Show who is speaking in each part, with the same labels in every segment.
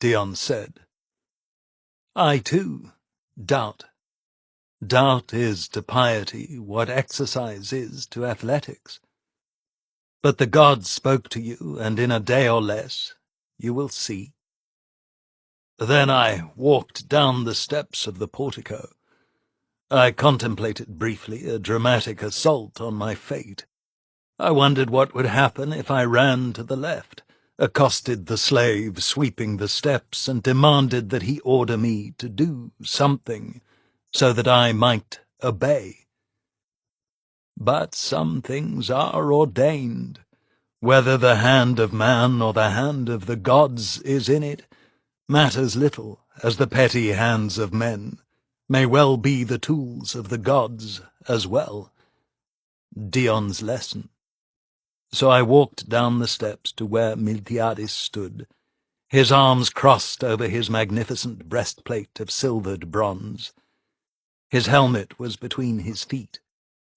Speaker 1: Dion said. I, too, doubt. Doubt is to piety what exercise is to athletics. But the gods spoke to you, and in a day or less you will see. Then I walked down the steps of the portico. I contemplated briefly a dramatic assault on my fate. I wondered what would happen if I ran to the left, accosted the slave sweeping the steps, and demanded that he order me to do something so that I might obey. But some things are ordained. Whether the hand of man or the hand of the gods is in it matters little, as the petty hands of men may well be the tools of the gods as well. Dion's lesson. So I walked down the steps to where Miltiadis stood, his arms crossed over his magnificent breastplate of silvered bronze. His helmet was between his feet,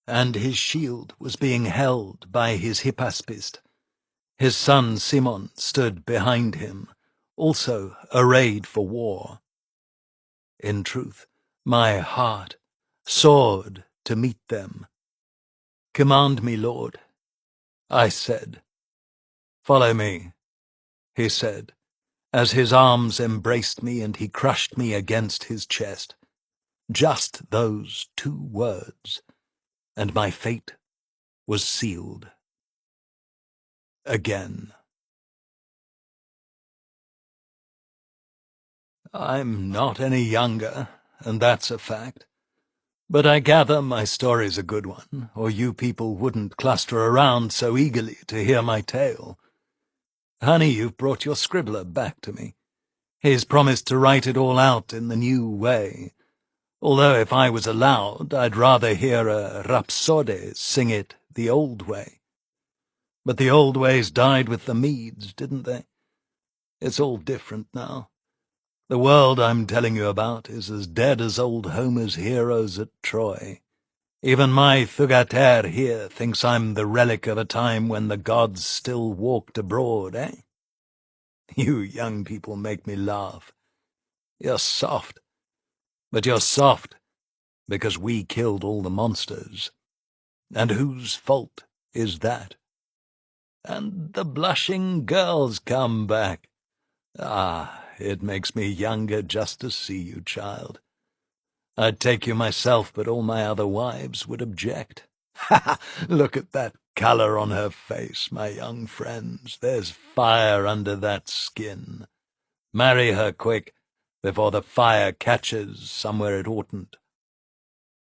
Speaker 1: and his shield was being held by his hypaspist. His son Simon stood behind him, also arrayed for war. In truth, my heart soared to meet them. "Command me, Lord," I said. "Follow me," he said, as his arms embraced me and he crushed me against his chest. Just those 2 words, and my fate was sealed. Again. I'm not any younger, and that's a fact. But I gather my story's a good one, or you people wouldn't cluster around so eagerly to hear my tale. Honey, you've brought your scribbler back to me. He's promised to write it all out in the new way, although if I was allowed, I'd rather hear a rhapsode sing it the old way. But the old ways died with the Medes, didn't they? It's all different now. The world I'm telling you about is as dead as old Homer's heroes at Troy. Even my Thugater here thinks I'm the relic of a time when the gods still walked abroad, eh? You young people make me laugh. You're soft. But you're soft because we killed all the monsters. And whose fault is that? And the blushing girls come back. Ah, it makes me younger just to see you, child. I'd take you myself, but all my other wives would object. Ha ha! Look at that colour on her face, my young friends. There's fire under that skin. Marry her quick, before the fire catches somewhere it oughtn't.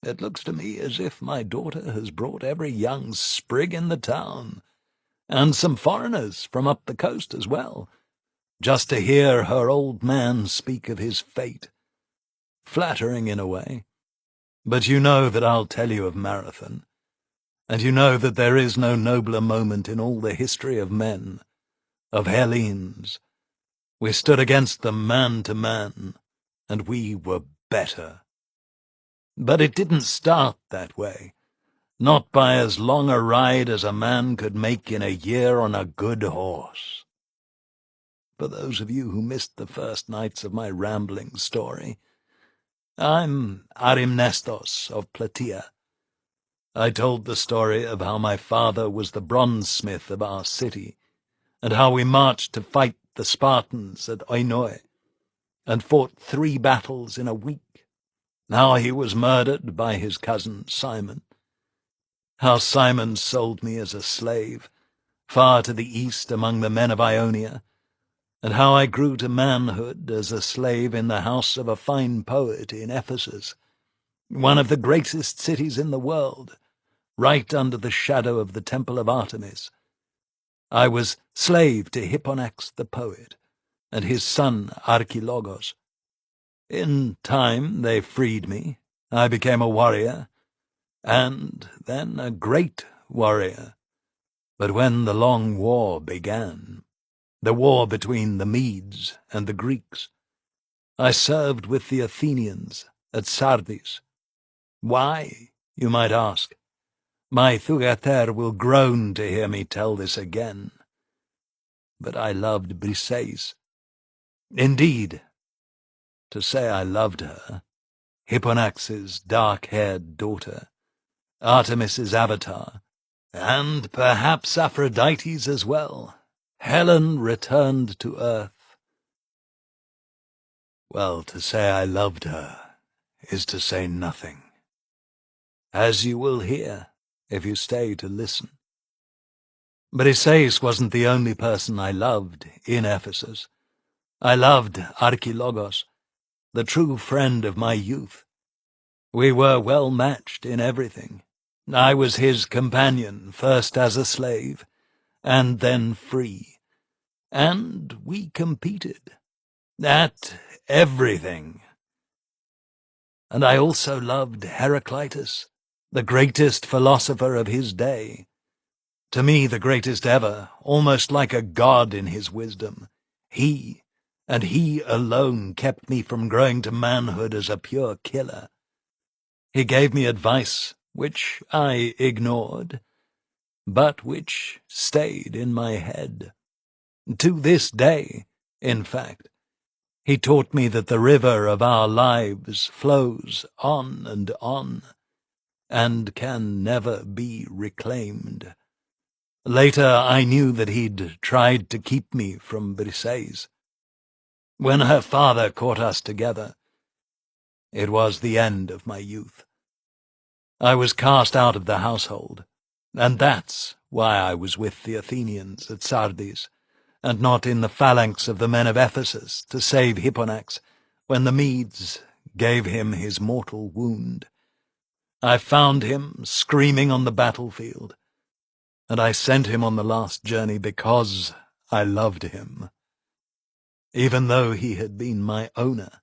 Speaker 1: It looks to me as if my daughter has brought every young sprig in the town, and some foreigners from up the coast as well, just to hear her old man speak of his fate. Flattering in a way. But you know that I'll tell you of Marathon, and you know that there is no nobler moment in all the history of men, of Hellenes. We stood against them man to man, and we were better. But it didn't start that way, not by as long a ride as a man could make in a year on a good horse. For those of you who missed the first nights of my rambling story, I'm Arimnestos of Plataea. I told the story of how my father was the bronze-smith of our city, and how we marched to fight the Spartans at Oinoi, and fought 3 battles in a week, how he was murdered by his cousin Simon, how Simon sold me as a slave, far to the east among the men of Ionia, and how I grew to manhood as a slave in the house of a fine poet in Ephesus, one of the greatest cities in the world, right under the shadow of the temple of Artemis. I was slave to Hipponax the poet, and his son Archilogos. In time they freed me. I became a warrior, and then a great warrior. But when the long war began, the war between the Medes and the Greeks, I served with the Athenians at Sardis. Why, you might ask? My Thugater will groan to hear me tell this again. But I loved Briseis. Indeed, to say I loved her, Hipponax's dark-haired daughter, Artemis's avatar, and perhaps Aphrodite's as well, Helen returned to earth. Well, to say I loved her is to say nothing, as you will hear if you stay to listen. Briseis wasn't the only person I loved in Ephesus. I loved Archilogos, the true friend of my youth. We were well matched in everything. I was his companion, first as a slave, and then free. And we competed at everything. And I also loved Heraclitus, the greatest philosopher of his day. To me, the greatest ever, almost like a god in his wisdom. He, and he alone, kept me from growing to manhood as a pure killer. He gave me advice which I ignored, but which stayed in my head. To this day, in fact, he taught me that the river of our lives flows on and can never be reclaimed. Later I knew that he'd tried to keep me from Briseis. When her father caught us together, it was the end of my youth. I was cast out of the household, and that's why I was with the Athenians at Sardis, and not in the phalanx of the men of Ephesus to save Hipponax when the Medes gave him his mortal wound. I found him screaming on the battlefield, and I sent him on the last journey because I loved him, even though he had been my owner.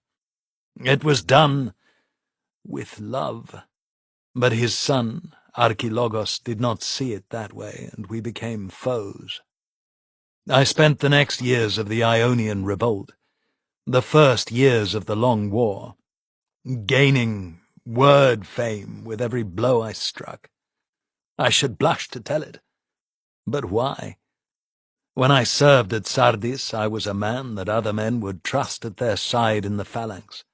Speaker 1: It was done with love, but his son, Archilogos, did not see it that way, and we became foes. I spent the next years of the Ionian Revolt, the first years of the Long War, gaining word fame with every blow I struck. I should blush to tell it, but why? When I served at Sardis, I was a man that other men would trust at their side in the phalanx.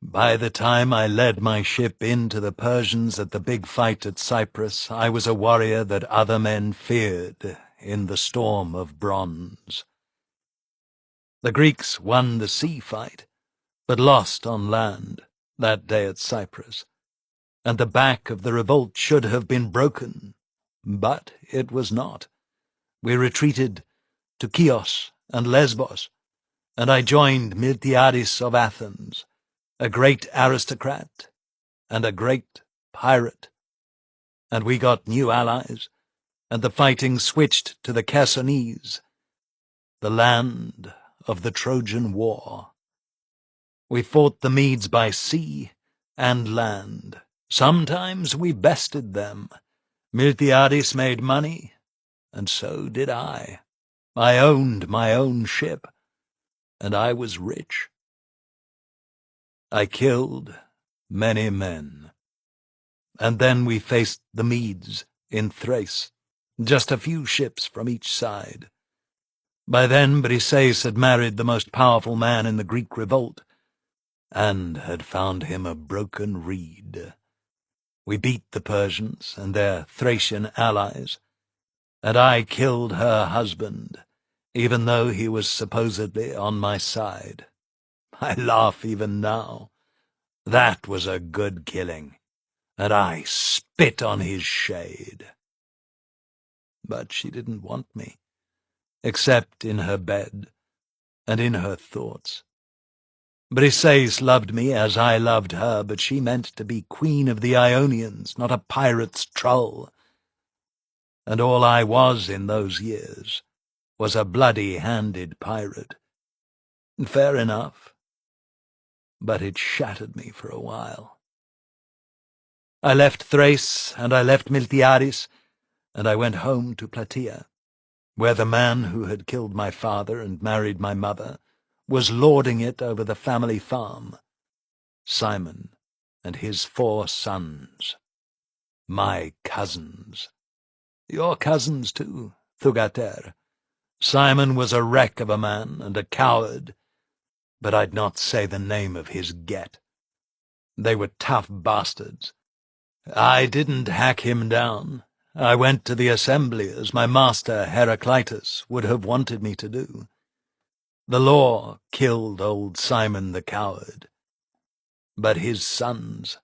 Speaker 1: By the time I led my ship into the Persians at the big fight at Cyprus, I was a warrior that other men feared in the storm of bronze. The Greeks won the sea fight, but lost on land that day at Cyprus, and the back of the revolt should have been broken, but it was not. We retreated to Chios and Lesbos, and I joined Miltiades of Athens, a great aristocrat and a great pirate. And we got new allies, and the fighting switched to the Chersonese, the land of the Trojan War. We fought the Medes by sea and land. Sometimes we bested them. Miltiades made money, and so did I. I owned my own ship, and I was rich. I killed many men. And then we faced the Medes in Thrace, just a few ships from each side. By then Briseis had married the most powerful man in the Greek revolt, and had found him a broken reed. We beat the Persians and their Thracian allies, and I killed her husband, even though he was supposedly on my side. I laugh even now. That was a good killing, and I spit on his shade. But she didn't want me, except in her bed and in her thoughts. Briseis loved me as I loved her, but she meant to be queen of the Ionians, not a pirate's trull. And all I was in those years was a bloody-handed pirate. Fair enough, but it shattered me for a while. I left Thrace, and I left Miltiades, and I went home to Plataea, where the man who had killed my father and married my mother was lording it over the family farm. Simon and his 4 sons, my cousins. Your cousins, too, Thugater. Simon was a wreck of a man and a coward, but I'd not say the name of his get. They were tough bastards. I didn't hack him down. I went to the assembly as my master Heraclitus would have wanted me to do. The law killed old Simon the Coward, but his sons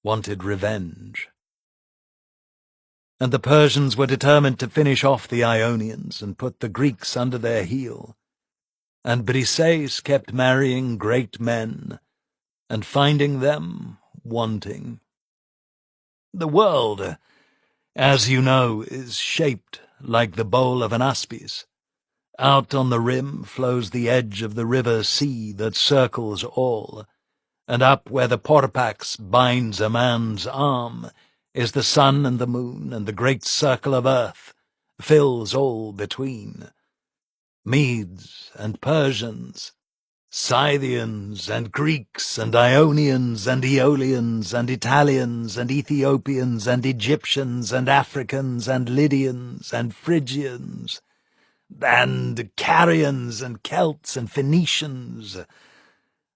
Speaker 1: wanted revenge. And the Persians were determined to finish off the Ionians and put the Greeks under their heel. And Briseis kept marrying great men and finding them wanting. The world, as you know, is shaped like the bowl of an aspis. Out on the rim flows the edge of the river sea that circles all, and up where the porpax binds a man's arm is the sun and the moon, and the great circle of earth fills all between. Medes and Persians, Scythians and Greeks and Ionians and Aeolians and Italians and Ethiopians and Egyptians and Africans and Lydians and Phrygians and Carians and Celts and Phoenicians,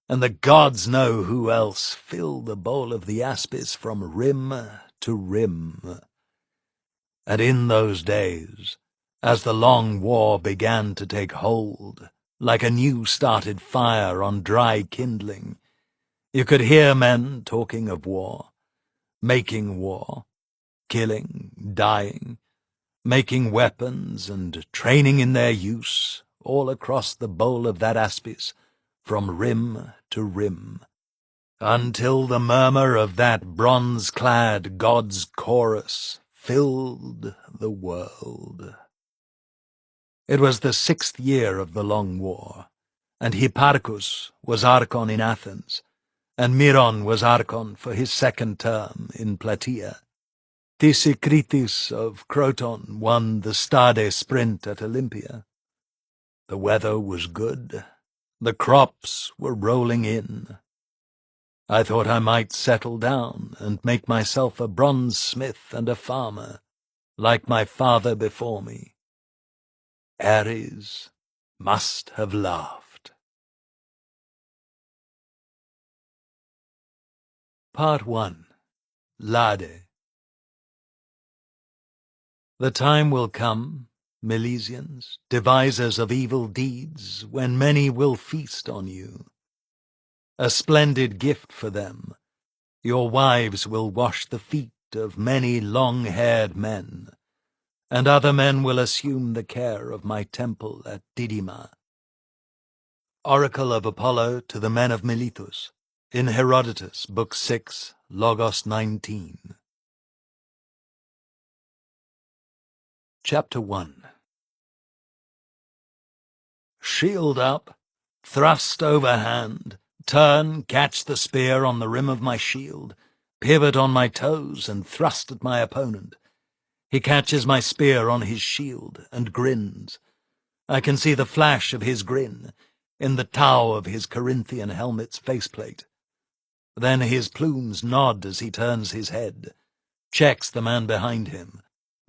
Speaker 1: and the gods know who else fill the bowl of the Aspis from rim to rim. And in those days, as the long war began to take hold, like a new-started fire on dry kindling, you could hear men talking of war, making war, killing, dying, making weapons and training in their use all across the bowl of that Aspis, from rim to rim, until the murmur of that bronze-clad god's chorus filled the world. It was the 6th year of the long war, and Hipparchus was Archon in Athens, and Miron was Archon for his 2nd term in Plataea. Tisicritis of Croton won the Stade sprint at Olympia. The weather was good. The crops were rolling in. I thought I might settle down and make myself a bronze smith and a farmer, like my father before me. Ares must have laughed. Part 1. Lade. The time will come, Milesians, devisers of evil deeds, when many will feast on you. A splendid gift for them. Your wives will wash the feet of many long-haired men, and other men will assume the care of my temple at Didyma. Oracle of Apollo to the men of Miletus, in Herodotus, Book 6, Logos 19. Chapter 1. Shield up, thrust overhand, turn, catch the spear on the rim of my shield, pivot on my toes, and thrust at my opponent. He catches my spear on his shield, and grins. I can see the flash of his grin in the tow of his Corinthian helmet's faceplate. Then his plumes nod as he turns his head, checks the man behind him.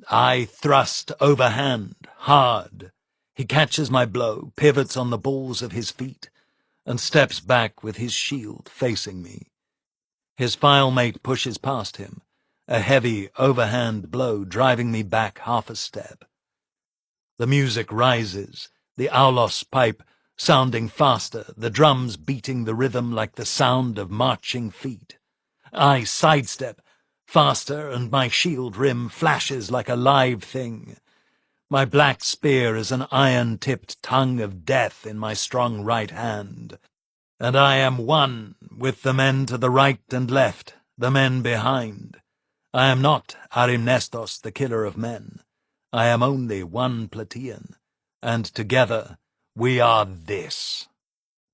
Speaker 1: I thrust overhand, hard. He catches my blow, pivots on the balls of his feet, and steps back with his shield facing me. His file-mate pushes past him, a heavy, overhand blow driving me back half a step. The music rises, the aulos pipe sounding faster, the drums beating the rhythm like the sound of marching feet. I sidestep, faster, and my shield rim flashes like a live thing. My black spear is an iron-tipped tongue of death in my strong right hand, and I am one with the men to the right and left, the men behind. I am not Arimnestos, the killer of men. I am only one Plataean, and together we are this.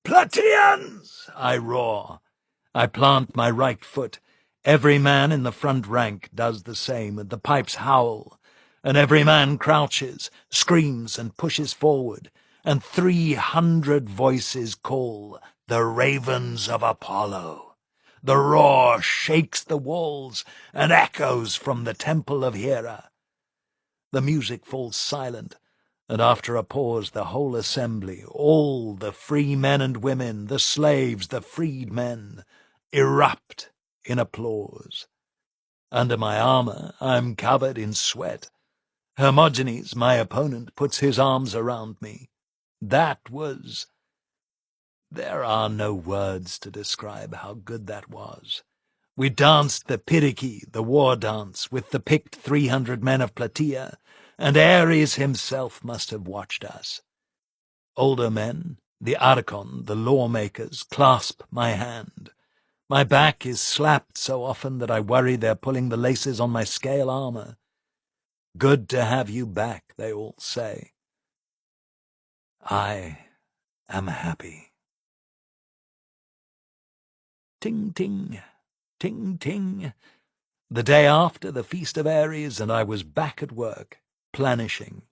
Speaker 1: "Plataeans!" I roar. I plant my right foot. Every man in the front rank does the same, and the pipes howl, and every man crouches, screams, and pushes forward, and 300 voices call, "The ravens of Apollo." The roar shakes the walls and echoes from the temple of Hera. The music falls silent, And after a pause the whole assembly, all the free men and women, the slaves, the freedmen, erupt in applause. Under my armor I'm covered in sweat. Hermogenes, my opponent, puts his arms around me. That was... There are no words to describe how good that was. We danced the Pyrrhiki, the war dance, with the picked 300 men of Plataea, and Ares himself must have watched us. Older men, the archon, the lawmakers, clasp my hand. My back is slapped so often that I worry they're pulling the laces on my scale armor. Good to have you back, they all say. I am happy. Ting, ting, ting, ting. The day after the Feast of Ares, and I was back at work, planishing.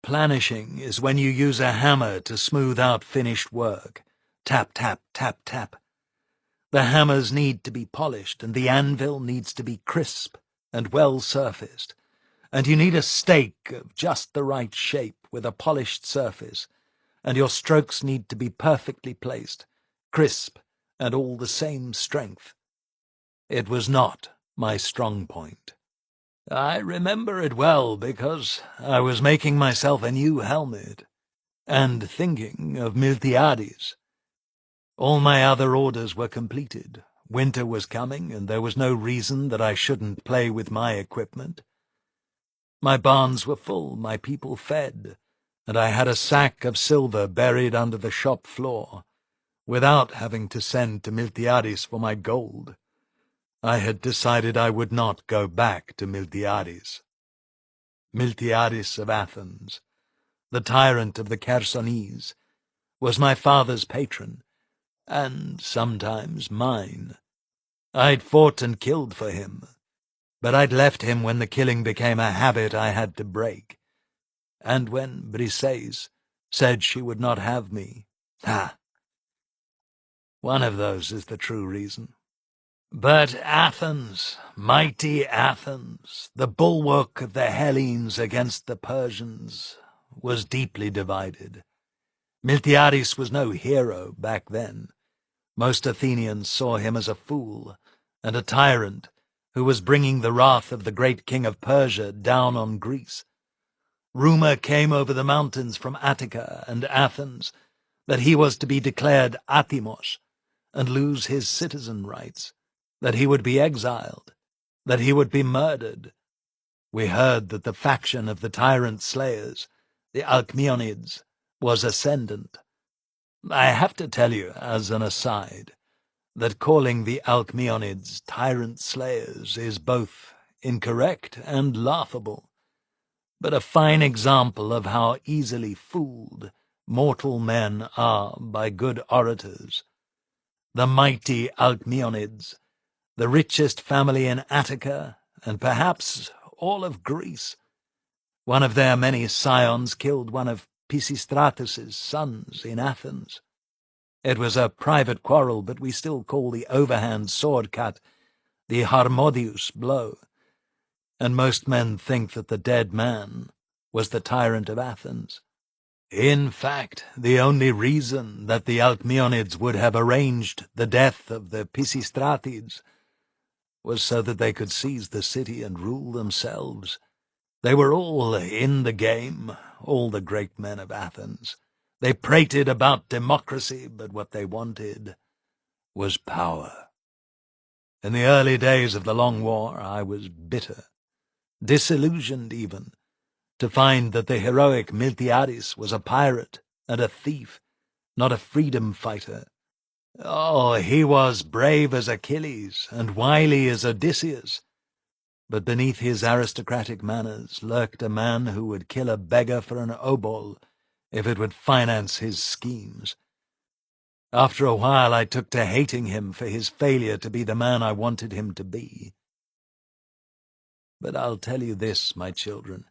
Speaker 1: Planishing is when you use a hammer to smooth out finished work. Tap, tap, tap, tap. The hammers need to be polished, and the anvil needs to be crisp and well-surfaced, and you need a stake of just the right shape with a polished surface, and your strokes need to be perfectly placed, crisp, and all the same strength. It was not my strong point. I remember it well because I was making myself a new helmet, and thinking of Miltiades. All my other orders were completed. Winter was coming, and there was no reason that I shouldn't play with my equipment. My barns were full, my people fed, and I had a sack of silver buried under the shop floor, without having to send to Miltiades for my gold. I had decided I would not go back to Miltiades. Miltiades of Athens, the tyrant of the Chersonese, was my father's patron, and sometimes mine. I'd fought and killed for him, but I'd left him when the killing became a habit I had to break, and when Briseis said she would not have me. One of those is the true reason. But Athens, mighty Athens, the bulwark of the Hellenes against the Persians, was deeply divided. Miltiades was no hero back then. Most Athenians saw him as a fool and a tyrant who was bringing the wrath of the great king of Persia down on Greece. Rumor came over the mountains from Attica and Athens that he was to be declared Athimos and lose his citizen rights, that he would be exiled, that he would be murdered. We heard that the faction of the tyrant slayers, the Alcmeonids, was ascendant. I have to tell you, as an aside, that calling the Alcmeonids tyrant slayers is both incorrect and laughable, but a fine example of how easily fooled mortal men are by good orators. The mighty Alcmeonids, the richest family in Attica, and perhaps all of Greece. One of their many scions killed one of Pisistratus's sons in Athens. It was a private quarrel, but we still call the overhand sword cut the Harmodius blow, and most men think that the dead man was the tyrant of Athens. In fact, the only reason that the Alcmeonids would have arranged the death of the Pisistratids was so that they could seize the city and rule themselves. They were all in the game, all the great men of Athens. They prated about democracy, but what they wanted was power. In the early days of the Long War, I was bitter, disillusioned even, to find that the heroic Miltiades was a pirate and a thief, not a freedom fighter. Oh, he was brave as Achilles and wily as Odysseus, but beneath his aristocratic manners lurked a man who would kill a beggar for an obol if it would finance his schemes. After a while I took to hating him for his failure to be the man I wanted him to be. But I'll tell you this, my children.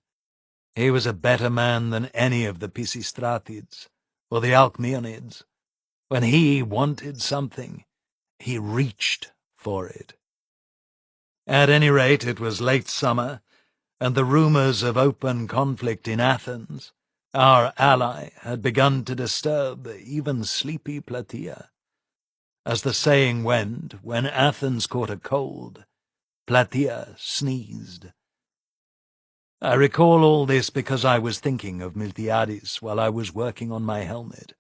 Speaker 1: He was a better man than any of the Pisistratids or the Alcmeonids. When he wanted something, he reached for it. At any rate, it was late summer, and the rumors of open conflict in Athens, Our ally had begun to disturb even sleepy Plataea. As the saying went, when Athens caught a cold, Plataea sneezed. I recall all this because I was thinking of Miltiades while I was working on my helmet.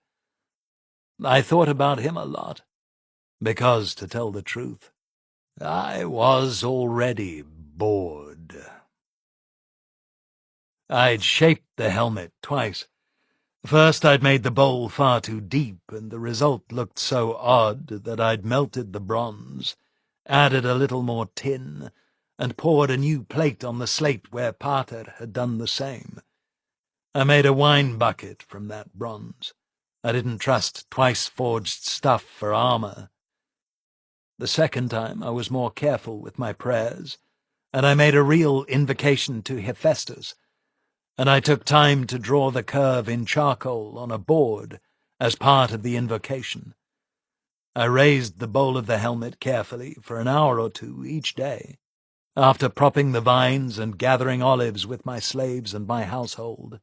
Speaker 1: I thought about him a lot, because, to tell the truth, I was already bored. I'd shaped the helmet twice. First I'd made the bowl far too deep, and the result looked so odd that I'd melted the bronze, added a little more tin, and poured a new plate on the slate where Pater had done the same. I made a wine bucket from that bronze. I didn't trust twice-forged stuff for armor. The second time I was more careful with my prayers, and I made a real invocation to Hephaestus, and I took time to draw the curve in charcoal on a board as part of the invocation. I raised the bowl of the helmet carefully for an hour or two each day, after propping the vines and gathering olives with my slaves and my household.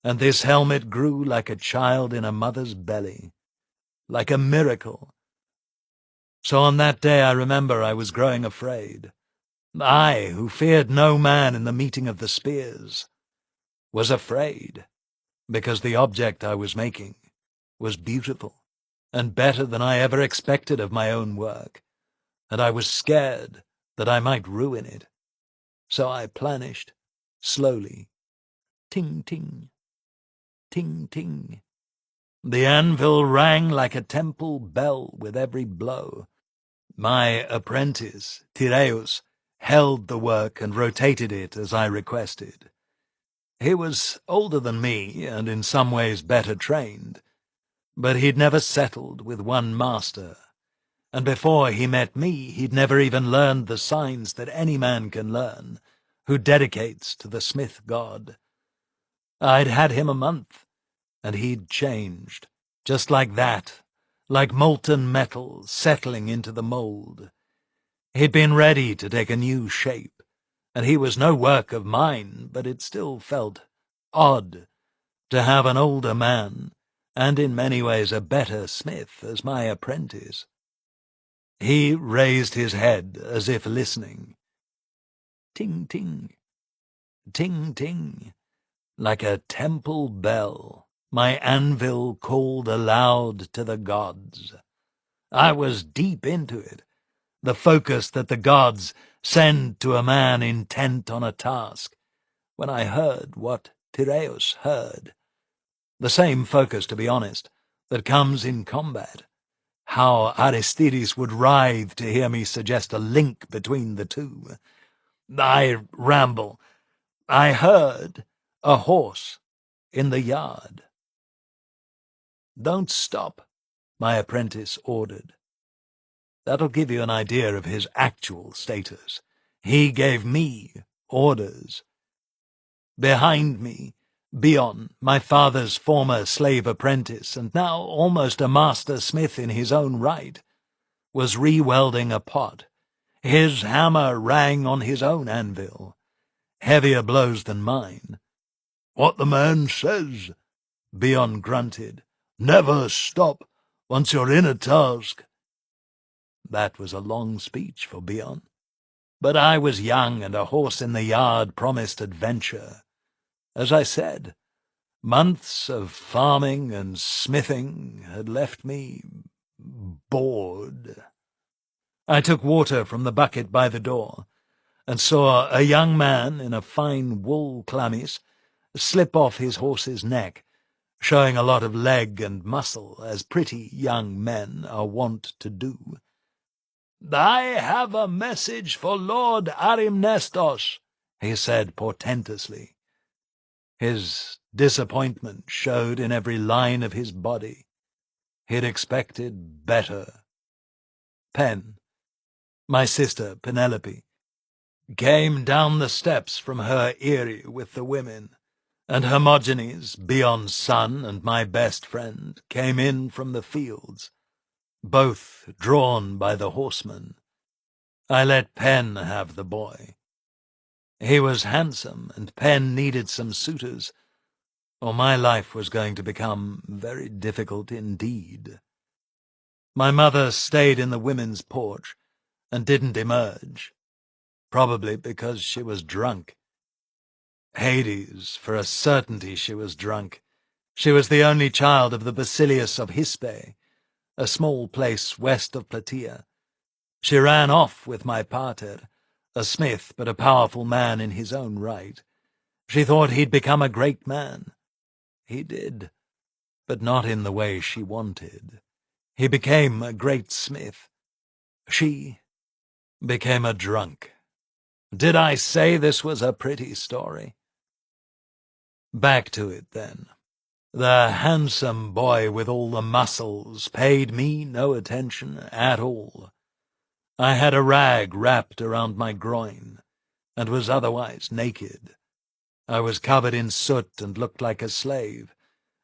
Speaker 1: And this helmet grew like a child in a mother's belly, like a miracle. So on that day I remember I was growing afraid. I, who feared no man in the meeting of the spears, was afraid, because the object I was making was beautiful, and better than I ever expected of my own work, and I was scared that I might ruin it. So I planished, slowly, ting-ting, ting-ting. The anvil rang like a temple bell with every blow. My apprentice, Tiraeus, held the work and rotated it as I requested. He was older than me, and in some ways better trained, but he'd never settled with one master, and before he met me he'd never even learned the signs that any man can learn who dedicates to the smith god. I'd had him a month, and he'd changed, just like that, like molten metal settling into the mold. He'd been ready to take a new shape, and he was no work of mine, but it still felt odd to have an older man, and in many ways a better smith, as my apprentice. He raised his head as if listening. Ting-ting, ting-ting, like a temple bell, my anvil called aloud to the gods. I was deep into it, the focus that the gods send to a man intent on a task, when I heard what Tiraeus heard. The same focus, to be honest, that comes in combat. How Aristides would writhe to hear me suggest a link between the two. I ramble. I heard a horse in the yard. "Don't stop," my apprentice ordered. That'll give you an idea of his actual status. He gave me orders. Behind me, Bion, my father's former slave apprentice, and now almost a master smith in his own right, was re-welding a pot. His hammer rang on his own anvil, heavier blows than mine. "What the man says," Bion grunted. "Never stop, once you're in a task." That was a long speech for Bion. But I was young, and a horse in the yard promised adventure. As I said, months of farming and smithing had left me bored. I took water from the bucket by the door, and saw a young man in a fine wool chlamys slip off his horse's neck, showing a lot of leg and muscle, as pretty young men are wont to do. "I have a message for Lord Arimnestos," he said portentously. His disappointment showed in every line of his body. He'd expected better. Pen, my sister Penelope, came down the steps from her eyrie with the women, and Hermogenes, Bion's son and my best friend, came in from the fields, both drawn by the horsemen. I let Pen have the boy. He was handsome, and Pen needed some suitors, or my life was going to become very difficult indeed. My mother stayed in the women's porch and didn't emerge, probably because she was drunk. Hades, for a certainty she was drunk. She was the only child of the Basilius of Hispe, a small place west of Plataea. She ran off with my pater, a smith but a powerful man in his own right. She thought he'd become a great man. He did, but not in the way she wanted. He became a great smith. She became a drunk. Did I say this was a pretty story? Back to it, then. The handsome boy with all the muscles paid me no attention at all. I had a rag wrapped around my groin, and was otherwise naked. I was covered in soot and looked like a slave,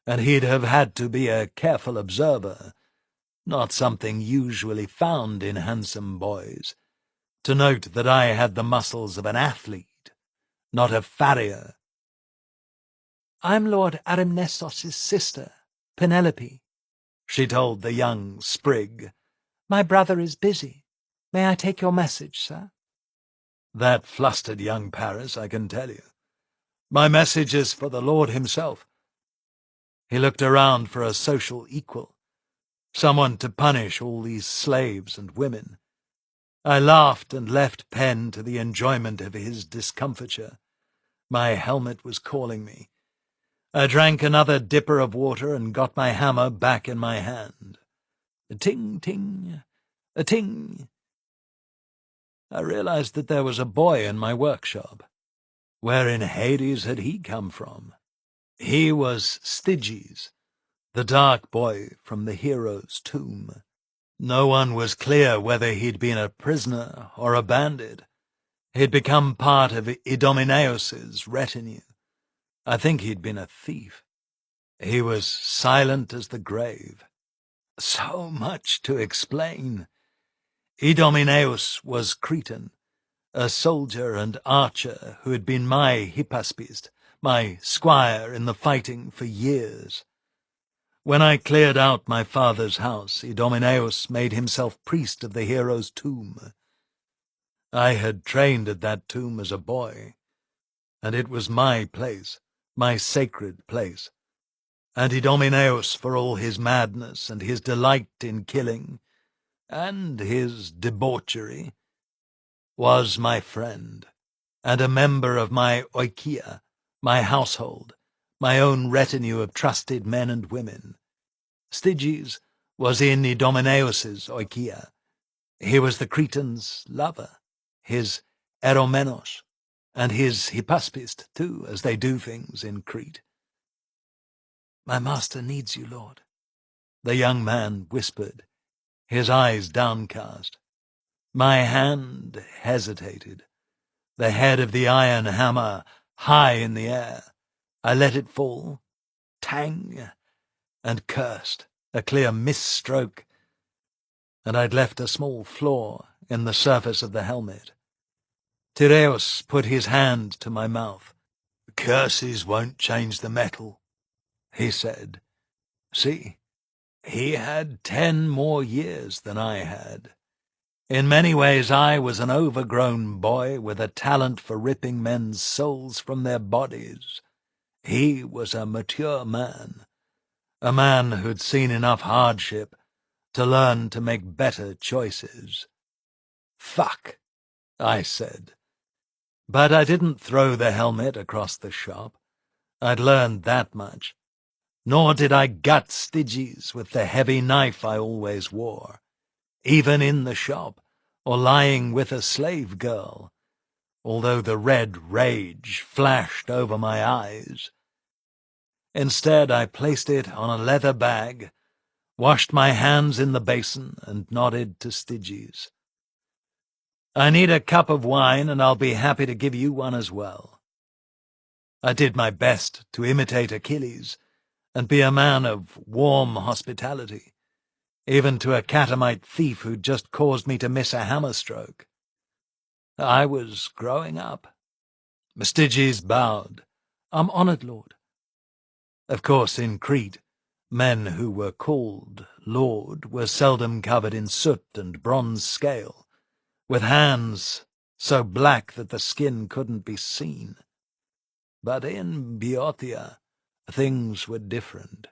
Speaker 1: and he'd have had to be a careful observer, not something usually found in handsome boys, to note that I had the muscles of an athlete, not a farrier. "I'm Lord Arimnestos' sister, Penelope," she told the young sprig. "My brother is busy. May I take your message, sir?" That flustered young Paris, I can tell you. My message is for the Lord himself. He looked around for a social equal, someone to punish all these slaves and women. I laughed and left pen to the enjoyment of his discomfiture. My helmet was calling me. I drank another dipper of water and got my hammer back in my hand. A ting, ting, a ting. I realized that there was a boy in my workshop. Where in Hades had he come from? He was Styges, the dark boy from the hero's tomb. No one was clear whether he'd been a prisoner or a bandit. He'd become part of Idomeneus's retinue. I think he'd been a thief. He was silent as the grave. So much to explain. Idomeneus was Cretan, a soldier and archer who had been my hypaspist, my squire in the fighting for years. When I cleared out my father's house, Idomeneus made himself priest of the hero's tomb. I had trained at that tomb as a boy, and it was my place, my sacred place. And Idomeneus, for all his madness and his delight in killing, and his debauchery, was my friend, and a member of my oikia, my household, my own retinue of trusted men and women. Styges was in Idomeneus's oikia. He was the Cretan's lover, his eromenos, and his hypaspist, too, as they do things in Crete. "My master needs you, Lord," the young man whispered, his eyes downcast. My hand hesitated, the head of the iron hammer high in the air. I let it fall, tang, and cursed, a clear miss-stroke, and I'd left a small flaw in the surface of the helmet. Tyreus put his hand to my mouth. "Curses won't change the metal," he said. See, he had 10 more years than I had. In many ways I was an overgrown boy with a talent for ripping men's souls from their bodies. He was a mature man, a man who'd seen enough hardship to learn to make better choices. "Fuck," I said. But I didn't throw the helmet across the shop. I'd learned that much. Nor did I gut Styges with the heavy knife I always wore, even in the shop, or lying with a slave girl, although the red rage flashed over my eyes. Instead, I placed it on a leather bag, washed my hands in the basin, and nodded to Styges. "I need a cup of wine, and I'll be happy to give you one as well." I did my best to imitate Achilles and be a man of warm hospitality, even to a catamite thief who'd just caused me to miss a hammer stroke. I was growing up. Styges bowed. "I'm honored, Lord." Of course, in Crete, men who were called lord were seldom covered in soot and bronze scale, with hands so black that the skin couldn't be seen. But in Boeotia, things were different.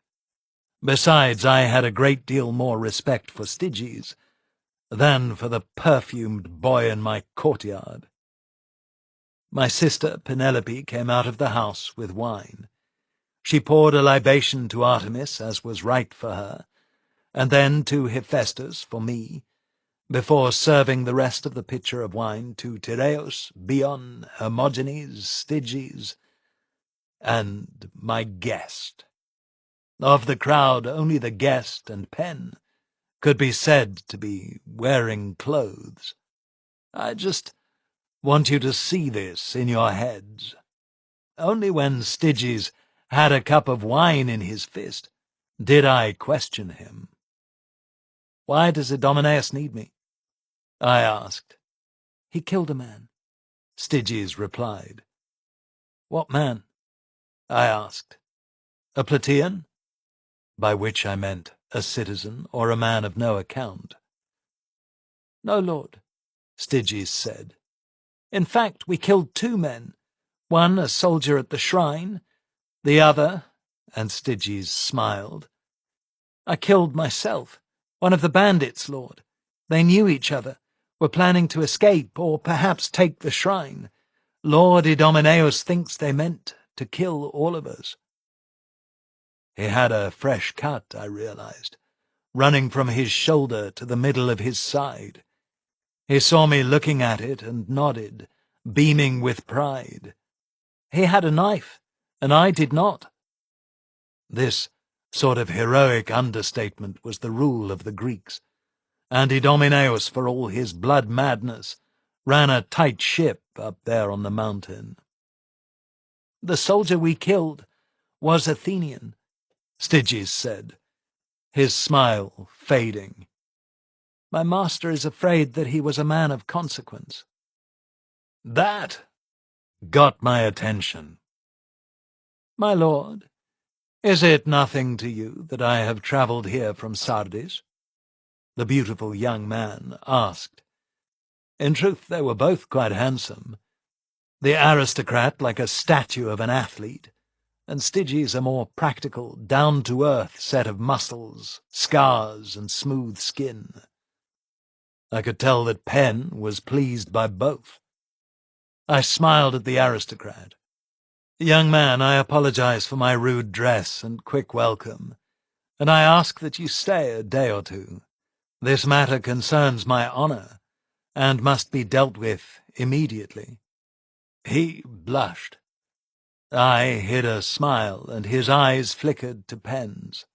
Speaker 1: Besides, I had a great deal more respect for Styges than for the perfumed boy in my courtyard. My sister Penelope came out of the house with wine. She poured a libation to Artemis, as was right for her, and then to Hephaestus for me, before serving the rest of the pitcher of wine to Tereus, Bion, Hermogenes, Styges, and my guest. Of the crowd, only the guest and Pen could be said to be wearing clothes. I just want you to see this in your heads. Only when Styges had a cup of wine in his fist did I question him. "Why does Idomeneus need me?" I asked. "He killed a man," Styges replied. "What man?" I asked. "A Plataean?" By which I meant a citizen or a man of no account. "No, lord," Styges said. "In fact, we killed 2 men, one a soldier at the shrine, the other," and Styges smiled, "I killed myself, one of the bandits, lord. They knew each other, were planning to escape, or perhaps take the shrine. Lord Idomeneus thinks they meant to kill all of us." He had a fresh cut, I realized, running from his shoulder to the middle of his side. He saw me looking at it and nodded, beaming with pride. He had a knife, and I did not. This sort of heroic understatement was the rule of the Greeks, and Idomeneus, for all his blood madness, ran a tight ship up there on the mountain. "The soldier we killed was Athenian," Styges said, his smile fading. "My master is afraid that he was a man of consequence." That got my attention. "My lord, is it nothing to you that I have travelled here from Sardis?" the beautiful young man asked. In truth, they were both quite handsome, the aristocrat like a statue of an athlete, and Styges a more practical, down-to-earth set of muscles, scars, and smooth skin. I could tell that Pen was pleased by both. I smiled at the aristocrat. "Young man, I apologize for my rude dress and quick welcome, and I ask that you stay a day or 2. This matter concerns my honor, and must be dealt with immediately." He blushed. I hid a smile, and his eyes flickered to Pen's.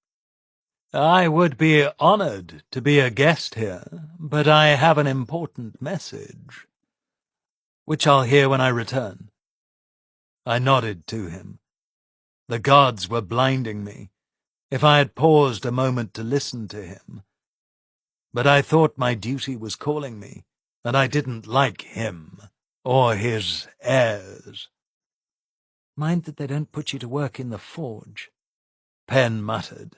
Speaker 1: "I would be honored to be a guest here, but I have an important message, which I'll hear when I return." I nodded to him. The gods were blinding me, if I had paused a moment to listen to him. But I thought my duty was calling me, and I didn't like him, or his heirs. "Mind that they don't put you to work in the forge," Pen muttered.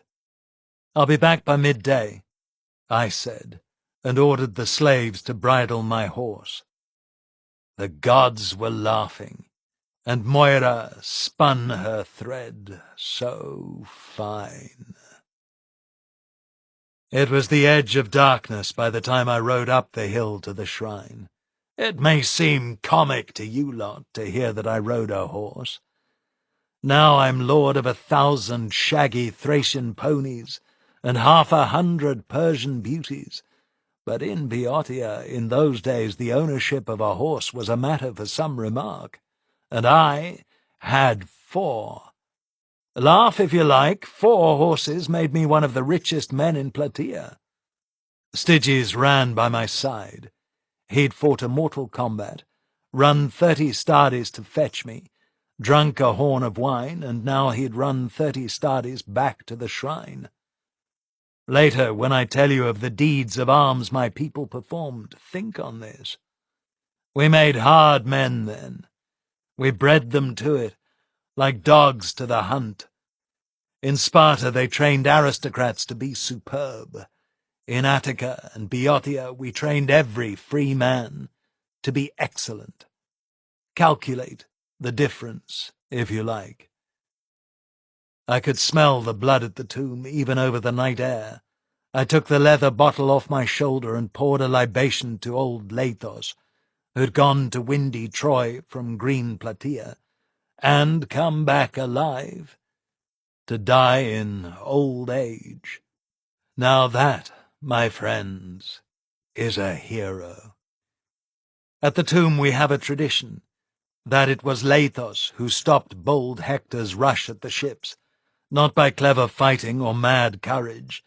Speaker 1: "I'll be back by midday," I said, and ordered the slaves to bridle my horse. The gods were laughing, and Moira spun her thread so fine. It was the edge of darkness by the time I rode up the hill to the shrine. It may seem comic to you lot to hear that I rode a horse. Now I'm lord of 1,000 shaggy Thracian ponies and 100 Persian beauties, but in Boeotia in those days the ownership of a horse was a matter for some remark, and I had 4. Laugh if you like, 4 horses made me one of the richest men in Plataea. Styges ran by my side. He'd fought a mortal combat, run 30 stades to fetch me, drunk a horn of wine, and now he'd run 30 stades back to the shrine. Later, when I tell you of the deeds of arms my people performed, think on this. We made hard men then. We bred them to it, like dogs to the hunt. In Sparta they trained aristocrats to be superb. In Attica and Boeotia we trained every free man to be excellent. Calculate the difference, if you like. I could smell the blood at the tomb, even over the night air. I took the leather bottle off my shoulder and poured a libation to old Lathos, who'd gone to windy Troy from green Plataea, and come back alive, to die in old age. Now that, my friends, is a hero. At the tomb we have a tradition, that it was Lathos who stopped bold Hector's rush at the ships, not by clever fighting or mad courage,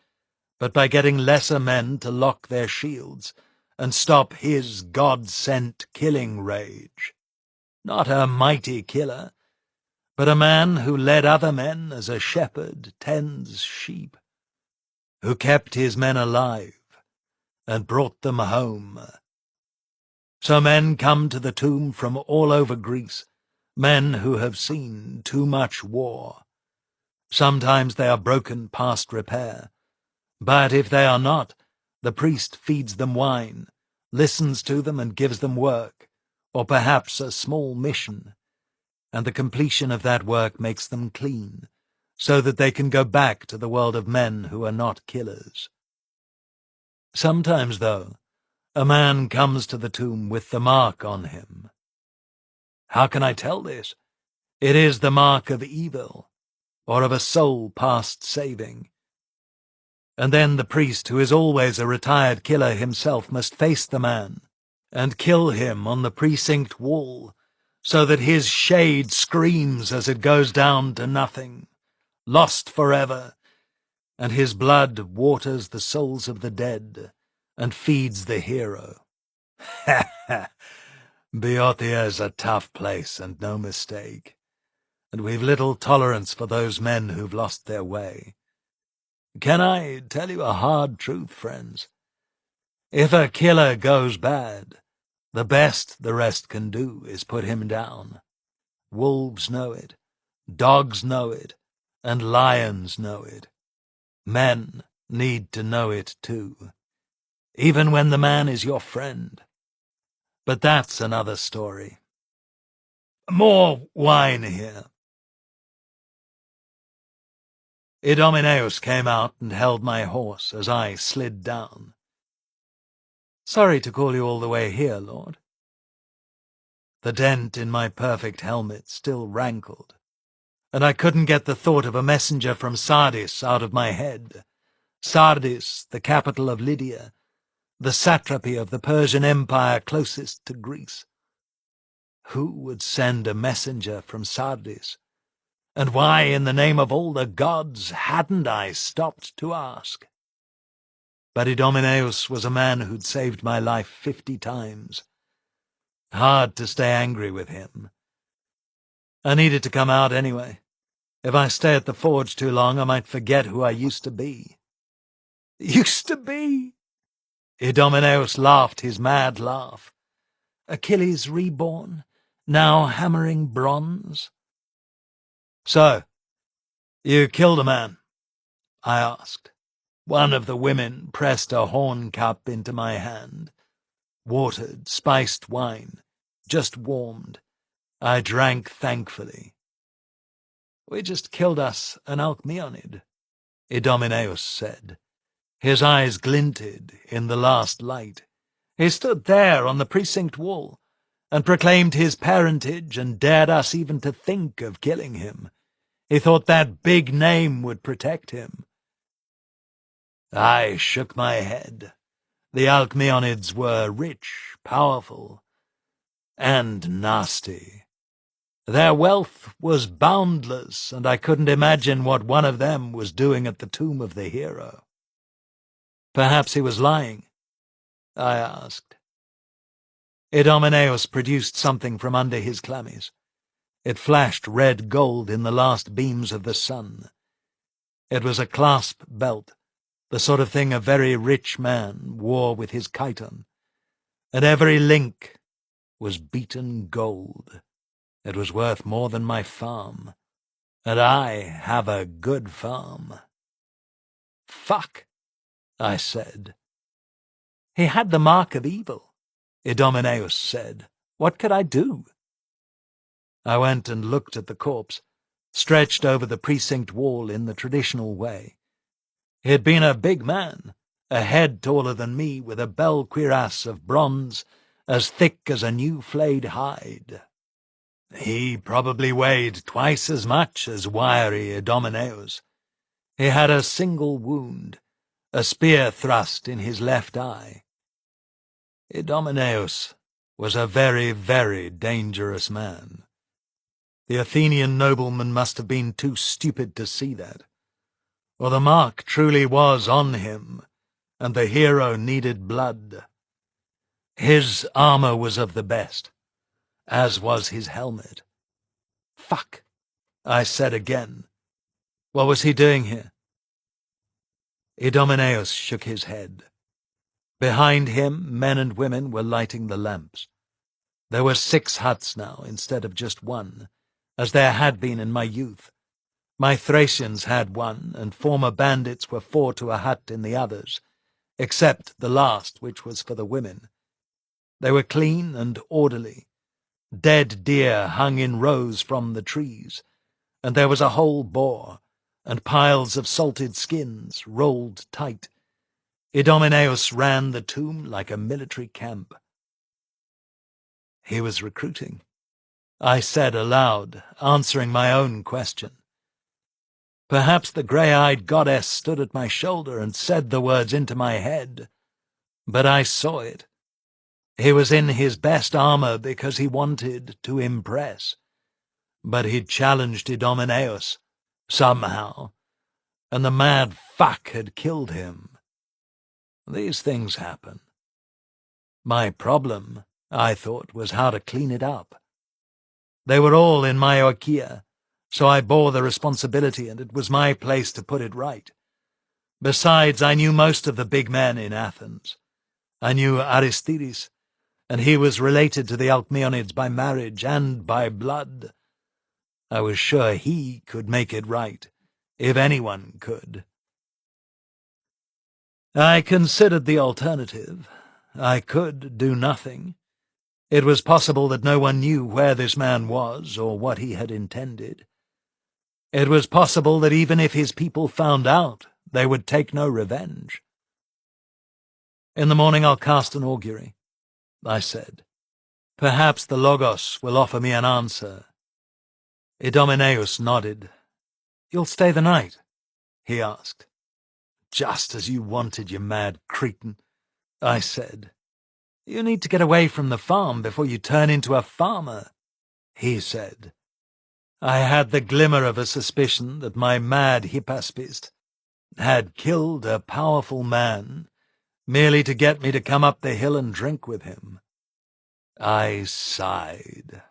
Speaker 1: but by getting lesser men to lock their shields and stop his God-sent killing rage. Not a mighty killer, but a man who led other men as a shepherd tends sheep, who kept his men alive and brought them home. So men come to the tomb from all over Greece, men who have seen too much war. Sometimes they are broken past repair, but if they are not, the priest feeds them wine, listens to them and gives them work, or perhaps a small mission, and the completion of that work makes them clean, so that they can go back to the world of men who are not killers. Sometimes, though, a man comes to the tomb with the mark on him. How can I tell this? It is the mark of evil, or of a soul past saving. And then the priest, who is always a retired killer himself, must face the man and kill him on the precinct wall, so that his shade screams as it goes down to nothing, lost forever, and his blood waters the souls of the dead and feeds the hero. Ha ha! Boeotia's a tough place, and no mistake, and we've little tolerance for those men who've lost their way. Can I tell you a hard truth, friends? If a killer goes bad, the best the rest can do is put him down. Wolves know it, dogs know it, and lions know it. Men need to know it too, even when the man is your friend. But that's another story. More wine here. Idomeneus came out and held my horse as I slid down. Sorry to call you all the way here, Lord. The dent in my perfect helmet still rankled, and I couldn't get the thought of a messenger from Sardis out of my head. Sardis, the capital of Lydia, the satrapy of the Persian Empire closest to Greece. Who would send a messenger from Sardis? And why, in the name of all the gods, hadn't I stopped to ask? But Idomeneus was a man who'd saved my life 50 times. Hard to stay angry with him. I needed to come out anyway. If I stay at the forge too long, I might forget who I used to be. Used to be? Idomeneus laughed his mad laugh. Achilles reborn, now hammering bronze? So, you killed a man? I asked. One of the women pressed a horn cup into my hand. Watered, spiced wine, just warmed. I drank thankfully. We just killed us an Alcmeonid, Idomeneus said. His eyes glinted in the last light. He stood there on the precinct wall and proclaimed his parentage and dared us even to think of killing him. He thought that big name would protect him. I shook my head. The Alcmeonids were rich, powerful, and nasty. Their wealth was boundless, and I couldn't imagine what one of them was doing at the tomb of the hero. Perhaps he was lying, I asked. Idomeneus produced something from under his chlamys. It flashed red gold in the last beams of the sun. It was a clasp belt, the sort of thing a very rich man wore with his chiton, and every link was beaten gold. It was worth more than my farm. and I have a good farm." "Fuck," I said. "He had the mark of evil," Idomeneus said. "What could I do?" I went and looked at the corpse, stretched over the precinct wall in the traditional way. He had been a big man, a head taller than me, with a bel cuirass of bronze as thick as a new flayed hide. He probably weighed twice as much as wiry Idomeneus. He had a single wound, a spear thrust in his left eye. Idomeneus was a very, very dangerous man. The Athenian nobleman must have been too stupid to see that. Or the mark truly was on him, and the hero needed blood. His armor was of the best, as was his helmet. "Fuck," I said again. "What was he doing here?" Idomeneus shook his head. Behind him, men and women were lighting the lamps. There were 6 huts now, instead of just one, as there had been in my youth. My Thracians had one, and former bandits were 4 to a hut in the others, except the last, which was for the women. They were clean and orderly. Dead deer hung in rows from the trees, and there was a whole boar, and piles of salted skins rolled tight. Idomeneus ran the tomb like a military camp. He was recruiting, I said aloud, answering my own question. Perhaps the grey-eyed goddess stood at my shoulder and said the words into my head, but I saw it. He was in his best armor because he wanted to impress, but he'd challenged Idomeneus, somehow, and the mad fuck had killed him. These things happen. My problem, I thought, was how to clean it up. They were all in my oikia, so I bore the responsibility, and it was my place to put it right. Besides, I knew most of the big men in Athens. I knew Aristides, and he was related to the Alcmeonids by marriage and by blood. I was sure he could make it right, if anyone could. I considered the alternative. I could do nothing. It was possible that no one knew where this man was or what he had intended. It was possible that even if his people found out, they would take no revenge. "In the morning I'll cast an augury," I said. "Perhaps the Logos will offer me an answer." Idomeneus nodded. "You'll stay the night?" he asked. "Just as you wanted, you mad cretin," I said. "You need to get away from the farm before you turn into a farmer," he said. I had the glimmer of a suspicion that my mad hippaspist had killed a powerful man merely to get me to come up the hill and drink with him. I sighed.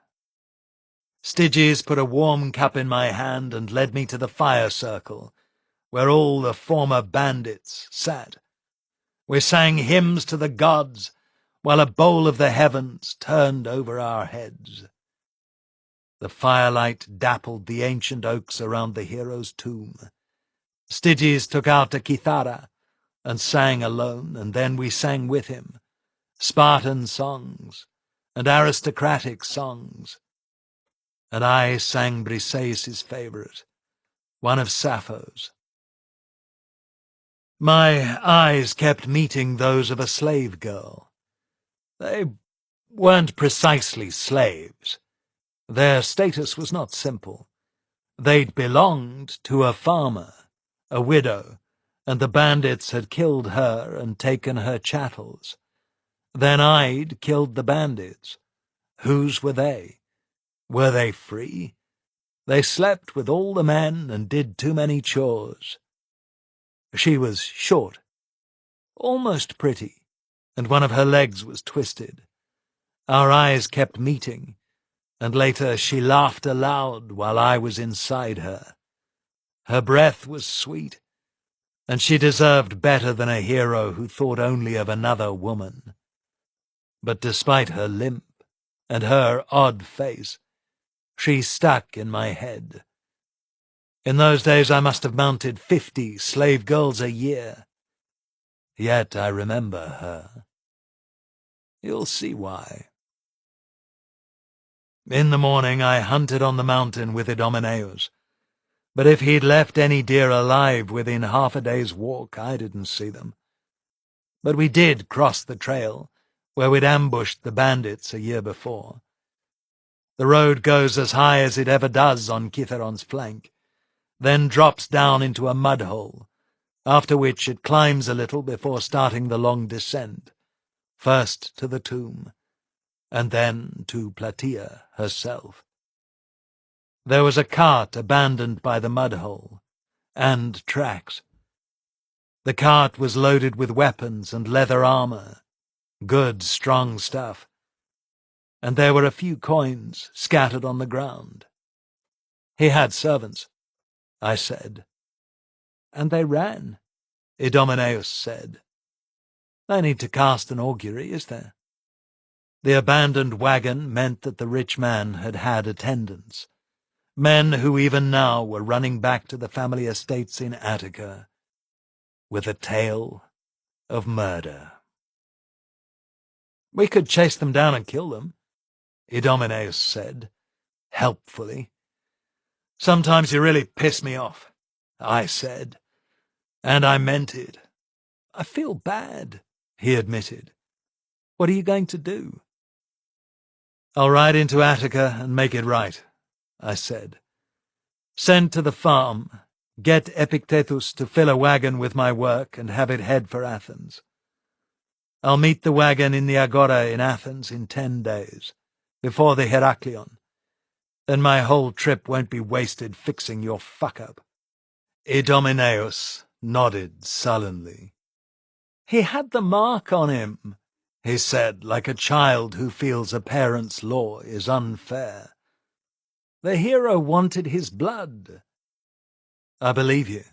Speaker 1: Styges put a warm cup in my hand and led me to the fire circle, where all the former bandits sat. We sang hymns to the gods, while a bowl of the heavens turned over our heads. The firelight dappled the ancient oaks around the hero's tomb. Styges took out a kithara and sang alone, and then we sang with him, Spartan songs and aristocratic songs. And I sang Briseis' favourite, one of Sappho's. My eyes kept meeting those of a slave girl. They weren't precisely slaves. Their status was not simple. They'd belonged to a farmer, a widow, and the bandits had killed her and taken her chattels. Then I'd killed the bandits. Whose were they? Were they free? They slept with all the men and did too many chores. She was short, almost pretty, and one of her legs was twisted. Our eyes kept meeting, and later she laughed aloud while I was inside her. Her breath was sweet, and she deserved better than a hero who thought only of another woman. But despite her limp and her odd face, she stuck in my head. In those days I must have mounted 50 slave girls a year. Yet I remember her. You'll see why. In the morning I hunted on the mountain with Idomeneus, but if he'd left any deer alive within half a day's walk, I didn't see them. But we did cross the trail, where we'd ambushed the bandits a year before. The road goes as high as it ever does on Kitheron's flank, then drops down into a mud hole, after which it climbs a little before starting the long descent, first to the tomb, and then to Plataea herself. There was a cart abandoned by the mud hole, and tracks. The cart was loaded with weapons and leather armor, good, strong stuff, and there were a few coins scattered on the ground. He had servants, I said. And they ran, Idomeneus said. No need to cast an augury, is there? The abandoned wagon meant that the rich man had had attendants, men who even now were running back to the family estates in Attica, with a tale of murder. We could chase them down and kill them, Idomeneus said, helpfully. Sometimes you really piss me off, I said, and I meant it. I feel bad, he admitted. What are you going to do? I'll ride into Attica and make it right, I said. Send to the farm, get Epictetus to fill a wagon with my work and have it head for Athens. I'll meet the wagon in the Agora in Athens in 10 days, before the Heraklion. Then my whole trip won't be wasted fixing your fuck-up. Idomeneus nodded sullenly. He had the mark on him, he said, like a child who feels a parent's law is unfair. The hero wanted his blood. I believe you,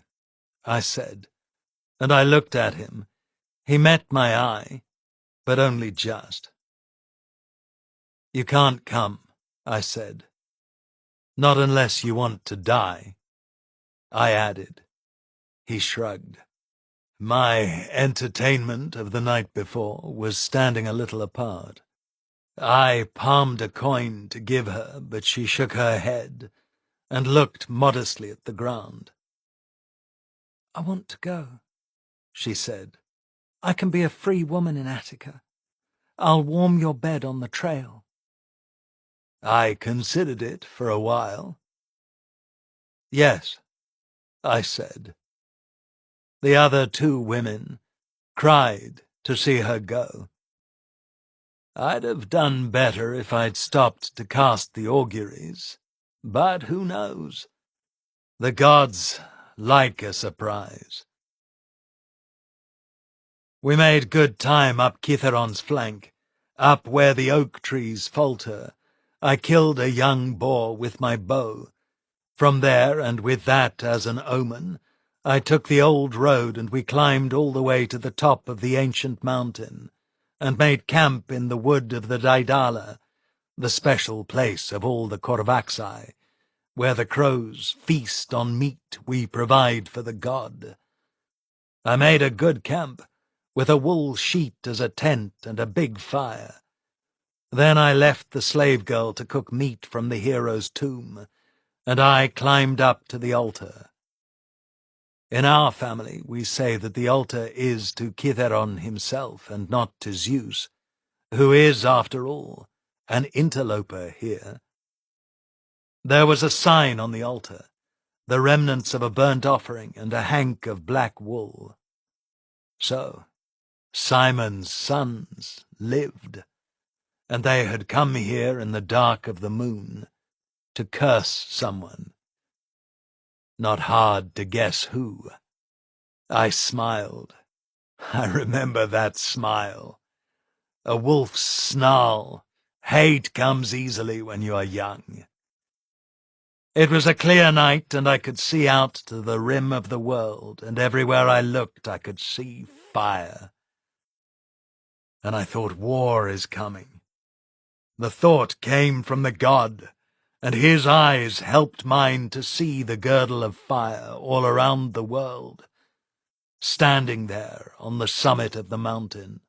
Speaker 1: I said, and I looked at him. He met my eye, but only just. You can't come, I said. Not unless you want to die, I added. He shrugged. My entertainment of the night before was standing a little apart. I palmed a coin to give her, but she shook her head and looked modestly at the ground. I want to go, she said. I can be a free woman in Attica. I'll warm your bed on the trail. I considered it for a while. Yes, I said. The other 2 women cried to see her go. I'd have done better if I'd stopped to cast the auguries, but who knows? The gods like a surprise. We made good time up Kitheron's flank, up where the oak trees falter. I killed a young boar with my bow. From there, and with that as an omen, I took the old road and we climbed all the way to the top of the ancient mountain, and made camp in the wood of the Daedala, the special place of all the Corvaxi, where the crows feast on meat we provide for the god. I made a good camp, with a wool sheet as a tent and a big fire. Then I left the slave girl to cook meat from the hero's tomb, and I climbed up to the altar. In our family we say that the altar is to Kitheron himself and not to Zeus, who is, after all, an interloper here. There was a sign on the altar, the remnants of a burnt offering and a hank of black wool. So, Simon's sons lived, and they had come here in the dark of the moon to curse someone. Not hard to guess who. I smiled. I remember that smile. A wolf's snarl. Hate comes easily when you are young. It was a clear night, and I could see out to the rim of the world, and everywhere I looked I could see fire. And I thought war is coming. The thought came from the god, and his eyes helped mine to see the girdle of fire all around the world, standing there on the summit of the mountain.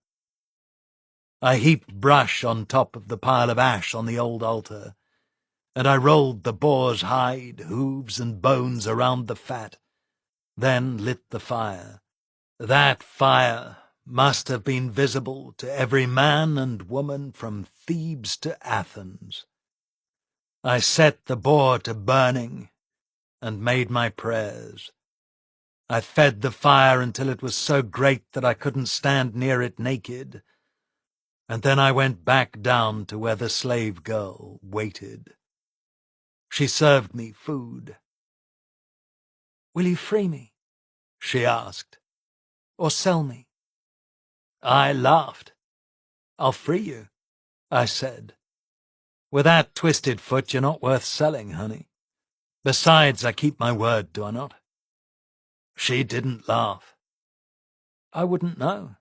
Speaker 1: I heaped brush on top of the pile of ash on the old altar, and I rolled the boar's hide, hooves, and bones around the fat, then lit the fire. That fire must have been visible to every man and woman from Thebes to Athens. I set the boar to burning and made my prayers. I fed the fire until it was so great that I couldn't stand near it naked, and then I went back down to where the slave girl waited. She served me food. "Will you free me?" she asked, "or sell me?" I laughed. "I'll free you," I said. "With that twisted foot, you're not worth selling, honey. Besides, I keep my word, do I not?" She didn't laugh. "I wouldn't know."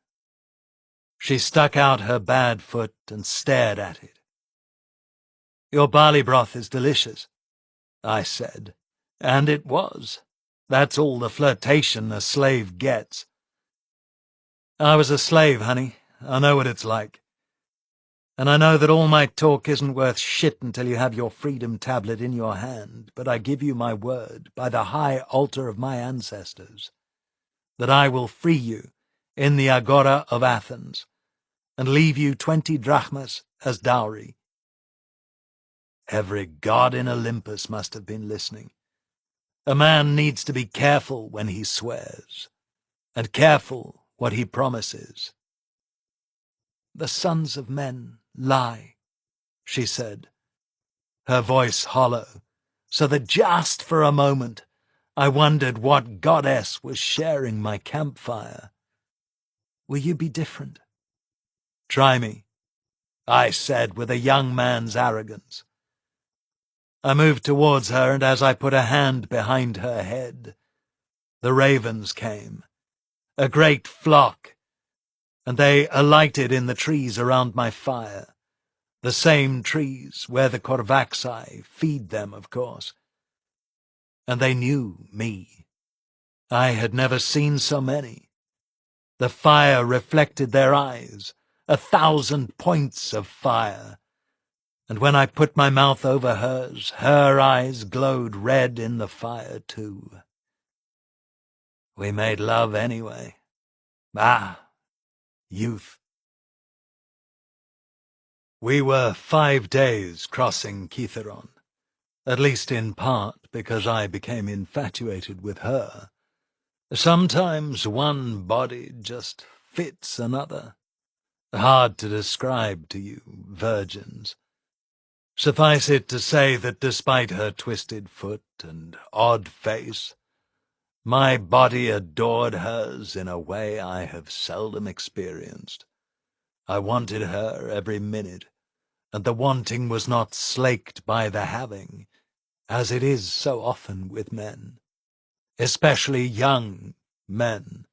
Speaker 1: She stuck out her bad foot and stared at it. "Your barley broth is delicious," I said. And it was. That's all the flirtation a slave gets. I was a slave, honey. I know what it's like. And I know that all my talk isn't worth shit until you have your freedom tablet in your hand, but I give you my word, by the high altar of my ancestors, that I will free you in the Agora of Athens, and leave you 20 drachmas as dowry. Every god in Olympus must have been listening. A man needs to be careful when he swears, and careful what he promises. "The sons of men lie," she said, her voice hollow, so that just for a moment I wondered what goddess was sharing my campfire. "Will you be different?" "Try me," I said with a young man's arrogance. I moved towards her, and as I put a hand behind her head, the ravens came, a great flock, and they alighted in the trees around my fire, the same trees where the Corvaxi feed them, of course. And they knew me. I had never seen so many. The fire reflected their eyes, 1,000 points of fire, and when I put my mouth over hers, her eyes glowed red in the fire too. We made love anyway. Youth. We were 5 days crossing Kithaeron, at least in part because I became infatuated with her. Sometimes one body just fits another. Hard to describe to you, virgins. Suffice it to say that despite her twisted foot and odd face, my body adored hers in a way I have seldom experienced. I wanted her every minute, and the wanting was not slaked by the having, as it is so often with men, especially young men.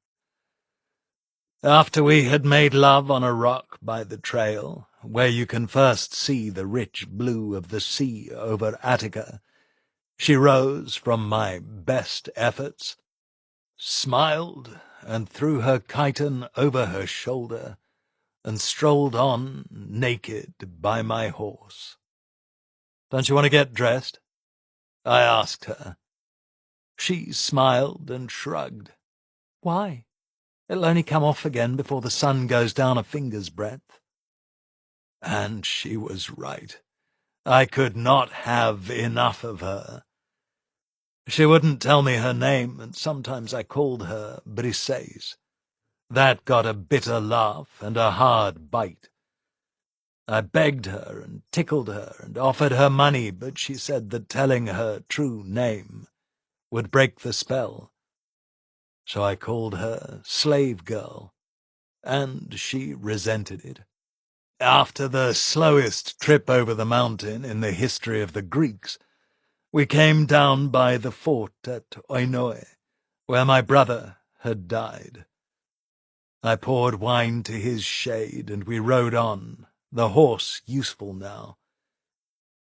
Speaker 1: After we had made love on a rock by the trail, where you can first see the rich blue of the sea over Attica, she rose from my best efforts, smiled, and threw her chiton over her shoulder, and strolled on naked by my horse. "Don't you want to get dressed?" I asked her. She smiled and shrugged. "Why? It'll only come off again before the sun goes down a finger's breadth." And she was right. I could not have enough of her. She wouldn't tell me her name, and sometimes I called her Briseis. That got a bitter laugh and a hard bite. I begged her and tickled her and offered her money, but she said that telling her true name would break the spell. So I called her Slave Girl, and she resented it. After the slowest trip over the mountain in the history of the Greeks, we came down by the fort at Oinoe, where my brother had died. I poured wine to his shade, and we rode on, the horse useful now.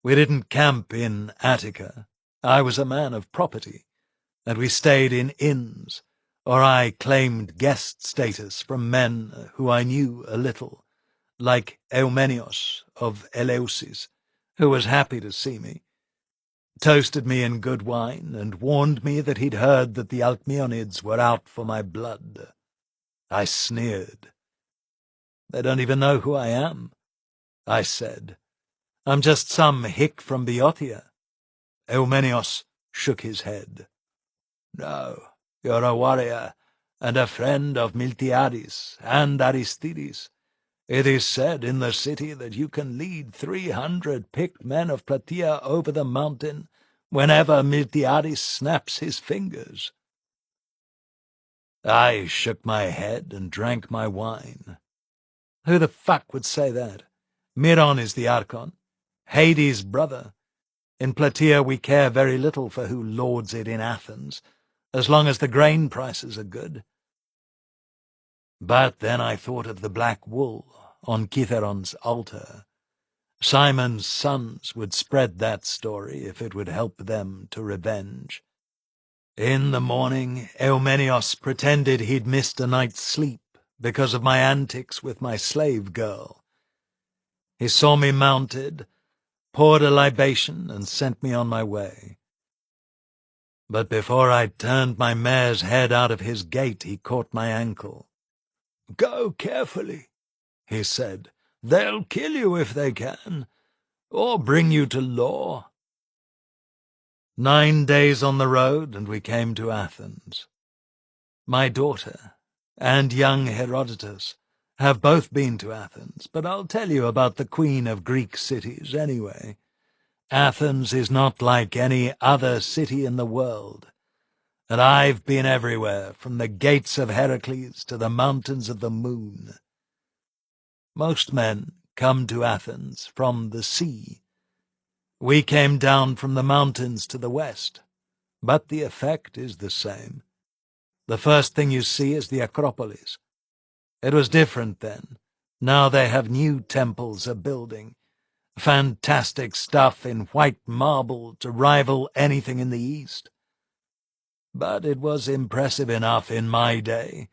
Speaker 1: We didn't camp in Attica. I was a man of property, and we stayed in inns, or I claimed guest status from men who I knew a little, like Eumenios of Eleusis, who was happy to see me, toasted me in good wine, and warned me that he'd heard that the Alcmeonids were out for my blood. I sneered. "They don't even know who I am," I said. "I'm just some hick from Boeotia." Eumenios shook his head. "No, you're a warrior, and a friend of Miltiades and Aristides. It is said in the city that you can lead 300 picked men of Plataea over the mountain whenever Miltiades snaps his fingers." I shook my head and drank my wine. Who the fuck would say that? Miron is the Archon, Hades' brother. In Plataea we care very little for who lords it in Athens, as long as the grain prices are good. But then I thought of the black wool on Kithaeron's altar. Simon's sons would spread that story if it would help them to revenge. In the morning, Eumenios pretended he'd missed a night's sleep because of my antics with my slave girl. He saw me mounted, poured a libation, and sent me on my way. But before I turned my mare's head out of his gate, he caught my ankle. "Go carefully," he said. "They'll kill you if they can, or bring you to law." 9 days on the road, and we came to Athens. My daughter and young Herodotus have both been to Athens, but I'll tell you about the queen of Greek cities anyway. Athens is not like any other city in the world, and I've been everywhere, from the gates of Heracles to the mountains of the moon. Most men come to Athens from the sea. We came down from the mountains to the west, but the effect is the same. The first thing you see is the Acropolis. It was different then. Now they have new temples a-building, fantastic stuff in white marble to rival anything in the East. But it was impressive enough in my day,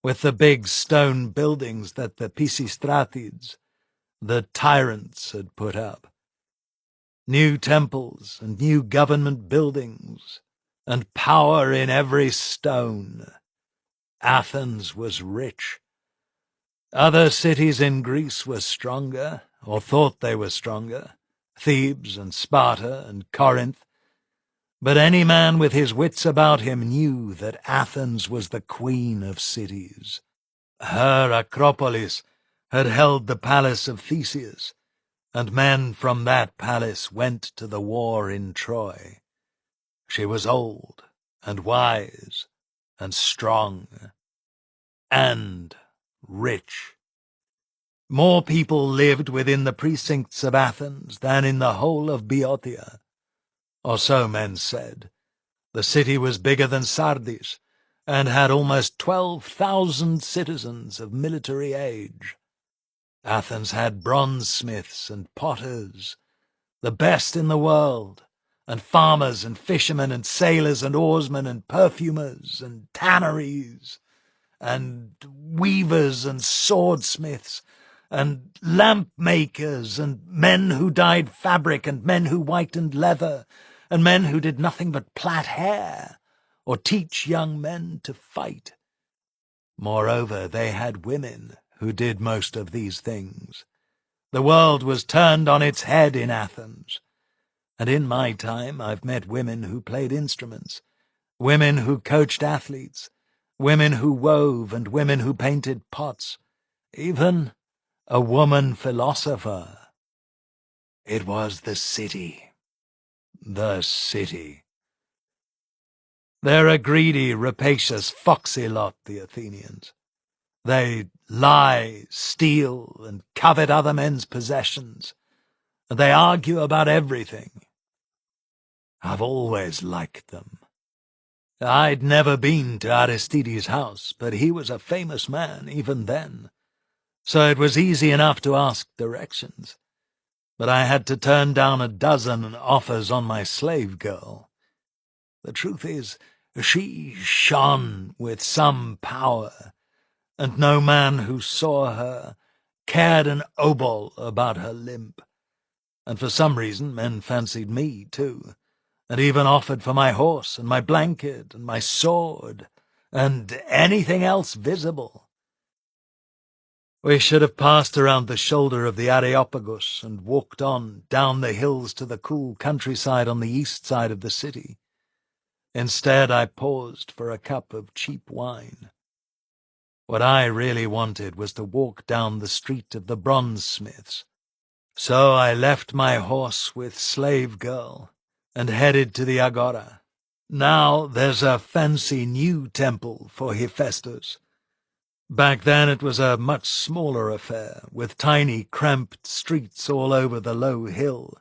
Speaker 1: with the big stone buildings that the Pisistratids, the tyrants, had put up. New temples and new government buildings, and power in every stone. Athens was rich. Other cities in Greece were stronger, or thought they were stronger, Thebes and Sparta and Corinth. But any man with his wits about him knew that Athens was the queen of cities. Her Acropolis had held the palace of Theseus, and men from that palace went to the war in Troy. She was old and wise and strong and rich. More people lived within the precincts of Athens than in the whole of Boeotia, or so men said. The city was bigger than Sardis, and had almost 12,000 citizens of military age. Athens had bronze-smiths and potters, the best in the world, and farmers and fishermen and sailors and oarsmen and perfumers and tanneries, and weavers and swordsmiths, and lamp-makers, and men who dyed fabric, and men who whitened leather, and men who did nothing but plait hair, or teach young men to fight. Moreover, they had women who did most of these things. The world was turned on its head in Athens, and in my time I've met women who played instruments, women who coached athletes, women who wove, and women who painted pots, even a woman philosopher. It was the city. The city. They're a greedy, rapacious, foxy lot, the Athenians. They lie, steal, and covet other men's possessions, and they argue about everything. I've always liked them. I'd never been to Aristides' house, but he was a famous man even then, so it was easy enough to ask directions. but I had to turn down a dozen offers on my slave girl. The truth is, she shone with some power, and no man who saw her cared an obol about her limp. And for some reason men fancied me, too, and even offered for my horse and my blanket and my sword and anything else visible. We should have passed around the shoulder of the Areopagus and walked on down the hills to the cool countryside on the east side of the city. Instead, I paused for a cup of cheap wine. What I really wanted was to walk down the street of the bronzesmiths. So I left my horse with slave girl and headed to the agora. Now there's a fancy new temple for Hephaestus. Back then it was a much smaller affair, with tiny cramped streets all over the low hill,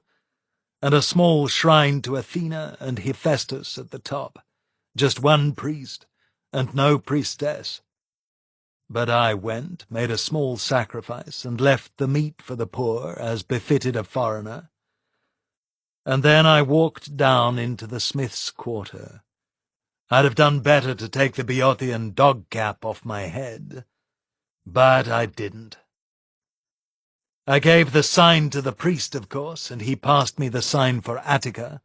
Speaker 1: and a small shrine to Athena and Hephaestus at the top. Just one priest, and no priestess. But I went, made a small sacrifice, and left the meat for the poor, as befitted a foreigner. And then I walked down into the smith's quarter. I'd have done better to take the Boeotian dog cap off my head, but I didn't. I gave the sign to the priest, of course, and he passed me the sign for Attica,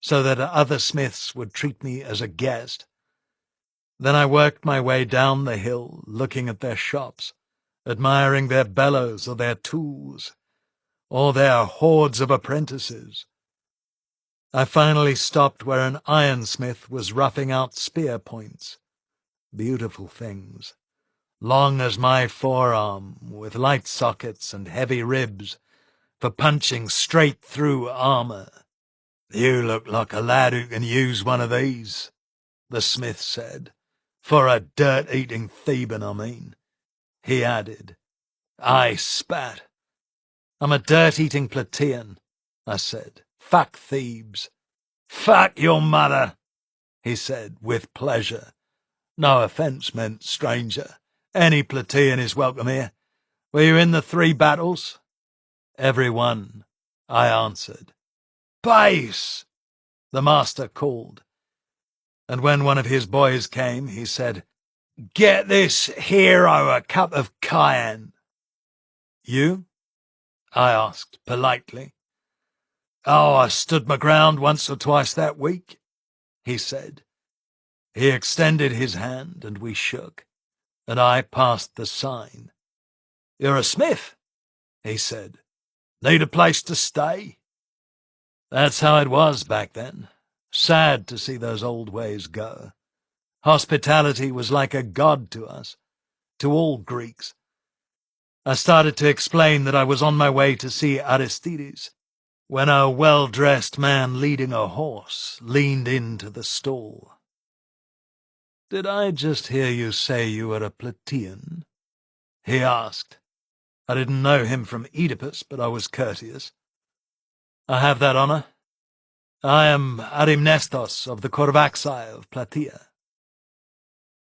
Speaker 1: so that other smiths would treat me as a guest. Then I worked my way down the hill, looking at their shops, admiring their bellows or their tools, or their hordes of apprentices. I finally stopped where an ironsmith was roughing out spear points. Beautiful things, long as my forearm, with light sockets and heavy ribs, for punching straight through armor. "You look like a lad who can use one of these," the smith said. "For a dirt-eating Theban, I mean," he added. I spat. "I'm a dirt-eating Plataean," I said. "Fuck Thebes." "Fuck your mother," he said, with pleasure. "No offence meant, stranger. Any Plataean is welcome here. Were you in the 3 battles?" "Every one," I answered. "Base!" the master called. And when one of his boys came, he said, "Get this hero a cup of cayenne." "You?" I asked politely. "Oh, I stood my ground once or twice that week," he said. He extended his hand, and we shook, and I passed the sign. "You're a smith," he said. "Need a place to stay?" That's how it was back then. Sad to see those old ways go. Hospitality was like a god to us, to all Greeks. I started to explain that I was on my way to see Aristides, when a well-dressed man leading a horse leaned into the stall. "Did I just hear you say you were a Plataean?" he asked. I didn't know him from Oedipus, but I was courteous. "I have that honor. I am Arimnestos of the Corvaxi of Plataea."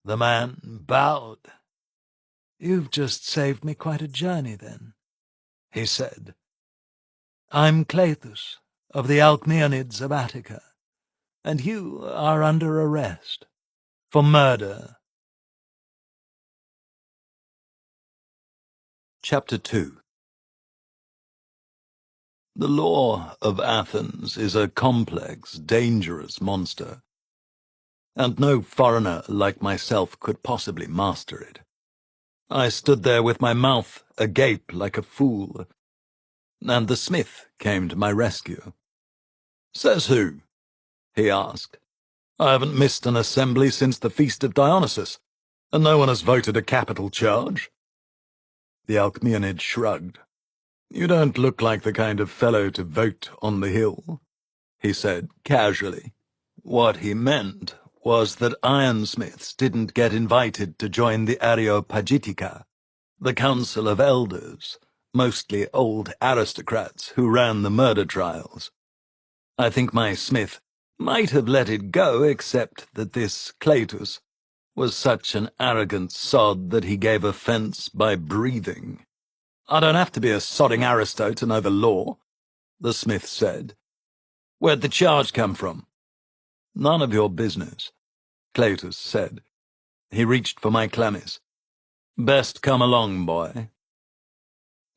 Speaker 1: The man bowed. "You've just saved me quite a journey, then," he said. "I'm Cletus, of the Alcmeonids of Attica, and you are under arrest for murder." Chapter 2. The law of Athens is a complex, dangerous monster, and no foreigner like myself could possibly master it. I stood there with my mouth agape like a fool, and the smith came to my rescue. "Says who?" he asked. "I haven't missed an assembly since the feast of Dionysus, and no one has voted a capital charge." The Alcmeonid shrugged. "You don't look like the kind of fellow to vote on the hill," he said casually. What he meant was that ironsmiths didn't get invited to join the Areopagitica, the council of elders, mostly old aristocrats who ran the murder trials. I think my smith might have let it go, except that this Cletus was such an arrogant sod that he gave offence by breathing. "I don't have to be a sodding aristo to know the law," the smith said. Where'd the charge come from? None of your business, Cletus said. He reached for my chlamys. Best come along, boy.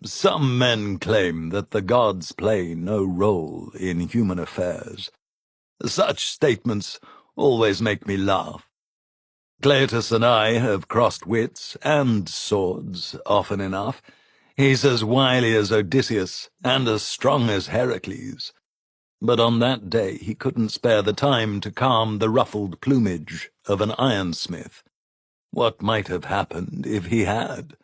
Speaker 1: Some men claim that the gods play no role in human affairs. Such statements always make me laugh. Cletus and I have crossed wits and swords often enough. He's as wily as Odysseus and as strong as Heracles. But on that day he couldn't spare the time to calm the ruffled plumage of an ironsmith. What might have happened if he had?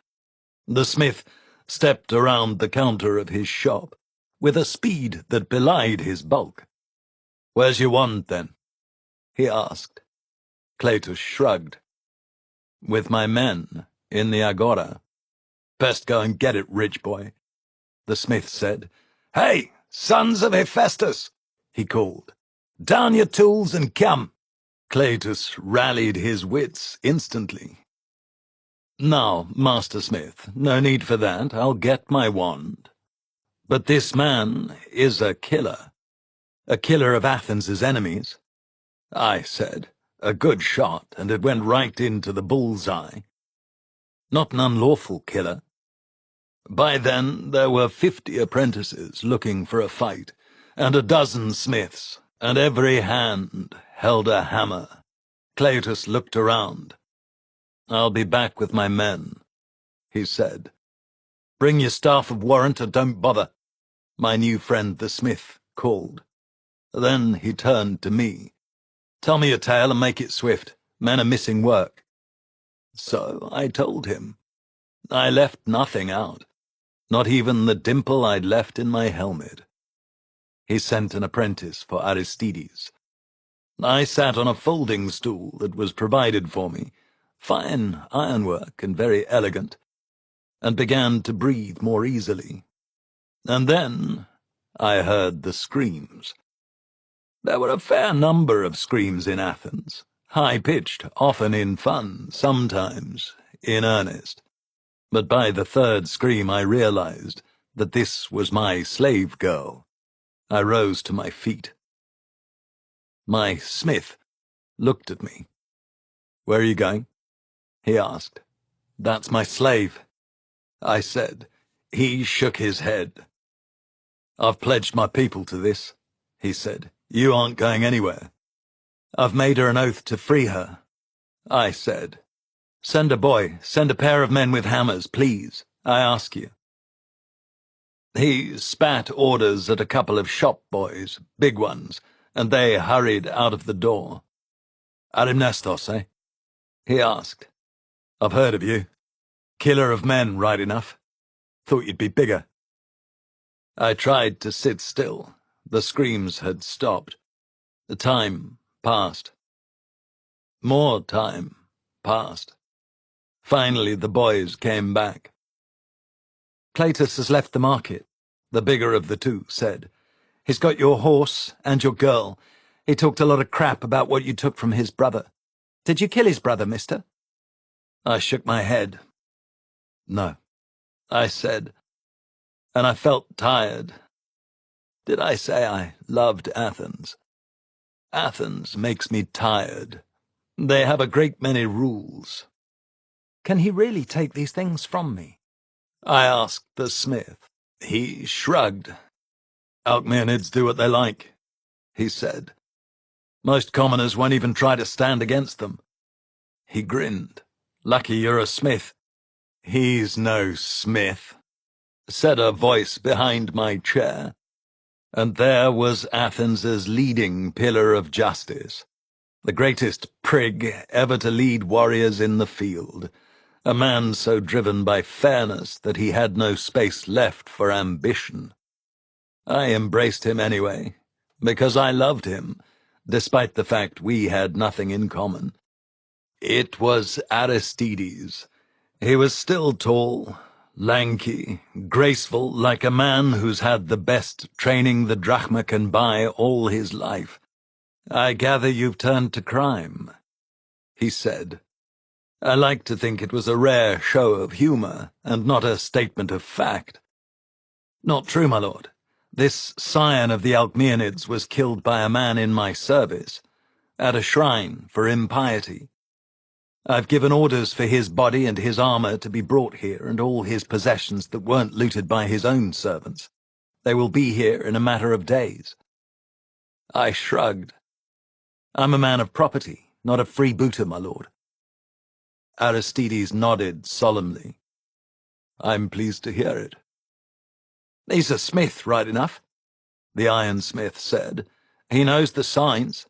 Speaker 1: The smith stepped around the counter of his shop with a speed that belied his bulk. "Where's your wand, then?" he asked. Cletus shrugged. "With my men, in the agora." "Best go and get it, rich boy," the smith said. "Hey, sons of Hephaestus," he called. "Down your tools and come." Cletus rallied his wits instantly. "Now, Master Smith, no need for that. I'll get my wand. But this man is a killer of Athens' enemies." I said, "A good shot, and it went right into the bull's-eye. Not an unlawful killer." By then there were 50 apprentices looking for a fight, and a dozen smiths, and every hand held a hammer. Cletus looked around. "I'll be back with my men," he said. "Bring your staff of warrant or don't bother," my new friend the smith called. Then he turned to me. "Tell me your tale and make it swift. Men are missing work." So I told him. I left nothing out, not even the dimple I'd left in my helmet. He sent an apprentice for Aristides. I sat on a folding stool that was provided for me, fine ironwork and very elegant, and began to breathe more easily. And then I heard the screams. There were a fair number of screams in Athens, high-pitched, often in fun, sometimes in earnest. But by the third scream I realized that this was my slave girl. I rose to my feet. My smith looked at me. "Where are you going?" he asked. "That's my slave," I said. He shook his head. "I've pledged my people to this," he said. "You aren't going anywhere." "I've made her an oath to free her," I said. "Send a boy, send a pair of men with hammers, please, I ask you." He spat orders at a couple of shop boys, big ones, and they hurried out of the door. "Arimnestos, eh?" he asked. "I've heard of you. Killer of men, right enough. Thought you'd be bigger." I tried to sit still. The screams had stopped. The time passed. More time passed. Finally the boys came back. "Cletus has left the market," the bigger of the two said. "He's got your horse and your girl. He talked a lot of crap about what you took from his brother. Did you kill his brother, mister?" I shook my head. "No," I said, and I felt tired. Did I say I loved Athens? Athens makes me tired. They have a great many rules. "Can he really take these things from me?" I asked the smith. He shrugged. "Alcmeonids do what they like," he said. "Most commoners won't even try to stand against them." He grinned. "Lucky you're a smith." "He's no smith," said a voice behind my chair. And there was Athens's leading pillar of justice, the greatest prig ever to lead warriors in the field, a man so driven by fairness that he had no space left for ambition. I embraced him anyway, because I loved him, despite the fact we had nothing in common. It was Aristides. He was still tall, lanky, graceful, like a man who's had the best training the drachma can buy all his life. "I gather you've turned to crime," he said. I like to think it was a rare show of humour, and not a statement of fact. "Not true, my lord. This scion of the Alcmeonids was killed by a man in my service, at a shrine for impiety. I've given orders for his body and his armor to be brought here, and all his possessions that weren't looted by his own servants. They will be here in a matter of days. I shrugged. I'm a man of property, not a freebooter, my lord. Aristides nodded solemnly. I'm pleased to hear it. He's a smith, right enough, the ironsmith said. He knows the signs.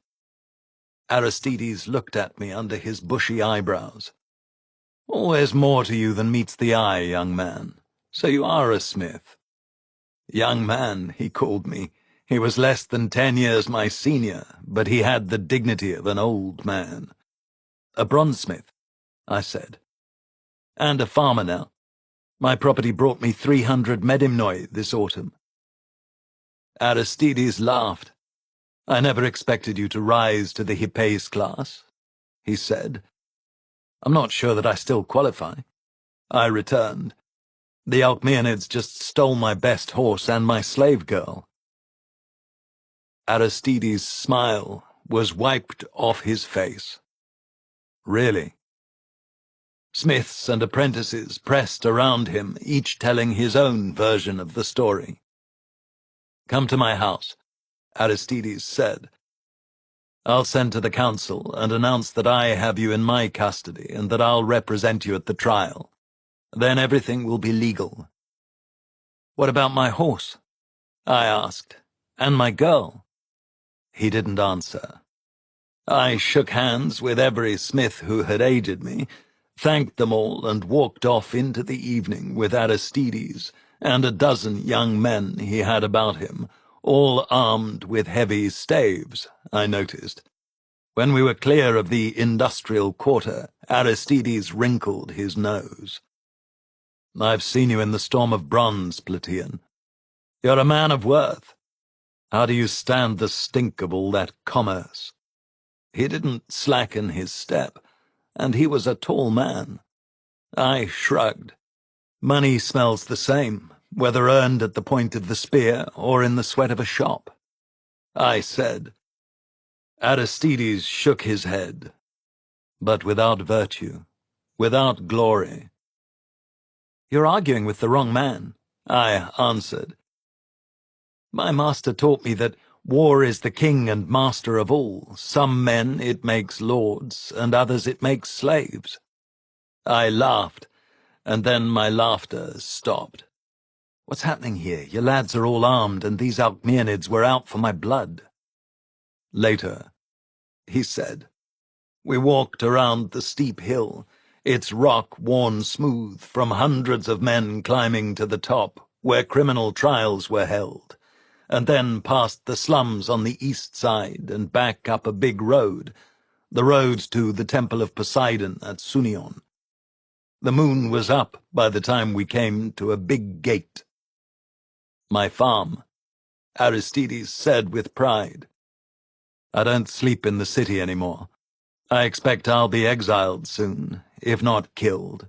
Speaker 1: Aristides looked at me under his bushy eyebrows. Oh, there's more to you than meets the eye, young man. So you are a smith. Young man, he called me. He was less than 10 years my senior, but he had the dignity of an old man. A bronzesmith, I said. And a farmer now. My property brought me 300 medimnoi this autumn. Aristides laughed. I never expected you to rise to the Hippes class, he said. I'm not sure that I still qualify. I returned. The Alcmeonids just stole my best horse and my slave girl. Aristides' smile was wiped off his face. Really? Smiths and apprentices pressed around him, each telling his own version of the story. Come to my house, Aristides said. I'll send to the council and announce that I have you in my custody and that I'll represent you at the trial. Then everything will be legal. What about my horse? I asked. And my girl? He didn't answer. I shook hands with every smith who had aided me, thanked them all, and walked off into the evening with Aristides and a dozen young men he had about him, all armed with heavy staves, I noticed. When we were clear of the industrial quarter, Aristides wrinkled his nose. I've seen you in the storm of bronze, Plataean. You're a man of worth. How do you stand the stink of all that commerce? He didn't slacken his step, and he was a tall man. I shrugged. Money smells the same, whether earned at the point of the spear or in the sweat of a shop. I said. Aristides shook his head. But without virtue, without glory. You're arguing with the wrong man, I answered. My master taught me that war is the king and master of all. Some men it makes lords, and others it makes slaves. I laughed, and then my laughter stopped. What's happening here? Your lads are all armed, and these Alcmeonids were out for my blood. Later, he said, we walked around the steep hill, its rock worn smooth from hundreds of men climbing to the top, where criminal trials were held, and then past the slums on the east side and back up a big road, the road to the Temple of Poseidon at Sunion. The moon was up by the time we came to a big gate. My farm, Aristides said with pride. I don't sleep in the city anymore. I expect I'll be exiled soon, if not killed.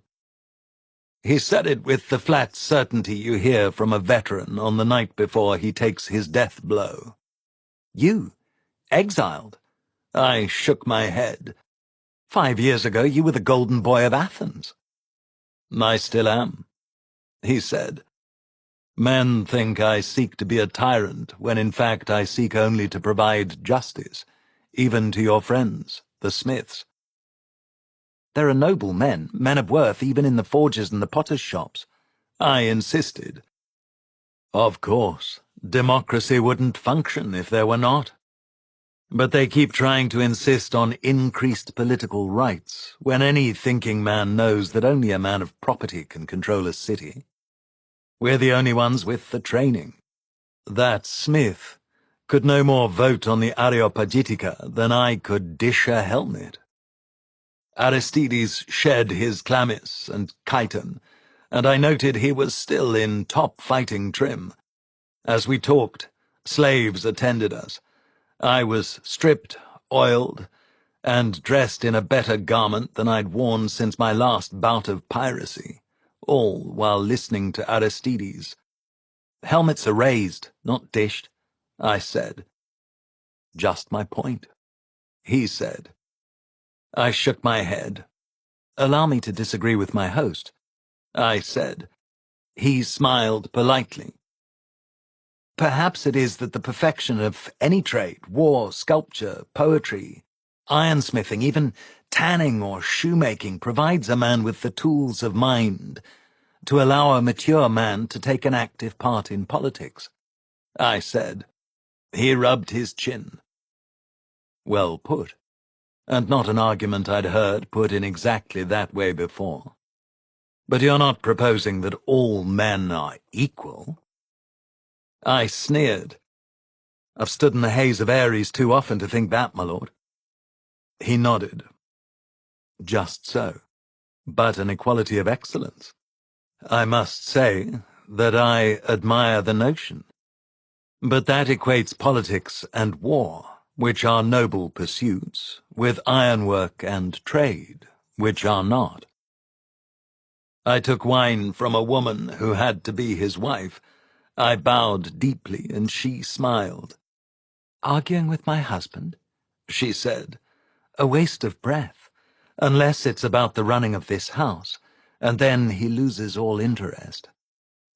Speaker 1: He said it with the flat certainty you hear from a veteran on the night before he takes his death blow. You? Exiled? I shook my head. 5 years ago you were the golden boy of Athens. I still am, he said. Men think I seek to be a tyrant, when in fact I seek only to provide justice, even to your friends, the Smiths. There are noble men, men of worth, even in the forges and the potters' shops. I insisted. Of course, democracy wouldn't function if there were not. But they keep trying to insist on increased political rights, when any thinking man knows that only a man of property can control a city. We're the only ones with the training. That Smith could no more vote on the Areopagitica than I could dish a helmet. Aristides shed his chlamys and chiton, and I noted he was still in top fighting trim. As we talked, slaves attended us. I was stripped, oiled, and dressed in a better garment than I'd worn since my last bout of piracy, all while listening to Aristides. Helmets are raised, not dished, I said. Just my point, he said. I shook my head. Allow me to disagree with my host, I said. He smiled politely. Perhaps it is that the perfection of any trade, war, sculpture, poetry, ironsmithing, even tanning or shoemaking, provides a man with the tools of mind to allow a mature man to take an active part in politics, I said. He rubbed his chin. Well put, and not an argument I'd heard put in exactly that way before. But you're not proposing that all men are equal? I sneered. I've stood in the haze of Ares too often to think that, my lord. He nodded. Just so, but an equality of excellence. I must say that I admire the notion. But that equates politics and war, which are noble pursuits, with ironwork and trade, which are not. I took wine from a woman who had to be his wife. I bowed deeply, and she smiled. Arguing with my husband? She said. A waste of breath, unless it's about the running of this house, and then he loses all interest.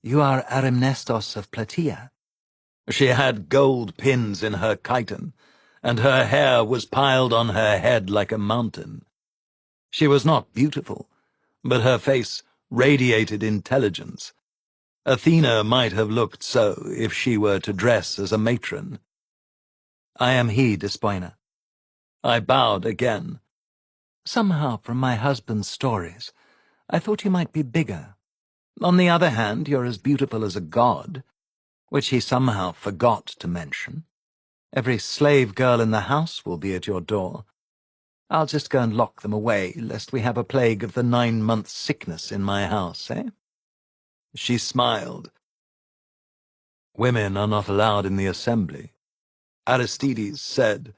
Speaker 1: You are Arimnestos of Plataea. She had gold pins in her chiton, and her hair was piled on her head like a mountain. She was not beautiful, but her face radiated intelligence. Athena might have looked so if she were to dress as a matron. I am he, Despoina. I bowed again. Somehow, from my husband's stories, I thought you might be bigger. On the other hand, you're as beautiful as a god, which he somehow forgot to mention. Every slave girl in the house will be at your door. I'll just go and lock them away, lest we have a plague of the 9-month sickness in my house, eh? She smiled. Women are not allowed in the assembly, Aristides said,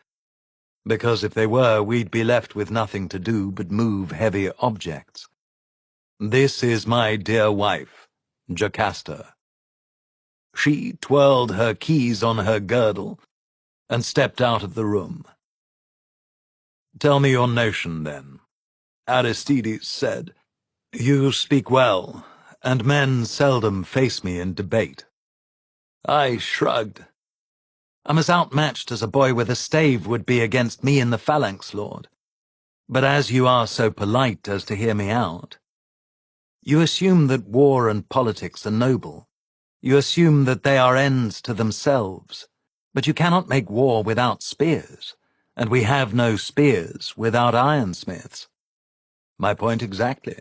Speaker 1: because if they were, we'd be left with nothing to do but move heavy objects. This is my dear wife, Jocasta. She twirled her keys on her girdle and stepped out of the room. Tell me your notion, then, Aristides said. You speak well, and men seldom face me in debate. I shrugged. I'm as outmatched as a boy with a stave would be against me in the phalanx, Lord. But as you are so polite as to hear me out, you assume that war and politics are noble. You assume that they are ends to themselves. But you cannot make war without spears, and we have no spears without ironsmiths. My point exactly.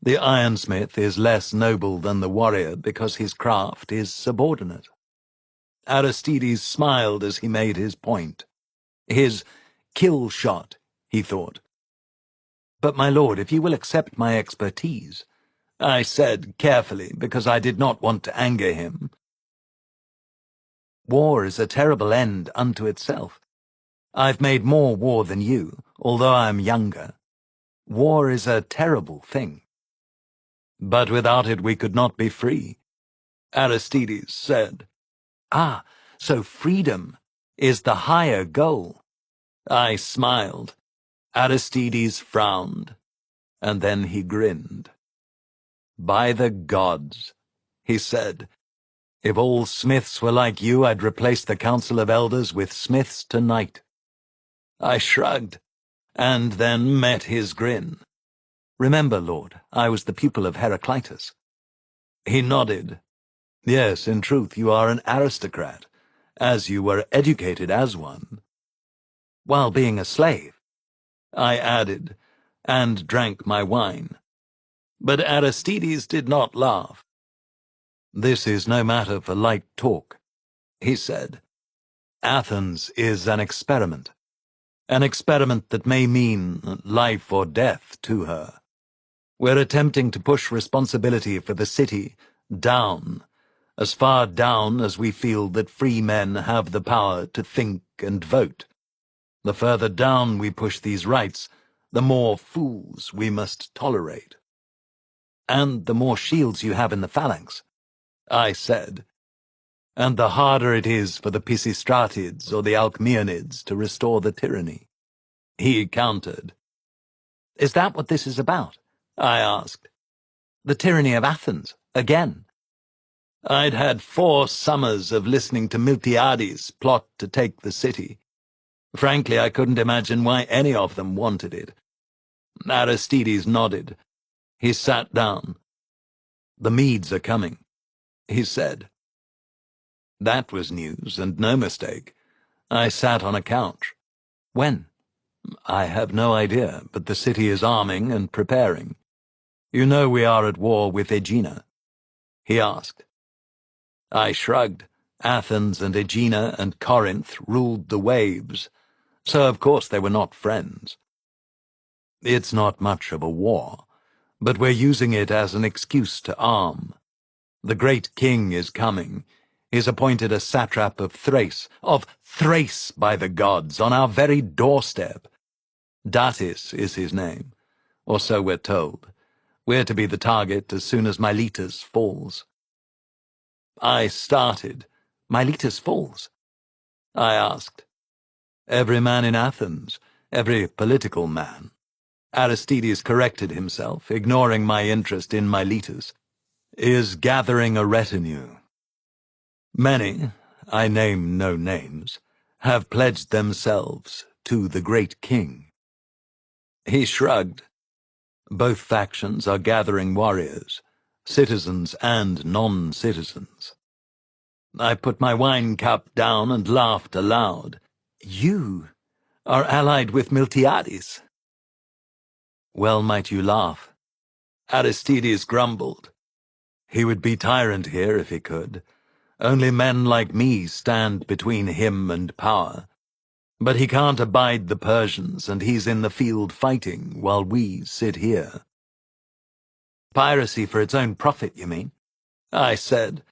Speaker 1: The ironsmith is less noble than the warrior because his craft is subordinate. Aristides smiled as he made his point. His kill shot, he thought. But, my lord, if you will accept my expertise, I said carefully, because I did not want to anger him. War is a terrible end unto itself. I've made more war than you, although I am younger. War is a terrible thing. But without it we could not be free, Aristides said. Ah, so freedom is the higher goal. I smiled. Aristides frowned, and then he grinned. By the gods, he said, if all smiths were like you, I'd replace the Council of Elders with smiths tonight. I shrugged, and then met his grin. Remember, Lord, I was the pupil of Heraclitus. He nodded. Yes, in truth, you are an aristocrat, as you were educated as one. While being a slave, I added, and drank my wine. But Aristides did not laugh. This is no matter for light talk, he said. Athens is an experiment that may mean life or death to her. We're attempting to push responsibility for the city down, as far down as we feel that free men have the power to think and vote. The further down we push these rights, the more fools we must tolerate. And the more shields you have in the phalanx, I said. and the harder it is for the Pisistratids or the Alcmeonids to restore the tyranny. He countered. Is that what this is about? I asked. The tyranny of Athens, again. I'd had 4 summers of listening to Miltiades plot to take the city. Frankly, I couldn't imagine why any of them wanted it. Aristides nodded. He sat down. The Medes are coming, he said. That was news, and no mistake. I sat on a couch. When? I have no idea, but the city is arming and preparing. You know we are at war with Aegina? He asked. I shrugged. Athens and Aegina and Corinth ruled the waves, so of course they were not friends. It's not much of a war, but we're using it as an excuse to arm. The great king is coming. He's appointed a satrap of Thrace, by the gods, on our very doorstep. Datis is his name, or so we're told. We're to be the target as soon as Miletus falls. I started. Miletus falls? I asked. Every man in Athens, every political man. Aristides corrected himself, ignoring my interest in Miletus, is gathering a retinue. Many, I name no names, have pledged themselves to the great king. He shrugged. Both factions are gathering warriors, citizens and non-citizens. I put my wine cup down and laughed aloud. You are allied with Miltiades. Well might you laugh. Aristides grumbled. He would be tyrant here if he could. Only men like me stand between him and power. But he can't abide the Persians, and he's in the field fighting, while we sit here. Piracy for its own profit, you mean? I said.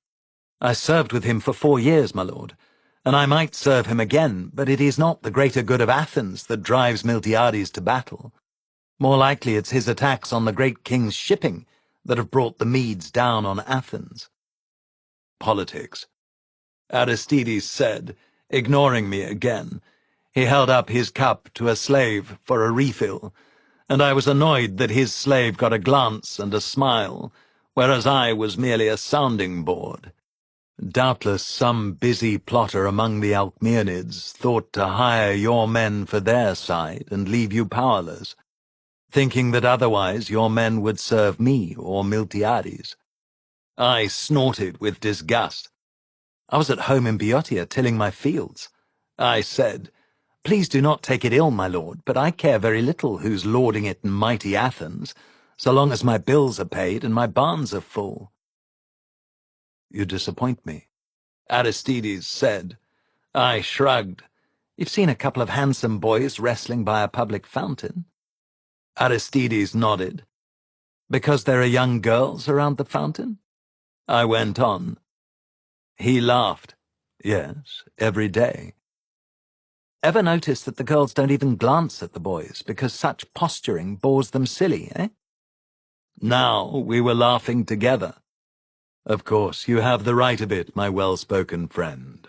Speaker 1: I served with him for 4 years, my lord, and I might serve him again, but it is not the greater good of Athens that drives Miltiades to battle. More likely it's his attacks on the great king's shipping that have brought the Medes down on Athens. Politics. Aristides said, ignoring me again. He held up his cup to a slave for a refill, and I was annoyed that his slave got a glance and a smile, whereas I was merely a sounding board. Doubtless some busy plotter among the Alcmeonids thought to hire your men for their side and leave you powerless, thinking that otherwise your men would serve me or Miltiades. I snorted with disgust. I was at home in Boeotia tilling my fields. I said, Please do not take it ill, my lord, but I care very little who's lording it in mighty Athens, so long as my bills are paid and my barns are full. You disappoint me, Aristides said. I shrugged. You've seen a couple of handsome boys wrestling by a public fountain. Aristides nodded. Because there are young girls around the fountain? I went on. He laughed. Yes, every day. Ever notice that the girls don't even glance at the boys because such posturing bores them silly, eh? Now we were laughing together. Of course, you have the right of it, my well-spoken friend.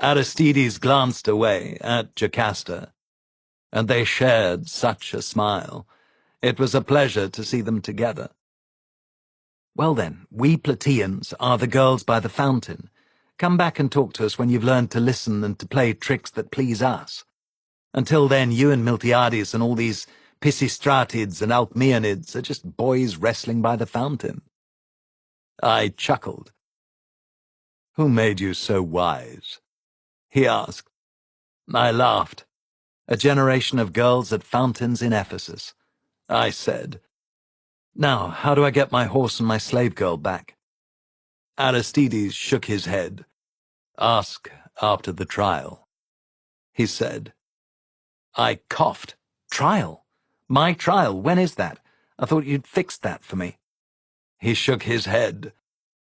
Speaker 1: Aristides glanced away at Jocasta, and they shared such a smile. It was a pleasure to see them together. Well then, we Plataeans are the girls by the fountain. Come back and talk to us when you've learned to listen and to play tricks that please us. Until then, you and Miltiades and all these Pisistratids and Alcmeonids are just boys wrestling by the fountain. I chuckled. Who made you so wise? He asked. I laughed. A generation of girls at fountains in Ephesus. I said, Now, how do I get my horse and my slave girl back? Aristides shook his head. Ask after the trial. He said. I coughed. Trial? My trial? When is that? I thought you'd fixed that for me. He shook his head.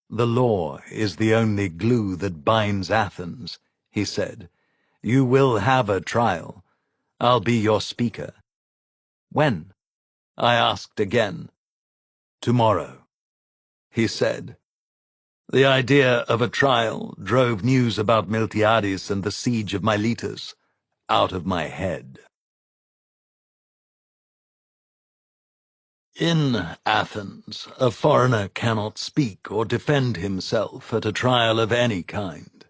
Speaker 1: The law is the only glue that binds Athens, he said. You will have a trial. I'll be your speaker. When? I asked again. Tomorrow, he said. The idea of a trial drove news about Miltiades and the siege of Miletus out of my head. In Athens, a foreigner cannot speak or defend himself at a trial of any kind.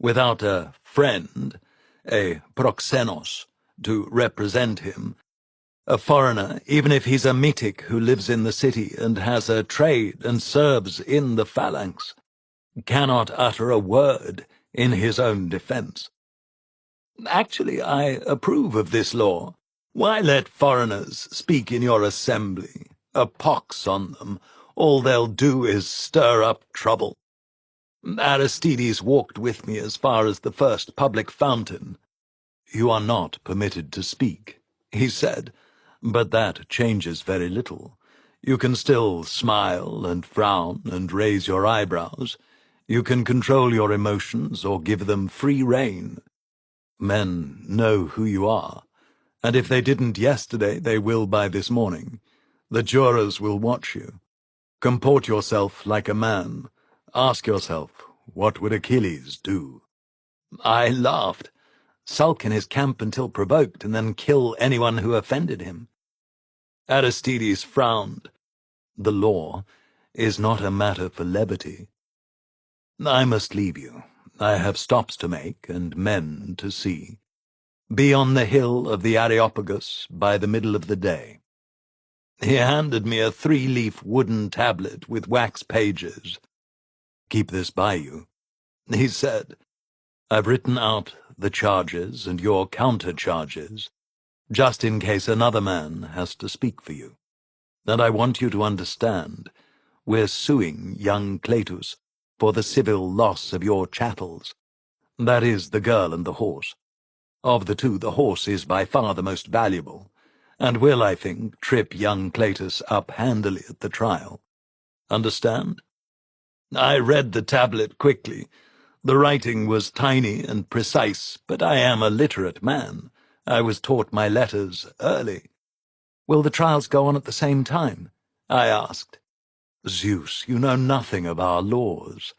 Speaker 1: Without a friend, a proxenos, to represent him, a foreigner, even if he's a metic who lives in the city and has a trade and serves in the phalanx, cannot utter a word in his own defense. Actually, I approve of this law. Why let foreigners speak in your assembly? A pox on them. All they'll do is stir up trouble. Aristides walked with me as far as the first public fountain. "You are not permitted to speak," he said, "but that changes very little. You can still smile and frown and raise your eyebrows. You can control your emotions or give them free rein. Men know who you are, and if they didn't yesterday, they will by this morning. The jurors will watch you. Comport yourself like a man. Ask yourself, what would Achilles do?" I laughed. Sulk in his camp until provoked, and then kill anyone who offended him. Aristides frowned. The law is not a matter for levity. I must leave you. I have stops to make and men to see. Be on the hill of the Areopagus by the middle of the day. He handed me a 3-leaf wooden tablet with wax pages. "Keep this by you," he said. "I've written out the charges and your counter-charges, just in case another man has to speak for you. And I want you to understand, we're suing young Cletus for the civil loss of your chattels. That is, the girl and the horse. Of the two, the horse is by far the most valuable, and will, I think, trip young Cletus up handily at the trial. Understand?" I read the tablet quickly. The writing was tiny and precise, but I am a literate man. I was taught my letters early. "Will the trials go on at the same time?" I asked. "Zeus, you know nothing of our laws.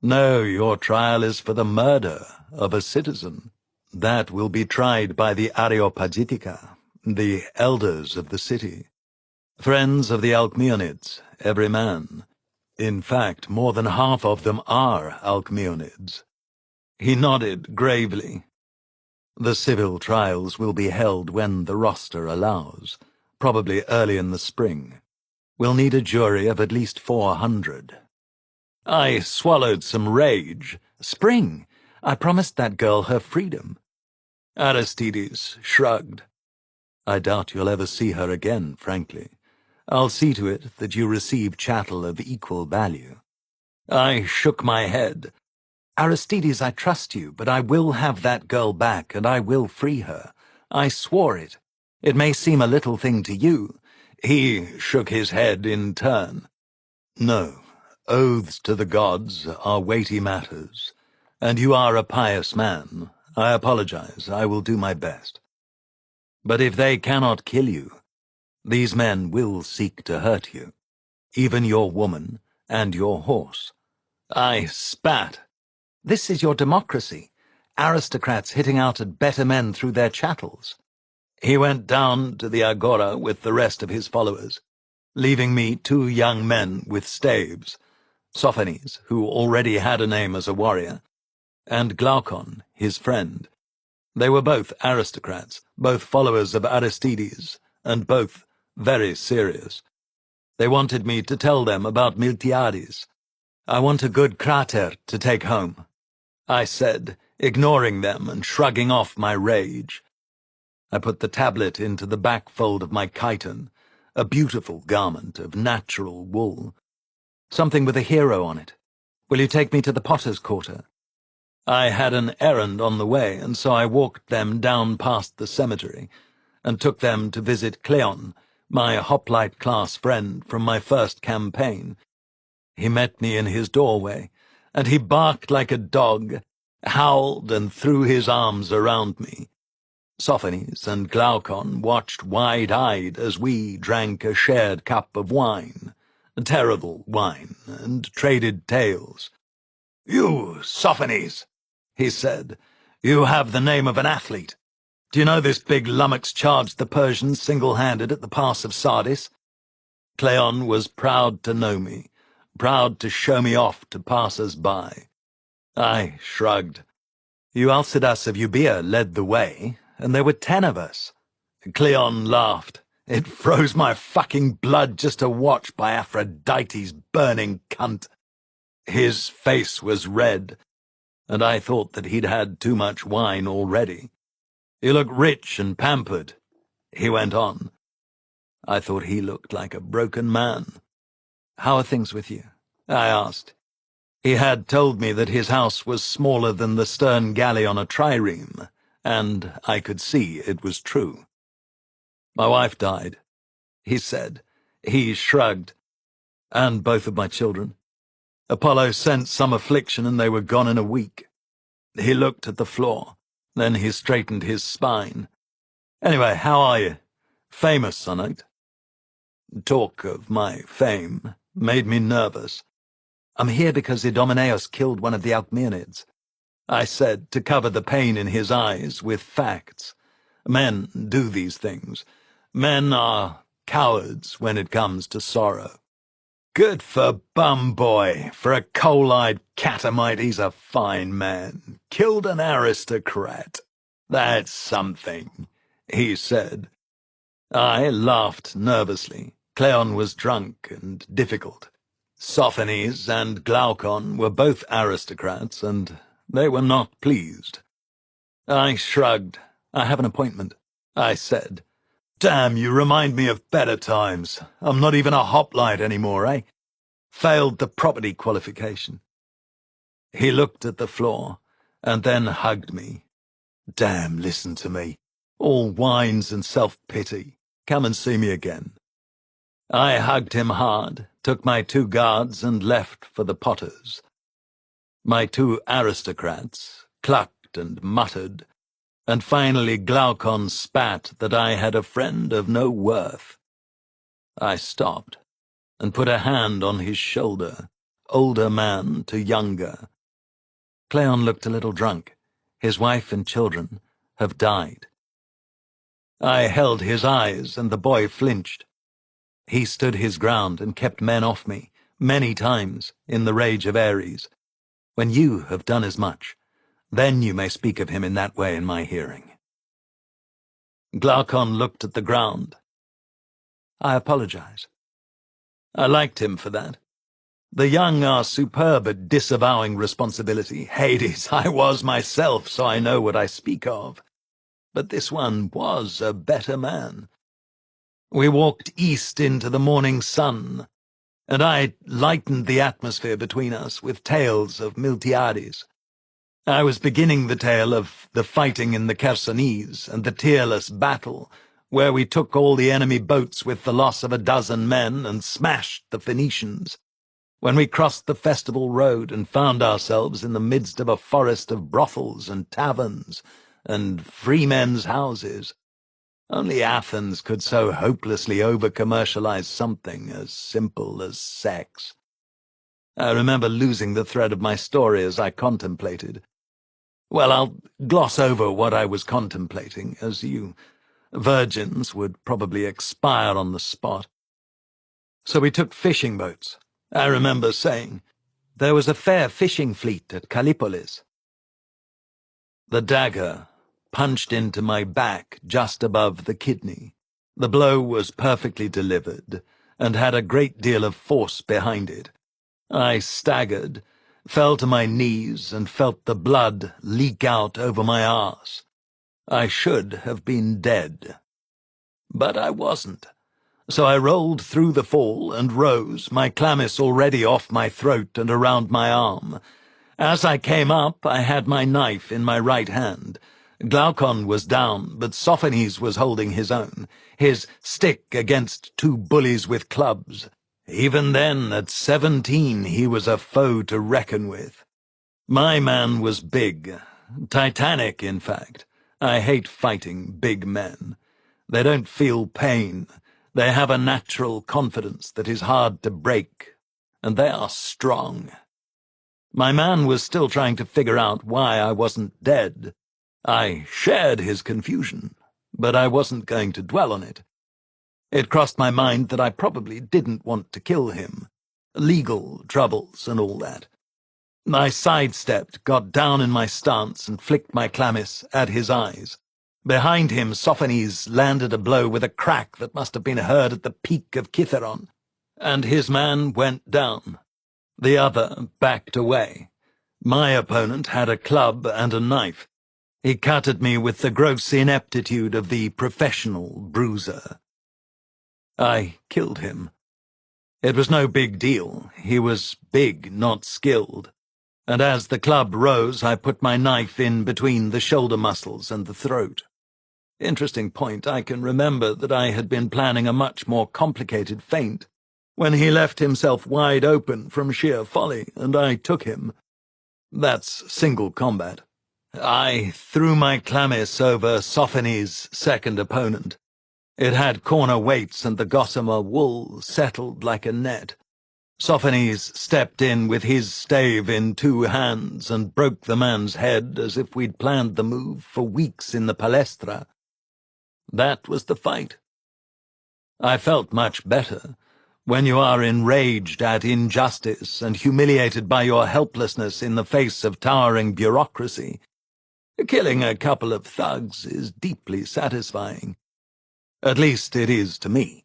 Speaker 1: No, your trial is for the murder of a citizen. That will be tried by the Areopagitica, the elders of the city. Friends of the Alcmeonids, every man. In fact, more than half of them are Alcmeonids." He nodded gravely. "The civil trials will be held when the roster allows, probably early in the spring. We'll need a jury of at least 400. I swallowed some rage. Spring! I promised that girl her freedom. Aristides shrugged. "I doubt you'll ever see her again, frankly. I'll see to it that you receive chattel of equal value." I shook my head. "Aristides, I trust you, but I will have that girl back, and I will free her. I swore it. It may seem a little thing to you." He shook his head in turn. "No, oaths to the gods are weighty matters, and you are a pious man. I apologize. I will do my best. But if they cannot kill you, these men will seek to hurt you, even your woman and your horse." I spat. "This is your democracy. Aristocrats hitting out at better men through their chattels." He went down to the agora with the rest of his followers, leaving me 2 young men with staves, Sophanes, who already had a name as a warrior, and Glaucon, his friend. They were both aristocrats, both followers of Aristides, and both very serious. They wanted me to tell them about Miltiades. "I want a good crater to take home," I said, ignoring them and shrugging off my rage. I put the tablet into the back fold of my chiton, a beautiful garment of natural wool. "Something with a hero on it. Will you take me to the potter's quarter?" I had an errand on the way, and so I walked them down past the cemetery, and took them to visit Cleon, my hoplite class friend from my first campaign. He met me in his doorway, and he barked like a dog, howled and threw his arms around me. Sophanes and Glaucon watched wide-eyed as we drank a shared cup of wine. Terrible wine, and traded tales. "You, Sophones," he said, "you have the name of an athlete. Do you know this big lummox charged the Persians single-handed at the pass of Sardis?" Cleon was proud to know me, proud to show me off to passers-by. I shrugged. Alcidas of Euboea led the way, and there were 10 of us. Cleon laughed. It froze my fucking blood just to watch by Aphrodite's burning cunt. His face was red, and I thought that he'd had too much wine already. "You look rich and pampered," he went on. I thought he looked like a broken man. "How are things with you?" I asked. He had told me that his house was smaller than the stern galley on a trireme, and I could see it was true. "My wife died," he said. He shrugged. "And both of my children. Apollo sent some affliction and they were gone in a week." He looked at the floor. Then he straightened his spine. "Anyway, how are you? Famous, sonnet." Talk of my fame made me nervous. "I'm here because Idomeneus killed one of the Alcmeonids," I said, to cover the pain in his eyes with facts. Men do these things. Men are cowards when it comes to sorrow. "Good for Bum Boy. For a coal-eyed catamite, he's a fine man. Killed an aristocrat. That's something," he said. I laughed nervously. Cleon was drunk and difficult. Sophones and Glaucon were both aristocrats, and they were not pleased. I shrugged. "I have an appointment," I said. "Damn, you remind me of better times. I'm not even a hoplite anymore, eh? Failed the property qualification." He looked at the floor, and then hugged me. "Damn, listen to me. All whines and self-pity. Come and see me again." I hugged him hard, took my 2 guards, and left for the Potters. My 2 aristocrats clucked and muttered, and finally Glaucon spat that I had a friend of no worth. I stopped and put a hand on his shoulder, older man to younger. Cleon looked a little drunk. His wife and children have died. I held his eyes, and the boy flinched. He stood his ground and kept men off me, many times, in the rage of Ares. When you have done as much, then you may speak of him in that way in my hearing. Glaucon looked at the ground. "I apologize." I liked him for that. The young are superb at disavowing responsibility. Hades, I was myself, so I know what I speak of. But this one was a better man. We walked east into the morning sun, and I lightened the atmosphere between us with tales of Miltiades. I was beginning the tale of the fighting in the Chersonese and the tearless battle, where we took all the enemy boats with the loss of 12 men and smashed the Phoenicians, when we crossed the festival road and found ourselves in the midst of a forest of brothels and taverns and free men's houses. Only Athens could so hopelessly over-commercialize something as simple as sex. I remember losing the thread of my story as I contemplated. Well, I'll gloss over what I was contemplating, as you virgins would probably expire on the spot. So we took fishing boats. I remember saying, "There was a fair fishing fleet at Callipolis." The dagger punched into my back just above the kidney. The blow was perfectly delivered, and had a great deal of force behind it. I staggered, fell to my knees, and felt the blood leak out over my arse. I should have been dead. But I wasn't. So I rolled through the fall and rose, my chlamys already off my throat and around my arm. As I came up, I had my knife in my right hand. Glaucon was down, but Sophones was holding his own, his stick against 2 bullies with clubs. Even then, at 17, he was a foe to reckon with. My man was big, titanic, in fact. I hate fighting big men. They don't feel pain. They have a natural confidence that is hard to break, and they are strong. My man was still trying to figure out why I wasn't dead. I shared his confusion, but I wasn't going to dwell on it. It crossed my mind that I probably didn't want to kill him. Legal troubles and all that. I sidestepped, got down in my stance, and flicked my chlamys at his eyes. Behind him, Sophones landed a blow with a crack that must have been heard at the peak of Kithaeron, and his man went down. The other backed away. My opponent had a club and a knife. He cut at me with the gross ineptitude of the professional bruiser. I killed him. It was no big deal. He was big, not skilled. And as the club rose, I put my knife in between the shoulder muscles and the throat. Interesting point, I can remember that I had been planning a much more complicated feint, when he left himself wide open from sheer folly, and I took him. That's single combat. I threw my chlamys over Sophones' second opponent. It had corner weights, and the gossamer wool settled like a net. Sophones stepped in with his stave in 2 hands and broke the man's head as if we'd planned the move for weeks in the palestra. That was the fight. I felt much better. When you are enraged at injustice and humiliated by your helplessness in the face of towering bureaucracy, killing a couple of thugs is deeply satisfying. At least it is to me.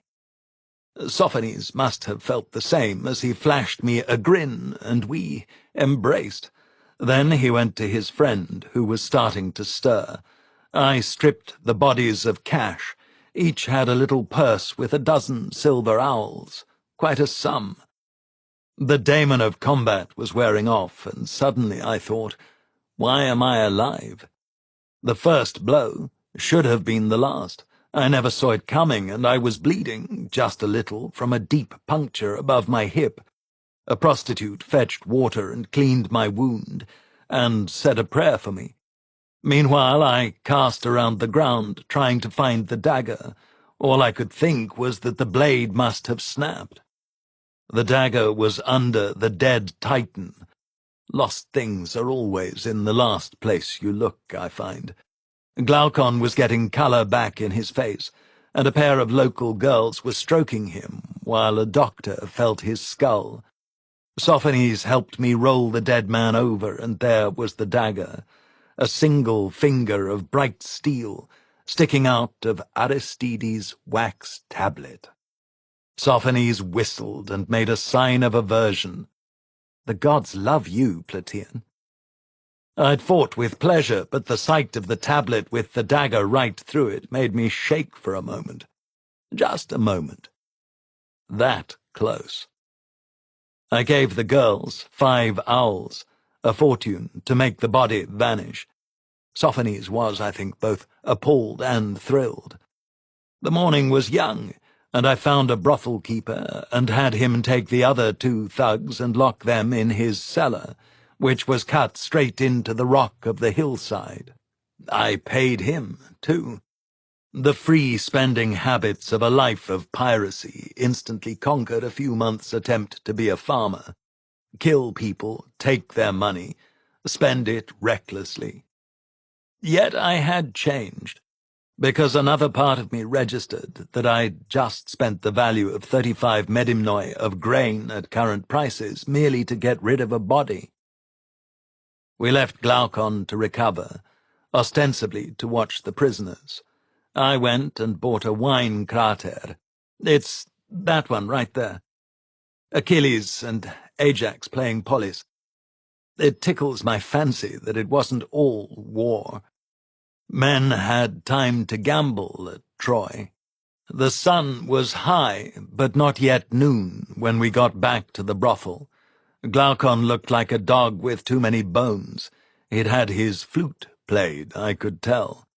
Speaker 1: Sophones must have felt the same as he flashed me a grin, and we embraced. Then he went to his friend, who was starting to stir. I stripped the bodies of cash. Each had a little purse with a dozen silver owls. Quite a sum. The daemon of combat was wearing off, and suddenly I thought, why am I alive? The first blow should have been the last. I never saw it coming, and I was bleeding, just a little, from a deep puncture above my hip. A prostitute fetched water and cleaned my wound, and said a prayer for me. Meanwhile, I cast around the ground, trying to find the dagger. All I could think was that the blade must have snapped. The dagger was under the dead Titan. Lost things are always in the last place you look, I find. Glaucon was getting colour back in his face, and a pair of local girls were stroking him, while a doctor felt his skull. Sophones helped me roll the dead man over, and there was the dagger, a single finger of bright steel, sticking out of Aristides' wax tablet. Sophones whistled and made a sign of aversion. The gods love you, Plataean. I'd fought with pleasure, but the sight of the tablet with the dagger right through it made me shake for a moment. Just a moment. That close. I gave the girls 5 owls, a fortune to make the body vanish. Sophones was, I think, both appalled and thrilled. The morning was young, and I found a brothel keeper and had him take the other 2 thugs and lock them in his cellar, which was cut straight into the rock of the hillside. I paid him, too. The free-spending habits of a life of piracy instantly conquered a few months' attempt to be a farmer. Kill people, take their money, spend it recklessly. Yet I had changed, because another part of me registered that I'd just spent the value of 35 medimnoi of grain at current prices merely to get rid of a body. We left Glaucon to recover, ostensibly to watch the prisoners. I went and bought a wine crater. It's that one right there. Achilles and Ajax playing Polis. It tickles my fancy that it wasn't all war. Men had time to gamble at Troy. The sun was high, but not yet noon, when we got back to the brothel. Glaucon looked like a dog with too many bones. He'd had his flute played, I could tell.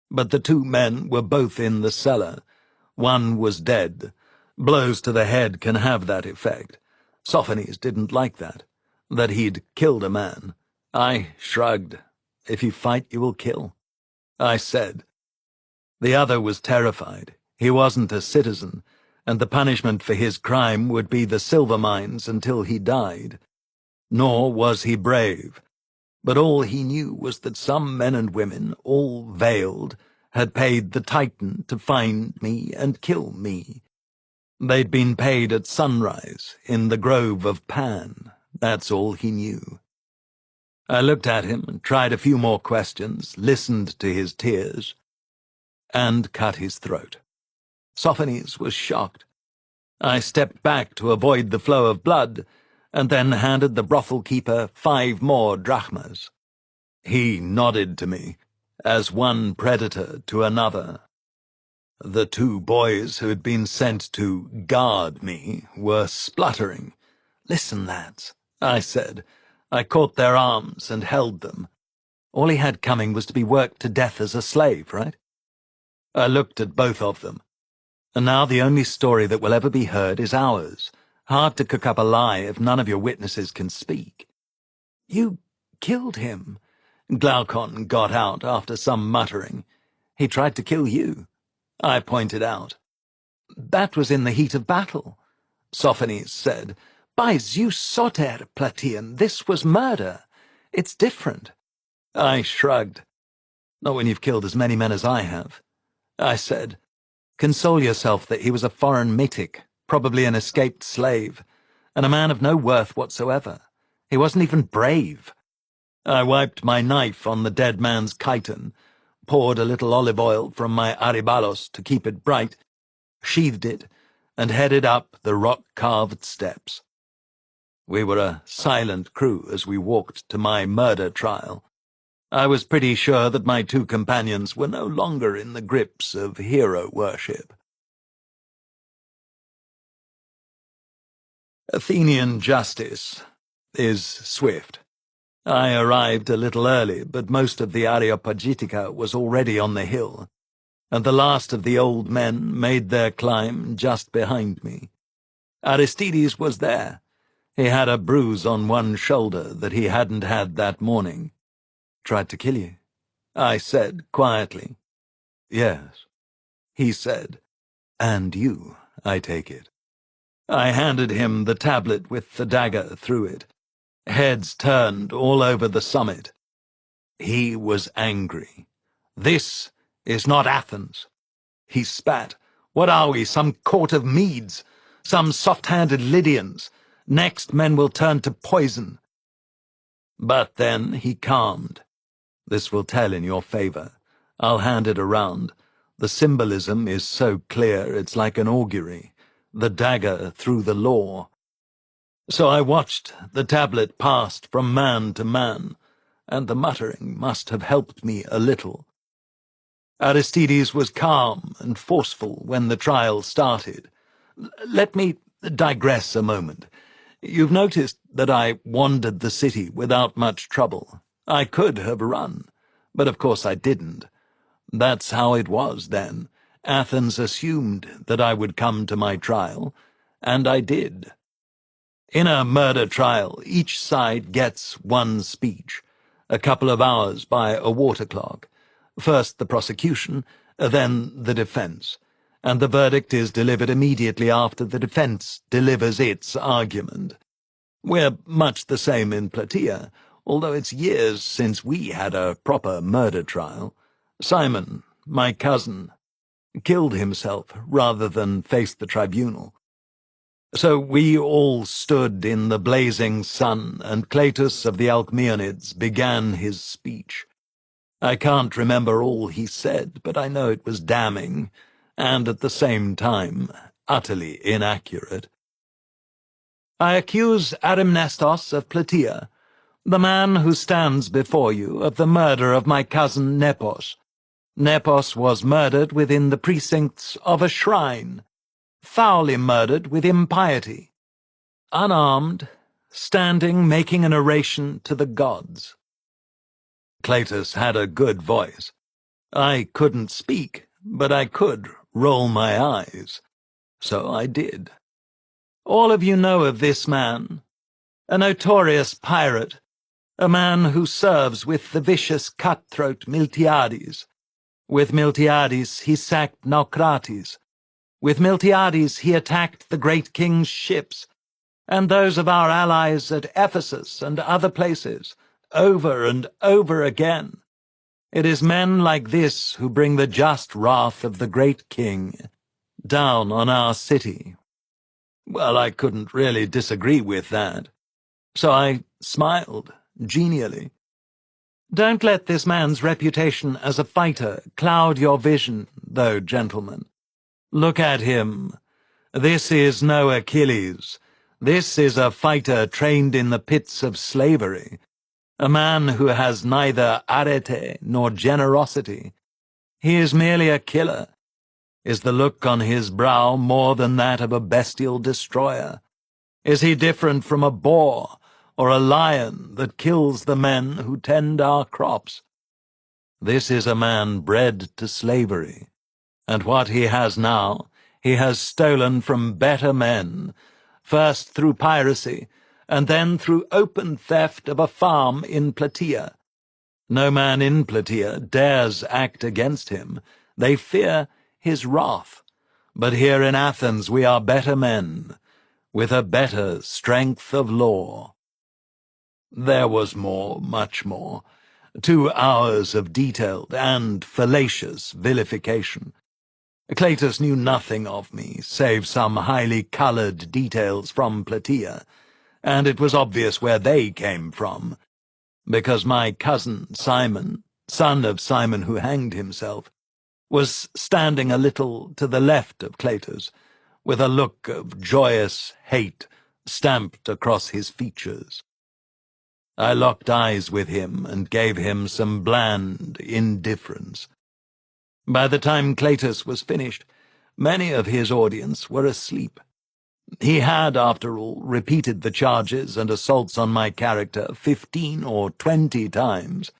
Speaker 1: But the 2 men were both in the cellar. One was dead. Blows to the head can have that effect. Sophones didn't like that he'd killed a man. I shrugged. If you fight, you will kill, I said. The other was terrified. He wasn't a citizen, and the punishment for his crime would be the silver mines until he died. Nor was he brave, but all he knew was that some men and women, all veiled, had paid the Titan to find me and kill me. They'd been paid at sunrise, in the grove of Pan. That's all he knew. I looked at him and tried a few more questions, listened to his tears, and cut his throat. Sophones was shocked. I stepped back to avoid the flow of blood, and then handed the brothel keeper 5 more drachmas. He nodded to me, as one predator to another. The 2 boys who had been sent to guard me were spluttering. "Listen, lads," I said. I caught their arms and held them. All he had coming was to be worked to death as a slave, right? I looked at both of them. And now the only story that will ever be heard is ours. Hard to cook up a lie if none of your witnesses can speak. "You killed him," Glaucon got out after some muttering. "He tried to kill you," I pointed out. "That was in the heat of battle," Sophones said. "By Zeus Soter, Plataean, this was murder. It's different." I shrugged. "Not when you've killed as many men as I have," I said. "Console yourself that he was a foreign metic, probably an escaped slave, and a man of no worth whatsoever. He wasn't even brave." I wiped my knife on the dead man's chiton, poured a little olive oil from my aribalos to keep it bright, sheathed it, and headed up the rock-carved steps. We were a silent crew as we walked to my murder trial. I was pretty sure that my 2 companions were no longer in the grips of hero worship. Athenian justice is swift. I arrived a little early, but most of the Areopagitica was already on the hill, and the last of the old men made their climb just behind me. Aristides was there. He had a bruise on one shoulder that he hadn't had that morning. "Tried to kill you," I said quietly. "Yes," he said. "And you, I take it." I handed him the tablet with the dagger through it. Heads turned all over the summit. He was angry. "This is not Athens." He spat. "What are we, some court of Medes? Some soft-handed Lydians? Next men will turn to poison." But then he calmed. "This will tell in your favor. I'll hand it around. The symbolism is so clear it's like an augury. The dagger through the law." So I watched the tablet passed from man to man, and the muttering must have helped me a little. Aristides was calm and forceful when the trial started. Let me digress a moment. You've noticed that I wandered the city without much trouble. I could have run, but of course I didn't. That's how it was then. Athens assumed that I would come to my trial, and I did. In a murder trial, each side gets one speech, a couple of hours by a water clock. First the prosecution, then the defense, and the verdict is delivered immediately after the defense delivers its argument. We're much the same in Plataea, although it's years since we had a proper murder trial. Simon, my cousin, killed himself rather than face the tribunal. So we all stood in the blazing sun, and Cletus of the Alcmeonids began his speech. I can't remember all he said, but I know it was damning, and at the same time utterly inaccurate. "I accuse Arimnestos of Plataea, the man who stands before you, of the murder of my cousin Nepos. Nepos was murdered within the precincts of a shrine, foully murdered with impiety, unarmed, standing making a narration to the gods." Cletus had a good voice. I couldn't speak, but I could roll my eyes. So I did. "All of you know of this man, a notorious pirate, a man who serves with the vicious cutthroat Miltiades. With Miltiades he sacked Naucratis. With Miltiades he attacked the great king's ships, and those of our allies at Ephesus and other places, over and over again. It is men like this who bring the just wrath of the great king down on our city. Well, I couldn't really disagree with that, so I smiled genially. Don't let this man's reputation as a fighter cloud your vision, though, gentlemen. Look at him. This is no Achilles. This is a fighter trained in the pits of slavery, a man who has neither arete nor generosity. He is merely a killer. Is the look on his brow more than that of a bestial destroyer? Is he different from a boar or a lion that kills the men who tend our crops? This is a man bred to slavery, and what he has now he has stolen from better men, first through piracy, and then through open theft of a farm in Plataea. No man in Plataea dares act against him. They fear his wrath. But here in Athens we are better men, with a better strength of law. There was more, much more. 2 hours of detailed and fallacious vilification. Cletus knew nothing of me, save some highly coloured details from Plataea, and it was obvious where they came from, because my cousin Simon, son of Simon who hanged himself, was standing a little to the left of Cletus, with a look of joyous hate stamped across his features. I locked eyes with him and gave him some bland indifference. By the time Cletus was finished, many of his audience were asleep. He had, after all, repeated the charges and assaults on my character 15 or 20 times.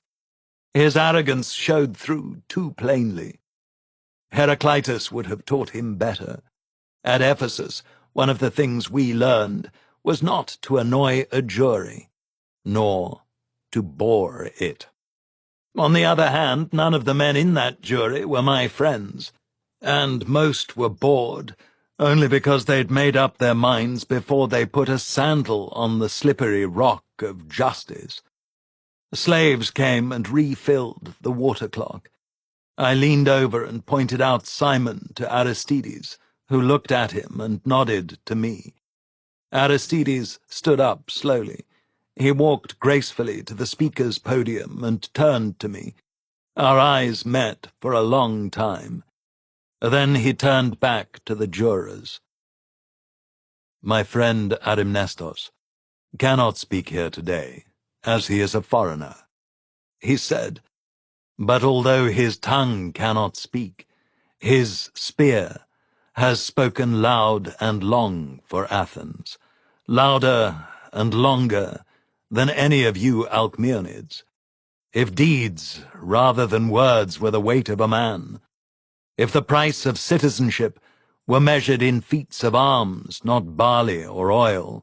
Speaker 1: His arrogance showed through too plainly. Heraclitus would have taught him better. At Ephesus, one of the things we learned was not to annoy a jury, nor to bore it. On the other hand, none of the men in that jury were my friends, and most were bored only because they'd made up their minds before they put a sandal on the slippery rock of justice. Slaves came and refilled the water clock. I leaned over and pointed out Simon to Aristides, who looked at him and nodded to me. Aristides stood up slowly. He walked gracefully to the speaker's podium and turned to me. Our eyes met for a long time. Then he turned back to the jurors. My friend Arimnestos cannot speak here today, as he is a foreigner, he said, but although his tongue cannot speak, his spear has spoken loud and long for Athens, louder and longer than any of you Alcmeonids. If deeds rather than words were the weight of a man, if the price of citizenship were measured in feats of arms, not barley or oil,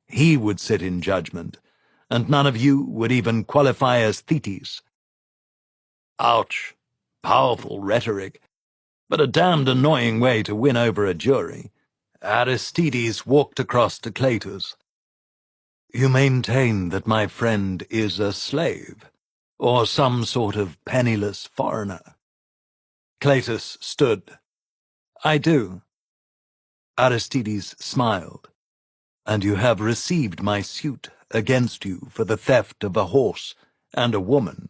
Speaker 1: he would sit in judgment, and none of you would even qualify as Thetis. Ouch! Powerful rhetoric, but a damned annoying way to win over a jury. Aristides walked across to Cletus. You maintain that my friend is a slave, or some sort of penniless foreigner? Cletus stood. I do. Aristides smiled. And you have received my suit against you for the theft of a horse and a woman.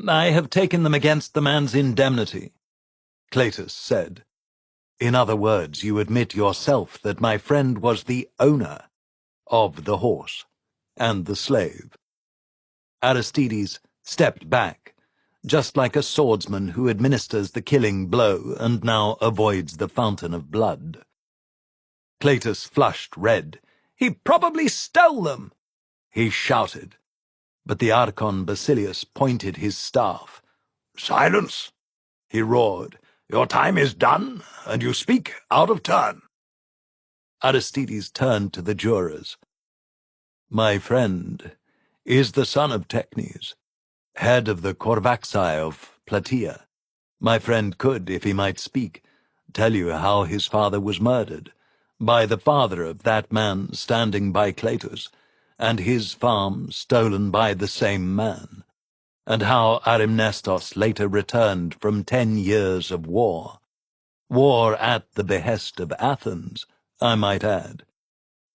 Speaker 1: I have taken them against the man's indemnity, Cletus said. In other words, you admit yourself that my friend was the owner of the horse and the slave. Aristides stepped back, just like a swordsman who administers the killing blow and now avoids the fountain of blood. Cletus flushed red. He probably stole them, he shouted. But the Archon Basilius pointed his staff. Silence, he roared. Your time is done, and you speak out of turn. Aristides turned to the jurors. My friend is the son of Technes, head of the Corvaxi of Plataea. My friend could, if he might speak, tell you how his father was murdered, by the father of that man standing by Cletus, and his farm stolen by the same man, and how Arimnestos later returned from 10 years of war at the behest of Athens, I might add,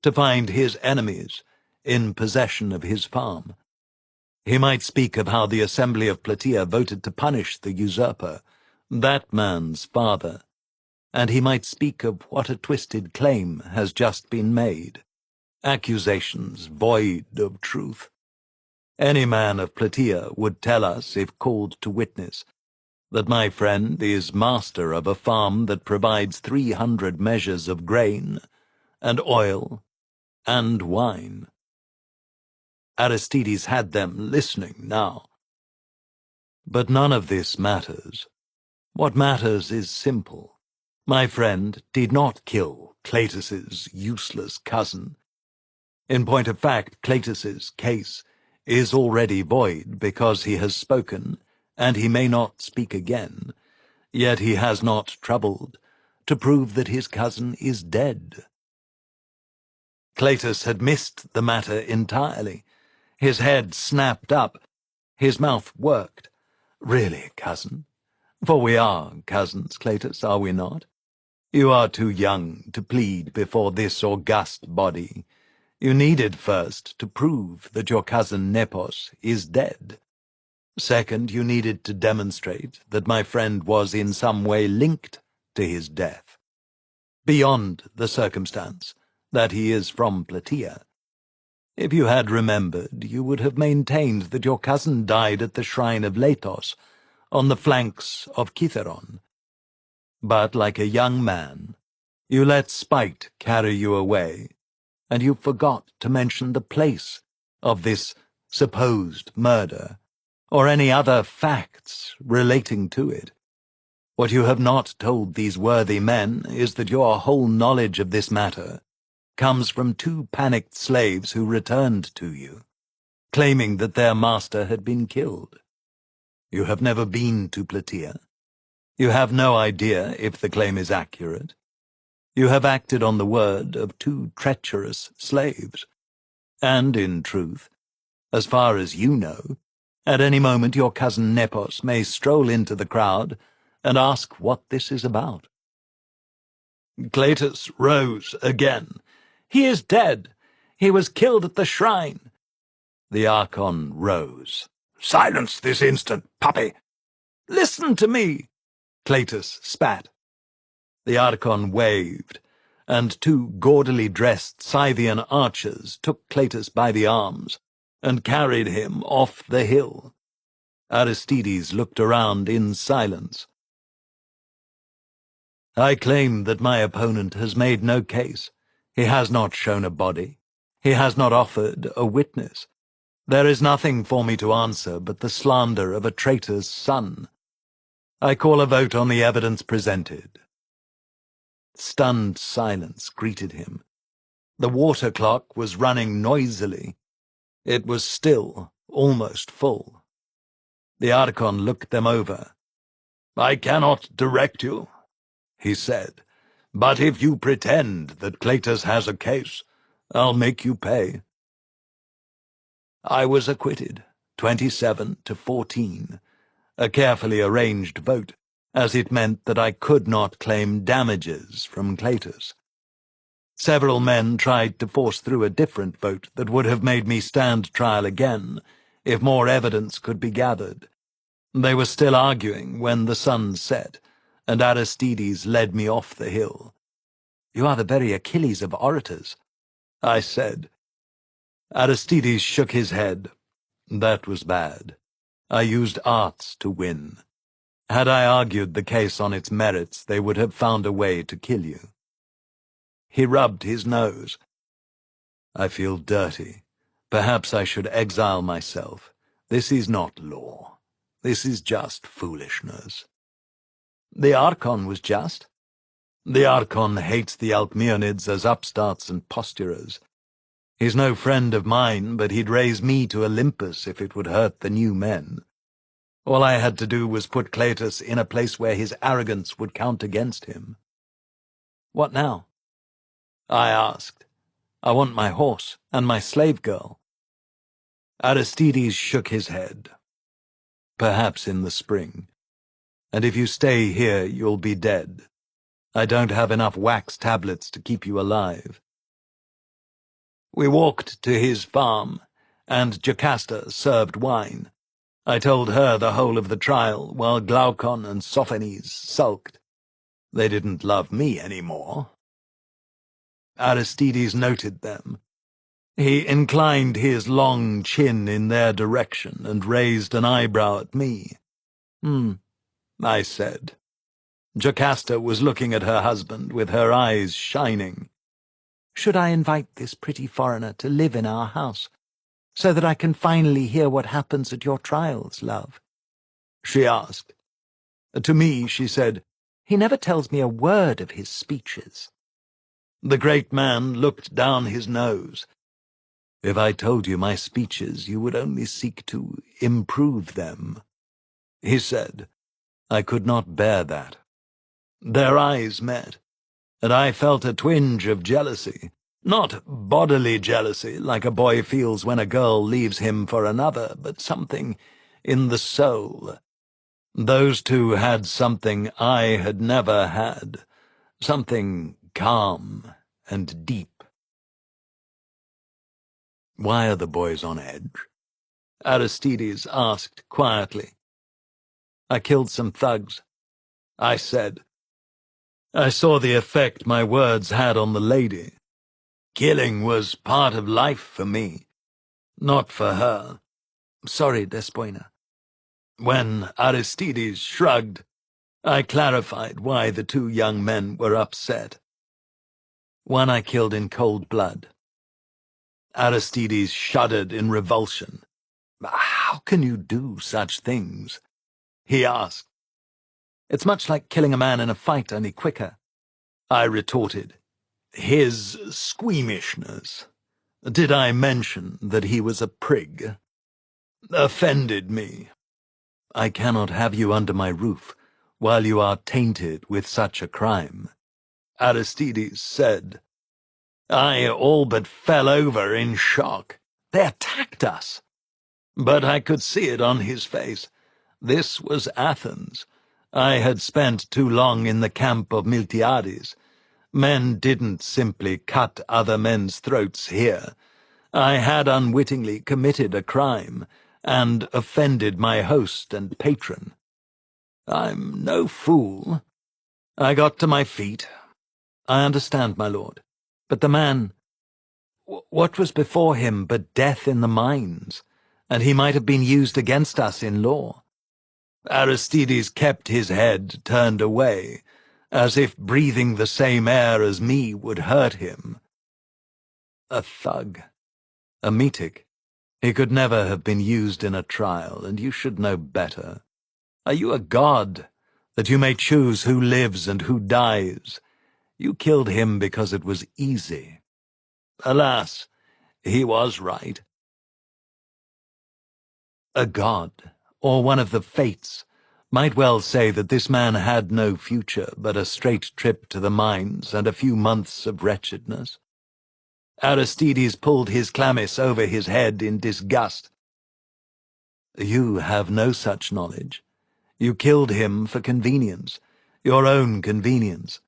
Speaker 1: to find his enemies in possession of his farm. He might speak of how the assembly of Plataea voted to punish the usurper, that man's father, and he might speak of what a twisted claim has just been made, accusations void of truth. Any man of Plataea would tell us, if called to witness, that my friend is master of a farm that provides 300 measures of grain, and oil, and wine. Aristides had them listening now. But none of this matters. What matters is simple. My friend did not kill Cletus's useless cousin. In point of fact, Cletus's case is already void because he has spoken, and he may not speak again, yet he has not troubled to prove that his cousin is dead. Cletus had missed the matter entirely. His head snapped up, his mouth worked. Really, cousin? For we are cousins, Cletus, are we not? You are too young to plead before this august body. You needed first to prove that your cousin Nepos is dead. Second, you needed to demonstrate that my friend was in some way linked to his death, beyond the circumstance that he is from Plataea. If you had remembered, you would have maintained that your cousin died at the shrine of Letos, on the flanks of Kithaeron. But like a young man, you let spite carry you away, and you forgot to mention the place of this supposed murder, or any other facts relating to it. What you have not told these worthy men is that your whole knowledge of this matter comes from 2 panicked slaves who returned to you, claiming that their master had been killed. You have never been to Plataea. You have no idea if the claim is accurate. You have acted on the word of 2 treacherous slaves. And, in truth, as far as you know, at any moment your cousin Nepos may stroll into the crowd and ask what this is about. Cletus rose again. "He is dead. He was killed at the shrine." The Archon rose. "Silence this instant, puppy!" "Listen to me!" Cletus spat. The Archon waved, and 2 gaudily dressed Scythian archers took Cletus by the arms and carried him off the hill. Aristides looked around in silence. "I claim that my opponent has made no case. He has not shown a body. He has not offered a witness. There is nothing for me to answer but the slander of a traitor's son. I call a vote on the evidence presented." Stunned silence greeted him. The water clock was running noisily. It was still almost full. The Archon looked them over. "I cannot direct you," he said, "but if you pretend that Cletus has a case, I'll make you pay." I was acquitted, 27-14, a carefully arranged vote, as it meant that I could not claim damages from Cletus. Several men tried to force through a different vote that would have made me stand trial again, if more evidence could be gathered. They were still arguing when the sun set, and Aristides led me off the hill. "You are the very Achilles of orators," I said. Aristides shook his head. "That was bad. I used arts to win. Had I argued the case on its merits, they would have found a way to kill you." He rubbed his nose. "I feel dirty. Perhaps I should exile myself. This is not law. This is just foolishness." "The Archon was just." "The Archon hates the Alcmeonids as upstarts and posturers. He's no friend of mine, but he'd raise me to Olympus if it would hurt the new men. All I had to do was put Cletus in a place where his arrogance would count against him. What now? I asked. I want my horse and my slave girl. Aristides shook his head. Perhaps in the spring. And if you stay here, you'll be dead. I don't have enough wax tablets to keep you alive. We walked to his farm, and Jocasta served wine. I told her the whole of the trial, while Glaucon and Sophanes sulked. They didn't love me any more. Aristides noted them. He inclined his long chin in their direction and raised an eyebrow at me. I said. Jocasta was looking at her husband with her eyes shining. Should I invite this pretty foreigner to live in our house, so that I can finally hear what happens at your trials, love? She asked. To me, she said, he never tells me a word of his speeches. The great man looked down his nose. If I told you my speeches, you would only seek to improve them. He said, I could not bear that. Their eyes met, and I felt a twinge of jealousy. Not bodily jealousy, like a boy feels when a girl leaves him for another, but something in the soul. Those two had something I had never had, something calm and deep. Why are the boys on edge? Aristides asked quietly. I killed some thugs, I said. I saw the effect my words had on the lady. Killing was part of life for me, not for her. Sorry, Despoina. When Aristides shrugged, I clarified why the two young men were upset. One I killed in cold blood. Aristides shuddered in revulsion. How can you do such things? He asked. It's much like killing a man in a fight, only quicker. I retorted. His squeamishness. Did I mention that he was a prig? Offended me. I cannot have you under my roof while you are tainted with such a crime. Aristides said. I all but fell over in shock. They attacked us. But I could see it on his face. This was Athens. I had spent too long in the camp of Miltiades. Men didn't simply cut other men's throats here. I had unwittingly committed a crime and offended my host and patron. I'm no fool. I got to my feet. I understand, my lord. But the man... What was before him but death in the mines? And he might have been used against us in law. Aristides kept his head turned away, as if breathing the same air as me would hurt him. A thug. A metic. He could never have been used in a trial, and you should know better. Are you a god, that you may choose who lives and who dies? You killed him because it was easy. Alas, he was right. A god, or one of the fates, might well say that this man had no future but a straight trip to the mines and a few months of wretchedness. Aristides pulled his chlamys over his head in disgust. You have no such knowledge. You killed him for convenience, your own convenience.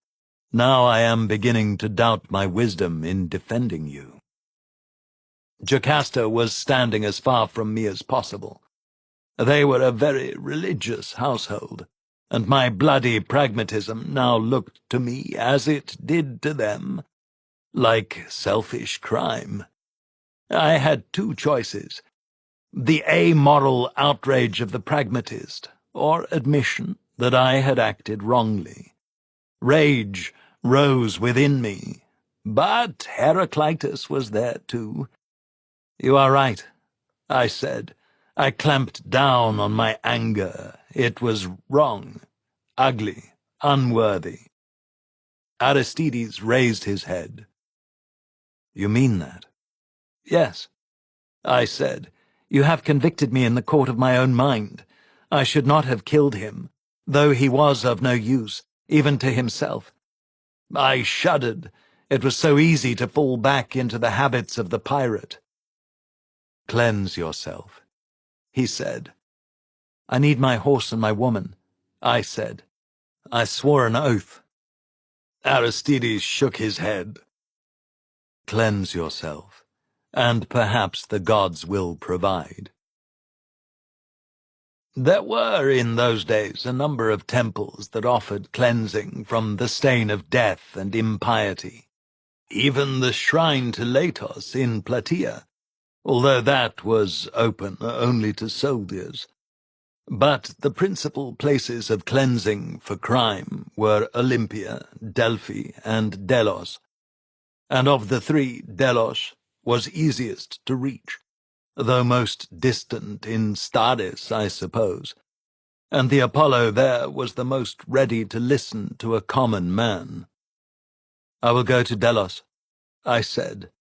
Speaker 1: Now I am beginning to doubt my wisdom in defending you. Jocasta was standing as far from me as possible. They were a very religious household, and my bloody pragmatism now looked to me, as it did to them, like selfish crime. I had two choices: the amoral outrage of the pragmatist, or admission that I had acted wrongly. Rage rose within me, but Heraclitus was there too. You are right, I said. I clamped down on my anger. It was wrong, ugly, unworthy. Aristides raised his head. You mean that? Yes, I said. You have convicted me in the court of my own mind. I should not have killed him, though he was of no use, even to himself. I shuddered. It was so easy to fall back into the habits of the pirate. "Cleanse yourself," he said. "I need my horse and my woman," I said. I swore an oath. Aristides shook his head. "Cleanse yourself, and perhaps the gods will provide." There were in those days a number of temples that offered cleansing from the stain of death and impiety. Even the shrine to Latos in Plataea, although that was open only to soldiers. But the principal places of cleansing for crime were Olympia, Delphi, and Delos. And of the three, Delos was easiest to reach, though most distant in Stades, I suppose, and the Apollo there was the most ready to listen to a common man. "I will go to Delos," I said.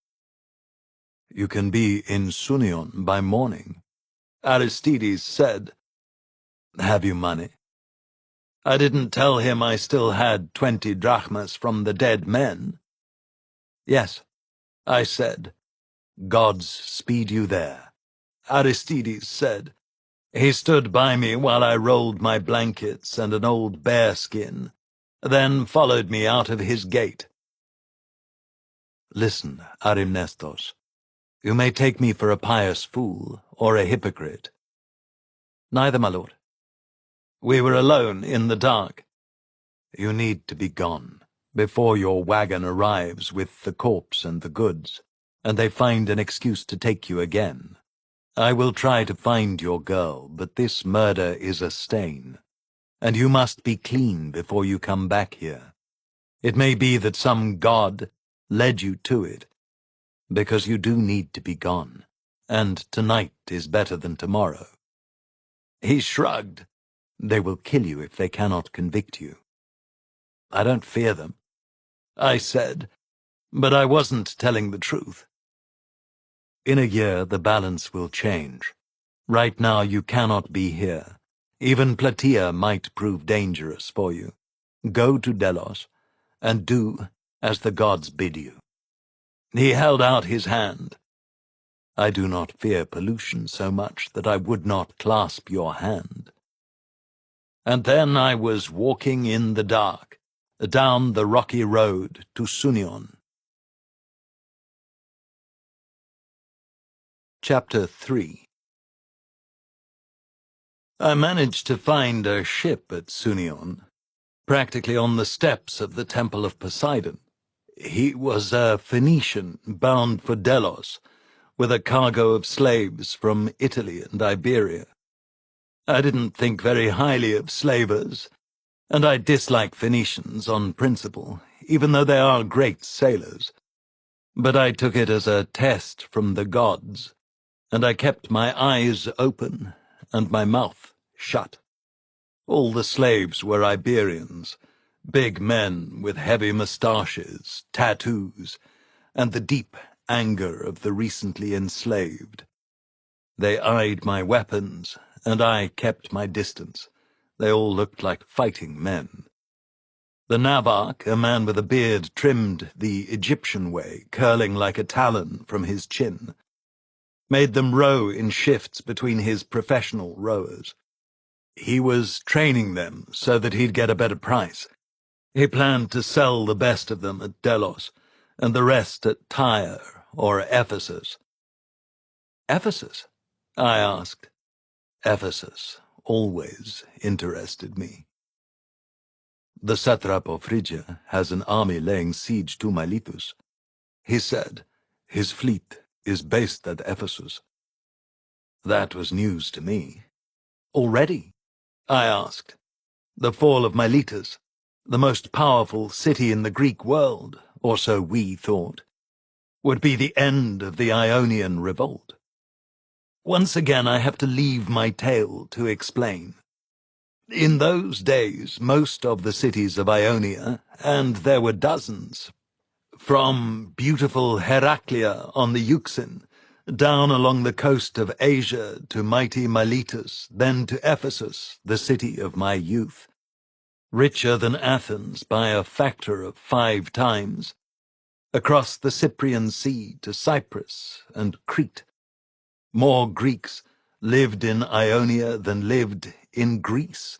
Speaker 1: "You can be in Sunion by morning," Aristides said. "Have you money?" I didn't tell him I still had 20 drachmas from the dead men. "Yes," I said. "Gods speed you there," Aristides said. He stood by me while I rolled my blankets and an old bearskin, then followed me out of his gate. "Listen, Arimnestos. You may take me for a pious fool or a hypocrite." "Neither, my lord." We were alone in the dark. "You need to be gone before your wagon arrives with the corpse and the goods, and they find an excuse to take you again. I will try to find your girl, but this murder is a stain, and you must be clean before you come back here. It may be that some god led you to it, because you do need to be gone, and tonight is better than tomorrow." He shrugged. "They will kill you if they cannot convict you." "I don't fear them," I said, but I wasn't telling the truth. "In a year the balance will change. Right now you cannot be here. Even Plataea might prove dangerous for you. Go to Delos, and do as the gods bid you." He held out his hand. "I do not fear pollution so much that I would not clasp your hand." And then I was walking in the dark, down the rocky road to Sunion. Chapter 3. I managed to find a ship at Sunion, practically on the steps of the Temple of Poseidon. He was a Phoenician bound for Delos, with a cargo of slaves from Italy and Iberia. I didn't think very highly of slavers, and I dislike Phoenicians on principle, even though they are great sailors. But I took it as a test from the gods, and I kept my eyes open and my mouth shut. All the slaves were Iberians, big men with heavy moustaches, tattoos, and the deep anger of the recently enslaved. They eyed my weapons, and I kept my distance. They all looked like fighting men. The Navarch, a man with a beard trimmed the Egyptian way, curling like a talon from his chin, made them row in shifts between his professional rowers. He was training them so that he'd get a better price. He planned to sell the best of them at Delos, and the rest at Tyre or Ephesus. "Ephesus?" I asked. Ephesus always interested me. "The satrap of Phrygia has an army laying siege to Miletus," he said. "His fleet is based at Ephesus." That was news to me. "Already?" I asked. "The fall of Miletus, the most powerful city in the Greek world, or so we thought, would be the end of the Ionian revolt." Once again I have to leave my tale to explain. In those days, most of the cities of Ionia, and there were dozens, from beautiful Heraclea on the Euxine, down along the coast of Asia to mighty Miletus, then to Ephesus, the city of my youth, richer than Athens by a factor of 5 times, across the Cyprian Sea to Cyprus and Crete. More Greeks lived in Ionia than lived in Greece,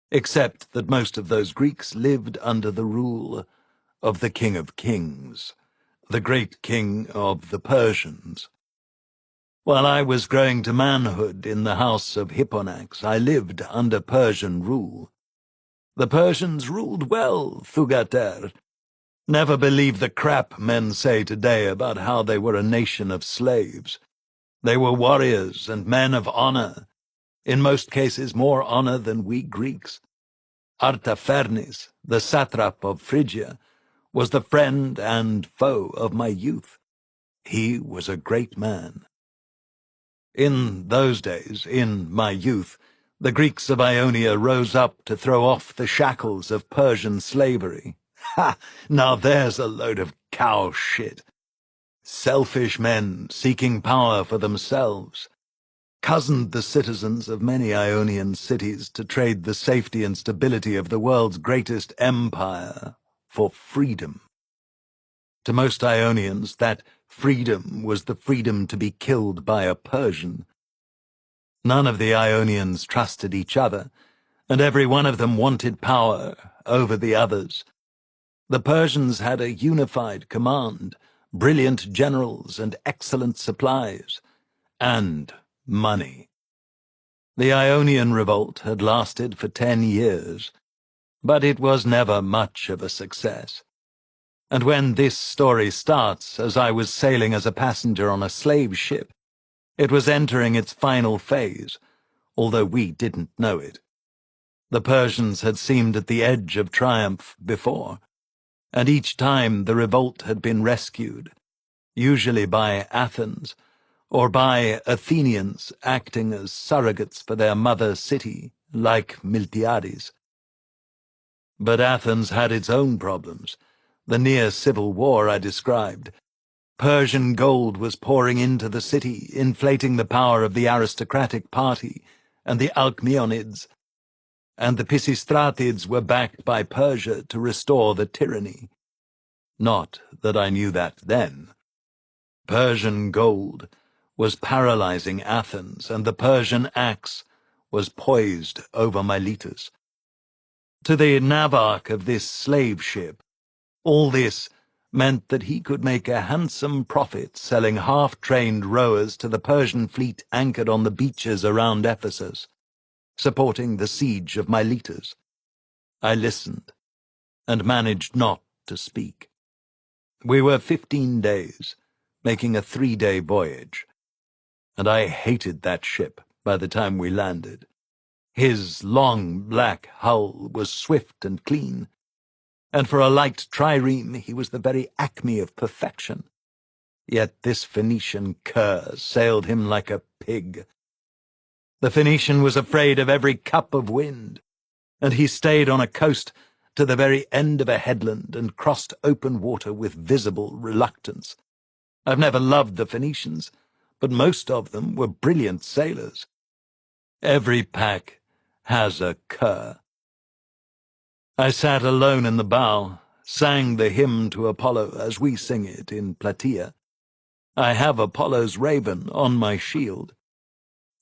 Speaker 1: except that most of those Greeks lived under the rule of the King of Kings, the great king of the Persians. While I was growing to manhood in the house of Hipponax, I lived under Persian rule. The Persians ruled well, Thugater. Never believe the crap men say today about how they were a nation of slaves. They were warriors and men of honor, in most cases more honor than we Greeks. Artaphernes, the satrap of Phrygia, was the friend and foe of my youth. He was a great man. In those days, in my youth, the Greeks of Ionia rose up to throw off the shackles of Persian slavery. Ha! Now there's a load of cow shit. Selfish men seeking power for themselves cozened the citizens of many Ionian cities to trade the safety and stability of the world's greatest empire for freedom. To most Ionians, that freedom was the freedom to be killed by a Persian. None of the Ionians trusted each other, and every one of them wanted power over the others. The Persians had a unified command, brilliant generals and excellent supplies, and money. The Ionian revolt had lasted for 10 years, but it was never much of a success. And when this story starts, as I was sailing as a passenger on a slave ship, it was entering its final phase, although we didn't know it. The Persians had seemed at the edge of triumph before, and each time the revolt had been rescued, usually by Athens, or by Athenians acting as surrogates for their mother city, like Miltiades. But Athens had its own problems, the near-civil war I described. Persian gold was pouring into the city, inflating the power of the aristocratic party and the Alcmeonids, and the Pisistratids were backed by Persia to restore the tyranny. Not that I knew that then. Persian gold was paralyzing Athens, and the Persian axe was poised over Miletus. To the navarch of this slave ship, all this meant that he could make a handsome profit selling half-trained rowers to the Persian fleet anchored on the beaches around Ephesus, supporting the siege of Miletus. I listened, and managed not to speak. We were 15 days, making a 3-day voyage, and I hated that ship by the time we landed. His long black hull was swift and clean, and for a light trireme he was the very acme of perfection. Yet this Phoenician cur sailed him like a pig. The Phoenician was afraid of every cup of wind, and he stayed on a coast to the very end of a headland and crossed open water with visible reluctance. I've never loved the Phoenicians, but most of them were brilliant sailors. Every pack has a cur. I sat alone in the bow, sang the hymn to Apollo as we sing it in Plataea. I have Apollo's raven on my shield,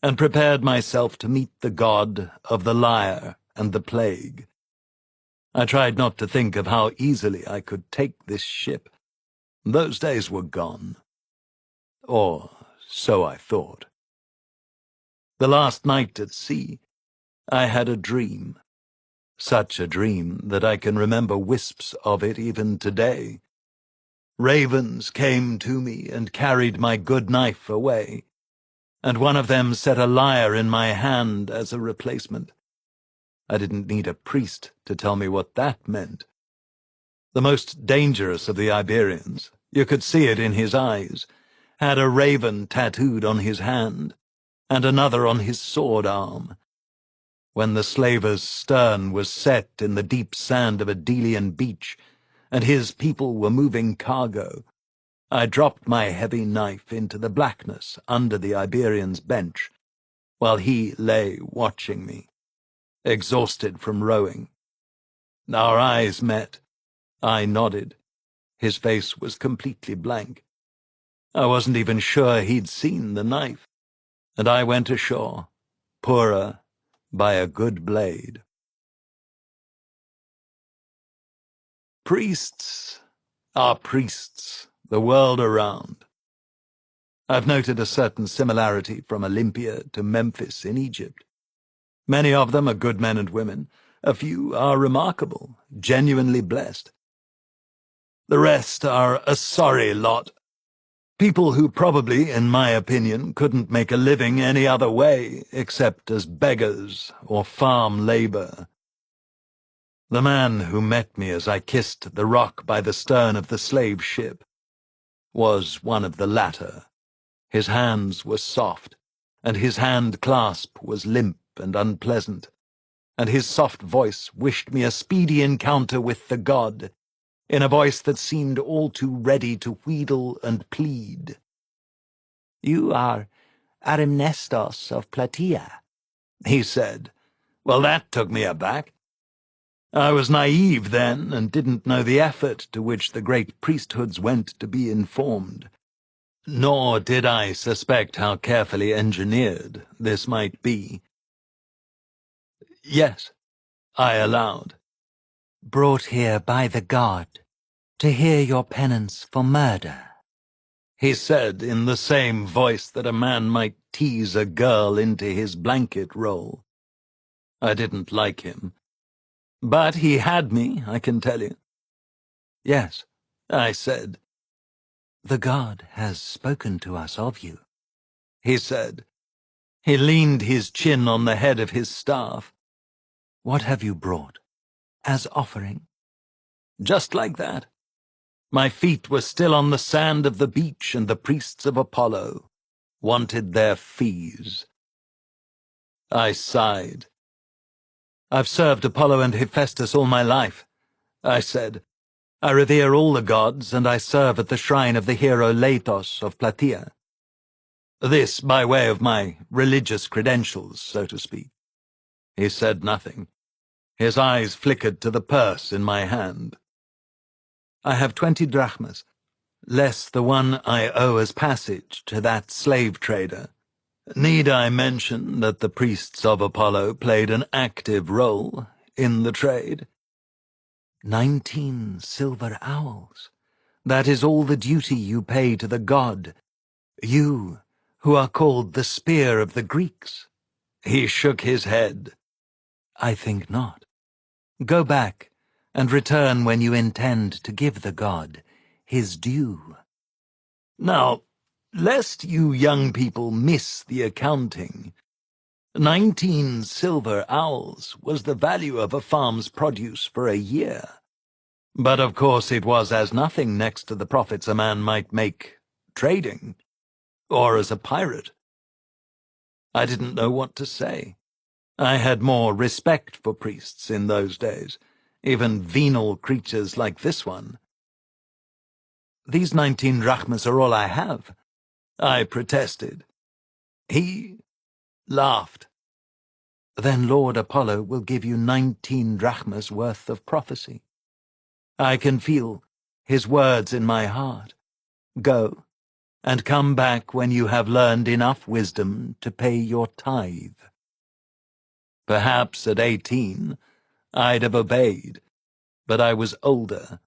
Speaker 1: and prepared myself to meet the god of the lyre and the plague. I tried not to think of how easily I could take this ship. Those days were gone. Or so I thought. The last night at sea, I had a dream. Such a dream that I can remember wisps of it even today. Ravens came to me and carried my good knife away, and one of them set a lyre in my hand as a replacement. I didn't need a priest to tell me what that meant. The most dangerous of the Iberians, you could see it in his eyes, had a raven tattooed on his hand, and another on his sword arm. When the slaver's stern was set in the deep sand of a Delian beach, and his people were moving cargo, I dropped my heavy knife into the blackness under the Iberian's bench, while he lay watching me, exhausted from rowing. Our eyes met. I nodded. His face was completely blank. I wasn't even sure he'd seen the knife, and I went ashore, poorer by a good blade. Priests are priests the world around. I've noted a certain similarity from Olympia to Memphis in Egypt. Many of them are good men and women. A few are remarkable, genuinely blessed. The rest are a sorry lot. People who probably, in my opinion, couldn't make a living any other way except as beggars or farm labor. The man who met me as I kissed the rock by the stern of the slave ship was one of the latter. His hands were soft, and his hand clasp was limp and unpleasant, and his soft voice wished me a speedy encounter with the god, in a voice that seemed all too ready to wheedle and plead. "You are Arimnestos of Plataea," he said. Well, that took me aback. I was naive then, and didn't know the effort to which the great priesthoods went to be informed. Nor did I suspect how carefully engineered this might be. "Yes," I allowed. "Brought here by the god to hear your penance for murder," he said in the same voice that a man might tease a girl into his blanket roll. I didn't like him. But he had me, I can tell you. "Yes," I said. "The god has spoken to us of you," he said. He leaned his chin on the head of his staff. "What have you brought as offering?" Just like that. My feet were still on the sand of the beach, and the priests of Apollo wanted their fees. I sighed. "I've served Apollo and Hephaestus all my life," I said. "I revere all the gods, and I serve at the shrine of the hero Leitos of Plataea. This by way of my religious credentials, so to speak." He said nothing. His eyes flickered to the purse in my hand. "I have 20 drachmas, less the one I owe as passage to that slave trader. Need I mention that the priests of Apollo played an active role in the trade?" 19 silver owls. That is all the duty you pay to the god. You, who are called the spear of the Greeks." He shook his head. "I think not. Go back, and return when you intend to give the god his due." Now, lest you young people miss the accounting, 19 silver owls was the value of a farm's produce for a year. But of course it was as nothing next to the profits a man might make trading, or as a pirate. I didn't know what to say. I had more respect for priests in those days, even venal creatures like this one. "These 19 drachmas are all I have," I protested. He laughed. "Then Lord Apollo will give you 19 drachmas worth of prophecy. I can feel his words in my heart. Go, and come back when you have learned enough wisdom to pay your tithe." Perhaps at 18 I'd have obeyed, but I was older.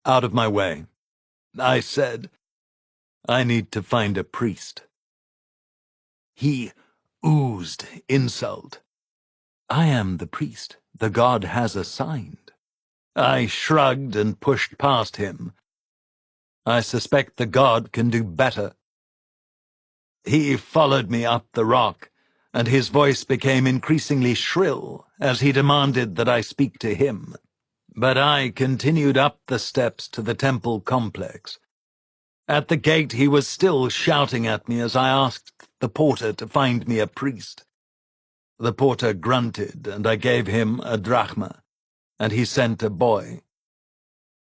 Speaker 1: "Out of my way," I said. "I need to find a priest." He oozed insult. "I am the priest the god has assigned." I shrugged and pushed past him. "I suspect the god can do better." He followed me up the rock, and his voice became increasingly shrill as he demanded that I speak to him. But I continued up the steps to the temple complex. At the gate he was still shouting at me as I asked the porter to find me a priest. The porter grunted, and I gave him a drachma, and he sent a boy.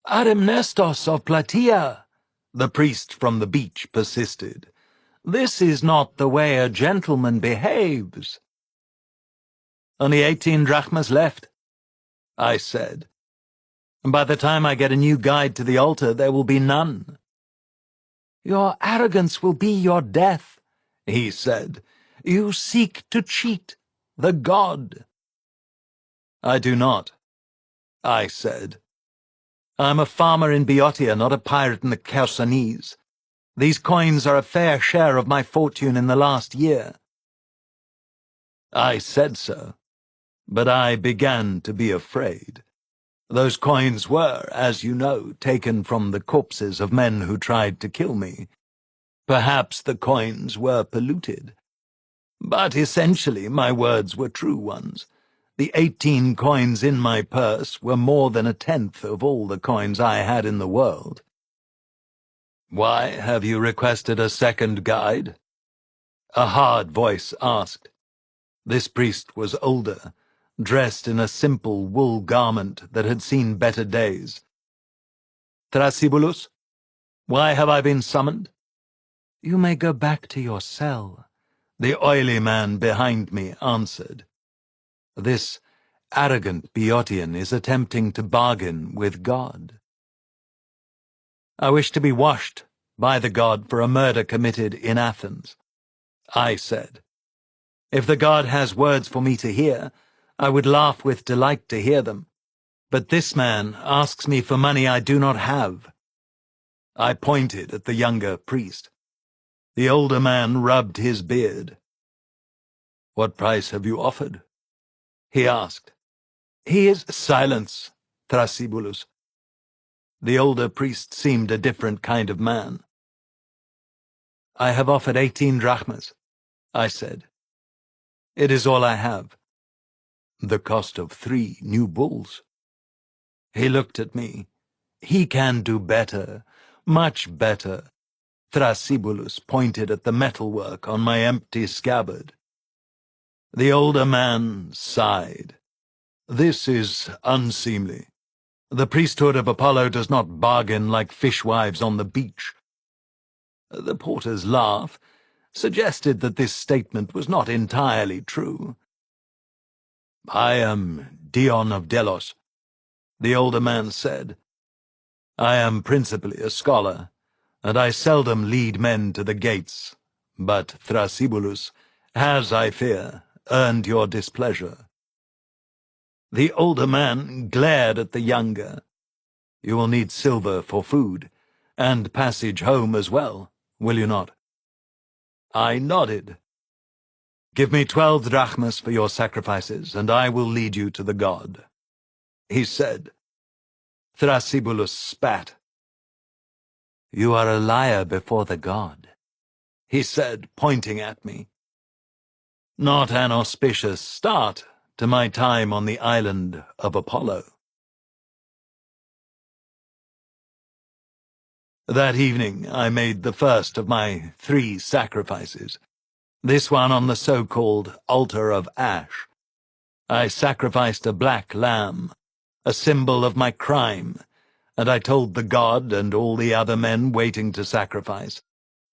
Speaker 1: "Arimnestos of Plataea," the priest from the beach persisted. "This is not the way a gentleman behaves." "Only 18 drachmas left," I said. And by the time I get a new guide to the altar, there will be none. Your arrogance will be your death, he said. You seek to cheat the god. I do not, I said. I'm a farmer in Boeotia, not a pirate in the Chersonese. These coins are a fair share of my fortune in the last year. I said so, but I began to be afraid. Those coins were, as you know, taken from the corpses of men who tried to kill me. Perhaps the coins were polluted. But essentially my words were true ones. The 18 coins in my purse were more than a tenth of all the coins I had in the world. Why have you requested a second guide? A hard voice asked. This priest was older, dressed in a simple wool garment that had seen better days. Thrasybulus, why have I been summoned? You may go back to your cell, the oily man behind me answered. This arrogant Boeotian is attempting to bargain with God. I wish to be washed by the god for a murder committed in Athens, I said. If the god has words for me to hear, I would laugh with delight to hear them. But this man asks me for money I do not have. I pointed at the younger priest. The older man rubbed his beard. What price have you offered? He asked. He is silence, Thrasybulus. The older priest seemed a different kind of man. I have offered 18 drachmas, I said. It is all I have. The cost of 3 new bulls. He looked at me. He can do better, much better. Thrasybulus pointed at the metalwork on my empty scabbard. The older man sighed. This is unseemly. The priesthood of Apollo does not bargain like fishwives on the beach. The porter's laugh suggested that this statement was not entirely true. I am Dion of Delos, the older man said. I am principally a scholar, and I seldom lead men to the gates, but Thrasybulus has, I fear, earned your displeasure. The older man glared at the younger. You will need silver for food, and passage home as well, will you not? I nodded. Give me 12 drachmas for your sacrifices, and I will lead you to the god, he said. Thrasybulus spat. You are a liar before the god, he said, pointing at me. Not an auspicious start to my time on the island of Apollo. That evening I made the first of my 3 sacrifices, this one on the so-called altar of ash. I sacrificed a black lamb, a symbol of my crime, and I told the god and all the other men waiting to sacrifice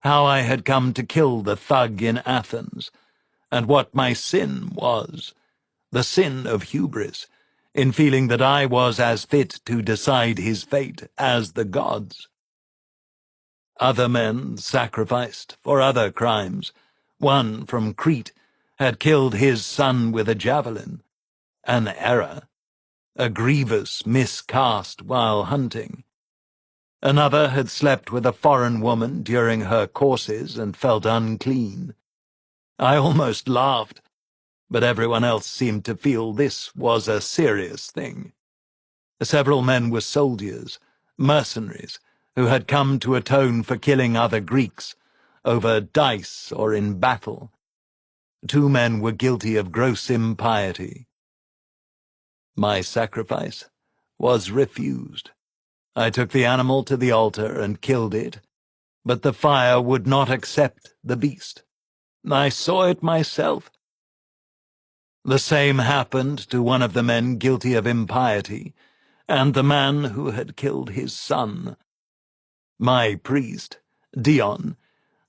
Speaker 1: how I had come to kill the thug in Athens, and what my sin was, the sin of hubris, in feeling that I was as fit to decide his fate as the gods. Other men sacrificed for other crimes. One from Crete had killed his son with a javelin, an error, a grievous miscast while hunting. Another had slept with a foreign woman during her courses and felt unclean. I almost laughed, but everyone else seemed to feel this was a serious thing. Several men were soldiers, mercenaries, who had come to atone for killing other Greeks, over dice or in battle. 2 men were guilty of gross impiety. My sacrifice was refused. I took the animal to the altar and killed it, but the fire would not accept the beast. I saw it myself. The same happened to one of the men guilty of impiety, and the man who had killed his son. My priest, Dion,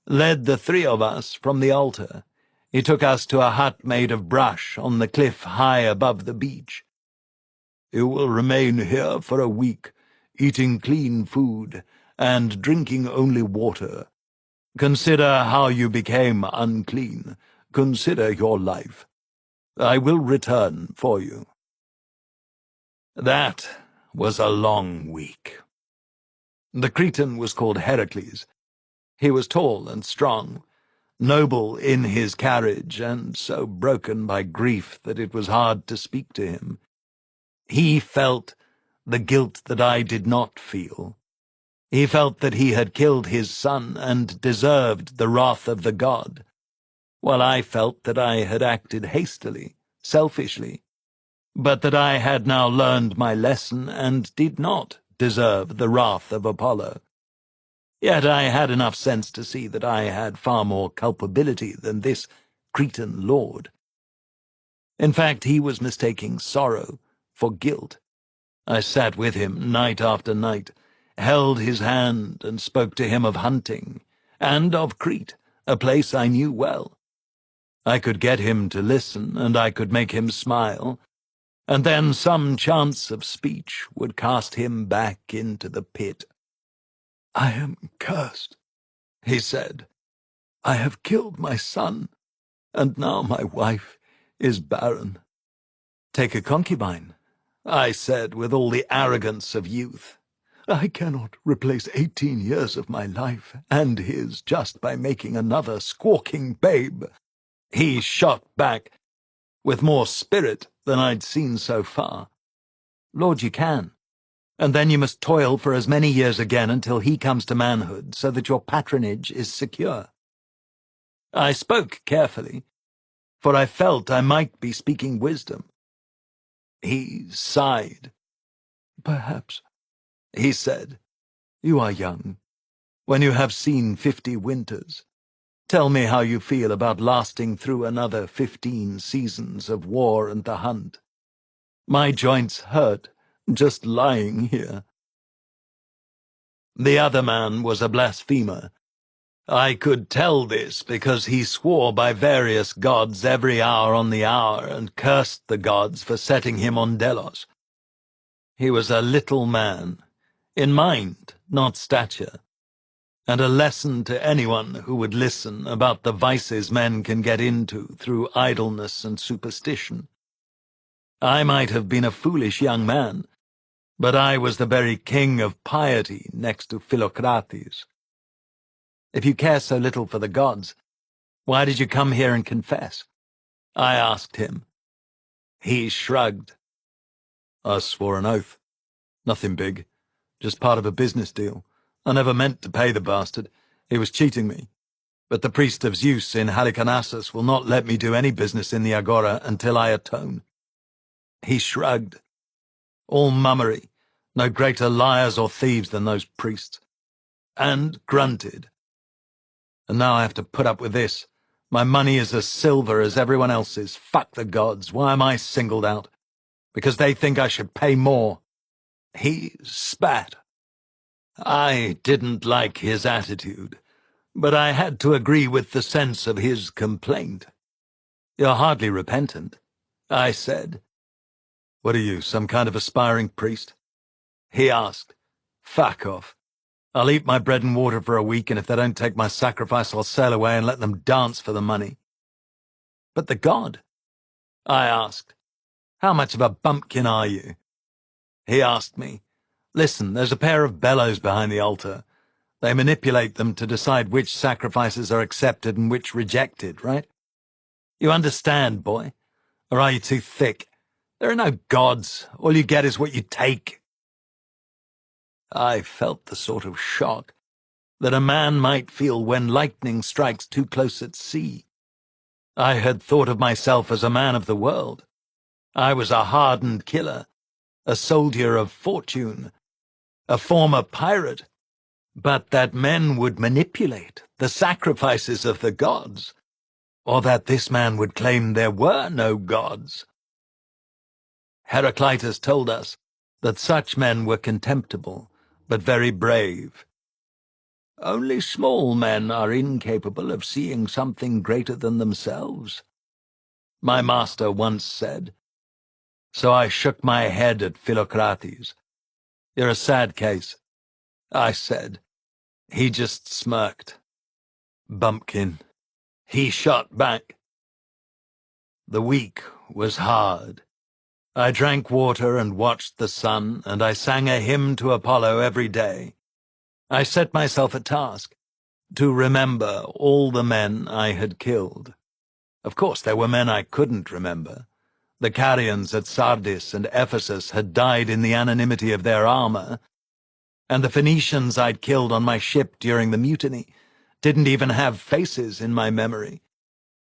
Speaker 1: led the 3 of us from the altar. He took us to a hut made of brush on the cliff high above the beach. You will remain here for a week, eating clean food and drinking only water. Consider how you became unclean. Consider your life. I will return for you." That was a long week. The Cretan was called Heracles. He was tall and strong, noble in his carriage, and so broken by grief that it was hard to speak to him. He felt the guilt that I did not feel. He felt that he had killed his son and deserved the wrath of the god, while I felt that I had acted hastily, selfishly, but that I had now learned my lesson and did not deserve the wrath of Apollo. Yet I had enough sense to see that I had far more culpability than this Cretan lord. In fact, he was mistaking sorrow for guilt. I sat with him night after night, held his hand and spoke to him of hunting, and of Crete, a place I knew well. I could get him to listen, and I could make him smile, and then some chance of speech would cast him back into the pit. "I am cursed," he said. "I have killed my son, and now my wife is barren." "Take a concubine," I said with all the arrogance of youth. "I cannot replace 18 years of my life and his just by making another squawking babe." He shot back, with more spirit than I'd seen so far. "Lord, you can. And then you must toil for as many years again until he comes to manhood, so that your patronage is secure." I spoke carefully, for I felt I might be speaking wisdom. He sighed. "Perhaps," he said. "You are young. When you have seen 50 winters, tell me how you feel about lasting through another 15 seasons of war and the hunt. My joints hurt just lying here." The other man was a blasphemer. I could tell this because he swore by various gods every hour on the hour and cursed the gods for setting him on Delos. He was a little man, in mind, not stature, and a lesson to anyone who would listen about the vices men can get into through idleness and superstition. I might have been a foolish young man, but I was the very king of piety next to Philocrates. "If you care so little for the gods, why did you come here and confess?" I asked him. He shrugged. "I swore an oath. Nothing big. Just part of a business deal. I never meant to pay the bastard. He was cheating me. But the priest of Zeus in Halicarnassus will not let me do any business in the Agora until I atone." He shrugged. "All mummery. No greater liars or thieves than those priests." And grunted. "And now I have to put up with this. My money is as silver as everyone else's. Fuck the gods. Why am I singled out? Because they think I should pay more." He spat. I didn't like his attitude, but I had to agree with the sense of his complaint. "You're hardly repentant," I said. "What are you, some kind of aspiring priest?" He asked. "Fuck off. I'll eat my bread and water for a week, and if they don't take my sacrifice, I'll sail away and let them dance for the money." "But the god?" I asked. "How much of a bumpkin are you?" He asked me. "Listen, there's a pair of bellows behind the altar. They manipulate them to decide which sacrifices are accepted and which rejected, right? You understand, boy? Or are you too thick? There are no gods. All you get is what you take." I felt the sort of shock that a man might feel when lightning strikes too close at sea. I had thought of myself as a man of the world. I was a hardened killer, a soldier of fortune, a former pirate, but that men would manipulate the sacrifices of the gods, or that this man would claim there were no gods. Heraclitus told us that such men were contemptible, but very brave. Only small men are incapable of seeing something greater than themselves, my master once said. So I shook my head at Philocrates. "You're a sad case," I said. He just smirked. "Bumpkin," he shot back. The week was hard. I drank water and watched the sun, and I sang a hymn to Apollo every day. I set myself a task, to remember all the men I had killed. Of course, there were men I couldn't remember. The Carians at Sardis and Ephesus had died in the anonymity of their armor, and the Phoenicians I'd killed on my ship during the mutiny didn't even have faces in my memory.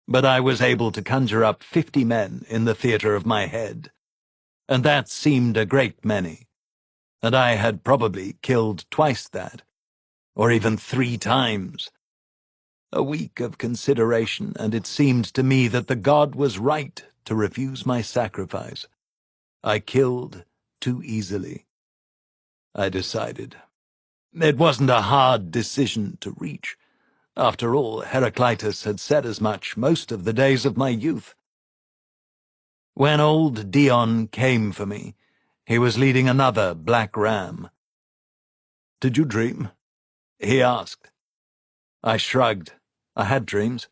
Speaker 1: But I was able to conjure up 50 men in the theater of my head, and that seemed a great many, and I had probably killed twice that, or even 3 times. A week of consideration, and it seemed to me that the god was right to refuse my sacrifice. I killed too easily, I decided. It wasn't a hard decision to reach. After all, Heraclitus had said as much most of the days of my youth. When old Dion came for me, he was leading another black ram. "Did you dream?" he asked. I shrugged. I had dreams.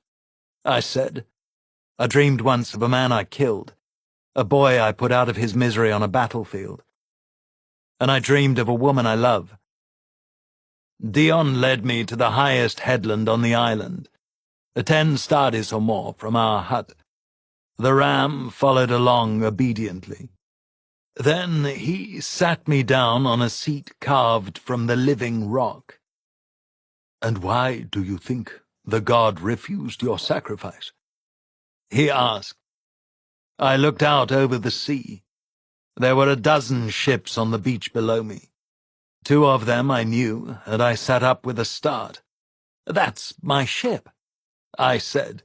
Speaker 1: I said, "I dreamed once of a man I killed, a boy I put out of his misery on a battlefield. And I dreamed of a woman I love." Dion led me to the highest headland on the island, 10 stadies or more from our hut. The ram followed along obediently. Then he sat me down on a seat carved from the living rock. "And why do you think the god refused your sacrifice?" he asked. I looked out over the sea. There were a dozen ships on the beach below me. 2 of them I knew, and I sat up with a start. "That's my ship," I said.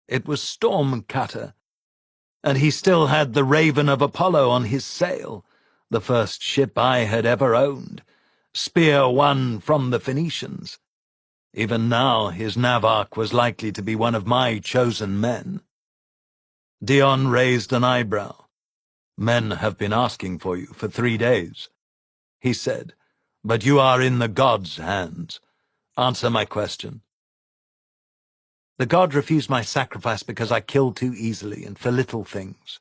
Speaker 1: It was Stormcutter, and he still had the Raven of Apollo on his sail, the first ship I had ever owned, spear won from the Phoenicians. Even now his navarch was likely to be one of my chosen men. Dion raised an eyebrow. "Men have been asking for you for 3 days," he said, "but you are in the god's hands. Answer my question." "The god refused my sacrifice because I killed too easily and for little things,"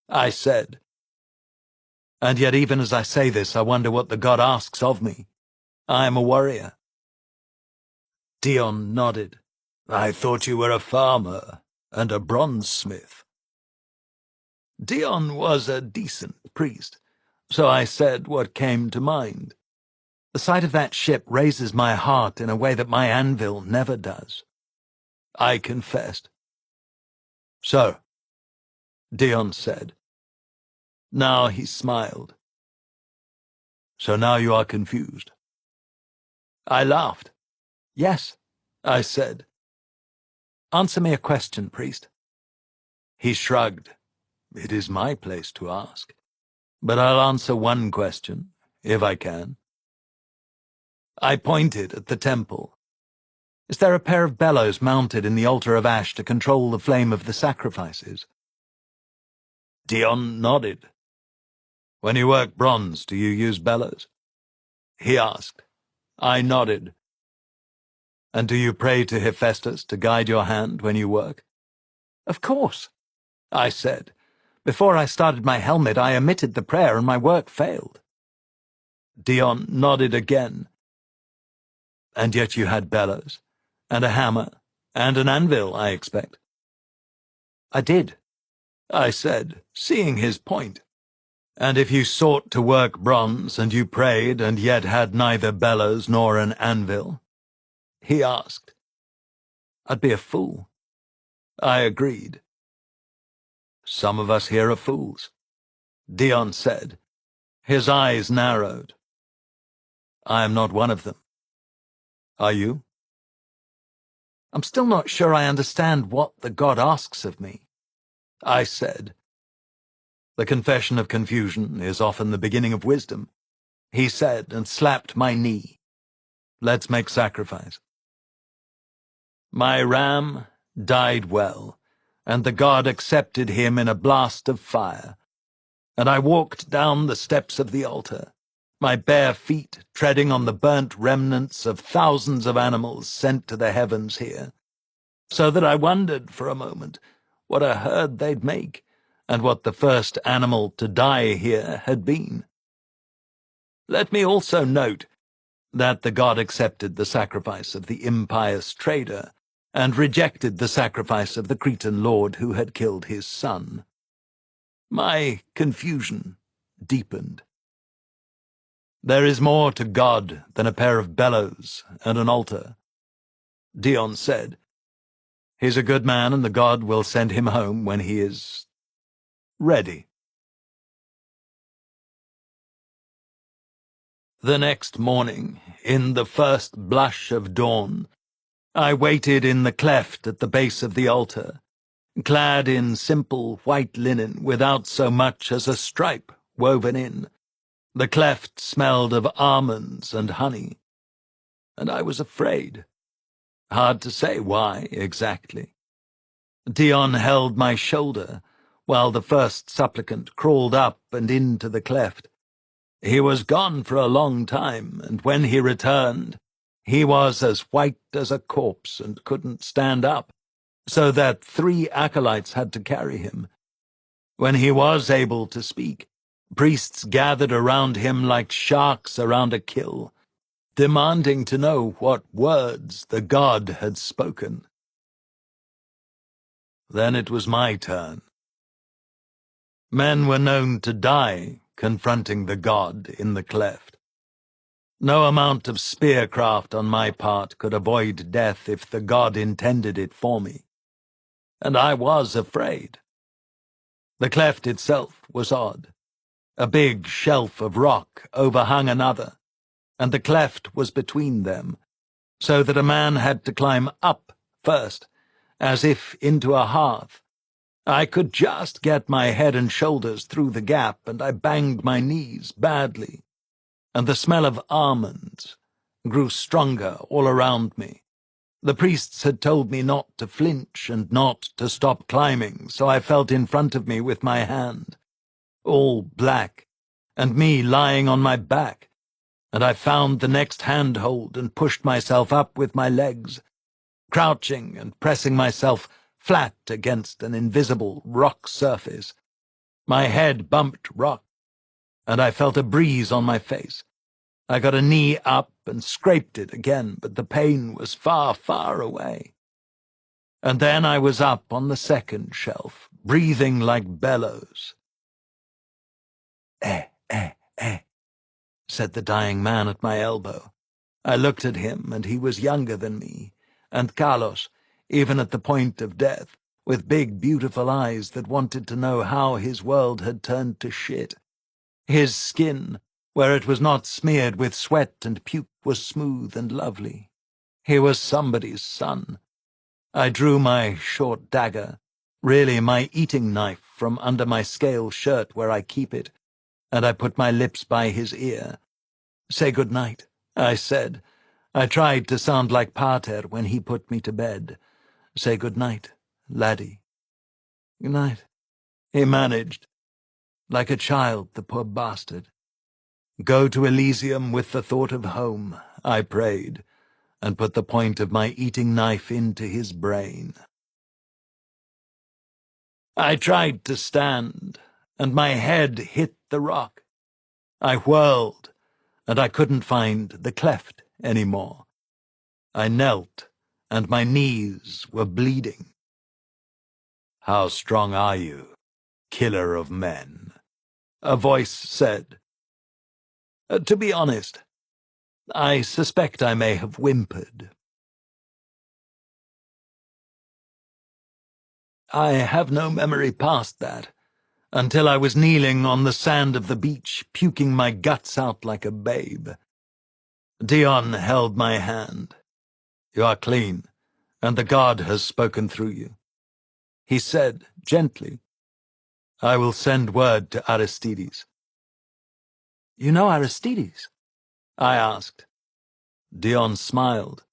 Speaker 1: I said. And yet even as I say this, I wonder what the god asks of me. I am a warrior. Dion nodded. "I thought you were a farmer and a bronzesmith." Dion was a decent priest, so I said what came to mind. "The sight of that ship raises my heart in a way that my anvil never does," I confessed. "So," Dion said. Now he smiled. "So now you are confused?" I laughed. "Yes," I said. "Answer me a question, priest." He shrugged. "It is my place to ask. But I'll answer one question, if I can." I pointed at the temple. "Is there a pair of bellows mounted in the altar of ash to control the flame of the sacrifices?" Dion nodded. "When you work bronze, do you use bellows?" he asked. I nodded. "And do you pray to Hephaestus to guide your hand when you work?" "Of course," I said. "Before I started my helmet, I omitted the prayer and my work failed." Dion nodded again. "And yet you had bellows, and a hammer, and an anvil, I expect." "I did," I said, seeing his point. "And if you sought to work bronze, and you prayed, and yet had neither bellows nor an anvil?" he asked. "I'd be a fool." I agreed. "Some of us here are fools," Dion said. His eyes narrowed. "I am not one of them. Are you?" "I'm still not sure I understand what the god asks of me," I said. "The confession of confusion is often the beginning of wisdom," he said, and slapped my knee. "Let's make sacrifice." My ram died well, and the god accepted him in a blast of fire. and I walked down the steps of the altar, my bare feet treading on the burnt remnants of thousands of animals sent to the heavens here, so that I wondered for a moment what a herd they'd make, and what the first animal to die here had been. Let me also note that the god accepted the sacrifice of the impious trader, and rejected the sacrifice of the Cretan lord who had killed his son. My confusion deepened. There is more to God than a pair of bellows and an altar, Dion said. He's a good man, and the god will send him home when he is ready. The next morning, in the first blush of dawn, I waited in the cleft at the base of the altar, clad in simple white linen without so much as a stripe woven in. The cleft smelled of almonds and honey, and I was afraid. Hard to say why, exactly. Dion held my shoulder, while the first supplicant crawled up and into the cleft. He was gone for a long time, and when he returned, he was as white as a corpse and couldn't stand up, so that 3 acolytes had to carry him. When he was able to speak, priests gathered around him like sharks around a kill, demanding to know what words the god had spoken. Then it was my turn. Men were known to die confronting the god in the cleft. No amount of spearcraft on my part could avoid death if the god intended it for me, and I was afraid. The cleft itself was odd. A big shelf of rock overhung another, and the cleft was between them, so that a man had to climb up first, as if into a hearth. I could just get my head and shoulders through the gap, and I banged my knees badly, and the smell of almonds grew stronger all around me. The priests had told me not to flinch and not to stop climbing, so I felt in front of me with my hand, all black, and me lying on my back, and I found the next handhold and pushed myself up with my legs, crouching and pressing myself flat against an invisible rock surface. My head bumped rock, and I felt a breeze on my face. I got a knee up and scraped it again, but the pain was far, far away. And then I was up on the second shelf, breathing like bellows. Eh, said the dying man at my elbow. I looked at him, and he was younger than me, and Carlos, even at the point of death, with big, beautiful eyes that wanted to know how his world had turned to shit. His skin, where it was not smeared with sweat and puke, was smooth and lovely. He was somebody's son. I drew my short dagger, really my eating knife, from under my scale shirt where I keep it, and I put my lips by his ear. "Say good night," I said. I tried to sound like Pater when he put me to bed. "Say good night, laddie." "Good night," he managed. Like a child, the poor bastard. "Go to Elysium with the thought of home," I prayed, and put the point of my eating knife into his brain. I tried to stand, and my head hit the rock. I whirled, and I couldn't find the cleft any more. I knelt, and my knees were bleeding. "How strong are you, killer of men?" a voice said. To be honest, I suspect I may have whimpered. I have no memory past that, until I was kneeling on the sand of the beach, puking my guts out like a babe. Dion held my hand. "You are clean, and the god has spoken through you." He said, gently, "I will send word to Aristides." "You know Aristides?" I asked. Dion smiled.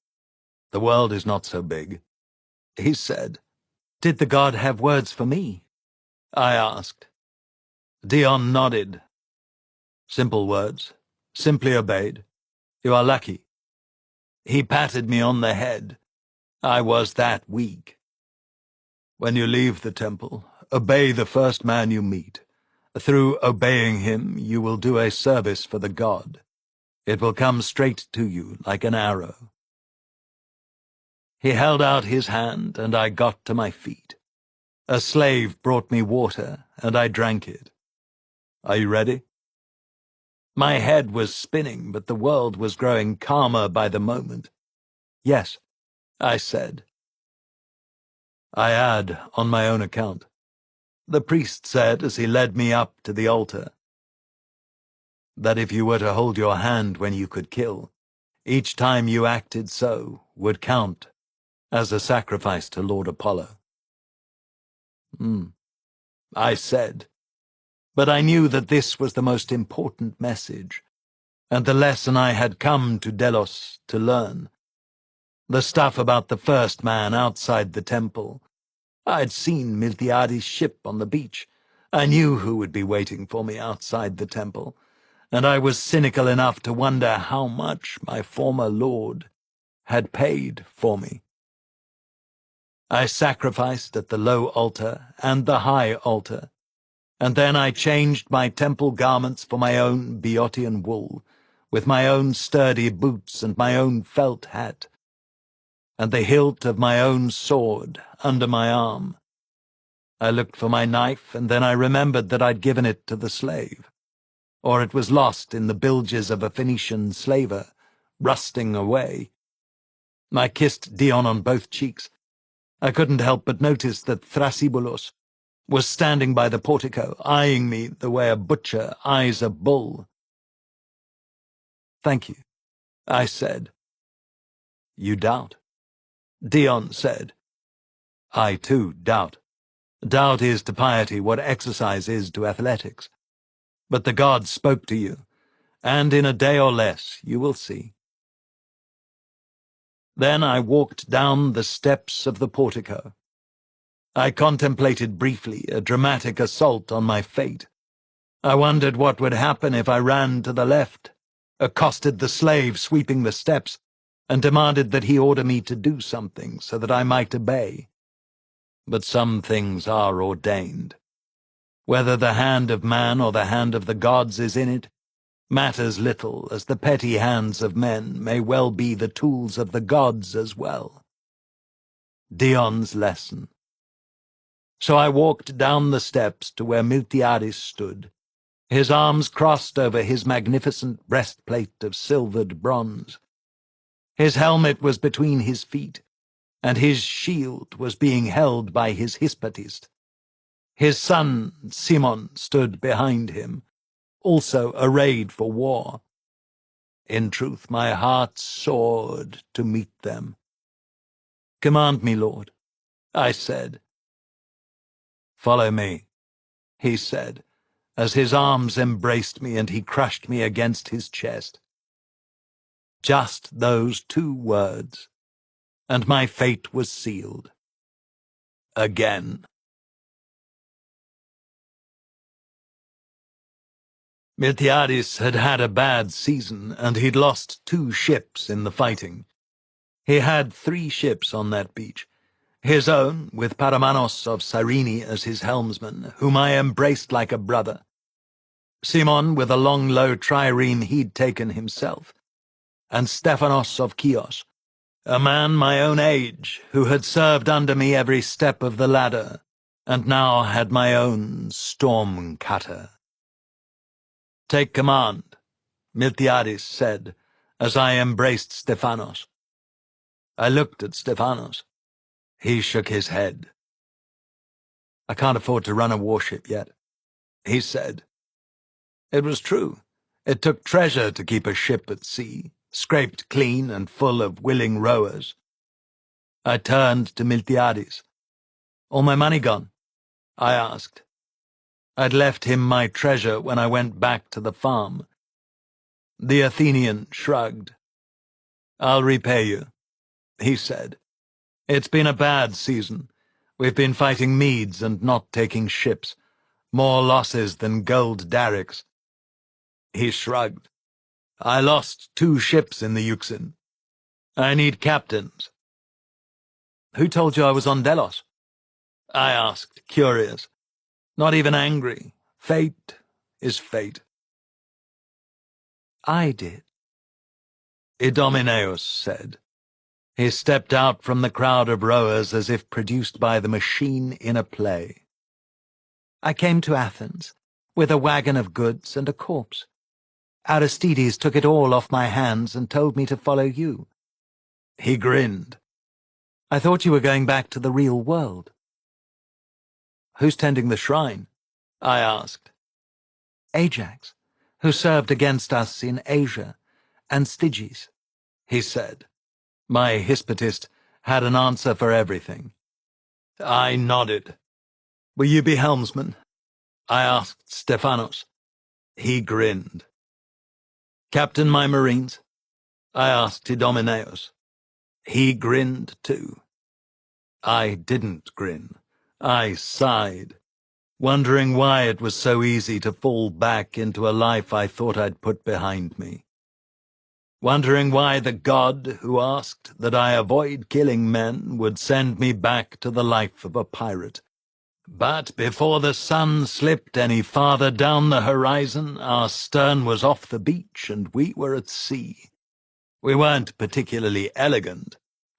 Speaker 1: "The world is not so big," he said. "Did the god have words for me?" I asked. Dion nodded. Simple words, simply obeyed. You are lucky. He patted me on the head. I was that weak. When you leave the temple, obey the first man you meet. Through obeying him, you will do a service for the god. It will come straight to you like an arrow. He held out his hand, and I got to my feet. A slave brought me water, and I drank it. Are you ready? My head was spinning, but the world was growing calmer by the moment. Yes, I said. I add, on my own account. The priest said as he led me up to the altar, that if you were to hold your hand when you could kill, each time you acted so would count as a sacrifice to Lord Apollo. I said, but I knew that this was the most important message, and the lesson I had come to Delos to learn. The stuff about the first man outside the temple. I'd seen Miltiades' ship on the beach. I knew who would be waiting for me outside the temple, and I was cynical enough to wonder how much my former lord had paid for me. I sacrificed at the low altar and the high altar, and then I changed my temple garments for my own Boeotian wool, with my own sturdy boots and my own felt hat, and the hilt of my own sword under my arm. I looked for my knife, and then I remembered that I'd given it to the slave, or it was lost in the bilges of a Phoenician slaver, rusting away. I kissed Dion on both cheeks. I couldn't help but notice that Thrasybulus was standing by the portico, eyeing me the way a butcher eyes a bull. "Thank you," I said. "You doubt?" Dion said. "I, too, doubt. Doubt is to piety what exercise is to athletics. But the gods spoke to you, and in a day or less you will see." Then I walked down the steps of the portico. I contemplated briefly a dramatic assault on my fate. I wondered what would happen if I ran to the left, accosted the slave sweeping the steps, and demanded that he order me to do something so that I might obey. But some things are ordained. Whether the hand of man or the hand of the gods is in it, matters little, as the petty hands of men may well be the tools of the gods as well. Dion's lesson. So I walked down the steps to where Miltiades stood, his arms crossed over his magnificent breastplate of silvered bronze. His helmet was between his feet, and his shield was being held by his Hispatist. His son, Cimon, stood behind him, also arrayed for war. In truth, my heart soared to meet them. "Command me, Lord," I said. "Follow me," he said, as his arms embraced me and he crushed me against his chest. Just those 2 words, and my fate was sealed. Again. Miltiades had had a bad season, and he'd lost 2 ships in the fighting. He had 3 ships on that beach. His own, with Paramanos of Cyrene as his helmsman, whom I embraced like a brother. Cimon with a long, low trireme he'd taken himself, and Stephanos of Chios, a man my own age, who had served under me every step of the ladder, and now had my own storm cutter. "Take command," Miltiades said, as I embraced Stephanos. I looked at Stephanos. He shook his head. "I can't afford to run a warship yet," he said. It was true. It took treasure to keep a ship at sea, scraped clean and full of willing rowers. I turned to Miltiades. "All my money gone?" I asked. I'd left him my treasure when I went back to the farm. The Athenian shrugged. "I'll repay you," he said. "It's been a bad season. We've been fighting Medes and not taking ships. More losses than gold darricks. He shrugged. I lost 2 ships in the Euxine. I need captains. Who told you I was on Delos? I asked, curious. Not even angry. Fate is fate. I did. Idomeneus said. He stepped out from the crowd of rowers as if produced by the machine in a play. I came to Athens with a wagon of goods and a corpse. Aristides took it all off my hands and told me to follow you. He grinned. I thought you were going back to the real world. Who's tending the shrine? I asked. Ajax, who served against us in Asia, and Styges, he said. My hispatist had an answer for everything. I nodded. Will you be helmsman? I asked Stephanos. He grinned. Captain my marines? I asked Idomeneus. He grinned too. I didn't grin. I sighed, wondering why it was so easy to fall back into a life I thought I'd put behind me. Wondering why the god who asked that I avoid killing men would send me back to the life of a pirate. But before the sun slipped any farther down the horizon, our stern was off the beach and we were at sea. We weren't particularly elegant.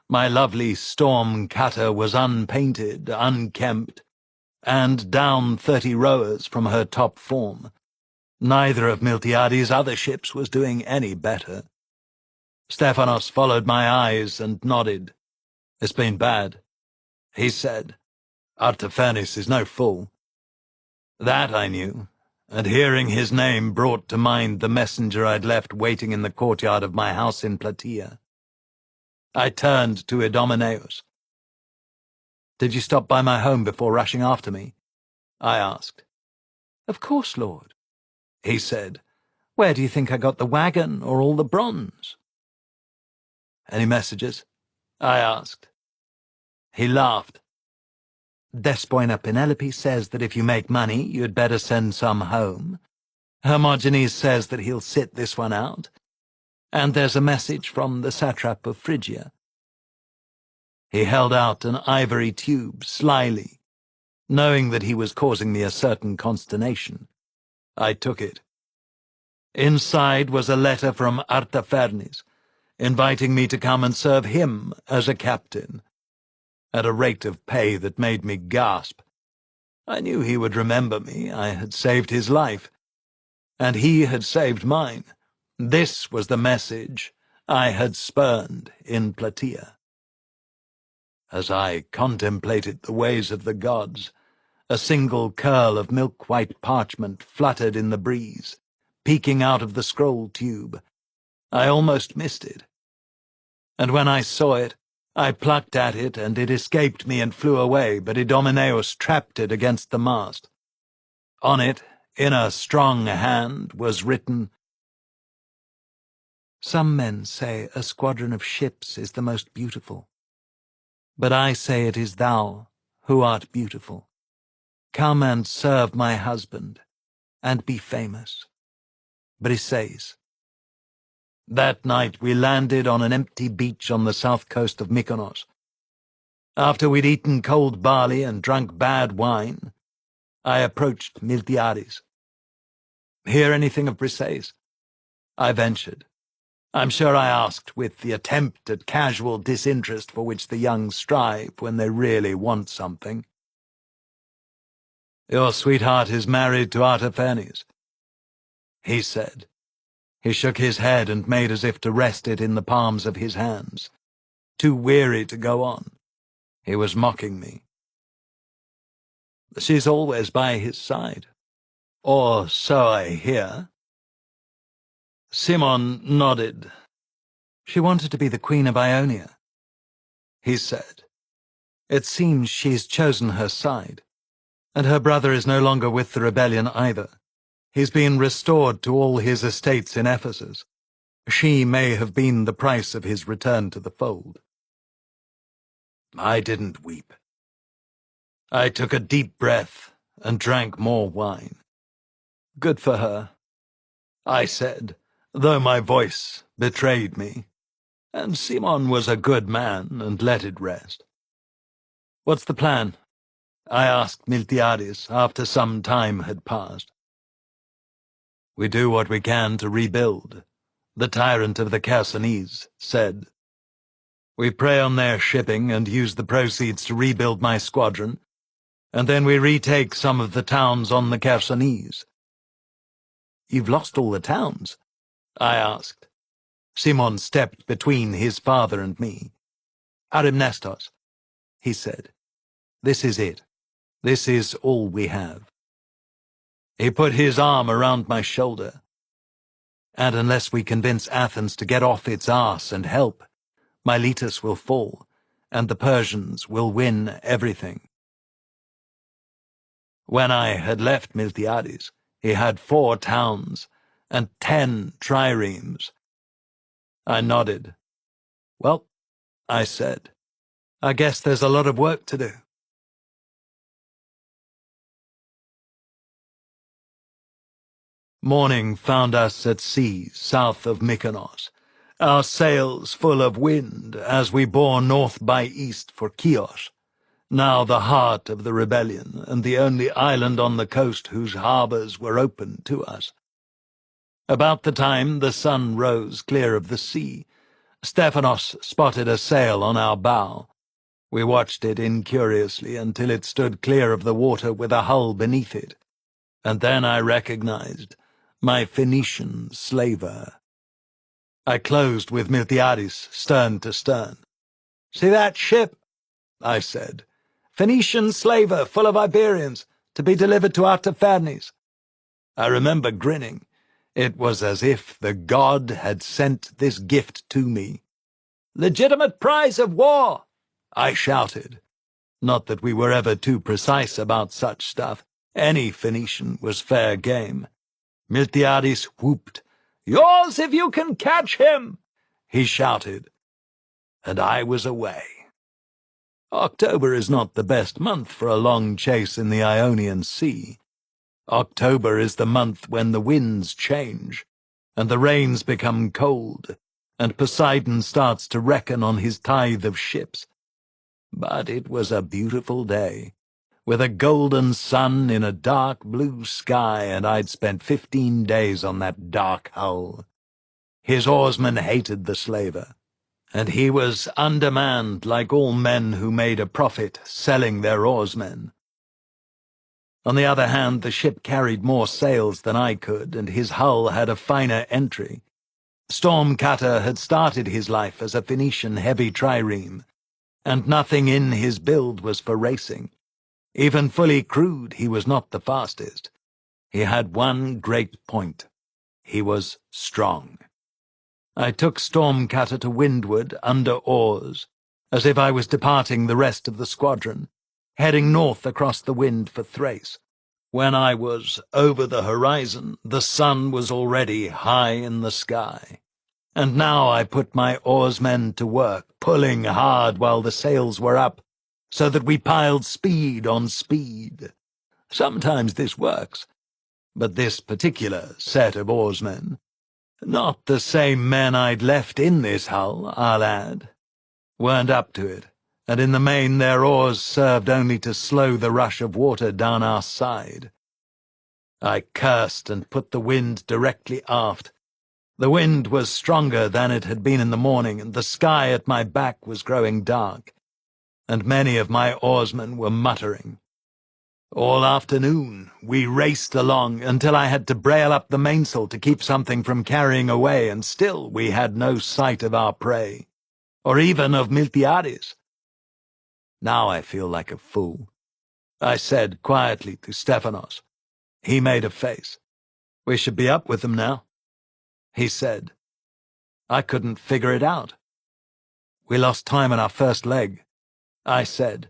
Speaker 1: My lovely storm cutter was unpainted, unkempt, and down 30 rowers from her top form. Neither of Miltiades' other ships was doing any better. Stephanos followed my eyes and nodded. It's been bad, he said. Artaphernes is no fool. That I knew, and hearing his name brought to mind the messenger I'd left waiting in the courtyard of my house in Plataea. I turned to Idomeneus. Did you stop by my home before rushing after me? I asked. Of course, Lord, he said. Where do you think I got the wagon or all the bronze? Any messages? I asked. He laughed. Despoina Penelope says that if you make money, you'd better send some home. Hermogenes says that he'll sit this one out. And there's a message from the satrap of Phrygia. He held out an ivory tube slyly, knowing that he was causing me a certain consternation. I took it. Inside was a letter from Artaphernes, inviting me to come and serve him as a captain, at a rate of pay that made me gasp. I knew he would remember me. I had saved his life, and he had saved mine. This was the message I had spurned in Plataea. As I contemplated the ways of the gods, a single curl of milk-white parchment fluttered in the breeze, peeking out of the scroll tube. I almost missed it. And when I saw it, I plucked at it, and it escaped me and flew away, but Idomeneus trapped it against the mast. On it, in a strong hand, was written, Some men say a squadron of ships is the most beautiful. But I say it is thou who art beautiful. Come and serve my husband, and be famous. Briseis. That night we landed on an empty beach on the south coast of Mykonos. After we'd eaten cold barley and drunk bad wine, I approached Miltiades. Hear anything of Briseis? I ventured. I'm sure I asked with the attempt at casual disinterest for which the young strive when they really want something. Your sweetheart is married to Artaphernes, he said. He shook his head and made as if to rest it in the palms of his hands. Too weary to go on. He was mocking me. She's always by his side. Or so I hear. Simon nodded. She wanted to be the Queen of Ionia, he said. It seems she's chosen her side, and her brother is no longer with the rebellion either. He's been restored to all his estates in Ephesus. She may have been the price of his return to the fold. I didn't weep. I took a deep breath and drank more wine. Good for her, I said, though my voice betrayed me, and Simon was a good man and let it rest. What's the plan? I asked Miltiades after some time had passed. We do what we can to rebuild, the tyrant of the Chersonese said. We prey on their shipping and use the proceeds to rebuild my squadron, and then we retake some of the towns on the Chersonese. You've lost all the towns? I asked. Simon stepped between his father and me. Arimnestos, he said. This is it. This is all we have. He put his arm around my shoulder. And unless we convince Athens to get off its arse and help, Miletus will fall, and the Persians will win everything. When I had left Miltiades, he had 4 towns and 10 triremes. I nodded. Well, I said, I guess there's a lot of work to do. Morning found us at sea south of Mykonos, our sails full of wind as we bore north by east for Chios, now the heart of the rebellion and the only island on the coast whose harbours were open to us. About the time the sun rose clear of the sea, Stephanos spotted a sail on our bow. We watched it incuriously until it stood clear of the water with a hull beneath it, and then I recognized my Phoenician slaver. I closed with Miltiades, stern to stern. "See that ship?" I said. "Phoenician slaver full of Iberians, to be delivered to Artaphernus." I remember grinning. It was as if the god had sent this gift to me. "Legitimate prize of war!" I shouted. Not that we were ever too precise about such stuff. Any Phoenician was fair game. Miltiades whooped. "Yours if you can catch him!" he shouted. And I was away. October is not the best month for a long chase in the Ionian Sea. October is the month when the winds change, and the rains become cold, and Poseidon starts to reckon on his tithe of ships. But it was a beautiful day, with a golden sun in a dark blue sky, and I'd spent 15 days on that dark hull. His oarsmen hated the slaver, and he was undermanned like all men who made a profit selling their oarsmen. On the other hand, the ship carried more sails than I could, and his hull had a finer entry. Stormcutter had started his life as a Phoenician heavy trireme, and nothing in his build was for racing. Even fully crewed, he was not the fastest. He had one great point. He was strong. I took Stormcutter to windward under oars, as if I was departing the rest of the squadron, heading north across the wind for Thrace. When I was over the horizon, the sun was already high in the sky. And now I put my oarsmen to work, pulling hard while the sails were up, so that we piled speed on speed. Sometimes this works, but this particular set of oarsmen, not the same men I'd left in this hull, I'll add, weren't up to it, and in the main their oars served only to slow the rush of water down our side. I cursed and put the wind directly aft. The wind was stronger than it had been in the morning, and the sky at my back was growing dark, and many of my oarsmen were muttering. All afternoon we raced along until I had to brail up the mainsail to keep something from carrying away, and still we had no sight of our prey, or even of Miltiades. Now I feel like a fool, I said quietly to Stephanos. He made a face. "We should be up with them now," he said. I couldn't figure it out. "We lost time on our first leg," I said.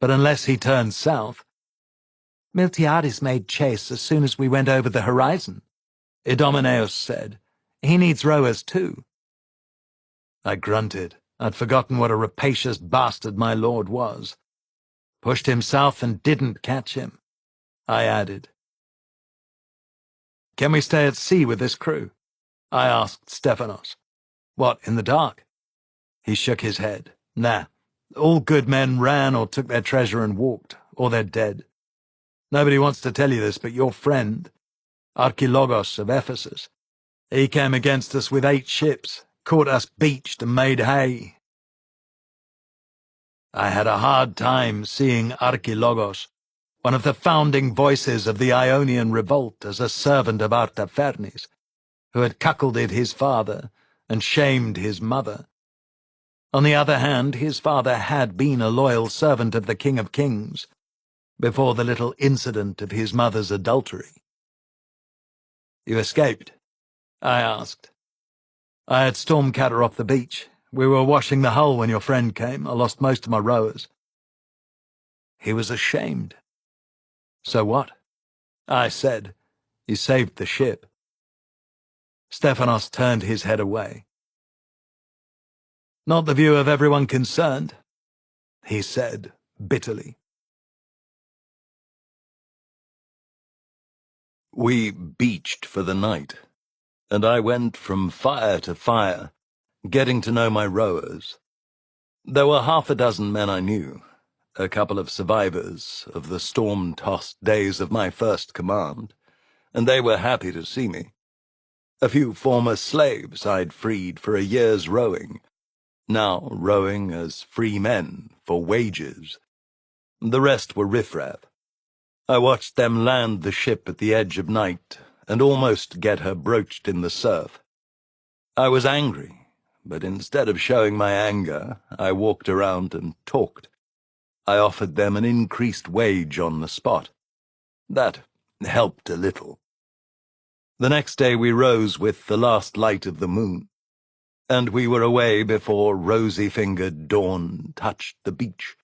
Speaker 1: "But unless he turns south—" "Miltiades made chase as soon as we went over the horizon," Idomeneus said. "He needs rowers too." I grunted. I'd forgotten what a rapacious bastard my lord was. Pushed him south and didn't catch him. I added. "Can we stay at sea with this crew?" I asked Stephanos. "What, in the dark?" He shook his head. "Nah. All good men ran or took their treasure and walked, or they're dead. Nobody wants to tell you this, but your friend, Archilogos of Ephesus, he came against us with 8 ships, caught us beached and made hay. I had a hard time seeing Archilogos, one of the founding voices of the Ionian revolt, as a servant of Artaphernus, who had cuckolded his father and shamed his mother. On the other hand, his father had been a loyal servant of the King of Kings, before the little incident of his mother's adultery. "You escaped?" I asked. "I had stormed her off the beach. We were washing the hull when your friend came. I lost most of my rowers." He was ashamed. "So what?" I said. "You saved the ship." Stephanos turned his head away. "Not the view of everyone concerned," he said bitterly. We beached for the night, and I went from fire to fire, getting to know my rowers. There were 6 men I knew, a couple of survivors of the storm-tossed days of my first command, and they were happy to see me. A few former slaves I'd freed for a year's rowing, now rowing as free men for wages. The rest were riffraff. I watched them land the ship at the edge of night and almost get her broached in the surf. I was angry, but instead of showing my anger, I walked around and talked. I offered them an increased wage on the spot. That helped a little. The next day we rose with the last light of the moon, and we were away before rosy-fingered dawn touched the beach.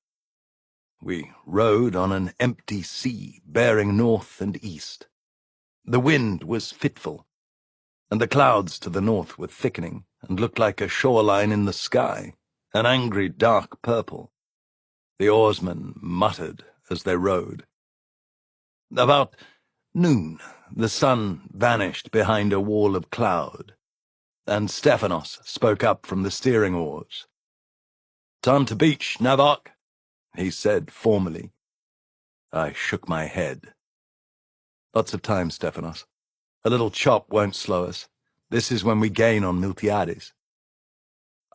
Speaker 1: We rode on an empty sea bearing north and east. The wind was fitful, and the clouds to the north were thickening and looked like a shoreline in the sky, an angry dark purple. The oarsmen muttered as they rowed. About noon, the sun vanished behind a wall of cloud, and Stephanos spoke up from the steering oars. "Time to beach, Navok," he said formally. I shook my head. "Lots of time, Stephanos. A little chop won't slow us. This is when we gain on Miltiades."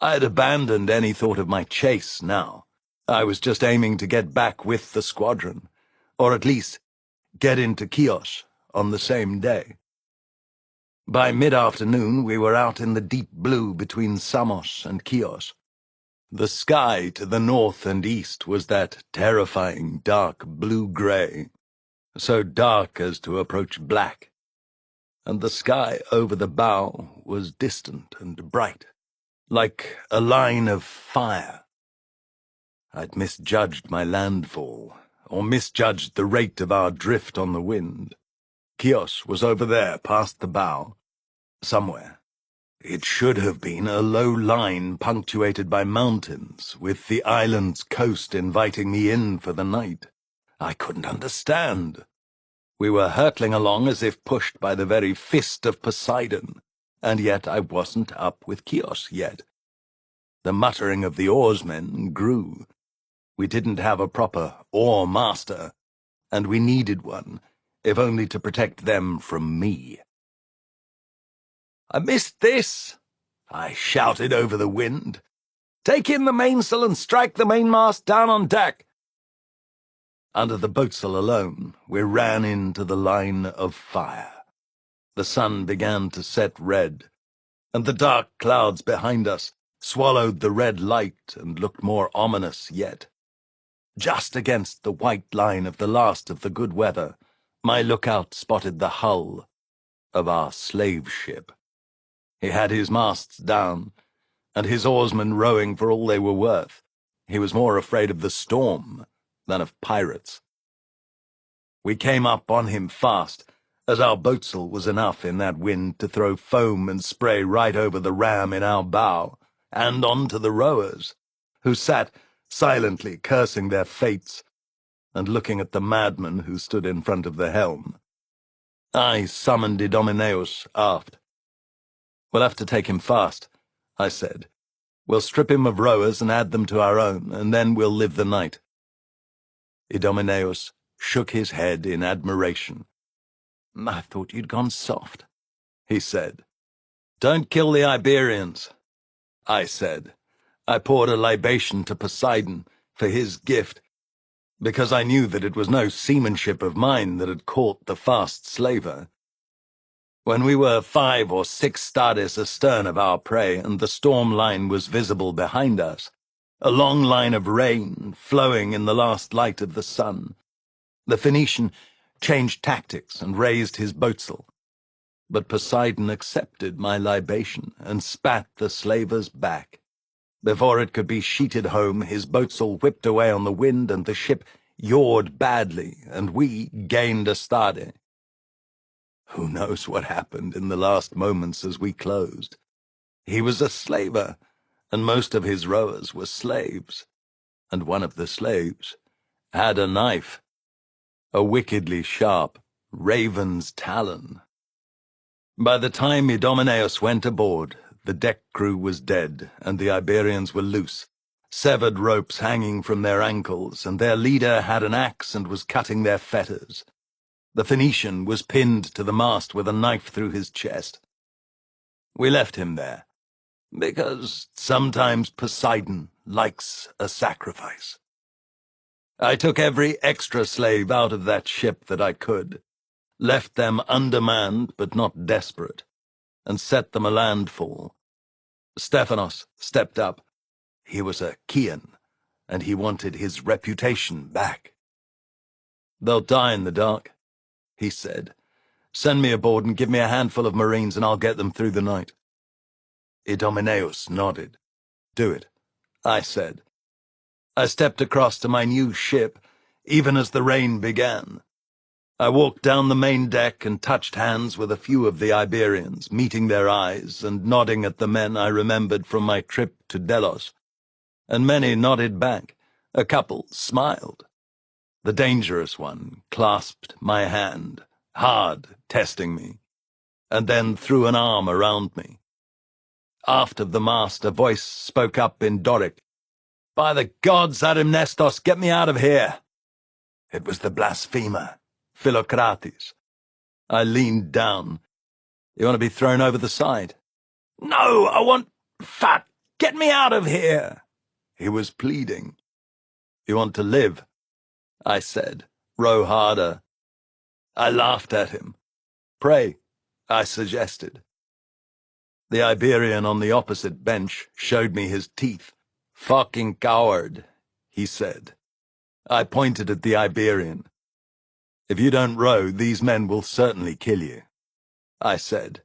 Speaker 1: I had abandoned any thought of my chase now. I was just aiming to get back with the squadron, or at least get into Chios on the same day. By mid-afternoon we were out in the deep blue between Samos and Chios. The sky to the north and east was that terrifying dark blue-grey, so dark as to approach black, and the sky over the bow was distant and bright, like a line of fire. I'd misjudged my landfall, or misjudged the rate of our drift on the wind. Chios was over there, past the bow, somewhere. It should have been a low line punctuated by mountains, with the island's coast inviting me in for the night. I couldn't understand. We were hurtling along as if pushed by the very fist of Poseidon, and yet I wasn't up with Chios yet. The muttering of the oarsmen grew. We didn't have a proper oar master, and we needed one, if only to protect them from me. "I missed this!" I shouted over the wind. "Take in the mainsail and strike the mainmast down on deck!" Under the boatsail alone, we ran into the line of fire. The sun began to set red, and the dark clouds behind us swallowed the red light and looked more ominous yet. Just against the white line of the last of the good weather, my lookout spotted the hull of our slave ship. He had his masts down, and his oarsmen rowing for all they were worth. He was more afraid of the storm than of pirates. We came up on him fast, as our boatsail was enough in that wind to throw foam and spray right over the ram in our bow, and onto the rowers, who sat silently cursing their fates. and looking at the madman who stood in front of the helm. I summoned Idomeneus aft. "We'll have to take him fast," I said. "We'll strip him of rowers and add them to our own, and then we'll live the night." Idomeneus shook his head in admiration. "I thought you'd gone soft," he said. "Don't kill the Iberians," I said. I poured a libation to Poseidon for his gift, because I knew that it was no seamanship of mine that had caught the fast slaver. When we were 5 or 6 stades astern of our prey, and the storm line was visible behind us, a long line of rain flowing in the last light of the sun, the Phoenician changed tactics and raised his boatswain. But Poseidon accepted my libation and spat the slaver's back. Before it could be sheeted home, his boatswain whipped away on the wind, and the ship yawed badly, and we gained a stade. Who knows what happened in the last moments as we closed? He was a slaver, and most of his rowers were slaves, and one of the slaves had a knife, a wickedly sharp raven's talon. By the time Idomeneus went aboard, the deck crew was dead, and the Iberians were loose, severed ropes hanging from their ankles, and their leader had an axe and was cutting their fetters. The Phoenician was pinned to the mast with a knife through his chest. We left him there, because sometimes Poseidon likes a sacrifice. I took every extra slave out of that ship that I could, left them undermanned but not desperate, and set them a landfall. Stephanos stepped up. He was a Chian, and he wanted his reputation back. "They'll die in the dark," he said. "Send me aboard and give me a handful of marines, and I'll get them through the night." Idomeneus nodded. "Do it," I said. I stepped across to my new ship, even as the rain began. I walked down the main deck and touched hands with a few of the Iberians, meeting their eyes and nodding at the men I remembered from my trip to Delos. And many nodded back. A couple smiled. The dangerous one clasped my hand, hard, testing me, and then threw an arm around me. Aft of the mast, a voice spoke up in Doric. "By the gods, Arimnestos, get me out of here!" It was the blasphemer, Philocrates. I leaned down. "You want to be thrown over the side?" "No, I want fat. Get me out of here!" He was pleading. "You want to live?" I said. "Row harder." I laughed at him. "Pray," I suggested. The Iberian on the opposite bench showed me his teeth. "Fucking coward," he said. I pointed at the Iberian. "If you don't row, these men will certainly kill you," I said.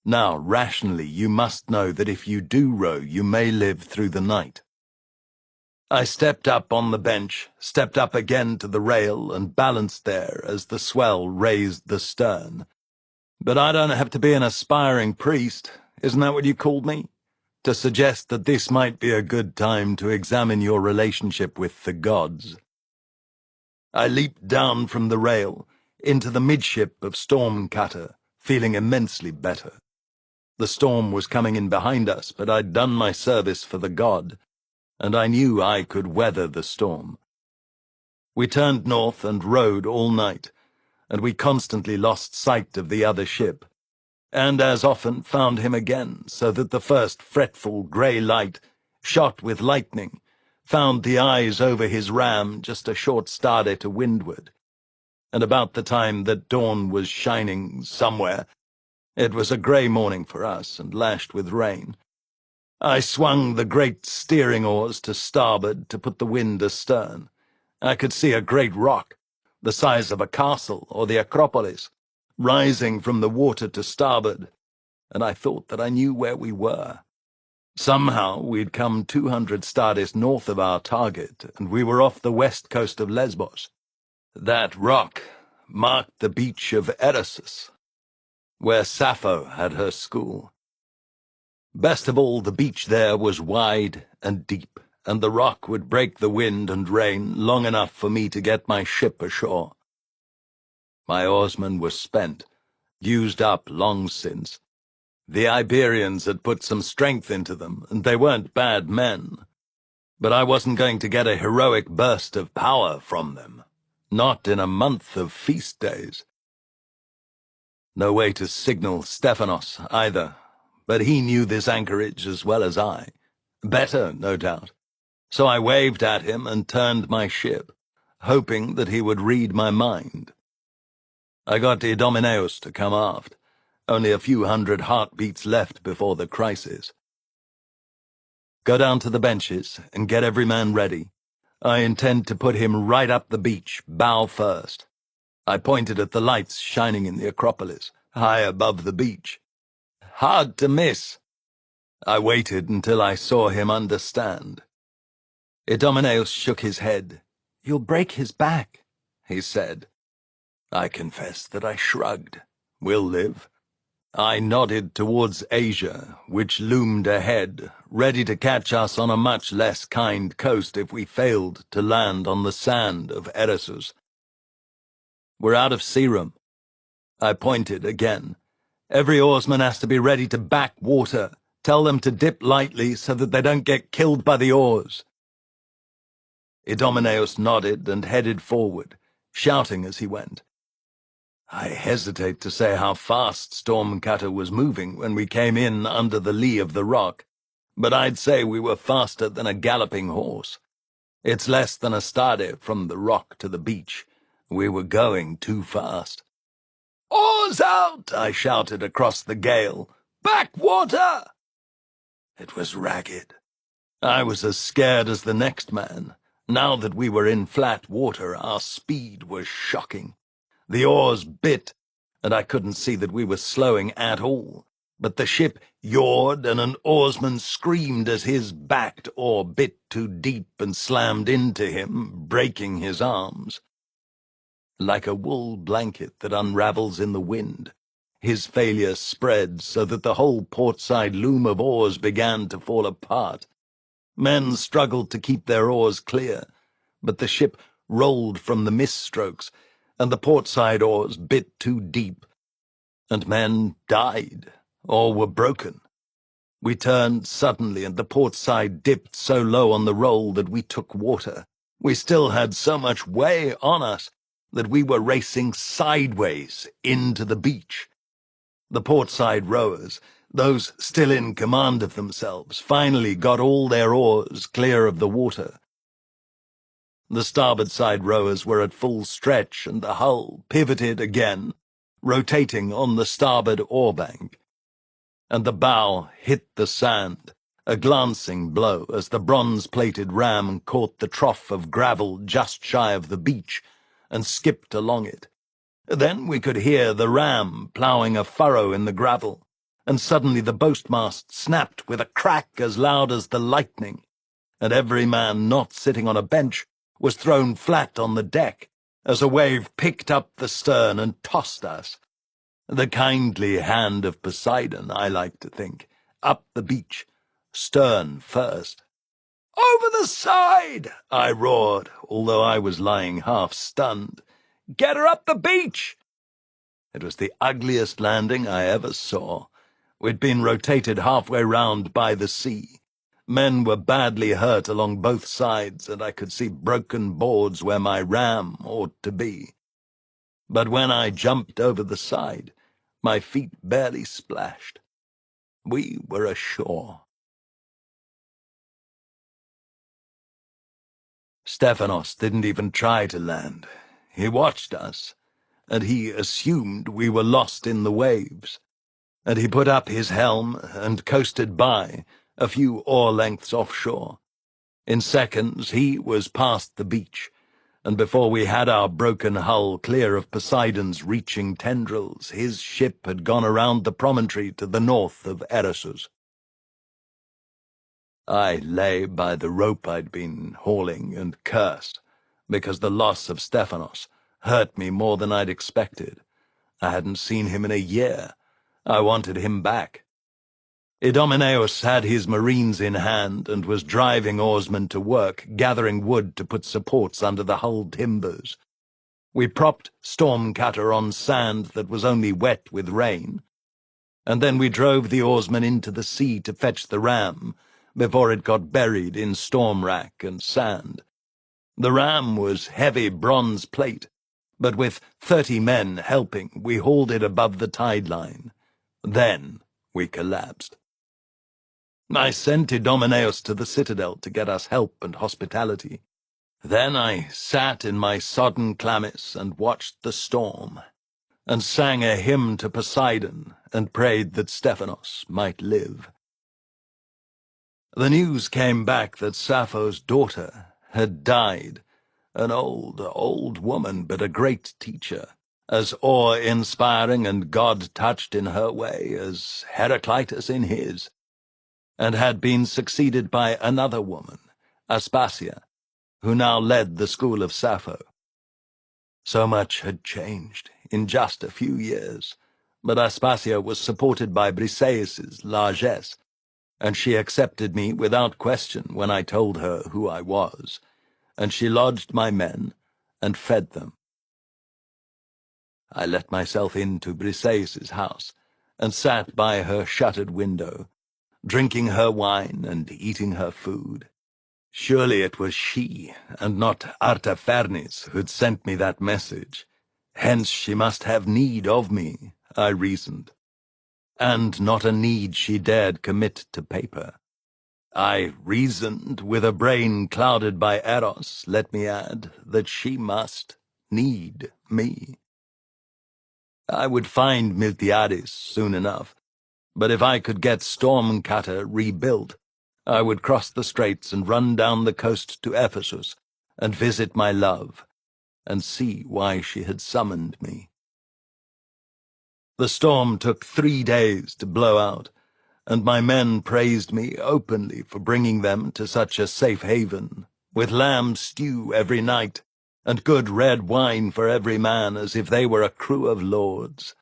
Speaker 1: "Now, rationally, you must know that if you do row, you may live through the night." I stepped up on the bench, stepped up again to the rail, and balanced there as the swell raised the stern. "But I don't have to be an aspiring priest, isn't that what you called me? To suggest that this might be a good time to examine your relationship with the gods." I leaped down from the rail into the midship of Stormcutter, feeling immensely better. The storm was coming in behind us, but I'd done my service for the god, and I knew I could weather the storm. We turned north and rowed all night, and we constantly lost sight of the other ship, and as often found him again, so that the first fretful grey light, shot with lightning, found the eyes over his ram just a short stade to windward. And about the time that dawn was shining somewhere, it was a grey morning for us and lashed with rain, I swung the great steering oars to starboard to put the wind astern. I could see a great rock, the size of a castle or the Acropolis, rising from the water to starboard, and I thought that I knew where we were. Somehow we'd come 200 stades north of our target, and we were off the west coast of Lesbos. That rock marked the beach of Eresus, where Sappho had her school. Best of all, the beach there was wide and deep and the rock would break the wind and rain long enough for me to get my ship ashore. My oarsmen were spent, used up long since. The Iberians had put some strength into them, and they weren't bad men. But I wasn't going to get a heroic burst of power from them. Not in a month of feast days. No way to signal Stephanos, either, but he knew this anchorage as well as I. Better, no doubt. So I waved at him and turned my ship, hoping that he would read my mind. I got Idomeneus to come aft. Only a few hundred heartbeats left before the crisis. Go down to the benches and get every man ready. I intend to put him right up the beach, bow first. I pointed at the lights shining in the Acropolis, high above the beach. Hard to miss. I waited until I saw him understand. Idomeneus shook his head. "You'll break his back," he said. I confess that I shrugged. We'll live. I nodded towards Asia, which loomed ahead, ready to catch us on a much less kind coast if we failed to land on the sand of Eresus. We're out of sea room. I pointed again. Every oarsman has to be ready to back water. Tell them to dip lightly so that they don't get killed by the oars. Idomeneus nodded and headed forward, shouting as he went. I hesitate to say how fast Stormcutter was moving when we came in under the lee of the rock, but I'd say we were faster than a galloping horse. It's less than a stade from the rock to the beach. We were going too fast. "Oars out!" I shouted across the gale. "Back water!" It was ragged. I was as scared as the next man. Now that we were in flat water, our speed was shocking. The oars bit, and I couldn't see that we were slowing at all. But the ship yawed, and an oarsman screamed as his backed oar bit too deep and slammed into him, breaking his arms. Like a wool blanket that unravels in the wind, his failure spread so that the whole portside loom of oars began to fall apart. Men struggled to keep their oars clear, but the ship rolled from the mist-strokes, and the portside oars bit too deep, and men died, or were broken. We turned suddenly, and the portside dipped so low on the roll that we took water. We still had so much way on us that we were racing sideways into the beach. The portside rowers, those still in command of themselves, finally got all their oars clear of the water. The starboard side rowers were at full stretch, and the hull pivoted again, rotating on the starboard oar-bank. And the bow hit the sand, a glancing blow as the bronze-plated ram caught the trough of gravel just shy of the beach and skipped along it. Then we could hear the ram ploughing a furrow in the gravel, and suddenly the boastmast snapped with a crack as loud as the lightning, and every man not sitting on a bench was thrown flat on the deck as a wave picked up the stern and tossed us. The kindly hand of Poseidon, I like to think, up the beach, stern first. "Over the side!" I roared, although I was lying half-stunned. "Get her up the beach!" It was the ugliest landing I ever saw. We'd been rotated halfway round by the sea. Men were badly hurt along both sides, and I could see broken boards where my ram ought to be. But when I jumped over the side, my feet barely splashed. We were ashore. Stephanos didn't even try to land. He watched us, and he assumed we were lost in the waves. And he put up his helm and coasted by, a few oar-lengths offshore. In seconds he was past the beach, and before we had our broken hull clear of Poseidon's reaching tendrils, his ship had gone around the promontory to the north of Eresus. I lay by the rope I'd been hauling and cursed, because the loss of Stephanos hurt me more than I'd expected. I hadn't seen him in a year. I wanted him back. Idomeneus had his marines in hand and was driving oarsmen to work, gathering wood to put supports under the hull timbers. We propped Stormcutter on sand that was only wet with rain, and then we drove the oarsmen into the sea to fetch the ram before it got buried in storm wrack and sand. The ram was heavy bronze plate, but with 30 men helping, we hauled it above the tide line. Then we collapsed. I sent Idomeneus to the citadel to get us help and hospitality. Then I sat in my sodden chlamys and watched the storm, and sang a hymn to Poseidon, and prayed that Stephanos might live. The news came back that Sappho's daughter had died, an old woman, but a great teacher, as awe-inspiring and God-touched in her way as Heraclitus in his, and had been succeeded by another woman, Aspasia, who now led the school of Sappho. So much had changed in just a few years, but Aspasia was supported by Briseis's largesse, and she accepted me without question when I told her who I was, and she lodged my men and fed them. I let myself into Briseis's house, and sat by her shuttered window, drinking her wine and eating her food. Surely it was she, and not Artafernes, who'd sent me that message. Hence she must have need of me, I reasoned, and not a need she dared commit to paper. I reasoned, with a brain clouded by Eros, let me add, that she must need me. I would find Miltiades soon enough, but if I could get Stormcutter rebuilt, I would cross the straits and run down the coast to Ephesus, and visit my love, and see why she had summoned me. The storm took 3 days to blow out, and my men praised me openly for bringing them to such a safe haven, with lamb stew every night, and good red wine for every man, as if they were a crew of lords.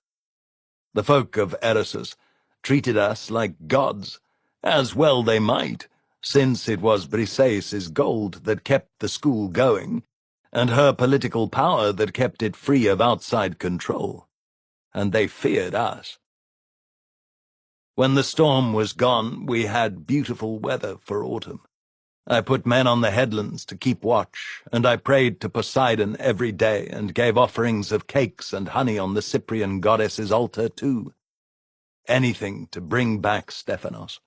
Speaker 1: The folk of Eresus treated us like gods, as well they might, since it was Briseis's gold that kept the school going, and her political power that kept it free of outside control, and they feared us. When the storm was gone, we had beautiful weather for autumn. I put men on the headlands to keep watch, and I prayed to Poseidon every day, and gave offerings of cakes and honey on the Cyprian goddess's altar too. Anything to bring back Stephanos.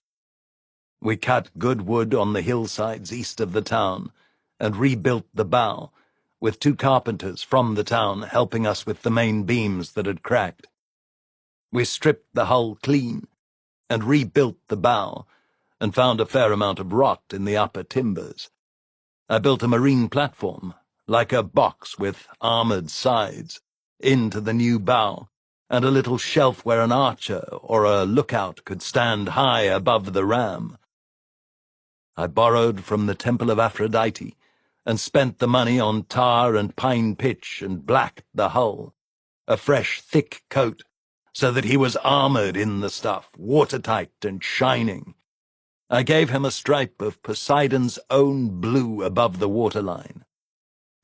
Speaker 1: We cut good wood on the hillsides east of the town, and rebuilt the bow, with 2 carpenters from the town helping us with the main beams that had cracked. We stripped the hull clean, and rebuilt the bow, and found a fair amount of rot in the upper timbers. I built a marine platform, like a box with armoured sides, into the new bow, and a little shelf where an archer or a lookout could stand high above the ram. I borrowed from the Temple of Aphrodite, and spent the money on tar and pine pitch, and blacked the hull, a fresh, thick coat, so that he was armoured in the stuff, watertight and shining. I gave him a stripe of Poseidon's own blue above the waterline,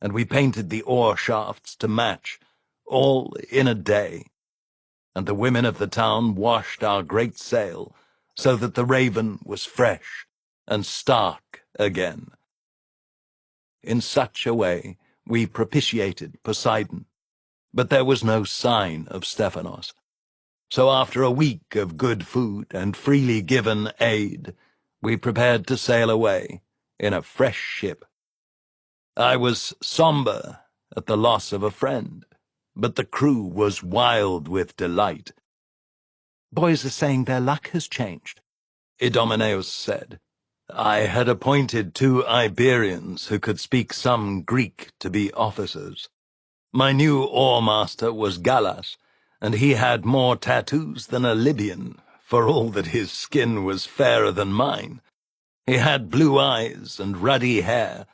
Speaker 1: and we painted the oar shafts to match, all in a day, and the women of the town washed our great sail, so that the Raven was fresh and stark again. In such a way we propitiated Poseidon, but there was no sign of Stephanos. So after a week of good food and freely given aid, we prepared to sail away in a fresh ship. I was sombre at the loss of a friend, but the crew was wild with delight. "Boys are saying their luck has changed," Idomeneus said. I had appointed 2 Iberians who could speak some Greek to be officers. My new oar-master was Gallas, and he had more tattoos than a Libyan, for all that his skin was fairer than mine. He had blue eyes and ruddy hair,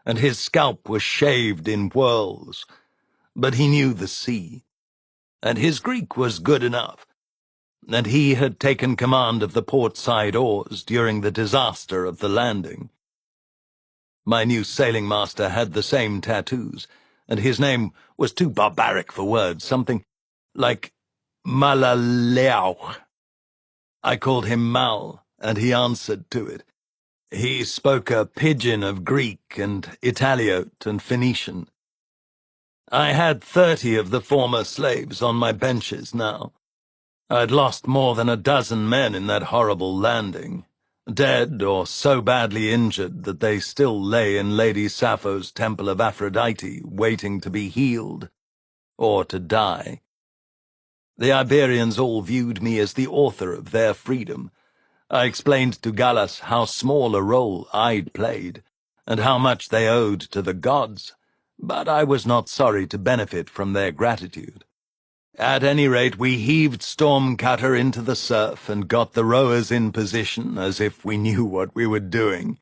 Speaker 1: and his scalp was shaved in whirls, but he knew the sea, and his Greek was good enough. and he had taken command of the port-side oars during the disaster of the landing. My new sailing master had the same tattoos, and his name was too barbaric for words, something like Malaleau. I called him Mal, and he answered to it. He spoke a pidgin of Greek and Italiote and Phoenician. I had 30 of the former slaves on my benches now. I'd lost more than a dozen men in that horrible landing, dead or so badly injured that they still lay in Lady Sappho's Temple of Aphrodite, waiting to be healed, or to die. The Iberians all viewed me as the author of their freedom. I explained to Gallas how small a role I'd played, and how much they owed to the gods, but I was not sorry to benefit from their gratitude. At any rate, we heaved Stormcutter into the surf and got the rowers in position as if we knew what we were doing.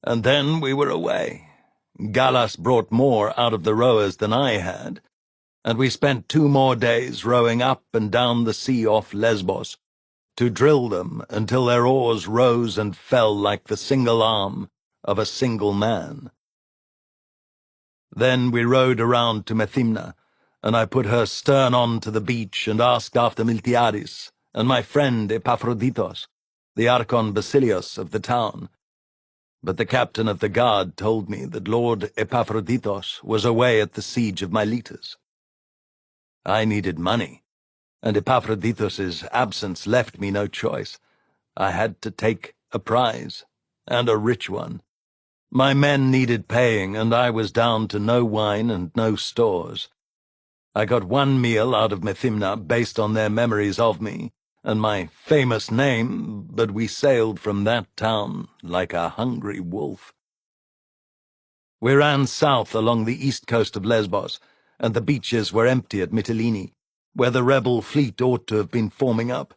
Speaker 1: And then we were away. Gallas brought more out of the rowers than I had, and we spent 2 more days rowing up and down the sea off Lesbos, to drill them until their oars rose and fell like the single arm of a single man. Then we rowed around to Methymna, and I put her stern on to the beach and asked after Miltiadis and my friend Epaphroditos, the Archon Basilios of the town. But the captain of the guard told me that Lord Epaphroditos was away at the siege of Miletus. I needed money, and Epaphroditus's absence left me no choice. I had to take a prize, and a rich one. My men needed paying, and I was down to no wine and no stores. I got 1 meal out of Methymna based on their memories of me, and my famous name, but we sailed from that town like a hungry wolf. We ran south along the east coast of Lesbos, and the beaches were empty at Mytilene, where the rebel fleet ought to have been forming up.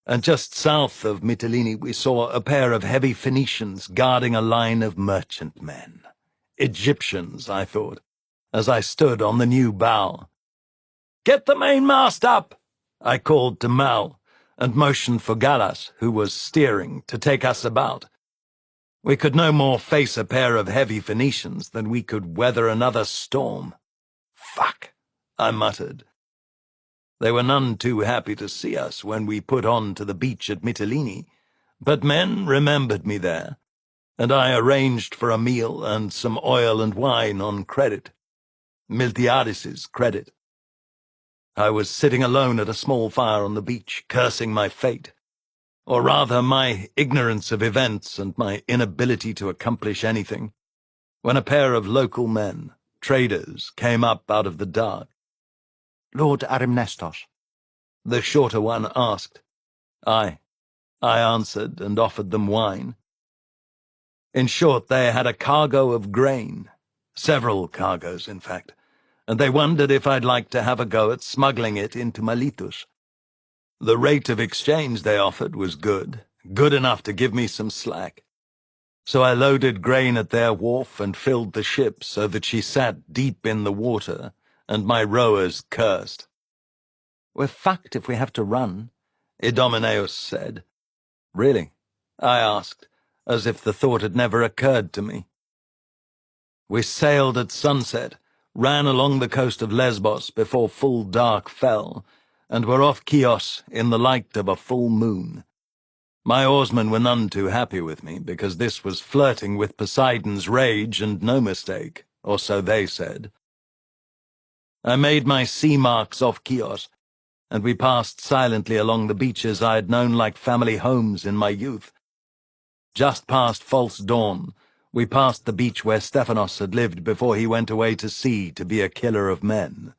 Speaker 1: And just south of Mytilene we saw a pair of heavy Phoenicians guarding a line of merchantmen. Egyptians, I thought, as I stood on the new bow. "Get the mainmast up!" I called to Mal, and motioned for Gallas, who was steering, to take us about. We could no more face a pair of heavy Phoenicians than we could weather another storm. "Fuck," I muttered. They were none too happy to see us when we put on to the beach at Mytilene, but men remembered me there, and I arranged for a meal and some oil and wine on credit. Miltiadis's credit. I was sitting alone at a small fire on the beach, cursing my fate, or rather my ignorance of events and my inability to accomplish anything, when a pair of local men, traders, came up out of the dark.
Speaker 2: "Lord Arimnestos?"
Speaker 1: The shorter one asked. Aye, I answered and offered them wine. In short, they had a cargo of grain, several cargoes, in fact, and they wondered if I'd like to have a go at smuggling it into Miletus. The rate of exchange they offered was good enough to give me some slack. So I loaded grain at their wharf and filled the ship so that she sat deep in the water, and my rowers cursed.
Speaker 2: "We're fucked if we have to run,"
Speaker 1: Idomeneus said. Really? I asked, as if the thought had never occurred to me. We sailed at sunset, ran along the coast of Lesbos before full dark fell, and were off Chios in the light of a full moon. My oarsmen were none too happy with me, because this was flirting with Poseidon's rage and no mistake, or so they said. I made my sea marks off Chios, and we passed silently along the beaches I had known like family homes in my youth. Just past false dawn, we passed the beach where Stephanos had lived before he went away to sea to be a killer of men.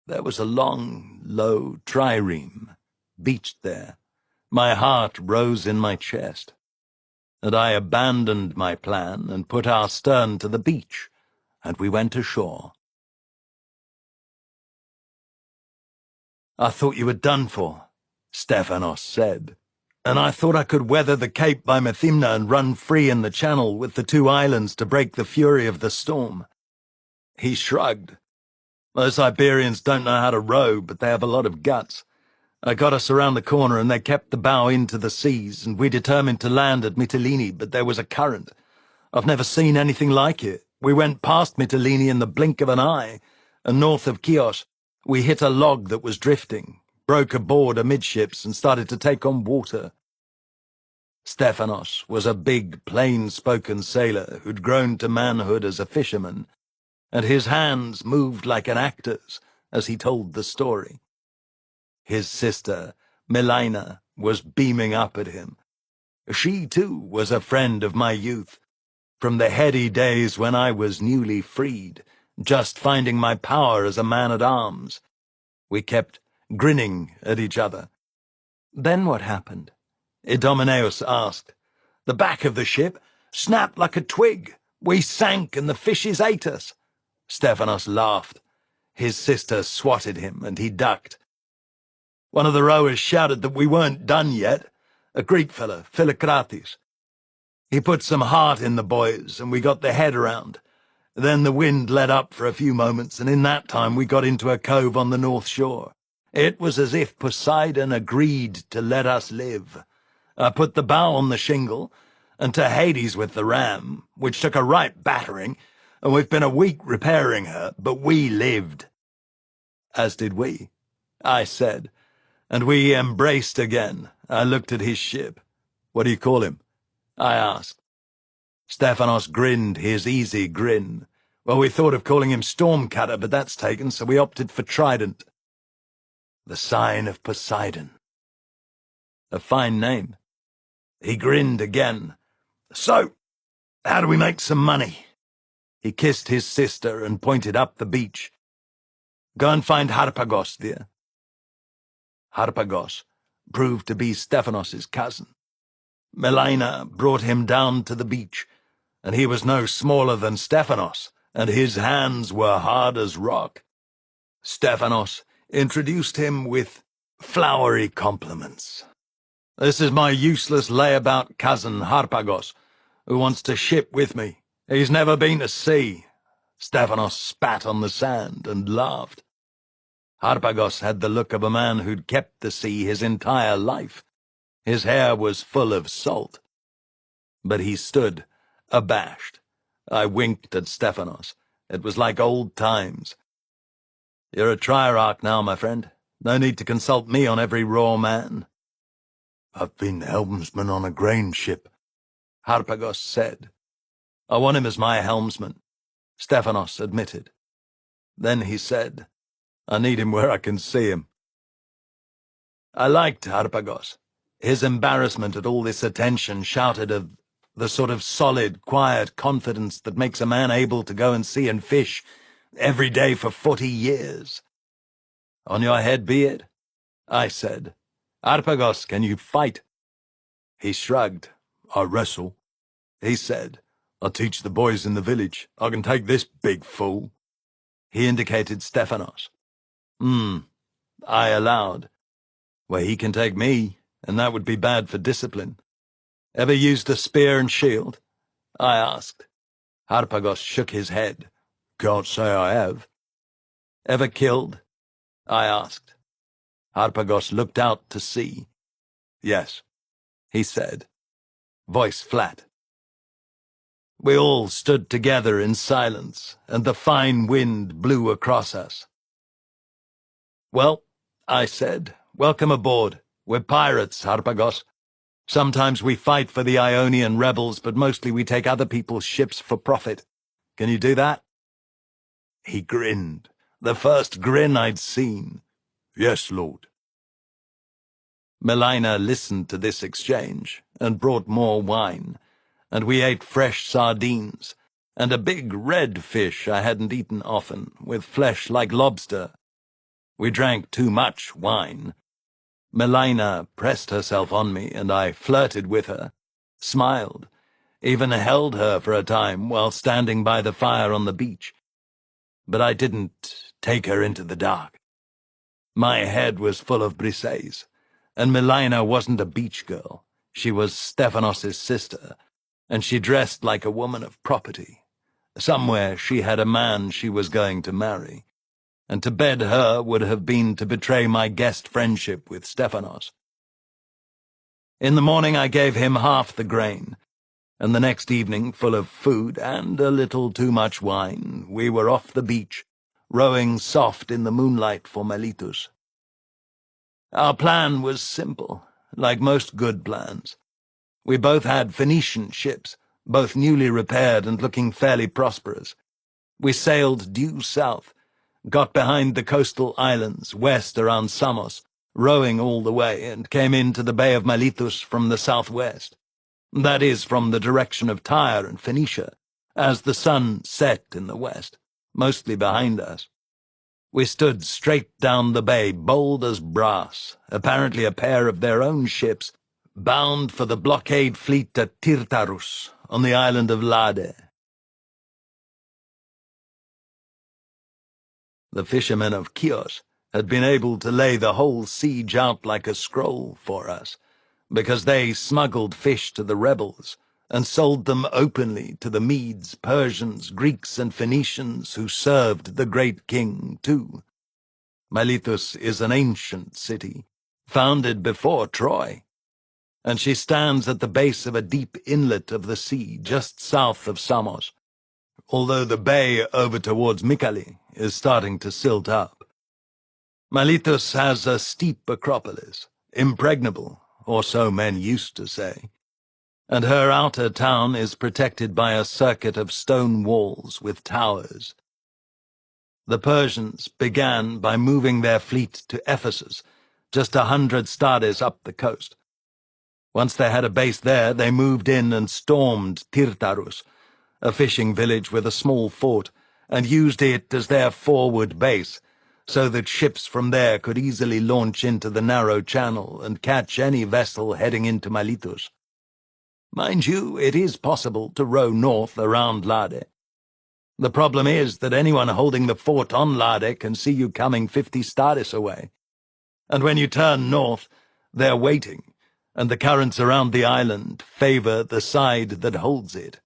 Speaker 1: There was a long, low trireme, beached there. My heart rose in my chest, and I abandoned my plan and put our stern to the beach, and we went ashore. "I thought you were done for," Stephanos said, "and I thought I could weather the cape by Methymna and run free in the channel with the 2 islands to break the fury of the storm." He shrugged. "Those Iberians don't know how to row, but they have a lot of guts. I got us around the corner and they kept the bow into the seas, and we determined to land at Mytilene, but there was a current. I've never seen anything like it. We went past Mytilene in the blink of an eye, and north of Chios, we hit a log that was drifting, broke aboard amidships, and started to take on water. Stephanos was a big, plain-spoken sailor who'd grown to manhood as a fisherman, and his hands moved like an actor's as he told the story. His sister, Melaina, was beaming up at him. She, too, was a friend of my youth, from the heady days when I was newly freed, just finding my power as a man-at-arms. We kept grinning at each other.
Speaker 2: Then what happened?
Speaker 1: Idomeneus asked. The back of the ship snapped like a twig. We sank and the fishes ate us. Stephanos laughed. His sister swatted him and he ducked. One of the rowers shouted that we weren't done yet, a Greek fellow, Philocrates. He put some heart in the boys, and we got the head around. Then the wind let up for a few moments, and in that time we got into a cove on the north shore. It was as if Poseidon agreed to let us live. I put the bow on the shingle, and to Hades with the ram, which took a right battering, and we've been a week repairing her, but we lived. As did we, I said, and we embraced again. I looked at his ship. What do you call him? I asked. Stephanos grinned his easy grin. Well, we thought of calling him Stormcutter, but that's taken, so we opted for Trident. The sign of Poseidon. A fine name. He grinned again. So, how do we make some money? He kissed his sister and pointed up the beach. Go and find Harpagos, dear. Harpagos proved to be Stephanos's cousin. Melaina brought him down to the beach, and he was no smaller than Stephanos, and his hands were hard as rock. Stephanos introduced him with flowery compliments. This is my useless layabout cousin Harpagos, who wants to ship with me. He's never been to sea. Stephanos spat on the sand and laughed. Harpagos had the look of a man who'd kept the sea his entire life. His hair was full of salt. But he stood, abashed. I winked at Stephanos. It was like old times. You're a trierarch now, my friend. No need to consult me on every raw man. I've been helmsman on a grain ship, Harpagos said. I want him as my helmsman, Stephanos admitted. Then he said, I need him where I can see him. I liked Harpagos. His embarrassment at all this attention shouted of the sort of solid, quiet confidence that makes a man able to go and see and fish every day for 40 years. On your head be it, I said. Harpagos, can you fight? He shrugged. I wrestle. He said, I'll teach the boys in the village. I can take this big fool. He indicated Stephanos. I allowed. Well, he can take me, and that would be bad for discipline. Ever used a spear and shield? I asked. Harpagos shook his head. Can't say I have. Ever killed? I asked. Harpagos looked out to sea. Yes, he said, voice flat. We all stood together in silence, and the fine wind blew across us. Well, I said, welcome aboard. We're pirates, Harpagos. Sometimes we fight for the Ionian rebels, but mostly we take other people's ships for profit. Can you do that? He grinned, the first grin I'd seen. Yes, Lord. Melaina listened to this exchange, and brought more wine, and we ate fresh sardines, and a big red fish I hadn't eaten often, with flesh like lobster. We drank too much wine. Melaina pressed herself on me, and I flirted with her, smiled, even held her for a time while standing by the fire on the beach. But I didn't take her into the dark. My head was full of briseis, and Melaina wasn't a beach girl. She was Stephanos's sister, and she dressed like a woman of property. Somewhere she had a man she was going to marry, and to bed her would have been to betray my guest friendship with Stephanos. In the morning I gave him half the grain, and the next evening, full of food and a little too much wine, we were off the beach, rowing soft in the moonlight for Miletus. Our plan was simple, like most good plans. We both had Phoenician ships, both newly repaired and looking fairly prosperous. We sailed due south, got behind the coastal islands, west around Samos, rowing all the way, and came into the Bay of Miletus from the southwest. That is, from the direction of Tyre and Phoenicia, as the sun set in the west, mostly behind us. We stood straight down the bay, bold as brass, apparently a pair of their own ships, bound for the blockade fleet at Tirtarus, on the island of Lade. The fishermen of Chios had been able to lay the whole siege out like a scroll for us, because they smuggled fish to the rebels and sold them openly to the Medes, Persians, Greeks, and Phoenicians who served the great king too. Miletus is an ancient city, founded before Troy, and she stands at the base of a deep inlet of the sea just south of Samos, although the bay over towards Mycale is starting to silt up. Miletus has a steep acropolis, impregnable, or so men used to say, and her outer town is protected by a circuit of stone walls with towers. The Persians began by moving their fleet to Ephesus, just 100 stades up the coast. Once they had a base there, they moved in and stormed Tirtarus, a fishing village with a small fort, and used it as their forward base, so that ships from there could easily launch into the narrow channel and catch any vessel heading into Miletus. Mind you, it is possible to row north around Lade. The problem is that anyone holding the fort on Lade can see you coming 50 stades away. And when you turn north, they're waiting, and the currents around the island favor the side that holds it.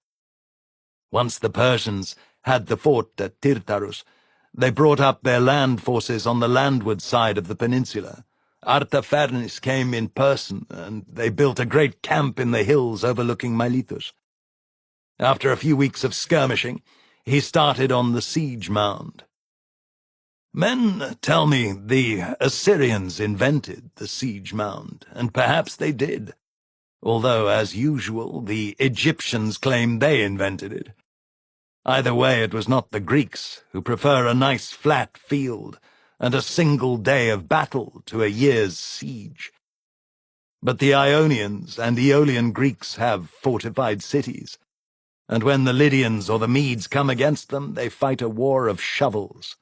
Speaker 1: Once the Persians had the fort at Tirtarus, they brought up their land forces on the landward side of the peninsula. Artaphernus came in person, and they built a great camp in the hills overlooking Miletus. After a few weeks of skirmishing, he started on the siege mound. Men tell me the Assyrians invented the siege mound, and perhaps they did, although, as usual, the Egyptians claim they invented it. Either way, it was not the Greeks, who prefer a nice flat field and a single day of battle to a year's siege. But the Ionians and Aeolian Greeks have fortified cities, and when the Lydians or the Medes come against them, they fight a war of shovels.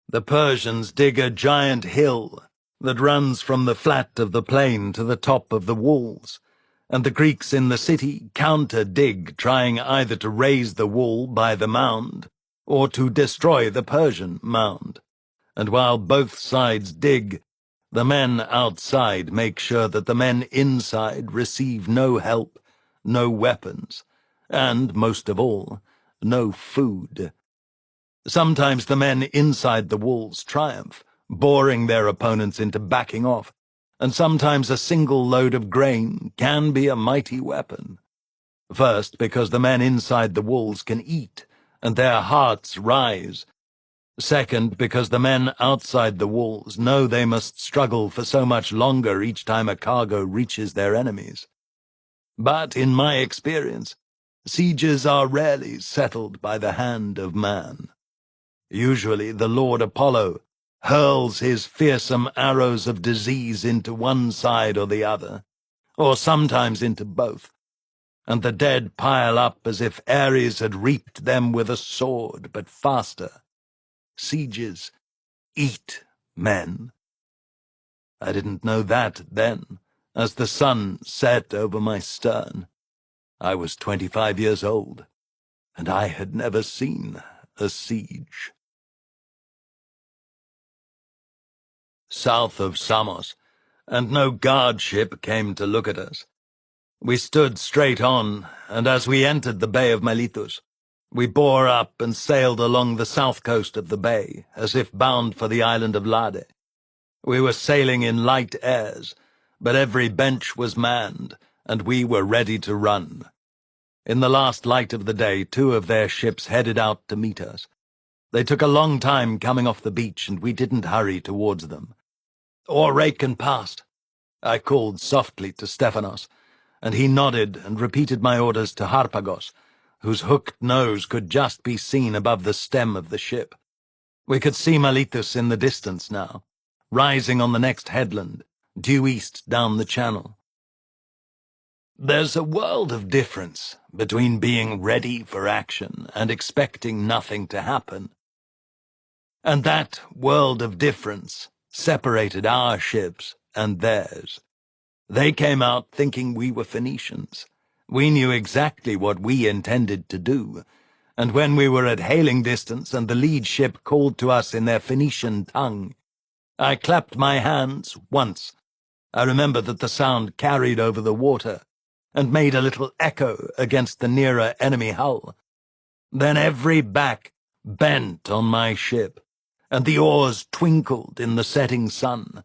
Speaker 1: The Persians dig a giant hill that runs from the flat of the plain to the top of the walls, and the Greeks in the city counter-dig, trying either to raise the wall by the mound or to destroy the Persian mound. And while both sides dig, the men outside make sure that the men inside receive no help, no weapons, and, most of all, no food. Sometimes the men inside the walls triumph, boring their opponents into backing off, and sometimes a single load of grain can be a mighty weapon. First, because the men inside the walls can eat, and their hearts rise. Second, because the men outside the walls know they must struggle for so much longer each time a cargo reaches their enemies. But, in my experience, sieges are rarely settled by the hand of man. Usually the Lord Apollo hurls his fearsome arrows of disease into one side or the other, or sometimes into both, and the dead pile up as if Ares had reaped them with a sword, but faster. Sieges eat men. I didn't know that then, as the sun set over my stern. I was 25 years old, and I had never seen a siege. South of Samos, and no guard ship came to look at us. We stood straight on, and as we entered the Bay of Miletus, We bore up and sailed along the south coast of the bay, as if bound for the island of Lade. We were sailing in light airs, but every bench was manned, and we were ready to run. In the last light of the day, 2 of their ships headed out to meet us. They took a long time coming off the beach, and we didn't hurry towards them. "Oar rake and past," I called softly to Stephanos, and he nodded and repeated my orders to Harpagos, whose hooked nose could just be seen above the stem of the ship. We could see Miletus in the distance now, rising on the next headland, due east down the channel. There's a world of difference between being ready for action and expecting nothing to happen. And that world of difference separated our ships and theirs. They came out thinking we were Phoenicians. We knew exactly what we intended to do, and when we were at hailing distance and the lead ship called to us in their Phoenician tongue, I clapped my hands once. I remember that the sound carried over the water and made a little echo against the nearer enemy hull. Then every back bent on my ship, and the oars twinkled in the setting sun.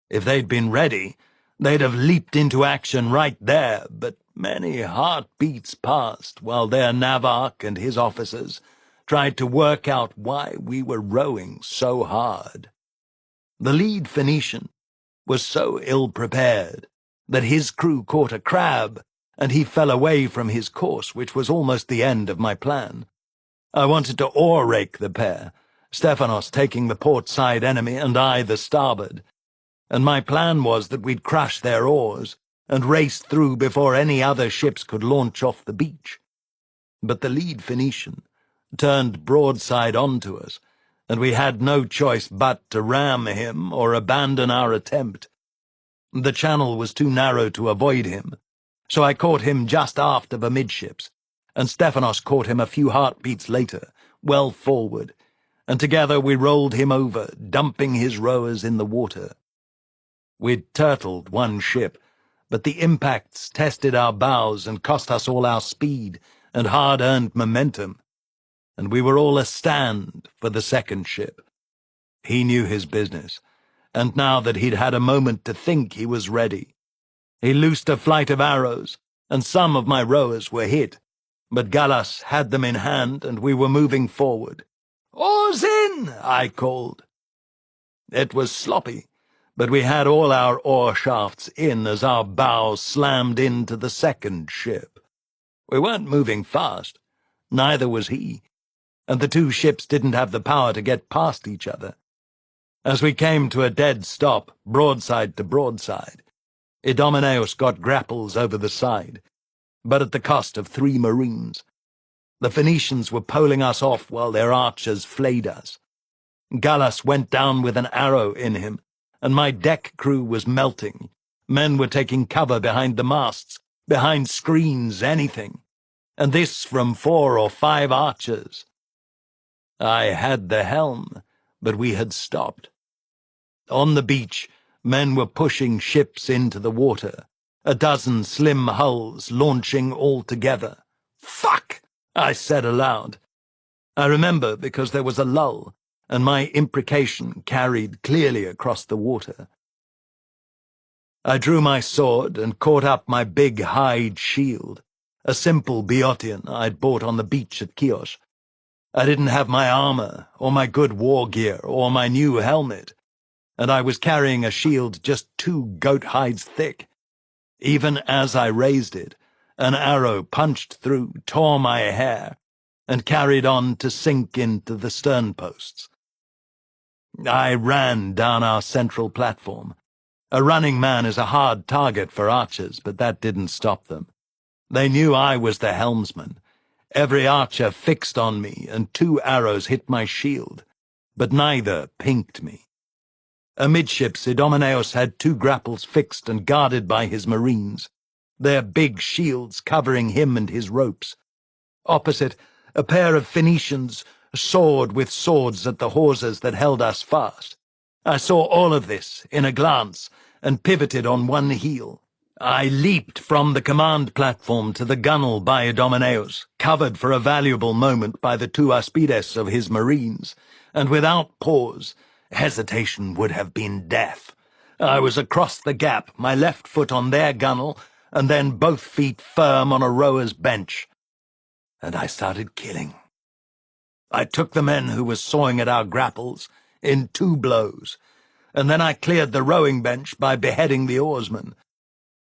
Speaker 1: If they'd been ready, they'd have leaped into action right there, but many heartbeats passed while their navarch and his officers tried to work out why we were rowing so hard. The lead Phoenician was so ill-prepared that his crew caught a crab, and he fell away from his course, which was almost the end of my plan. I wanted to oar-rake the pair, Stephanos taking the port-side enemy and I the starboard, and my plan was that we'd crush their oars and race through before any other ships could launch off the beach. But the lead Phoenician turned broadside onto us, and we had no choice but to ram him or abandon our attempt. The channel was too narrow to avoid him, so I caught him just aft of amidships, and Stephanos caught him a few heartbeats later, well forward, and together we rolled him over, dumping his rowers in the water. We'd turtled one ship, but the impacts tested our bows and cost us all our speed and hard-earned momentum, and we were all astand for the second ship. He knew his business, and now that he'd had a moment to think, he was ready. He loosed a flight of arrows, and some of my rowers were hit, but Gallas had them in hand, and we were moving forward. "Oars in!" I called. It was sloppy, but we had all our oar shafts in as our bow slammed into the second ship. We weren't moving fast, neither was he, and the 2 ships didn't have the power to get past each other. As we came to a dead stop, broadside to broadside, Idomeneus got grapples over the side, but at the cost of 3 marines. The Phoenicians were poling us off while their archers flayed us. Gallas went down with an arrow in him, and my deck crew was melting. Men were taking cover behind the masts, behind screens, anything. And this from 4 or 5 archers. I had the helm, but we had stopped. On the beach, men were pushing ships into the water, a dozen slim hulls launching all together. "Fuck!" I said aloud. I remember because there was a lull, and my imprecation carried clearly across the water. I drew my sword and caught up my big hide shield, a simple Boeotian I'd bought on the beach at Chios. I didn't have my armor, or my good war gear, or my new helmet, and I was carrying a shield just 2 goat hides thick. Even as I raised it, an arrow punched through, tore my hair, and carried on to sink into the sternposts. I ran down our central platform. A running man is a hard target for archers, but that didn't stop them. They knew I was the helmsman. Every archer fixed on me, and 2 arrows hit my shield, but neither pinked me. Amidships, Idomeneus had 2 grapples fixed and guarded by his marines, their big shields covering him and his ropes. Opposite, a pair of Phoenicians soared with swords at the hawsers that held us fast. I saw all of this in a glance and pivoted on one heel. I leaped from the command platform to the gunwale by Idomeneus, covered for a valuable moment by the two Aspides of his marines, and without pause, hesitation would have been death. I was across the gap, my left foot on their gunwale, and then both feet firm on a rower's bench. And I started killing. I took the men who were sawing at our grapples in 2 blows, and then I cleared the rowing bench by beheading the oarsman.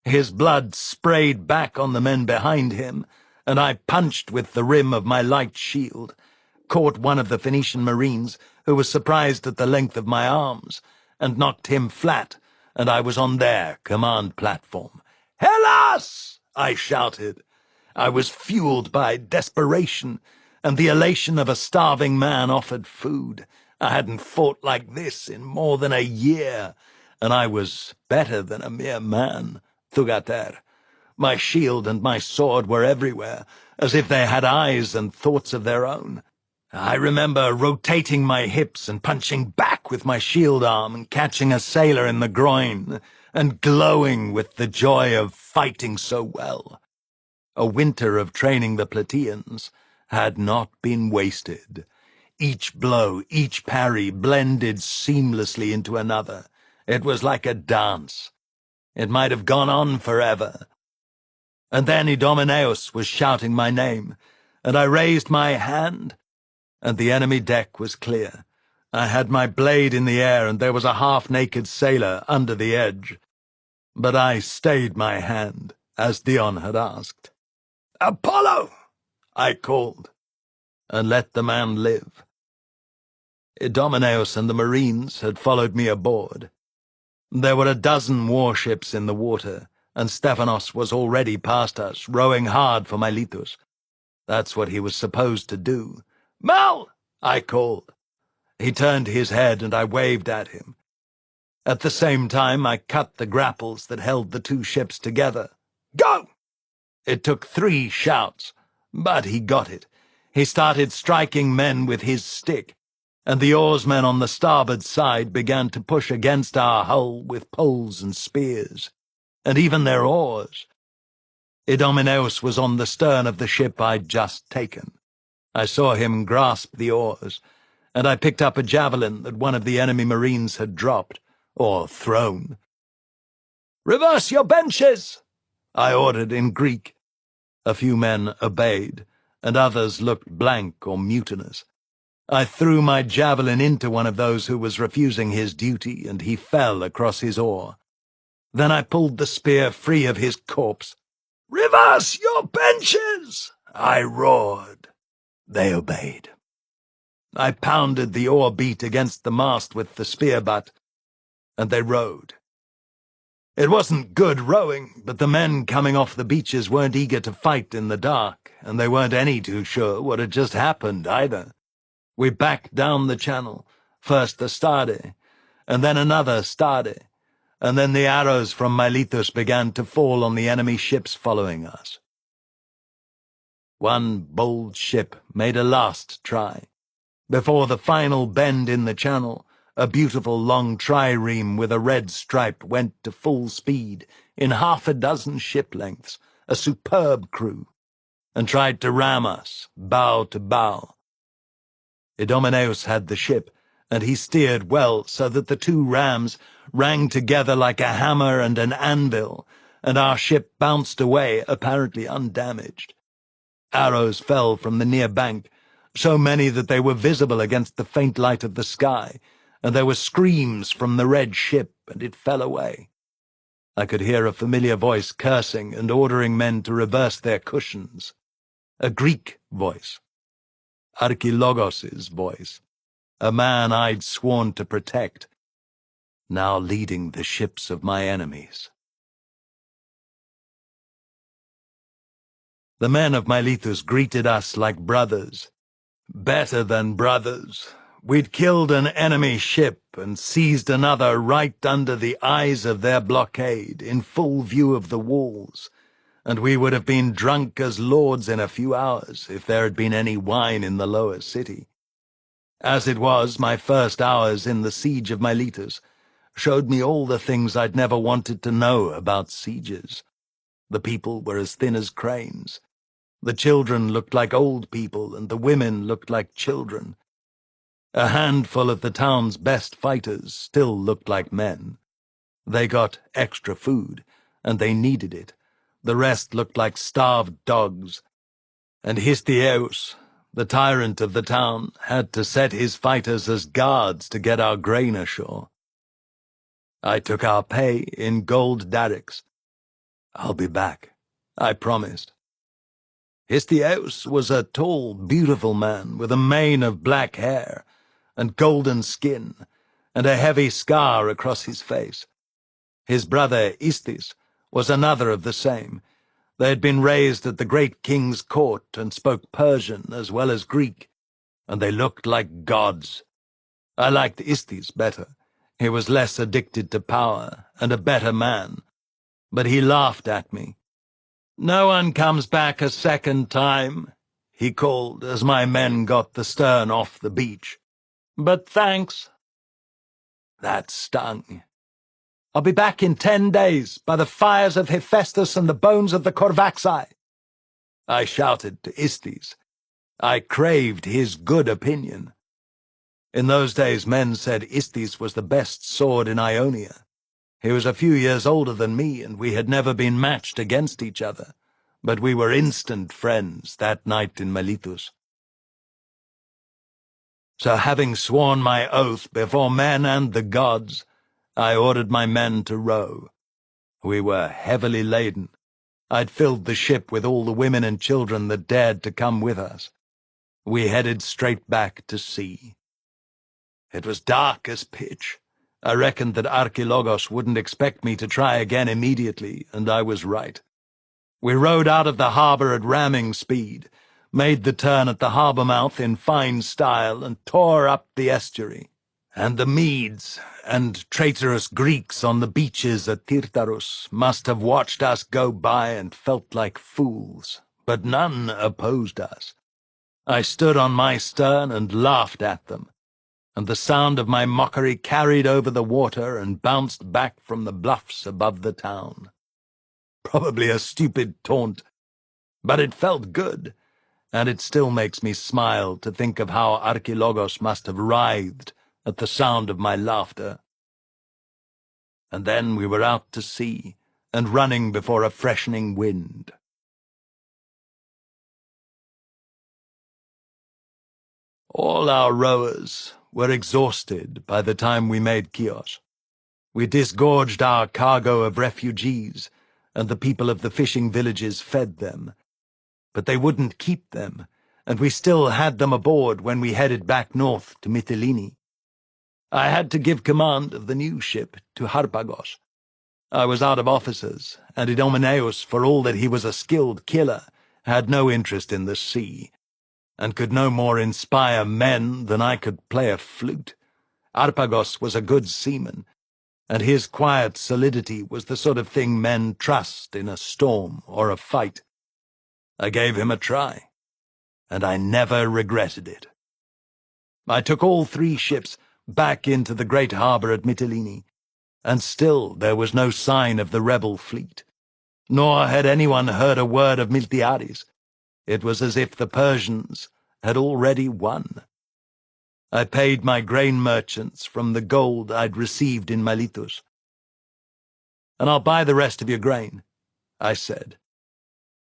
Speaker 1: His blood sprayed back on the men behind him, and I punched with the rim of my light shield, caught one of the Phoenician marines, who was surprised at the length of my arms, and knocked him flat, and I was on their command platform. "Hellas!" I shouted. I was fueled by desperation, and the elation of a starving man offered food. I hadn't fought like this in more than a year, and I was better than a mere man. Thugater. My shield and my sword were everywhere, as if they had eyes and thoughts of their own. I remember rotating my hips and punching back with my shield arm and catching a sailor in the groin, and glowing with the joy of fighting so well. A winter of training the Plataeans had not been wasted. Each blow, each parry blended seamlessly into another. It was like a dance. It might have gone on forever. And then Idomeneus was shouting my name, and I raised my hand, and the enemy deck was clear. I had my blade in the air, and there was a half-naked sailor under the edge. But I stayed my hand, as Dion had asked. "Apollo!" I called, and let the man live. Idomeneus and the marines had followed me aboard. There were 12 warships in the water, and Stephanos was already past us, rowing hard for Miletus. That's what he was supposed to do. "Mal!" I called. He turned his head, and I waved at him. At the same time, I cut the grapples that held the 2 ships together. "Go!" It took 3 shouts, but he got it. He started striking men with his stick, and the oarsmen on the starboard side began to push against our hull with poles and spears, and even their oars. Idomeneus was on the stern of the ship I'd just taken. I saw him grasp the oars, and I picked up a javelin that one of the enemy marines had dropped, or thrown. "Reverse your benches!" I ordered in Greek. A few men obeyed, and others looked blank or mutinous. I threw my javelin into one of those who was refusing his duty, and he fell across his oar. Then I pulled the spear free of his corpse. "Reverse your benches!" I roared. They obeyed. I pounded the oar beat against the mast with the spear butt, and they rowed. It wasn't good rowing, but the men coming off the beaches weren't eager to fight in the dark, and they weren't any too sure what had just happened either. We backed down the channel, first the Stade, and then another Stade, and then the arrows from Miletus began to fall on the enemy ships following us. One bold ship made a last try. Before the final bend in the channel, a beautiful long trireme with a red stripe went to full speed in 6 ship lengths, a superb crew, and tried to ram us, bow to bow. Idomeneus had the ship, and he steered well so that the 2 rams rang together like a hammer and an anvil, and our ship bounced away, apparently undamaged. Arrows fell from the near bank, so many that they were visible against the faint light of the sky, and there were screams from the red ship, and it fell away. I could hear a familiar voice cursing and ordering men to reverse their cushions. A Greek voice. Archilogos's voice, a man I'd sworn to protect, now leading the ships of my enemies. The men of Miletus greeted us like brothers. Better than brothers. We'd killed an enemy ship and seized another right under the eyes of their blockade, in full view of the walls, and we would have been drunk as lords in a few hours if there had been any wine in the lower city. As it was, my first hours in the siege of Miletus showed me all the things I'd never wanted to know about sieges. The people were as thin as cranes. The children looked like old people, and the women looked like children. A handful of the town's best fighters still looked like men. They got extra food, and they needed it. The rest looked like starved dogs. And Histiaeus, the tyrant of the town, had to set his fighters as guards to get our grain ashore. I took our pay in gold darricks. I'll be back, I promised. Histiaeus was a tall, beautiful man with a mane of black hair and golden skin and a heavy scar across his face. His brother Istis was another of the same. They had been raised at the great king's court and spoke Persian as well as Greek, and they looked like gods. I liked Istis better. He was less addicted to power and a better man. But he laughed at me. "No one comes back a second time," he called as my men got the stern off the beach. "But thanks." That stung. "I'll be back in 10 days, by the fires of Hephaestus and the bones of the Corvaxi," I shouted to Istis. I craved his good opinion. In those days men said Istis was the best sword in Ionia. He was a few years older than me, and we had never been matched against each other, but we were instant friends that night in Miletus. So having sworn my oath before men and the gods, I ordered my men to row. We were heavily laden. I'd filled the ship with all the women and children that dared to come with us. We headed straight back to sea. It was dark as pitch. I reckoned that Archilogos wouldn't expect me to try again immediately, and I was right. We rowed out of the harbour at ramming speed, made the turn at the harbour mouth in fine style, and tore up the estuary. And the Medes and traitorous Greeks on the beaches at Tyrtarus must have watched us go by and felt like fools, but none opposed us. I stood on my stern and laughed at them, and the sound of my mockery carried over the water and bounced back from the bluffs above the town. Probably a stupid taunt, but it felt good, and it still makes me smile to think of how Archilogos must have writhed at the sound of my laughter. And then we were out to sea, and running before a freshening wind. All our rowers were exhausted by the time we made Chios. We disgorged our cargo of refugees, and the people of the fishing villages fed them. But they wouldn't keep them, and we still had them aboard when we headed back north to Mytilene. I had to give command of the new ship to Harpagos. I was out of officers, and Idomeneus, for all that he was a skilled killer, had no interest in the sea, and could no more inspire men than I could play a flute. Harpagos was a good seaman, and his quiet solidity was the sort of thing men trust in a storm or a fight. I gave him a try, and I never regretted it. I took all 3 ships back into the great harbour at Mytilene, and still there was no sign of the rebel fleet, nor had anyone heard a word of Miltiades. It was as if the Persians had already won. I paid my grain merchants from the gold I'd received in Miletus. "And I'll buy the rest of your grain," I said.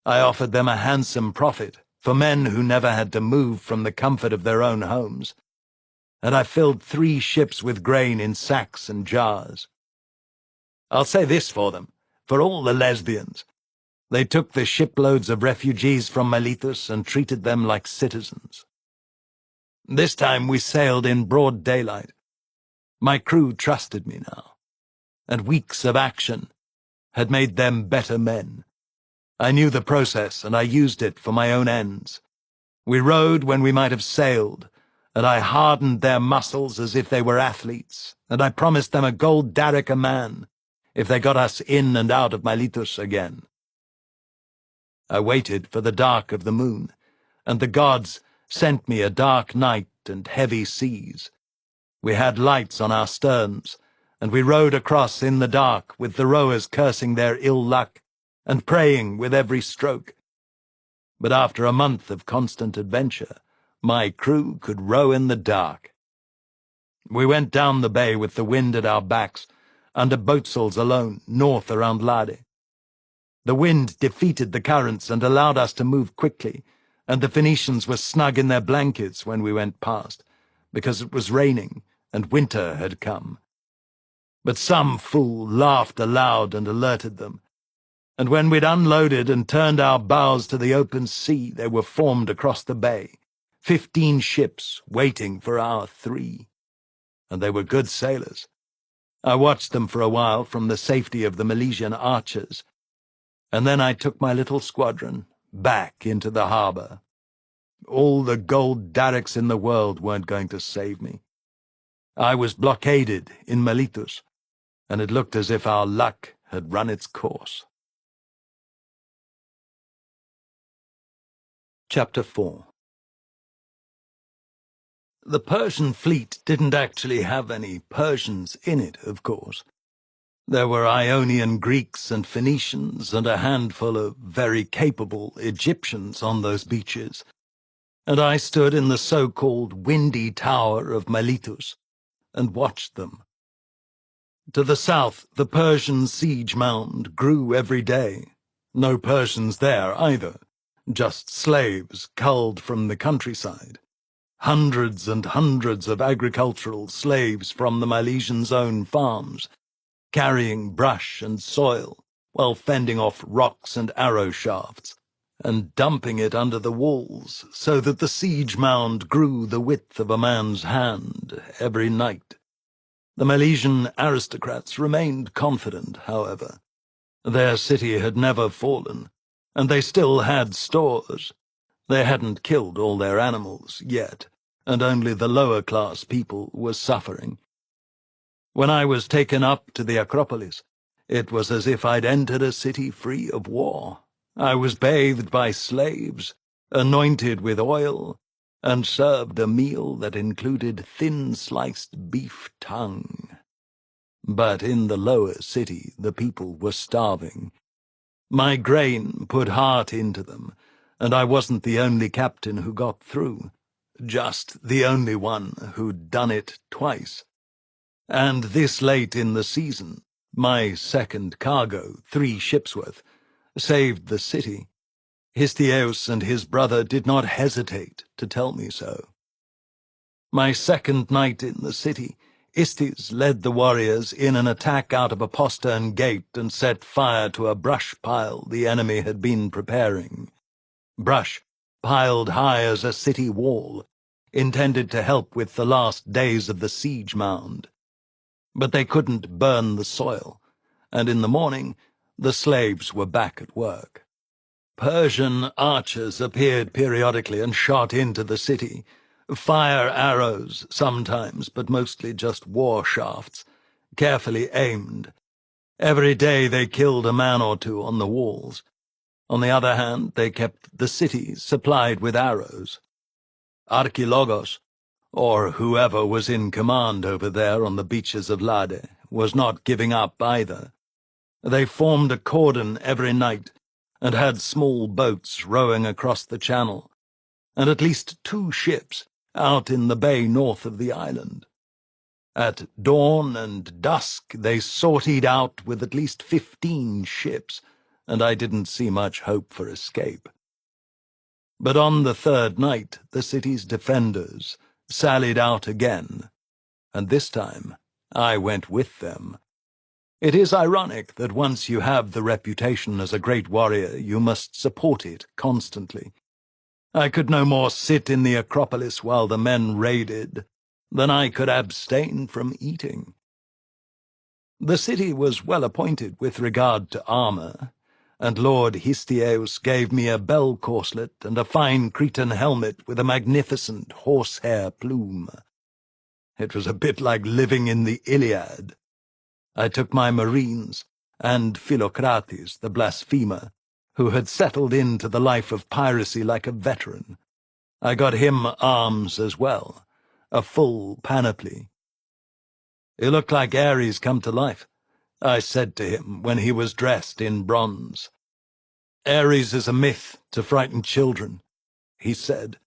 Speaker 1: I offered them a handsome profit for men who never had to move from the comfort of their own homes, and I filled 3 ships with grain in sacks and jars. I'll say this for them, for all the lesbians. They took the shiploads of refugees from Miletus and treated them like citizens. This time we sailed in broad daylight. My crew trusted me now, and weeks of action had made them better men. I knew the process, and I used it for my own ends. We rowed when we might have sailed, and I hardened their muscles as if they were athletes, and I promised them a gold darrick a man if they got us in and out of Miletus again. I waited for the dark of the moon, and the gods sent me a dark night and heavy seas. We had lights on our sterns, and we rowed across in the dark with the rowers cursing their ill luck and praying with every stroke. But after a month of constant adventure, my crew could row in the dark. We went down the bay with the wind at our backs, under boatsails alone, north around Lade. The wind defeated the currents and allowed us to move quickly, and the Phoenicians were snug in their blankets when we went past, because it was raining and winter had come. But some fool laughed aloud and alerted them, and when we'd unloaded and turned our bows to the open sea, they were formed across the bay, 15 ships waiting for our 3. And they were good sailors. I watched them for a while from the safety of the Milesian archers, and then I took my little squadron back into the harbour. All the gold derricks in the world weren't going to save me. I was blockaded in Miletus, and it looked as if our luck had run its course. Chapter 4. The Persian fleet didn't actually have any Persians in it, of course. There were Ionian Greeks and Phoenicians and a handful of very capable Egyptians on those beaches, and I stood in the so-called windy tower of Miletus and watched them. To the south, the Persian siege mound grew every day. No Persians there either, just slaves culled from the countryside. Hundreds and hundreds of agricultural slaves from the Milesians' own farms, carrying brush and soil while fending off rocks and arrow shafts, and dumping it under the walls so that the siege mound grew the width of a man's hand every night. The Milesian aristocrats remained confident, however. Their city had never fallen, and they still had stores. They hadn't killed all their animals yet, and only the lower-class people were suffering. When I was taken up to the Acropolis, it was as if I'd entered a city free of war. I was bathed by slaves, anointed with oil, and served a meal that included thin-sliced beef tongue. But in the lower city, the people were starving. My grain put heart into them, and I wasn't the only captain who got through, just the only one who'd done it twice. And this late in the season, my second cargo, 3 ships' worth, saved the city. Histiaeus and his brother did not hesitate to tell me so. My second night in the city, Istis led the warriors in an attack out of a postern gate and set fire to a brush pile the enemy had been preparing. Brush piled high as a city wall, intended to help with the last days of the siege mound. But they couldn't burn the soil, and in the morning the slaves were back at work. Persian archers appeared periodically and shot into the city. Fire arrows sometimes, but mostly just war shafts, carefully aimed. Every day they killed a man or 2 on the walls. On the other hand, they kept the city supplied with arrows. Archilogos, or whoever was in command over there on the beaches of Lade, was not giving up either. They formed a cordon every night, and had small boats rowing across the channel, and at least 2 ships out in the bay north of the island. At dawn and dusk they sortied out with at least 15 ships, and I didn't see much hope for escape. But on the 3rd night the city's defenders sallied out again, and this time I went with them. It is ironic that once you have the reputation as a great warrior, you must support it constantly. I could no more sit in the Acropolis while the men raided than I could abstain from eating. The city was well appointed with regard to armour, and Lord Histiaeus gave me a bell corselet and a fine Cretan helmet with a magnificent horsehair plume. It was a bit like living in the Iliad. I took my marines, and Philocrates, the blasphemer, who had settled into the life of piracy like a veteran. I got him arms as well, a full panoply. He looked like Ares come to life, I said to him when he was dressed in bronze. Ares is a myth to frighten children, he said.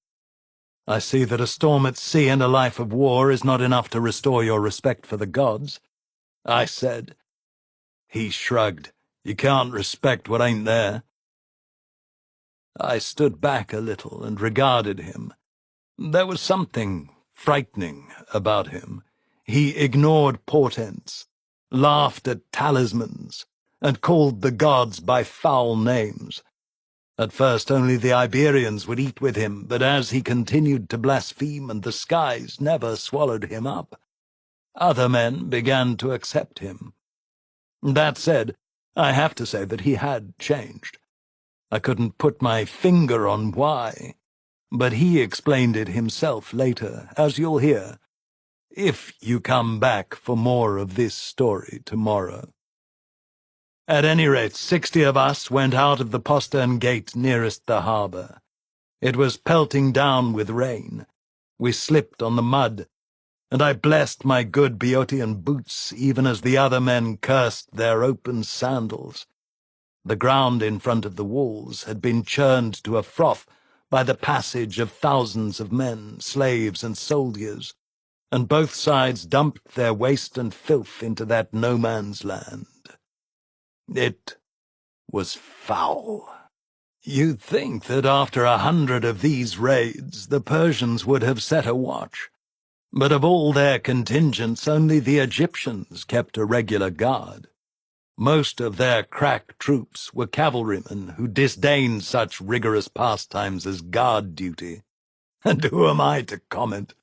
Speaker 1: I see that a storm at sea and a life of war is not enough to restore your respect for the gods, I said. He shrugged. You can't respect what ain't there. I stood back a little and regarded him. There was something frightening about him. He ignored portents, laughed at talismans, and called the gods by foul names. At first only the Iberians would eat with him, but as he continued to blaspheme and the skies never swallowed him up, other men began to accept him. That said, I have to say that he had changed. I couldn't put my finger on why, but he explained it himself later, as you'll hear, if you come back for more of this story tomorrow. At any rate, 60 of us went out of the postern gate nearest the harbour. It was pelting down with rain. We slipped on the mud, and I blessed my good Boeotian boots even as the other men cursed their open sandals. The ground in front of the walls had been churned to a froth by the passage of thousands of men, slaves and soldiers, and both sides dumped their waste and filth into that no-man's land. It was foul. You'd think that after 100 of these raids the Persians would have set a watch, but of all their contingents only the Egyptians kept a regular guard. Most of their crack troops were cavalrymen who disdained such rigorous pastimes as guard duty. And who am I to comment?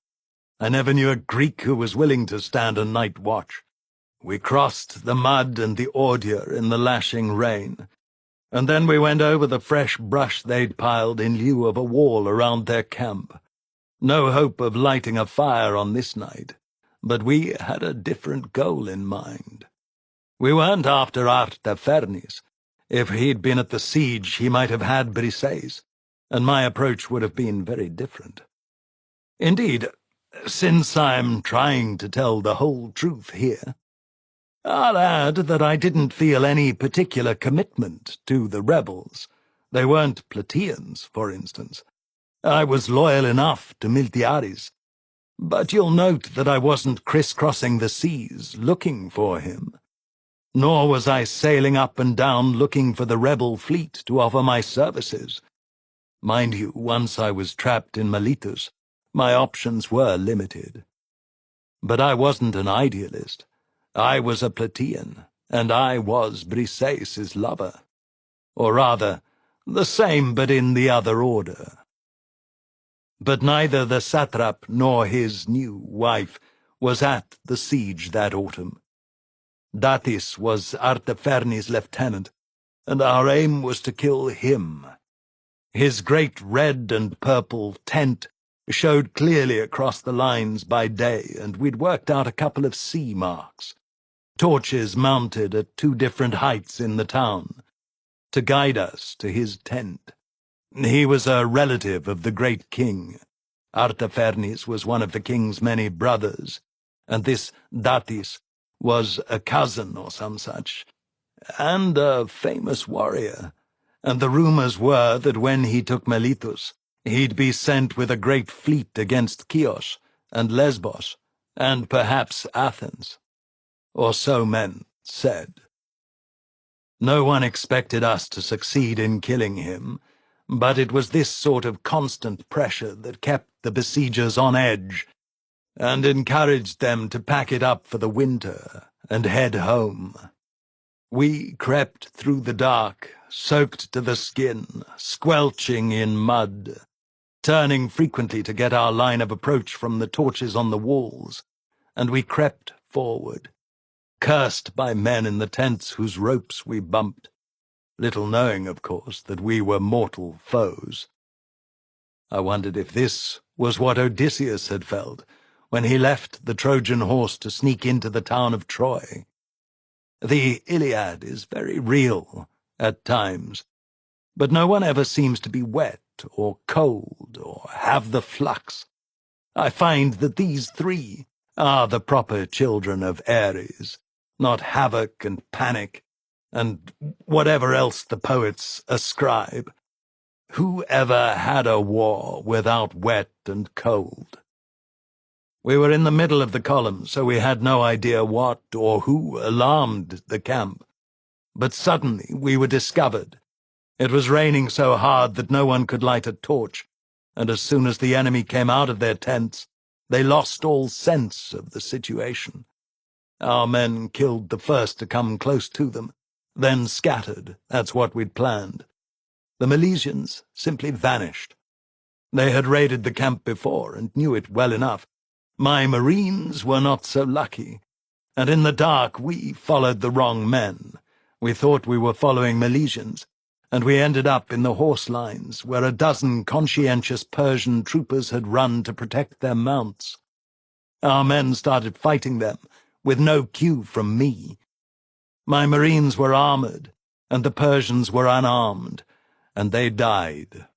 Speaker 1: I never knew a Greek who was willing to stand a night watch. We crossed the mud and the ordure in the lashing rain, and then we went over the fresh brush they'd piled in lieu of a wall around their camp. No hope of lighting a fire on this night, but we had a different goal in mind. We weren't after Artafernes. If he'd been at the siege, he might have had Briseis, and my approach would have been very different. Indeed, since I'm trying to tell the whole truth here, I'll add that I didn't feel any particular commitment to the rebels. They weren't Plataeans, for instance. I was loyal enough to Miltiades, but you'll note that I wasn't crisscrossing the seas looking for him. Nor was I sailing up and down looking for the rebel fleet to offer my services. Mind you, once I was trapped in Miletus, my options were limited. But I wasn't an idealist. I was a Plataean, and I was Briseis' lover. Or rather, the same but in the other order. But neither the satrap nor his new wife was at the siege that autumn. Datis was Artafernes' lieutenant, and our aim was to kill him. His great red and purple tent showed clearly across the lines by day, and we'd worked out a couple of sea marks, torches mounted at 2 different heights in the town, to guide us to his tent. He was a relative of the great king. Artafernes was one of the king's many brothers, and this Datis was a cousin or some such, and a famous warrior, and the rumours were that when he took Miletus, he'd be sent with a great fleet against Chios and Lesbos, and perhaps Athens, or so men said. No one expected us to succeed in killing him, but it was this sort of constant pressure that kept the besiegers on edge, and encouraged them to pack it up for the winter and head home. We crept through the dark, soaked to the skin, squelching in mud, turning frequently to get our line of approach from the torches on the walls, and we crept forward, cursed by men in the tents whose ropes we bumped, little knowing, of course, that we were mortal foes. I wondered if this was what Odysseus had felt when he left the Trojan horse to sneak into the town of Troy. The Iliad is very real at times, but no one ever seems to be wet or cold or have the flux. I find that these 3 are the proper children of Ares, not havoc and panic, and whatever else the poets ascribe. Who ever had a war without wet and cold? We were in the middle of the column, so we had no idea what or who alarmed the camp. But suddenly we were discovered. It was raining so hard that no one could light a torch, and as soon as the enemy came out of their tents, they lost all sense of the situation. Our men killed the first to come close to them, then scattered. That's what we'd planned. The Milesians simply vanished. They had raided the camp before and knew it well enough. My Marines were not so lucky, and in the dark we followed the wrong men. We thought we were following Milesians, and we ended up in the horse lines, where a dozen conscientious Persian troopers had run to protect their mounts. Our men started fighting them, with no cue from me. My Marines were armored, and the Persians were unarmed, and they died,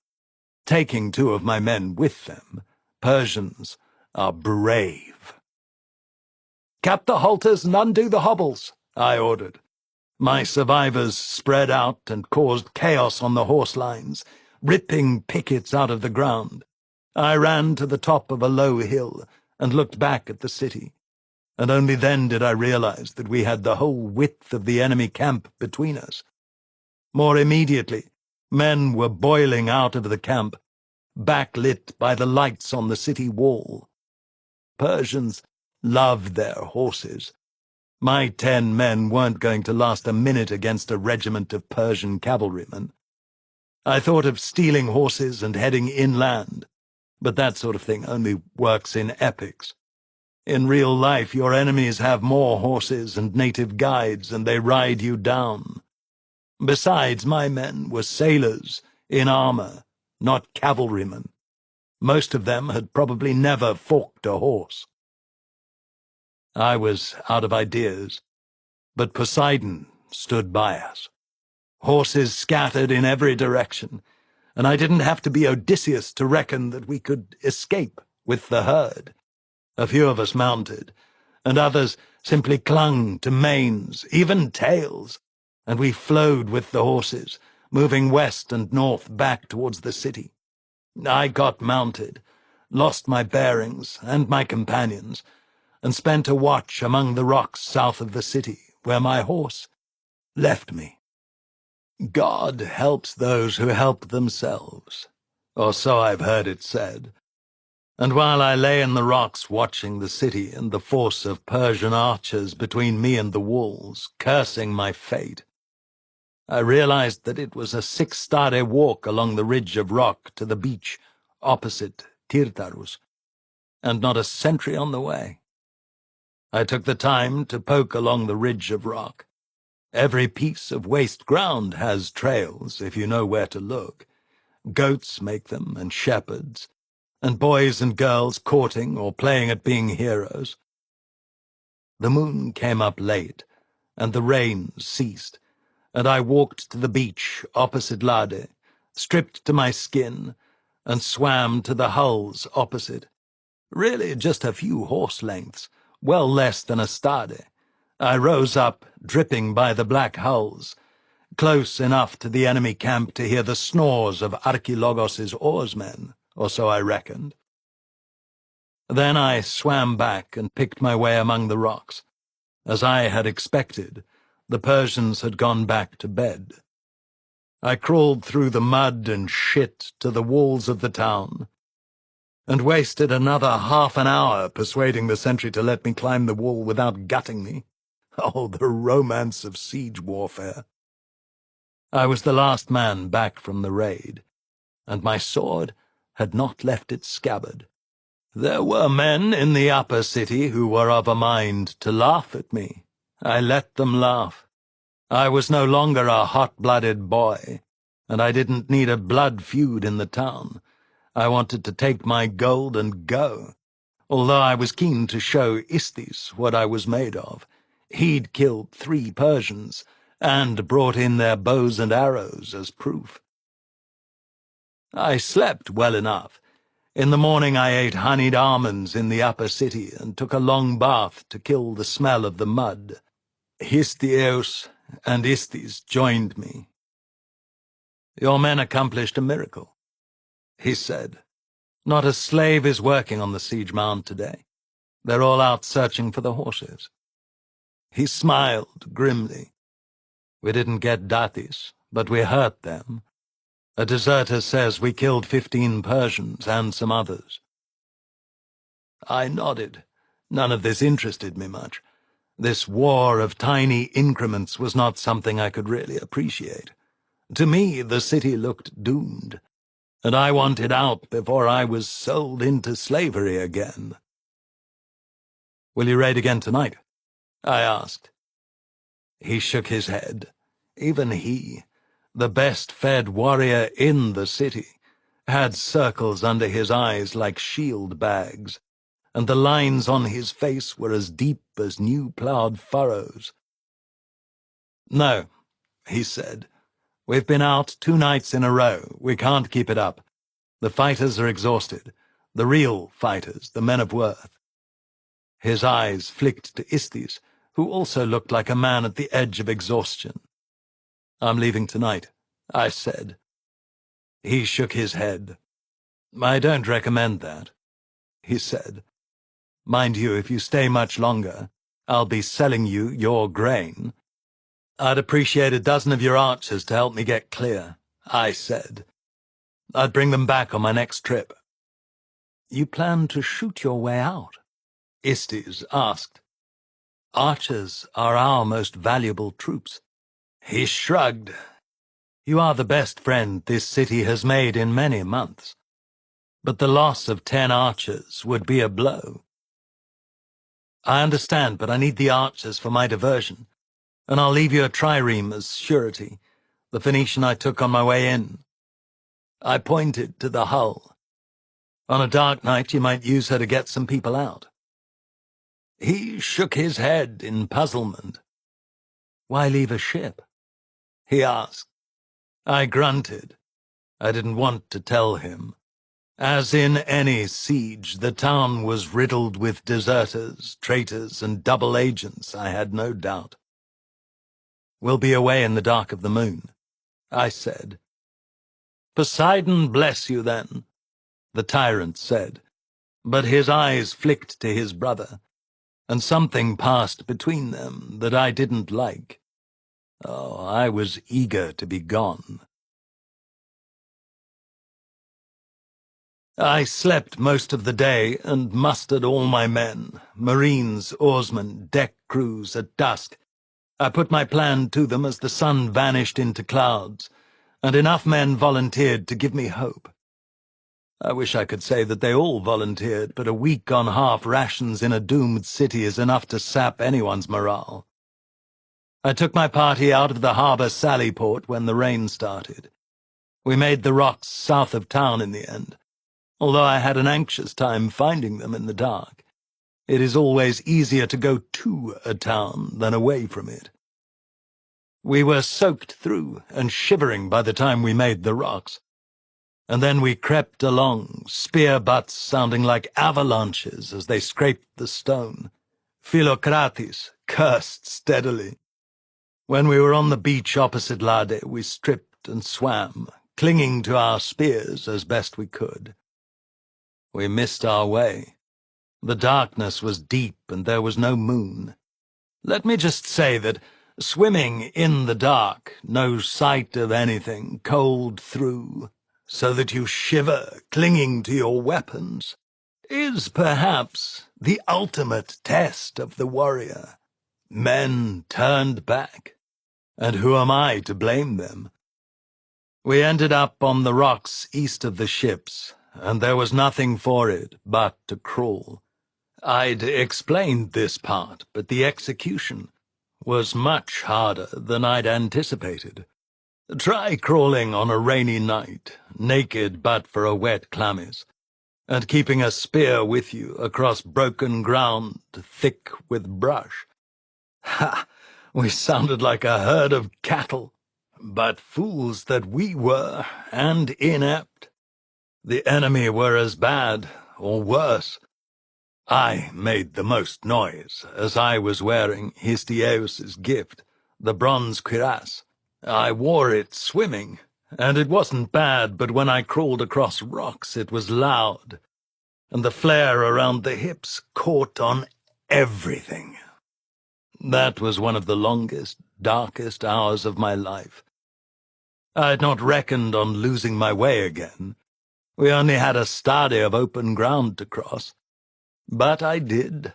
Speaker 1: taking 2 of my men with them. Persians are brave. "Cap the halters and undo the hobbles," I ordered. My survivors spread out and caused chaos on the horse lines, ripping pickets out of the ground. I ran to the top of a low hill and looked back at the city, and only then did I realize that we had the whole width of the enemy camp between us. More immediately, men were boiling out of the camp, backlit by the lights on the city wall. Persians loved their horses. My 10 men weren't going to last a minute against a regiment of Persian cavalrymen. I thought of stealing horses and heading inland, but that sort of thing only works in epics. In real life, your enemies have more horses and native guides, and they ride you down. Besides, my men were sailors in armor, not cavalrymen. Most of them had probably never forked a horse. I was out of ideas, but Poseidon stood by us. Horses scattered in every direction, and I didn't have to be Odysseus to reckon that we could escape with the herd. A few of us mounted, and others simply clung to manes, even tails, and we flowed with the horses, moving west and north back towards the city. I got mounted, lost my bearings and my companions, and spent a watch among the rocks south of the city, where my horse left me. God helps those who help themselves, or so I've heard it said. And while I lay in the rocks watching the city and the force of Persian archers between me and the walls, cursing my fate, I realized that it was a 6-stade walk along the ridge of rock to the beach opposite Tirtarus, and not a sentry on the way. I took the time to poke along the ridge of rock. Every piece of waste ground has trails, if you know where to look. Goats make them, and shepherds, and boys and girls courting or playing at being heroes. The moon came up late, and the rain ceased, and I walked to the beach opposite Lade, stripped to my skin, and swam to the hulls opposite. Really just a few horse lengths, well less than a stade. I rose up, dripping by the black hulls, close enough to the enemy camp to hear the snores of Archilogos's oarsmen, or so I reckoned. Then I swam back and picked my way among the rocks. As I had expected, the Persians had gone back to bed. I crawled through the mud and shit to the walls of the town, and wasted another half an hour persuading the sentry to let me climb the wall without gutting me. Oh, the romance of siege warfare! I was the last man back from the raid, and my sword had not left its scabbard. There were men in the upper city who were of a mind to laugh at me. I let them laugh. I was no longer a hot-blooded boy, and I didn't need a blood feud in the town. I wanted to take my gold and go, although I was keen to show Isthys what I was made of. He'd killed 3 Persians, and brought in their bows and arrows as proof. I slept well enough. In the morning I ate honeyed almonds in the upper city and took a long bath to kill the smell of the mud. Histieus and Istis joined me. "Your men accomplished a miracle," he said. "Not a slave is working on the siege mound today. They're all out searching for the horses." He smiled grimly. "We didn't get Dathis, but we hurt them. A deserter says we killed 15 Persians and some others." I nodded. None of this interested me much. This war of tiny increments was not something I could really appreciate. To me, the city looked doomed, and I wanted out before I was sold into slavery again. "Will you raid again tonight?" I asked. He shook his head. Even he, the best-fed warrior in the city, had circles under his eyes like shield bags, and the lines on his face were as deep as new-ploughed furrows. "No," he said. "We've been out 2 nights in a row. We can't keep it up. The fighters are exhausted. The real fighters, the men of worth." His eyes flicked to Istis, who also looked like a man at the edge of exhaustion. "I'm leaving tonight," I said. He shook his head. "I don't recommend that," he said. "Mind you, if you stay much longer, I'll be selling you your grain." "I'd appreciate a dozen of your archers to help me get clear," I said. "I'd bring them back on my next trip." "You plan to shoot your way out?" Istis asked. "Archers are our most valuable troops." He shrugged. "You are the best friend this city has made in many months. But the loss of 10 archers would be a blow." "I understand, but I need the archers for my diversion, and I'll leave you a trireme as surety, the Phoenician I took on my way in." I pointed to the hull. "On a dark night you might use her to get some people out." He shook his head in puzzlement. "Why leave a ship?" he asked. I grunted. I didn't want to tell him. As in any siege, the town was riddled with deserters, traitors, and double agents, I had no doubt. "We'll be away in the dark of the moon," I said. "Poseidon bless you, then," the tyrant said, but his eyes flicked to his brother, and something passed between them that I didn't like. Oh, I was eager to be gone. I slept most of the day and mustered all my men, marines, oarsmen, deck crews, at dusk. I put my plan to them as the sun vanished into clouds, and enough men volunteered to give me hope. I wish I could say that they all volunteered, but a week on half rations in a doomed city is enough to sap anyone's morale. I took my party out of the harbour sallyport when the rain started. We made the rocks south of town in the end, although I had an anxious time finding them in the dark. It is always easier to go to a town than away from it. We were soaked through and shivering by the time we made the rocks, and then we crept along, spear butts sounding like avalanches as they scraped the stone. Philocrates cursed steadily. When we were on the beach opposite Lade, we stripped and swam, clinging to our spears as best we could. We missed our way. The darkness was deep and there was no moon. Let me just say that swimming in the dark, no sight of anything, cold through, so that you shiver, clinging to your weapons, is perhaps the ultimate test of the warrior. Men turned back, and who am I to blame them? We ended up on the rocks east of the ships, and there was nothing for it but to crawl. I'd explained this part, but the execution was much harder than I'd anticipated. Try crawling on a rainy night, naked but for a wet chlamys, and keeping a spear with you across broken ground thick with brush. Ha! We sounded like a herd of cattle, but fools that we were, and inept. The enemy were as bad, or worse. I made the most noise, as I was wearing Histieus's gift, the bronze cuirass. I wore it swimming, and it wasn't bad, but when I crawled across rocks it was loud, and the flare around the hips caught on everything. That was one of the longest, darkest hours of my life. I had not reckoned on losing my way again. We only had a stadia of open ground to cross. But I did.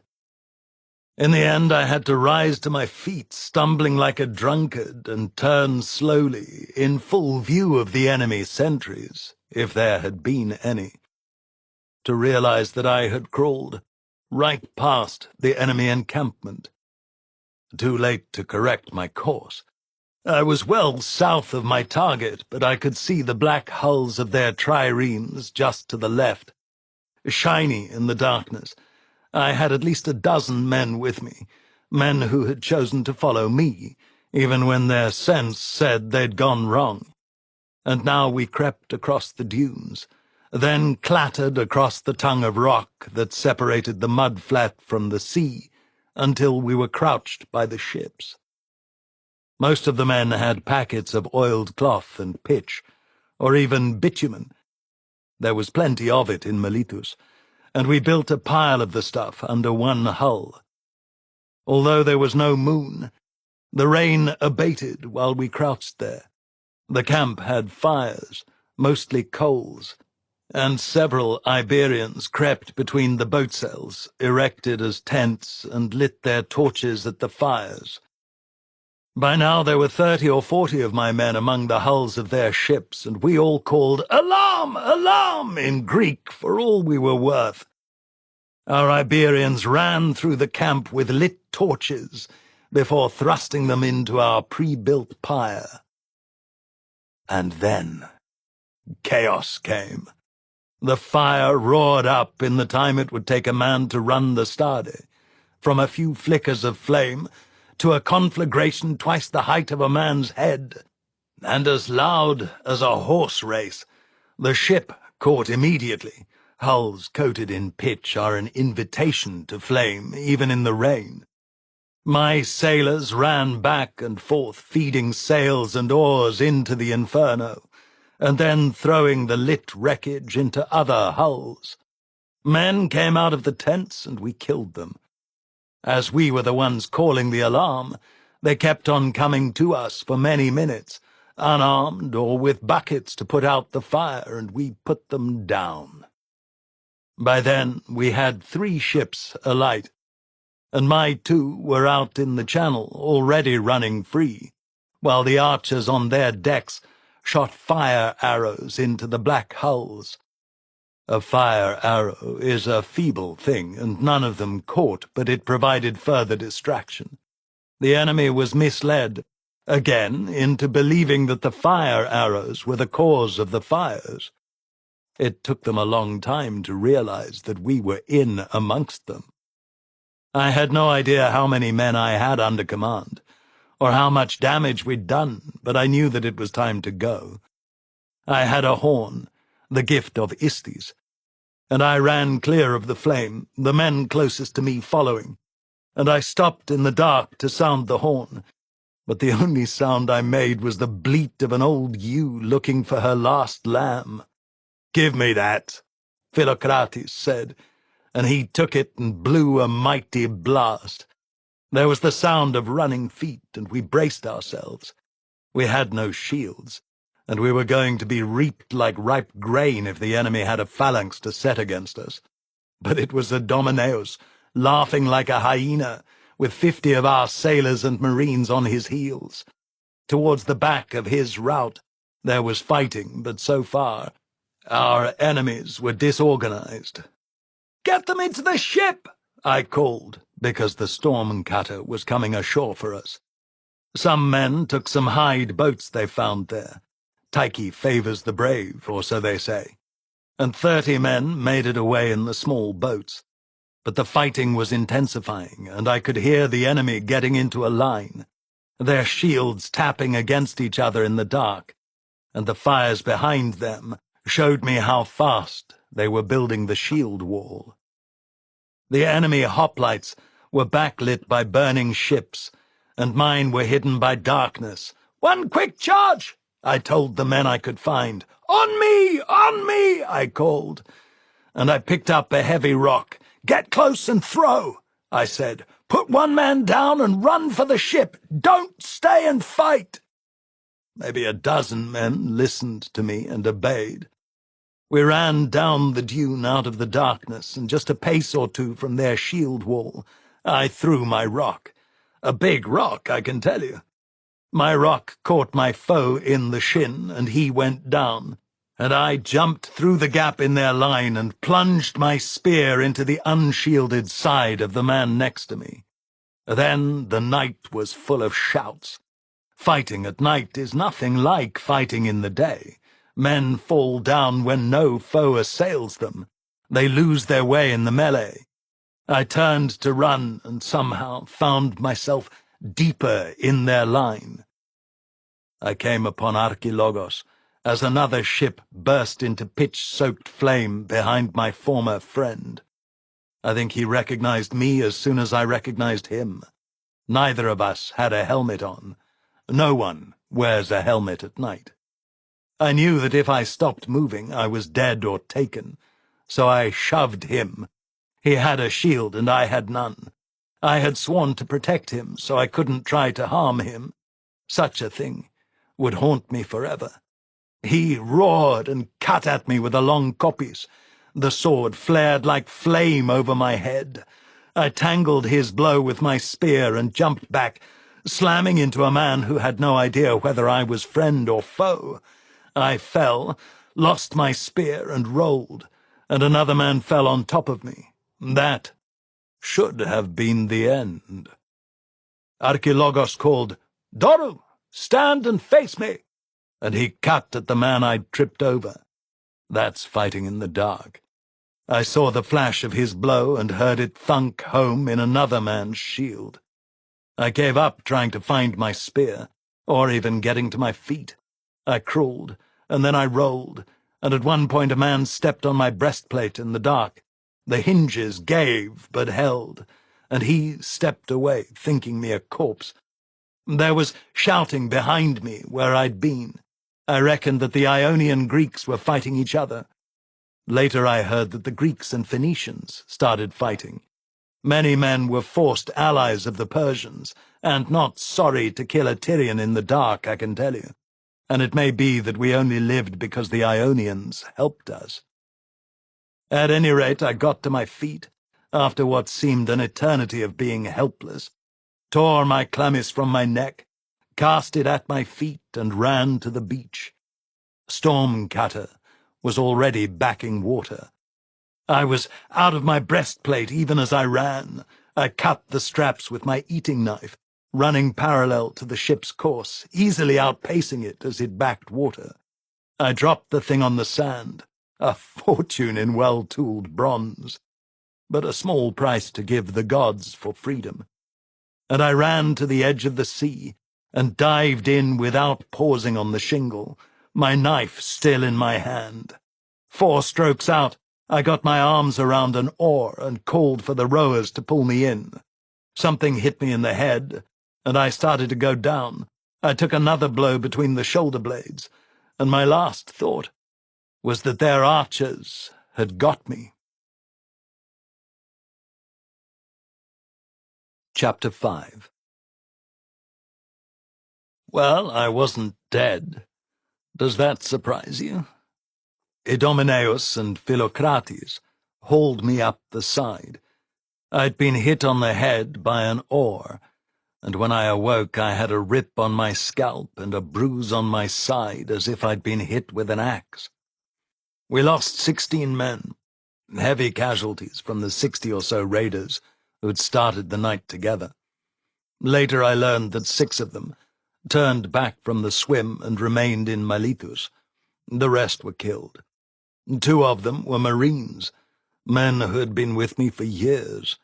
Speaker 1: In the end, I had to rise to my feet, stumbling like a drunkard, and turn slowly, in full view of the enemy sentries, if there had been any, to realize that I had crawled right past the enemy encampment. Too late to correct my course. I was well south of my target, but I could see the black hulls of their triremes just to the left, shiny in the darkness. I had at least a dozen men with me, men who had chosen to follow me, even when their sense said they'd gone wrong. And now we crept across the dunes, then clattered across the tongue of rock that separated the mud-flat from the sea, until we were crouched by the ships. Most of the men had packets of oiled cloth and pitch, or even bitumen. There was plenty of it in Miletus, and we built a pile of the stuff under one hull. Although there was no moon, the rain abated while we crouched there. The camp had fires, mostly coals, and several Iberians crept between the boat sails, erected as tents, and lit their torches at the fires. By now there were 30 or 40 of my men among the hulls of their ships, and we all called, "Alarm! Alarm!" in Greek for all we were worth. Our Iberians ran through the camp with lit torches before thrusting them into our pre-built pyre. And then chaos came. The fire roared up in the time it would take a man to run the stade, from a few flickers of flame to a conflagration twice the height of a man's head, and as loud as a horse race. The ship caught immediately. Hulls coated in pitch are an invitation to flame, even in the rain. My sailors ran back and forth, feeding sails and oars into the inferno, and then throwing the lit wreckage into other hulls. Men came out of the tents, and we killed them. As we were the ones calling the alarm, they kept on coming to us for many minutes, unarmed or with buckets to put out the fire, and we put them down. By then we had 3 ships alight, and my 2 were out in the channel, already running free, while the archers on their decks shot fire arrows into the black hulls. A fire arrow is a feeble thing, and none of them caught, but it provided further distraction. The enemy was misled, again, into believing that the fire arrows were the cause of the fires. It took them a long time to realize that we were in amongst them. I had no idea how many men I had under command, or how much damage we'd done, but I knew that it was time to go. I had a horn, the gift of Istes, and I ran clear of the flame, the men closest to me following, and I stopped in the dark to sound the horn, but the only sound I made was the bleat of an old ewe looking for her last lamb. "Give me that," Philocrates said, and he took it and blew a mighty blast. There was the sound of running feet, and we braced ourselves. We had no shields, and we were going to be reaped like ripe grain if the enemy had a phalanx to set against us. But it was Idomeneus, laughing like a hyena, with 50 of our sailors and marines on his heels. Towards the back of his rout there was fighting, but so far our enemies were disorganized. "Get them into the ship!" I called, because the storm cutter was coming ashore for us. Some men took some hide boats they found there. Tyche favors the brave, or so they say. And 30 men made it away in the small boats. But the fighting was intensifying, and I could hear the enemy getting into a line, their shields tapping against each other in the dark, and the fires behind them showed me how fast they were building the shield wall. The enemy hoplites were backlit by burning ships, and mine were hidden by darkness. "One quick charge!" I told the men I could find. "On me! On me!" I called, and I picked up a heavy rock. "Get close and throw," I said. "Put one man down and run for the ship. Don't stay and fight." Maybe a dozen men listened to me and obeyed. We ran down the dune out of the darkness, and just a pace or two from their shield wall, I threw my rock. A big rock, I can tell you. My rock caught my foe in the shin, and he went down, and I jumped through the gap in their line and plunged my spear into the unshielded side of the man next to me. Then the night was full of shouts. Fighting at night is nothing like fighting in the day. Men fall down when no foe assails them. They lose their way in the melee. I turned to run and somehow found myself deeper in their line. I came upon Archilogos as another ship burst into pitch-soaked flame behind my former friend. I think he recognized me as soon as I recognized him. Neither of us had a helmet on. No one wears a helmet at night. I knew that if I stopped moving, I was dead or taken, so I shoved him. He had a shield, and I had none. I had sworn to protect him, so I couldn't try to harm him. Such a thing would haunt me forever. He roared and cut at me with a long kopis. The sword flared like flame over my head. I tangled his blow with my spear and jumped back, slamming into a man who had no idea whether I was friend or foe. I fell, lost my spear, and rolled, and another man fell on top of me. That should have been the end. Archilogos called, "Doru, stand and face me!" and he cut at the man I'd tripped over. That's fighting in the dark. I saw the flash of his blow and heard it thunk home in another man's shield. I gave up trying to find my spear, or even getting to my feet. I crawled, and then I rolled, and at one point a man stepped on my breastplate in the dark. The hinges gave, but held, and he stepped away, thinking me a corpse. There was shouting behind me where I'd been. I reckoned that the Ionian Greeks were fighting each other. Later I heard that the Greeks and Phoenicians started fighting. Many men were forced allies of the Persians, and not sorry to kill a Tyrian in the dark, I can tell you. And it may be that we only lived because the Ionians helped us. At any rate, I got to my feet, after what seemed an eternity of being helpless, tore my chlamys from my neck, cast it at my feet, and ran to the beach. Stormcutter was already backing water. I was out of my breastplate even as I ran. I cut the straps with my eating knife, running parallel to the ship's course, easily outpacing it as it backed water. I dropped the thing on the sand, a fortune in well-tooled bronze, but a small price to give the gods for freedom. And I ran to the edge of the sea and dived in without pausing on the shingle, my knife still in my hand. 4 strokes out, I got my arms around an oar and called for the rowers to pull me in. Something hit me in the head, and I started to go down. I took another blow between the shoulder blades, and my last thought was that their archers had got me. Chapter 5. Well, I wasn't dead. Does that surprise you? Idomeneus and Philocrates hauled me up the side. I'd been hit on the head by an oar, and when I awoke I had a rip on my scalp and a bruise on my side as if I'd been hit with an axe. We lost 16 men, heavy casualties from the 60 or so raiders who'd started the night together. Later I learned that 6 of them turned back from the swim and remained in Miletus. The rest were killed. 2 of them were Marines, men who had been with me for years.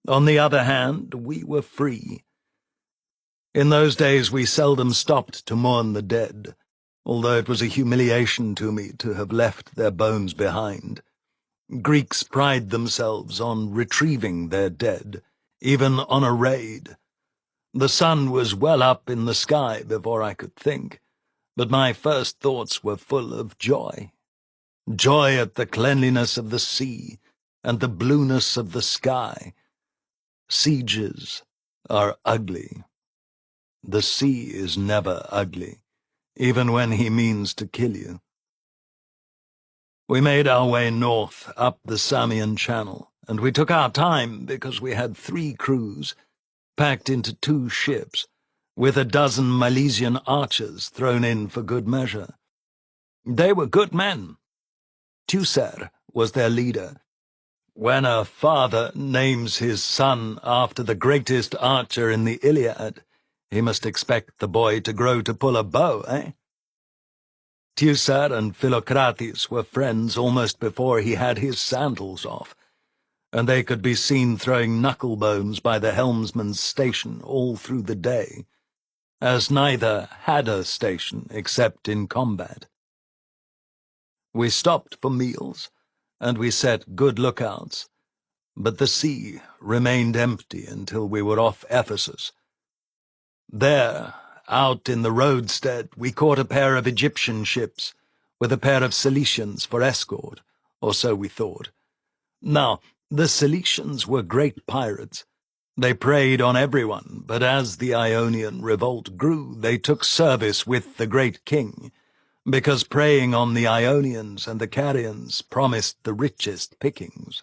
Speaker 1: On the other hand, we were free. In those days we seldom stopped to mourn the dead. although it was a humiliation to me to have left their bones behind. Greeks pride themselves on retrieving their dead, even on a raid. The sun was well up in the sky before I could think, but my first thoughts were full of joy. Joy at the cleanliness of the sea and the blueness of the sky. Sieges are ugly. The sea is never ugly, even when he means to kill you. We made our way north up the Samian Channel, and we took our time because we had 3 crews, packed into 2 ships, with a dozen Milesian archers thrown in for good measure. They were good men. Teucer was their leader. When a father names his son after the greatest archer in the Iliad, he must expect the boy to grow to pull a bow, eh? Teucer and Philocrates were friends almost before he had his sandals off, and they could be seen throwing knucklebones by the helmsman's station all through the day, as neither had a station except in combat. We stopped for meals, and we set good lookouts, but the sea remained empty until we were off Ephesus. There, out in the roadstead, we caught a pair of Egyptian ships, with a pair of Cilicians for escort, or so we thought. Now, the Cilicians were great pirates. They preyed on everyone, but as the Ionian revolt grew, they took service with the great king, because preying on the Ionians and the Carians promised the richest pickings.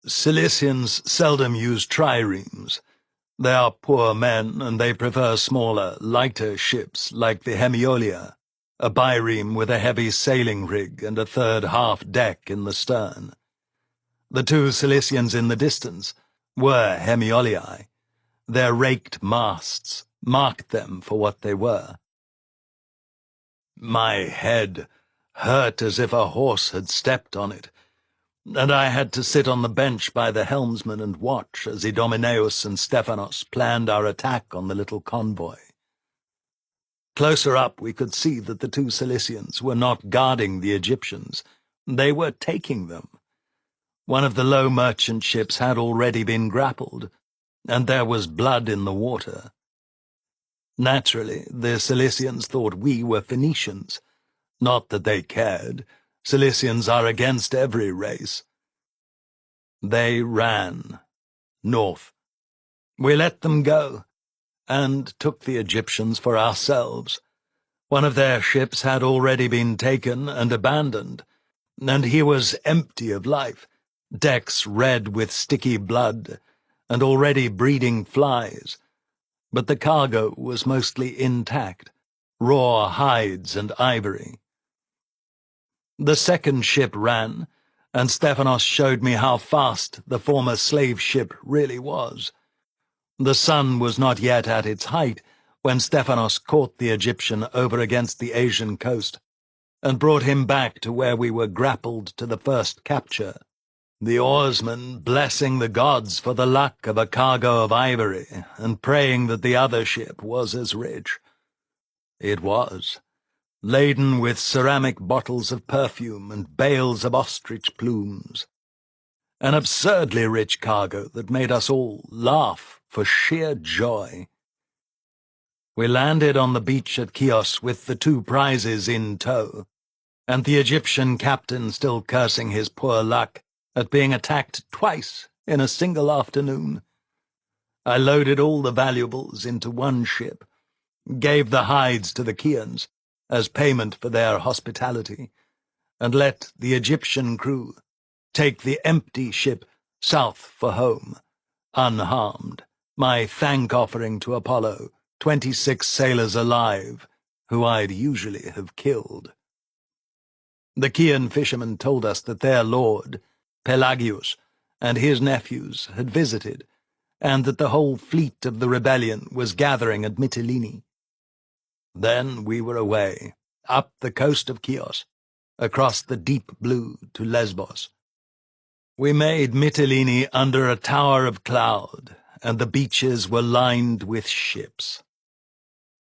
Speaker 1: Cilicians seldom use triremes. They are poor men, and they prefer smaller, lighter ships like the Hemiolia, a bireme with a heavy sailing rig and a third half-deck in the stern. The 2 Cilicians in the distance were Hemioliae. Their raked masts marked them for what they were. My head hurt as if a horse had stepped on it, and I had to sit on the bench by the helmsman and watch as Idomeneus and Stephanos planned our attack on the little convoy. Closer up we could see that the 2 Cilicians were not guarding the Egyptians. They were taking them. One of the low merchant ships had already been grappled, and there was blood in the water. Naturally, the Cilicians thought we were Phoenicians. Not that they cared. Cilicians are against every race. They ran north. We let them go, and took the Egyptians for ourselves. One of their ships had already been taken and abandoned, and he was empty of life, decks red with sticky blood, and already breeding flies. But the cargo was mostly intact, raw hides and ivory. The second ship ran, and Stephanos showed me how fast the former slave ship really was. The sun was not yet at its height when Stephanos caught the Egyptian over against the Asian coast, and brought him back to where we were grappled to the first capture, the oarsman blessing the gods for the luck of a cargo of ivory, and praying that the other ship was as rich. It was, laden with ceramic bottles of perfume and bales of ostrich plumes. An absurdly rich cargo that made us all laugh for sheer joy. We landed on the beach at Chios with the 2 prizes in tow, and the Egyptian captain still cursing his poor luck at being attacked twice in a single afternoon. I loaded all the valuables into one ship, gave the hides to the Chians as payment for their hospitality, and let the Egyptian crew take the empty ship south for home, unharmed, my thank-offering to Apollo, 26 sailors alive, who I'd usually have killed. The Chian fishermen told us that their lord, Pelagius, and his nephews had visited, and that the whole fleet of the rebellion was gathering at Mytilene. Then we were away, up the coast of Chios, across the deep blue to Lesbos. We made Mytilene under a tower of cloud, and the beaches were lined with ships.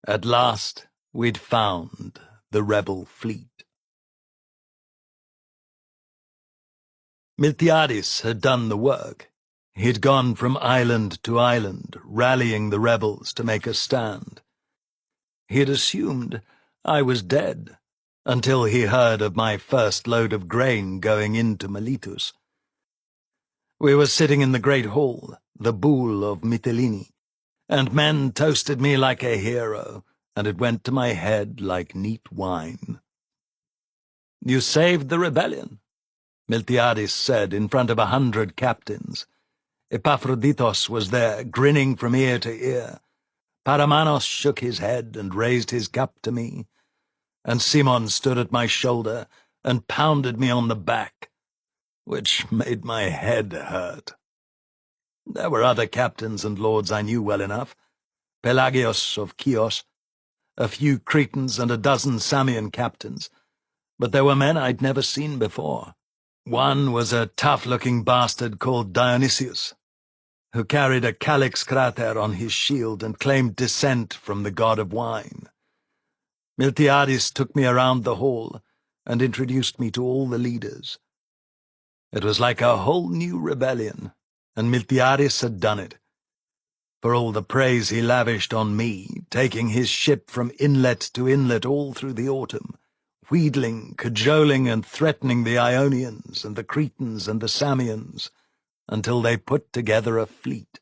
Speaker 1: At last we'd found the rebel fleet. Miltiades had done the work. He'd gone from island to island, rallying the rebels to make a stand. He had assumed I was dead, until he heard of my first load of grain going into Miletus. We were sitting in the great hall, the Boule of Mytilene, and men toasted me like a hero, and it went to my head like neat wine. "You saved the rebellion," Miltiades said in front of 100 captains. Epaphroditos was there, grinning from ear to ear. Paramanos shook his head and raised his cap to me, and Simon stood at my shoulder and pounded me on the back, which made my head hurt. There were other captains and lords I knew well enough, Pelagios of Chios, a few Cretans and a dozen Samian captains, but there were men I'd never seen before. One was a tough-looking bastard called Dionysius, who carried a calyx crater on his shield and claimed descent from the god of wine. Miltiades took me around the hall and introduced me to all the leaders. It was like a whole new rebellion, and Miltiades had done it. For all the praise he lavished on me, taking his ship from inlet to inlet all through the autumn, wheedling, cajoling, and threatening the Ionians and the Cretans and the Samians, until they put together a fleet.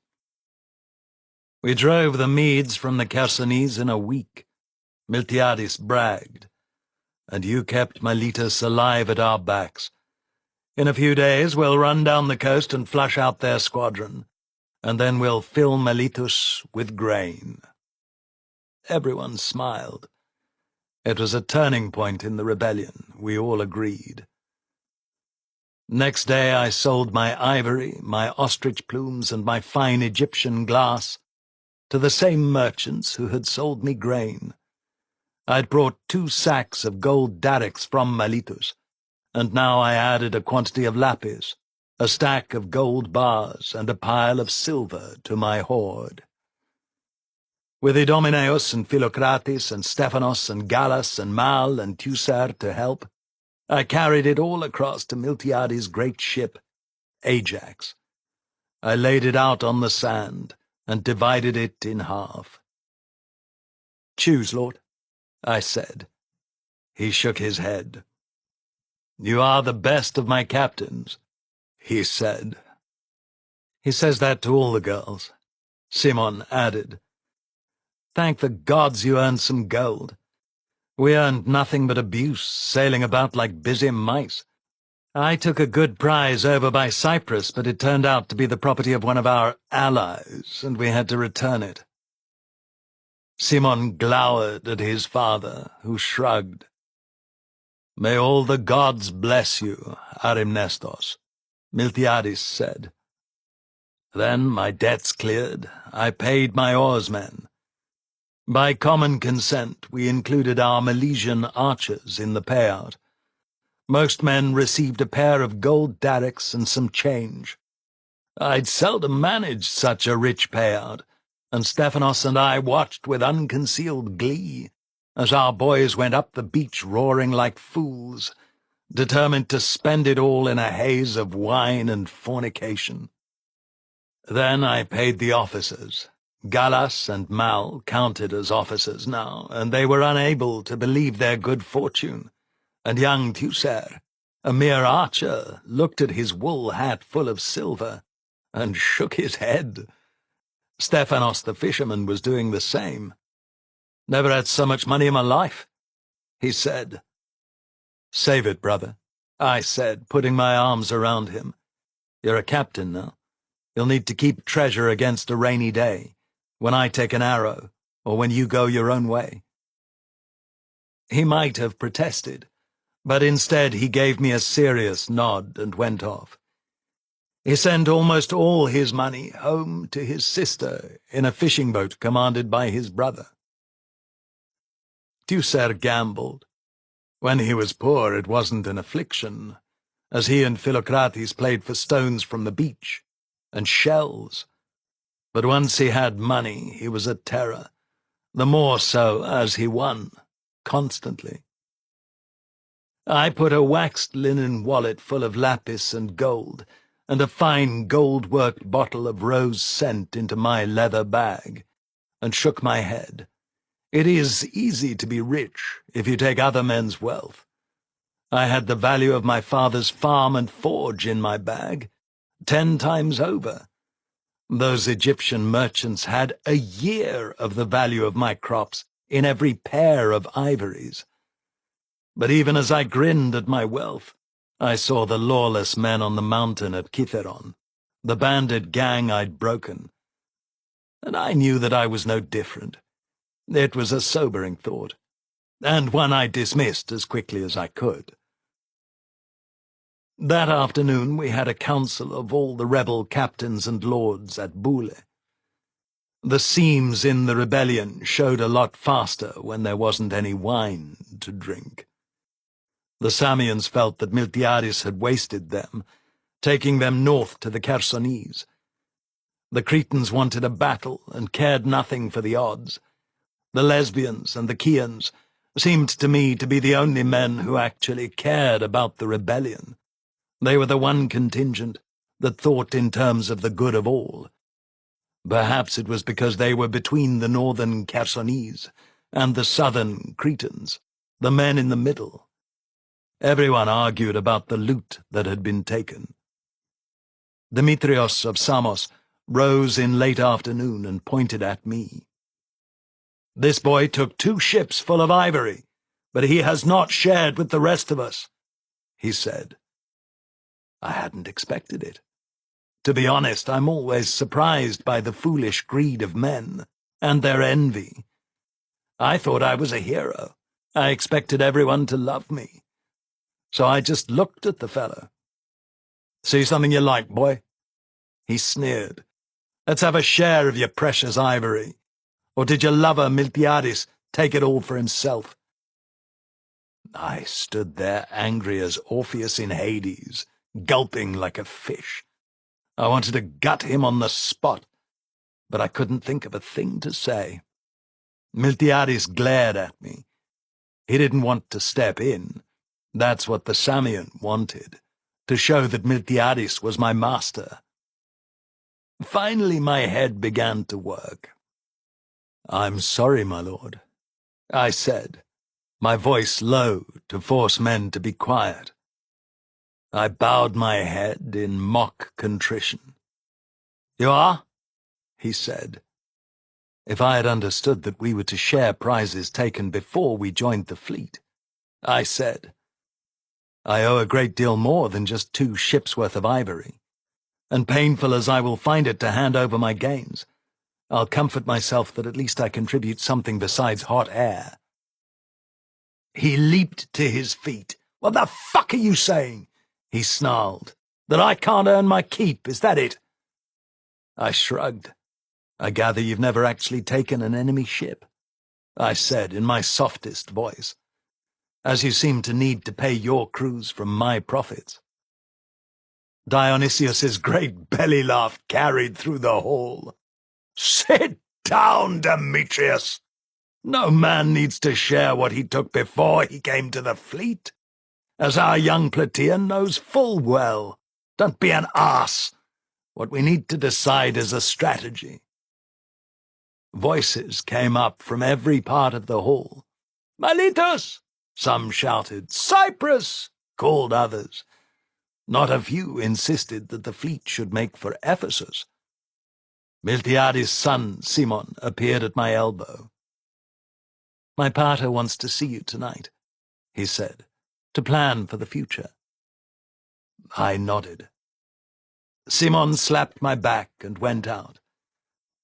Speaker 1: We drove the Medes from the Chersonese in a week, Miltiades bragged, and you kept Miletus alive at our backs. In a few days we'll run down the coast and flush out their squadron, and then we'll fill Miletus with grain. Everyone smiled. It was a turning point in the rebellion, we all agreed. Next day I sold my ivory, my ostrich plumes, and my fine Egyptian glass to the same merchants who had sold me grain. I'd brought 2 sacks of gold darics from Miletus, and now I added a quantity of lapis, a stack of gold bars, and a pile of silver to my hoard. With Idomeneus and Philocrates and Stephanos and Gallus and Mal and Teucer to help, I carried it all across to Miltiades' great ship, Ajax. I laid it out on the sand and divided it in half. "Choose, Lord," I said. He shook his head. "You are the best of my captains," he said. He says that to all the girls. Simon added, "Thank the gods you earned some gold. We earned nothing but abuse, sailing about like busy mice. I took a good prize over by Cyprus, but it turned out to be the property of one of our allies, and we had to return it." Simon glowered at his father, who shrugged. "May all the gods bless you, Arimnestos," Miltiades said. Then, my debts cleared, I paid my oarsmen. By common consent, we included our Milesian archers in the payout. Most men received a pair of gold darics and some change. I'd seldom managed such a rich payout, and Stephanos and I watched with unconcealed glee as our boys went up the beach roaring like fools, determined to spend it all in a haze of wine and fornication. Then I paid the officers. Gallus and Mal counted as officers now, and they were unable to believe their good fortune. And young Teucer, a mere archer, looked at his wool hat full of silver and shook his head. Stephanos the fisherman was doing the same. "Never had so much money in my life," he said. "Save it, brother," I said, putting my arms around him. "You're a captain now. You'll need to keep treasure against a rainy day, when I take an arrow, or when you go your own way." He might have protested, but instead he gave me a serious nod and went off. He sent almost all his money home to his sister in a fishing boat commanded by his brother. Teucer gambled. When he was poor, it wasn't an affliction, as he and Philocrates played for stones from the beach and shells. But once he had money, he was a terror, the more so as he won, constantly. I put a waxed linen wallet full of lapis and gold, and a fine gold-worked bottle of rose scent into my leather bag, and shook my head. It is easy to be rich if you take other men's wealth. I had the value of my father's farm and forge in my bag, 10 times over. Those Egyptian merchants had a year of the value of my crops in every pair of ivories. But even as I grinned at my wealth, I saw the lawless men on the mountain at Kitheron, the bandit gang I'd broken, and I knew that I was no different. It was a sobering thought, and one I dismissed as quickly as I could. That afternoon we had a council of all the rebel captains and lords at Boule. The seams in the rebellion showed a lot faster when there wasn't any wine to drink. The Samians felt that Miltiades had wasted them, taking them north to the Chersonese. The Cretans wanted a battle and cared nothing for the odds. The Lesbians and the Chians seemed to me to be the only men who actually cared about the rebellion. They were the one contingent that thought in terms of the good of all. Perhaps it was because they were between the northern Chersonese and the southern Cretans, the men in the middle. Everyone argued about the loot that had been taken. Demetrios of Samos rose in late afternoon and pointed at me. "This boy took 2 ships full of ivory, but he has not shared with the rest of us," he said. I hadn't expected it. To be honest, I'm always surprised by the foolish greed of men and their envy. I thought I was a hero. I expected everyone to love me. So I just looked at the fellow. "See something you like, boy?" He sneered. "Let's have a share of your precious ivory. Or did your lover Miltiades take it all for himself?" I stood there angry as Orpheus in Hades, gulping like a fish. I wanted to gut him on the spot, but I couldn't think of a thing to say. Miltiades glared at me. He didn't want to step in. That's what the Samian wanted, to show that Miltiades was my master. Finally my head began to work. "I'm sorry, my lord," I said, my voice low to force men to be quiet. I bowed my head in mock contrition. "You are?" he said. If I had understood that we were to share prizes taken before we joined the fleet, I said, "I owe a great deal more than just 2 ships' worth of ivory, and painful as I will find it to hand over my gains, I'll comfort myself that at least I contribute something besides hot air." He leaped to his feet. "What the fuck are you saying?" he snarled. "That I can't earn my keep, is that it?" I shrugged. "I gather you've never actually taken an enemy ship," I said in my softest voice, "as you seem to need to pay your crews from my profits." Dionysius's great belly laugh carried through the hall. "Sit down, Demetrius. No man needs to share what he took before he came to the fleet, as our young Plataean knows full well. Don't be an ass. What we need to decide is a strategy." Voices came up from every part of the hall. "Miletus!" some shouted. "Cyprus!" called others. Not a few insisted that the fleet should make for Ephesus. Miltiades' son, Simon, appeared at my elbow. "My pater wants to see you tonight," he said, "to plan for the future." I nodded. Simon slapped my back and went out,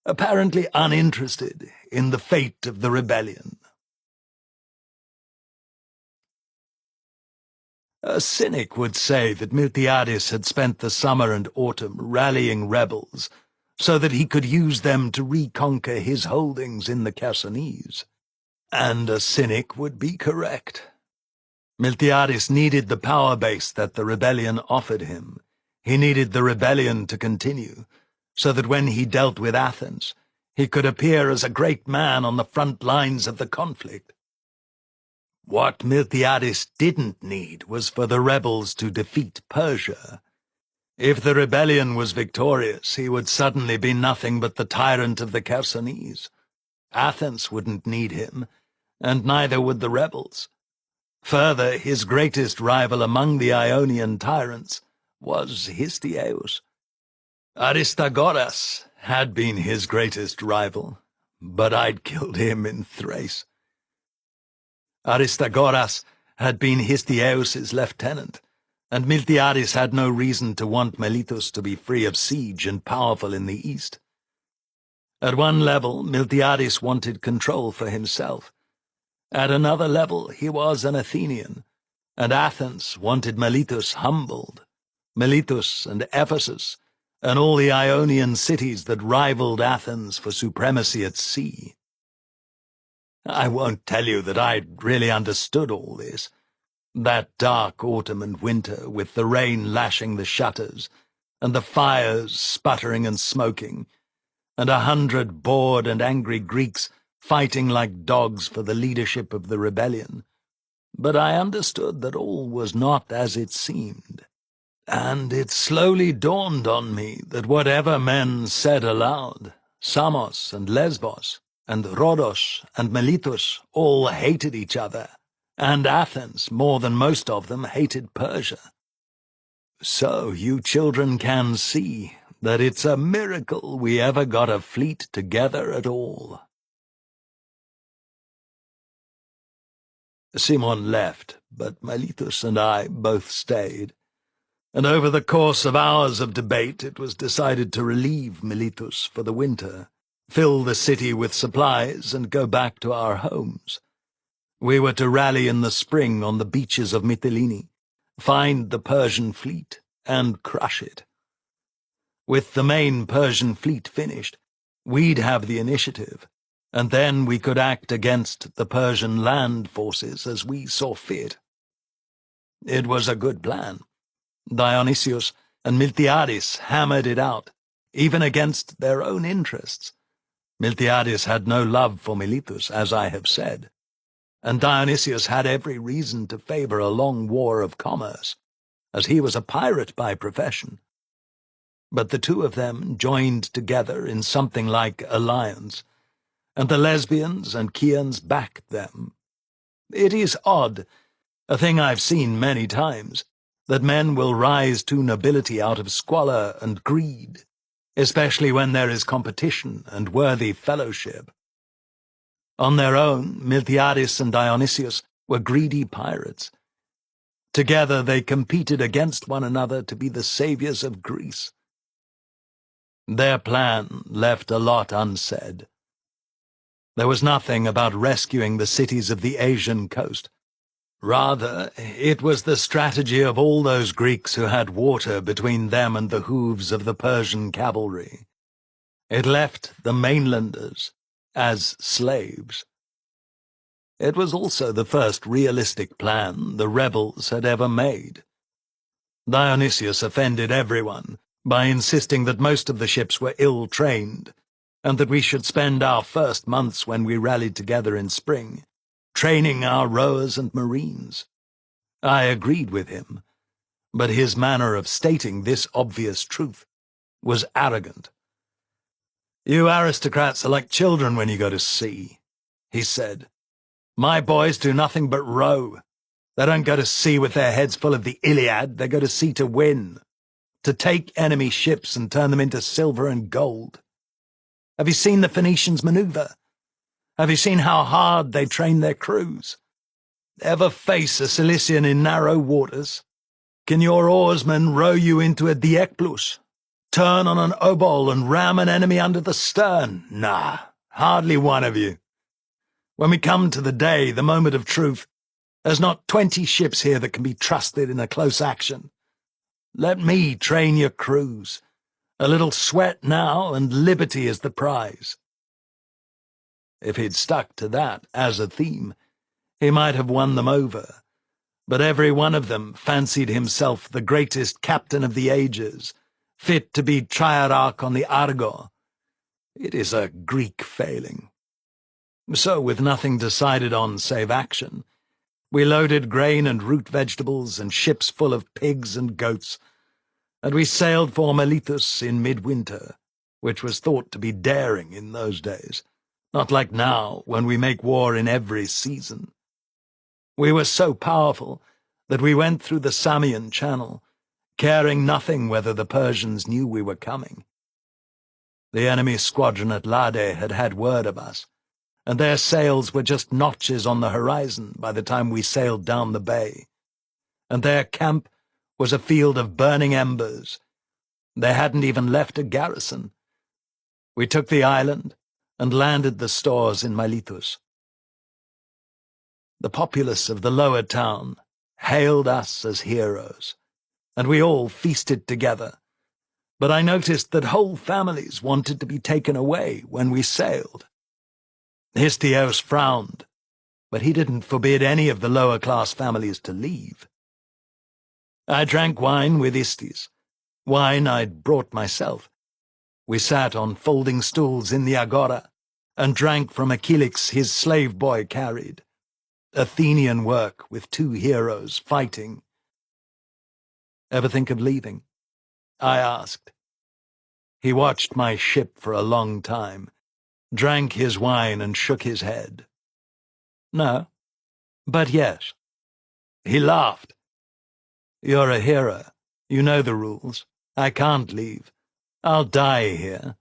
Speaker 1: apparently uninterested in the fate of the rebellion. A cynic would say that Miltiades had spent the summer and autumn rallying rebels so that he could use them to reconquer his holdings in the Chersonese. And a cynic would be correct. Miltiades needed the power base that the rebellion offered him. He needed the rebellion to continue, so that when he dealt with Athens, he could appear as a great man on the front lines of the conflict. What Miltiades didn't need was for the rebels to defeat Persia. If the rebellion was victorious, he would suddenly be nothing but the tyrant of the Chersonese. Athens wouldn't need him, and neither would the rebels. Further, his greatest rival among the Ionian tyrants was Histiaeus. Aristagoras had been his greatest rival, but I'd killed him in Thrace. Aristagoras had been Histiaeus's lieutenant, and Miltiades had no reason to want Miletus to be free of siege and powerful in the east. At one level, Miltiades wanted control for himself. At another level, he was an Athenian, and Athens wanted Miletus humbled. Miletus and Ephesus, and all the Ionian cities that rivaled Athens for supremacy at sea. I won't tell you that I'd really understood all this. That dark autumn and winter, with the rain lashing the shutters, and the fires sputtering and smoking, and 100 bored and angry Greeks fighting like dogs for the leadership of the rebellion. But I understood that all was not as it seemed. And it slowly dawned on me that whatever men said aloud, Samos and Lesbos, and Rhodos and Miletus all hated each other, and Athens, more than most of them, hated Persia. So you children can see that it's a miracle we ever got a fleet together at all. Simon left, but Miletus and I both stayed, and over the course of hours of debate it was decided to relieve Miletus for the winter, fill the city with supplies, and go back to our homes. We were to rally in the spring on the beaches of Mytilene, find the Persian fleet, and crush it. With the main Persian fleet finished, we'd have the initiative, and then we could act against the Persian land forces as we saw fit. It was a good plan. Dionysius and Miltiades hammered it out, even against their own interests. Miltiades had no love for Miletus, as I have said, and Dionysius had every reason to favor a long war of commerce, as he was a pirate by profession. But the two of them joined together in something like alliance, and the Lesbians and Chians backed them. It is odd, a thing I've seen many times, that men will rise to nobility out of squalor and greed, especially when there is competition and worthy fellowship. On their own, Miltiades and Dionysius were greedy pirates. Together they competed against one another to be the saviors of Greece. Their plan left a lot unsaid. There was nothing about rescuing the cities of the Asian coast. Rather, it was the strategy of all those Greeks who had water between them and the hooves of the Persian cavalry. It left the mainlanders as slaves. It was also the first realistic plan the rebels had ever made. Dionysius offended everyone by insisting that most of the ships were ill-trained, and that we should spend our first months when we rallied together in spring, training our rowers and marines. I agreed with him, but his manner of stating this obvious truth was arrogant. "You aristocrats are like children when you go to sea," he said. "My boys do nothing but row. They don't go to sea with their heads full of the Iliad. They go to sea to win, to take enemy ships and turn them into silver and gold. Have you seen the Phoenicians maneuver? Have you seen how hard they train their crews? Ever face a Cilician in narrow waters? Can your oarsmen row you into a Diekplus? Turn on an obol and ram an enemy under the stern? Nah, hardly one of you. When we come to the day, the moment of truth, there's not 20 ships here that can be trusted in a close action. Let me train your crews. A little sweat now, and liberty is the prize." If he'd stuck to that as a theme, he might have won them over, but every one of them fancied himself the greatest captain of the ages, fit to be triarch on the Argo. It is a Greek failing. So, with nothing decided on save action, We loaded grain and root vegetables and ships full of pigs and goats, and we sailed for Miletus in midwinter, which was thought to be daring in those days, not like now, when we make war in every season. We were so powerful that we went through the Samian Channel, caring nothing whether the Persians knew we were coming. The enemy squadron at Lade had had word of us, and their sails were just notches on the horizon by the time we sailed down the bay, and their camp was a field of burning embers. They hadn't even left a garrison. We took the island and landed the stores in Miletus. The populace of the lower town hailed us as heroes, and we all feasted together, but I noticed that whole families wanted to be taken away when we sailed. Histios frowned, but he didn't forbid any of the lower-class families to leave. I drank wine with Istis, wine I'd brought myself. We sat on folding stools in the agora and drank from a kilix his slave boy carried. Athenian work with two heroes fighting. "Ever think of leaving?" I asked. He watched my ship for a long time, drank his wine and shook his head. "No, but yes." He laughed. "You're a hero. You know the rules. I can't leave. I'll die here,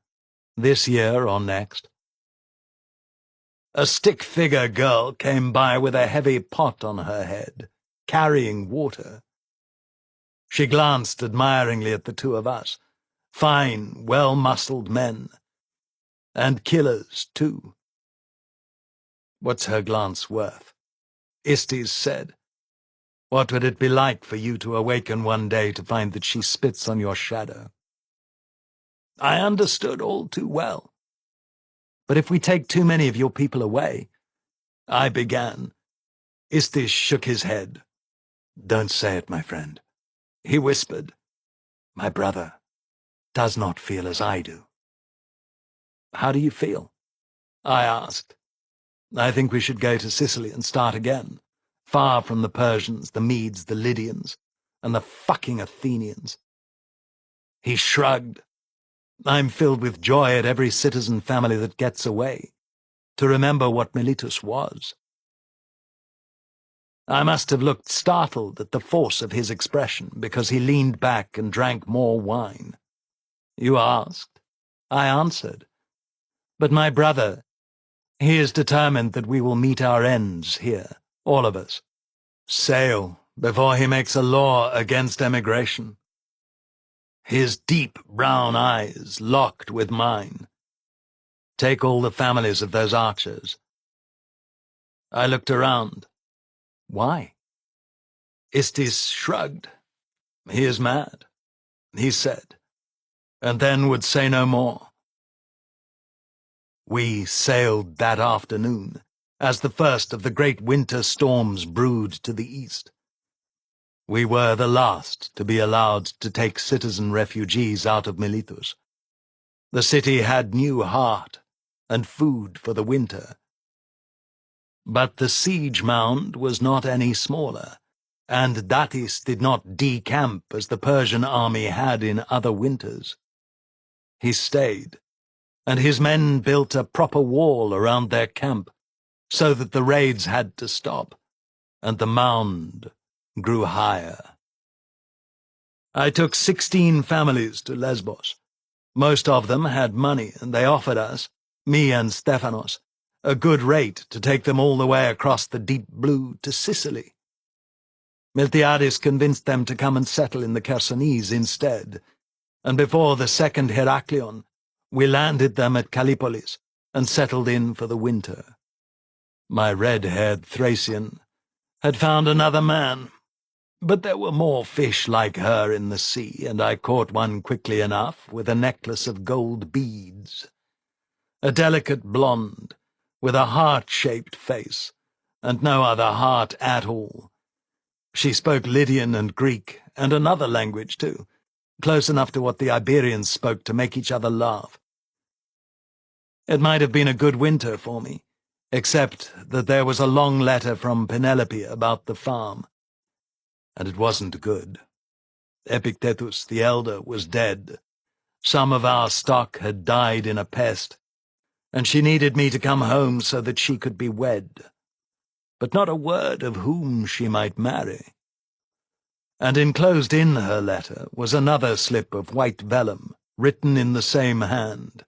Speaker 1: this year or next." A stick-figure girl came by with a heavy pot on her head, carrying water. She glanced admiringly at the two of us, fine, well-muscled men, and killers, too. "What's her glance worth?" Istis said. "What would it be like for you to awaken one day to find that she spits on your shadow?" I understood all too well. "But if we take too many of your people away," I began. Istis shook his head. "Don't say it, my friend," he whispered. "My brother does not feel as I do." "How do you feel?" I asked. "I think we should go to Sicily and start again, far from the Persians, the Medes, the Lydians, and the fucking Athenians." He shrugged. "I'm filled with joy at every citizen family that gets away, to remember what Miletus was." I must have looked startled at the force of his expression, because he leaned back and drank more wine. "You asked?" I answered. "But my brother, he is determined that we will meet our ends here, all of us. Sail before he makes a law against emigration." His deep brown eyes locked with mine. "Take all the families of those archers." I looked around. "Why?" Istis shrugged. "He is mad," he said, and then would say no more. We sailed that afternoon, as the first of the great winter storms brewed to the east. We were the last to be allowed to take citizen refugees out of Miletus. The city had new heart and food for the winter. But the siege mound was not any smaller, and Datis did not decamp as the Persian army had in other winters. He stayed, and his men built a proper wall around their camp, so that the raids had to stop, and the mound grew higher. I took 16 families to Lesbos. Most of them had money, and they offered us, me and Stephanos, a good rate to take them all the way across the deep blue to Sicily. Miltiades convinced them to come and settle in the Chersonese instead, and before the second Heraklion, we landed them at Callipolis and settled in for the winter. My red-haired Thracian had found another man, but there were more fish like her in the sea, and I caught one quickly enough with a necklace of gold beads. A delicate blonde, with a heart-shaped face, and no other heart at all. She spoke Lydian and Greek, and another language too, close enough to what the Iberians spoke to make each other laugh. It might have been a good winter for me, except that there was a long letter from Penelope about the farm, and it wasn't good. Epictetus the elder was dead. Some of our stock had died in a pest, and she needed me to come home so that she could be wed, but not a word of whom she might marry. And enclosed in her letter was another slip of white vellum, written in the same hand.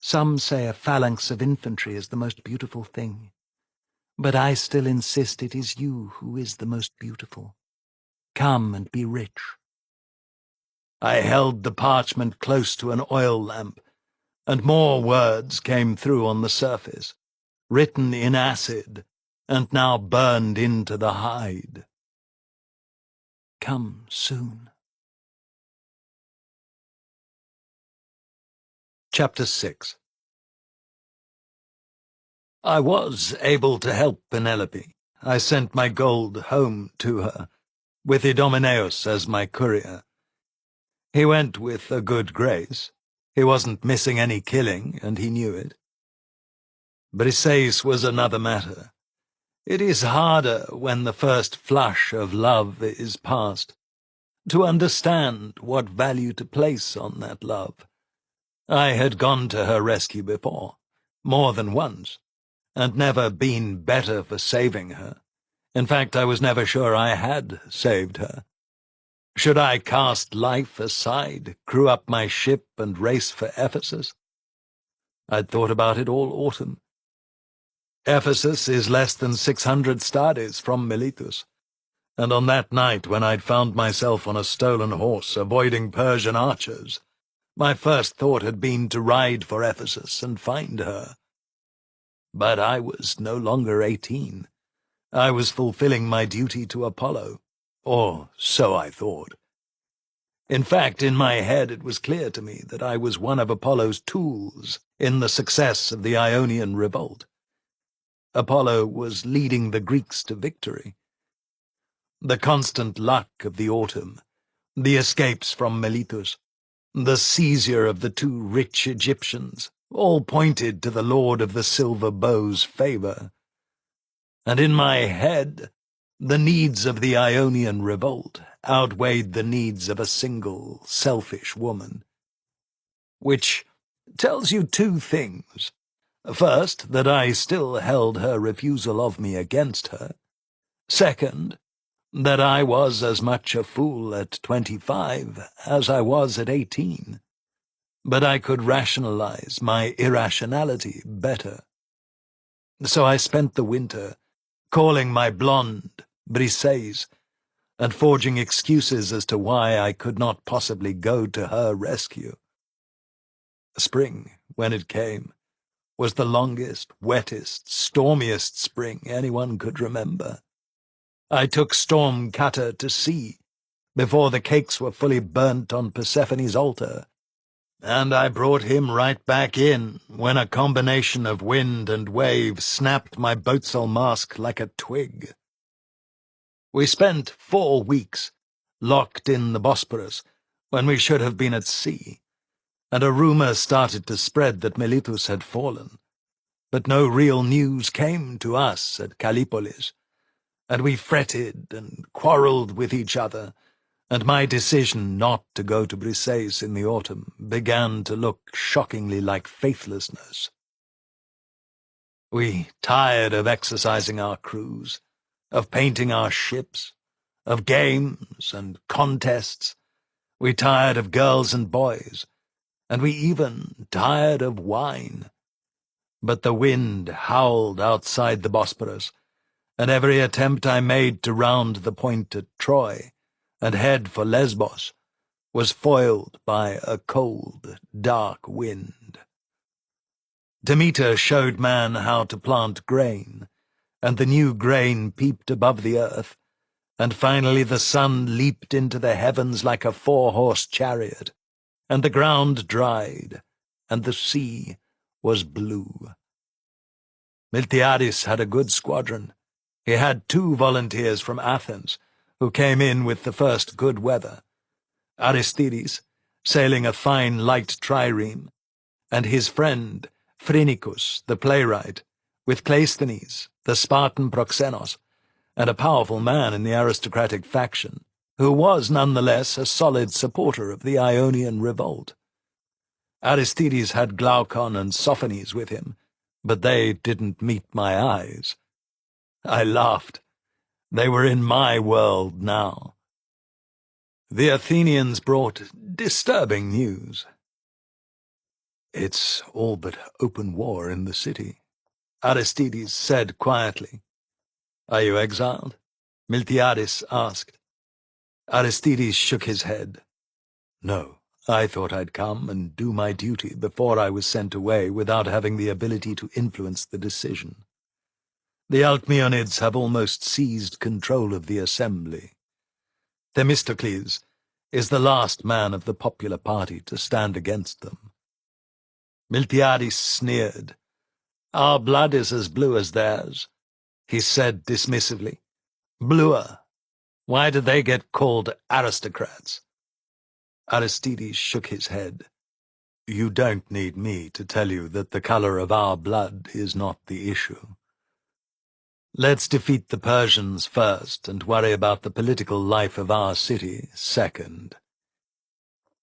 Speaker 2: Some say a phalanx of infantry is the most beautiful thing, but I still insist it is you who is the most beautiful. Come and be rich.
Speaker 1: I held the parchment close to an oil lamp, and more words came through on the surface, written in acid, and now burned into the hide.
Speaker 2: Come soon.
Speaker 1: Chapter 6. I was able to help Penelope. I sent my gold home to her, with Idomeneus as my courier. He went with a good grace. He wasn't missing any killing, and he knew it. Briseis was another matter. It is harder, when the first flush of love is past, to understand what value to place on that love. I had gone to her rescue before, more than once, and never been better for saving her. In fact, I was never sure I had saved her. Should I cast life aside, crew up my ship, and race for Ephesus? I'd thought about it all autumn. Ephesus is less than 600 stades from Miletus, and on that night when I'd found myself on a stolen horse avoiding Persian archers, my first thought had been to ride for Ephesus and find her. But I was no longer 18. I was fulfilling my duty to Apollo, or so I thought. In fact, in my head it was clear to me that I was one of Apollo's tools in the success of the Ionian revolt. Apollo was leading the Greeks to victory. The constant luck of the autumn, the escapes from Miletus, the seizure of the two rich Egyptians, all pointed to the Lord of the Silver Bow's favor. And in my head, the needs of the Ionian revolt outweighed the needs of a single, selfish woman. Which tells you two things. First, that I still held her refusal of me against her. Second, that I was as much a fool at 25 as I was at 18. But I could rationalize my irrationality better. So I spent the winter calling my blonde Briseis and forging excuses as to why I could not possibly go to her rescue. Spring, when it came, was the longest, wettest, stormiest spring anyone could remember. I took Storm Cutter to sea before the cakes were fully burnt on Persephone's altar, and I brought him right back in when a combination of wind and wave snapped my boatswain mast like a twig. We spent 4 weeks locked in the Bosporus when we should have been at sea, and a rumour started to spread that Miletus had fallen. But no real news came to us at Callipolis, and we fretted and quarrelled with each other, and my decision not to go to Briseis in the autumn began to look shockingly like faithlessness. We tired of exercising our crews, of painting our ships, of games and contests. We tired of girls and boys, and we even tired of wine. But the wind howled outside the Bosporus, and every attempt I made to round the point at Troy and head for Lesbos was foiled by a cold, dark wind. Demeter showed man how to plant grain, and the new grain peeped above the earth, and finally the sun leaped into the heavens like a 4-horse chariot, and the ground dried, and the sea was blue. Miltiades had a good squadron. He had 2 volunteers from Athens, who came in with the first good weather. Aristides, sailing a fine light trireme, and his friend
Speaker 2: Phrynicus, the playwright, with Cleisthenes, the Spartan proxenos, and a powerful man in the aristocratic faction, who was nonetheless a solid supporter of the Ionian revolt. Aristides had Glaucon and Sophanes with him, but they didn't meet my eyes. I laughed. They were in my world now. The Athenians brought disturbing news. "It's all but open war in the city," Aristides said quietly. "Are you exiled?" Miltiades asked. Aristides shook his head. "No, I thought I'd come and do my duty before I was sent away without having the ability to influence the decision. The Alcmeonids have almost seized control of the assembly. Themistocles is the last man of the popular party to stand against them." Miltiades sneered. "Our blood is as blue as theirs," he said dismissively. "Bluer. Why do they get called aristocrats?" Aristides shook his head. "You don't need me to tell you that the color of our blood is not the issue. Let's defeat the Persians first and worry about the political life of our city second."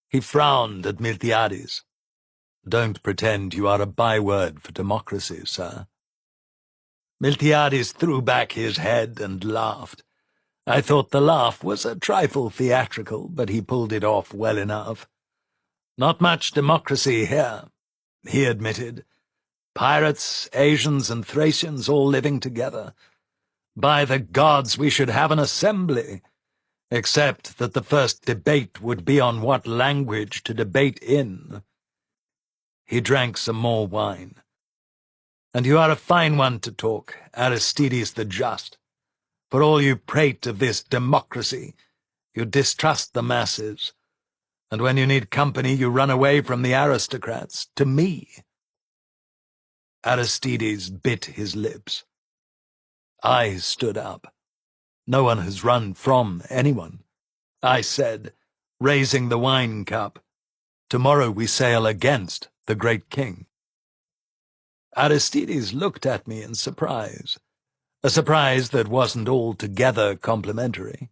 Speaker 2: He frowned at Miltiades. "Don't pretend you are a byword for democracy, sir." Miltiades threw back his head and laughed. I thought the laugh was a trifle theatrical, but he pulled it off well enough. "Not much democracy here," he admitted. "Pirates, Asians, and Thracians all living together. By the gods, we should have an assembly, except that the first debate would be on what language to debate in." He drank some more wine. "And you are a fine one to talk, Aristides the Just. For all you prate of this democracy, you distrust the masses, and when you need company you run away from the aristocrats, to me." Aristides bit his lips. I stood up. "No one has run from anyone," I said, raising the wine cup. "Tomorrow we sail against the great king." Aristides looked at me in surprise, a surprise that wasn't altogether complimentary.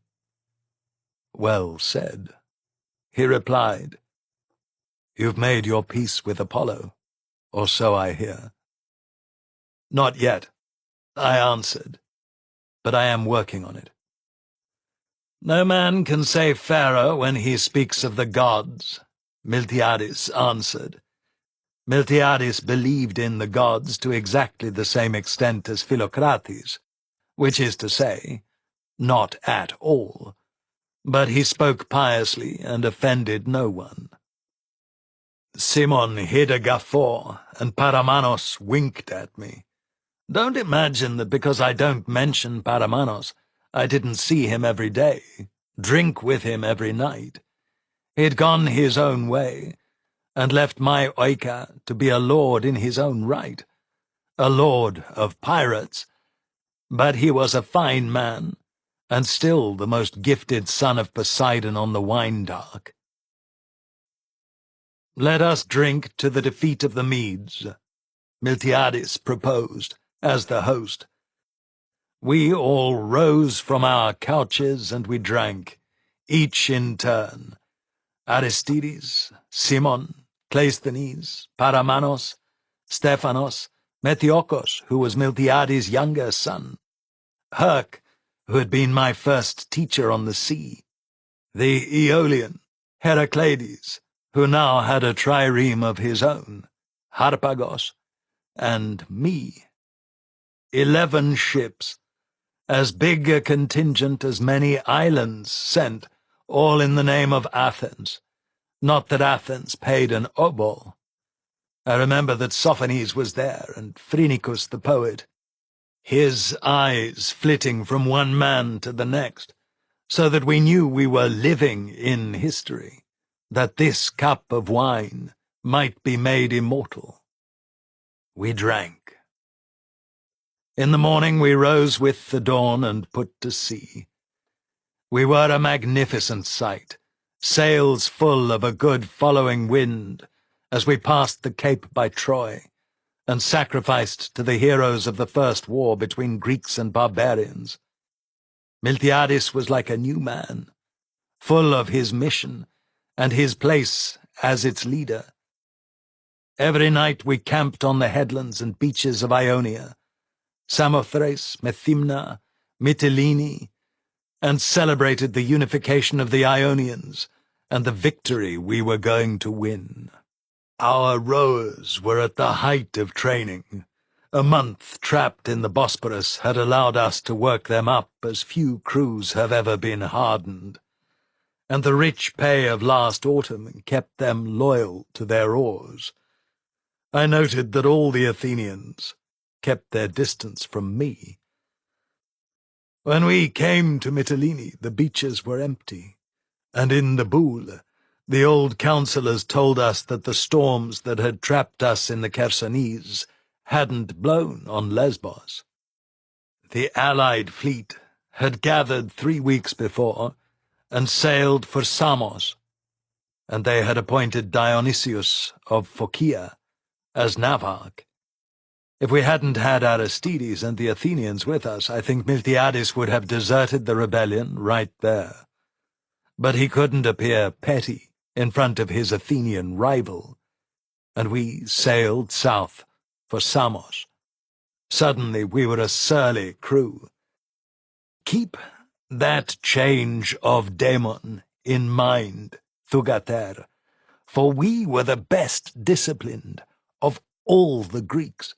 Speaker 2: "Well said," he replied. "You've made your peace with Apollo, or so I hear." "Not yet," I answered, "but I am working on it." "No man can say fairer when he speaks of the gods," Miltiades answered. Miltiades believed in the gods to exactly the same extent as Philocrates, which is to say, not at all, but he spoke piously and offended no one. Cimon hid a guffaw, and Paramanos winked at me. Don't imagine that because I don't mention Paramanos, I didn't see him every day, drink with him every night. He'd gone his own way, and left my oika to be a lord in his own right, a lord of pirates. But he was a fine man, and still the most gifted son of Poseidon on the wine-dark. "Let us drink to the defeat of the Medes," Miltiades proposed, as the host. We all rose from our couches and we drank, each in turn. Aristides, Cimon, Cleisthenes, Paramanos, Stephanos, Methiokos, who was Miltiades' younger son, Herc, who had been my first teacher on the sea, the Aeolian, Heracleides, who now had a trireme of his own, Harpagos, and me. 11 ships, as big a contingent as many islands sent, all in the name of Athens. Not that Athens paid an obol. I remember that Sophanes was there, and Phrynicus the poet, his eyes flitting from one man to the next, so that we knew we were living in history, that this cup of wine might be made immortal. We drank. In the morning we rose with the dawn and put to sea. We were a magnificent sight, sails full of a good following wind, as we passed the cape by Troy,
Speaker 1: and sacrificed to the heroes of the first war between Greeks and barbarians. Miltiades was like a new man, full of his mission and his place as its leader. Every night we camped on the headlands and beaches of Ionia, Samothrace, Methymna, Mytilene, and celebrated the unification of the Ionians and the victory we were going to win. Our rowers were at the height of training. A month trapped in the Bosporus had allowed us to work them up as few crews have ever been hardened, and the rich pay of last autumn kept them loyal to their oars. I noted that all the Athenians kept their distance from me. When we came to Mytilene, the beaches were empty, and in the Boule, the old councillors told us that the storms that had trapped us in the Chersonese hadn't blown on Lesbos. The allied fleet had gathered 3 weeks before and sailed for Samos, and they had appointed Dionysius of Phocaea as navarch. If we hadn't had Aristides and the Athenians with us, I think Miltiades would have deserted the rebellion right there. But he couldn't appear petty in front of his Athenian rival, and we sailed south for Samos. Suddenly we were a surly crew. Keep that change of daemon in mind, Thugater, for we were the best disciplined of all the Greeks.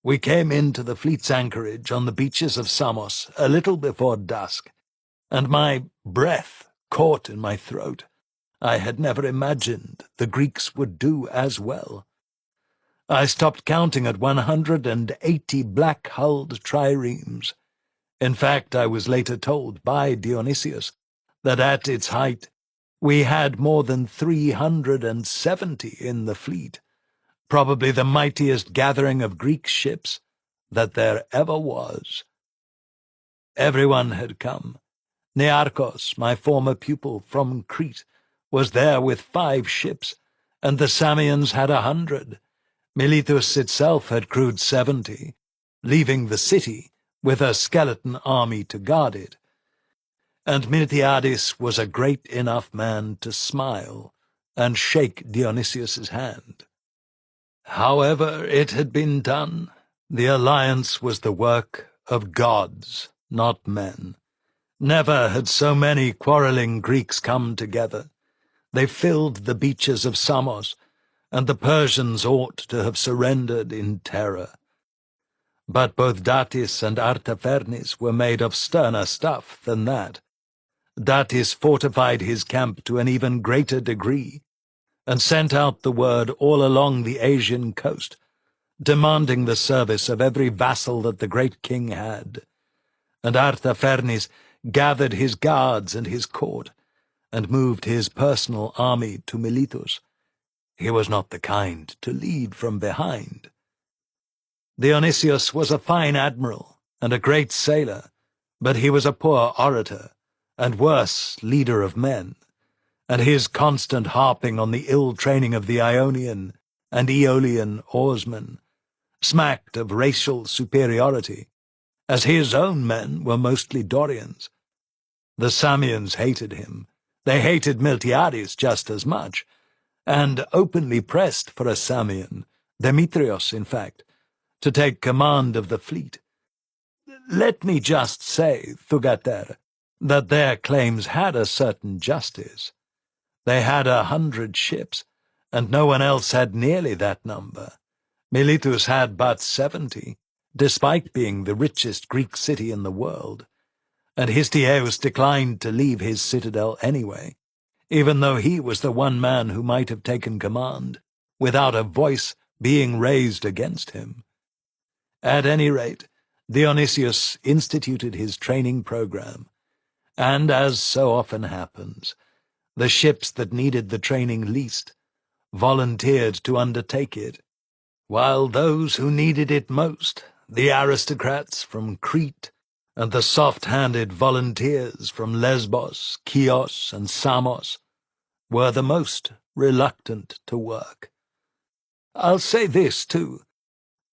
Speaker 1: We came into the fleet's anchorage on the beaches of Samos a little before dusk, and my breath caught in my throat. I had never imagined the Greeks would do as well. I stopped counting at 180 black-hulled triremes. In fact, I was later told by Dionysius that at its height we had more than 370 in the fleet, probably the mightiest gathering of Greek ships that there ever was. Everyone had come. Nearchos, my former pupil from Crete, was there with 5 ships, and the Samians had 100. Miletus itself had crewed 70, leaving the city with a skeleton army to guard it. And Miltiades was a great enough man to smile and shake Dionysius's hand. However it had been done, the alliance was the work of gods, not men. Never had so many quarrelling Greeks come together. They filled the beaches of Samos, and the Persians ought to have surrendered in terror. But both Datis and Artaphernes were made of sterner stuff than that. Datis fortified his camp to an even greater degree, and sent out the word all along the Asian coast, demanding the service of every vassal that the great king had. And Artaphernes gathered his guards and his court, and moved his personal army to Miletus. He was not the kind to lead from behind. Dionysius was a fine admiral and a great sailor, but he was a poor orator, and worse, leader of men, and his constant harping on the ill training of the Ionian and Aeolian oarsmen smacked of racial superiority, as his own men were mostly Dorians. The Samians hated him. They hated Miltiades just as much, and openly pressed for a Samian, Demetrios in fact, to take command of the fleet. Let me just say, Thugater, that their claims had a certain justice. They had 100 ships, and no one else had nearly that number. Miletus had but 70, despite being the richest Greek city in the world, and Histiaeus declined to leave his citadel anyway, even though he was the one man who might have taken command, without a voice being raised against him. At any rate, Dionysius instituted his training program, and, as so often happens, the ships that needed the training least volunteered to undertake it, while those who needed it most, the aristocrats from Crete and the soft-handed volunteers from Lesbos, Chios, and Samos, were the most reluctant to work. I'll say this, too.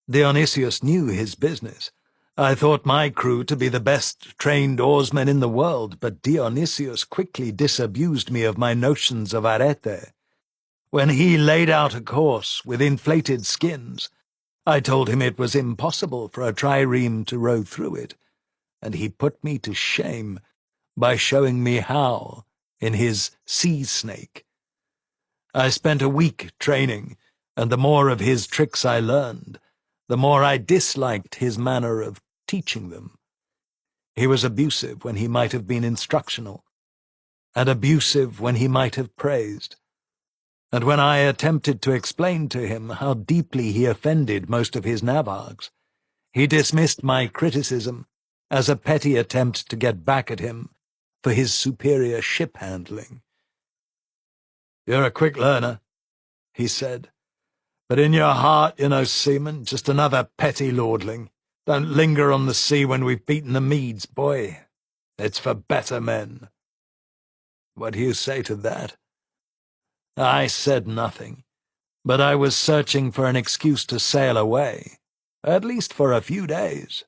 Speaker 1: Dionysius knew his business. I thought my crew to be the best trained oarsmen in the world, but Dionysius quickly disabused me of my notions of arete. When he laid out a course with inflated skins, I told him it was impossible for a trireme to row through it, and he put me to shame by showing me how in his sea snake. I spent a week training, and the more of his tricks I learned, the more I disliked his manner of teaching them. He was abusive when he might have been instructional, and abusive when he might have praised. And when I attempted to explain to him how deeply he offended most of his nabobs, he dismissed my criticism as a petty attempt to get back at him for his superior ship handling. "You're a quick learner," he said, "but in your heart you're no seaman, just another petty lordling. Don't linger on the sea when we've beaten the meads, boy. It's for better men." What do you say to that? I said nothing, but I was searching for an excuse to sail away, at least for a few days.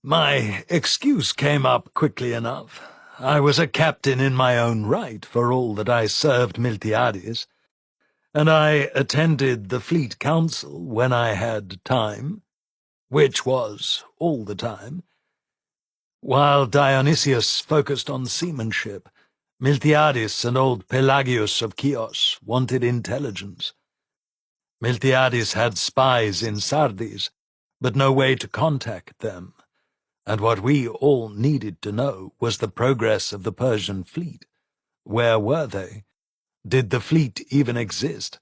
Speaker 1: My excuse came up quickly enough. I was a captain in my own right, for all that I served Miltiades, and I attended the fleet council when I had time, which was all the time. While Dionysius focused on seamanship, Miltiades and old Pelagius of Chios wanted intelligence. Miltiades had spies in Sardis, but no way to contact them, and what we all needed to know was the progress of the Persian fleet. Where were they? Did the fleet even exist?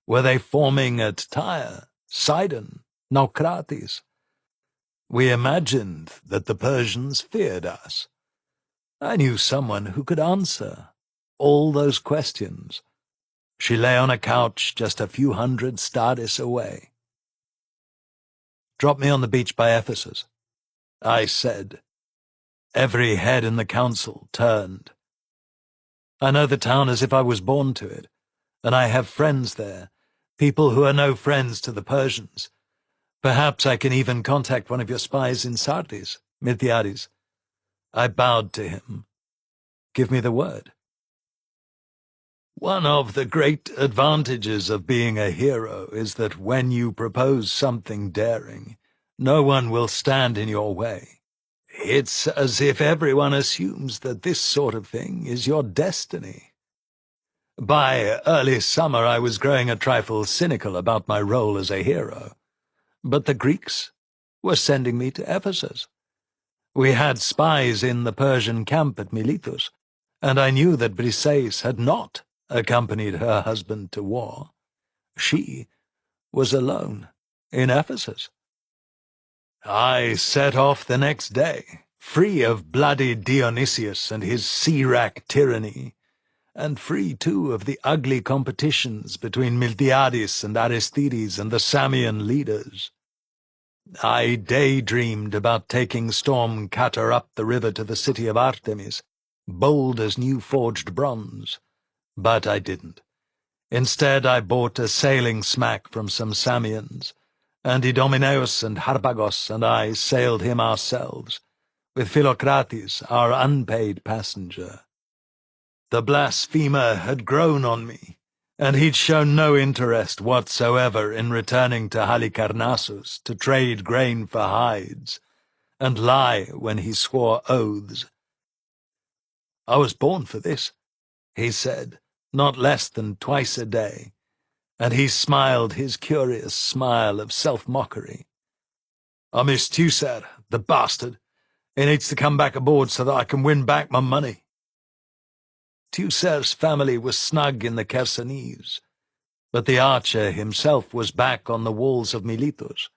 Speaker 1: Were they forming at Tyre, Sidon, Naucratis? We imagined that the Persians feared us. I knew someone who could answer all those questions. She lay on a couch just a few hundred stadis away. "Drop me on the beach by Ephesus," I said. Every head in the council turned. I know the town as if I was born to it, and I have friends there, people who are no friends to the Persians. Perhaps I can even contact one of your spies in Sardis, Miltiades. I bowed to him. Give me the word. One of the great advantages of being a hero is that when you propose something daring, no one will stand in your way. It's as if everyone assumes that this sort of thing is your destiny. By early summer I was growing a trifle cynical about my role as a hero, but the Greeks were sending me to Ephesus. We had spies in the Persian camp at Miletus, and I knew that Briseis had not accompanied her husband to war. She was alone in Ephesus. I set off the next day, free of bloody Dionysius and his sea-rack tyranny, and free, too, of the ugly competitions between Miltiades and Aristides and the Samian leaders. I daydreamed about taking Storm Cutter up the river to the city of Artemis, bold as new-forged bronze, but I didn't. Instead, I bought a sailing smack from some Samians, and Idomeneus and Harpagos and I sailed him ourselves, with Philocrates, our unpaid passenger. The blasphemer had grown on me, and he'd shown no interest whatsoever in returning to Halicarnassus to trade grain for hides, and lie when he swore oaths. "I was born for this," he said, not less than twice a day, and he smiled his curious smile of self-mockery. "I miss Teucer, the bastard. He needs to come back aboard so that I can win back my money." Teucer's family was snug in the Chersonese, but the archer himself was back on the walls of Miletus,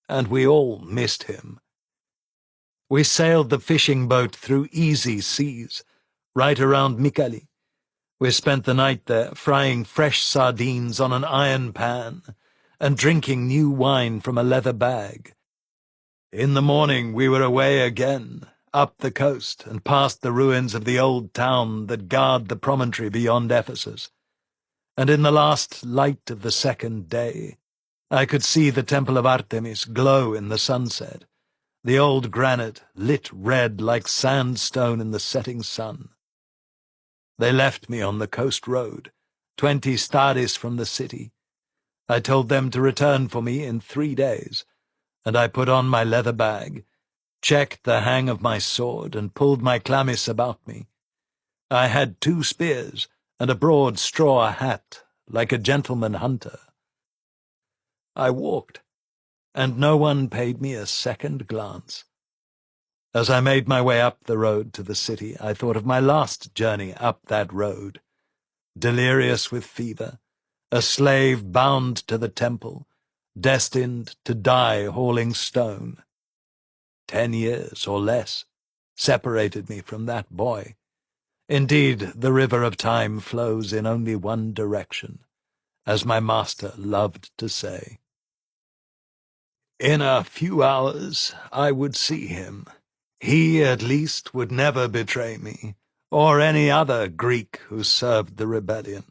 Speaker 1: and we all missed him. We sailed the fishing boat through easy seas, right around Mycale. We spent the night there, frying fresh sardines on an iron pan, and drinking new wine from a leather bag. In the morning we were away again, up the coast, and past the ruins of the old town that guard the promontory beyond Ephesus. and in the last light of the second day, I could see the temple of Artemis glow in the sunset, the old granite lit red like sandstone in the setting sun. They left me on the coast road, 20 stadis from the city. I told them to return for me in 3 days, and I put on my leather bag, checked the hang of my sword, and pulled my chlamys about me. I had 2 spears and a broad straw hat, like a gentleman hunter. I walked, and no one paid me a second glance. As I made my way up the road to the city, I thought of my last journey up that road, delirious with fever, a slave bound to the temple, destined to die hauling stone. 10 years, or less, separated me from that boy. Indeed, the river of time flows in only one direction, as my master loved to say. In a few hours I would see him. He, at least, would never betray me, or any other Greek who served the rebellion.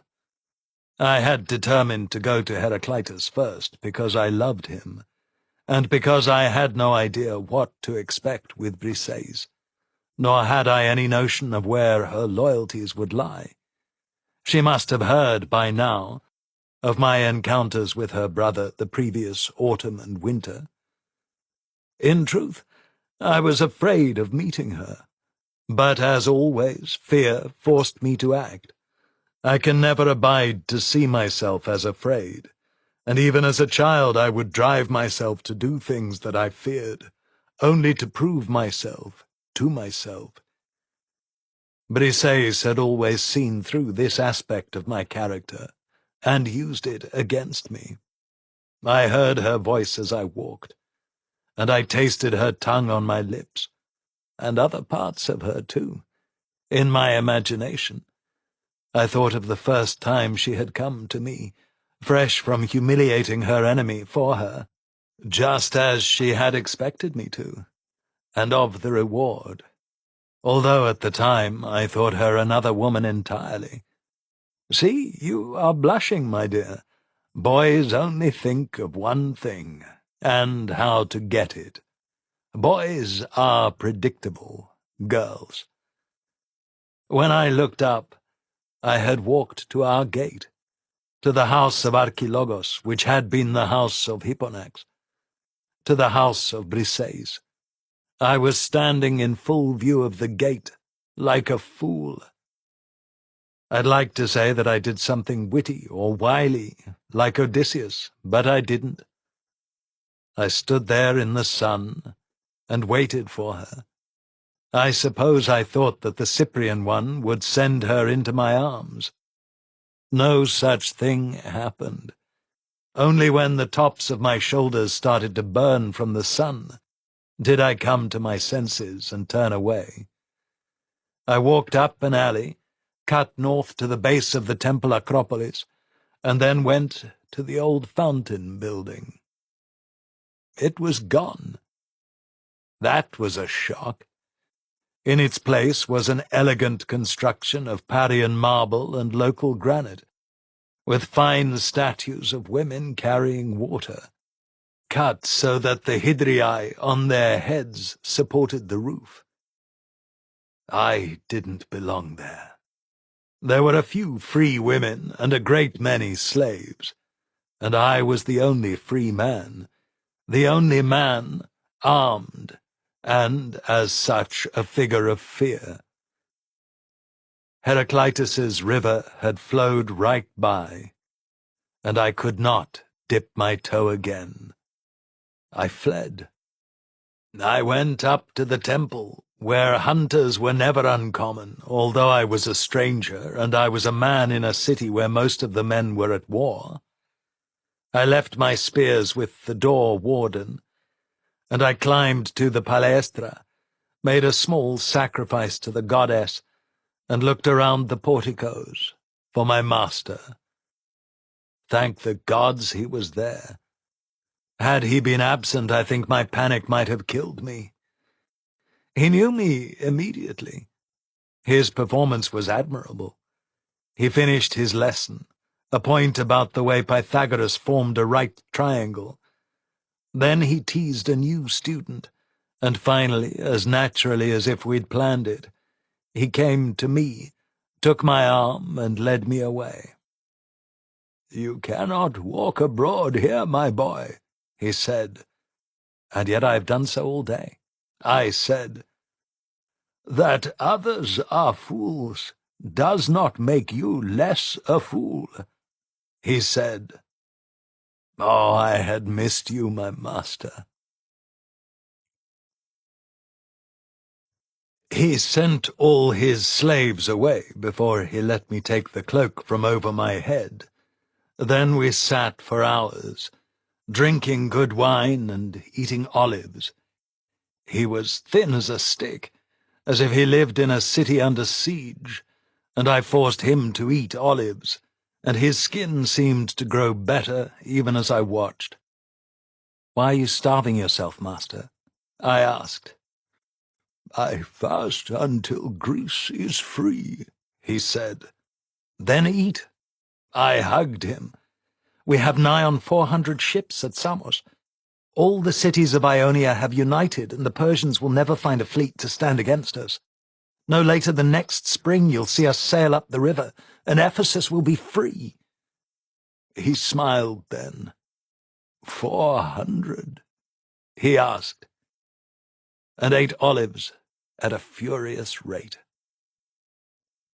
Speaker 1: I had determined to go to Heraclitus first, because I loved him, and because I had no idea what to expect with Briseis, nor had I any notion of where her loyalties would lie. She must have heard by now of my encounters with her brother the previous autumn and winter. In truth, I was afraid of meeting her, but as always, fear forced me to act. I can never abide to see myself as afraid, and even as a child I would drive myself to do things that I feared, only to prove myself to myself. Briseis had always seen through this aspect of my character, and used it against me. I heard her voice as I walked, and I tasted her tongue on my lips, and other parts of her too, in my imagination. I thought of the first time she had come to me, fresh from humiliating her enemy for her, just as she had expected me to, and of the reward, although at the time I thought her another woman entirely. See, you are blushing, my dear. Boys only think of one thing, and how to get it. Boys are predictable, girls. When I looked up, I had walked to our gate, to the house of Archilogos, which had been the house of Hipponax, to the house of Briseis. I was standing in full view of the gate, like a fool. I'd like to say that I did something witty or wily, like Odysseus, but I didn't. I stood there in the sun and waited for her. I suppose I thought that the Cyprian one would send her into my arms. No such thing happened. Only when the tops of my shoulders started to burn from the sun did I come to my senses and turn away. I walked up an alley, cut north to the base of the temple Acropolis, and then went to the old fountain building. It was gone. That was a shock. In its place was an elegant construction of Parian marble and local granite, with fine statues of women carrying water, cut so that the hydriae on their heads supported the roof. I didn't belong there. There were a few free women and a great many slaves, and I was the only free man, the only man armed, and, as such, a figure of fear. Heraclitus's river had flowed right by, and I could not dip my toe again. I fled. I went up to the temple, where hunters were never uncommon, although I was a stranger, and I was a man in a city where most of the men were at war. I left my spears with the door warden, and I climbed to the palaestra, made a small sacrifice to the goddess, and looked around the porticos for my master. Thank the gods he was there. Had he been absent, I think my panic might have killed me. He knew me immediately. His performance was admirable. He finished his lesson, a point about the way Pythagoras formed a right triangle. Then he teased a new student, and finally, as naturally as if we'd planned it, he came to me, took my arm, and led me away. "You cannot walk abroad here, my boy," he said. "And yet I have done so all day." I said, "That others are fools does not make you less a fool." He said, "Oh, I had missed you, my master." He sent all his slaves away before he let me take the cloak from over my head. Then we sat for hours, drinking good wine and eating olives. He was thin as a stick, as if he lived in a city under siege, and I forced him to eat olives, and his skin seemed to grow better even as I watched. "Why are you starving yourself, master?" I asked. "I fast until Greece is free," he said. "Then eat." I hugged him. "We have nigh on 400 ships at Samos. All the cities of Ionia have united, and the Persians will never find a fleet to stand against us. No later than next spring you'll see us sail up the river, and Ephesus will be free." He smiled then. 400? He asked, and ate olives at a furious rate.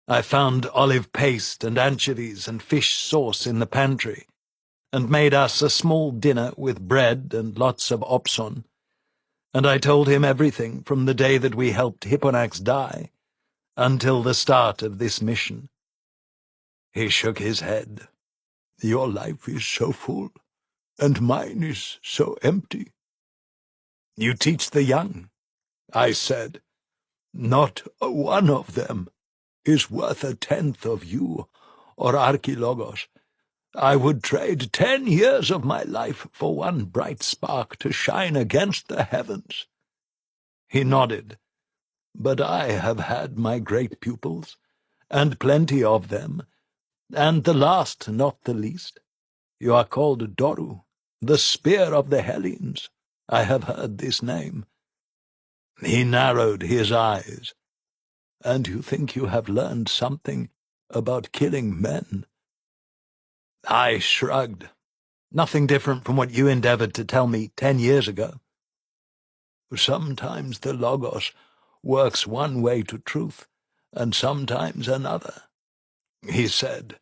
Speaker 1: I found olive paste and anchovies and fish sauce in the pantry, and made us a small dinner with bread and lots of opson, and I told him everything from the day that we helped Hipponax die until the start of this mission. He shook his head. "Your life is so full, and mine is so empty." "You teach the young," I said. "Not one of them is worth 1/10 of you or Archilogos. I would trade 10 years of my life for one bright spark to shine against the heavens." He nodded. "But I have had my great pupils, and plenty of them, and the last not the least. You are called Doru, the spear of the Hellenes. I have heard this name." He narrowed his eyes. "And you think you have learned something about killing men?" I shrugged. "Nothing different from what you endeavored to tell me 10 years ago." "Sometimes the Logos works one way to truth, and sometimes another," he said.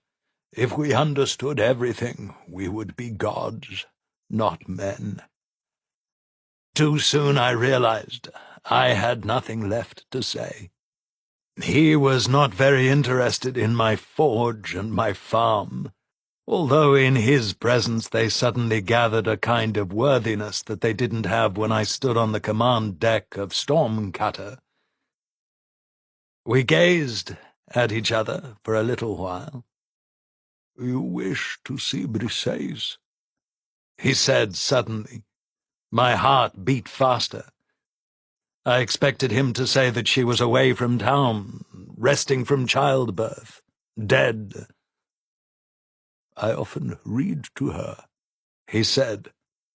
Speaker 1: "If we understood everything, we would be gods, not men." Too soon I realized I had nothing left to say. He was not very interested in my forge and my farm, although in his presence they suddenly gathered a kind of worthiness that they didn't have when I stood on the command deck of Stormcutter. We gazed at each other for a little while. "You wish to see Briseis?" he said suddenly. My heart beat faster. I expected him to say that she was away from town, resting from childbirth, dead. "I often read to her," he said.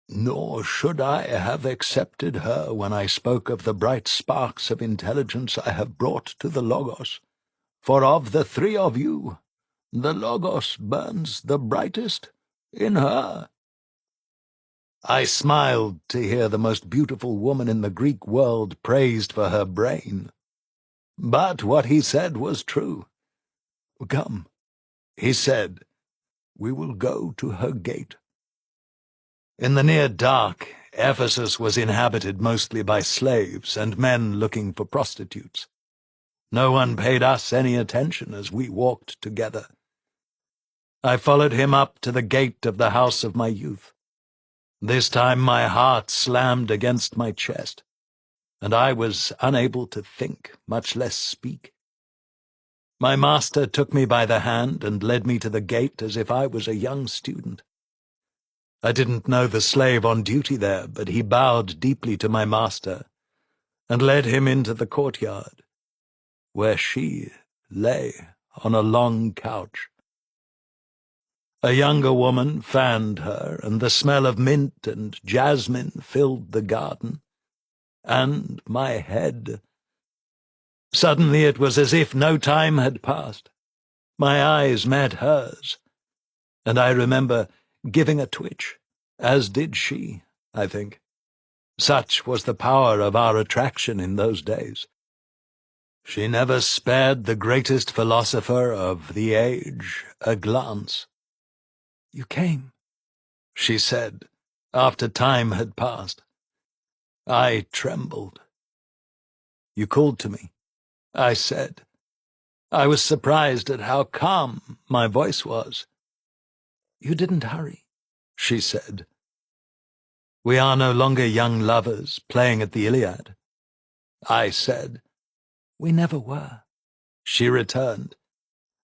Speaker 1: "Nor should I have accepted her when I spoke of the bright sparks of intelligence I have brought to the Logos. For of the 3 of you, the Logos burns the brightest in her." I smiled to hear the most beautiful woman in the Greek world praised for her brain. But what he said was true. "Come," he said, "we will go to her gate." In the near dark, Ephesus was inhabited mostly by slaves and men looking for prostitutes. No one paid us any attention as we walked together. I followed him up to the gate of the house of my youth. This time my heart slammed against my chest, and I was unable to think, much less speak. My master took me by the hand and led me to the gate as if I was a young student. I didn't know the slave on duty there, but he bowed deeply to my master and led him into the courtyard, where she lay on a long couch. A younger woman fanned her, and the smell of mint and jasmine filled the garden. And my head. Suddenly it was as if no time had passed. My eyes met hers, and I remember giving a twitch, as did she, I think. Such was the power of our attraction in those days. She never spared the greatest philosopher of the age a glance. "You came," she said, after time had passed. I trembled. "You called to me," I said. I was surprised at how calm my voice was. "You didn't hurry," she said. "We are no longer young lovers playing at the Iliad," I said. "We never were," she returned,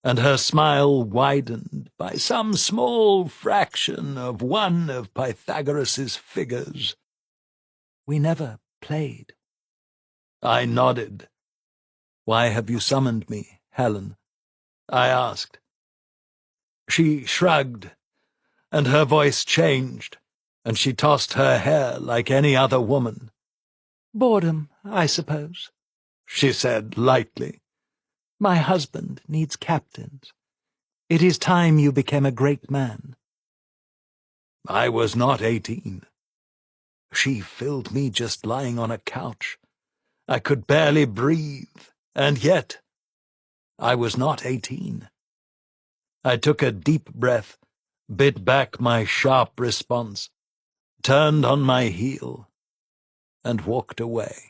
Speaker 1: and her smile widened by some small fraction of one of Pythagoras's figures. "We never played." I nodded. "Why have you summoned me, Helen?" I asked. She shrugged, and her voice changed, and she tossed her hair like any other woman. "Boredom, I suppose," she said lightly. "My husband needs captains. It is time you became a great man." I was not 18. She filled me just lying on a couch. I could barely breathe, and yet I was not 18. I took a deep breath, bit back my sharp response, turned on my heel, and walked away.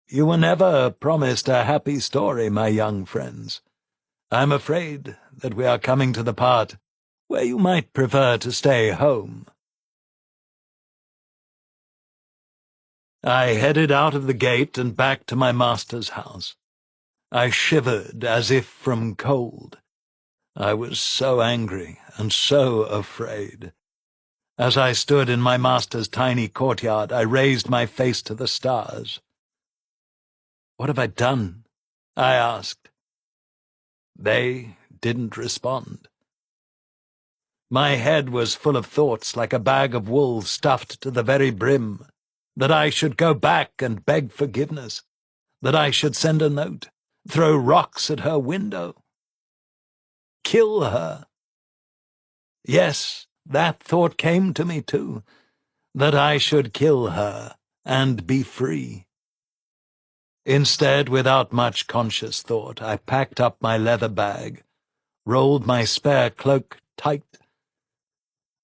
Speaker 1: You were never promised a happy story, my young friends. I'm afraid that we are coming to the part where you might prefer to stay home. I headed out of the gate and back to my master's house. I shivered as if from cold. I was so angry and so afraid. As I stood in my master's tiny courtyard, I raised my face to the stars. "What have I done?" I asked. They didn't respond. My head was full of thoughts like a bag of wool stuffed to the very brim, that I should go back and beg forgiveness, that I should send a note, throw rocks at her window, kill her. Yes, that thought came to me too, that I should kill her and be free. Instead, without much conscious thought, I packed up my leather bag, rolled my spare cloak tight,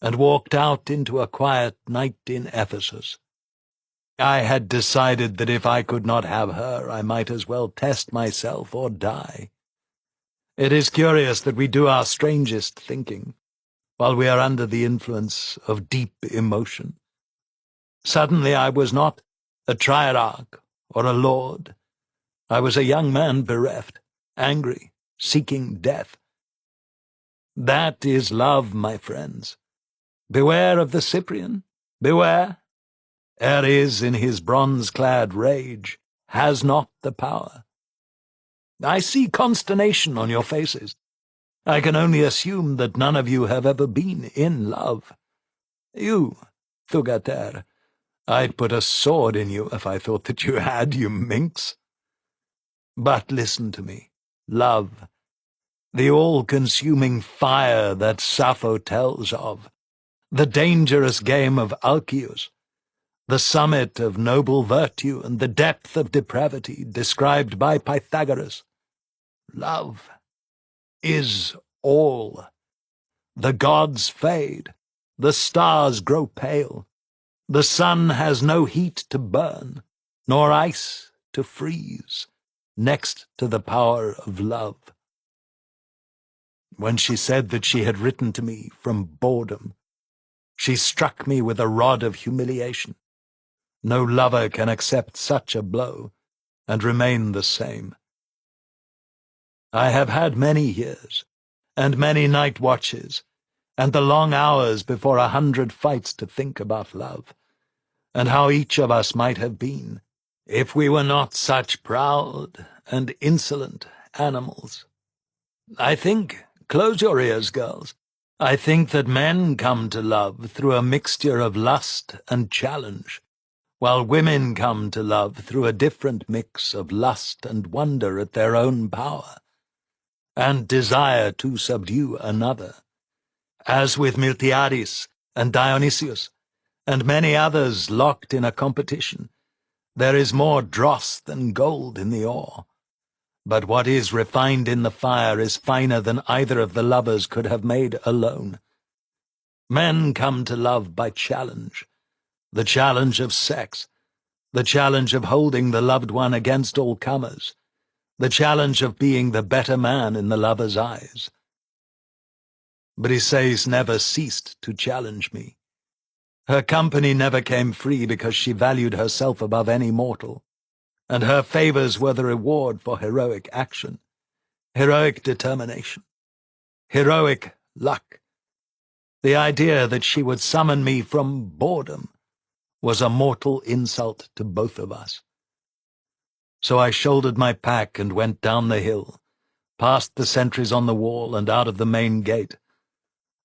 Speaker 1: and walked out into a quiet night in Ephesus. I had decided that if I could not have her, I might as well test myself or die. It is curious that we do our strangest thinking while we are under the influence of deep emotion. Suddenly I was not a triarch or a lord. I was a young man bereft, angry, seeking death. That is love, my friends. Beware of the Cyprian, beware. Ares, in his bronze-clad rage, has not the power. I see consternation on your faces. I can only assume that none of you have ever been in love. You, Thugater, I'd put a sword in you if I thought that you had, you minx. But listen to me. Love, the all-consuming fire that Sappho tells of, the dangerous game of Alcaeus, the summit of noble virtue and the depth of depravity described by Pythagoras. Love is all. The gods fade, the stars grow pale, the sun has no heat to burn, nor ice to freeze, next to the power of love. When she said that she had written to me from boredom, she struck me with a rod of humiliation. No lover can accept such a blow and remain the same. I have had many years, and many night watches, and the long hours before 100 fights to think about love, and how each of us might have been, if we were not such proud and insolent animals. I think Close your ears, girls. I think that men come to love through a mixture of lust and challenge, while women come to love through a different mix of lust and wonder at their own power, and desire to subdue another, as with Miltiades and Dionysius, and many others locked in a competition. There is more dross than gold in the ore. But what is refined in the fire is finer than either of the lovers could have made alone. Men come to love by challenge, the challenge of sex, the challenge of holding the loved one against all comers, the challenge of being the better man in the lover's eyes. Briseis never ceased to challenge me. Her company never came free because she valued herself above any mortal, and her favors were the reward for heroic action, heroic determination, heroic luck. The idea that she would summon me from boredom was a mortal insult to both of us. So I shouldered my pack and went down the hill, past the sentries on the wall and out of the main gate.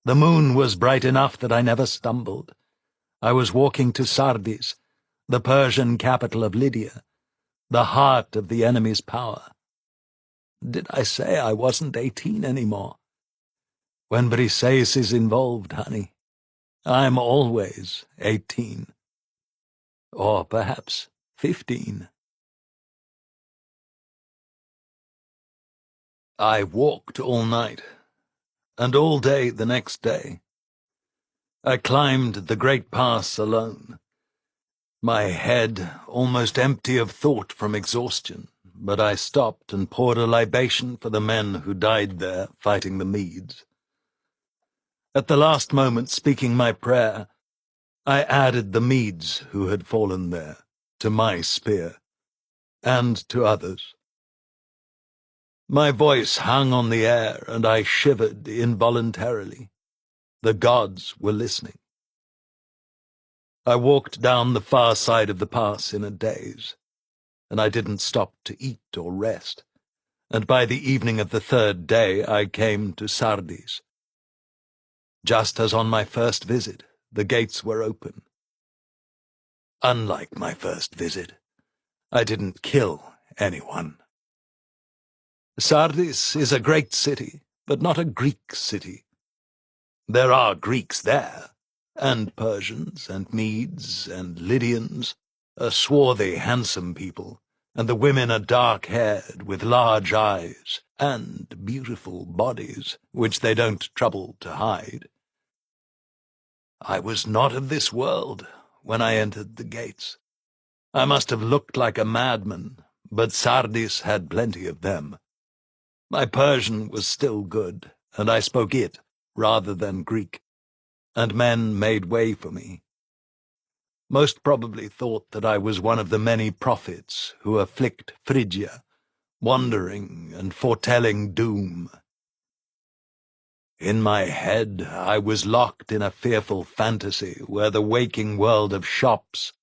Speaker 1: The moon was bright enough that I never stumbled. I was walking to Sardis, the Persian capital of Lydia, the heart of the enemy's power. Did I say I wasn't 18 anymore? When Briseis is involved, honey, I'm always 18. Or perhaps 15. I walked all night, and all day the next day. I climbed the great pass alone, my head almost empty of thought from exhaustion, but I stopped and poured a libation for the men who died there fighting the Medes. At the last moment, speaking my prayer, I added the Medes who had fallen there to my spear, and to others. My voice hung on the air, and I shivered involuntarily. The gods were listening. I walked down the far side of the pass in a daze, and I didn't stop to eat or rest, and by the evening of the third day I came to Sardis. Just as on my first visit, the gates were open. Unlike my first visit, I didn't kill anyone. Sardis is a great city, but not a Greek city. There are Greeks there, and Persians, and Medes, and Lydians, a swarthy, handsome people, and the women are dark-haired, with large eyes, and beautiful bodies, which they don't trouble to hide. I was not of this world when I entered the gates. I must have looked like a madman, but Sardis had plenty of them. My Persian was still good, and I spoke it rather than Greek, and men made way for me. Most probably thought that I was one of the many prophets who afflict Phrygia, wandering and foretelling doom. In my head I was locked in a fearful fantasy where the waking world of shops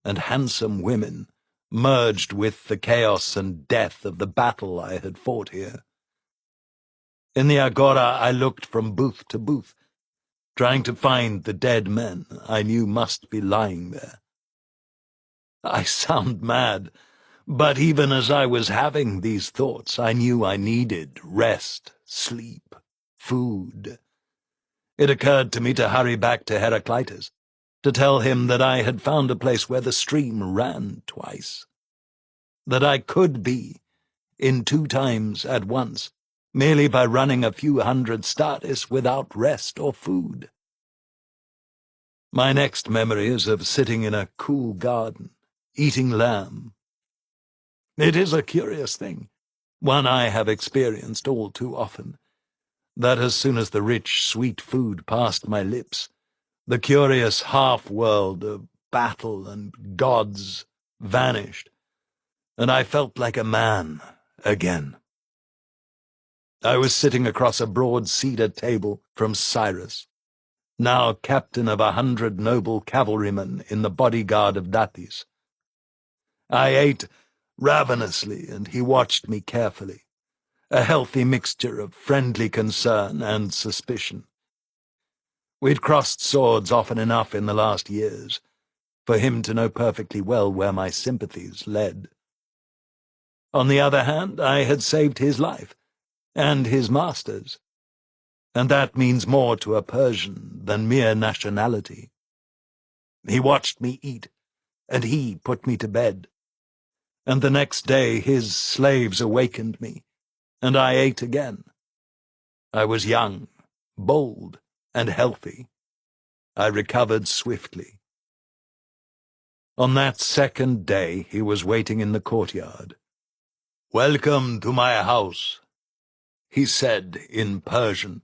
Speaker 1: and handsome women merged with the chaos and death of the battle I had fought here. In the agora I looked from booth to booth, trying to find the dead men I knew must be lying there. I sound mad, but even as I was having these thoughts, I knew I needed rest, sleep, food. It occurred to me to hurry back to Heraclitus, to tell him that I had found a place where the stream ran twice, that I could be in 2 times at once, merely by running a few hundred stades without rest or food. My next memory is of sitting in a cool garden, eating lamb. It is a curious thing, one I have experienced all too often, that as soon as the rich, sweet food passed my lips, the curious half-world of battle and gods vanished, and I felt like a man again. I was sitting across a broad cedar table from Cyrus, now captain of 100 noble cavalrymen in the bodyguard of Datis. I ate ravenously, and he watched me carefully, a healthy mixture of friendly concern and suspicion. We'd crossed swords often enough in the last years for him to know perfectly well where my sympathies led. On the other hand, I had saved his life, and his master's, and that means more to a Persian than mere nationality. He watched me eat, and he put me to bed, and the next day his slaves awakened me, and I ate again. I was young, bold, and healthy. I recovered swiftly. On that second day he was waiting in the courtyard. "Welcome to my house," he said in Persian.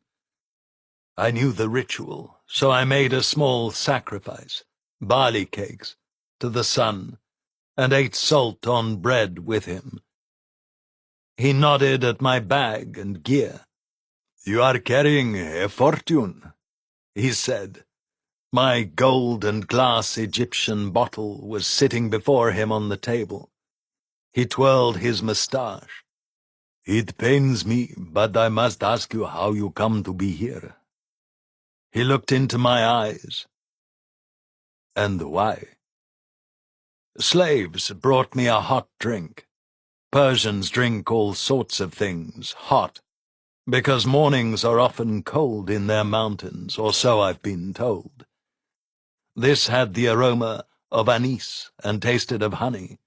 Speaker 1: I knew the ritual, so I made a small sacrifice, barley cakes, to the sun, and ate salt on bread with him. He nodded at my bag and gear. "You are carrying a fortune," he said. My gold and glass Egyptian bottle was sitting before him on the table. He twirled his moustache. "It pains me, but I must ask you how you come to be here." He looked into my eyes. "And why?" "Slaves brought me a hot drink. Persians drink all sorts of things hot, because mornings are often cold in their mountains, or so I've been told. This had the aroma of anise and tasted of honey."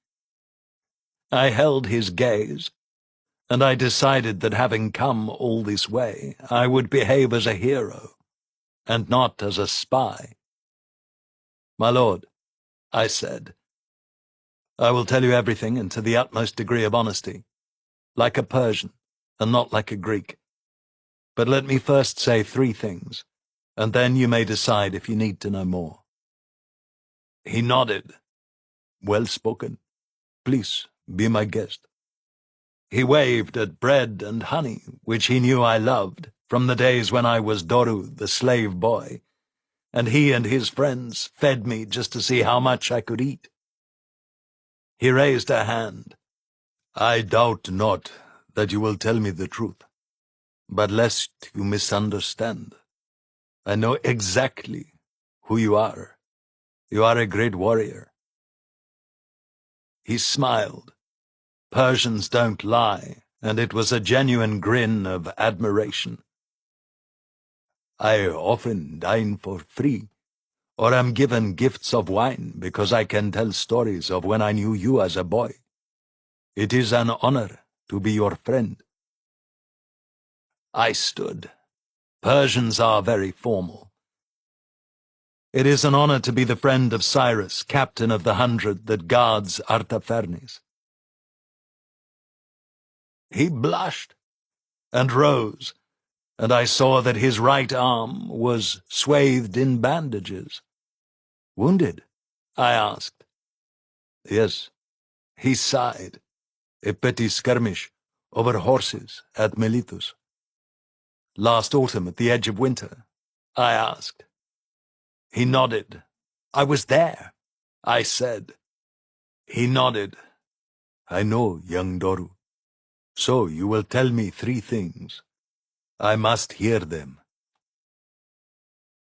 Speaker 1: I held his gaze, and I decided that having come all this way, I would behave as a hero, and not as a spy. "My lord," I said, "I will tell you everything and to the utmost degree of honesty, like a Persian, and not like a Greek. But let me first say 3 things, and then you may decide if you need to know more." He nodded. "Well spoken. Please, be my guest." He waved at bread and honey, which he knew I loved, from the days when I was Doru, the slave boy, and he and his friends fed me just to see how much I could eat. He raised a hand. "I doubt not that you will tell me the truth, but lest you misunderstand, I know exactly who you are. You are a great warrior." He smiled. Persians don't lie, and it was a genuine grin of admiration. "I often dine for free, or am given gifts of wine because I can tell stories of when I knew you as a boy. It is an honor to be your friend." I stood. Persians are very formal. "It is an honor to be the friend of Cyrus, captain of the 100 that guards Artaphernus." He blushed and rose, and I saw that his right arm was swathed in bandages. "Wounded?" I asked. "Yes." He sighed. "A petty skirmish over horses at Miletus." "Last autumn at the edge of winter?" I asked. He nodded. "I was there," I said. He nodded. "I know, young Doru. So you will tell me 3 things. I must hear them."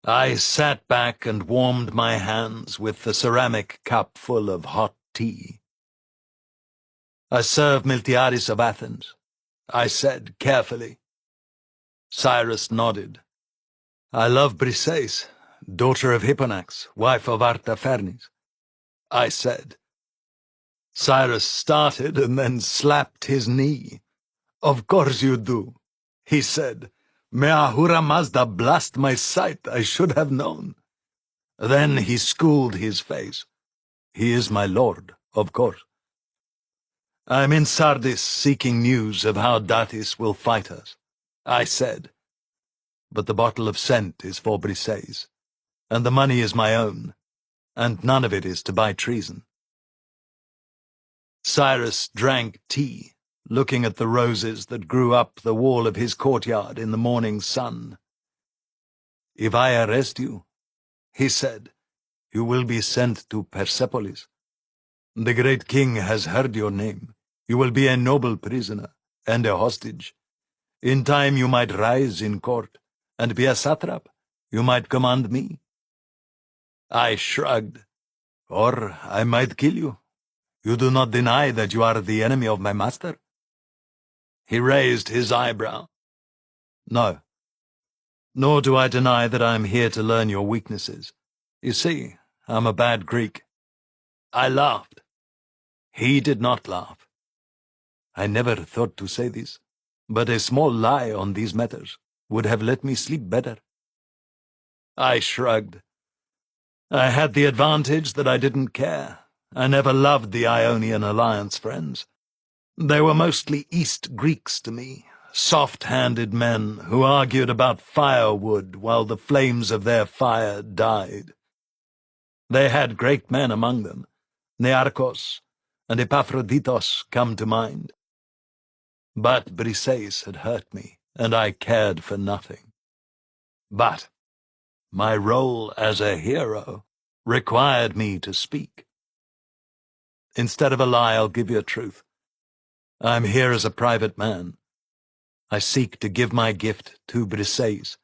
Speaker 1: I sat back and warmed my hands with the ceramic cup full of hot tea. "I serve Miltiades of Athens," I said carefully. Cyrus nodded. "I love Briseis, daughter of Hipponax, wife of Artaphernus," I said. Cyrus started and then slapped his knee. "Of course you do," he said. "May Ahura Mazda blast my sight, I should have known." Then he schooled his face. "He is my lord, of course." "I'm in Sardis seeking news of how Datis will fight us," I said. "But the bottle of scent is for Briseis, and the money is my own, and none of it is to buy treason." Cyrus drank tea, looking at the roses that grew up the wall of his courtyard in the morning sun. "If I arrest you," he said, "you will be sent to Persepolis. The great king has heard your name. You will be a noble prisoner and a hostage. In time you might rise in court, and be a satrap. You might command me. I shrugged. Or I might kill you. You do not deny that you are the enemy of my master? He raised his eyebrow. No. Nor do I deny that I am here to learn your weaknesses. You see, I'm a bad Greek. I laughed. He did not laugh. I never thought to say this, but a small lie on these matters would have let me sleep better. I shrugged. I had the advantage that I didn't care. I never loved the Ionian Alliance friends. They were mostly East Greeks to me, soft-handed men who argued about firewood while the flames of their fire died. They had great men among them. Nearchos and Epaphroditos come to mind. But Briseis had hurt me, and I cared for nothing. But my role as a hero required me to speak. Instead of a lie, I'll give you a truth. I'm here as a private man. I seek to give my gift to Briseis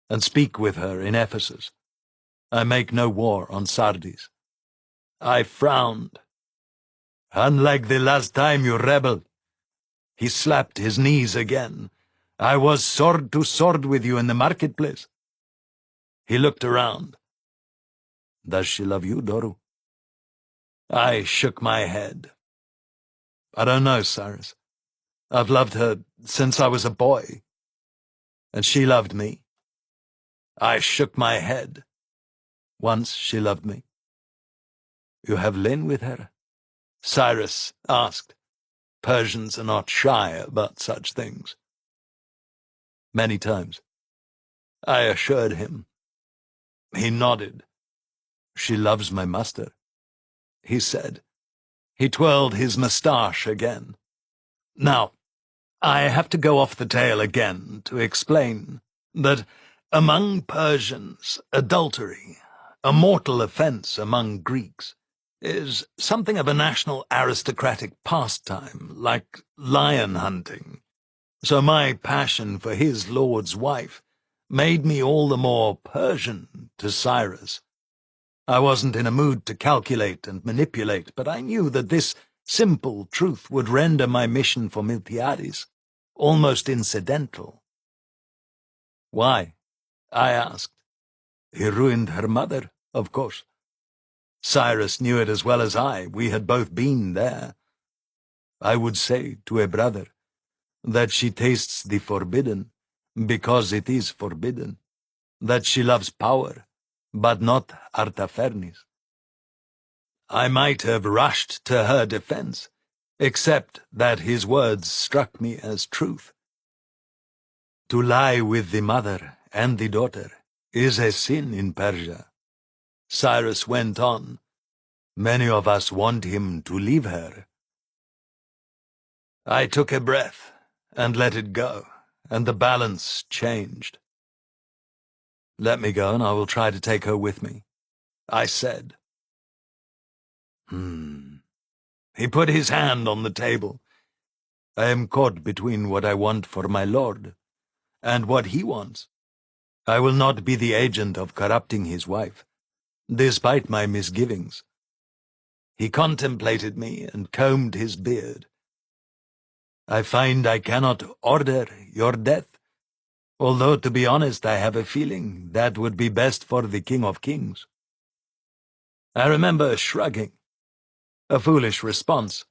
Speaker 1: and speak with her in Ephesus. I make no war on Sardis. I frowned. Unlike the last time you rebelled. He slapped his knees again. I was sword to sword with you in the marketplace. He looked around. Does she love you, Doru? I shook my head. I don't know, Cyrus. I've loved her since I was a boy. And she loved me. I shook my head. Once she loved me. You have lain with her? Cyrus asked. Persians are not shy about such things. Many times. I assured him. He nodded. She loves my master, he said. He twirled his moustache again. Now, I have to go off the tale again to explain that among Persians, adultery, a mortal offense among Greeks, is something of a national aristocratic pastime, like lion hunting. So my passion for his lord's wife made me all the more Persian to Cyrus. I wasn't in a mood to calculate and manipulate, but I knew that this simple truth would render my mission for Miltiades almost incidental. Why? I asked. He ruined her mother, of course. Cyrus knew it as well as I. We had both been there. I would say to a brother that she tastes the forbidden because it is forbidden, that she loves power, but not Artafernes. I might have rushed to her defense, except that his words struck me as truth. To lie with the mother and the daughter is a sin in Persia. Cyrus went on. Many of us want him to leave her. I took a breath and let it go, and the balance changed. Let me go, and I will try to take her with me, I said. He put his hand on the table. I am caught between what I want for my lord and what he wants. I will not be the agent of corrupting his wife, despite my misgivings. He contemplated me and combed his beard. I find I cannot order your death, although, to be honest, I have a feeling that would be best for the King of Kings. I remember shrugging. A foolish response.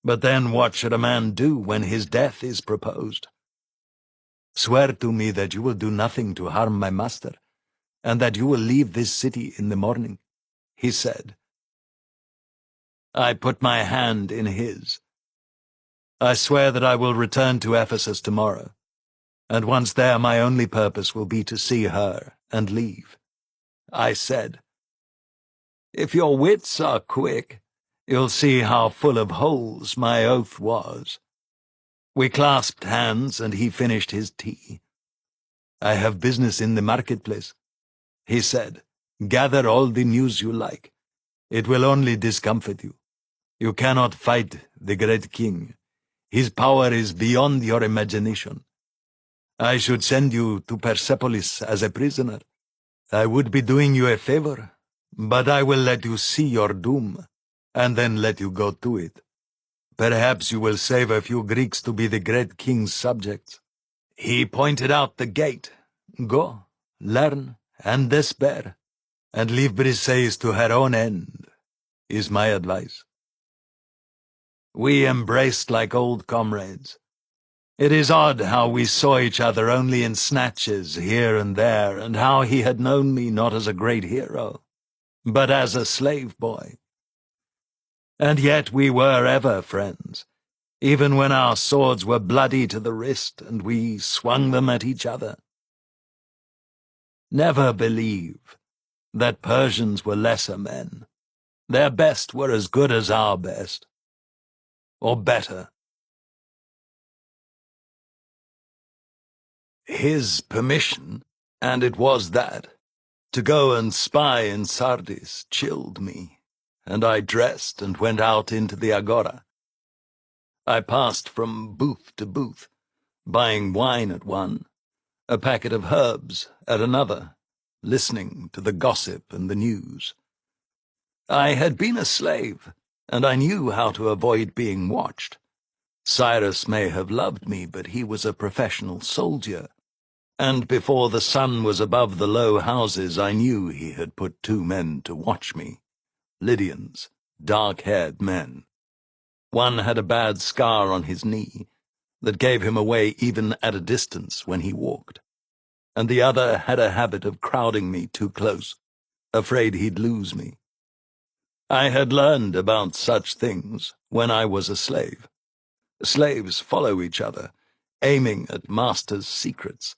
Speaker 1: But then what should a man do when his death is proposed? Swear to me that you will do nothing to harm my master, and that you will leave this city in the morning, he said. I put my hand in his. I swear that I will return to Ephesus tomorrow, and once there my only purpose will be to see her and leave. I said, if your wits are quick, you'll see how full of holes my oath was. We clasped hands, and he finished his tea. I have business in the marketplace, he said. Gather all the news you like. It will only discomfort you. You cannot fight the great king. His power is beyond your imagination. I should send you to Persepolis as a prisoner. I would be doing you a favor, but I will let you see your doom, and then let you go to it. Perhaps you will save a few Greeks to be the great king's subjects." He pointed out the gate. "Go, learn, and despair, and leave Briseis to her own end," is my advice. We embraced like old comrades. It is odd how we saw each other only in snatches here and there, and how he had known me not as a great hero, but as a slave boy. And yet we were ever friends, even when our swords were bloody to the wrist and we swung them at each other. Never believe that Persians were lesser men. Their best were as good as our best, or better. His permission, and it was that, to go and spy in Sardis chilled me, and I dressed and went out into the agora. I passed from booth to booth, buying wine at one, a packet of herbs at another, listening to the gossip and the news. I had been a slave, and I knew how to avoid being watched. Cyrus may have loved me, but he was a professional soldier, and before the sun was above the low houses I knew he had put 2 men to watch me, Lydians, dark-haired men. One had a bad scar on his knee that gave him away even at a distance when he walked, and the other had a habit of crowding me too close, afraid he'd lose me. I had learned about such things when I was a slave. Slaves follow each other, aiming at masters' secrets.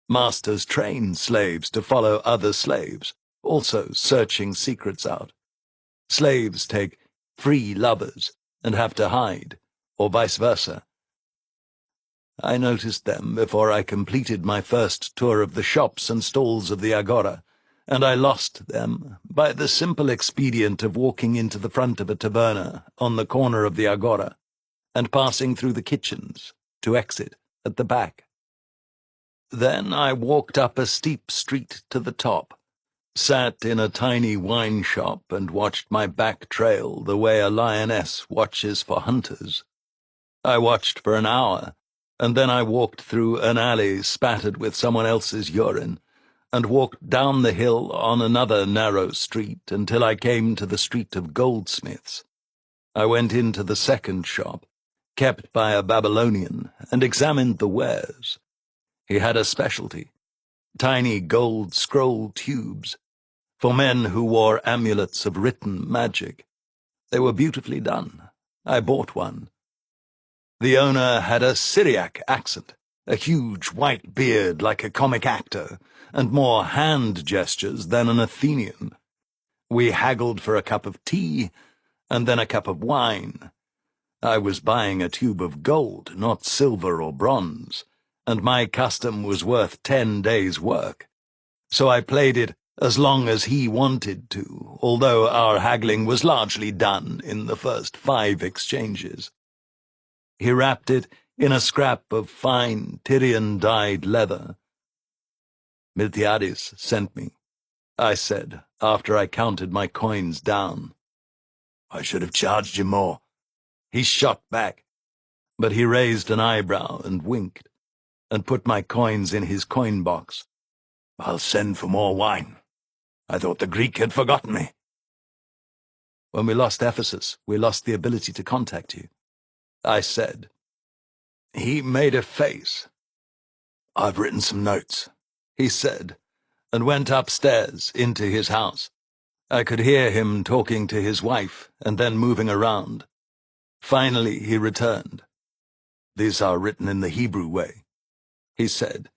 Speaker 1: Masters train slaves to follow other slaves, also searching secrets out. Slaves take free lovers and have to hide, or vice versa. I noticed them before I completed my first tour of the shops and stalls of the agora, and I lost them by the simple expedient of walking into the front of a taverna on the corner of the agora, and passing through the kitchens to exit at the back. Then I walked up a steep street to the top, sat in a tiny wine shop and watched my back trail the way a lioness watches for hunters. I watched for an hour, and then I walked through an alley spattered with someone else's urine, and walked down the hill on another narrow street until I came to the street of goldsmiths. I went into the second shop, kept by a Babylonian, and examined the wares. He had a specialty, tiny gold scroll tubes, for men who wore amulets of written magic. They were beautifully done. I bought one. The owner had a Syriac accent, a huge white beard like a comic actor, and more hand gestures than an Athenian. We haggled for a cup of tea, and then a cup of wine. I was buying a tube of gold, not silver or bronze, and my custom was worth 10 days' work. So I played it as long as he wanted to, although our haggling was largely done in the first 5 exchanges. He wrapped it in a scrap of fine Tyrian-dyed leather. "Miltiades sent me," I said, after I counted my coins down. "I should have charged you more." He shot back, but he raised an eyebrow and winked, and put my coins in his coin box. "I'll send for more wine. I thought the Greek had forgotten me." "When we lost Ephesus, we lost the ability to contact you," I said. He made a face. "I've written some notes," he said, and went upstairs into his house. I could hear him talking to his wife and then moving around. Finally he returned. "These are written in the Hebrew way," he said,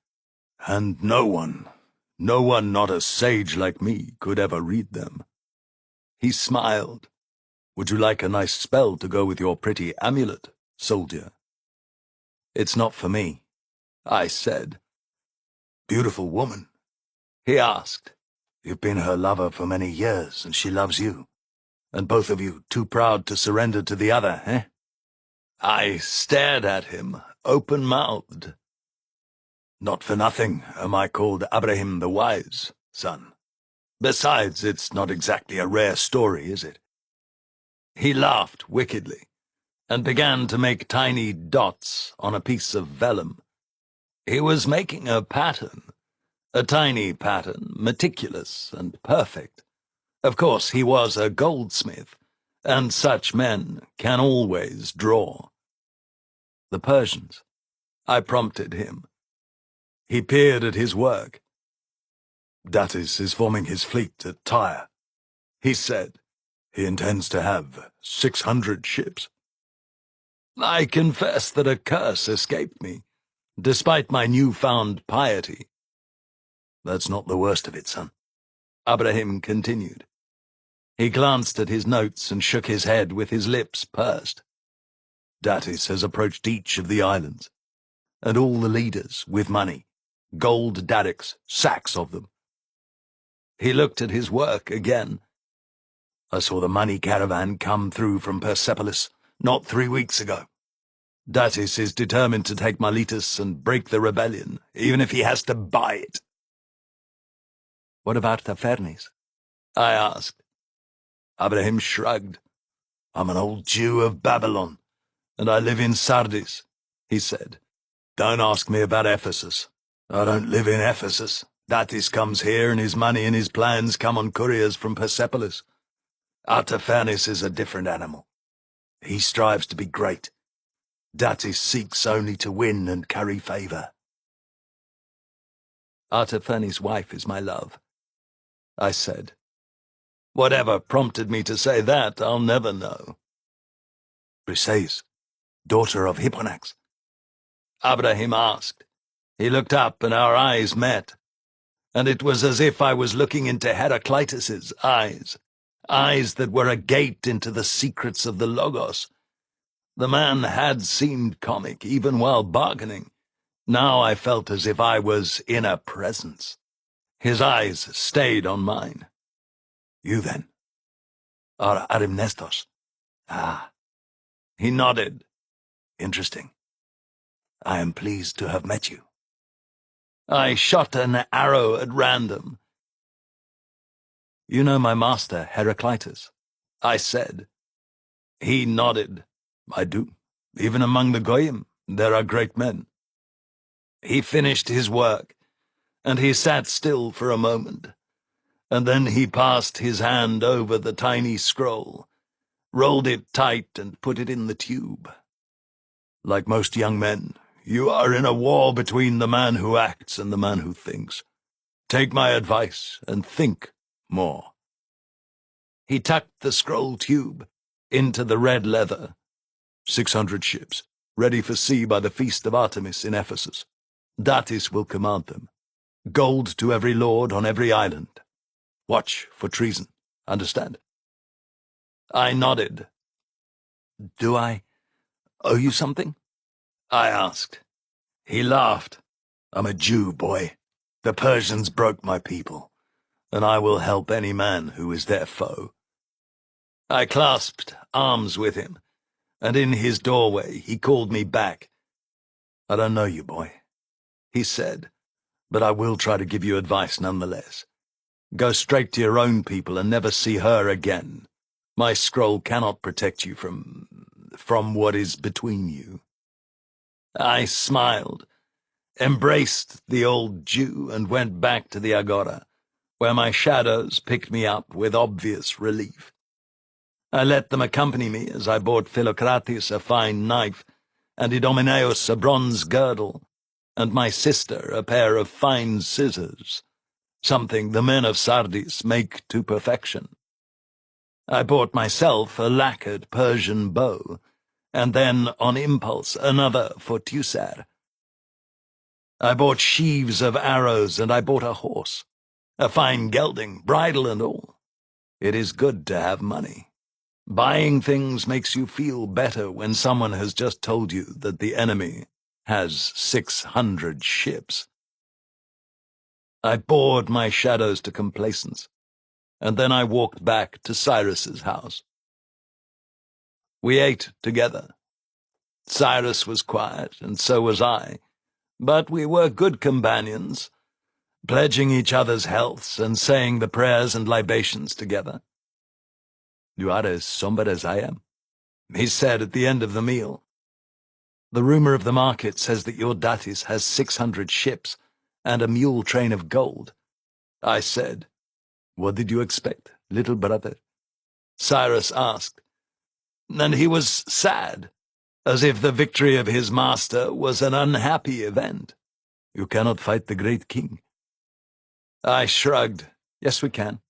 Speaker 1: "and no one not a sage like me could ever read them." He smiled. "Would you like a nice spell to go with your pretty amulet, soldier?" "It's not for me," I said. "Beautiful woman?" he asked. "You've been her lover for many years, and she loves you. And both of you too proud to surrender to the other, eh?" I stared at him, open-mouthed. Not for nothing am I called Abraham the Wise, son. Besides, it's not exactly a rare story, is it? He laughed wickedly, and began to make tiny dots on a piece of vellum. He was making a pattern, a tiny pattern, meticulous and perfect. Of course, he was a goldsmith, and such men can always draw. The Persians, I prompted him. He peered at his work. Datis is forming his fleet at Tyre, he said. He intends to have 600 ships. I confess that a curse escaped me, despite my newfound piety. That's not the worst of it, son, Abraham continued. He glanced at his notes and shook his head with his lips pursed. Datis has approached each of the islands, and all the leaders with money, gold darricks, sacks of them. He looked at his work again. I saw the money caravan come through from Persepolis not 3 weeks ago. Datis is determined to take Miletus and break the rebellion, even if he has to buy it. What about the Fernis? I asked. Abraham shrugged. I'm an old Jew of Babylon, and I live in Sardis, he said. Don't ask me about Ephesus. I don't live in Ephesus. Datis comes here, and his money and his plans come on couriers from Persepolis. Artaphernus is a different animal. He strives to be great. Datis seeks only to win and carry favour. Artaphernus' wife is my love, I said. Whatever prompted me to say that, I'll never know. Briseis, daughter of Hipponax? Abraham asked. He looked up, and our eyes met, and it was as if I was looking into Heraclitus's eyes that were a gate into the secrets of the Logos. The man had seemed comic, even while bargaining. Now I felt as if I was in a presence. His eyes stayed on mine. You, then, are Arimnestos? Ah. He nodded. Interesting. I am pleased to have met you. I shot an arrow at random. You know my master, Heraclitus, I said. He nodded. I do. Even among the Goyim, there are great men. He finished his work, and he sat still for a moment, and then he passed his hand over the tiny scroll, rolled it tight and put it in the tube. Like most young men, you are in a war between the man who acts and the man who thinks. Take my advice and think more. He tucked the scroll tube into the red leather. 600 ships, ready for sea by the feast of Artemis in Ephesus. Datis will command them. Gold to every lord on every island. Watch for treason. Understand? I nodded. Do I owe you something? I asked. He laughed. I'm a Jew, boy. The Persians broke my people, and I will help any man who is their foe. I clasped arms with him, and in his doorway he called me back. I don't know you, boy, he said, but I will try to give you advice nonetheless. Go straight to your own people and never see her again. My scroll cannot protect you from what is between you. I smiled, embraced the old Jew, and went back to the agora, where my shadows picked me up with obvious relief. I let them accompany me as I bought Philocrates a fine knife, and Idomeneus a bronze girdle, and my sister a pair of fine scissors, something the men of Sardis make to perfection. I bought myself a lacquered Persian bow, and then, on impulse, another for Teucer. I bought sheaves of arrows, and I bought a horse, a fine gelding, bridle and all. It is good to have money. Buying things makes you feel better when someone has just told you that the enemy has 600 ships. I bored my shadows to complacence, and then I walked back to Cyrus's house. We ate together. Cyrus was quiet, and so was I, But we were good companions, pledging each other's healths and saying the prayers and libations together. "You are as somber as I am," he said at the end of the meal. "The rumor of the market says that your Datis has 600 ships and a mule train of gold." I said, "What did you expect, little brother?" Cyrus asked, and he was sad, as if the victory of his master was an unhappy event. "You cannot fight the great king." I shrugged. "Yes, we can."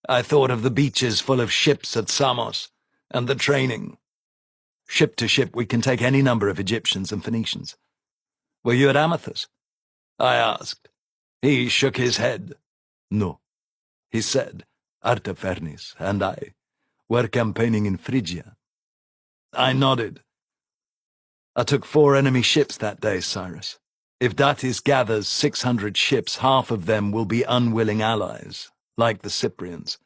Speaker 1: I thought of the beaches full of ships at Samos, and the training. Ship to ship we can take any number of Egyptians and Phoenicians. "Were you at Amathus?" I asked. He shook his head. "No," he said. "Artaphernus and I were campaigning in Phrygia." I nodded. "I took 4 enemy ships that day, Cyrus. If Datis gathers 600 ships, half of them will be unwilling allies, like the Cyprians.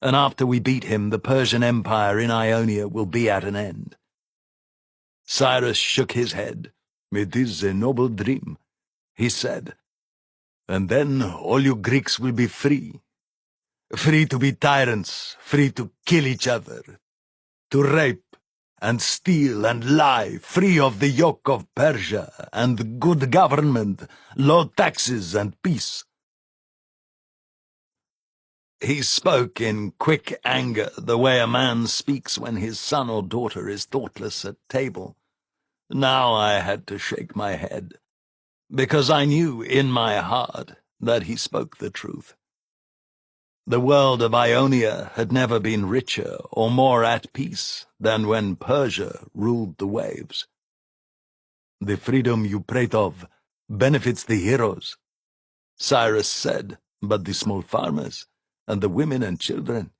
Speaker 1: And after we beat him, the Persian Empire in Ionia will be at an end." Cyrus shook his head. "It is a noble dream," he said. "And then all you Greeks will be free. Free to be tyrants, free to kill each other, to rape and steal and lie, free of the yoke of Persia and good government, low taxes and peace." He spoke in quick anger, the way a man speaks when his son or daughter is thoughtless at table. Now I had to shake my head, because I knew in my heart that he spoke the truth. The world of Ionia had never been richer or more at peace than when Persia ruled the waves. "The freedom you prate of benefits the heroes," Cyrus said, "but the small farmers and the women and children,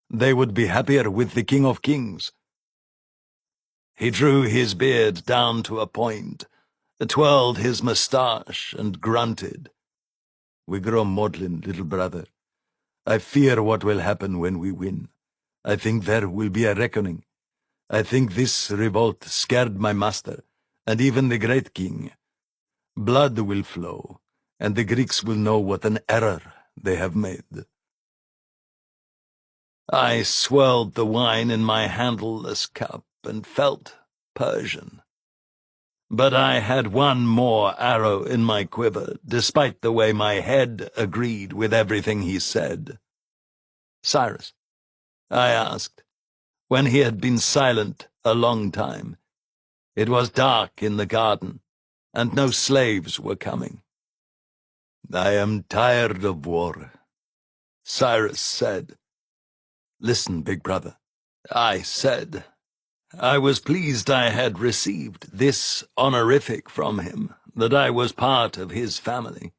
Speaker 1: they would be happier with the King of Kings." He drew his beard down to a point, twirled his moustache, and grunted. "We grow maudlin, little brother. I fear what will happen when we win. I think there will be a reckoning. I think this revolt scared my master, and even the great king. Blood will flow, and the Greeks will know what an error they have made." I swirled the wine in my handleless cup and felt Persian. But I had one more arrow in my quiver, despite the way my head agreed with everything he said. "Cyrus," I asked, when he had been silent a long time. It was dark in the garden, and no slaves were coming. "I am tired of war," Cyrus said. "Listen, big brother," I said. I was pleased I had received this honorific from him, that I was part of his family.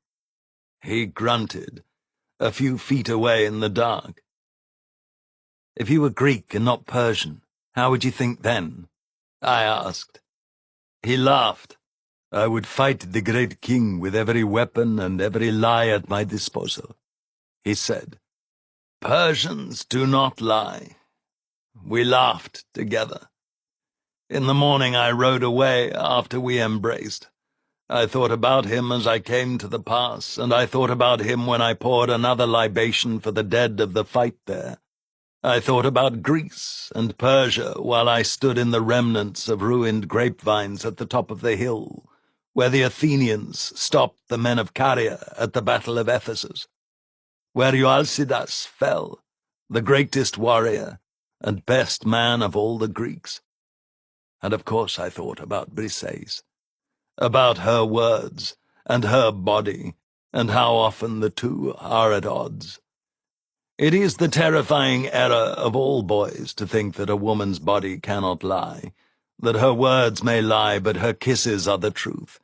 Speaker 1: He grunted, a few feet away in the dark. "If you were Greek and not Persian, how would you think then?" I asked. He laughed. "I would fight the great king with every weapon and every lie at my disposal," he said. "Persians do not lie." We laughed together. In the morning I rode away after we embraced. I thought about him as I came to the pass, and I thought about him when I poured another libation for the dead of the fight there. I thought about Greece and Persia while I stood in the remnants of ruined grapevines at the top of the hill, where the Athenians stopped the men of Caria at the Battle of Ephesus, where Alcidas fell, the greatest warrior and best man of all the Greeks. And of course I thought about Briseis, about her words and her body, and how often the two are at odds. It is the terrifying error of all boys to think that a woman's body cannot lie, that her words may lie, but her kisses are the truth.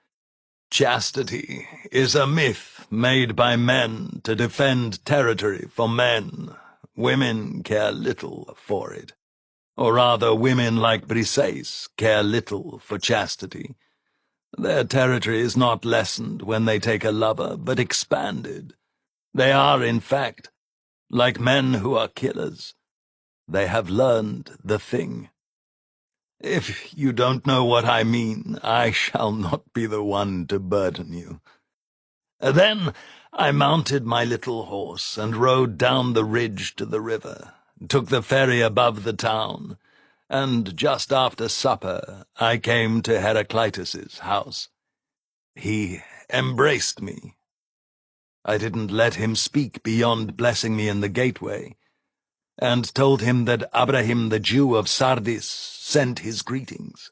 Speaker 1: Chastity is a myth made by men to defend territory for men. Women care little for it. Or rather, women like Briseis care little for chastity. Their territory is not lessened when they take a lover, but expanded. They are, in fact, like men who are killers. They have learned the thing. If you don't know what I mean, I shall not be the one to burden you. Then I mounted my little horse and rode down the ridge to the river, took the ferry above the town, and just after supper I came to Heraclitus's house. He embraced me. I didn't let him speak beyond blessing me in the gateway, and told him that Abraham the Jew of Sardis sent his greetings.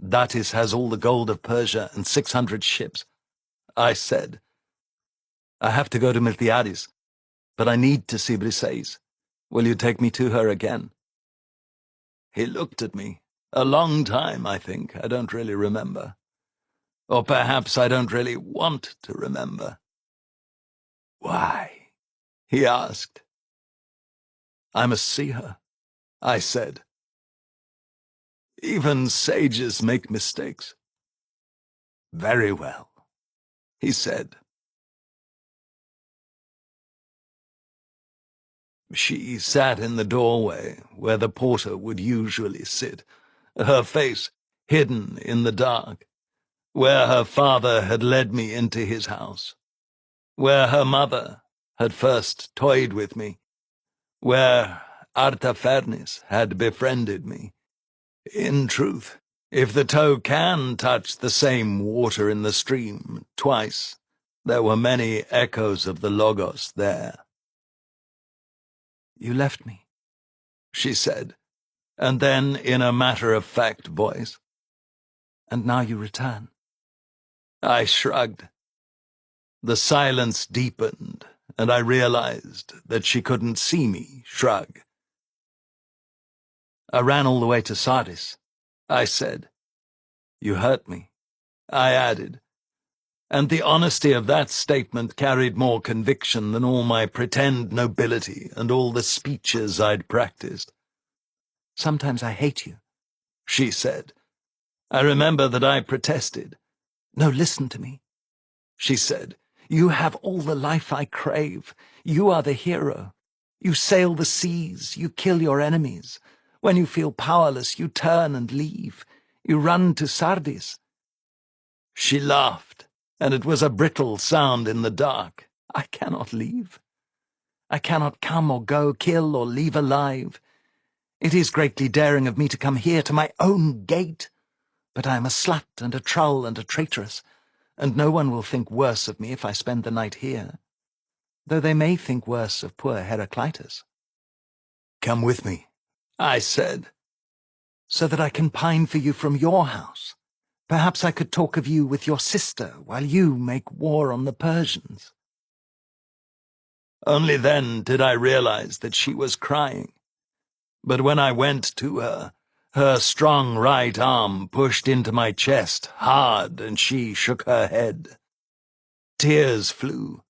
Speaker 1: Datis has all the gold of Persia and 600 ships. I said, I have to go to Miltiades, but I need to see Briseis. Will you take me to her again? He looked at me. A long time, I think. I don't really remember. Or perhaps I don't really want to remember. Why? He asked. I must see her, I said. Even sages make mistakes. Very well, he said. She sat in the doorway where the porter would usually sit, her face hidden in the dark, where her father had led me into his house, where her mother had first toyed with me, where Artafernes had befriended me. In truth, if the toe can touch the same water in the stream twice, there were many echoes of the Logos there. You left me, she said, and then in a matter-of-fact voice, and now you return. I shrugged. The silence deepened, and I realized that she couldn't see me shrug. I ran all the way to Sardis, I said. You hurt me, I added, and the honesty of that statement carried more conviction than all my pretend nobility and all the speeches I'd practiced. Sometimes I hate you, she said. I remember that I protested. No, listen to me, she said. You have all the life I crave. You are the hero. You sail the seas. You kill your enemies. When you feel powerless, you turn and leave. You run to Sardis. She laughed, and it was a brittle sound in the dark. I cannot leave. I cannot come or go, kill or leave alive. It is greatly daring of me to come here to my own gate. But I am a slut and a trull and a traitress, and no one will think worse of me if I spend the night here, though they may think worse of poor Heraclitus. Come with me, I said, so that I can pine for you from your house. Perhaps I could talk of you with your sister while you make war on the Persians. Only then did I realize that she was crying. But when I went to her, her strong right arm pushed into my chest hard, and she shook her head. Tears flew,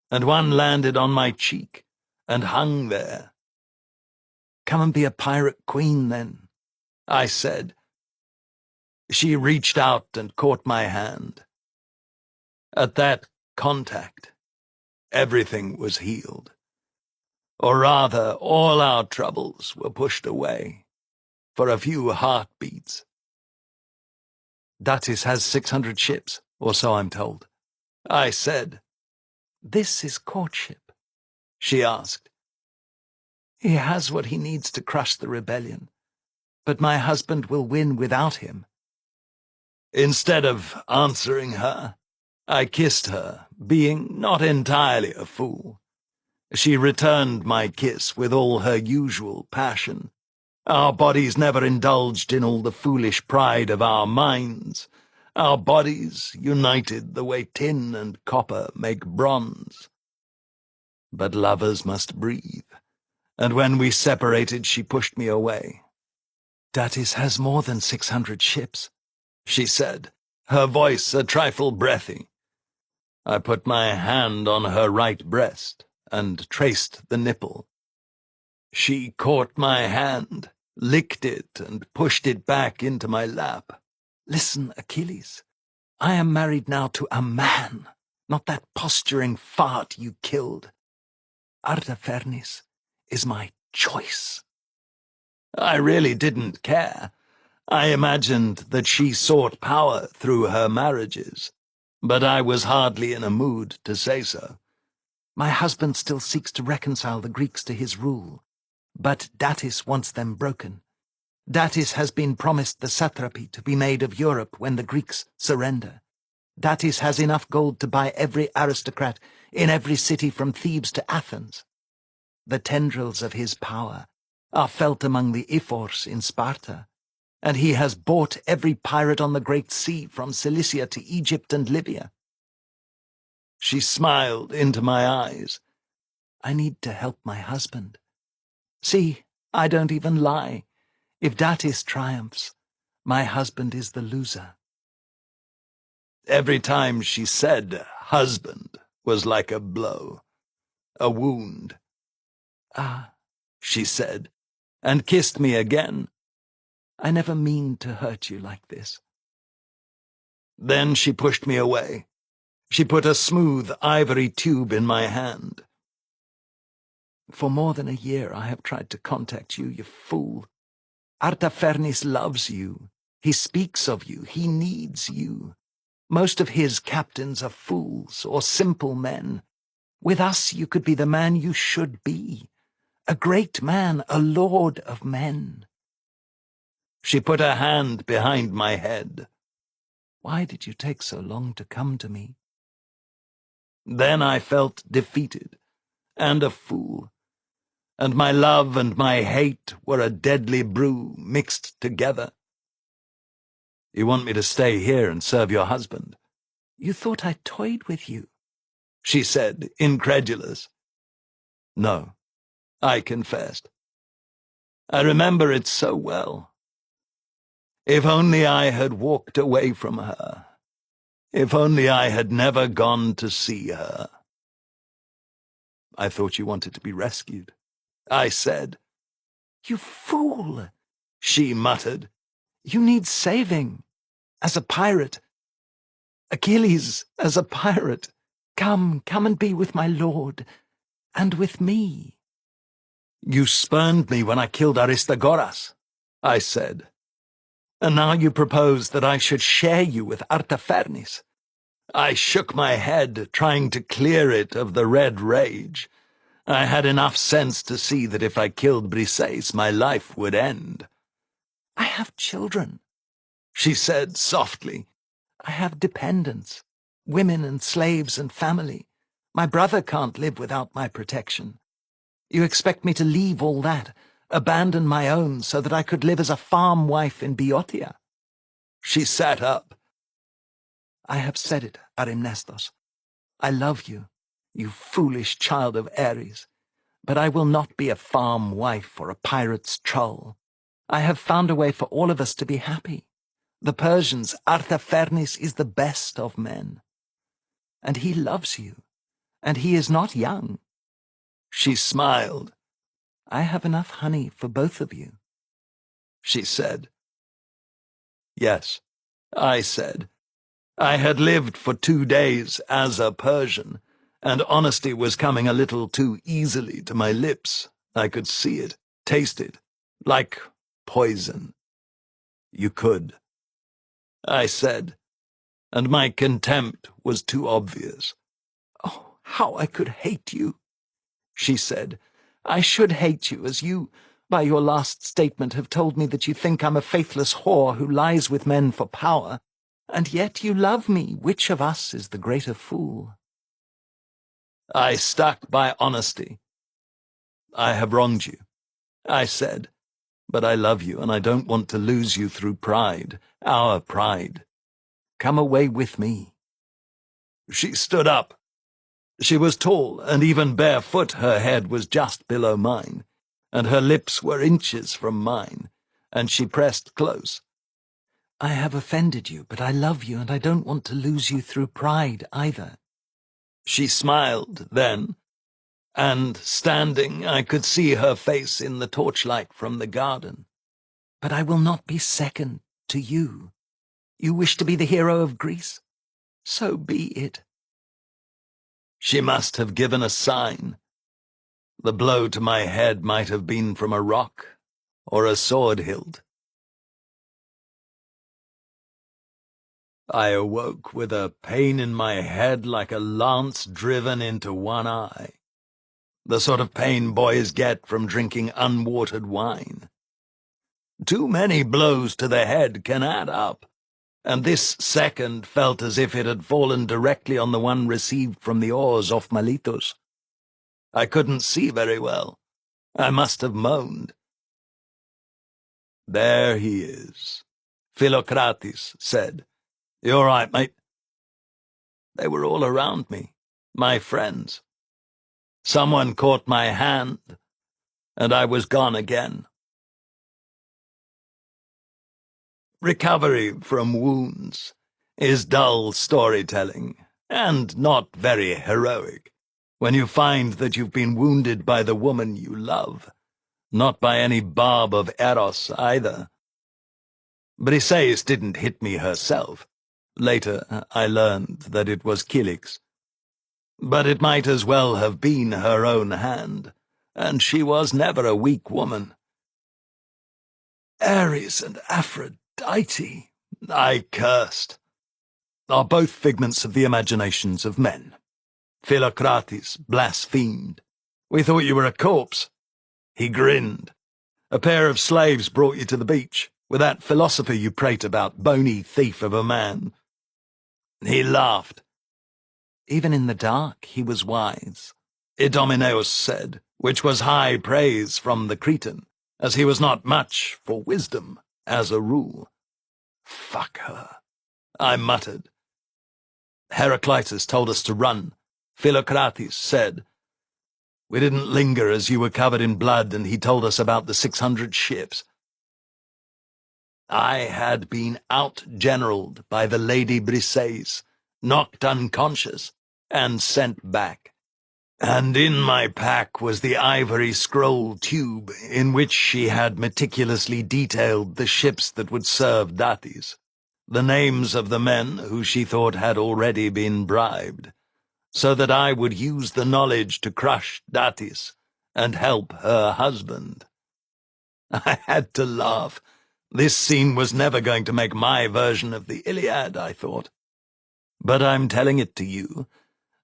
Speaker 1: and one landed on my cheek and hung there. Come and be a pirate queen, then, I said. She reached out and caught my hand. At that contact, everything was healed. Or rather, all our troubles were pushed away, for a few heartbeats. Datis has 600 ships, or so I'm told. I said. This is courtship, she asked. He has what he needs to crush the rebellion, but my husband will win without him. Instead of answering her, I kissed her, being not entirely a fool. She returned my kiss with all her usual passion. Our bodies never indulged in all the foolish pride of our minds. Our bodies united the way tin and copper make bronze. But lovers must breathe, and when we separated she pushed me away. Datis has more than 600 ships, she said, her voice a trifle breathy. I put my hand on her right breast and traced the nipple. She caught my hand, licked it, and pushed it back into my lap. Listen, Achilles, I am married now to a man, not that posturing fart you killed. Artafernes is my choice. I really didn't care. I imagined that she sought power through her marriages, but I was hardly in a mood to say so.
Speaker 2: My husband still seeks to reconcile the Greeks to his rule, but Datis wants them broken. Datis has been promised the satrapy to be made of Europe when the Greeks surrender. Datis has enough gold to buy every aristocrat in every city from Thebes to Athens. The tendrils of his power are felt among the Ephors in Sparta, and he has bought every pirate on the Great Sea from Cilicia to Egypt and Libya.
Speaker 1: She smiled into my eyes.
Speaker 2: I need to help my husband. See, I don't even lie. If Datis triumphs, my husband is the loser.
Speaker 1: Every time she said husband was like a blow, a wound.
Speaker 2: Ah,
Speaker 1: she said, and kissed me again.
Speaker 2: I never mean to hurt you like this.
Speaker 1: Then she pushed me away. She put a smooth ivory tube in my hand.
Speaker 2: For more than a year I have tried to contact you, you fool. Artafernes loves you. He speaks of you. He needs you. Most of his captains are fools or simple men. With us you could be the man you should be. A great man, a lord of men.
Speaker 1: She put her hand behind my head.
Speaker 2: Why did you take so long to come to me?
Speaker 1: Then I felt defeated, and a fool, and my love and my hate were a deadly brew mixed together. You want me to stay here and serve your husband?
Speaker 2: You thought I toyed with you,
Speaker 1: she said, incredulous. No, I confessed. I remember it so well. If only I had walked away from her. If only I had never gone to see her. I thought you wanted to be rescued, I said.
Speaker 2: You fool,
Speaker 1: she muttered.
Speaker 2: You need saving. As a pirate. Achilles, as a pirate. Come and be with my lord, and with me.
Speaker 1: You spurned me when I killed Aristagoras, I said. And now you propose that I should share you with Artafernes. I shook my head, trying to clear it of the red rage. I had enough sense to see that if I killed Briseis, my life would end.
Speaker 2: I have children,
Speaker 1: she said softly.
Speaker 2: I have dependents, women and slaves and family. My brother can't live without my protection. You expect me to leave all that, abandon my own so that I could live as a farm wife in Boeotia?
Speaker 1: She sat up.
Speaker 2: I have said it, Arimnestos. I love you, you foolish child of Ares, but I will not be a farm wife or a pirate's trull. I have found a way for all of us to be happy. The Persians, Artafernes is the best of men. And he loves you, and he is not young.
Speaker 1: She smiled.
Speaker 2: I have enough honey for both of you,
Speaker 1: she said. Yes, I said. I had lived for 2 days as a Persian, and honesty was coming a little too easily to my lips. I could see it, taste it, like poison. You could, I said, and my contempt was too obvious.
Speaker 2: Oh, how I could hate you, she said. I should hate you, as you, by your last statement, have told me that you think I'm a faithless whore who lies with men for power, and yet you love me. Which of us is the greater fool?
Speaker 1: I stuck by honesty. I have wronged you, I said, but I love you, and I don't want to lose you through pride, our pride. Come away with me. She stood up. She was tall, and even barefoot her head was just below mine, and her lips were inches from mine, and she pressed close.
Speaker 2: I have offended you, but I love you, and I don't want to lose you through pride either.
Speaker 1: She smiled then, and, standing, I could see her face in the torchlight from the garden.
Speaker 2: But I will not be second to you. You wish to be the hero of Greece? So be it.
Speaker 1: She must have given a sign. The blow to my head might have been from a rock or a sword hilt. I awoke with a pain in my head like a lance driven into one eye. The sort of pain boys get from drinking unwatered wine. Too many blows to the head can add up, and this second felt as if it had fallen directly on the one received from the oars off Miletus. I couldn't see very well. I must have moaned. "There he is," Philocrates said. "You all right, mate?" They were all around me, my friends. Someone caught my hand, and I was gone again. Recovery from wounds is dull storytelling, and not very heroic, when you find that you've been wounded by the woman you love, not by any barb of Eros either. Briseis didn't hit me herself. Later, I learned that it was Kilix. But it might as well have been her own hand, and she was never a weak woman. Ares and Aphrodite, I cursed, are both figments of the imaginations of men. Philocrates blasphemed. "We thought you were a corpse." He grinned. "A pair of slaves brought you to the beach, with that philosopher you prate about, bony thief of a man." He laughed. "Even in the dark he was wise," Idomeneus said, which was high praise from the Cretan, as he was not much for wisdom, as a rule. "Fuck her," I muttered. "Heraclitus told us to run," Philocrates said. "We didn't linger as you were covered in blood, and he told us about the 600 ships." I had been out-generaled by the Lady Briseis, knocked unconscious, and sent back. And in my pack was the ivory scroll tube in which she had meticulously detailed the ships that would serve Datis, the names of the men who she thought had already been bribed, so that I would use the knowledge to crush Datis and help her husband. I had to laugh. This scene was never going to make my version of the Iliad, I thought. But I'm telling it to you,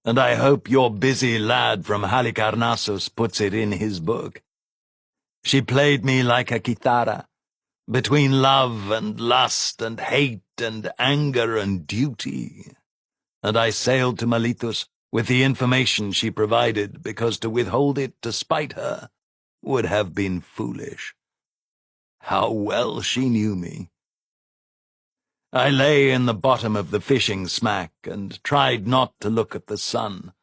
Speaker 1: and I hope your busy lad from Halicarnassus puts it in his book. She played me like a guitarra, between love and lust and hate and anger and duty, and I sailed to Miletus with the information she provided, because to withhold it to spite her would have been foolish. How well she knew me. I lay in the bottom of the fishing smack and tried not to look at the sun,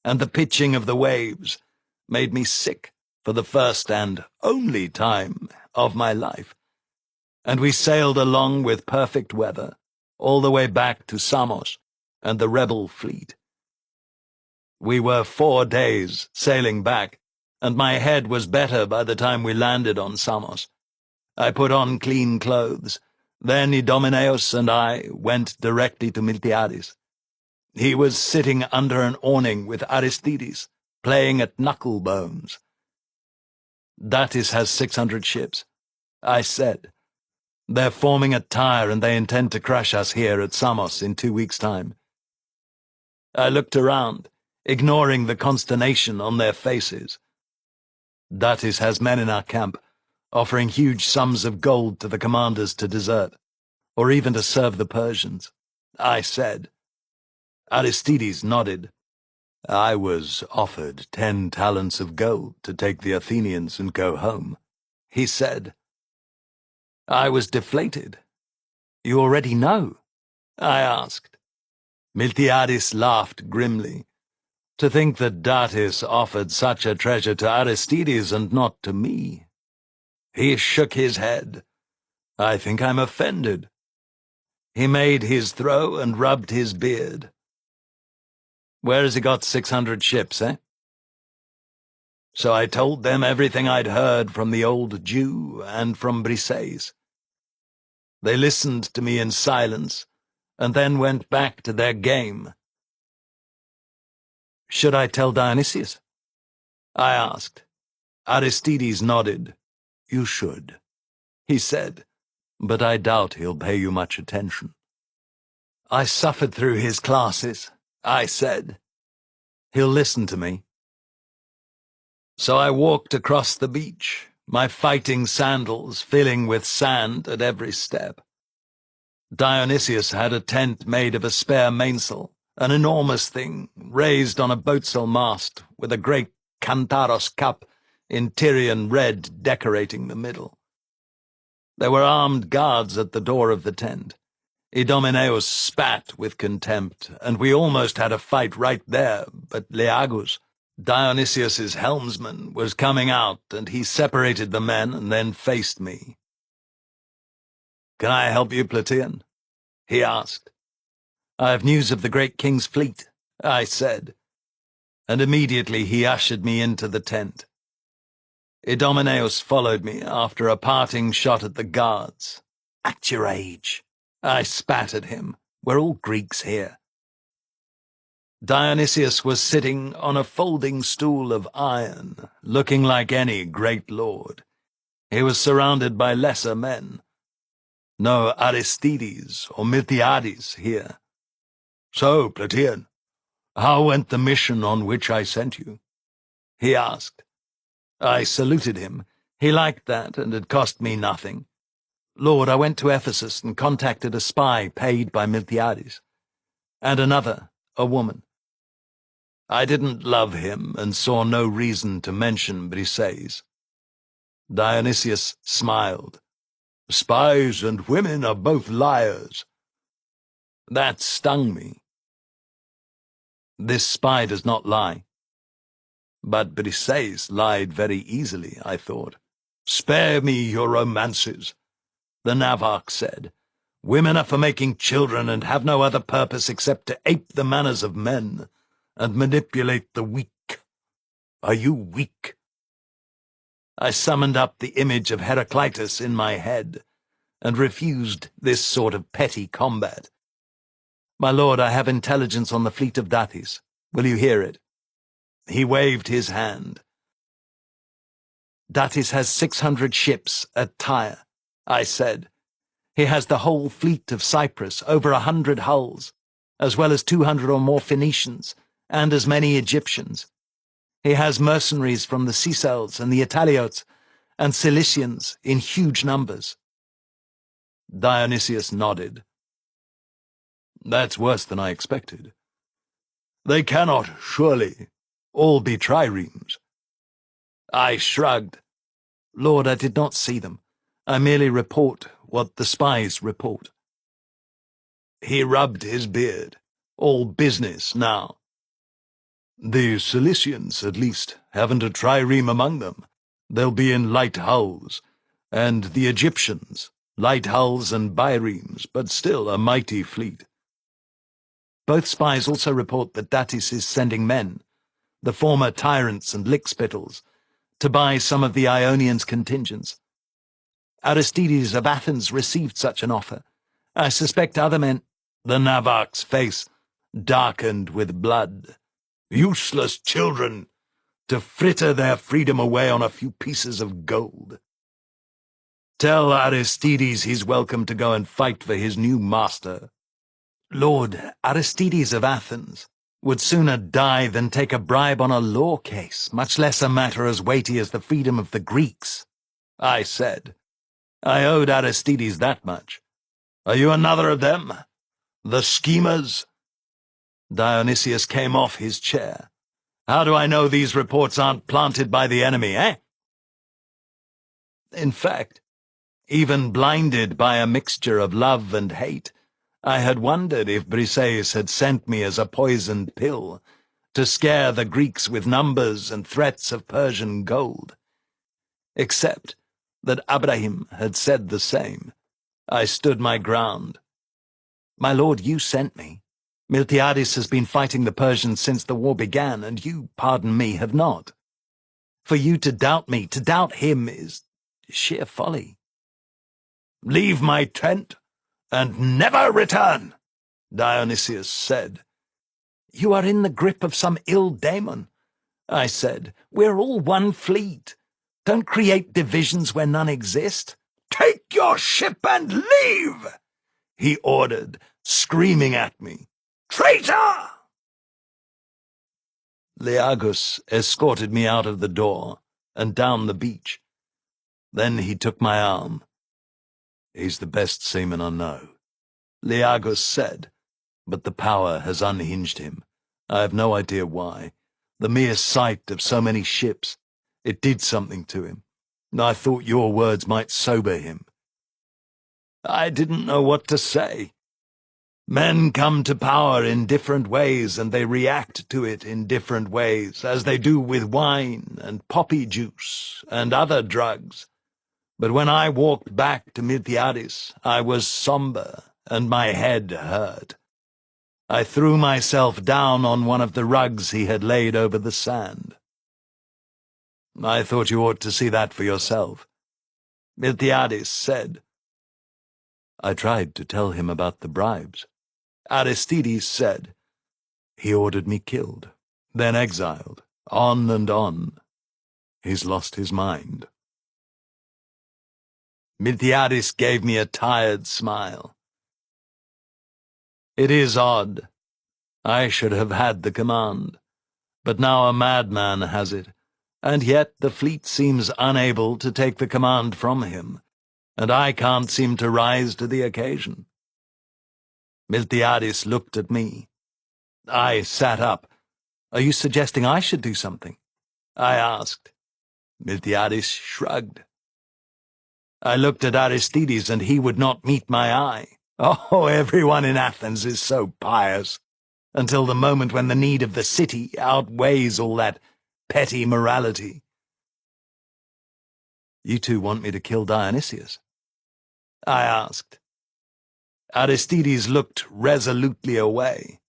Speaker 1: and the pitching of the waves made me sick for the first and only time of my life, and we sailed along with perfect weather, all the way back to Samos and the rebel fleet. We were 4 days sailing back, and my head was better by the time we landed on Samos. I put on clean clothes. Then Idomeneus and I went directly to Miltiades. He was sitting under an awning with Aristides, playing at knucklebones. "Datis has 600 ships," I said. "They're forming at Tyre, and they intend to crush us here at Samos in 2 weeks' time." I looked around, ignoring the consternation on their faces. "Datis has men in our camp, offering huge sums of gold to the commanders to desert, or even to serve the Persians," I said. Aristides nodded. "I was offered 10 talents of gold to take the Athenians and go home," he said. I was deflated. "You already know?" I asked. Miltiades laughed grimly. "To think that Datis offered such a treasure to Aristides and not to me." He shook his head. "I think I'm offended." He made his throw and rubbed his beard. "Where has he got 600 ships, eh?" So I told them everything I'd heard from the old Jew and from Briseis. They listened to me in silence, and then went back to their game. "Should I tell Dionysius?" I asked. Aristides nodded. "You should," he said, "but I doubt he'll pay you much attention." I suffered through his classes, I said. He'll listen to me. So I walked across the beach, my fighting sandals filling with sand at every step. Dionysius had a tent made of a spare mainsail, an enormous thing, raised on a boatsail mast, with a great Kantaros cup in Tyrian red decorating the middle. There were armed guards at the door of the tent. Idomeneus spat with contempt, and we almost had a fight right there, but Leagus, Dionysius's helmsman, was coming out, and he separated the men and then faced me. "Can I help you, Plataean?" he asked. "I have news of the great king's fleet," I said, and immediately he ushered me into the tent. Idomeneus followed me after a parting shot at the guards. "Act your age," I spat at him. "We're all Greeks here." Dionysius was sitting on a folding stool of iron, looking like any great lord. He was surrounded by lesser men. No Aristides or Miltiades here. "So, Plataean, how went the mission on which I sent you?" he asked. I saluted him. He liked that, and had cost me nothing. "Lord, I went to Ephesus and contacted a spy paid by Miltiades, and another, a woman. I didn't love him, and saw no reason to mention Briseis." Dionysius smiled. "Spies and women are both liars." That stung me. This spy does not lie. But Briseis lied very easily, I thought. "Spare me your romances," the Navarch said. "Women are for making children and have no other purpose except to ape the manners of men and manipulate the weak. Are you weak?" I summoned up the image of Heraclitus in my head, and refused this sort of petty combat. "My lord, I have intelligence on the fleet of Datis. Will you hear it?" He waved his hand. "Datis has 600 ships at Tyre," I said. "He has the whole fleet of Cyprus, over 100 hulls, as well as 200 or more Phoenicians, and as many Egyptians. He has mercenaries from the Sicels and the Italiotes, and Cilicians in huge numbers." Dionysius nodded. "That's worse than I expected. They cannot, surely, all be triremes." I shrugged. "Lord, I did not see them. I merely report what the spies report." He rubbed his beard. "All business now." "The Cilicians, at least, haven't a trireme among them. They'll be in light hulls. And the Egyptians, light hulls and biremes, but still a mighty fleet." "Both spies also report that Datis is sending men, the former tyrants and lickspittles, to buy some of the Ionians' contingents. Aristides of Athens received such an offer. I suspect other men—" The Navarch's face darkened with blood. "Useless children, to fritter their freedom away on a few pieces of gold. Tell Aristides he's welcome to go and fight for his new master." "Lord, Aristides of Athens would sooner die than take a bribe on a law case, much less a matter as weighty as the freedom of the Greeks," I said. I owed Aristides that much. "Are you another of them? The schemers?" Dionysius came off his chair. "How do I know these reports aren't planted by the enemy, eh?" In fact, even blinded by a mixture of love and hate, I had wondered if Briseis had sent me as a poisoned pill to scare the Greeks with numbers and threats of Persian gold. Except that Abraham had said the same. I stood my ground. "My lord, you sent me. Miltiades has been fighting the Persians since the war began, and you, pardon me, have not. For you to doubt me, to doubt him, is sheer folly." "Leave my tent, and never return," Dionysius said. "You are in the grip of some ill daemon," I said. "We're all one fleet. Don't create divisions where none exist." "Take your ship and leave," he ordered, screaming at me, "Traitor!" Leagus escorted me out of the door and down the beach. Then he took my arm. "He's the best seaman I know," Leagus said, "but the power has unhinged him. I have no idea why. The mere sight of so many ships, it did something to him. I thought your words might sober him." I didn't know what to say. Men come to power in different ways, and they react to it in different ways, as they do with wine and poppy juice and other drugs. But when I walked back to Miltiadis, I was somber, and my head hurt. I threw myself down on one of the rugs he had laid over the sand. "I thought you ought to see that for yourself," Miltiadis said. I tried to tell him about the bribes. Aristides said, "He ordered me killed, then exiled, on and on. He's lost his mind." Miltiadis gave me a tired smile. "It is odd. I should have had the command, but now a madman has it, and yet the fleet seems unable to take the command from him, and I can't seem to rise to the occasion." Miltiadis looked at me. I sat up. "Are you suggesting I should do something?" I asked. Miltiadis shrugged. I looked at Aristides, and he would not meet my eye. Oh, everyone in Athens is so pious, until the moment when the need of the city outweighs all that petty morality. "You two want me to kill Dionysius?" I asked. Aristides looked resolutely away.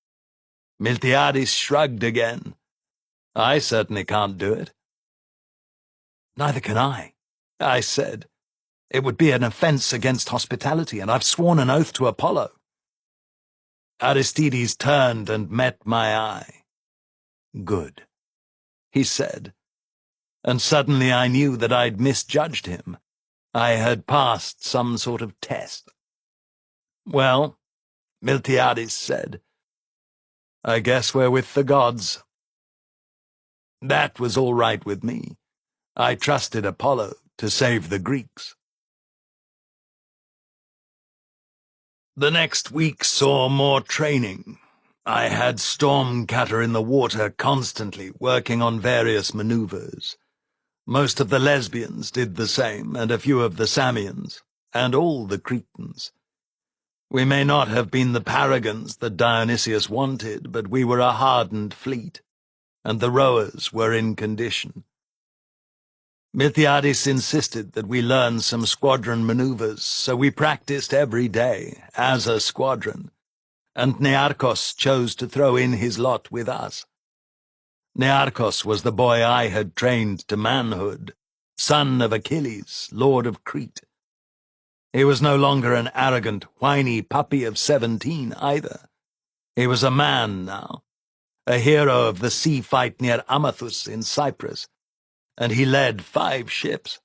Speaker 1: Miltiadis shrugged again. "I certainly can't do it." "Neither can I said. "It would be an offense against hospitality, and I've sworn an oath to Apollo." Aristides turned and met my eye. "Good," he said, and suddenly I knew that I'd misjudged him. I had passed some sort of test. "Well," Miltiadis said, "I guess we're with the gods." That was all right with me. I trusted Apollo to save the Greeks. The next week saw more training. I had Stormcutter in the water constantly, working on various maneuvers. Most of the lesbians did the same, and a few of the Samians, and all the Cretans. We may not have been the paragons that Dionysius wanted, but we were a hardened fleet, and the rowers were in condition. Miltiadis insisted that we learn some squadron maneuvers, so we practiced every day, as a squadron, and Nearchos chose to throw in his lot with us. Nearchos was the boy I had trained to manhood, son of Achilles, lord of Crete. He was no longer an arrogant, whiny puppy of 17 either. He was a man now, a hero of the sea fight near Amathus in Cyprus, and he led 5 ships.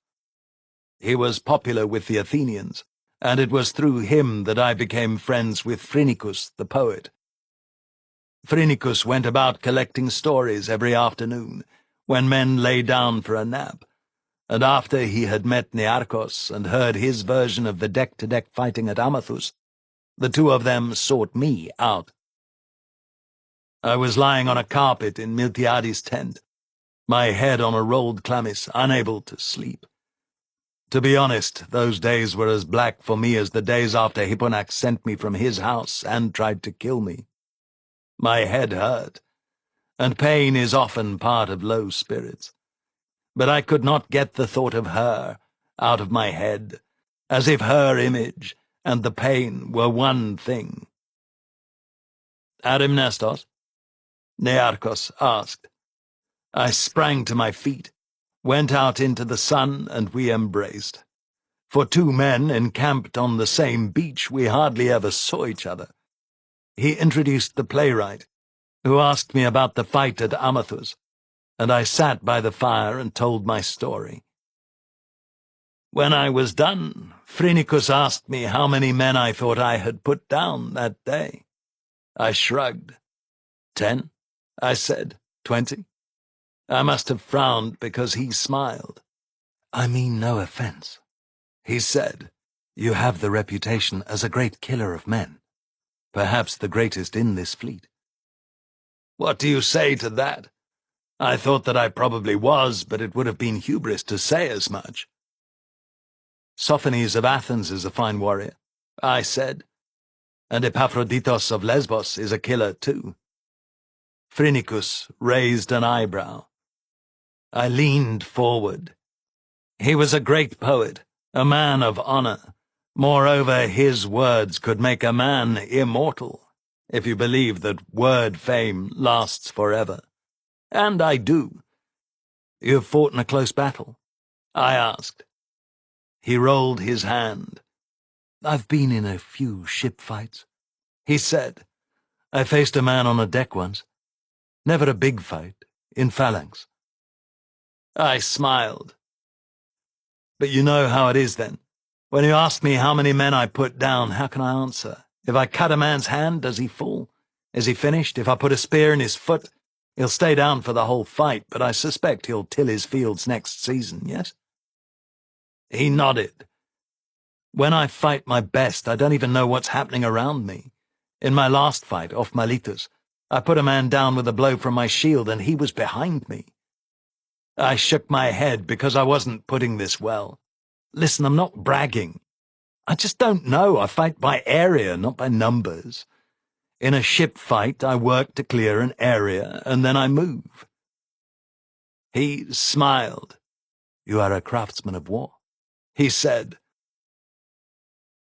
Speaker 1: He was popular with the Athenians, and it was through him that I became friends with Phrynichus the poet. Phrynichus went about collecting stories every afternoon, when men lay down for a nap, and after he had met Nearchos and heard his version of the deck-to-deck fighting at Amathus, the two of them sought me out. I was lying on a carpet in Miltiadis' tent, my head on a rolled chlamys, unable to sleep. To be honest, those days were as black for me as the days after Hipponax sent me from his house and tried to kill me. My head hurt, and pain is often part of low spirits. But I could not get the thought of her out of my head, as if her image and the pain were one thing. "Arimnestos?" Nearchos asked. I sprang to my feet, went out into the sun, and we embraced. For 2 men encamped on the same beach, we hardly ever saw each other. He introduced the playwright, who asked me about the fight at Amathus, and I sat by the fire and told my story. When I was done, Phrynicus asked me how many men I thought I had put down that day. I shrugged. 10, I said. 20. I must have frowned because he smiled. I mean no offense. He said, you have the reputation as a great killer of men, perhaps the greatest in this fleet. What do you say to that? I thought that I probably was, but it would have been hubris to say as much. Sophones of Athens is a fine warrior, I said, and Epaphroditos of Lesbos is a killer too. Phrynicus raised an eyebrow. I leaned forward. He was a great poet, a man of honor. Moreover, his words could make a man immortal, if you believe that word fame lasts forever. And I do. You've fought in a close battle? I asked. He rolled his hand. I've been in a few ship fights. He said, I faced a man on a deck once. Never a big fight, in phalanx. I smiled. But you know how it is then. When you ask me how many men I put down, how can I answer? If I cut a man's hand, does he fall? Is he finished? If I put a spear in his foot, he'll stay down for the whole fight, but I suspect he'll till his fields next season, yes? He nodded. When I fight my best, I don't even know what's happening around me. In my last fight, off Miletus, I put a man down with a blow from my shield, and he was behind me. I shook my head because I wasn't putting this well. Listen, I'm not bragging. I just don't know. I fight by area, not by numbers. In a ship fight, I work to clear an area, and then I move. He smiled. You are a craftsman of war, he said.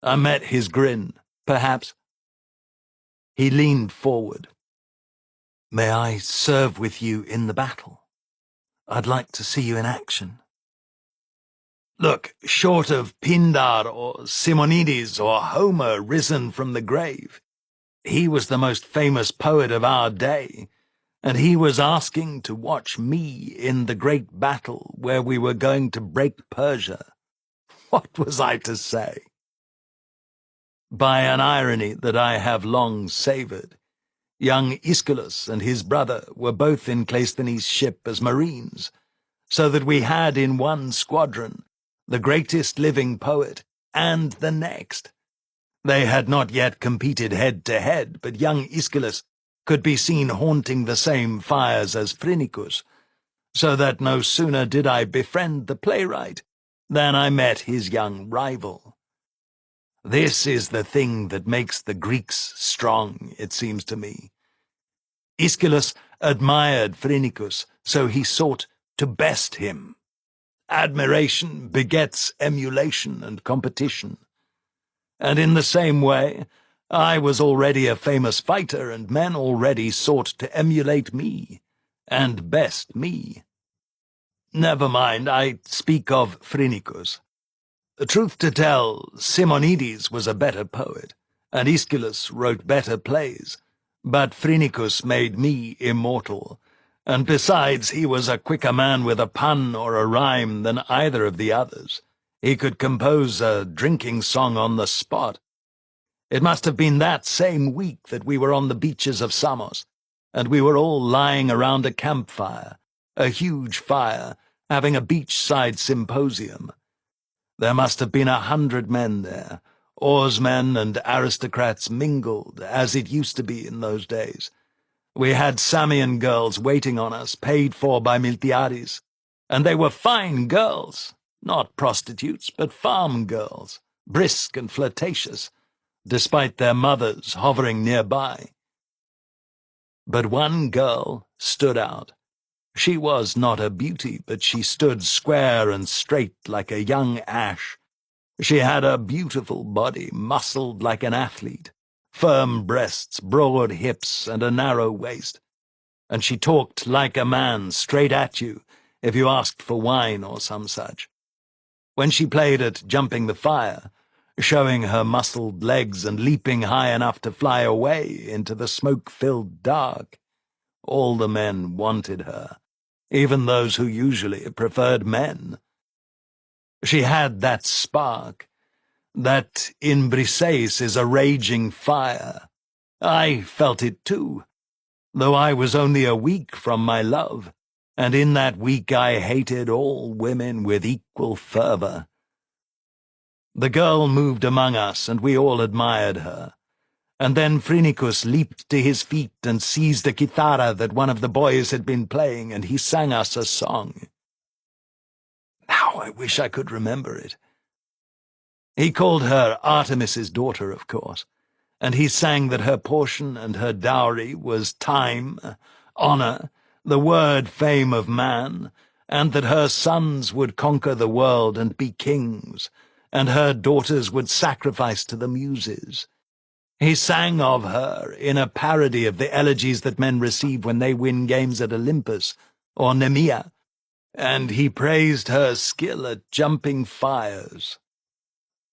Speaker 1: I met his grin, perhaps. He leaned forward. May I serve with you in the battle? I'd like to see you in action. Look, short of Pindar or Simonides or Homer risen from the grave, he was the most famous poet of our day, and he was asking to watch me in the great battle where we were going to break Persia. What was I to say? By an irony that I have long savoured, young Aeschylus and his brother were both in Cleisthenes' ship as marines, so that we had in one squadron the greatest living poet and the next. They had not yet competed head-to-head, but young Aeschylus could be seen haunting the same fires as Phrynicus, so that no sooner did I befriend the playwright than I met his young rival. This is the thing that makes the Greeks strong, it seems to me. Aeschylus admired Phrynicus, so he sought to best him. Admiration begets emulation and competition. And in the same way, I was already a famous fighter, and men already sought to emulate me, and best me. Never mind, I speak of Phrynicus. Truth to tell, Simonides was a better poet, and Aeschylus wrote better plays, but Phrynicus made me immortal, and besides he was a quicker man with a pun or a rhyme than either of the others. He could compose a drinking song on the spot. It must have been that same week that we were on the beaches of Samos, and we were all lying around a campfire, a huge fire, having a beachside symposium. There must have been 100 men there, oarsmen and aristocrats mingled, as it used to be in those days. We had Samian girls waiting on us, paid for by Miltiades, and they were fine girls, not prostitutes, but farm girls, brisk and flirtatious, despite their mothers hovering nearby. But one girl stood out. She was not a beauty, but she stood square and straight like a young ash. She had a beautiful body, muscled like an athlete, firm breasts, broad hips, and a narrow waist. And she talked like a man, straight at you, if you asked for wine or some such. When she played at jumping the fire, showing her muscled legs and leaping high enough to fly away into the smoke-filled dark, all the men wanted her, even those who usually preferred men. She had that spark, that in Briseis is a raging fire. I felt it too, though I was only a week from my love, and in that week I hated all women with equal fervour. The girl moved among us, and we all admired her. And then Phrynichus leaped to his feet and seized a kithara that one of the boys had been playing, and he sang us a song. Now I wish I could remember it. He called her Artemis's daughter, of course, and he sang that her portion and her dowry was time, honour, the word fame of man, and that her sons would conquer the world and be kings, and her daughters would sacrifice to the Muses. He sang of her in a parody of the elegies that men receive when they win games at Olympus or Nemea, and he praised her skill at jumping fires.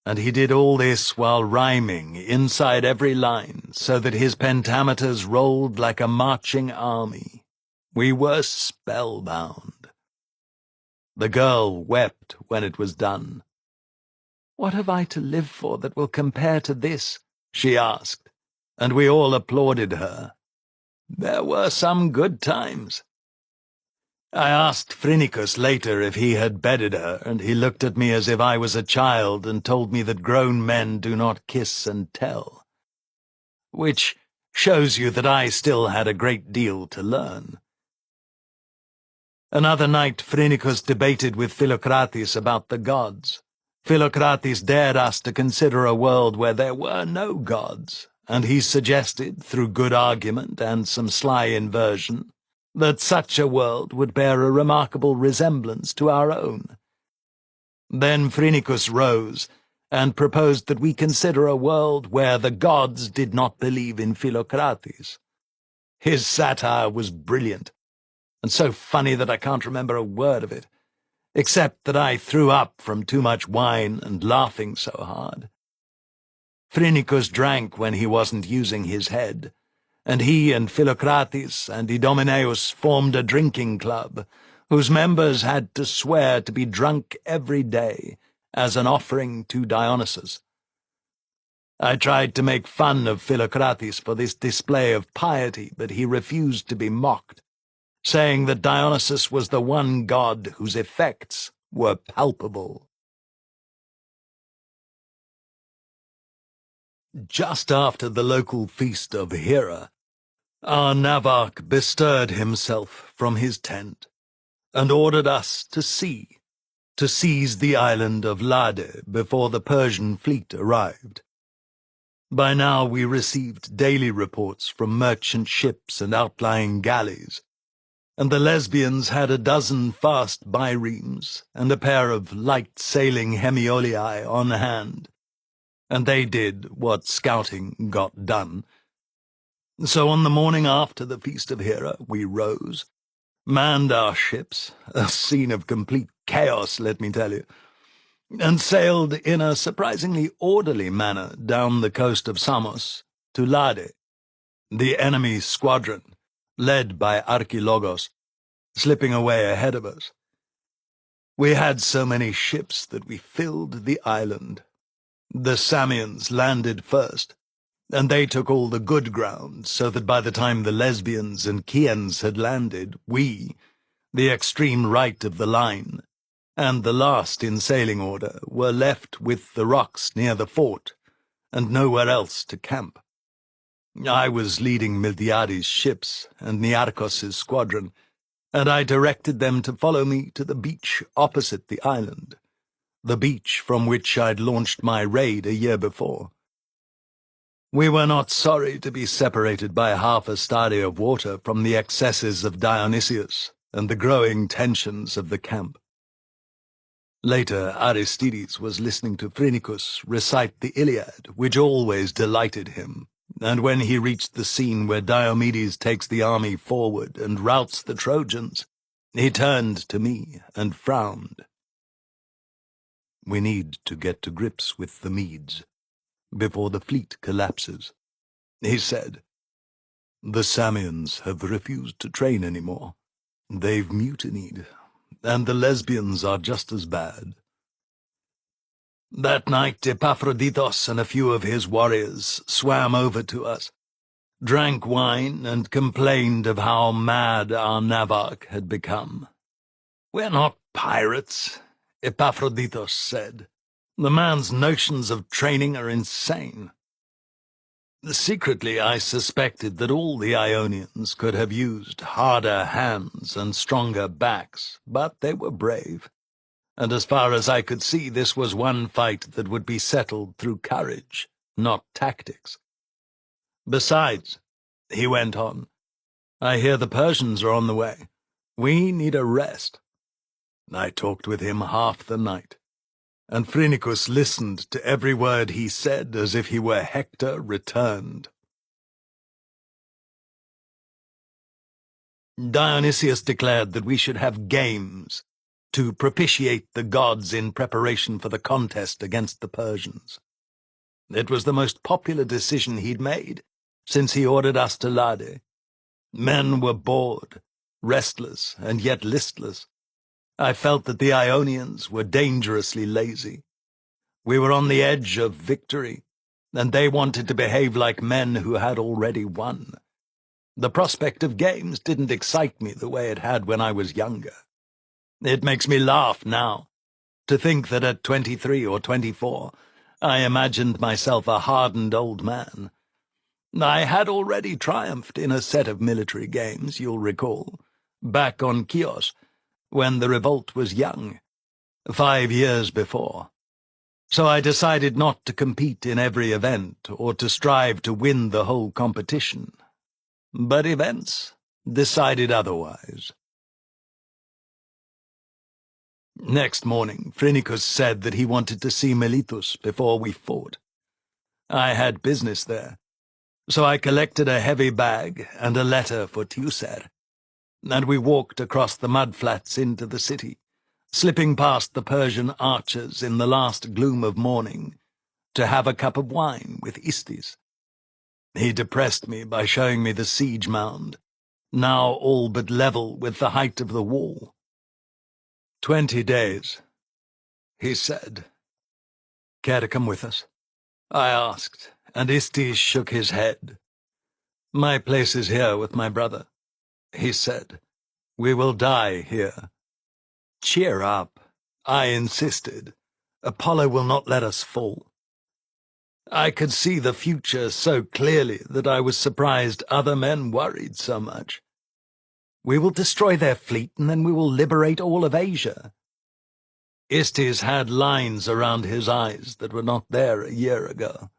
Speaker 1: And he did all this while rhyming inside every line, so that his pentameters rolled like a marching army. We were spellbound. The girl wept when it was done. "What have I to live for that will compare to this?" she asked, and we all applauded her. There were some good times. I asked Phrynichus later if he had bedded her, and he looked at me as if I was a child and told me that grown men do not kiss and tell. Which shows you that I still had a great deal to learn. Another night Phrynichus debated with Philocrates about the gods. Philocrates dared us to consider a world where there were no gods, and he suggested, through good argument and some sly inversion, that such a world would bear a remarkable resemblance to our own. Then Phrynichus rose and proposed that we consider a world where the gods did not believe in Philocrates. His satire was brilliant, and so funny that I can't remember a word of it, except that I threw up from too much wine and laughing so hard. Phrynichus drank when he wasn't using his head, and he and Philocrates and Idomeneus formed a drinking club, whose members had to swear to be drunk every day as an offering to Dionysus. I tried to make fun of Philocrates for this display of piety, but he refused to be mocked, saying that Dionysus was the one god whose effects were palpable. Just after the local feast of Hera, our navarch bestirred himself from his tent, and ordered us to sea, to seize the island of Lade before the Persian fleet arrived. By now we received daily reports from merchant ships and outlying galleys, and the lesbians had a dozen fast biremes and a pair of light-sailing hemiolii on hand, and they did what scouting got done. So on the morning after the Feast of Hera, we rose, manned our ships, a scene of complete chaos, let me tell you, and sailed in a surprisingly orderly manner down the coast of Samos to Lade, the enemy squadron, led by Archilogos, slipping away ahead of us. We had so many ships that we filled the island. The Samians landed first, and they took all the good ground, so that by the time the lesbians and Chians had landed, we, the extreme right of the line, and the last in sailing order, were left with the rocks near the fort, and nowhere else to camp. I was leading Miltiades' ships and Nearchos' squadron, and I directed them to follow me to the beach opposite the island, the beach from which I'd launched my raid a year before. We were not sorry to be separated by half a stadia of water from the excesses of Dionysius and the growing tensions of the camp. Later, Aristides was listening to Phrynichus recite the Iliad, which always delighted him, and when he reached the scene where Diomedes takes the army forward and routs the Trojans, he turned to me and frowned. "We need to get to grips with the Medes before the fleet collapses," he said. "The Samians have refused to train anymore. They've mutinied, and the lesbians are just as bad." That night Epaphroditos and a few of his warriors swam over to us, drank wine, and complained of how mad our navarch had become. "We're not pirates," Epaphroditos said. "The man's notions of training are insane." Secretly, I suspected that all the Ionians could have used harder hands and stronger backs, but they were brave. And as far as I could see, this was one fight that would be settled through courage, not tactics. "Besides," he went on, "I hear the Persians are on the way. We need a rest." I talked with him half the night, and Phrynichus listened to every word he said as if he were Hector returned. Dionysius declared that we should have games to propitiate the gods in preparation for the contest against the Persians. It was the most popular decision he'd made since he ordered us to Lade. Men were bored, restless, and yet listless. I felt that the Ionians were dangerously lazy. We were on the edge of victory, and they wanted to behave like men who had already won. The prospect of games didn't excite me the way it had when I was younger. It makes me laugh now, to think that at 23 or 24, I imagined myself a hardened old man. I had already triumphed in a set of military games, you'll recall, back on Chios, when the revolt was young, 5 years before. So I decided not to compete in every event or to strive to win the whole competition. But events decided otherwise. Next morning, Phrynichus said that he wanted to see Miletus before we fought. I had business there, so I collected a heavy bag and a letter for Teucer, and we walked across the mudflats into the city, slipping past the Persian archers in the last gloom of morning, to have a cup of wine with Istis. He depressed me by showing me the siege mound, now all but level with the height of the wall. 20 days, he said. "Care to come with us?" I asked, and Istis shook his head. "My place is here with my brother," he said. "We will die here." "Cheer up," I insisted. "Apollo will not let us fall." I could see the future so clearly that I was surprised other men worried so much. "We will destroy their fleet, and then we will liberate all of Asia." Istis had lines around his eyes that were not there a year ago,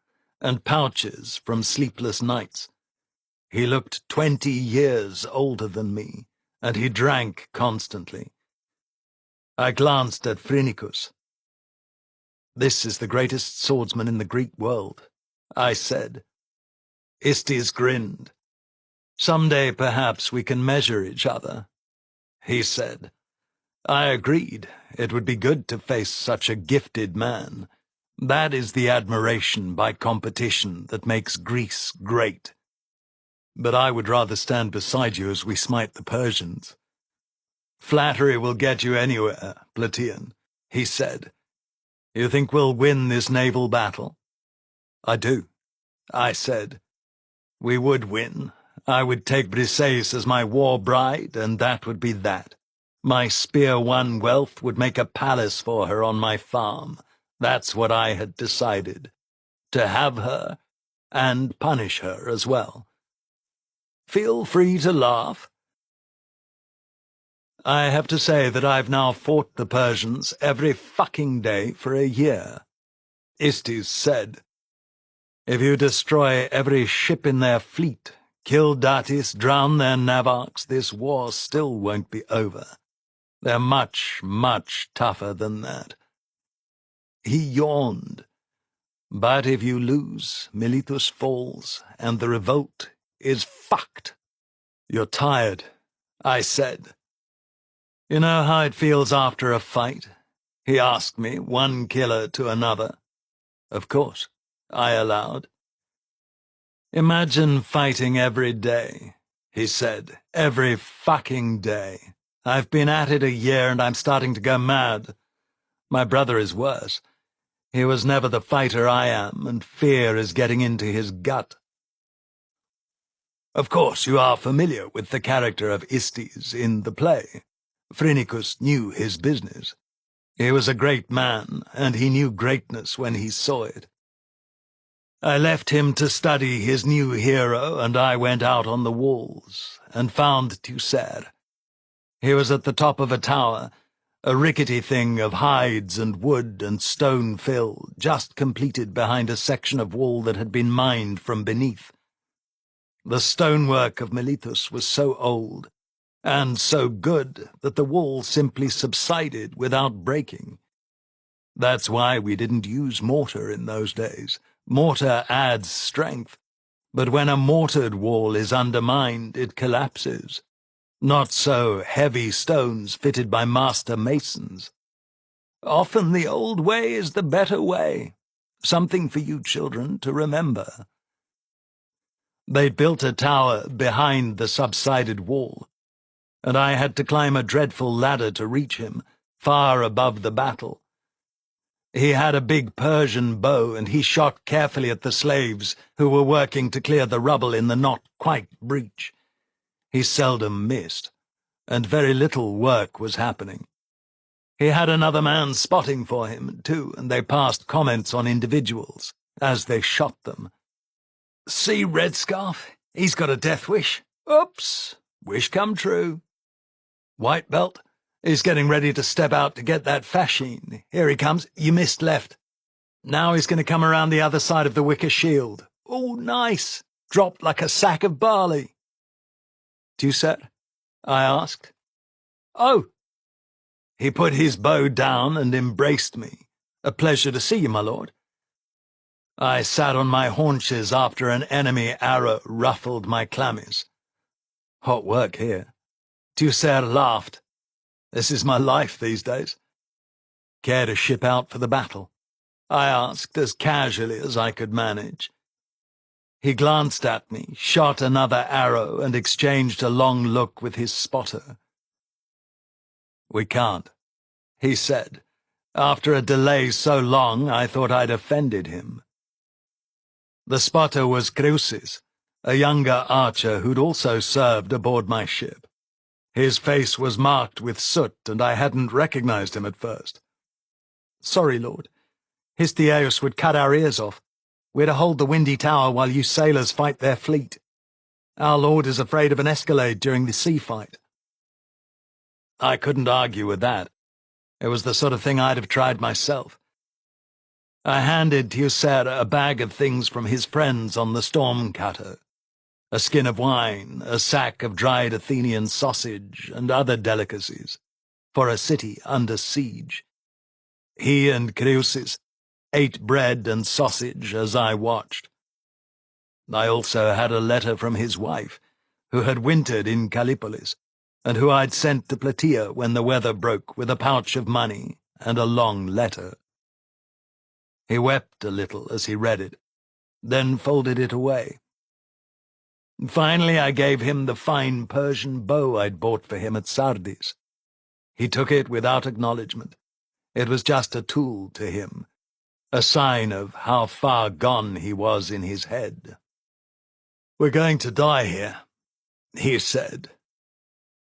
Speaker 1: and pouches from sleepless nights. He looked 20 years older than me, and he drank constantly. I glanced at Phrynichus. "This is the greatest swordsman in the Greek world," I said. Istis grinned. "Someday, perhaps, we can measure each other," he said. I agreed. It would be good to face such a gifted man. That is the admiration by competition that makes Greece great. But I would rather stand beside you as we smite the Persians. "Flattery will get you anywhere, Plataean," he said. "You think we'll win this naval battle?" "I do," I said. "We would win. I would take Briseis as my war bride, and that would be that. My spear-won wealth would make a palace for her on my farm. That's what I had decided. To have her, and punish her as well. Feel free to laugh. I have to say that I've now fought the Persians every fucking day for a year," Istis said. "If you destroy every ship in their fleet, kill Datis, drown their navarchs, this war still won't be over. They're much, much tougher than that." He yawned. "But if you lose, Miletus falls, and the revolt is fucked." "You're tired," I said. "You know how it feels after a fight?" he asked me, one killer to another. "Of course," I allowed. "Imagine fighting every day," he said. "Every fucking day. I've been at it a year and I'm starting to go mad. My brother is worse. He was never the fighter I am, and fear is getting into his gut. Of course, you are familiar with the character of Istes in the play. Phrynichus knew his business. He was a great man, and he knew greatness when he saw it. I left him to study his new hero, and I went out on the walls, and found Teucer. He was at the top of a tower, a rickety thing of hides and wood and stone fill, just completed behind a section of wall that had been mined from beneath. The stonework of Miletus was so old, and so good, that the wall simply subsided without breaking. That's why we didn't use mortar in those days. Mortar adds strength, but when a mortared wall is undermined, it collapses. Not so heavy stones fitted by master masons. Often the old way is the better way. Something for you children to remember. They'd built a tower behind the subsided wall, and I had to climb a dreadful ladder to reach him, far above the battle. He had a big Persian bow, and he shot carefully at the slaves who were working to clear the rubble in the not-quite breach. He seldom missed, and very little work was happening. He had another man spotting for him, too, and they passed comments on individuals as they shot them. "See Red Scarf? He's got a death wish. Oops! Wish come true. White Belt? He's getting ready to step out to get that fascine. Here he comes. You missed left. Now he's going to come around the other side of the wicker shield. Oh, nice. Dropped like a sack of barley." "Teucer?" I asked. "Oh!" He put his bow down and embraced me. "A pleasure to see you, my lord." I sat on my haunches after an enemy arrow ruffled my chlamys. Hot work here. Teucer laughed. "This is my life these days." "Care to ship out for the battle?" I asked, as casually as I could manage. He glanced at me, shot another arrow, and exchanged a long look with his spotter. "We can't," he said. After a delay so long, I thought I'd offended him. The spotter was Creusis, a younger archer who'd also served aboard my ship. His face was marked with soot, and I hadn't recognized him at first. "Sorry, Lord. Histiaeus would cut our ears off. We're to hold the windy tower while you sailors fight their fleet. Our lord is afraid of an escalade during the sea fight." I couldn't argue with that. It was the sort of thing I'd have tried myself. I handed Teucer a bag of things from his friends on the storm cutter. A skin of wine, a sack of dried Athenian sausage, and other delicacies, for a city under siege. He and Creusis ate bread and sausage as I watched. I also had a letter from his wife, who had wintered in Callipolis, and who I'd sent to Plataea when the weather broke, with a pouch of money and a long letter. He wept a little as he read it, then folded it away. Finally, I gave him the fine Persian bow I'd bought for him at Sardis. He took it without acknowledgement. It was just a tool to him, a sign of how far gone he was in his head. "We're going to die here," he said.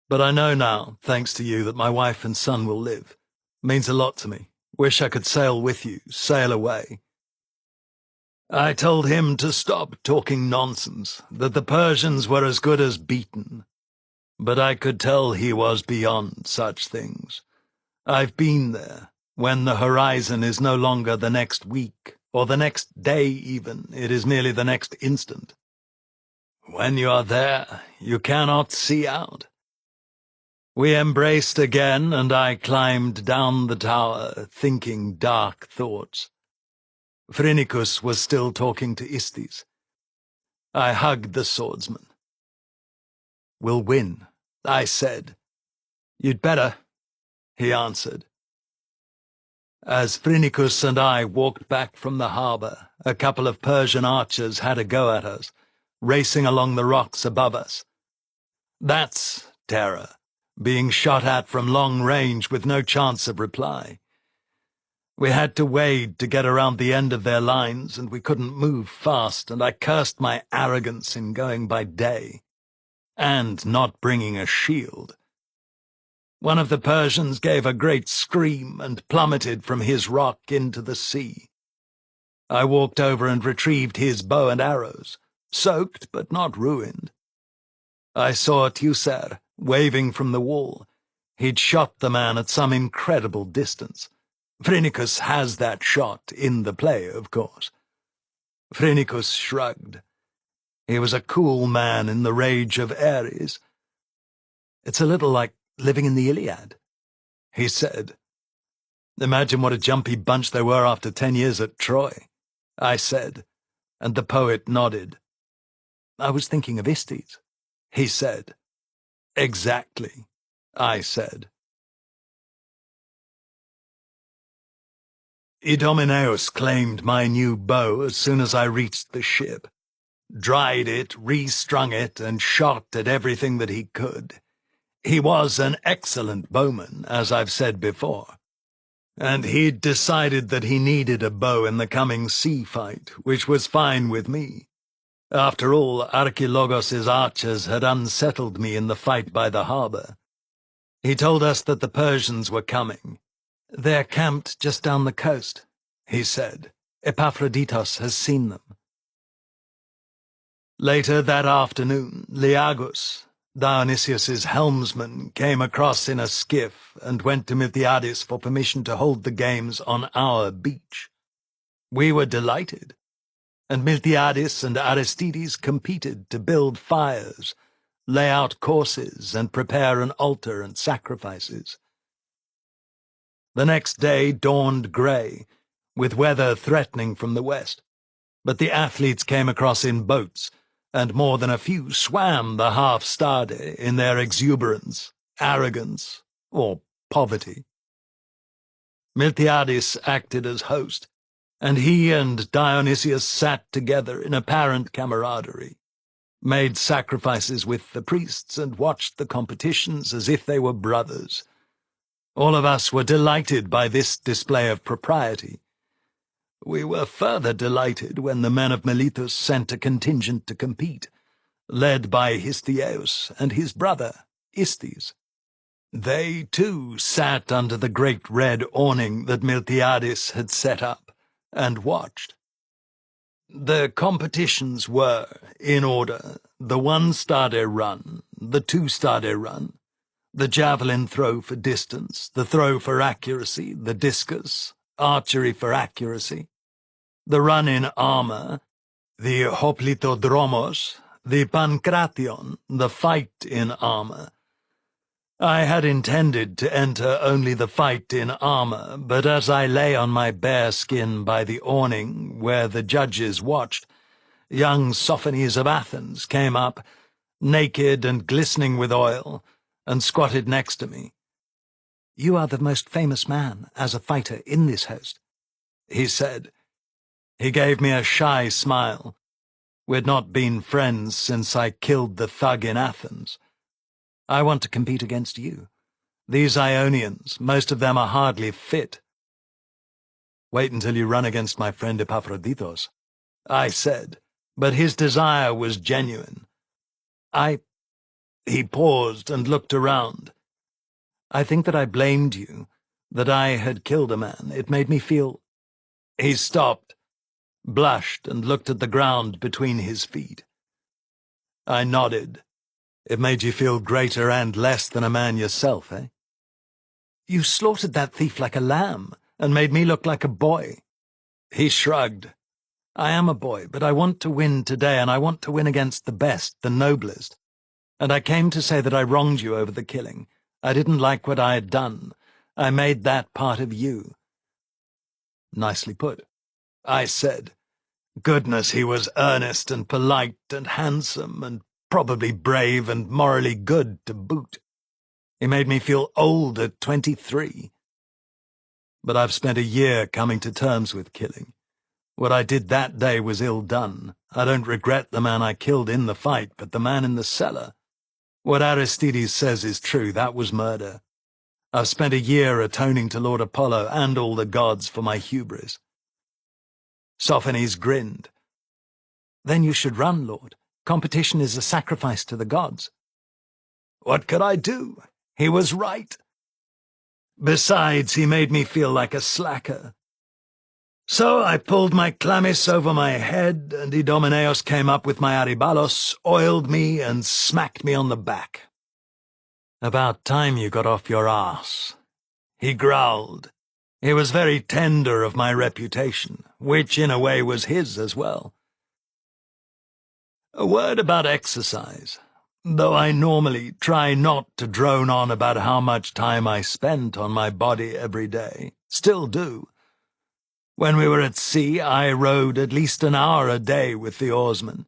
Speaker 1: "But I know now, thanks to you, that my wife and son will live. Means a lot to me. Wish I could sail with you, sail away." I told him to stop talking nonsense, that the Persians were as good as beaten. But I could tell he was beyond such things. I've been there, when the horizon is no longer the next week, or the next day even, it is merely the next instant. When you are there, you cannot see out. We embraced again, and I climbed down the tower, thinking dark thoughts. Phrynichus was still talking to Istes. I hugged the swordsman. "We'll win," I said. "You'd better," he answered. As Phrynichus and I walked back from the harbour, a couple of Persian archers had a go at us, racing along the rocks above us. That's terror, being shot at from long range with no chance of reply. We had to wade to get around the end of their lines, and we couldn't move fast, and I cursed my arrogance in going by day, and not bringing a shield. One of the Persians gave a great scream and plummeted from his rock into the sea. I walked over and retrieved his bow and arrows, soaked but not ruined. I saw Teucer waving from the wall. He'd shot the man at some incredible distance. Phrynichus has that shot in the play, of course. Phrynichus shrugged. He was a cool man in the rage of Ares. It's a little like living in the Iliad, he said. Imagine what a jumpy bunch they were after 10 years at Troy, I said, and the poet nodded. I was thinking of Istes, he said. Exactly, I said. Idomeneus claimed my new bow as soon as I reached the ship, dried it, restrung it, and shot at everything that he could. He was an excellent bowman, as I've said before, and he'd decided that he needed a bow in the coming sea fight, which was fine with me. After all, Archilogos' archers had unsettled me in the fight by the harbour. He told us that the Persians were coming. They're camped just down the coast, he said. Epaphroditos has seen them. Later that afternoon, Liagus, Dionysius's helmsman, came across in a skiff and went to Miltiades for permission to hold the games on our beach. We were delighted, and Miltiades and Aristides competed to build fires, lay out courses, and prepare an altar and sacrifices. The next day dawned grey, with weather threatening from the west, but the athletes came across in boats, and more than a few swam the half-stade in their exuberance, arrogance, or poverty. Miltiades acted as host, and he and Dionysius sat together in apparent camaraderie, made sacrifices with the priests, and watched the competitions as if they were brothers. All of us were delighted by this display of propriety. We were further delighted when the men of Miletus sent a contingent to compete, led by Histiaeus and his brother, Istes. They, too, sat under the great red awning that Miltiades had set up, and watched. The competitions were, in order, the one-stade run, the two-stade run, the javelin throw for distance, the throw for accuracy, the discus, archery for accuracy, the run in armour, the hoplitodromos, the pankration, the fight in armour. I had intended to enter only the fight in armour, but as I lay on my bare skin by the awning where the judges watched, young Sophones of Athens came up, naked and glistening with oil, and squatted next to me. "You are the most famous man as a fighter in this host," he said. He gave me a shy smile. We'd not been friends since I killed the thug in Athens. "I want to compete against you. These Ionians, most of them are hardly fit." "Wait until you run against my friend Epaphroditos," I said, but his desire was genuine. He paused and looked around. "I think that I blamed you, that I had killed a man. It made me feel—" He stopped, blushed, and looked at the ground between his feet. I nodded. "It made you feel greater and less than a man yourself, eh?" "You slaughtered that thief like a lamb, and made me look like a boy." He shrugged. "I am a boy, but I want to win today, and I want to win against the best, the noblest. And I came to say that I wronged you over the killing. I didn't like what I had done. I made that part of you." "Nicely put," I said. Goodness, he was earnest and polite and handsome and probably brave and morally good to boot. He made me feel old at 23. But I've spent a year coming to terms with killing. What I did that day was ill done. I don't regret the man I killed in the fight, but the man in the cellar. What Aristides says is true, that was murder. I've spent a year atoning to Lord Apollo and all the gods for my hubris." Sophanes grinned. "Then you should run, Lord. Competition is a sacrifice to the gods." What could I do? He was right. Besides, he made me feel like a slacker. So I pulled my chlamys over my head, and Idomeneus came up with my aribalos, oiled me, and smacked me on the back. "About time you got off your arse," he growled. He was very tender of my reputation, which in a way was his as well. A word about exercise. Though I normally try not to drone on about how much time I spent on my body every day, still do. When we were at sea, I rowed at least an hour a day with the oarsmen.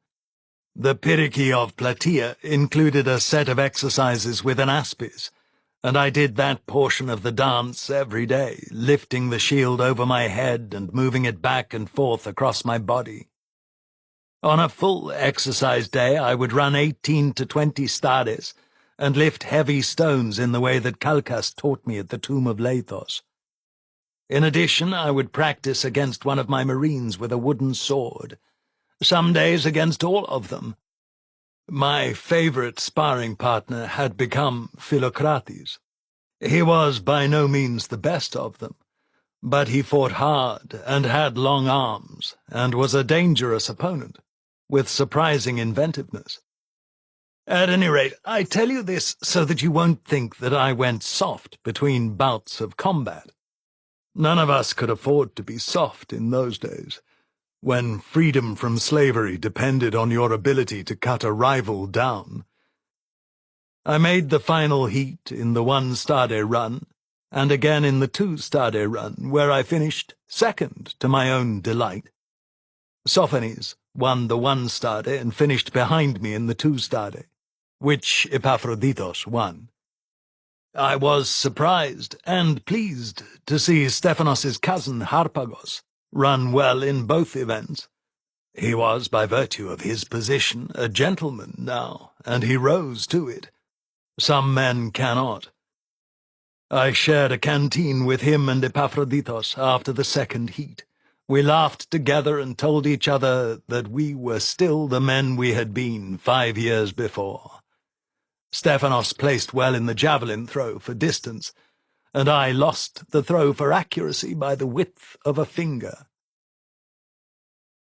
Speaker 1: The Audiobook of Plataea included a set of exercises with an aspis, and I did that portion of the dance every day, lifting the shield over my head and moving it back and forth across my body. On a full exercise day, I would run 18 to 20 stades and lift heavy stones in the way that Calchas taught me at the tomb of Lathos. In addition, I would practice against one of my marines with a wooden sword, some days against all of them. My favorite sparring partner had become Philocrates. He was by no means the best of them, but he fought hard and had long arms and was a dangerous opponent, with surprising inventiveness. At any rate, I tell you this so that you won't think that I went soft between bouts of combat. None of us could afford to be soft in those days, when freedom from slavery depended on your ability to cut a rival down. I made the final heat in the 1-stade run, and again in the 2-stade run, where I finished second to my own delight. Sophanes won the 1-stade and finished behind me in the 2-stade, which Epaphroditos won. I was surprised and pleased to see Stephanos's cousin Harpagos run well in both events. He was, by virtue of his position, a gentleman now, and he rose to it. Some men cannot. I shared a canteen with him and Epaphroditos after the second heat. We laughed together and told each other that we were still the men we had been 5 years before. Stephanos placed well in the javelin throw for distance, and I lost the throw for accuracy by the width of a finger.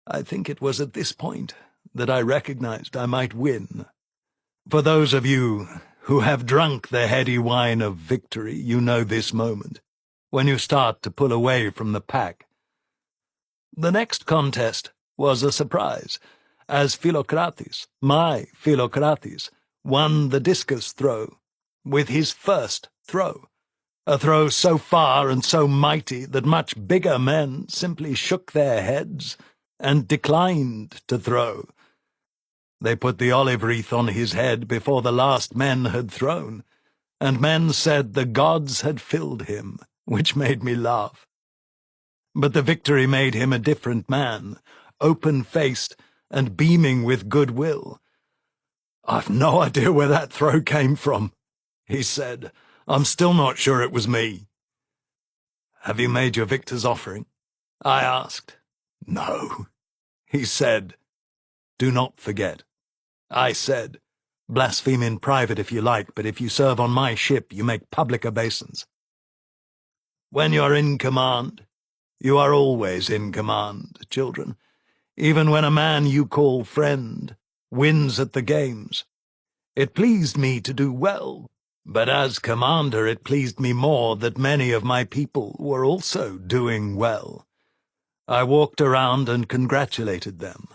Speaker 1: I think it was at this point that I recognized I might win. For those of you who have drunk the heady wine of victory, you know this moment, when you start to pull away from the pack. The next contest was a surprise, as Philocrates, my Philocrates, won the discus throw with his first throw, a throw so far and so mighty that much bigger men simply shook their heads and declined to throw. They put the olive wreath on his head before the last men had thrown, and men said the gods had filled him, which made me laugh. But the victory made him a different man, open-faced and beaming with goodwill. "I've no idea where that throw came from," he said. "I'm still not sure it was me." "Have you made your victor's offering?" I asked. "No," he said. "Do not forget." I said, "Blaspheme in private if you like, but if you serve on my ship, you make public obeisance." When you're in command, you are always in command, children, even when a man you call friend wins at the games. It pleased me to do well, but as commander it pleased me more that many of my people were also doing well. I walked around and congratulated them.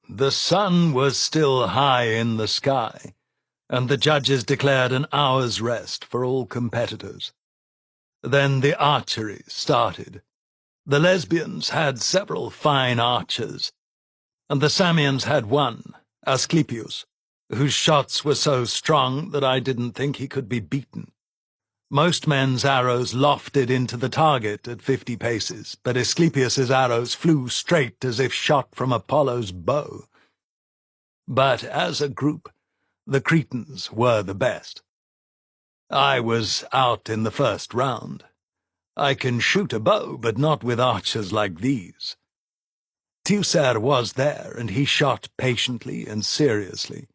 Speaker 1: The sun was still high in the sky, and the judges declared an hour's rest for all competitors. Then the archery started. The lesbians had several fine archers, and the Samians had one, Asclepius, whose shots were so strong that I didn't think he could be beaten. Most men's arrows lofted into the target at 50 paces, but Asclepius's arrows flew straight as if shot from Apollo's bow. But as a group, the Cretans were the best. I was out in the first round. I can shoot a bow, but not with archers like these. Teucer was there, and he shot patiently and seriously.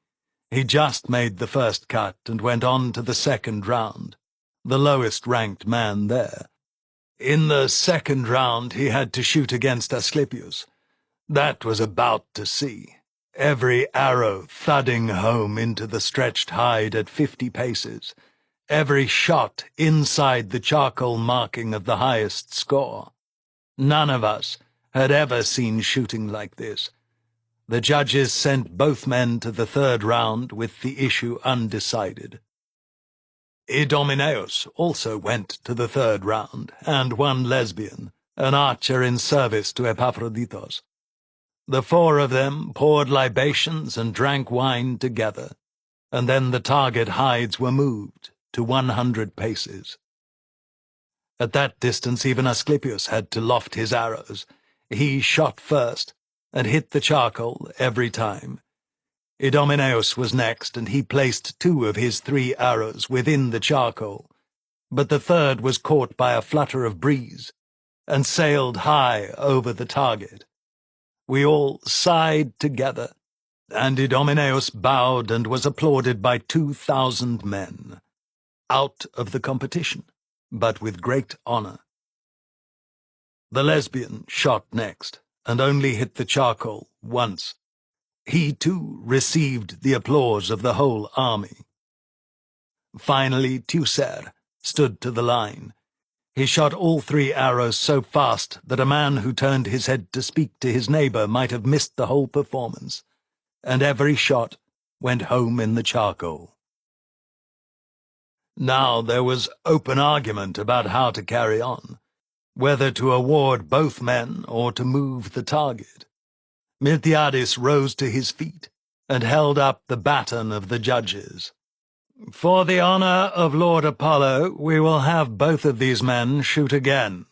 Speaker 1: He just made the first cut and went on to the second round, the lowest-ranked man there. In the second round he had to shoot against Asclepius. That was about to see. Every arrow thudding home into the stretched hide at 50 paces. Every shot inside the charcoal marking of the highest score. None of us had ever seen shooting like this. The judges sent both men to the third round with the issue undecided. Idomeneus also went to the third round, and one Lesbian, an archer in service to Epaphroditos. The four of them poured libations and drank wine together, and then the target hides were moved to 100 paces. At that distance even Asclepius had to loft his arrows. He shot first, and hit the charcoal every time. Idomeneus was next, and he placed 2 of his 3 arrows within the charcoal, but the third was caught by a flutter of breeze, and sailed high over the target. We all sighed together, and Idomeneus bowed and was applauded by 2,000 men. Out of the competition, but with great honor. The Lesbian shot next, and only hit the charcoal once. He, too, received the applause of the whole army. Finally, Teucer stood to the line. He shot all 3 arrows so fast that a man who turned his head to speak to his neighbor might have missed the whole performance, and every shot went home in the charcoal. Now there was open argument about how to carry on, whether to award both men or to move the target. Miltiades rose to his feet and held up the baton of the judges. "For the honor of Lord Apollo, we will have both of these men shoot again,"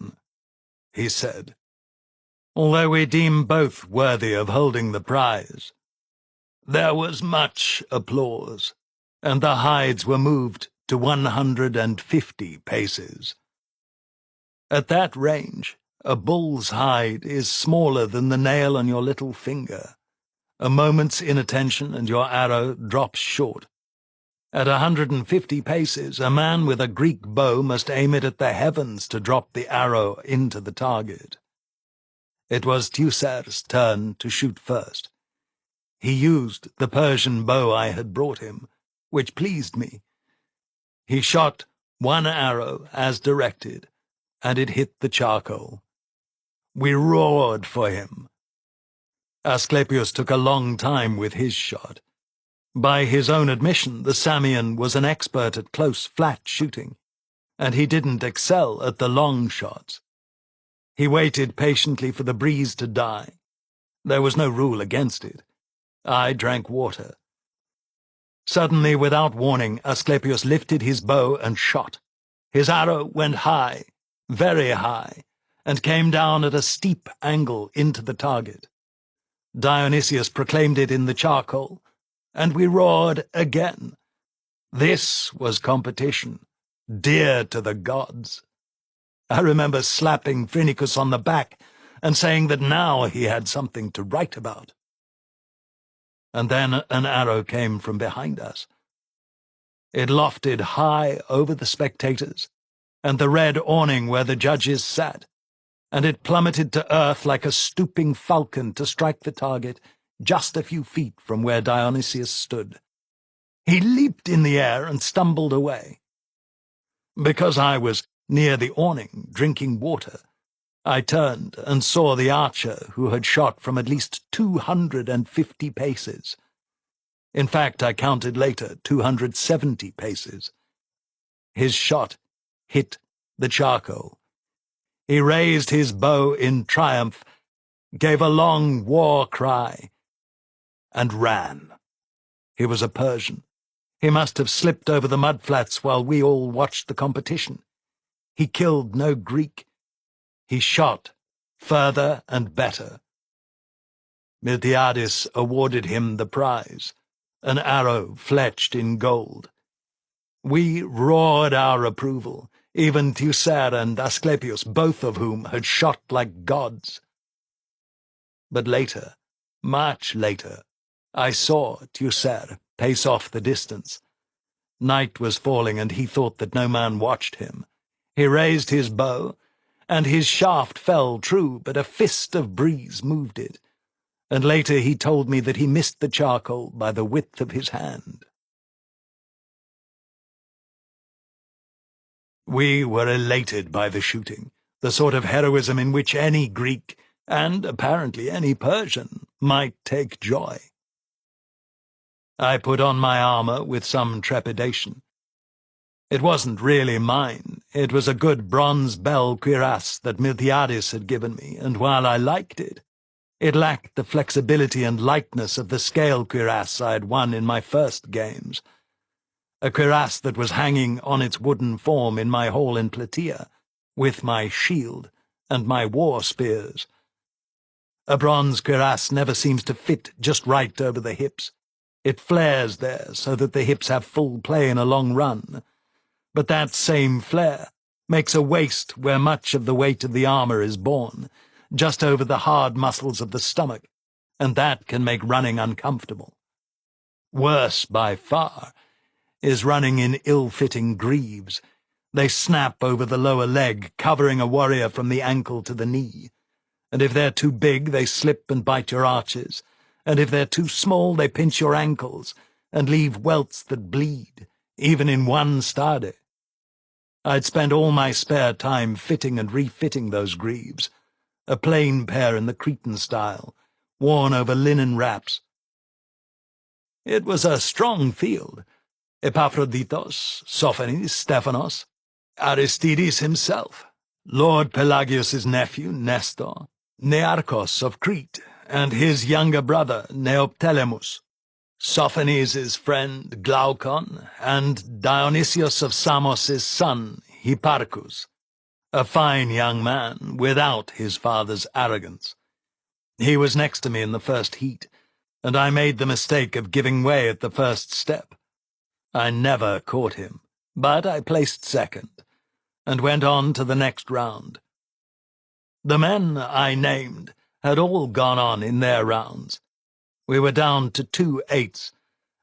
Speaker 1: he said, "although we deem both worthy of holding the prize." There was much applause, and the hides were moved to 150 paces. At that range, a bull's hide is smaller than the nail on your little finger. A moment's inattention and your arrow drops short. At 150 paces, a man with a Greek bow must aim it at the heavens to drop the arrow into the target. It was Teucer's turn to shoot first. He used the Persian bow I had brought him, which pleased me. He shot 1 arrow as directed, and it hit the charcoal. We roared for him. Asclepius took a long time with his shot. By his own admission, the Samian was an expert at close, flat shooting, and he didn't excel at the long shots. He waited patiently for the breeze to die. There was no rule against it. I drank water. Suddenly, without warning, Asclepius lifted his bow and shot. His arrow went high, very high, and came down at a steep angle into the target. Dionysius proclaimed it in the charcoal, and we roared again. This was competition, dear to the gods. I remember slapping Phrynicus on the back and saying that now he had something to write about. And then an arrow came from behind us. It lofted high over the spectators and the red awning where the judges sat, and it plummeted to earth like a stooping falcon to strike the target just a few feet from where Dionysius stood. He leaped in the air and stumbled away. Because I was near the awning, drinking water, I turned and saw the archer who had shot from at least 250 paces. In fact, I counted later, 270 paces. His shot hit the charcoal. He raised his bow in triumph, gave a long war cry, and ran. He was a Persian. He must have slipped over the mudflats while we all watched the competition. He killed no Greek. He shot further and better. Miltiades awarded him the prize, an arrow fletched in gold. We roared our approval, even Teucer and Asclepius, both of whom had shot like gods. But later, much later, I saw Teucer pace off the distance. Night was falling, and he thought that no man watched him. He raised his bow, and his shaft fell true, but a fist of breeze moved it, and later he told me that he missed the charcoal by the width of his hand. We were elated by the shooting, the sort of heroism in which any Greek, and apparently any Persian, might take joy. I put on my armor with some trepidation. It wasn't really mine. It was a good bronze bell cuirass that Miltiades had given me, and while I liked it, it lacked the flexibility and lightness of the scale cuirass I had won in my first games. A cuirass that was hanging on its wooden form in my hall in Plataea, with my shield and my war spears. A bronze cuirass never seems to fit just right over the hips. It flares there so that the hips have full play in a long run. But that same flare makes a waist where much of the weight of the armor is borne, just over the hard muscles of the stomach, and that can make running uncomfortable. Worse by far is running in ill-fitting greaves. They snap over the lower leg, covering a warrior from the ankle to the knee. And if they're too big, they slip and bite your arches, and if they're too small, they pinch your ankles and leave welts that bleed, even in one stade. I'd spent all my spare time fitting and refitting those greaves, a plain pair in the Cretan style, worn over linen wraps. It was a strong field. Epaphroditos, Sophones, Stephanos, Aristides himself, Lord Pelagius's nephew, Nestor, Nearchos of Crete, and his younger brother, Neoptolemus, Sophones's friend, Glaucon, and Dionysius of Samos's son, Hipparchus, a fine young man without his father's arrogance. He was next to me in the first heat, and I made the mistake of giving way at the first step. I never caught him, but I placed second, and went on to the next round. The men I named had all gone on in their rounds. We were down to 2-8s,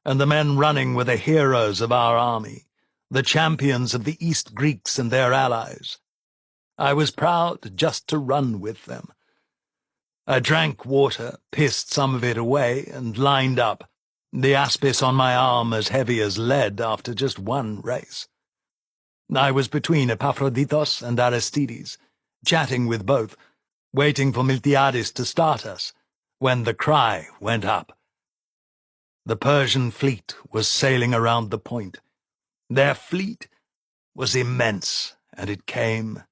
Speaker 1: and the men running were the heroes of our army, the champions of the East Greeks and their allies. I was proud just to run with them. I drank water, pissed some of it away, and lined up, the aspis on my arm as heavy as lead after just one race. I was between Epaphroditos and Aristides, chatting with both, waiting for Miltiades to start us, when the cry went up. The Persian fleet was sailing around the point. Their fleet was immense, and it came,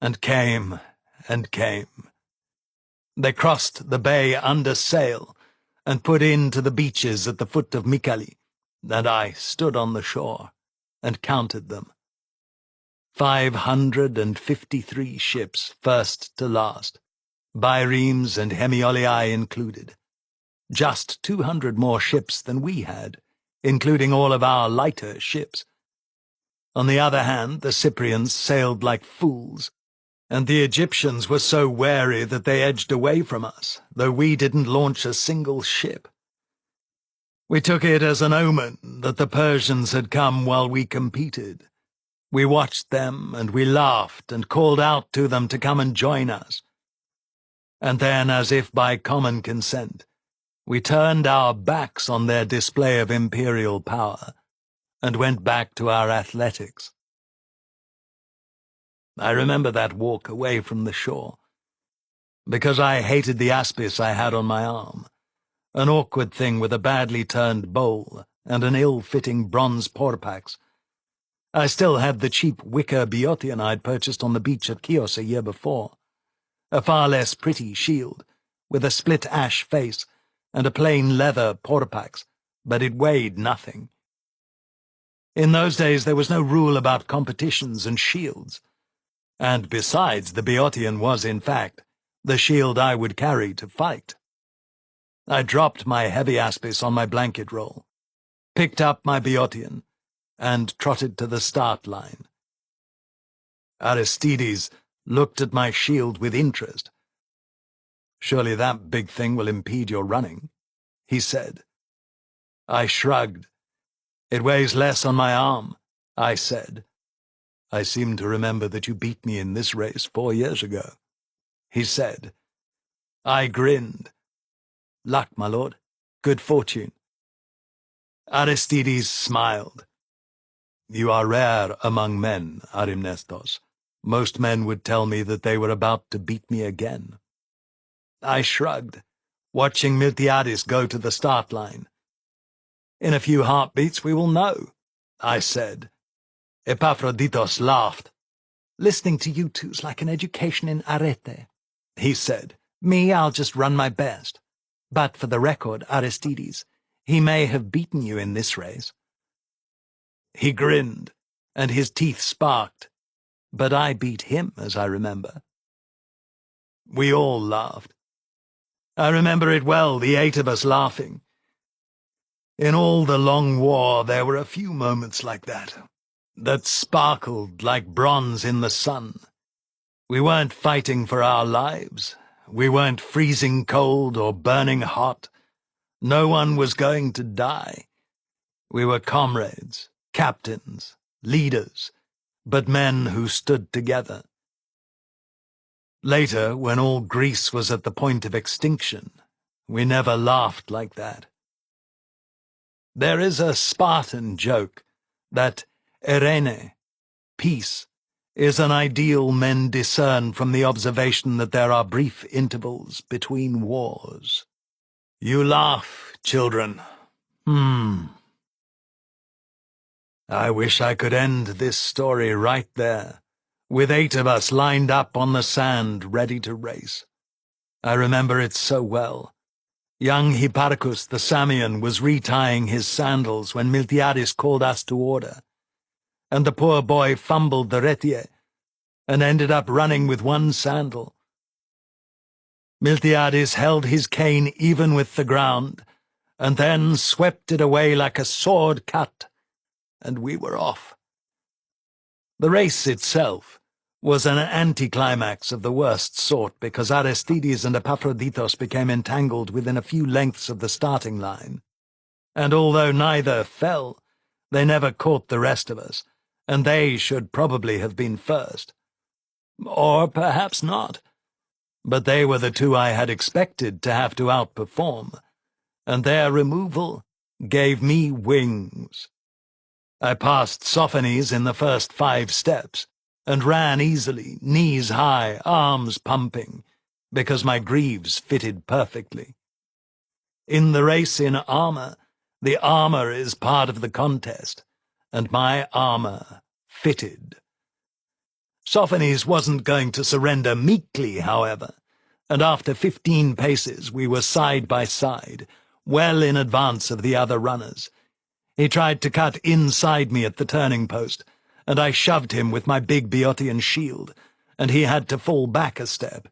Speaker 1: and came, and came. They crossed the bay under sail, and put in to the beaches at the foot of Mycale, and I stood on the shore, and counted them. 553 ships, first to last, biremes and hemiolii included. Just 200 more ships than we had, including all of our lighter ships. On the other hand, the Cyprians sailed like fools, and the Egyptians were so wary that they edged away from us, though we didn't launch a single ship. We took it as an omen that the Persians had come while we competed. We watched them, and we laughed and called out to them to come and join us. And then, as if by common consent, we turned our backs on their display of imperial power and went back to our athletics. I remember that walk away from the shore, because I hated the aspis I had on my arm, an awkward thing with a badly turned bowl and an ill-fitting bronze porpax. I still had the cheap wicker Boeotian I'd purchased on the beach at Chios a year before, a far less pretty shield, with a split ash face and a plain leather porpax, but it weighed nothing. In those days there was no rule about competitions and shields, and besides, the Boeotian was, in fact, the shield I would carry to fight. I dropped my heavy aspis on my blanket roll, picked up my Boeotian, and trotted to the start line. Aristides looked at my shield with interest. "Surely that big thing will impede your running," he said. I shrugged. "It weighs less on my arm," I said. "I seem to remember that you beat me in this race 4 years ago," he said. I grinned. "Luck, my lord. Good fortune." Aristides smiled. "You are rare among men, Arimnestos. Most men would tell me that they were about to beat me again." I shrugged, watching Miltiades go to the start line. "In a few heartbeats we will know," I said. Epaphroditos laughed. "Listening to you two's like an education in arete," he said. "Me, I'll just run my best. But for the record, Aristides, he may have beaten you in this race." He grinned, and his teeth sparked. But I beat him, as I remember. We all laughed. I remember it well, the 8 of us laughing. In all the long war, there were a few moments like that sparkled like bronze in the sun. We weren't fighting for our lives. We weren't freezing cold or burning hot. No one was going to die. We were comrades, captains, leaders, but men who stood together. Later, when all Greece was at the point of extinction, we never laughed like that. There is a Spartan joke that Eirene, peace, is an ideal men discern from the observation that there are brief intervals between wars. You laugh, children. I wish I could end this story right there, with 8 of us lined up on the sand ready to race. I remember it so well. Young Hipparchus the Samian was retying his sandals when Miltiades called us to order, and the poor boy fumbled the retie and ended up running with one sandal. Miltiades held his cane even with the ground, and then swept it away like a sword cut, and we were off. The race itself was an anticlimax of the worst sort because Aristides and Epaphroditos became entangled within a few lengths of the starting line, and although neither fell, they never caught the rest of us, and they should probably have been first. Or perhaps not. But they were the 2 I had expected to have to outperform, and their removal gave me wings. I passed Sophones in the first 5 steps, and ran easily, knees high, arms pumping, because my greaves fitted perfectly. In the race in armor, the armor is part of the contest, and my armor fitted. Sophones wasn't going to surrender meekly, however, and after 15 paces we were side by side, well in advance of the other runners. He tried to cut inside me at the turning post, and I shoved him with my big Boeotian shield, and he had to fall back a step.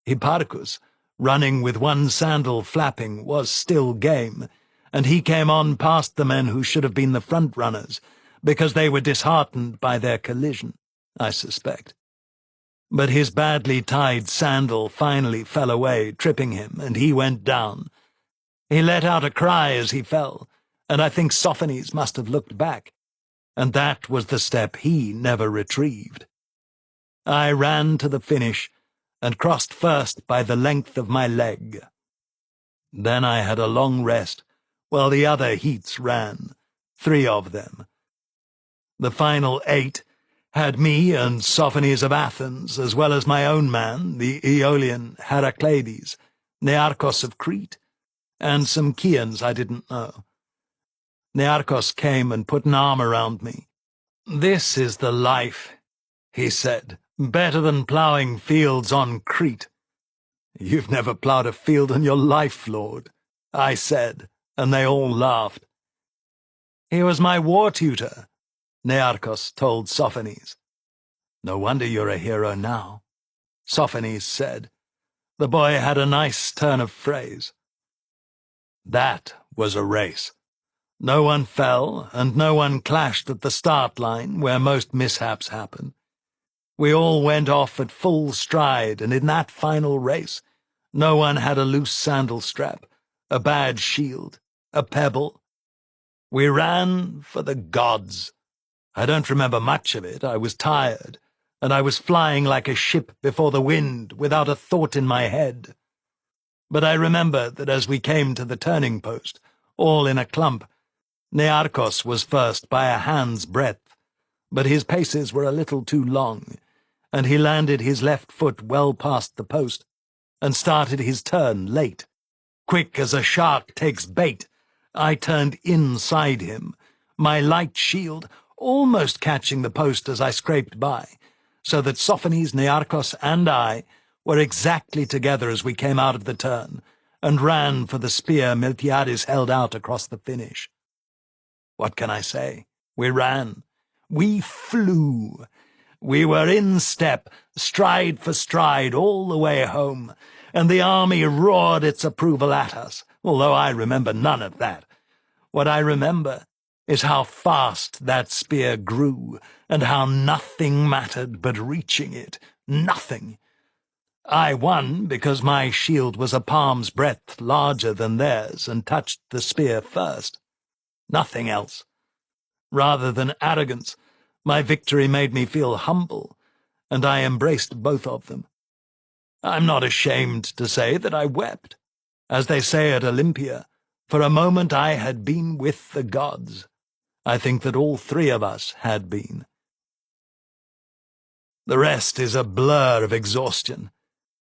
Speaker 1: Hipparchus, running with one sandal flapping, was still game, and he came on past the men who should have been the front runners, because they were disheartened by their collision, I suspect. But his badly tied sandal finally fell away, tripping him, and he went down. He let out a cry as he fell, and I think Sophones must have looked back, and that was the step he never retrieved. I ran to the finish, and crossed first by the length of my leg. Then I had a long rest, while the other heats ran, 3 of them. The final 8 had me and Sophones of Athens, as well as my own man, the Aeolian Heracleides, Nearchos of Crete, and some Chians I didn't know. Nearchos came and put an arm around me. "This is the life," he said, "better than ploughing fields on Crete." "You've never ploughed a field in your life, Lord," I said, and they all laughed. "He was my war tutor," Nearchos told Sophones. "No wonder you're a hero now," Sophones said. The boy had a nice turn of phrase. That was a race. No one fell, and no one clashed at the start line, where most mishaps happen. We all went off at full stride, and in that final race, no one had a loose sandal strap, a bad shield, a pebble. We ran for the gods. I don't remember much of it. I was tired, and I was flying like a ship before the wind, without a thought in my head. But I remember that as we came to the turning post, all in a clump, Nearchos was first by a hand's breadth, but his paces were a little too long, and he landed his left foot well past the post, and started his turn late. Quick as a shark takes bait, I turned inside him, my light shield almost catching the post as I scraped by, so that Sophones, Nearchos, and I were exactly together as we came out of the turn, and ran for the spear Miltiades held out across the finish. What can I say? We ran. We flew. We were in step, stride for stride, all the way home, and the army roared its approval at us, although I remember none of that. What I remember is how fast that spear grew, and how nothing mattered but reaching it. Nothing. I won because my shield was a palm's breadth larger than theirs and touched the spear first. Nothing else. Rather than arrogance, my victory made me feel humble, and I embraced both of them. I'm not ashamed to say that I wept. As they say at Olympia, for a moment I had been with the gods. I think that all three of us had been. The rest is a blur of exhaustion.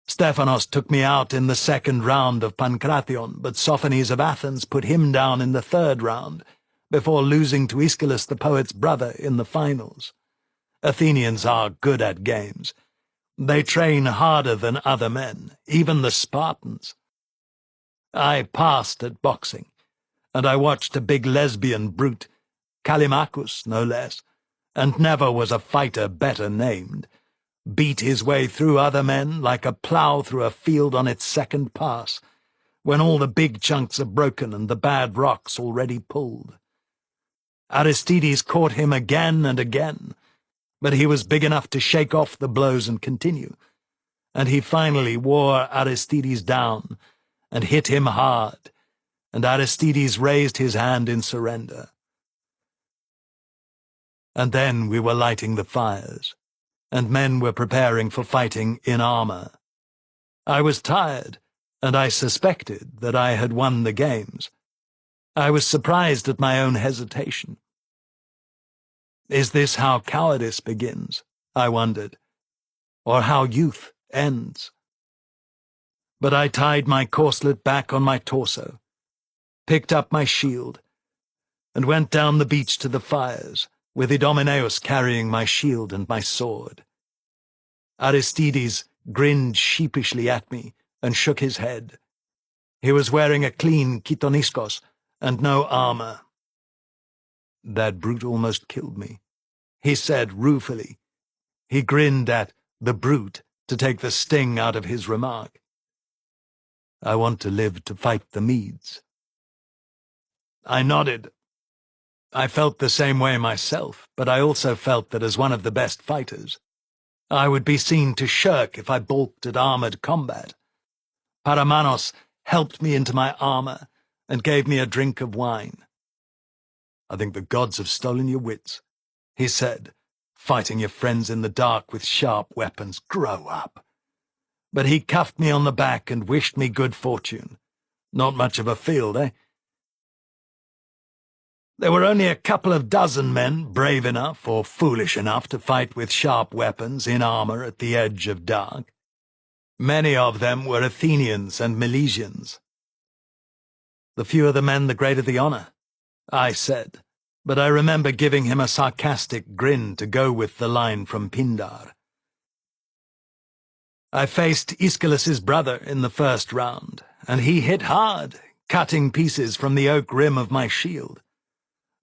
Speaker 1: Stephanos took me out in the second round of Pankration, but Sophones of Athens put him down in the third round, before losing to Aeschylus the poet's brother in the finals. Athenians are good at games. They train harder than other men, even the Spartans. I passed at boxing, and I watched a big lesbian brute, Callimachus no less, and never was a fighter better named, beat his way through other men like a plough through a field on its second pass, when all the big chunks are broken and the bad rocks already pulled. Aristides caught him again and again, but he was big enough to shake off the blows and continue, and he finally wore Aristides down and hit him hard, and Aristides raised his hand in surrender. And then we were lighting the fires, and men were preparing for fighting in armor. I was tired, and I suspected that I had won the games. I was surprised at my own hesitation. Is this how cowardice begins? I wondered, or how youth ends? But I tied my corselet back on my torso, picked up my shield, and went down the beach to the fires, with Idomeneus carrying my shield and my sword. Aristides grinned sheepishly at me and shook his head. He was wearing a clean kitoniskos and no armor. That brute almost killed me, he said ruefully. He grinned at the brute to take the sting out of his remark. I want to live to fight the Medes. I nodded. I felt the same way myself, but I also felt that as one of the best fighters, I would be seen to shirk if I balked at armored combat. Paramanos helped me into my armor and gave me a drink of wine. I think the gods have stolen your wits, he said, fighting your friends in the dark with sharp weapons. Grow up. But he cuffed me on the back and wished me good fortune. Not much of a field, eh? There were only a couple of dozen men brave enough or foolish enough to fight with sharp weapons in armor at the edge of dark. Many of them were Athenians and Milesians. The fewer the men, the greater the honor, I said, but I remember giving him a sarcastic grin to go with the line from Pindar. I faced Aeschylus's brother in the first round, and he hit hard, cutting pieces from the oak rim of my shield.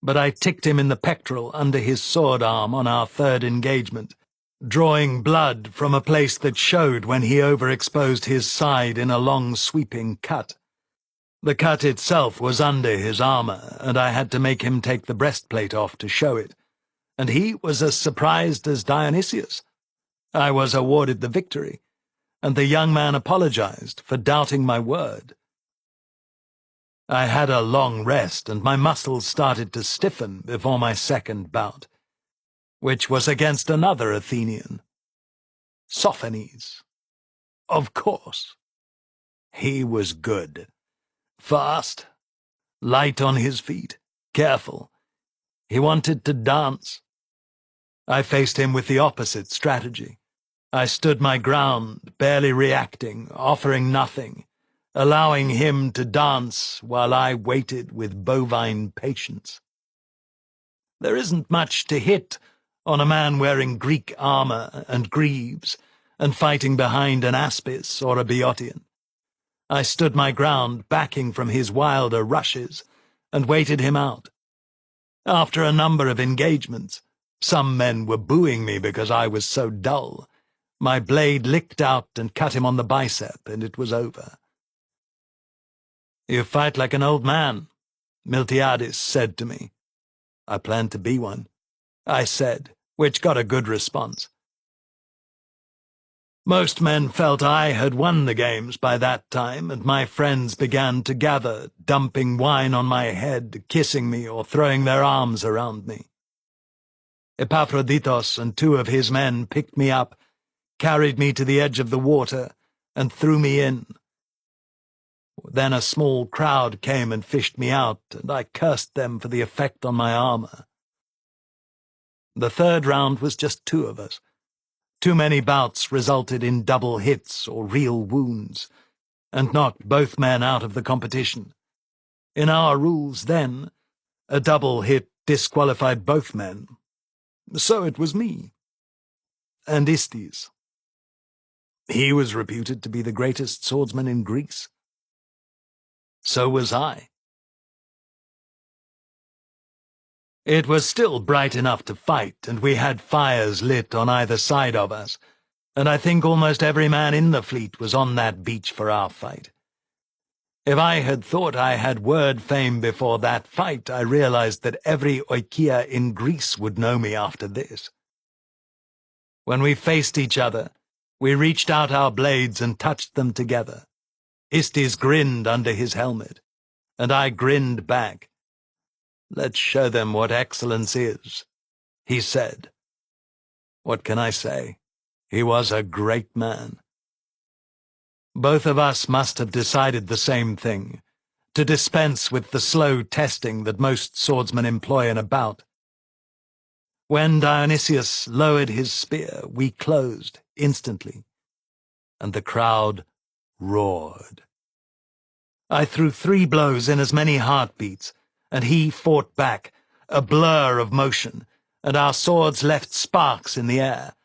Speaker 1: But I ticked him in the pectoral under his sword arm on our third engagement, drawing blood from a place that showed when he overexposed his side in a long sweeping cut. The cut itself was under his armor, and I had to make him take the breastplate off to show it, and he was as surprised as Dionysius. I was awarded the victory, and the young man apologized for doubting my word. I had a long rest, and my muscles started to stiffen before my second bout, which was against another Athenian, Sophanes. Of course. He was good. Fast, light on his feet, careful. He wanted to dance. I faced him with the opposite strategy. I stood my ground, barely reacting, offering nothing, allowing him to dance while I waited with bovine patience. There isn't much to hit on a man wearing Greek armor and greaves and fighting behind an Aspis or a Boeotian. I stood my ground, backing from his wilder rushes, and waited him out. After a number of engagements, some men were booing me because I was so dull. My blade licked out and cut him on the bicep, and it was over. "You fight like an old man," Miltiades said to me. "I plan to be one," I said, which got a good response. Most men felt I had won the games by that time, and my friends began to gather, dumping wine on my head, kissing me, or throwing their arms around me. Epaphroditos and 2 of his men picked me up, carried me to the edge of the water, and threw me in. Then a small crowd came and fished me out, and I cursed them for the effect on my armor. The third round was just 2 of us. Too many bouts resulted in double hits or real wounds, and knocked both men out of the competition. In our rules then, a double hit disqualified both men. So it was me. And Istes. He was reputed to be the greatest swordsman in Greece. So was I. It was still bright enough to fight, and we had fires lit on either side of us, and I think almost every man in the fleet was on that beach for our fight. If I had thought I had word fame before that fight, I realized that every oikia in Greece would know me after this. When we faced each other, we reached out our blades and touched them together. Istes grinned under his helmet, and I grinned back. "Let's show them what excellence is," he said. What can I say? He was a great man. Both of us must have decided the same thing, to dispense with the slow testing that most swordsmen employ in a bout. When Dionysius lowered his spear, we closed instantly, and the crowd roared. I threw 3 blows in as many heartbeats, and he fought back, a blur of motion, and our swords left sparks in the air.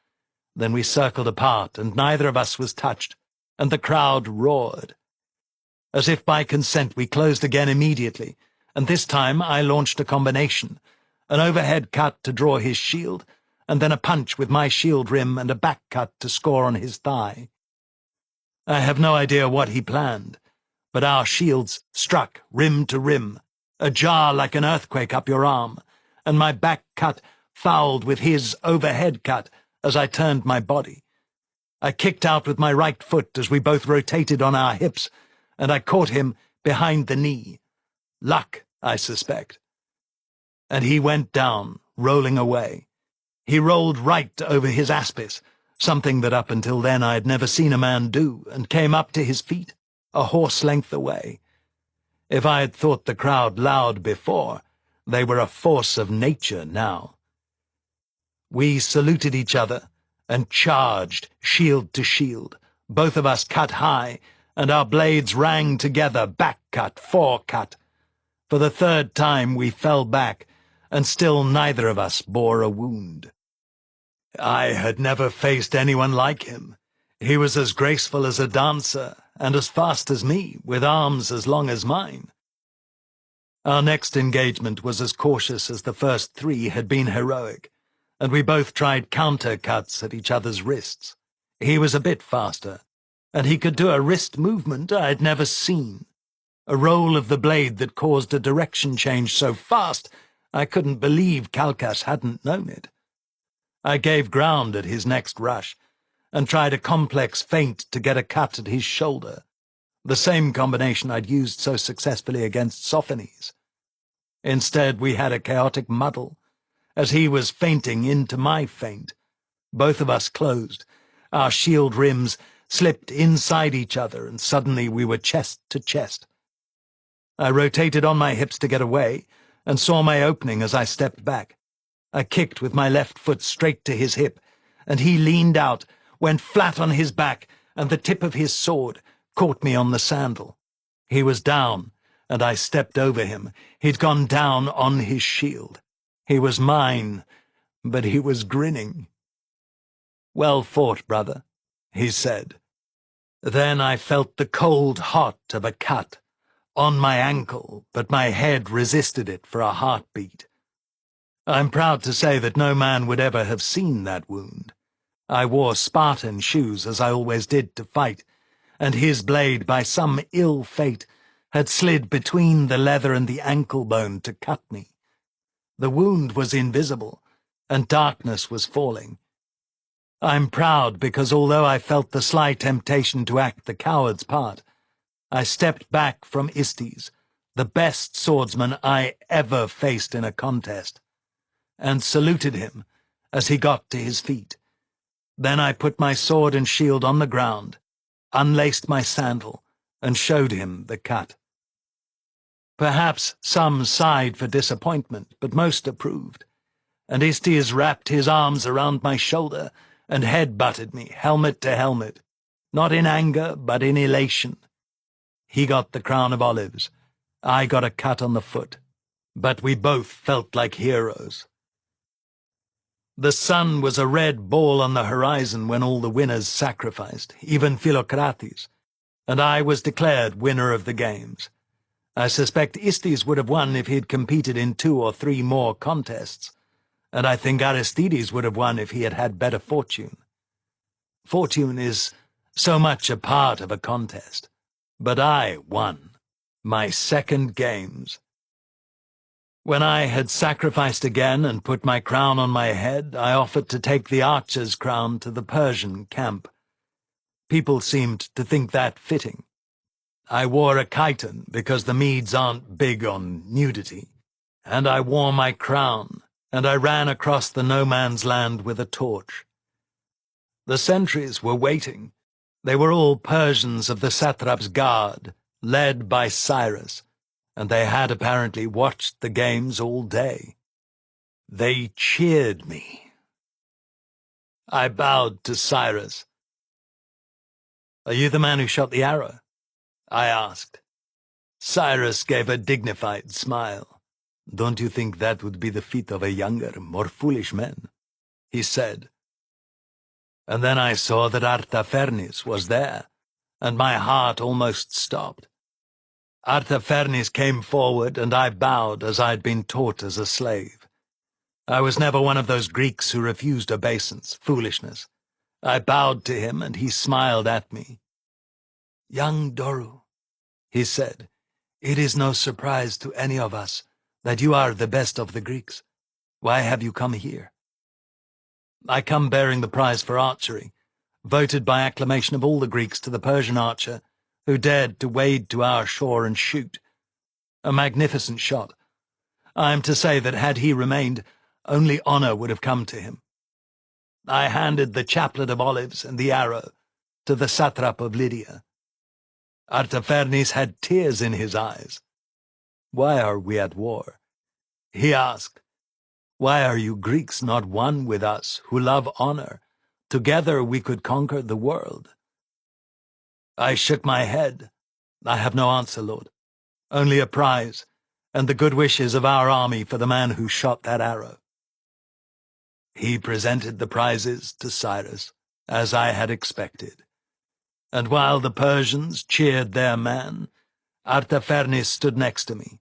Speaker 1: Then we circled apart, and neither of us was touched, and the crowd roared. As if by consent, we closed again immediately, and this time I launched a combination, an overhead cut to draw his shield, and then a punch with my shield rim and a back cut to score on his thigh. I have no idea what he planned, but our shields struck rim to rim, a jar like an earthquake up your arm, and my back cut fouled with his overhead cut as I turned my body. I kicked out with my right foot as we both rotated on our hips, and I caught him behind the knee. Luck, I suspect. And he went down, rolling away. He rolled right over his Aspis, something that up until then I had never seen a man do, and came up to his feet, a horse length away. If I had thought the crowd loud before, they were a force of nature now. We saluted each other, and charged, shield to shield, both of us cut high, and our blades rang together, back cut, fore cut. For the 3rd time we fell back, and still neither of us bore a wound. I had never faced anyone like him. He was as graceful as a dancer, and as fast as me, with arms as long as mine. Our next engagement was as cautious as the first 3 had been heroic, and we both tried counter-cuts at each other's wrists. He was a bit faster, and he could do a wrist movement I had never seen. a roll of the blade that caused a direction change so fast I couldn't believe Calchas hadn't known it. I gave ground at his next rush, and tried a complex feint to get a cut at his shoulder, the same combination I'd used so successfully against Sophones. Instead, we had a chaotic muddle, as he was feinting into my feint. Both of us closed. Our shield rims slipped inside each other, and suddenly we were chest to chest. I rotated on my hips to get away, and saw my opening as I stepped back. I kicked with my left foot straight to his hip, and he leaned out, went flat on his back, and the tip of his sword caught me on the sandal. He was down, and I stepped over him. He'd gone down on his shield. He was mine, but he was grinning. "Well fought, brother," he said. Then I felt the cold hot of a cut on my ankle, but my head resisted it for a heartbeat. I'm proud to say that no man would ever have seen that wound. I wore Spartan shoes, as I always did, to fight, and his blade, by some ill fate, had slid between the leather and the ankle bone to cut me. The wound was invisible, and darkness was falling. I'm proud because although I felt the sly temptation to act the coward's part, I stepped back from Istes, the best swordsman I ever faced in a contest, and saluted him as he got to his feet. Then I put my sword and shield on the ground, unlaced my sandal, and showed him the cut. Perhaps some sighed for disappointment, but most approved, and Istes wrapped his arms around my shoulder and head-butted me, helmet to helmet, not in anger, but in elation. He got the crown of olives, I got a cut on the foot, but we both felt like heroes. The sun was a red ball on the horizon when all the winners sacrificed, even Philocrates, and I was declared winner of the games. I suspect Istes would have won if he had competed in 2 or 3 more contests, and I think Aristides would have won if he had had better fortune. Fortune is so much a part of a contest, but I won my second games. When I had sacrificed again and put my crown on my head, I offered to take the archer's crown to the Persian camp. People seemed to think that fitting. I wore a chiton because the Medes aren't big on nudity, and I wore my crown, and I ran across the no-man's land with a torch. The sentries were waiting. They were all Persians of the satrap's guard, led by Cyrus, and they had apparently watched the games all day. They cheered me. I bowed to Cyrus. "Are you the man who shot the arrow?" I asked. Cyrus gave a dignified smile. "Don't you think that would be the feat of a younger, more foolish man?" he said. And then I saw that Artaphernes was there, and my heart almost stopped. Artaphernes came forward, and I bowed as I'd been taught as a slave. I was never one of those Greeks who refused obeisance, foolishness. I bowed to him, and he smiled at me. "Young Doru," he said, "it is no surprise to any of us that you are the best of the Greeks. Why have you come here?" "I come bearing the prize for archery, voted by acclamation of all the Greeks to the Persian archer who dared to wade to our shore and shoot. A magnificent shot. I am to say that had he remained, only honor would have come to him." I handed the chaplet of olives and the arrow to the satrap of Lydia. Artaphernes had tears in his eyes. "Why are we at war?" he asked. "Why are you Greeks not one with us, who love honor? Together we could conquer the world." I shook my head. "I have no answer, Lord. Only a prize, and the good wishes of our army for the man who shot that arrow." He presented the prizes to Cyrus, as I had expected, and while the Persians cheered their man, Artaphernes stood next to me.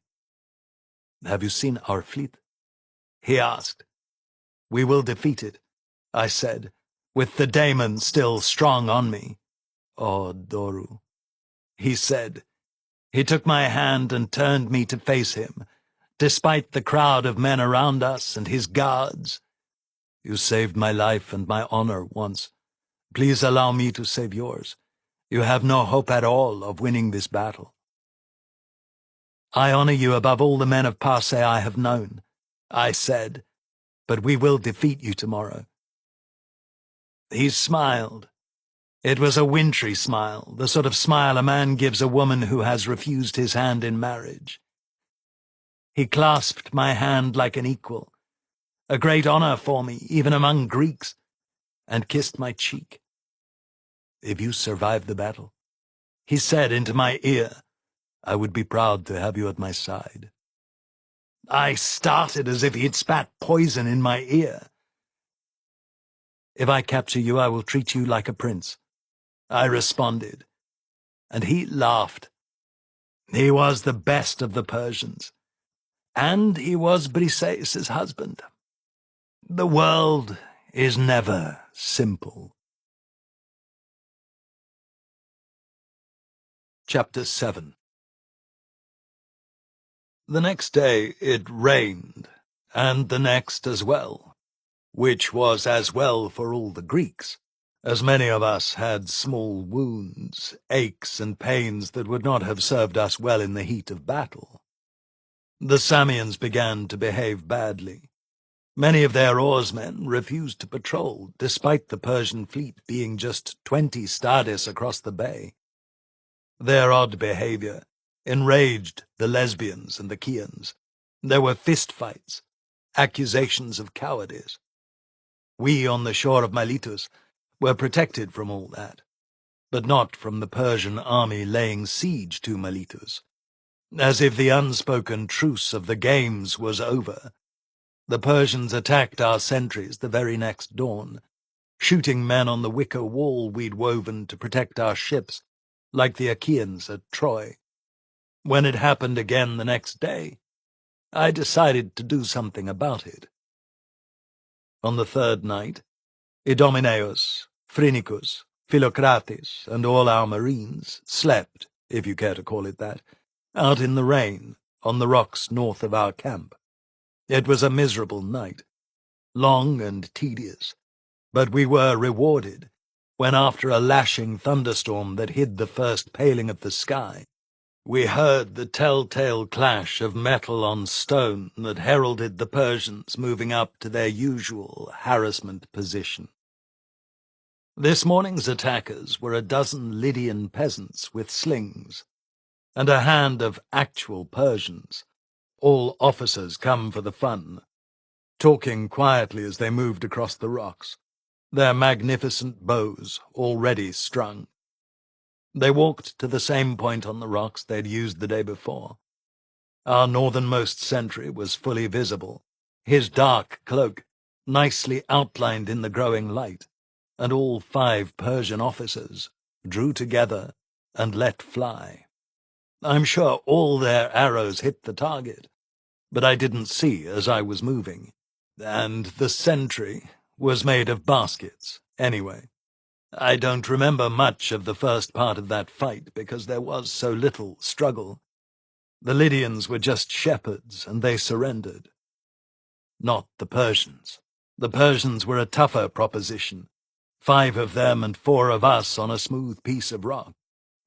Speaker 1: "Have you seen our fleet?" he asked. "We will defeat it," I said, with the daemon still strong on me. "Oh, Doru," he said, He took my hand and turned me to face him, despite the crowd of men around us and his guards. "You saved my life and my honor once. Please allow me to save yours. You have no hope at all of winning this battle." "I honor you above all the men of Parse I have known," I said, "but we will defeat you tomorrow." He smiled. It was a wintry smile, the sort of smile a man gives a woman who has refused his hand in marriage. He clasped my hand like an equal, a great honor for me, even among Greeks, and kissed my cheek. "If you survive the battle," he said into my ear, "I would be proud to have you at my side." I started as if he had spat poison in my ear. "If I capture you, I will treat you like a prince," I responded, and he laughed. He was the best of the Persians, and he was Briseis' husband. The world is never simple. Chapter 7. The next day it rained, and the next as well, which was as well for all the Greeks, as many of us had small wounds, aches and pains that would not have served us well in the heat of battle. The Samians began to behave badly. Many of their oarsmen refused to patrol, despite the Persian fleet being just 20 stades across the bay. Their odd behavior enraged the Lesbians and the Chians. There were fistfights, accusations of cowardice. We on the shore of Miletus were protected from all that, but not from the Persian army laying siege to Miletus. As if the unspoken truce of the games was over, the Persians attacked our sentries the very next dawn, shooting men on the wicker wall we'd woven to protect our ships, like the Achaeans at Troy. When it happened again the next day, I decided to do something about it. On the third night, Idomeneus, Phrynicus, Philocrates, and all our marines slept, if you care to call it that, out in the rain on the rocks north of our camp. It was a miserable night, long and tedious, but we were rewarded when, after a lashing thunderstorm that hid the first paling of the sky, we heard the telltale clash of metal on stone that heralded the Persians moving up to their usual harassment position. This morning's attackers were a dozen Lydian peasants with slings, and a hand of actual Persians, all officers come for the fun, talking quietly as they moved across the rocks, their magnificent bows already strung. They walked to the same point on the rocks they'd used the day before. Our northernmost sentry was fully visible, his dark cloak nicely outlined in the growing light, and all 5 Persian officers drew together and let fly. I'm sure all their arrows hit the target, but I didn't see as I was moving, and the sentry was made of baskets, anyway. I don't remember much of the first part of that fight because there was so little struggle. The Lydians were just shepherds, and they surrendered. Not the Persians. The Persians were a tougher proposition. 5 of them and 4 of us on a smooth piece of rock.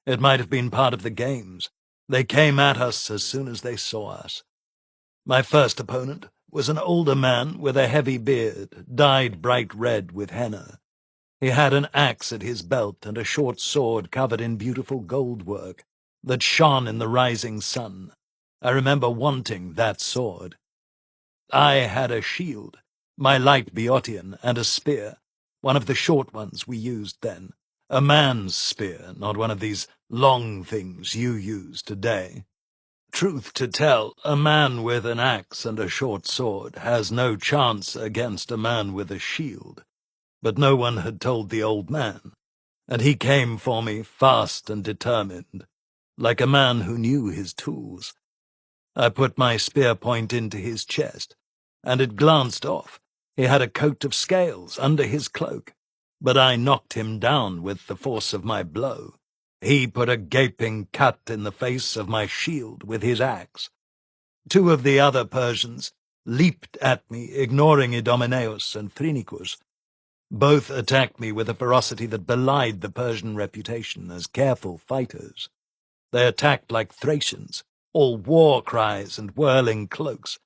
Speaker 1: It might have been part of the games. They came at us as soon as they saw us. My first opponent was an older man with a heavy beard, dyed bright red with henna. He had an axe at his belt and a short sword covered in beautiful gold work that shone in the rising sun. I remember wanting that sword. I had a shield, my light Boeotian, and a spear, one of the short ones we used then. A man's spear, not one of these long things you use today. Truth to tell, a man with an axe and a short sword has no chance against a man with a shield. But no one had told the old man, and he came for me fast and determined, like a man who knew his tools. I put my spear point into his chest, and it glanced off. He had a coat of scales under his cloak, but I knocked him down with the force of my blow. He put a gaping cut in the face of my shield with his axe. Two of the other Persians leaped at me, ignoring Idomeneus and Phrynichus. Both attacked me with a ferocity that belied the Persian reputation as careful fighters. They attacked like Thracians, all war cries and whirling cloaks.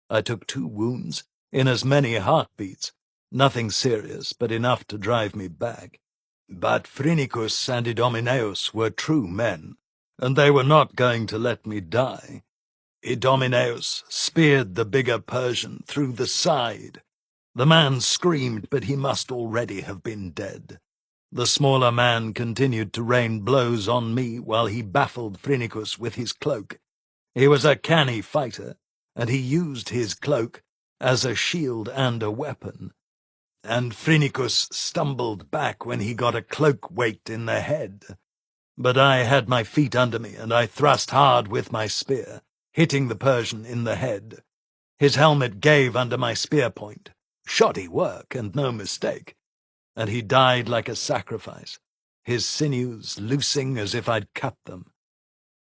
Speaker 1: I took 2 wounds in as many heartbeats, nothing serious, but enough to drive me back. But Phrynichus and Idomeneus were true men, and they were not going to let me die. Idomeneus speared the bigger Persian through the side. The man screamed, but he must already have been dead. The smaller man continued to rain blows on me while he baffled Phrynichus with his cloak. He was a canny fighter, and he used his cloak as a shield and a weapon. And Phrynichus stumbled back when he got a cloak weight in the head. But I had my feet under me, and I thrust hard with my spear, hitting the Persian in the head. His helmet gave under my spear point. Shoddy work, and no mistake. And he died like a sacrifice, his sinews loosing as if I'd cut them.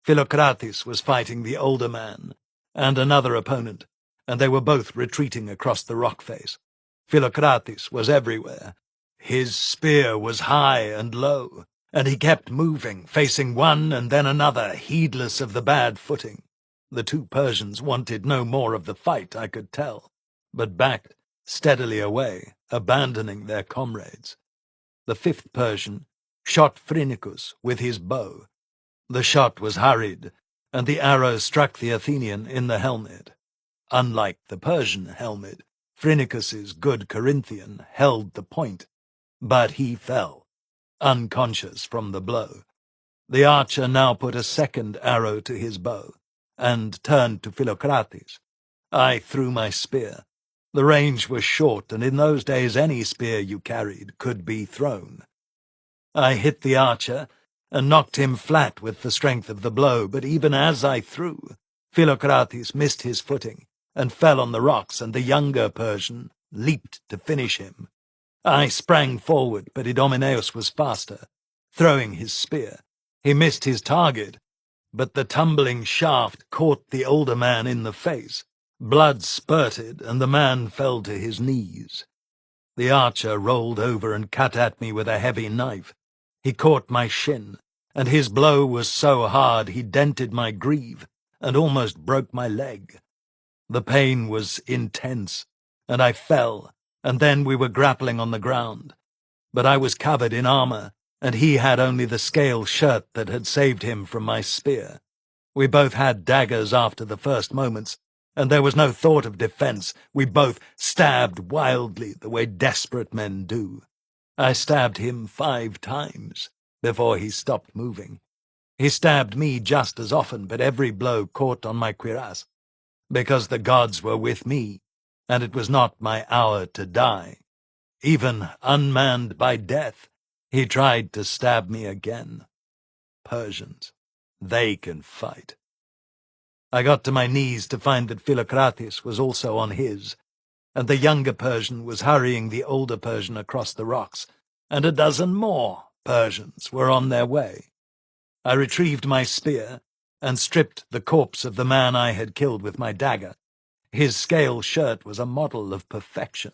Speaker 1: Philocrates was fighting the older man, and another opponent, and they were both retreating across the rock face. Philocrates was everywhere. His spear was high and low, and he kept moving, facing one and then another, heedless of the bad footing. The 2 Persians wanted no more of the fight, I could tell, but backed steadily away, abandoning their comrades. The 5th Persian shot Phrynichus with his bow. The shot was hurried, and the arrow struck the Athenian in the helmet. Unlike the Persian helmet, Phrynichus's good Corinthian held the point, but he fell, unconscious from the blow. The archer now put a second arrow to his bow, and turned to Philocrates. I threw my spear. The range was short, and in those days any spear you carried could be thrown. I hit the archer, and knocked him flat with the strength of the blow, but even as I threw, Philocrates missed his footing, and fell on the rocks, and the younger Persian leaped to finish him. I sprang forward, but Idomeneus was faster. Throwing his spear, he missed his target, but the tumbling shaft caught the older man in the face. Blood spurted, and the man fell to his knees. The archer rolled over and cut at me with a heavy knife. He caught my shin, and his blow was so hard he dented my greave and almost broke my leg. The pain was intense, and I fell, and then we were grappling on the ground. But I was covered in armor, and he had only the scale shirt that had saved him from my spear. We both had daggers after the first moments, and there was no thought of defense. We both stabbed wildly the way desperate men do. I stabbed him 5 times before he stopped moving. He stabbed me just as often, but every blow caught on my cuirass, because the gods were with me, and it was not my hour to die. Even unmanned by death, he tried to stab me again. Persians, they can fight. I got to my knees to find that Philocrates was also on his, and the younger Persian was hurrying the older Persian across the rocks, and a dozen more Persians were on their way. I retrieved my spear and stripped the corpse of the man I had killed with my dagger. His scale shirt was a model of perfection.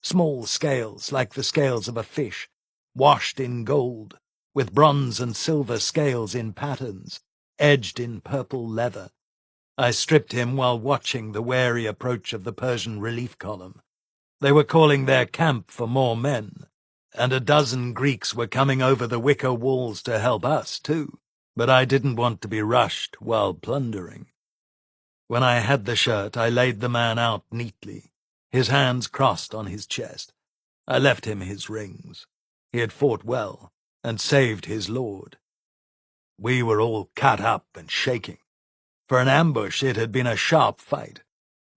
Speaker 1: Small scales, like the scales of a fish, washed in gold, with bronze and silver scales in patterns, edged in purple leather. I stripped him while watching the wary approach of the Persian relief column. They were calling their camp for more men, and a dozen Greeks were coming over the wicker walls to help us, too, but I didn't want to be rushed while plundering. When I had the shirt, I laid the man out neatly, his hands crossed on his chest. I left him his rings. He had fought well, and saved his lord. We were all cut up and shaking. For an ambush, it had been a sharp fight.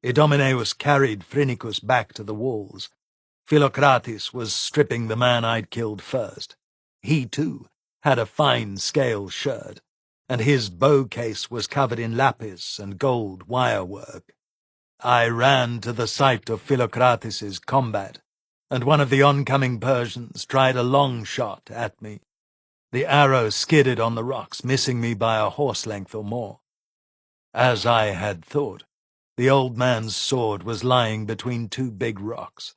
Speaker 1: Idomeneus carried Phrynichus back to the walls. Philocrates was stripping the man I'd killed first. He, too, had a fine scale shirt, and his bow case was covered in lapis and gold wirework. I ran to the site of Philocrates's combat, and one of the oncoming Persians tried a long shot at me. The arrow skidded on the rocks, missing me by a horse length or more. As I had thought, the old man's sword was lying between two big rocks.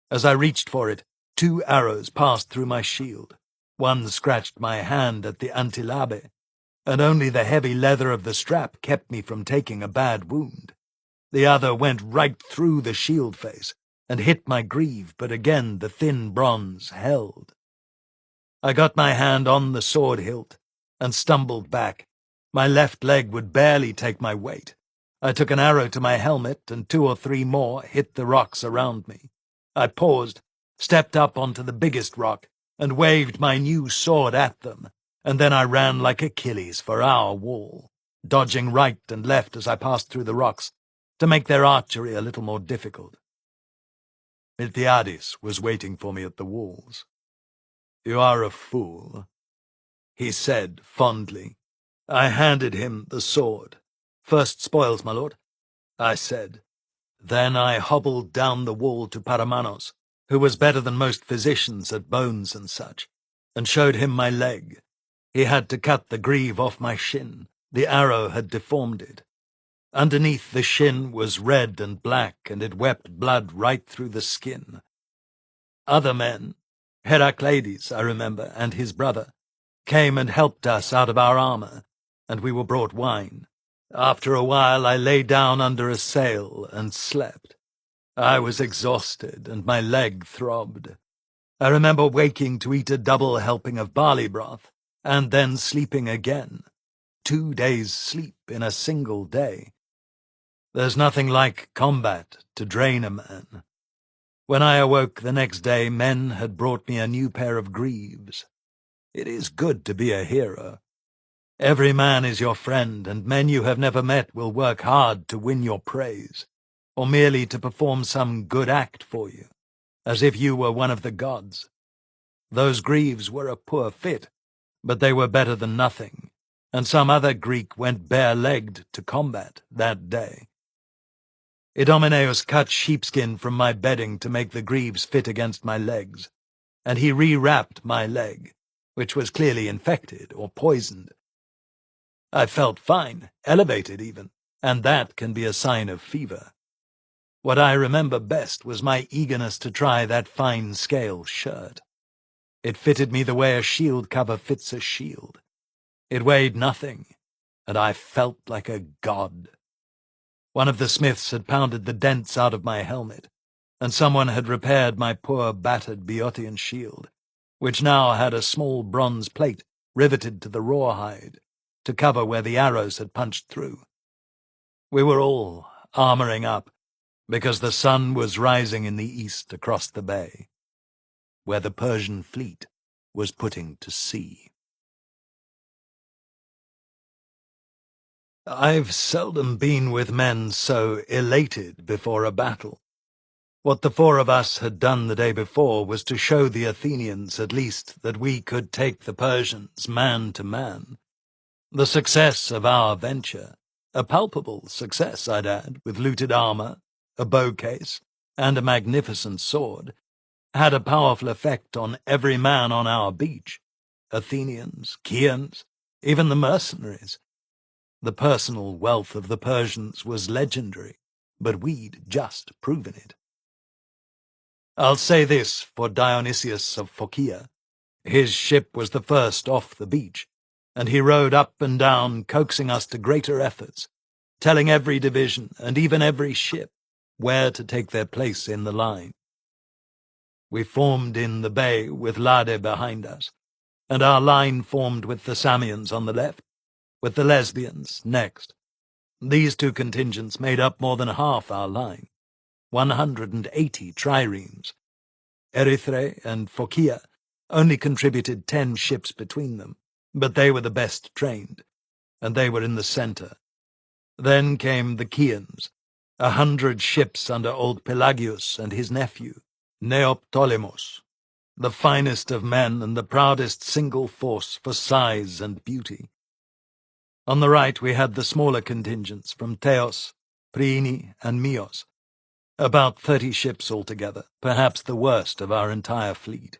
Speaker 1: As I reached for it, 2 arrows passed through my shield. One scratched my hand at the antilabe, and only the heavy leather of the strap kept me from taking a bad wound. The other went right through the shield face and hit my greave, but again the thin bronze held. I got my hand on the sword hilt and stumbled back. My left leg would barely take my weight. I took an arrow to my helmet, and 2 or 3 more hit the rocks around me. I paused, stepped up onto the biggest rock, and waved my new sword at them, and then I ran like Achilles for our wall, dodging right and left as I passed through the rocks, to make their archery a little more difficult. Miltiades was waiting for me at the walls. "You are a fool," he said fondly. I handed him the sword. "First spoils, my lord," I said. Then I hobbled down the wall to Paramanos, who was better than most physicians at bones and such, and showed him my leg. He had to cut the greave off my shin. The arrow had deformed it. Underneath the shin was red and black, and it wept blood right through the skin. Other men, Heracleides, I remember, and his brother, came and helped us out of our armor, and we were brought wine. After a while I lay down under a sail and slept. I was exhausted, and my leg throbbed. I remember waking to eat a double helping of barley broth, and then sleeping again. 2 days' sleep in a single day. There's nothing like combat to drain a man. When I awoke the next day, men had brought me a new pair of greaves. It is good to be a hero. Every man is your friend, and men you have never met will work hard to win your praise, or merely to perform some good act for you, as if you were one of the gods. Those greaves were a poor fit, but they were better than nothing, and some other Greek went bare-legged to combat that day. Idomeneus cut sheepskin from my bedding to make the greaves fit against my legs, and he rewrapped my leg, which was clearly infected or poisoned. I felt fine, elevated even, and that can be a sign of fever. What I remember best was my eagerness to try that fine scale shirt. It fitted me the way a shield cover fits a shield. It weighed nothing, and I felt like a god. One of the smiths had pounded the dents out of my helmet, and someone had repaired my poor battered Boeotian shield, which now had a small bronze plate riveted to the rawhide, to cover where the arrows had punched through. We were all armoring up, because the sun was rising in the east across the bay, where the Persian fleet was putting to sea. I've seldom been with men so elated before a battle. What the 4 of us had done the day before was to show the Athenians, at least, that we could take the Persians man to man. The success of our venture, a palpable success, I'd add, with looted armor, a bow case, and a magnificent sword, had a powerful effect on every man on our beach, Athenians, Chians, even the mercenaries. The personal wealth of the Persians was legendary, but we'd just proven it. I'll say this for Dionysius of Phocaea. His ship was the first off the beach, and he rowed up and down, coaxing us to greater efforts, telling every division, and even every ship, where to take their place in the line. We formed in the bay with Lade behind us, and our line formed with the Samians on the left, with the Lesbians next. These 2 contingents made up more than half our line, 180 triremes. Erythrae and Phocaea only contributed 10 ships between them, but they were the best trained, and they were in the center. Then came the Chians, 100 ships under old Pelagius and his nephew, Neoptolemos, the finest of men and the proudest single force for size and beauty. On the right we had the smaller contingents from Teos, Priene, and Mios, about 30 ships altogether, perhaps the worst of our entire fleet.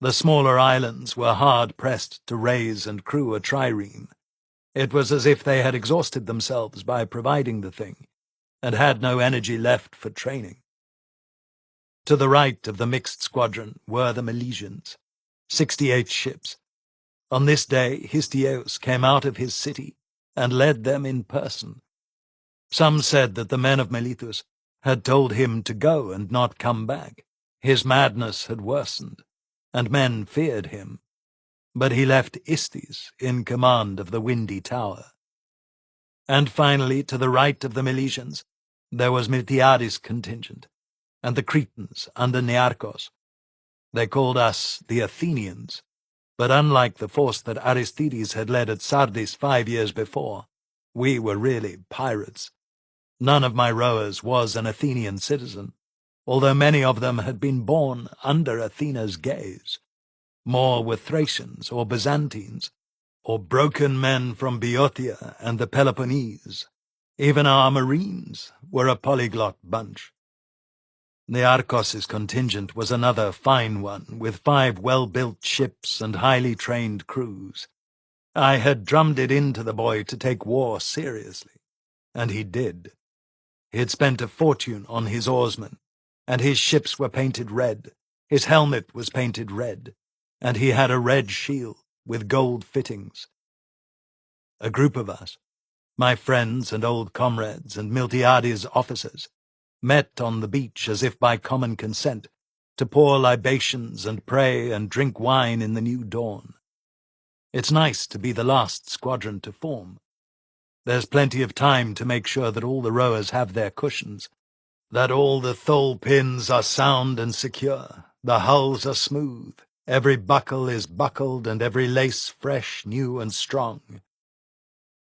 Speaker 1: The smaller islands were hard-pressed to raise and crew a trireme. It was as if they had exhausted themselves by providing the thing, and had no energy left for training. To the right of the mixed squadron were the Milesians, 68 ships. On this day Histiaeus came out of his city and led them in person. Some said that the men of Miletus had told him to go and not come back. His madness had worsened, and men feared him. But he left Istis in command of the Windy Tower. And finally, to the right of the Milesians, there was Miltiades' contingent, and the Cretans under Nearchos. They called us the Athenians, but unlike the force that Aristides had led at Sardis 5 years before, we were really pirates. None of my rowers was an Athenian citizen, although many of them had been born under Athena's gaze. More were Thracians or Byzantines, or broken men from Boeotia and the Peloponnese. Even our marines were a polyglot bunch. Nearchos' contingent was another fine one, with 5 well-built ships and highly trained crews. I had drummed it into the boy to take war seriously, and he did. He had spent a fortune on his oarsmen, and his ships were painted red. His helmet was painted red, and he had a red shield with gold fittings. A group of us, my friends and old comrades and Miltiades' officers, met on the beach as if by common consent, to pour libations and pray and drink wine in the new dawn. It's nice to be the last squadron to form. There's plenty of time to make sure that all the rowers have their cushions, that all the thole pins are sound and secure, the hulls are smooth, every buckle is buckled, and every lace fresh, new, and strong.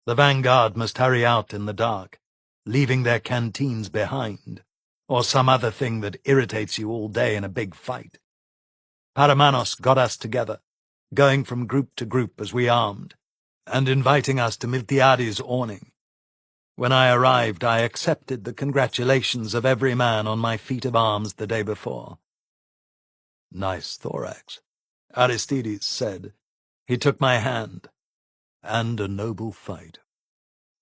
Speaker 1: The vanguard must hurry out in the dark, leaving their canteens behind, or some other thing that irritates you all day in a big fight. Paramanos got us together, going from group to group as we armed, and inviting us to Miltiades' awning. When I arrived, I accepted the congratulations of every man on my feat of arms the day before. "Nice thorax," Aristides said. He took my hand. "And a noble fight,"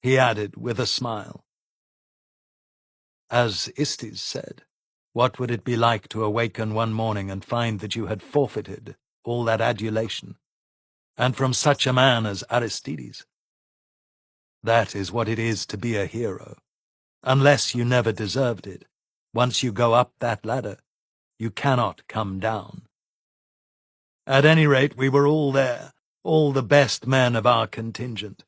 Speaker 1: he added with a smile. As Istis said, what would it be like to awaken one morning and find that you had forfeited all that adulation, and from such a man as Aristides? That is what it is to be a hero. Unless you never deserved it, once you go up that ladder, you cannot come down. At any rate, we were all there, all the best men of our contingent.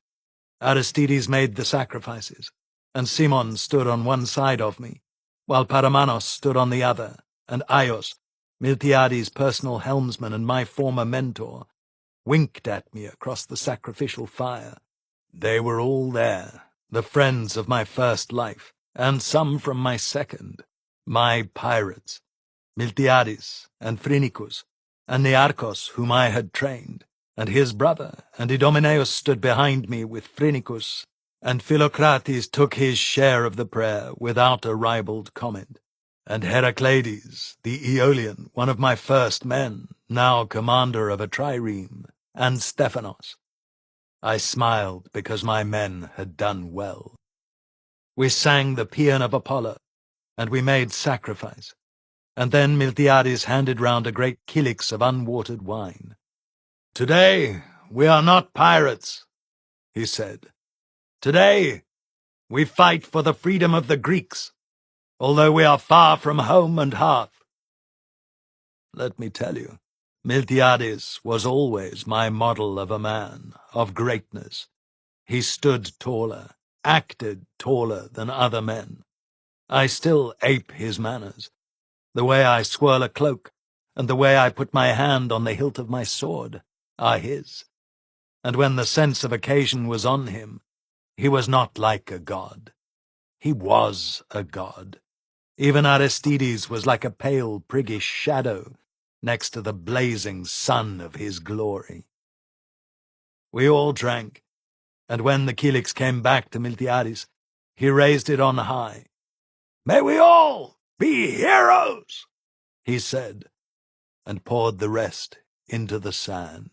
Speaker 1: Aristides made the sacrifices, and Simon stood on one side of me, while Paramanos stood on the other, and Aios, Miltiades' personal helmsman and my former mentor, winked at me across the sacrificial fire. They were all there, the friends of my first life, and some from my second, my pirates, Miltiades and Phrynichus, and Nearchos, whom I had trained, and his brother, and Idomeneus stood behind me with Phrynichus, and Philocrates took his share of the prayer without a ribald comment, and Heracleides, the Aeolian, one of my first men, now commander of a trireme, and Stephanos. I smiled because my men had done well. We sang the paean of Apollo, and we made sacrifice, and then Miltiades handed round a great kylix of unwatered wine. "Today we are not pirates," he said. "Today we fight for the freedom of the Greeks, although we are far from home and hearth." Let me tell you, Miltiades was always my model of a man, of greatness. He stood taller, acted taller than other men. I still ape his manners, the way I swirl a cloak, and the way I put my hand on the hilt of my sword, are his. And when the sense of occasion was on him, he was not like a god. He was a god. Even Aristides was like a pale, priggish shadow next to the blazing sun of his glory. We all drank, and when the kylix came back to Miltiades, he raised it on high. "May we all be heroes," he said, and poured the rest into the sand.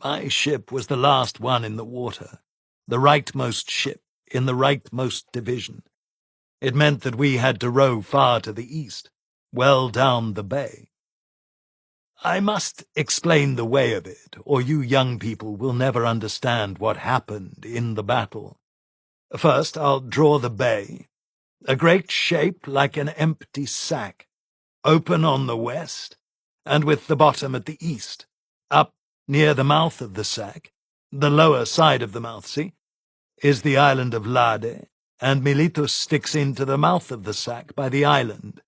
Speaker 1: My ship was the last one in the water, the rightmost ship in the rightmost division. It meant that we had to row far to the east, well down the bay. I must explain the way of it, or you young people will never understand what happened in the battle. First, I'll draw the bay, a great shape like an empty sack, open on the west, and with the bottom at the east. Up near the mouth of the sack, the lower side of the mouth, see, is the island of Lade, and Miletus sticks into the mouth of the sack by the island,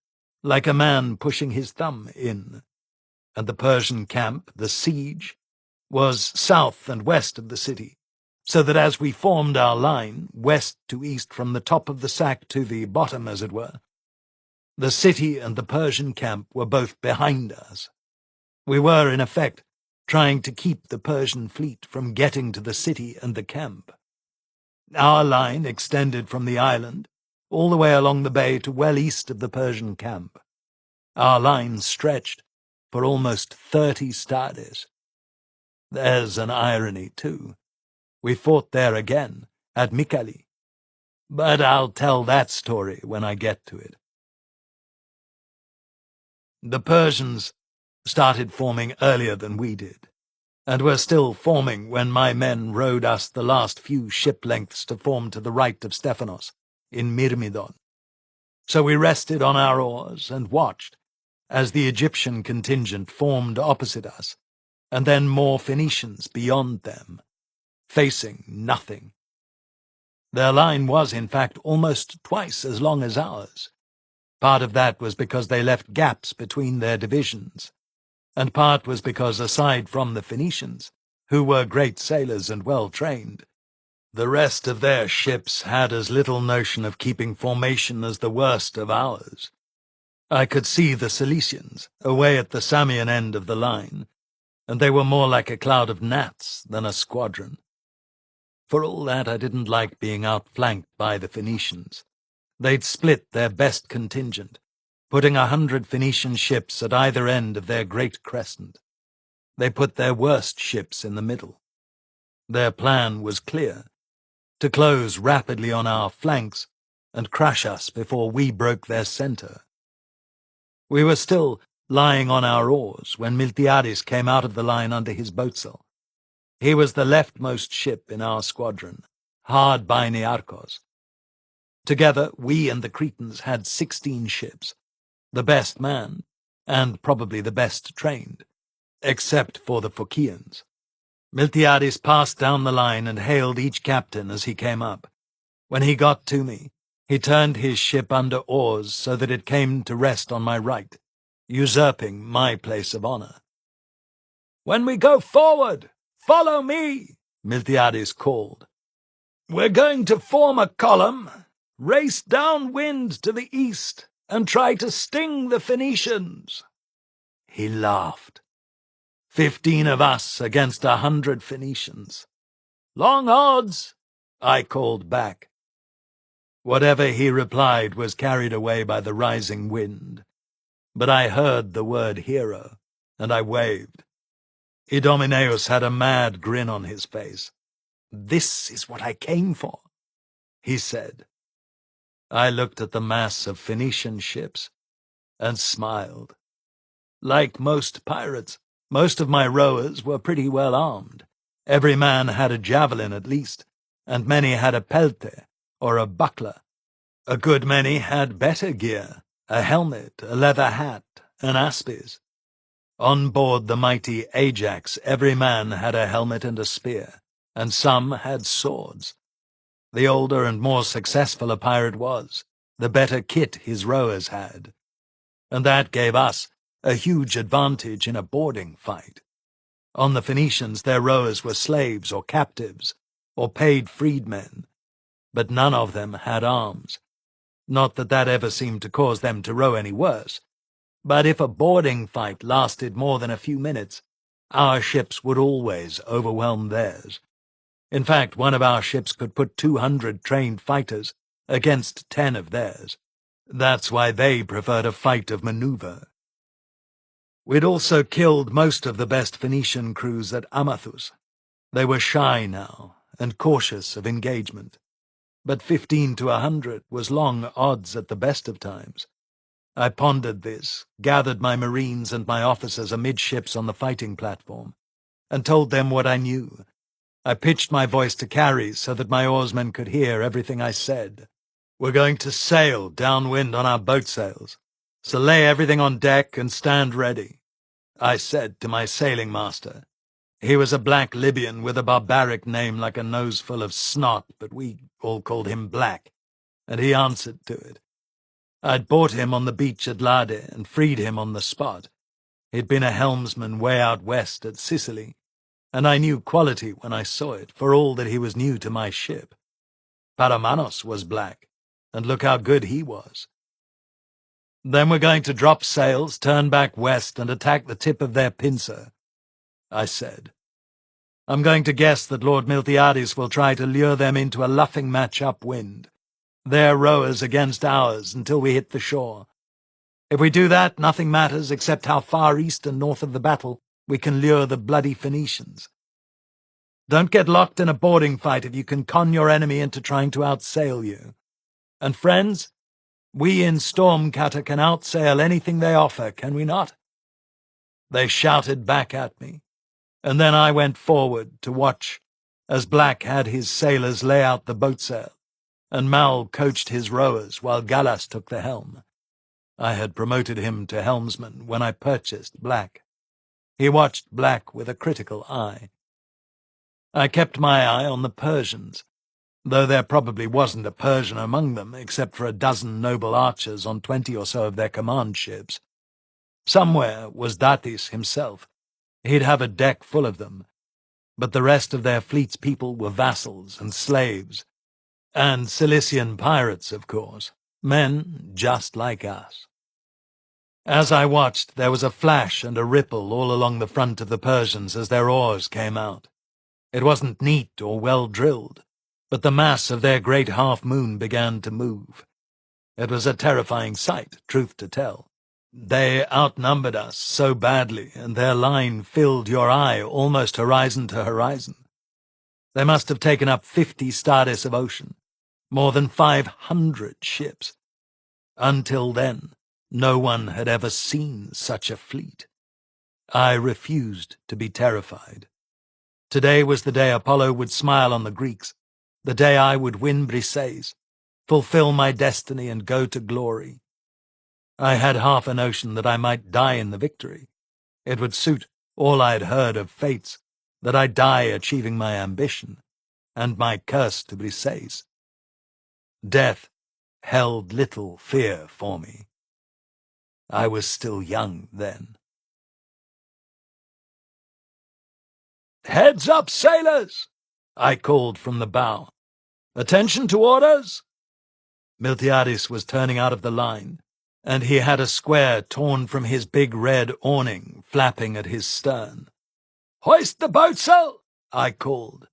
Speaker 1: like a man pushing his thumb in. And the Persian camp, the siege, was south and west of the city, so that as we formed our line, west to east from the top of the sack to the bottom, as it were, the city and the Persian camp were both behind us. We were, in effect, trying to keep the Persian fleet from getting to the city and the camp. Our line extended from the island all the way along the bay to well east of the Persian camp. Our line stretched for almost 30 stades. There's an irony, too. We fought there again, at Mycale. But I'll tell that story when I get to it. The Persians started forming earlier than we did, and were still forming when my men rowed us the last few ship lengths to form to the right of Stephanos, in Myrmidon. So we rested on our oars and watched as the Egyptian contingent formed opposite us, and then more Phoenicians beyond them, facing nothing. Their line was, in fact, almost twice as long as ours. Part of that was because they left gaps between their divisions, and part was because, aside from the Phoenicians, who were great sailors and well-trained, the rest of their ships had as little notion of keeping formation as the worst of ours. I could see the Cilicians, away at the Samian end of the line, and they were more like a cloud of gnats than a squadron. For all that, I didn't like being outflanked by the Phoenicians. They'd split their best contingent, putting 100 Phoenician ships at either end of their great crescent. They put their worst ships in the middle. Their plan was clear: to close rapidly on our flanks and crush us before we broke their center. We were still lying on our oars when Miltiades came out of the line under his boatsail. He was the leftmost ship in our squadron, hard by Nearchos. Together, we and the Cretans had 16 ships, the best manned, and probably the best trained, except for the Phocaeans. Miltiades passed down the line and hailed each captain as he came up. When he got to me, he turned his ship under oars so that it came to rest on my right, usurping my place of honor. "When we go forward, follow me," Miltiades called. "We're going to form a column, race downwind to the east, and try to sting the Phoenicians." He laughed. 15 of us against 100 Phoenicians. "Long odds," I called back. Whatever he replied was carried away by the rising wind, but I heard the word hero, and I waved. Idomeneus had a mad grin on his face. "This is what I came for," he said. I looked at the mass of Phoenician ships and smiled. Like most pirates, most of my rowers were pretty well armed. Every man had a javelin at least, and many had a pelte, or a buckler. A good many had better gear, a helmet, a leather hat, an aspis. On board the mighty Ajax, every man had a helmet and a spear, and some had swords. The older and more successful a pirate was, the better kit his rowers had, and that gave us a huge advantage in a boarding fight. On the Phoenicians, their rowers were slaves or captives, or paid freedmen, but none of them had arms. Not that that ever seemed to cause them to row any worse, but if a boarding fight lasted more than a few minutes, our ships would always overwhelm theirs. In fact, one of our ships could put 200 trained fighters against 10 of theirs. That's why they preferred a fight of maneuver. We'd also killed most of the best Phoenician crews at Amathus. They were shy now, and cautious of engagement. But 15 to 100 was long odds at the best of times. I pondered this, gathered my marines and my officers amidships on the fighting platform, and told them what I knew. I pitched my voice to carries so that my oarsmen could hear everything I said. We're going to sail downwind on our boat sails, so lay everything on deck and stand ready, I said to my sailing master. He was a black Libyan with a barbaric name like a nose full of snot, but we all called him Black, and he answered to it. I'd bought him on the beach at Lade and freed him on the spot. He'd been a helmsman way out west at Sicily, and I knew quality when I saw it, for all that he was new to my ship. Paramanos was black, and look how good he was. Then we're going to drop sails, turn back west, and attack the tip of their pincer, I said. I'm going to guess that Lord Miltiades will try to lure them into a luffing match upwind, their rowers against ours until we hit the shore. If we do that, nothing matters except how far east and north of the battle we can lure the bloody Phoenicians. Don't get locked in a boarding fight if you can con your enemy into trying to outsail you. And friends, we in Stormcutter can outsail anything they offer, can we not? They shouted back at me, and then I went forward to watch as Black had his sailors lay out the boat sail, and Mal coached his rowers while Gallas took the helm. I had promoted him to helmsman when I purchased Black. He watched Black with a critical eye. I kept my eye on the Persians, though there probably wasn't a Persian among them except for a dozen noble archers on 20 or so of their command ships. Somewhere was Datis himself. He'd have a deck full of them, but the rest of their fleet's people were vassals and slaves, and Cilician pirates, of course, men just like us. As I watched, there was a flash and a ripple all along the front of the Persians as their oars came out. It wasn't neat or well drilled, but the mass of their great half-moon began to move. It was a terrifying sight, truth to tell. They outnumbered us so badly, and their line filled your eye almost horizon to horizon. They must have taken up 50 stades of ocean, more than 500 ships. Until then, no one had ever seen such a fleet. I refused to be terrified. Today was the day Apollo would smile on the Greeks, the day I would win Briseis, fulfill my destiny and go to glory. I had half a notion that I might die in the victory. It would suit all I'd heard of fates, that I die achieving my ambition, and my curse to Briseis. Death held little fear for me. I was still young then. "Heads up, sailors!" I called from the bow. "Attention to orders!" Miltiades was turning out of the line, and he had a square torn from his big red awning flapping at his stern. "Hoist the boatsail!" I called,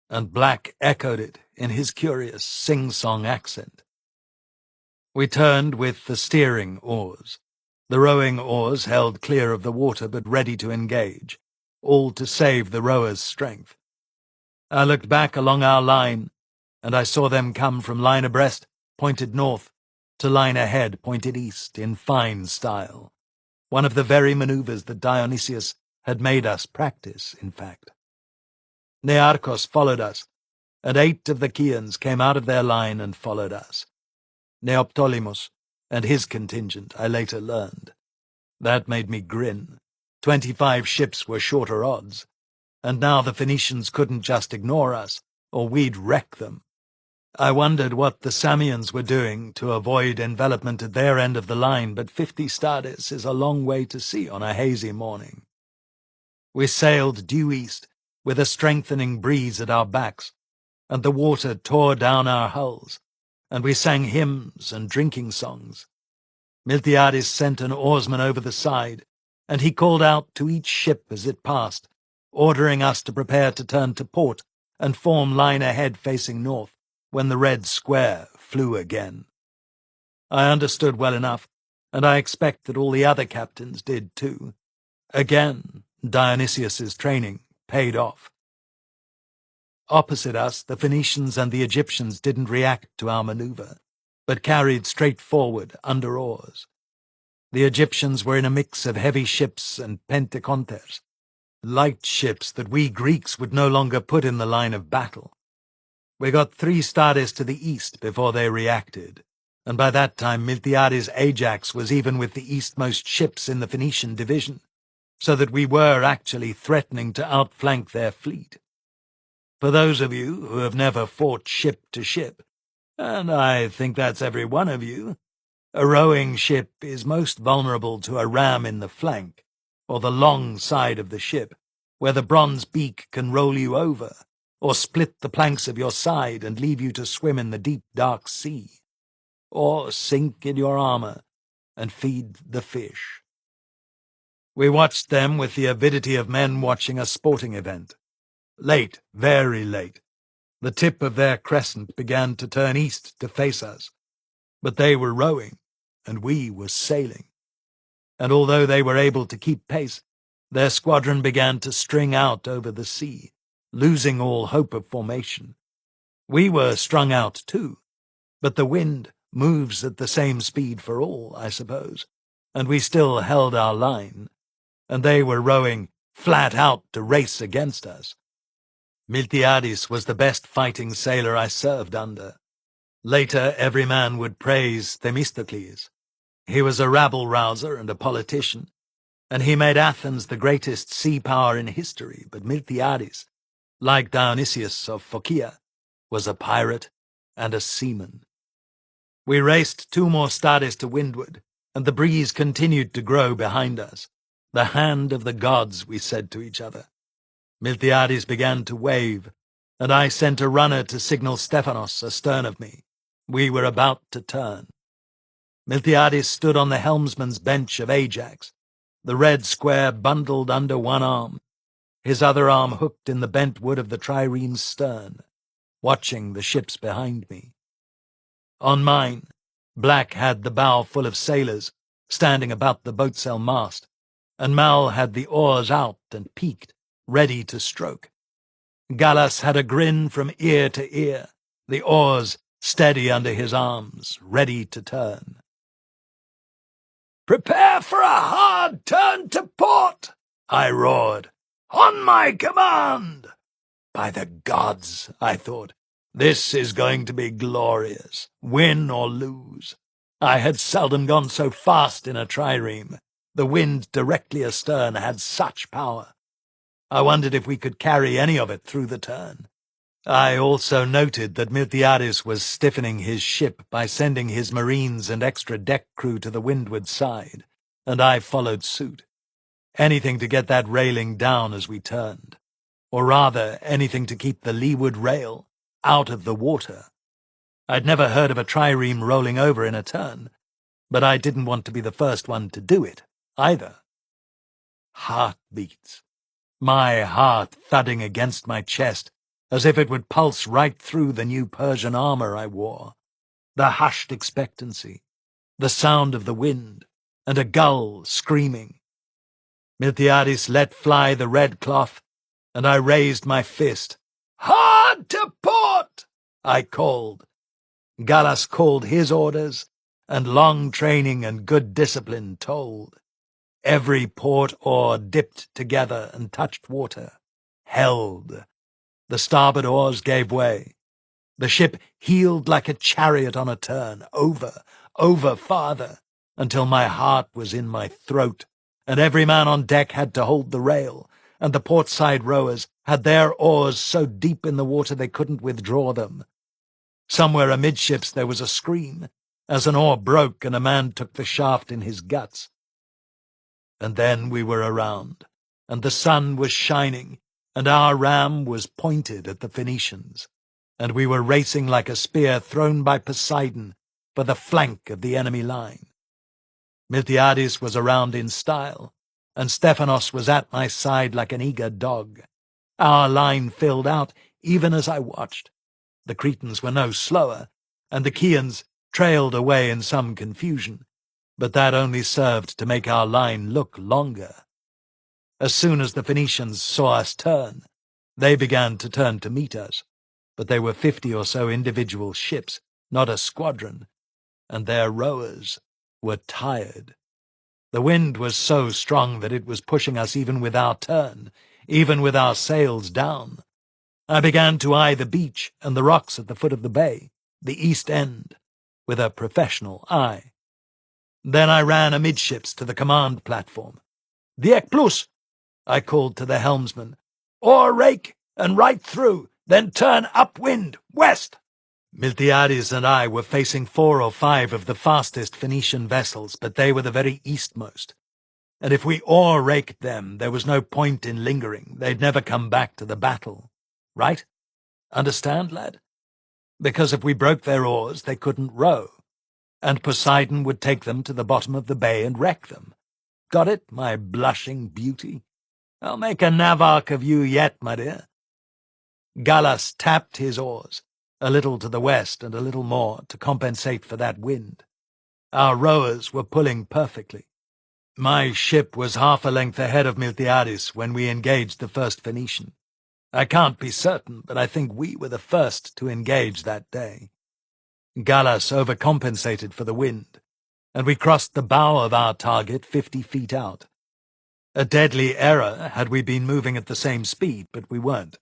Speaker 1: and Black echoed it in his curious sing-song accent. We turned with the steering oars. The rowing oars held clear of the water but ready to engage, all to save the rowers' strength. I looked back along our line, and I saw them come from line abreast, pointed north, to line ahead, pointed east, in fine style. One of the very manoeuvres that Dionysius had made us practice, in fact. Nearchos followed us, and 8 of the Chians came out of their line and followed us. Neoptolemus and his contingent, I later learned. That made me grin. 25 ships were shorter odds, and now the Phoenicians couldn't just ignore us, or we'd wreck them. I wondered what the Samians were doing to avoid envelopment at their end of the line, but 50 stades is a long way to sea on a hazy morning. We sailed due east, with a strengthening breeze at our backs, and the water tore down our hulls, and we sang hymns and drinking songs. Miltiades sent an oarsman over the side, and he called out to each ship as it passed, ordering us to prepare to turn to port and form line ahead facing north when the red square flew again. I understood well enough, and I expect that all the other captains did too. Again, Dionysius's training paid off. Opposite us, the Phoenicians and the Egyptians didn't react to our maneuver, but carried straight forward under oars. The Egyptians were in a mix of heavy ships and penteconters, light ships that we Greeks would no longer put in the line of battle. We got 3 stades to the east before they reacted, and by that time Miltiades' Ajax was even with the eastmost ships in the Phoenician division, so that we were actually threatening to outflank their fleet. For those of you who have never fought ship to ship, and I think that's every one of you, a rowing ship is most vulnerable to a ram in the flank, or the long side of the ship, where the bronze beak can roll you over, or split the planks of your side and leave you to swim in the deep dark sea, or sink in your armor and feed the fish. We watched them with the avidity of men watching a sporting event. Late, very late, the tip of their crescent began to turn east to face us, but they were rowing, and we were sailing. And although they were able to keep pace, their squadron began to string out over the sea, losing all hope of formation. We were strung out too, but the wind moves at the same speed for all, I suppose, and we still held our line, and they were rowing flat out to race against us. Miltiades was the best fighting sailor I served under. Later, every man would praise Themistocles. He was a rabble-rouser and a politician, and he made Athens the greatest sea power in history, but Miltiades, like Dionysius of Phocea, was a pirate and a seaman. We raced 2 more stades to windward, and the breeze continued to grow behind us. The hand of the gods, we said to each other. Miltiades began to wave, and I sent a runner to signal Stephanos astern of me. We were about to turn. Miltiades stood on the helmsman's bench of Ajax, the red square bundled under one arm, his other arm hooked in the bent wood of the trireme's stern, watching the ships behind me. On mine, Black had the bow full of sailors, standing about the boatsail mast, and Mal had the oars out and peaked, ready to stroke. Gallas had a grin from ear to ear, the oars steady under his arms, ready to turn. "Prepare for a hard turn to port!" I roared. "On my command!" By the gods, I thought, this is going to be glorious, win or lose. I had seldom gone so fast in a trireme. The wind directly astern had such power. I wondered if we could carry any of it through the turn. I also noted that Miltiades was stiffening his ship by sending his marines and extra deck crew to the windward side, and I followed suit. Anything to get that railing down as we turned, or rather anything to keep the leeward rail out of the water. I'd never heard of a trireme rolling over in a turn, but I didn't want to be the first one to do it, either. Heartbeats. My heart thudding against my chest, as if it would pulse right through the new Persian armor I wore. The hushed expectancy, the sound of the wind, and a gull screaming. Miltiades let fly the red cloth, and I raised my fist. "Hard to port!" I called. Gallas called his orders, and long training and good discipline told. Every port oar dipped together and touched water, held. The starboard oars gave way. The ship heeled like a chariot on a turn, over, farther, until my heart was in my throat, and every man on deck had to hold the rail, and the port-side rowers had their oars so deep in the water they couldn't withdraw them. Somewhere amidships there was a scream, as an oar broke and a man took the shaft in his guts. And then we were around, and the sun was shining, and our ram was pointed at the Phoenicians, and we were racing like a spear thrown by Poseidon for the flank of the enemy line. Miltiades was around in style, and Stephanos was at my side like an eager dog. Our line filled out even as I watched. The Cretans were no slower, and the Chians trailed away in some confusion, but that only served to make our line look longer. As soon as the Phoenicians saw us turn, they began to turn to meet us, but they were 50 or so individual ships, not a squadron, and their rowers were tired. The wind was so strong that it was pushing us even with our turn, even with our sails down. I began to eye the beach and the rocks at the foot of the bay, the east end, with a professional eye. Then I ran amidships to the command platform. "Diek plus!" I called to the helmsman. "Oar rake and right through, then turn upwind, west!" Miltiades and I were facing 4 or 5 of the fastest Phoenician vessels, but they were the very eastmost. And if we oar-raked them, there was no point in lingering. They'd never come back to the battle. Right? Understand, lad? Because if we broke their oars, they couldn't row, and Poseidon would take them to the bottom of the bay and wreck them. Got it, my blushing beauty? I'll make a navarch of you yet, my dear. Gallas tapped his oars, a little to the west and a little more, to compensate for that wind. Our rowers were pulling perfectly. My ship was half a length ahead of Miltiades when we engaged the first Phoenician. I can't be certain, but I think we were the first to engage that day. Gallas overcompensated for the wind, and we crossed the bow of our target 50 feet out. A deadly error had we been moving at the same speed, but we weren't.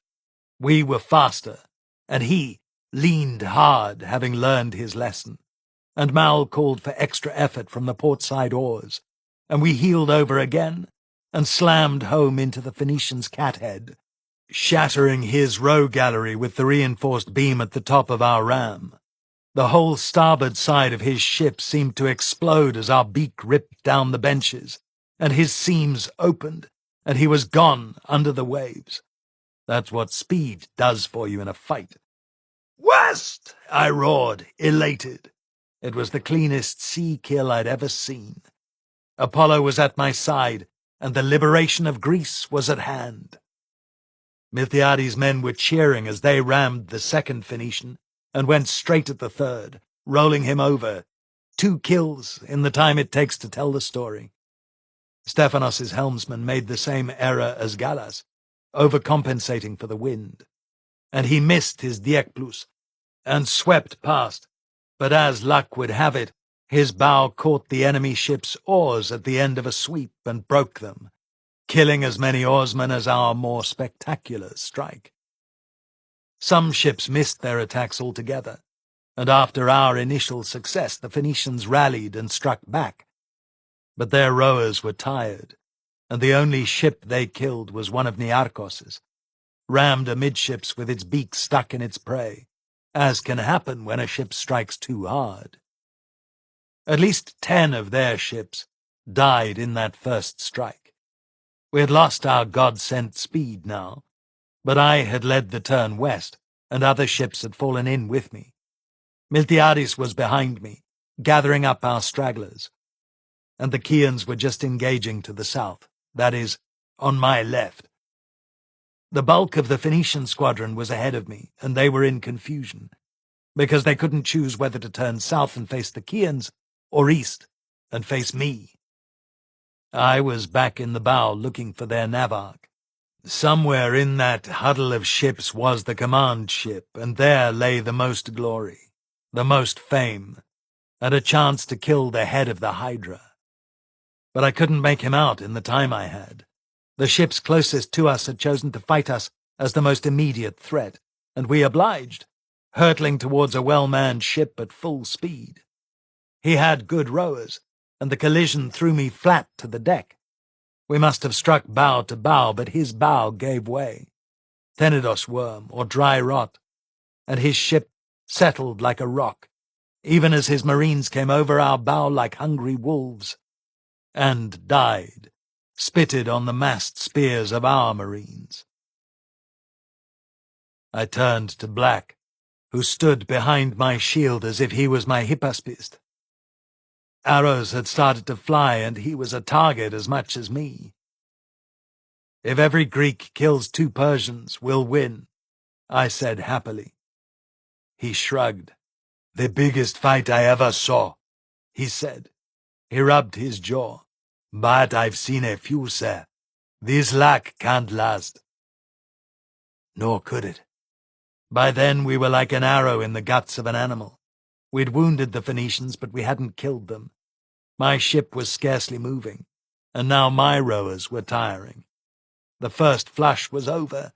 Speaker 1: We were faster, and he leaned hard, having learned his lesson. And Mal called for extra effort from the portside oars, and we heeled over again and slammed home into the Phoenician's cathead, shattering his row gallery with the reinforced beam at the top of our ram. The whole starboard side of his ship seemed to explode as our beak ripped down the benches, and his seams opened, and he was gone under the waves. That's what speed does for you in a fight. "West!" I roared, elated. It was the cleanest sea kill I'd ever seen. Apollo was at my side, and the liberation of Greece was at hand. Miltiades' men were cheering as they rammed the second Phoenician and went straight at the third, rolling him over. 2 kills in the time it takes to tell the story. Stephanos' helmsman made the same error as Gallas, overcompensating for the wind, and he missed his Diek plus and swept past, but as luck would have it, his bow caught the enemy ship's oars at the end of a sweep and broke them, killing as many oarsmen as our more spectacular strike. Some ships missed their attacks altogether, and after our initial success the Phoenicians rallied and struck back. But their rowers were tired, and the only ship they killed was one of Nearchos's, rammed amidships with its beak stuck in its prey, as can happen when a ship strikes too hard. At least 10 of their ships died in that first strike. We had lost our God-sent speed now, but I had led the turn west, and other ships had fallen in with me. Miltiades was behind me, gathering up our stragglers, and the Chians were just engaging to the south, that is, on my left. The bulk of the Phoenician squadron was ahead of me, and they were in confusion, because they couldn't choose whether to turn south and face the Chians, or east and face me. I was back in the bow looking for their navarch. Somewhere in that huddle of ships was the command ship, and there lay the most glory, the most fame, and a chance to kill the head of the Hydra. But I couldn't make him out in the time I had. The ships closest to us had chosen to fight us as the most immediate threat, and we obliged, hurtling towards a well-manned ship at full speed. He had good rowers, and the collision threw me flat to the deck. We must have struck bow to bow, but his bow gave way. Tenedos worm, or dry rot, and his ship settled like a rock, even as his marines came over our bow like hungry wolves, and died, spitted on the mast spears of our marines. I turned to Black, who stood behind my shield as if he was my hypaspist. Arrows had started to fly, and he was a target as much as me. "If every Greek kills 2 Persians, we'll win," I said happily. He shrugged. "The biggest fight I ever saw," he said. He rubbed his jaw. "But I've seen a few, sir. This luck can't last." Nor could it. By then we were like an arrow in the guts of an animal. We'd wounded the Phoenicians, but we hadn't killed them. My ship was scarcely moving, and now my rowers were tiring. The first flush was over,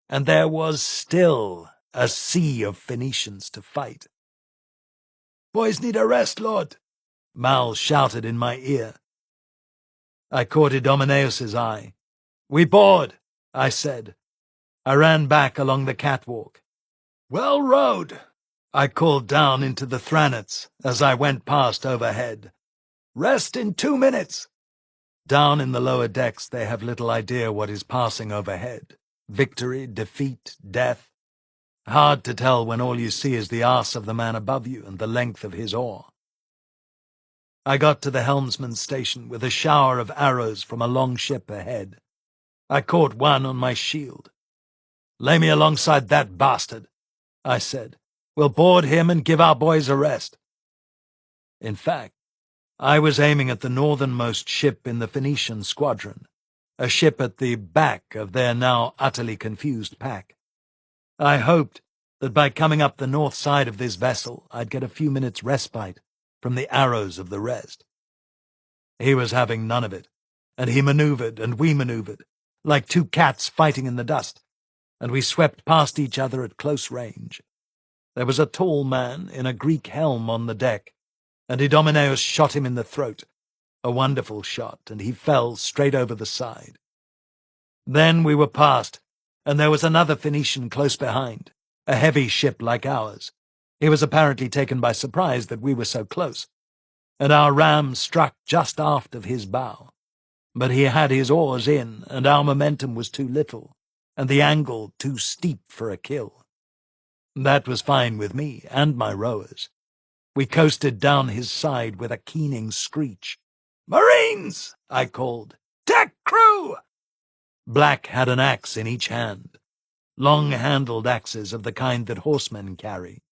Speaker 1: and there was still a sea of Phoenicians to fight. "Boys need a rest, Lord," Mal shouted in my ear. I caught Idomeneus's eye. "We board," I said. I ran back along the catwalk. "Well rowed," I called down into the thranets as I went past overhead. "Rest in 2 minutes." Down in the lower decks they have little idea what is passing overhead. Victory, defeat, death. Hard to tell when all you see is the arse of the man above you and the length of his oar. I got to the helmsman's station with a shower of arrows from a long ship ahead. I caught one on my shield. "Lay me alongside that bastard," I said. "We'll board him and give our boys a rest." In fact, I was aiming at the northernmost ship in the Phoenician squadron, a ship at the back of their now utterly confused pack. I hoped that by coming up the north side of this vessel I'd get a few minutes' respite from the arrows of the rest. He was having none of it, and he maneuvered and we maneuvered, like two cats fighting in the dust, and we swept past each other at close range. There was a tall man in a Greek helm on the deck, and Idomeneus shot him in the throat. A wonderful shot, and he fell straight over the side. Then we were past, and there was another Phoenician close behind, a heavy ship like ours. He was apparently taken by surprise that we were so close, and our ram struck just aft of his bow. But he had his oars in, and our momentum was too little, and the angle too steep for a kill. That was fine with me and my rowers. We coasted down his side with a keening screech. "Marines!" I called. "Deck crew!" Black had an axe in each hand, long-handled axes of the kind that horsemen carry.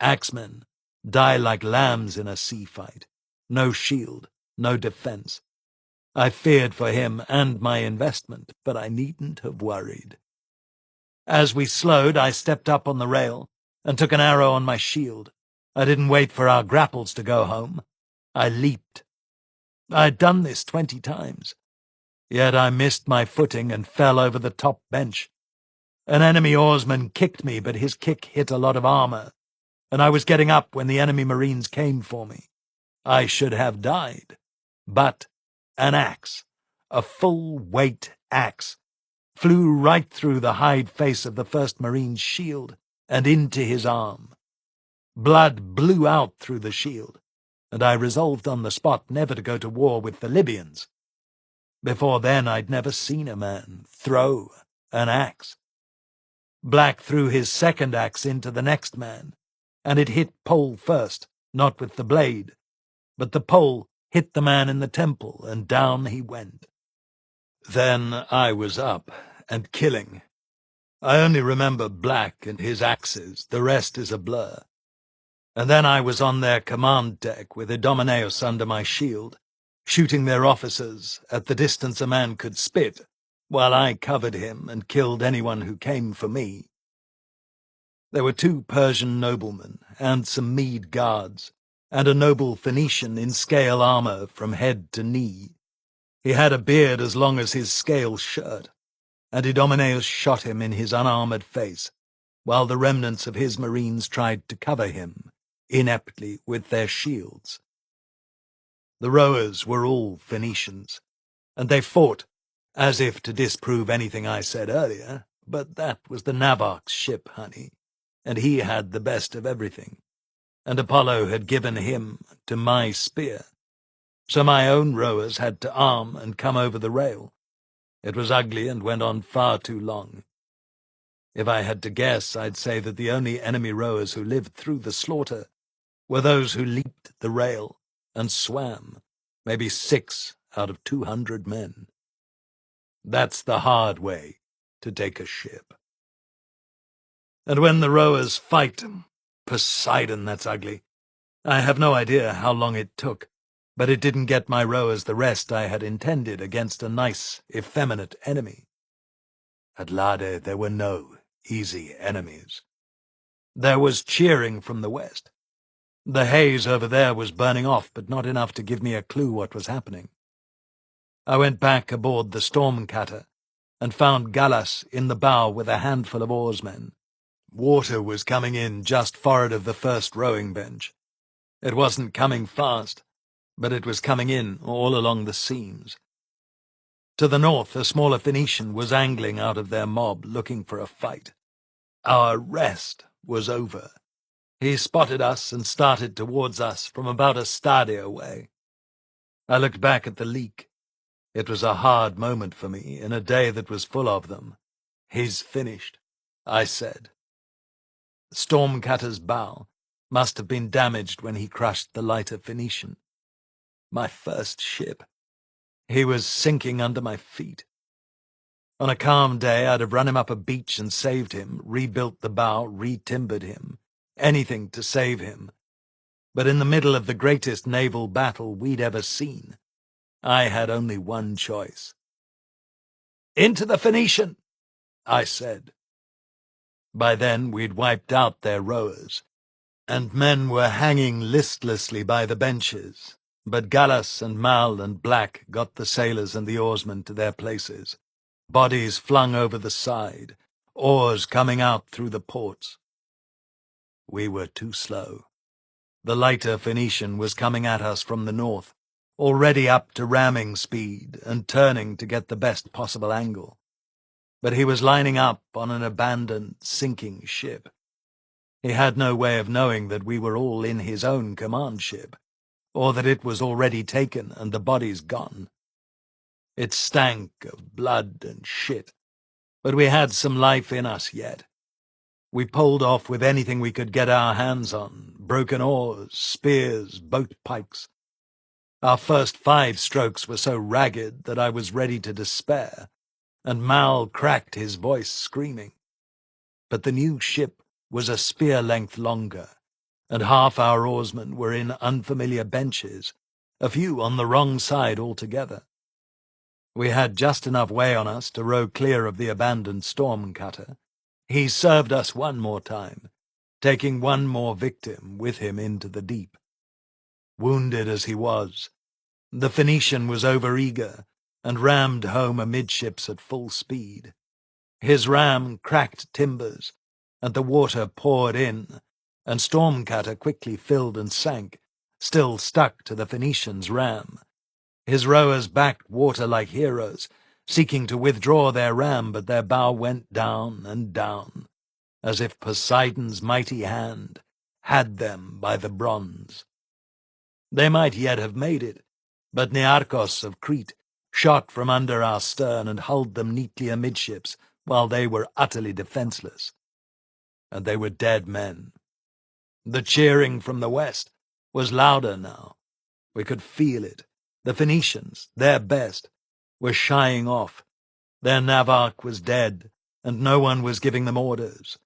Speaker 1: Axemen die like lambs in a sea fight. No shield, no defense. I feared for him and my investment, but I needn't have worried. As we slowed, I stepped up on the rail and took an arrow on my shield. I didn't wait for our grapples to go home. I leaped. I'd done this 20 times. Yet I missed my footing and fell over the top bench. An enemy oarsman kicked me, but his kick hit a lot of armor, and I was getting up when the enemy marines came for me. I should have died. But an axe, a full-weight axe, flew right through the hide face of the first marine's shield and into his arm. Blood blew out through the shield, and I resolved on the spot never to go to war with the Libyans. Before then I'd never seen a man throw an axe. Black threw his second axe into the next man, and it hit pole first, not with the blade, but the pole hit the man in the temple, and down he went. Then I was up and killing. I only remember Black and his axes, the rest is a blur. And then I was on their command deck with Idomeneus under my shield, shooting their officers at the distance a man could spit, while I covered him and killed anyone who came for me. There were 2 Persian noblemen and some Mede guards, and a noble Phoenician in scale armor from head to knee. He had a beard as long as his scale shirt, and Idomeneus shot him in his unarmored face, while the remnants of his marines tried to cover him, ineptly, with their shields. The rowers were all Phoenicians, and they fought as if to disprove anything I said earlier, but that was the Nabok's ship, honey, and he had the best of everything, and Apollo had given him to my spear. So my own rowers had to arm and come over the rail. It was ugly and went on far too long. If I had to guess, I'd say that the only enemy rowers who lived through the slaughter were those who leaped the rail and swam, maybe 6 out of 200 men. That's the hard way to take a ship. And when the rowers fight, Poseidon, that's ugly. I have no idea how long it took, but it didn't get my rowers the rest I had intended against a nice, effeminate enemy. At Lade there were no easy enemies. There was cheering from the west. The haze over there was burning off, but not enough to give me a clue what was happening. I went back aboard the storm cutter and found Gallas in the bow with a handful of oarsmen. Water was coming in just forward of the first rowing bench. It wasn't coming fast, but it was coming in all along the seams. To the north, a smaller Phoenician was angling out of their mob, looking for a fight. Our rest was over. He spotted us and started towards us from about a stadia away. I looked back at the leak. It was a hard moment for me in a day that was full of them. "He's finished," I said. Stormcutter's bow must have been damaged when he crushed the lighter Phoenician. My first ship. He was sinking under my feet. On a calm day, I'd have run him up a beach and saved him, rebuilt the bow, re-timbered him, anything to save him. But in the middle of the greatest naval battle we'd ever seen, I had only one choice. "Into the Phoenician," I said. By then we'd wiped out their rowers, and men were hanging listlessly by the benches, but Gallas and Mal and Black got the sailors and the oarsmen to their places, bodies flung over the side, oars coming out through the ports. We were too slow. The lighter Phoenician was coming at us from the north, already up to ramming speed and turning to get the best possible angle. But he was lining up on an abandoned, sinking ship. He had no way of knowing that we were all in his own command ship, or that it was already taken and the bodies gone. It stank of blood and shit, but we had some life in us yet. We pulled off with anything we could get our hands on, broken oars, spears, boat pikes. Our first 5 strokes were so ragged that I was ready to despair, and Mal cracked his voice screaming. But the new ship was a spear length longer, and half our oarsmen were in unfamiliar benches, a few on the wrong side altogether. We had just enough way on us to row clear of the abandoned storm cutter. He served us one more time, taking one more victim with him into the deep. Wounded as he was, the Phoenician was overeager and rammed home amidships at full speed. His ram cracked timbers, and the water poured in, and Stormcutter quickly filled and sank, still stuck to the Phoenician's ram. His rowers backed water like heroes, seeking to withdraw their ram, but their bow went down and down, as if Poseidon's mighty hand had them by the bronze. They might yet have made it, but Nearchos of Crete shot from under our stern and hulled them neatly amidships, while they were utterly defenseless. And they were dead men. The cheering from the west was louder now. We could feel it. The Phoenicians, their best, were shying off. Their navarch was dead, and no one was giving them orders.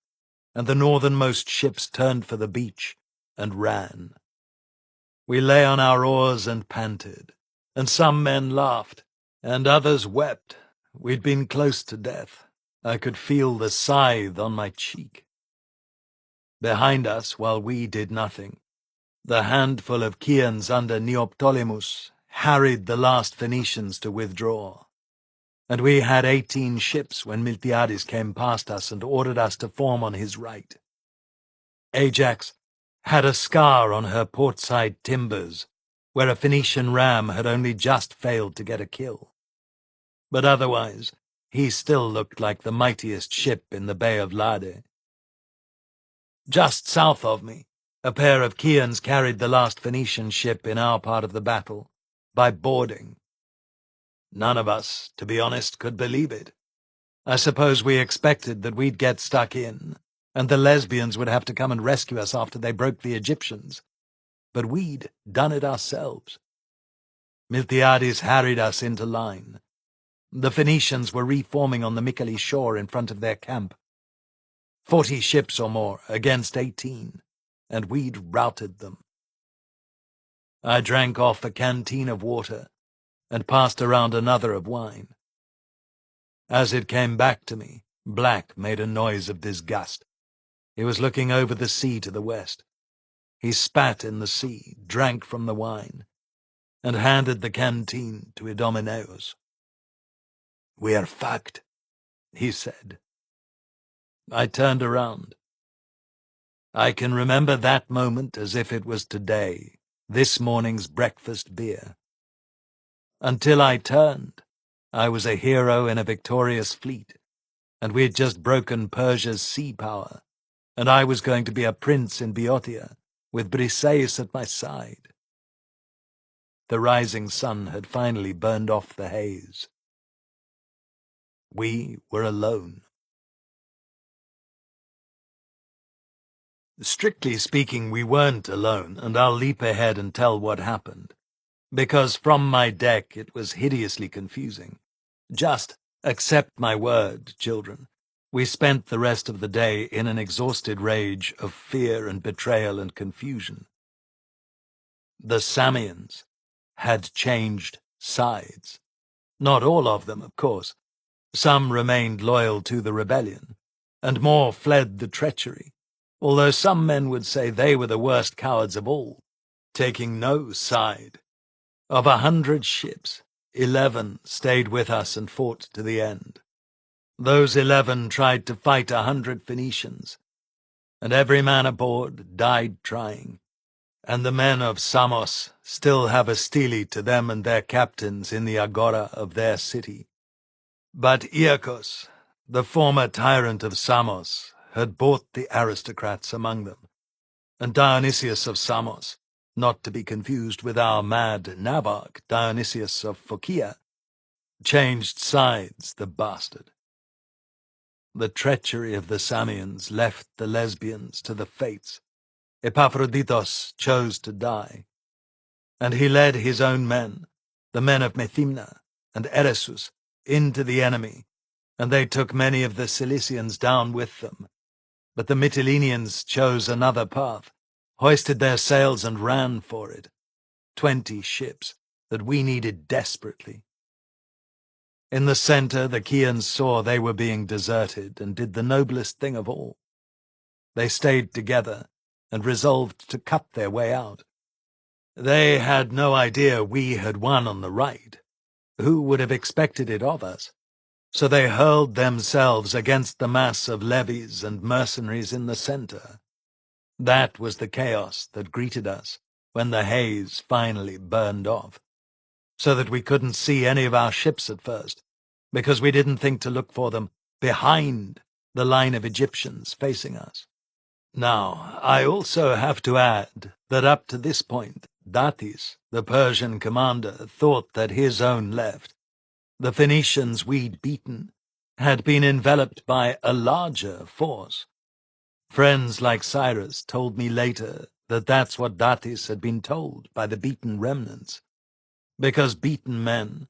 Speaker 1: And the northernmost ships turned for the beach and ran. We lay on our oars and panted, and some men laughed, and others wept. We'd been close to death. I could feel the scythe on my cheek. Behind us, while we did nothing, the handful of Chians under Neoptolemus harried the last Phoenicians to withdraw. And we had 18 ships when Miltiades came past us and ordered us to form on his right. Ajax had a scar on her portside timbers, where a Phoenician ram had only just failed to get a kill. But otherwise, he still looked like the mightiest ship in the Bay of Lade. Just south of me, a pair of Chians carried the last Phoenician ship in our part of the battle, by boarding. None of us, to be honest, could believe it. I suppose we expected that we'd get stuck in, and the lesbians would have to come and rescue us after they broke the Egyptians. But we'd done it ourselves. Miltiades harried us into line. The Phoenicians were reforming on the Mycale shore in front of their camp. 40 ships or more against 18. and we'd routed them. I drank off a canteen of water and passed around another of wine. As it came back to me, Black made a noise of disgust. He was looking over the sea to the west. He spat in the sea, drank from the wine, and handed the canteen to Idomeneus. "We're fucked," he said. I turned around. I can remember that moment as if it was today, this morning's breakfast beer. Until I turned, I was a hero in a victorious fleet, and we had just broken Persia's sea power, and I was going to be a prince in Boeotia, with Briseis at my side. The rising sun had finally burned off the haze. We were alone. Strictly speaking, we weren't alone, and I'll leap ahead and tell what happened, because from my deck it was hideously confusing. Just accept my word, children. We spent the rest of the day in an exhausted rage of fear and betrayal and confusion. The Samians had changed sides. Not all of them, of course. Some remained loyal to the rebellion, and more fled the treachery, although some men would say they were the worst cowards of all, taking no side. Of 100 ships, 11 stayed with us and fought to the end. Those 11 tried to fight 100 Phoenicians, and every man aboard died trying. And the men of Samos still have a stele to them and their captains in the agora of their city. But Iacchos, the former tyrant of Samos, had bought the aristocrats among them, and Dionysius of Samos, not to be confused with our mad navarch Dionysius of Phocaea, changed sides, the bastard. The treachery of the Samians left the lesbians to the fates. Epaphroditos chose to die, and he led his own men, the men of Methymna and Eresus, into the enemy, and they took many of the Cilicians down with them. But the Mytileneans chose another path, hoisted their sails and ran for it. 20 ships that we needed desperately. In the center, the Chians saw they were being deserted and did the noblest thing of all. They stayed together and resolved to cut their way out. They had no idea we had won on the right. Who would have expected it of us? So they hurled themselves against the mass of levies and mercenaries in the center. That was the chaos that greeted us when the haze finally burned off, so that we couldn't see any of our ships at first, because we didn't think to look for them behind the line of Egyptians facing us. Now, I also have to add that up to this point, Datis, the Persian commander, thought that his own left, the Phoenicians we'd beaten, had been enveloped by a larger force. Friends like Cyrus told me later that that's what Datis had been told by the beaten remnants, because beaten men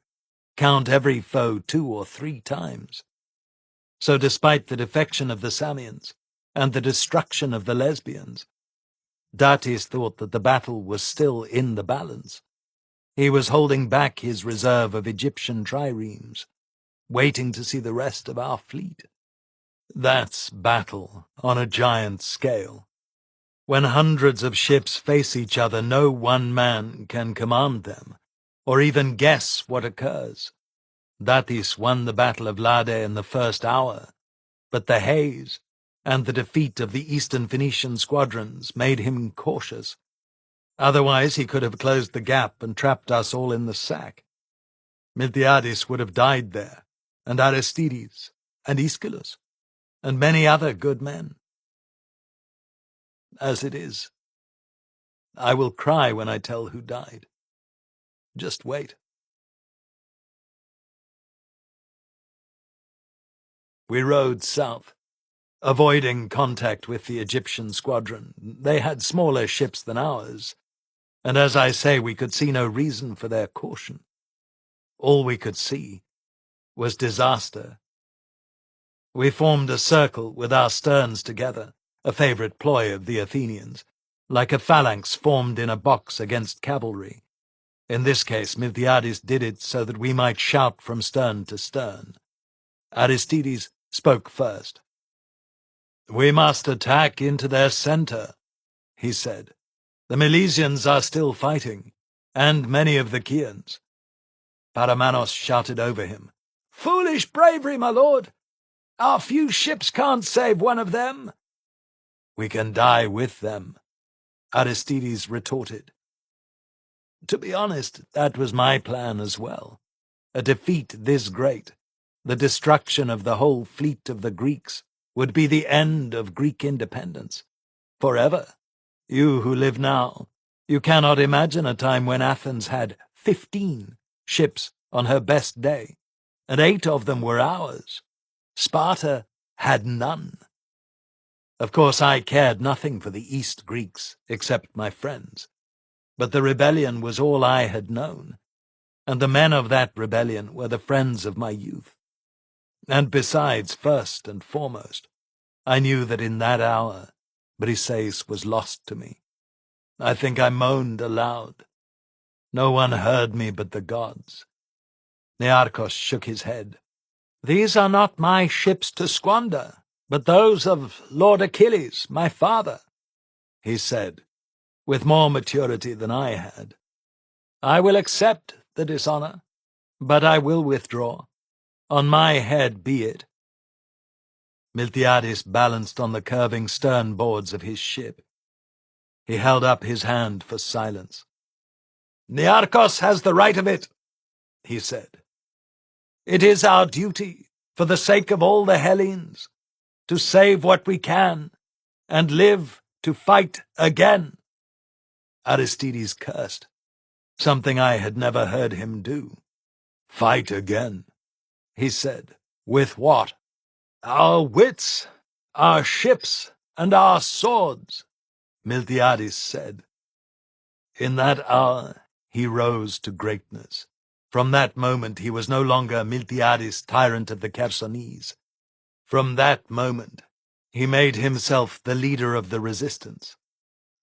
Speaker 1: count every foe 2 or 3 times. So despite the defection of the Samians and the destruction of the lesbians, Datis thought that the battle was still in the balance. He was holding back his reserve of Egyptian triremes, waiting to see the rest of our fleet. That's battle on a giant scale. When hundreds of ships face each other, no one man can command them, or even guess what occurs. Datis won the Battle of Lade in the first hour, but the haze and the defeat of the Eastern Phoenician squadrons made him cautious. Otherwise he could have closed the gap and trapped us all in the sack. Miltiades would have died there, and Aristides, and Aeschylus, and many other good men. As it is, I will cry when I tell who died. Just wait. We rowed south, avoiding contact with the Egyptian squadron. They had smaller ships than ours, and as I say, we could see no reason for their caution. All we could see was disaster. We formed a circle with our sterns together, a favorite ploy of the Athenians, like a phalanx formed in a box against cavalry. In this case, Miltiades did it so that we might shout from stern to stern. Aristides spoke first. "We must attack into their center," he said. "The Milesians are still fighting, and many of the Chians." Paramenos shouted over him, "Foolish bravery, my lord! Our few ships can't save one of them." "We can die with them," Aristides retorted. To be honest, that was my plan as well. A defeat this great, the destruction of the whole fleet of the Greeks, would be the end of Greek independence. Forever. You who live now, you cannot imagine a time when Athens had 15 ships on her best day, and 8 of them were ours. Sparta had none. Of course, I cared nothing for the East Greeks, except my friends. But the rebellion was all I had known, and the men of that rebellion were the friends of my youth. And besides, first and foremost, I knew that in that hour Briseis was lost to me. I think I moaned aloud. No one heard me but the gods. Nearchos shook his head. "These are not my ships to squander, but those of Lord Achilles, my father," he said, with more maturity than I had. "I will accept the dishonor, but I will withdraw. On my head be it." Miltiades balanced on the curving stern boards of his ship. He held up his hand for silence. "Nearchos has the right of it," he said. "It is our duty, for the sake of all the Hellenes, to save what we can, and live to fight again." Aristides cursed, something I had never heard him do. "Fight again," he said. "With what?" "Our wits, our ships, and our swords," Miltiades said. In that hour he rose to greatness. From that moment he was no longer Miltiades, tyrant of the Chersonese. From that moment he made himself the leader of the resistance,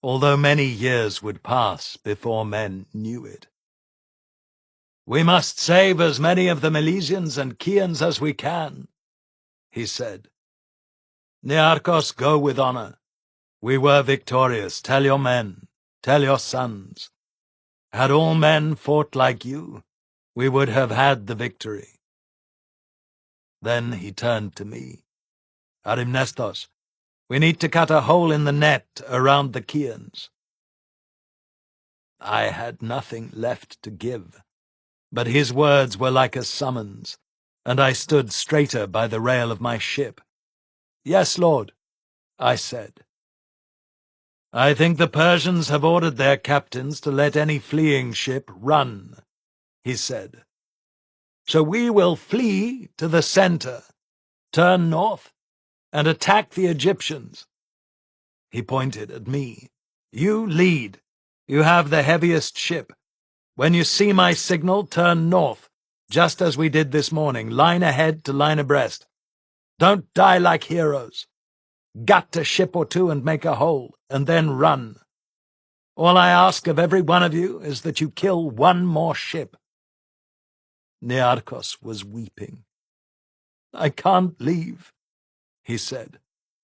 Speaker 1: although many years would pass before men knew it. "We must save as many of the Milesians and Chians as we can," he said. "Nearchos, go with honor. We were victorious. Tell your men, tell your sons. Had all men fought like you, we would have had the victory." Then he turned to me. "Arimnestos, we need to cut a hole in the net around the Chians." I had nothing left to give, but his words were like a summons, and I stood straighter by the rail of my ship. "Yes, Lord," I said. "I think the Persians have ordered their captains to let any fleeing ship run," he said. "So we will flee to the center, turn north, and attack the Egyptians." He pointed at me. "You lead. You have the heaviest ship. When you see my signal, turn north, just as we did this morning, line ahead to line abreast. Don't die like heroes. Gut a ship or two and make a hole, and then run. All I ask of every one of you is that you kill one more ship." Nearchos was weeping. "I can't leave," he said.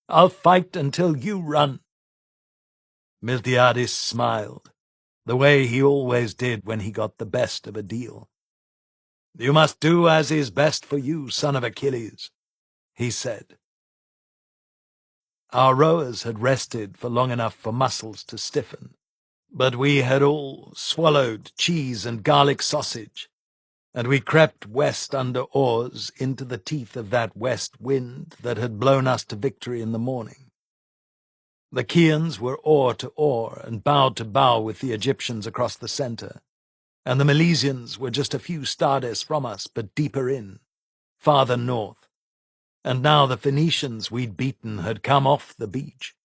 Speaker 1: "I'll fight until you run." Miltiades smiled, the way he always did when he got the best of a deal. "You must do as is best for you, son of Achilles," he said. Our rowers had rested for long enough for muscles to stiffen, but we had all swallowed cheese and garlic sausage, and we crept west under oars into the teeth of that west wind that had blown us to victory in the morning. The Chians were oar to oar and bow to bow with the Egyptians across the center, and the Milesians were just a few stades from us, but deeper in, farther north. And now the Phoenicians we'd beaten had come off the beach,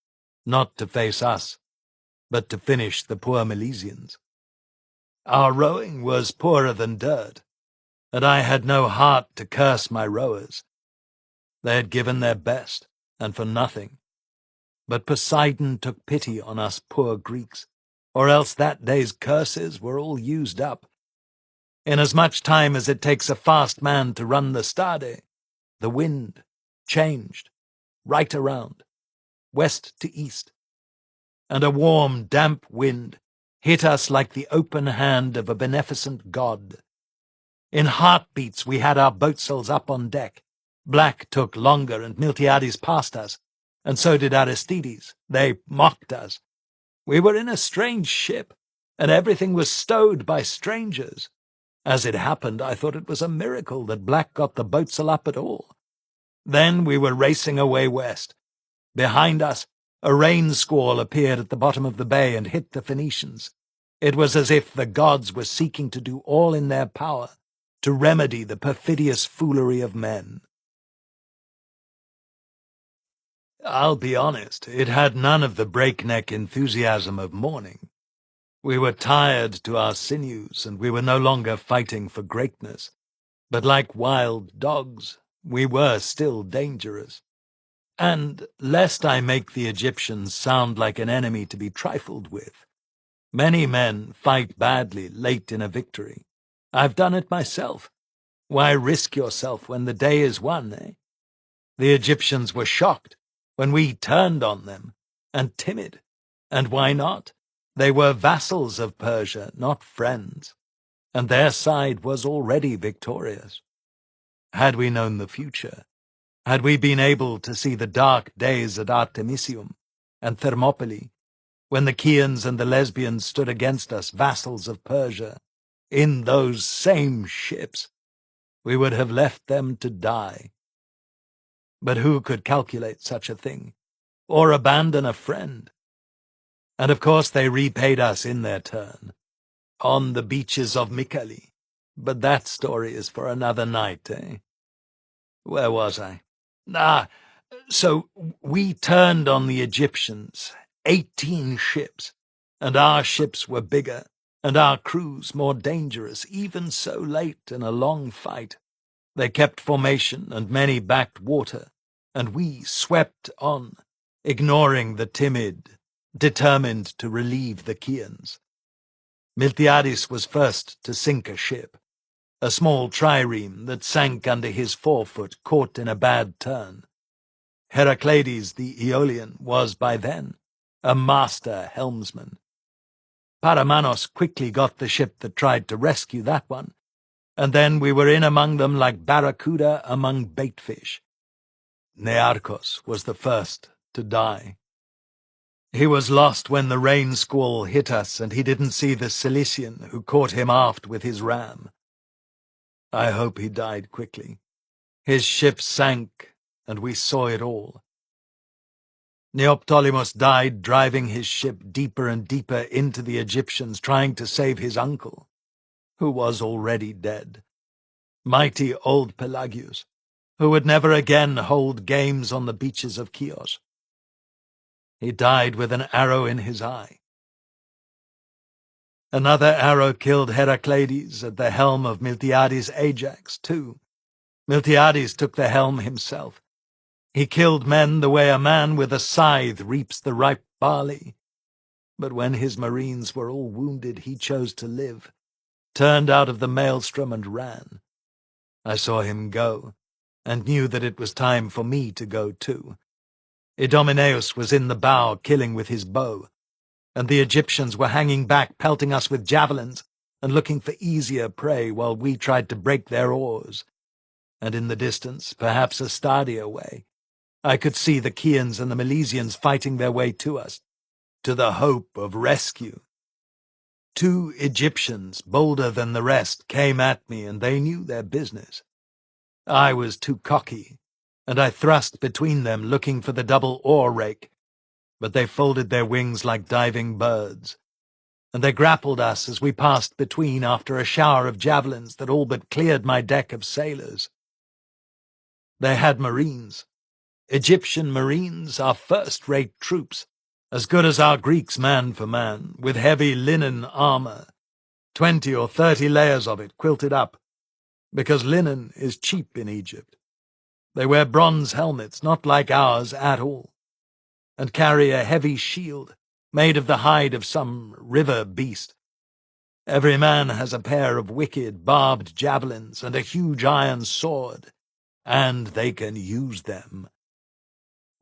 Speaker 1: not to face us, but to finish the poor Milesians. Our rowing was poorer than dirt, and I had no heart to curse my rowers. They had given their best, and for nothing. But Poseidon took pity on us poor Greeks, or else that day's curses were all used up. In as much time as it takes a fast man to run the stade, the wind changed, right around, west to east, and a warm, damp wind hit us like the open hand of a beneficent god. In heartbeats we had our boatsails up on deck. Black took longer, and Miltiades passed us, and so did Aristides. They mocked us. We were in a strange ship, and everything was stowed by strangers. As it happened, I thought it was a miracle that Black got the boatsail up at all. Then we were racing away west. Behind us, a rain squall appeared at the bottom of the bay and hit the Phoenicians. It was as if the gods were seeking to do all in their power to remedy the perfidious foolery of men. I'll be honest, it had none of the breakneck enthusiasm of morning. We were tired to our sinews, and we were no longer fighting for greatness. But like wild dogs, we were still dangerous. And, lest I make the Egyptians sound like an enemy to be trifled with, many men fight badly late in a victory. I've done it myself. Why risk yourself when the day is won, eh? The Egyptians were shocked when we turned on them, and timid. And why not? They were vassals of Persia, not friends, and their side was already victorious. Had we known the future, had we been able to see the dark days at Artemisium and Thermopylae, when the Chians and the Lesbians stood against us, vassals of Persia, in those same ships, we would have left them to die. But who could calculate such a thing, or abandon a friend? And of course they repaid us in their turn, on the beaches of Mycale. But that story is for another night, eh? Where was I? So we turned on the Egyptians, 18 ships, and our ships were bigger, and our crews more dangerous, even so late in a long fight. They kept formation, and many backed water, and we swept on, ignoring the timid, determined to relieve the Chians. Miltiades was first to sink a ship, a small trireme that sank under his forefoot, caught in a bad turn. Heracleides the Aeolian was by then a master helmsman. Paramanos quickly got the ship that tried to rescue that one, and then we were in among them like barracuda among baitfish. Nearchos was the first to die. He was lost when the rain squall hit us, and he didn't see the Cilician who caught him aft with his ram. I hope he died quickly. His ship sank, and we saw it all. Neoptolemus died driving his ship deeper and deeper into the Egyptians, trying to save his uncle, who was already dead. Mighty old Pelagius, who would never again hold games on the beaches of Chios. He died with an arrow in his eye. Another arrow killed Heracleides at the helm of Miltiades' Ajax, too. Miltiades took the helm himself. He killed men the way a man with a scythe reaps the ripe barley. But when his marines were all wounded, he chose to live, turned out of the maelstrom and ran. I saw him go, and knew that it was time for me to go too. Idomeneus was in the bow, killing with his bow, and the Egyptians were hanging back, pelting us with javelins, and looking for easier prey while we tried to break their oars. And in the distance, perhaps a stadia away, I could see the Chians and the Milesians fighting their way to us, to the hope of rescue. 2 Egyptians, bolder than the rest, came at me, and they knew their business. I was too cocky, and I thrust between them, looking for the double oar rake, but they folded their wings like diving birds, and they grappled us as we passed between after a shower of javelins that all but cleared my deck of sailors. They had marines. Egyptian marines are first-rate troops, as good as our Greeks man for man, with heavy linen armor, 20 or 30 layers of it quilted up, because linen is cheap in Egypt. They wear bronze helmets, not like ours at all, and carry a heavy shield made of the hide of some river beast. Every man has a pair of wicked, barbed javelins and a huge iron sword, and they can use them.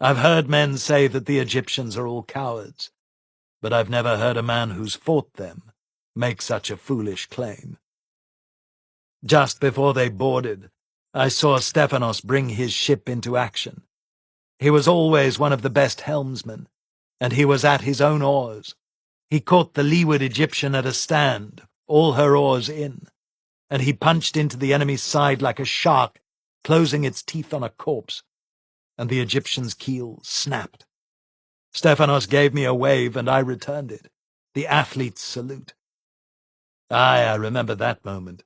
Speaker 1: I've heard men say that the Egyptians are all cowards, but I've never heard a man who's fought them make such a foolish claim. Just before they boarded, I saw Stephanos bring his ship into action. He was always one of the best helmsmen, and he was at his own oars. He caught the leeward Egyptian at a stand, all her oars in, and he punched into the enemy's side like a shark, closing its teeth on a corpse, and the Egyptian's keel snapped. Stephanos gave me a wave, and I returned it, the athlete's salute. Aye, I remember that moment,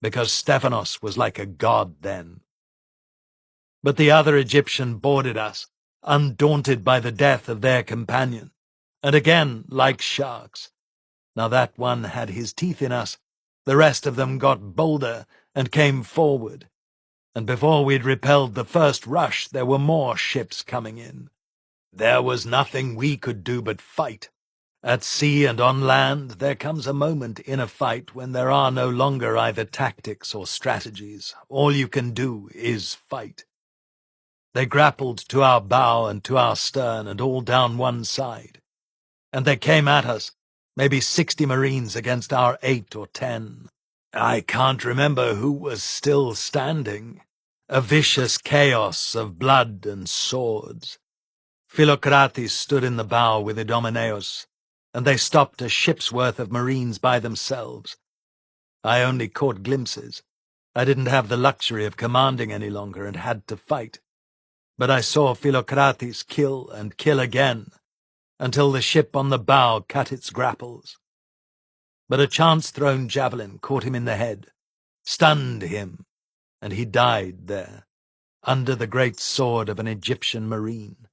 Speaker 1: because Stephanos was like a god then. But the other Egyptian boarded us, undaunted by the death of their companion, and again like sharks. Now that one had his teeth in us, the rest of them got bolder and came forward, and before we'd repelled the first rush, there were more ships coming in. There was nothing we could do but fight. At sea and on land, there comes a moment in a fight when there are no longer either tactics or strategies. All you can do is fight. They grappled to our bow and to our stern and all down one side, and they came at us, maybe 60 Marines against our 8 or 10. I can't remember who was still standing. A vicious chaos of blood and swords. Philocrates stood in the bow with Idomeneus, and they stopped a ship's worth of Marines by themselves. I only caught glimpses. I didn't have the luxury of commanding any longer and had to fight. But I saw Philocrates kill and kill again, until the ship on the bow cut its grapples. But a chance-thrown javelin caught him in the head, stunned him, and he died there, under the great sword of an Egyptian marine.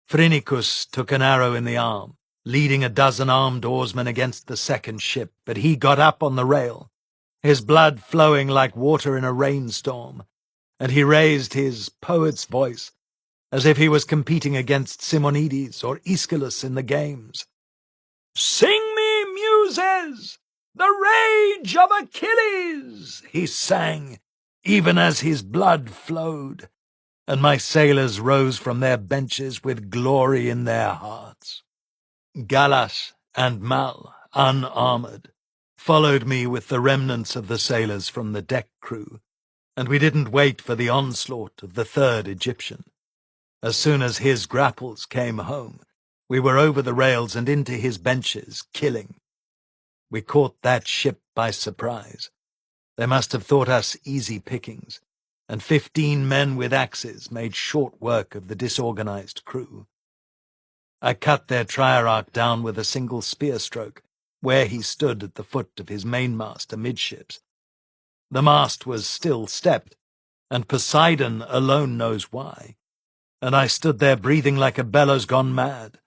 Speaker 1: Phrynicus took an arrow in the arm, leading a dozen armed oarsmen against the second ship, but he got up on the rail, his blood flowing like water in a rainstorm, and he raised his poet's voice, as if he was competing against Simonides or Aeschylus in the games. "Sing me, muses, the rage of Achilles," he sang, even as his blood flowed, and my sailors rose from their benches with glory in their hearts. Gallas and Mal, unarmored, followed me with the remnants of the sailors from the deck crew, and we didn't wait for the onslaught of the third Egyptian. As soon as his grapples came home, we were over the rails and into his benches, killing. We caught that ship by surprise. They must have thought us easy pickings, and 15 men with axes made short work of the disorganized crew. I cut their triarch down with a single spear stroke, where he stood at the foot of his mainmast amidships. The mast was still stepped, and Poseidon alone knows why, and I stood there breathing like a bellows gone mad.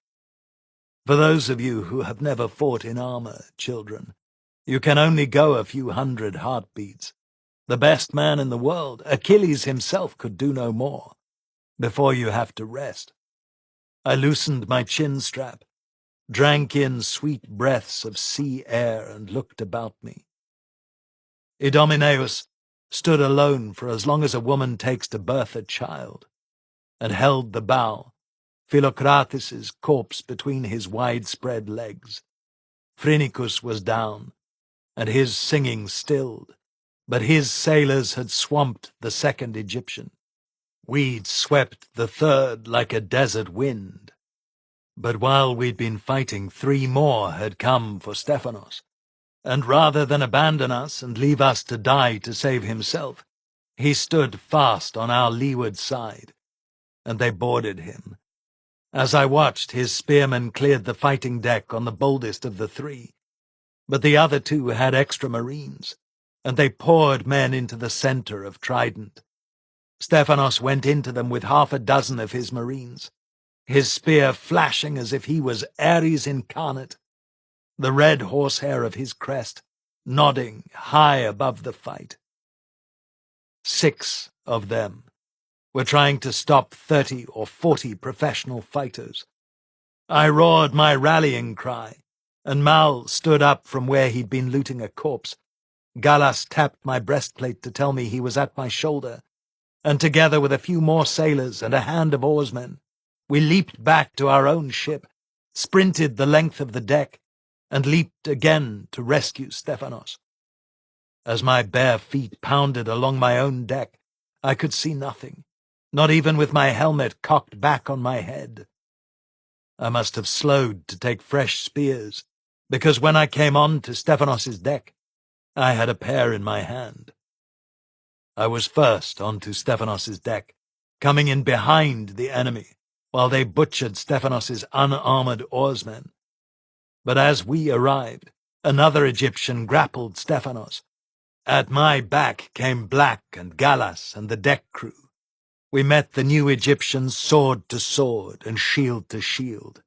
Speaker 1: For those of you who have never fought in armor, children, you can only go a few hundred heartbeats. The best man in the world, Achilles himself, could do no more, before you have to rest. I loosened my chin strap, drank in sweet breaths of sea air, and looked about me. Idomeneus stood alone for as long as a woman takes to birth a child, and held the bow, Philocrates's corpse between his widespread legs. Phrynicus was down, and his singing stilled, but his sailors had swamped the second Egyptian. We'd swept the third like a desert wind. But while we'd been fighting, 3 more had come for Stephanos, and rather than abandon us and leave us to die to save himself, he stood fast on our leeward side, and they boarded him. As I watched, his spearmen cleared the fighting deck on the boldest of the 3, but the other 2 had extra marines, and they poured men into the center of Trident. Stephanos went into them with 6 of his marines, his spear flashing as if he was Ares incarnate, the red horsehair of his crest nodding high above the fight. 6 of them, were trying to stop 30 or 40 professional fighters. I roared my rallying cry, and Mal stood up from where he'd been looting a corpse. Gallas tapped my breastplate to tell me he was at my shoulder, and together with a few more sailors and a hand of oarsmen, we leaped back to our own ship, sprinted the length of the deck, and leaped again to rescue Stephanos. As my bare feet pounded along my own deck, I could see nothing, not even with my helmet cocked back on my head. I must have slowed to take fresh spears, because when I came on to Stephanos's deck, I had a pair in my hand. I was first onto Stephanos's deck, coming in behind the enemy, while they butchered Stephanos's unarmored oarsmen. But as we arrived, another Egyptian grappled Stephanos. At my back came Black and Gallas and the deck crew. We met the new Egyptians sword to sword and shield to shield.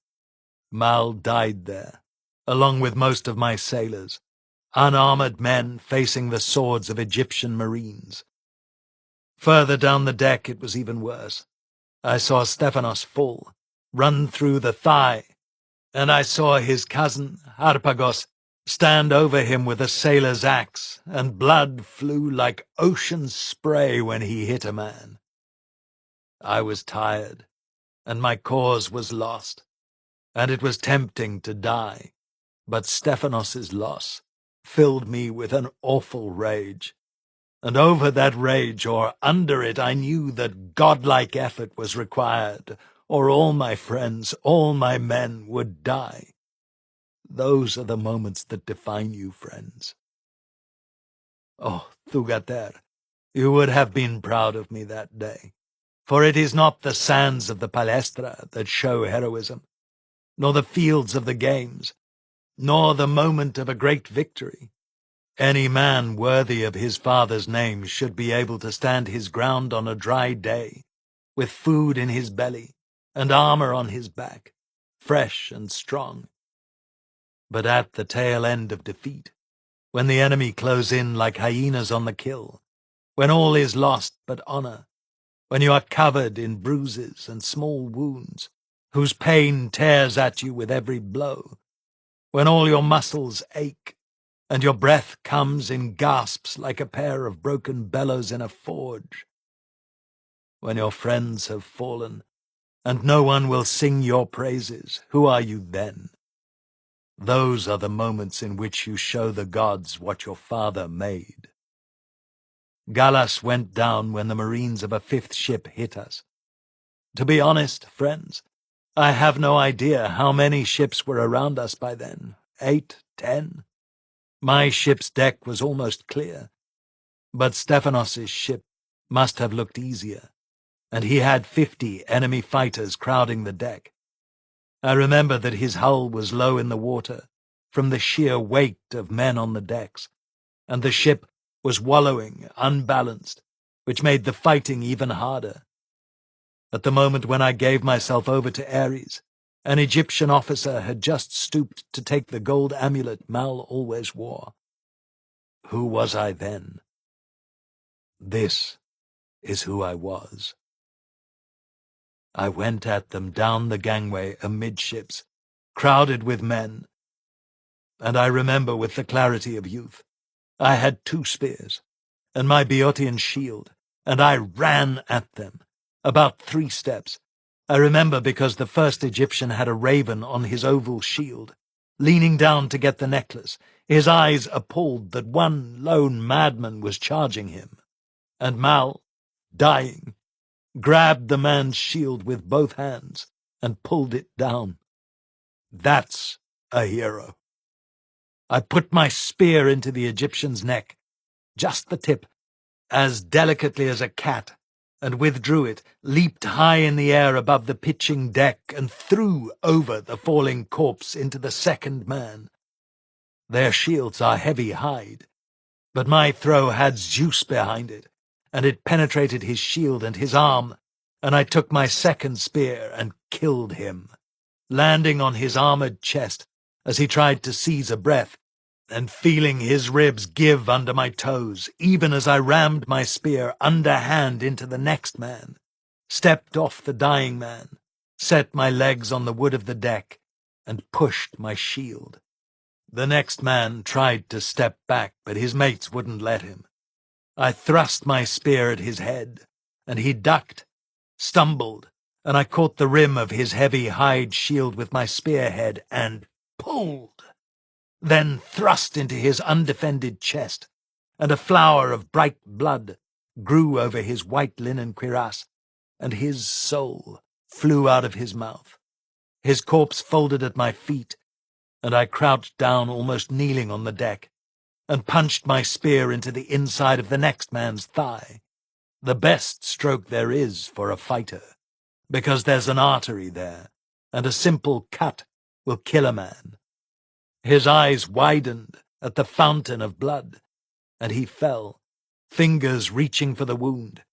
Speaker 1: Mal died there, along with most of my sailors, unarmored men facing the swords of Egyptian marines. Further down the deck it was even worse. I saw Stephanos fall, run through the thigh, and I saw his cousin, Harpagos, stand over him with a sailor's axe, and blood flew like ocean spray when he hit a man. I was tired, and my cause was lost, and it was tempting to die, but Stephanos's loss filled me with an awful rage. And over that rage, or under it, I knew that godlike effort was required, or all my friends, all my men would die. Those are the moments that define you, friends. Oh, Thugater, you would have been proud of me that day, for it is not the sands of the Palestra that show heroism, nor the fields of the games, nor the moment of a great victory. Any man worthy of his father's name should be able to stand his ground on a dry day, with food in his belly and armor on his back, fresh and strong. But at the tail end of defeat, when the enemy close in like hyenas on the kill, when all is lost but honor, when you are covered in bruises and small wounds, whose pain tears at you with every blow, when all your muscles ache, and your breath comes in gasps like a pair of broken bellows in a forge. When your friends have fallen, and no one will sing your praises, who are you then? Those are the moments in which you show the gods what your father made. Gallas went down when the marines of a fifth ship hit us. To be honest, friends, I have no idea how many ships were around us by then. 8, 10? My ship's deck was almost clear, but Stephanos's ship must have looked easier, and he had 50 enemy fighters crowding the deck. I remember that his hull was low in the water from the sheer weight of men on the decks, and the ship was wallowing, unbalanced, which made the fighting even harder. At the moment when I gave myself over to Ares, an Egyptian officer had just stooped to take the gold amulet Mal always wore. Who was I then? This is who I was. I went at them down the gangway amidships, crowded with men, and I remember with the clarity of youth, I had 2 spears, and my Boeotian shield, and I ran at them, about 3 steps. I remember because the first Egyptian had a raven on his oval shield, leaning down to get the necklace, his eyes appalled that one lone madman was charging him. And Mal, dying, grabbed the man's shield with both hands and pulled it down. That's a hero. I put my spear into the Egyptian's neck, just the tip, as delicately as a cat, and withdrew it, leaped high in the air above the pitching deck, and threw over the falling corpse into the second man. Their shields are heavy hide, but my throw had Zeus behind it, and it penetrated his shield and his arm, and I took my second spear and killed him, landing on his armored chest as he tried to seize a breath, and feeling his ribs give under my toes, even as I rammed my spear underhand into the next man. stepped off the dying man, set my legs on the wood of the deck, and pushed my shield. The next man tried to step back, but his mates wouldn't let him. I thrust my spear at his head, and he ducked, stumbled, and I caught the rim of his heavy hide shield with my spearhead and pulled, then thrust into his undefended chest, and a flower of bright blood grew over his white linen cuirass, and his soul flew out of his mouth. His corpse folded at my feet, and I crouched down, almost kneeling on the deck, and punched my spear into the inside of the next man's thigh, the best stroke there is for a fighter, because there's an artery there, and a simple cut will kill a man. His eyes widened at the fountain of blood, and he fell, fingers reaching for the wound,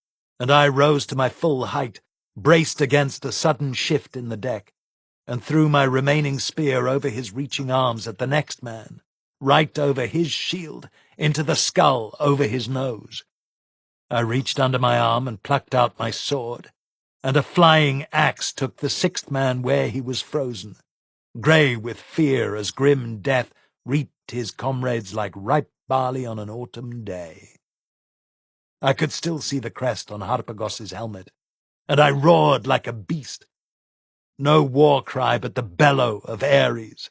Speaker 1: and I rose to my full height, braced against a sudden shift in the deck, and threw my remaining spear over his reaching arms at the next man, right over his shield, into the skull over his nose. I reached under my arm and plucked out my sword, and a flying axe took the sixth man where he was frozen. Grey with fear as grim death reaped his comrades like ripe barley on an autumn day. I could still see the crest on Harpagos's helmet, and I roared like a beast. No war cry but the bellow of Ares,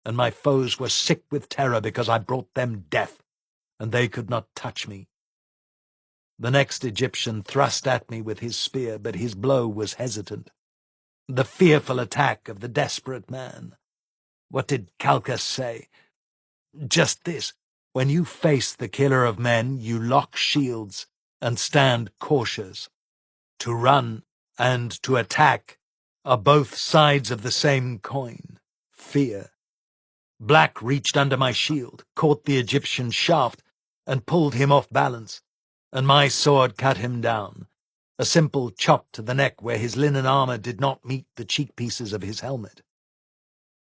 Speaker 1: and my foes were sick with terror because I brought them death, and they could not touch me. The next Egyptian thrust at me with his spear, but his blow was hesitant. The fearful attack of the desperate man. What did Calchas say? Just this: when you face the killer of men, you lock shields and stand cautious. To run and to attack are both sides of the same coin, fear. Black reached under my shield, caught the Egyptian's shaft, and pulled him off balance, and my sword cut him down, a simple chop to the neck where his linen armor did not meet the cheekpieces of his helmet.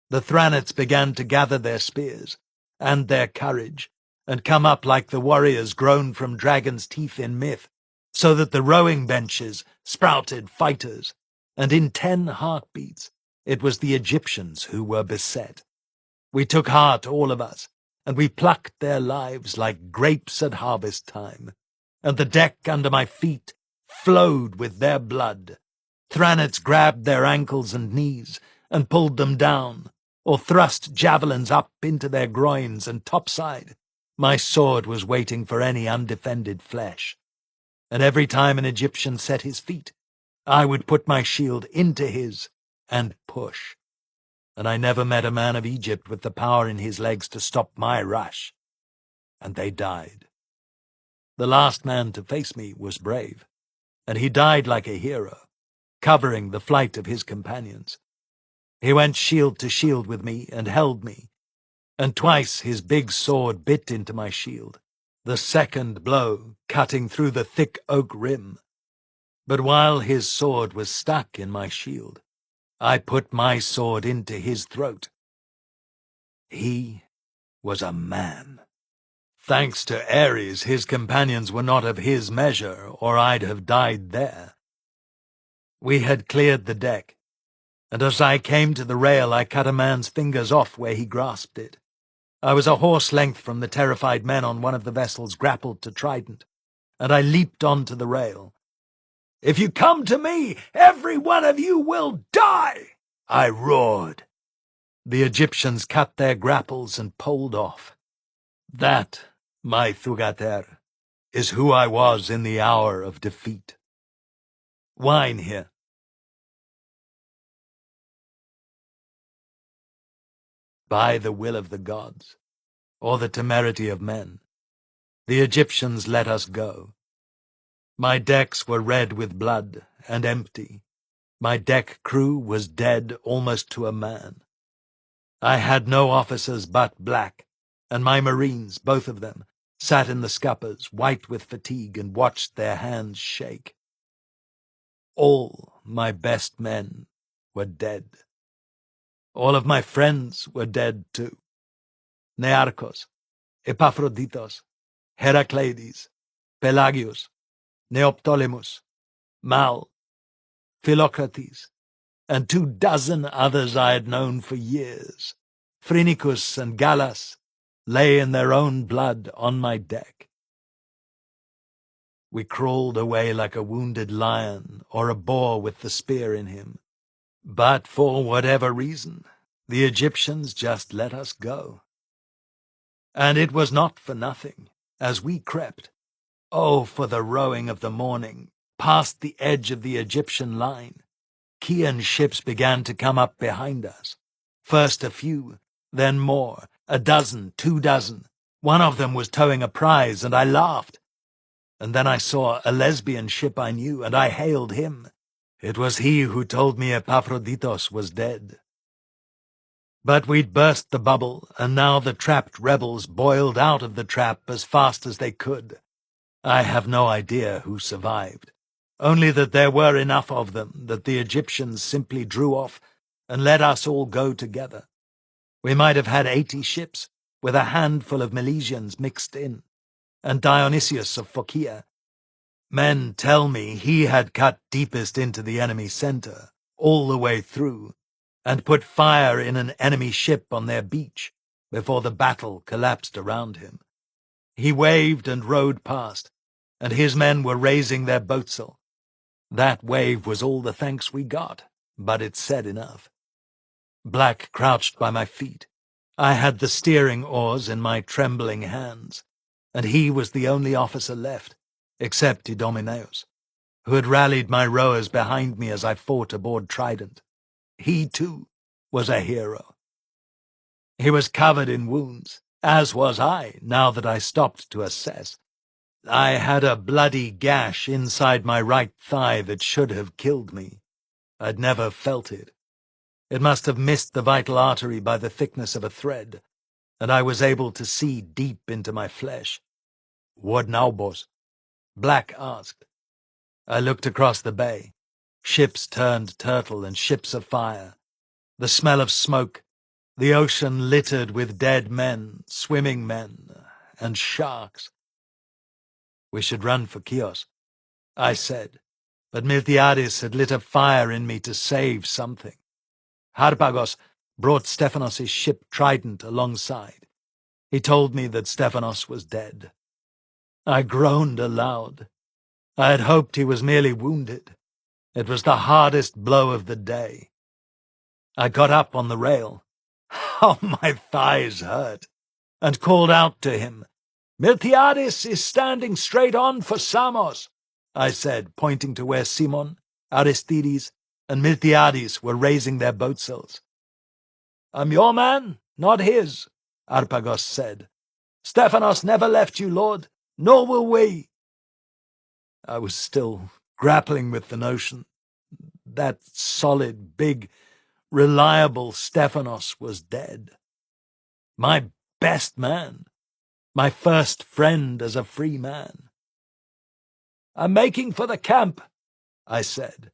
Speaker 1: The Thranites began to gather their spears, and their courage, and come up like the warriors grown from dragons' teeth in myth, so that the rowing benches sprouted fighters, and in 10 heartbeats it was the Egyptians who were beset. We took heart, all of us, and we plucked their lives like grapes at harvest time, and the deck under my feet flowed with their blood. Thranites grabbed their ankles and knees and pulled them down, or thrust javelins up into their groins, and topside my sword was waiting for any undefended flesh. And every time an Egyptian set his feet, I would put my shield into his and push. And I never met a man of Egypt with the power in his legs to stop my rush. And they died. The last man to face me was brave, and he died like a hero, covering the flight of his companions. He went shield to shield with me and held me, and twice his big sword bit into my shield, the second blow cutting through the thick oak rim. But while his sword was stuck in my shield, I put my sword into his throat. He was a man. Thanks to Ares, his companions were not of his measure, or I'd have died there. We had cleared the deck, and as I came to the rail I cut a man's fingers off where he grasped it. I was a horse length from the terrified men on one of the vessels grappled to Trident, and I leaped onto the rail. "If you come to me, every one of you will die!" I roared. The Egyptians cut their grapples and poled off. That, my Thugater, is who I was in the hour of defeat. Wine here. By the will of the gods, or the temerity of men, the Egyptians let us go. My decks were red with blood and empty. My deck crew was dead almost to a man. I had no officers but black, and my marines, both of them, sat in the scuppers, white with fatigue, and watched their hands shake. All my best men were dead. All of my friends were dead too. Nearchos, Epaphroditos, Heracleides, Pelagius, Neoptolemus, Mal, Philocrates, and 24 others I had known for years, Phrynicus and Gallus, lay in their own blood on my deck. We crawled away like a wounded lion or a boar with the spear in him. But for whatever reason, the Egyptians just let us go. And it was not for nothing, as we crept, oh, for the rowing of the morning, past the edge of the Egyptian line, Chian ships began to come up behind us. First a few, then more, 12, 24. One of them was towing a prize, and I laughed. And then I saw a lesbian ship I knew, and I hailed him. It was he who told me Epaphroditos was dead. But we'd burst the bubble, and now the trapped rebels boiled out of the trap as fast as they could. I have no idea who survived, only that there were enough of them that the Egyptians simply drew off and let us all go together. We might have had 80 ships, with a handful of Milesians mixed in, and Dionysius of Phocaea. Men tell me he had cut deepest into the enemy center, all the way through, and put fire in an enemy ship on their beach before the battle collapsed around him. He waved and rowed past, and his men were raising their boatsail. That wave was all the thanks we got, but it said enough. Black crouched by my feet. I had the steering oars in my trembling hands, and he was the only officer left, except Idomeneus, who had rallied my rowers behind me as I fought aboard Trident. He, too, was a hero. He was covered in wounds, as was I, now that I stopped to assess. I had a bloody gash inside my right thigh that should have killed me. I'd never felt it. It must have missed the vital artery by the thickness of a thread, and I was able to see deep into my flesh. "What now, boss?" Black asked. I looked across the bay. Ships turned turtle and ships of fire. The smell of smoke, the ocean littered with dead men, swimming men, and sharks. "We should run for Chios," I said, but Miltiades had lit a fire in me to save something. Harpagos brought Stephanos' ship Trident alongside. He told me that Stephanos was dead. I groaned aloud. I had hoped he was merely wounded. It was the hardest blow of the day. I got up on the rail. How my thighs hurt, and called out to him. "Miltiades is standing straight on for Samos," I said, pointing to where Simon, Aristides, and Miltiades were raising their boatsails. "I'm your man, not his," Harpagos said. "Stephanos never left you, Lord, nor will we." I was still grappling with the notion. That solid, big, reliable Stephanos was dead. My best man. My first friend as a free man. "I'm making for the camp," I said.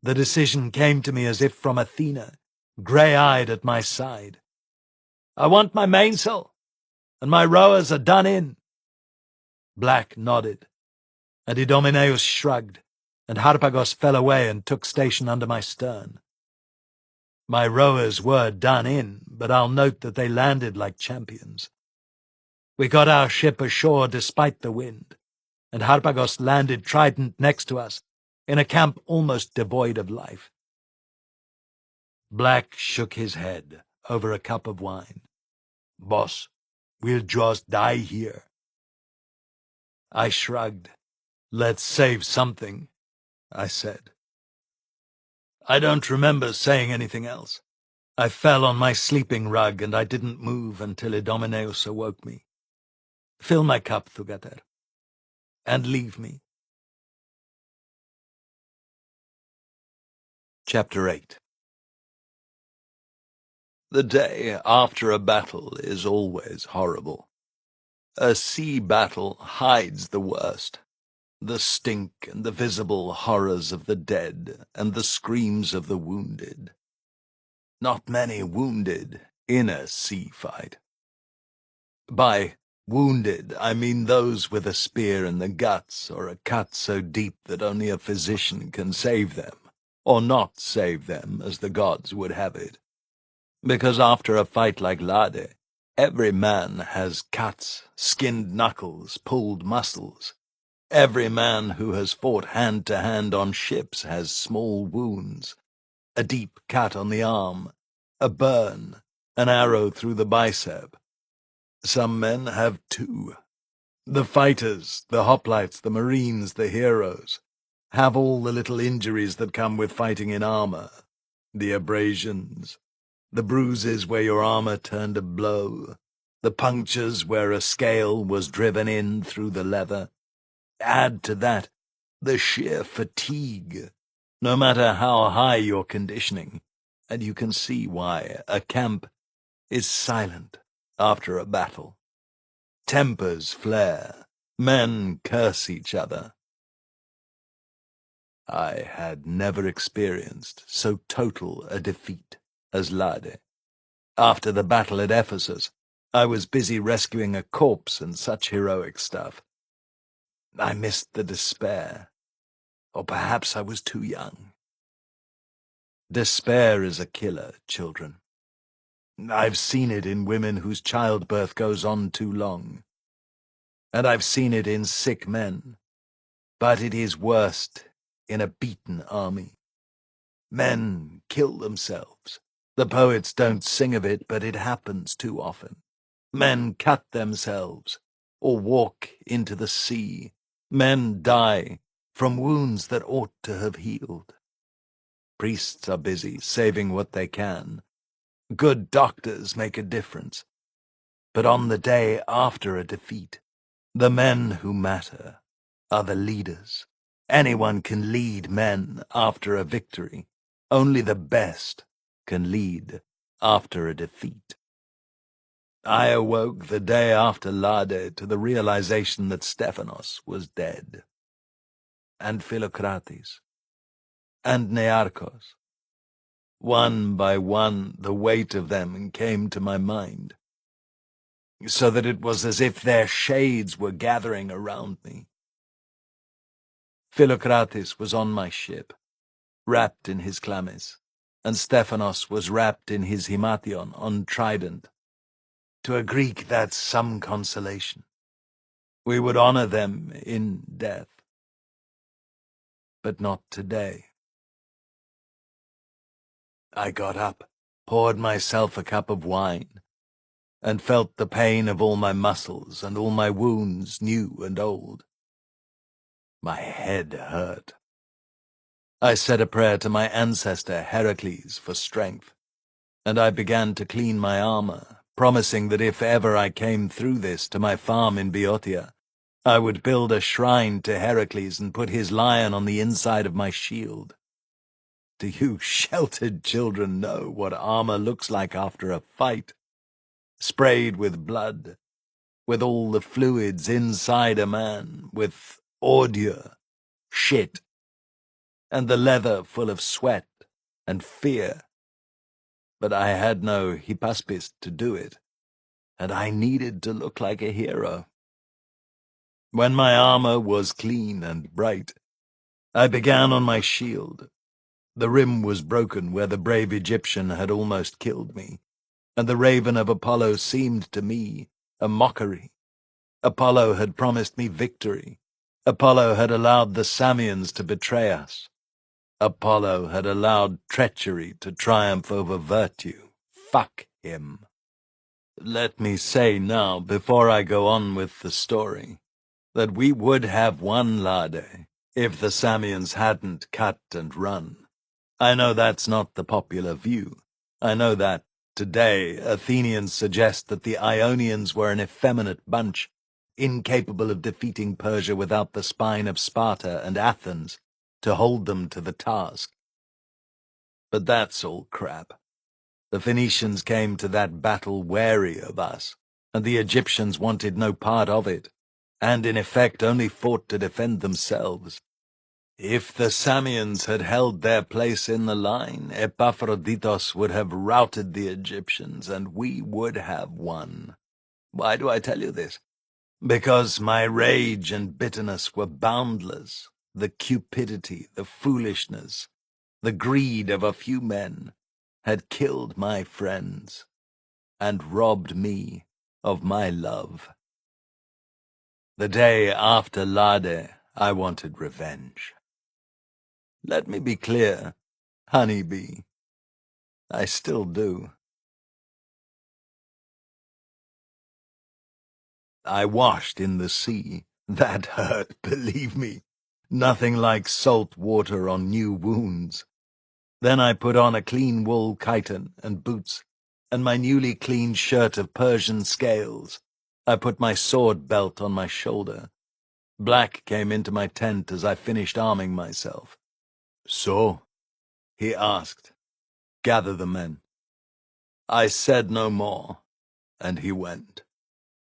Speaker 1: The decision came to me as if from Athena, grey-eyed at my side. "I want my mainsail, and my rowers are done in." Black nodded, and Idomeneus shrugged, and Harpagos fell away and took station under my stern. My rowers were done in, but I'll note that they landed like champions. We got our ship ashore despite the wind, and Harpagos landed Trident next to us, in a camp almost devoid of life. Black shook his head over a cup of wine. "Boss, we'll just die here." I shrugged. "Let's save something," I said. I don't remember saying anything else. I fell on my sleeping rug, and I didn't move until Idomeneus awoke me. "Fill my cup, Thugater, and leave me." Chapter 8. The day after a battle is always horrible. A sea battle hides the worst. The stink and the visible horrors of the dead and the screams of the wounded. Not many wounded in a sea fight. By wounded, I mean those with a spear in the guts or a cut so deep that only a physician can save them. or not save them as the gods would have it. Because after a fight like Lade, every man has cuts, skinned knuckles, pulled muscles. Every man who has fought hand-to-hand on ships has small wounds, a deep cut on the arm, a burn, an arrow through the bicep. Some men have two. The fighters, the hoplites, the marines, the heroes, have all the little injuries that come with fighting in armor, the abrasions, the bruises where your armor turned a blow, the punctures where a scale was driven in through the leather. Add to that the sheer fatigue, no matter how high your conditioning, and you can see why a camp is silent after a battle. Tempers flare, men curse each other. I had never experienced so total a defeat as Lade. After the battle at Ephesus, I was busy rescuing a corpse and such heroic stuff. I missed the despair, or perhaps I was too young. Despair is a killer, children. I've seen it in women whose childbirth goes on too long, and I've seen it in sick men, but it is worst in a beaten army. Men kill themselves. The poets don't sing of it, but it happens too often. Men cut themselves, or walk into the sea. Men die from wounds that ought to have healed. Priests are busy saving what they can. Good doctors make a difference. But on the day after a defeat, the men who matter are the leaders. Anyone can lead men after a victory. Only the best can lead after a defeat. I awoke the day after Lade to the realization that Stephanos was dead, and Philocrates, and Nearchos. One by one, the weight of them came to my mind, so that it was as if their shades were gathering around me. Philocrates was on my ship, wrapped in his chlamys, and Stephanos was wrapped in his himation on trident. To a Greek, that's some consolation. We would honor them in death. But not today. I got up, poured myself a cup of wine, and felt the pain of all my muscles and all my wounds, new and old. My head hurt. I said a prayer to my ancestor Heracles for strength, and I began to clean my armor, promising that if ever I came through this to my farm in Boeotia, I would build a shrine to Heracles and put his lion on the inside of my shield. Do you sheltered children know what armor looks like after a fight? Sprayed with blood, with all the fluids inside a man, with ordure, shit, and the leather full of sweat and fear. But I had no hypaspis to do it, and I needed to look like a hero. When my armor was clean and bright, I began on my shield. The rim was broken where the brave Egyptian had almost killed me, and the raven of Apollo seemed to me a mockery. Apollo had promised me victory. Apollo had allowed the Samians to betray us. Apollo had allowed treachery to triumph over virtue. Fuck him. Let me say now, before I go on with the story, that we would have won Lade if the Samians hadn't cut and run. I know that's not the popular view. I know that today Athenians suggest that the Ionians were an effeminate bunch, incapable of defeating Persia without the spine of Sparta and Athens to hold them to the task. But that's all crap. The Phoenicians came to that battle wary of us, and the Egyptians wanted no part of it, and in effect only fought to defend themselves. If the Samians had held their place in the line, Epaphroditos would have routed the Egyptians, and we would have won. Why do I tell you this? Because my rage and bitterness were boundless. The cupidity, the foolishness, The greed of a few men had killed my friends and robbed me of my love. The day after Lade, I wanted revenge. Let me be clear, honeybee. I still do. I washed in the sea. That hurt, believe me. Nothing like salt water on new wounds. Then I put on a clean wool chiton and boots, and my newly cleaned shirt of Persian scales. I put my sword belt on my shoulder. Black came into my tent as I finished arming myself. "So?" he asked. "Gather the men." I said no more, and he went.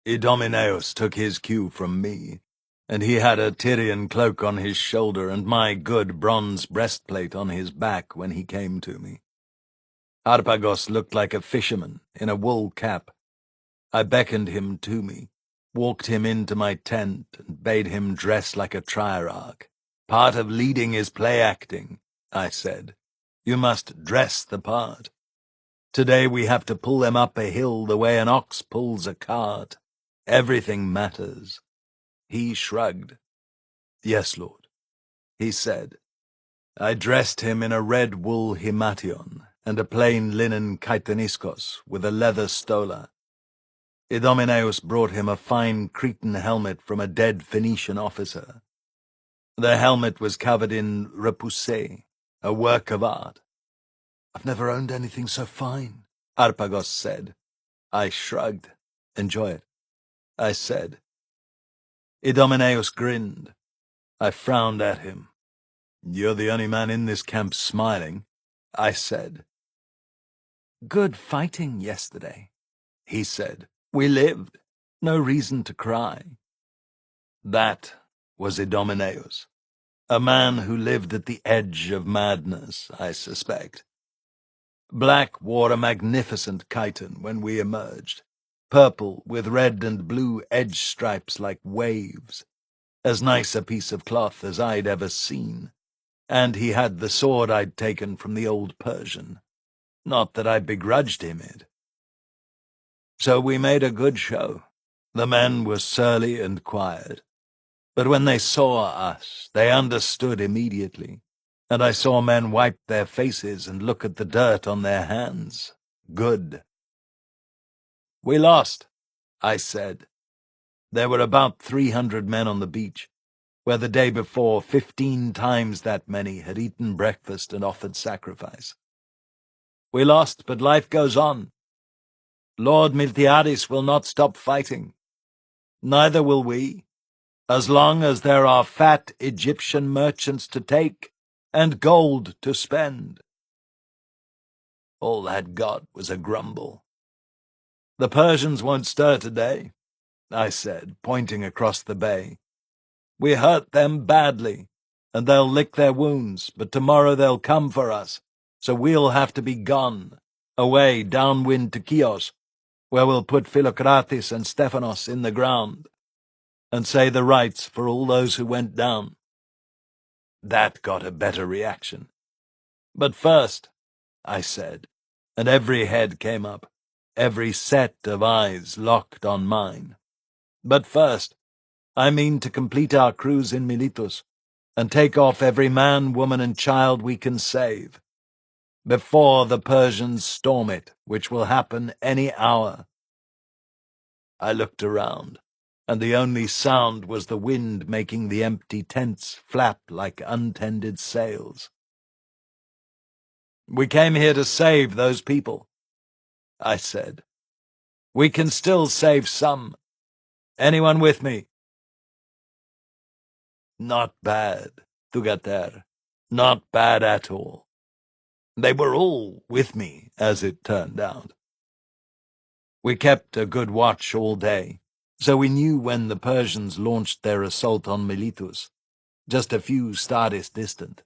Speaker 1: Idomeneus took his cue from me, and he had a Tyrian cloak on his shoulder and my good bronze breastplate on his back when he came to me. Harpagos looked like a fisherman in a wool cap. I beckoned him to me, walked him into my tent, and bade him dress like a triarch. "Part of leading is play-acting," I said. "You must dress the part. Today we have to pull them up a hill the way an ox pulls a cart. Everything matters." He shrugged. "Yes, Lord," he said. I dressed him in a red wool himation and a plain linen chiton with a leather stola. Idomeneus brought him a fine Cretan helmet from a dead Phoenician officer. The helmet was covered in repoussé, a work of art. "I've never owned anything so fine," Harpagos said. I shrugged. "Enjoy it," I said. Idomeneus grinned. I frowned at him. "You're the only man in this camp smiling," I said. "Good fighting yesterday," he said. "We lived. No reason to cry." That was Idomeneus, a man who lived at the edge of madness, I suspect. Black wore a magnificent chiton when we emerged, purple with red and blue edge stripes like waves, as nice a piece of cloth as I'd ever seen, and he had the sword I'd taken from the old Persian. Not that I begrudged him it. So we made a good show. The men were surly and quiet, but when they saw us, they understood immediately, and I saw men wipe their faces and look at the dirt on their hands. Good. "We lost," I said. There were about 300 men on the beach, where the day before 15 times that many had eaten breakfast and offered sacrifice. "We lost, but life goes on. Lord Miltiadis will not stop fighting. Neither will we, as long as there are fat Egyptian merchants to take and gold to spend." All that got was a grumble. "The Persians won't stir today," I said, pointing across the bay. "We hurt them badly, and they'll lick their wounds, but tomorrow they'll come for us, so we'll have to be gone, away downwind to Chios, where we'll put Philocrates and Stephanos in the ground, and say the rites for all those who went down." That got a better reaction. "But first," I said, and every head came up, every set of eyes locked on mine. "But first, I mean to complete our cruise in Miletus, and take off every man, woman, and child we can save, before the Persians storm it, which will happen any hour." I looked around, and the only sound was the wind making the empty tents flap like untended sails. "We came here to save those people," I said. "We can still save some. Anyone with me?" Not bad, Thugater. Not bad at all. They were all with me, as it turned out. We kept a good watch all day, so we knew when the Persians launched their assault on Miletus, just a few stadists distant.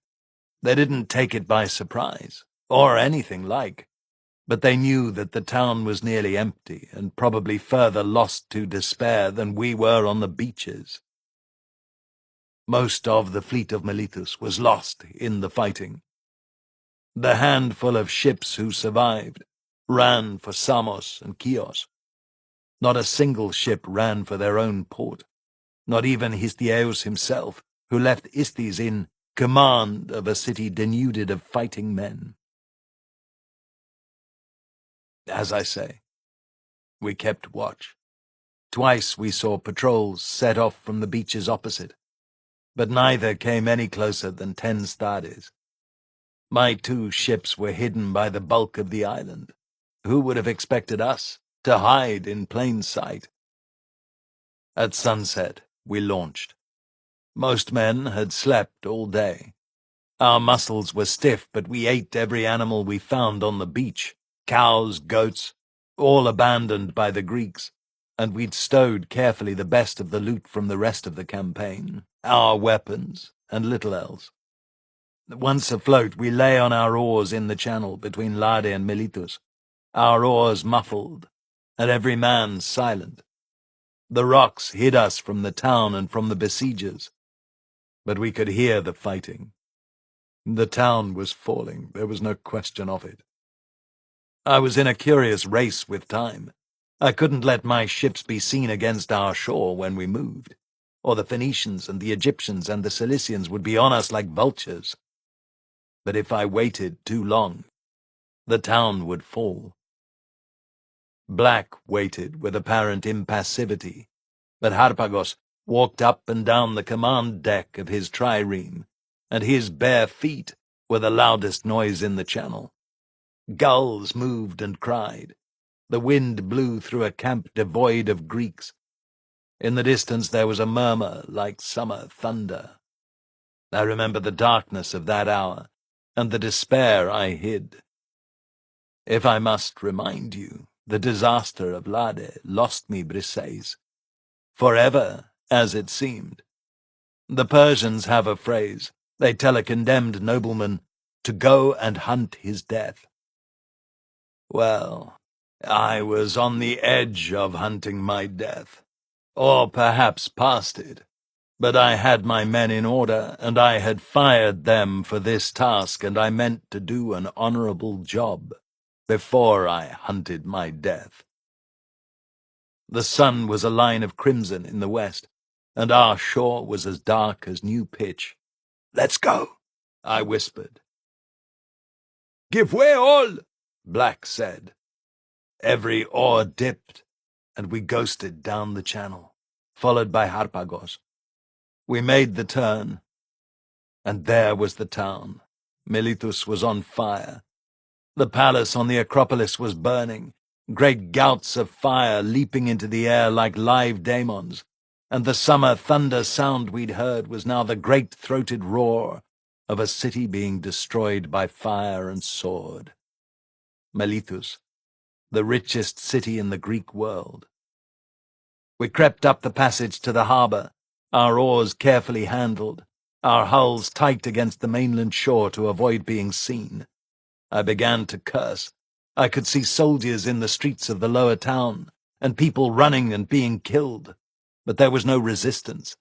Speaker 1: They didn't take it by surprise, or anything like, but they knew that the town was nearly empty and probably further lost to despair than we were on the beaches. Most of the fleet of Miletus was lost in the fighting. The handful of ships who survived ran for Samos and Chios. Not a single ship ran for their own port, not even Histiaeus himself, who left Isthys in command of a city denuded of fighting men. As I say, we kept watch. Twice we saw patrols set off from the beaches opposite, but neither came any closer than 10 stades. My 2 ships were hidden by the bulk of the island. Who would have expected us to hide in plain sight? At sunset, we launched. Most men had slept all day. Our muscles were stiff, but we ate every animal we found on the beach, cows, goats, all abandoned by the Greeks, and we'd stowed carefully the best of the loot from the rest of the campaign, our weapons, and little else. Once afloat, we lay on our oars in the channel between Lade and Miletus, our oars muffled, and every man silent. The rocks hid us from the town and from the besiegers, but we could hear the fighting. The town was falling, there was no question of it. I was in a curious race with time. I couldn't let my ships be seen against our shore when we moved, or the Phoenicians and the Egyptians and the Cilicians would be on us like vultures. But if I waited too long, the town would fall. Black waited with apparent impassivity, but Harpagos walked up and down the command deck of his trireme, and his bare feet were the loudest noise in the channel. Gulls moved and cried. The wind blew through a camp devoid of Greeks. In the distance there was a murmur like summer thunder. I remember the darkness of that hour, and the despair I hid. If I must remind you, the disaster of Lade lost me Briseis. Forever, as it seemed. The Persians have a phrase. They tell a condemned nobleman to go and hunt his death. Well, I was on the edge of hunting my death, or perhaps past it, but I had my men in order, and I had fired them for this task, and I meant to do an honorable job before I hunted my death. The sun was a line of crimson in the west, and our shore was as dark as new pitch. "Let's go," I whispered. "Give way all," Black said. Every oar dipped, and we ghosted down the channel, followed by Harpagos. We made the turn, and there was the town. Miletus was on fire. The palace on the Acropolis was burning, great gouts of fire leaping into the air like live daemons, and the summer thunder sound we'd heard was now the great-throated roar of a city being destroyed by fire and sword. Miletus, the richest city in the Greek world. We crept up the passage to the harbour, our oars carefully handled, our hulls tight against the mainland shore to avoid being seen. I began to curse. I could see soldiers in the streets of the lower town, and people running and being killed, but there was no resistance.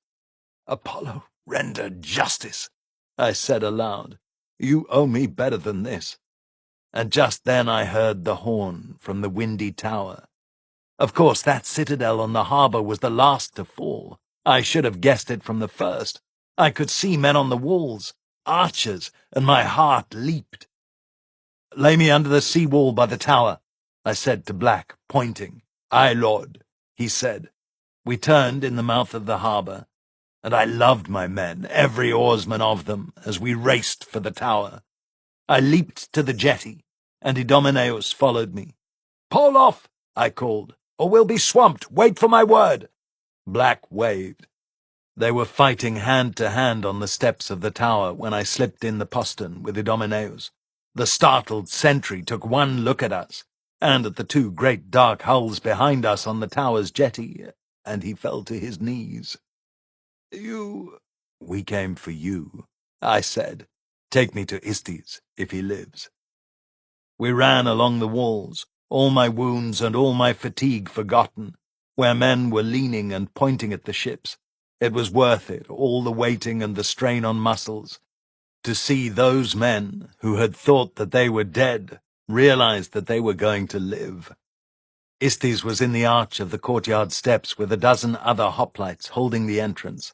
Speaker 1: "Apollo, render justice," I said aloud. "You owe me better than this." And just then I heard the horn from the windy tower. Of course, that citadel on the harbour was the last to fall. I should have guessed it from the first. I could see men on the walls, archers, and my heart leaped. "Lay me under the sea wall by the tower," I said to Black, pointing. "Aye, lord," he said. We turned in the mouth of the harbour, and I loved my men, every oarsman of them, as we raced for the tower. I leaped to the jetty, and Idomeneus followed me. "Pole off," I called, "or we'll be swamped. Wait for my word." Black waved. They were fighting hand to hand on the steps of the tower when I slipped in the postern with Idomeneus. The startled sentry took one look at us, and at the 2 great dark hulls behind us on the tower's jetty, and he fell to his knees. "We came for you," I said. "Take me to Isthys, if he lives." We ran along the walls, all my wounds and all my fatigue forgotten, where men were leaning and pointing at the ships. It was worth it, all the waiting and the strain on muscles, to see those men who had thought that they were dead realize that they were going to live. Istes was in the arch of the courtyard steps with a dozen other hoplites holding the entrance.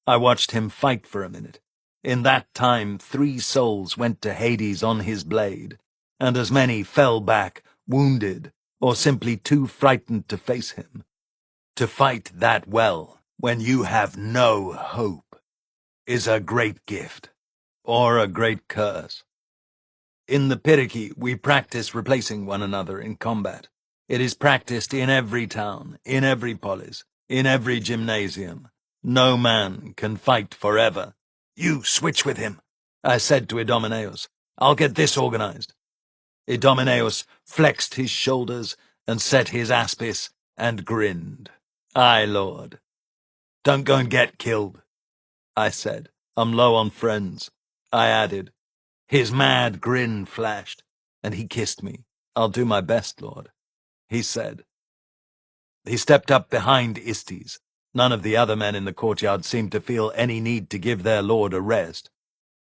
Speaker 1: I watched him fight for a minute. In that time 3 souls went to Hades on his blade, and as many fell back, wounded, or simply too frightened to face him. To fight that well, when you have no hope, is a great gift, or a great curse. In the Pyrrhici, we practice replacing one another in combat. It is practiced in every town, in every polis, in every gymnasium. No man can fight forever. "You switch with him," I said to Idomeneus. "I'll get this organized." Idomeneus flexed his shoulders and set his aspis and grinned. "Aye, Lord." "Don't go and get killed," I said. "I'm low on friends." I added. His mad grin flashed, and he kissed me. "I'll do my best, Lord," he said. He stepped up behind Istes. None of the other men in the courtyard seemed to feel any need to give their lord a rest.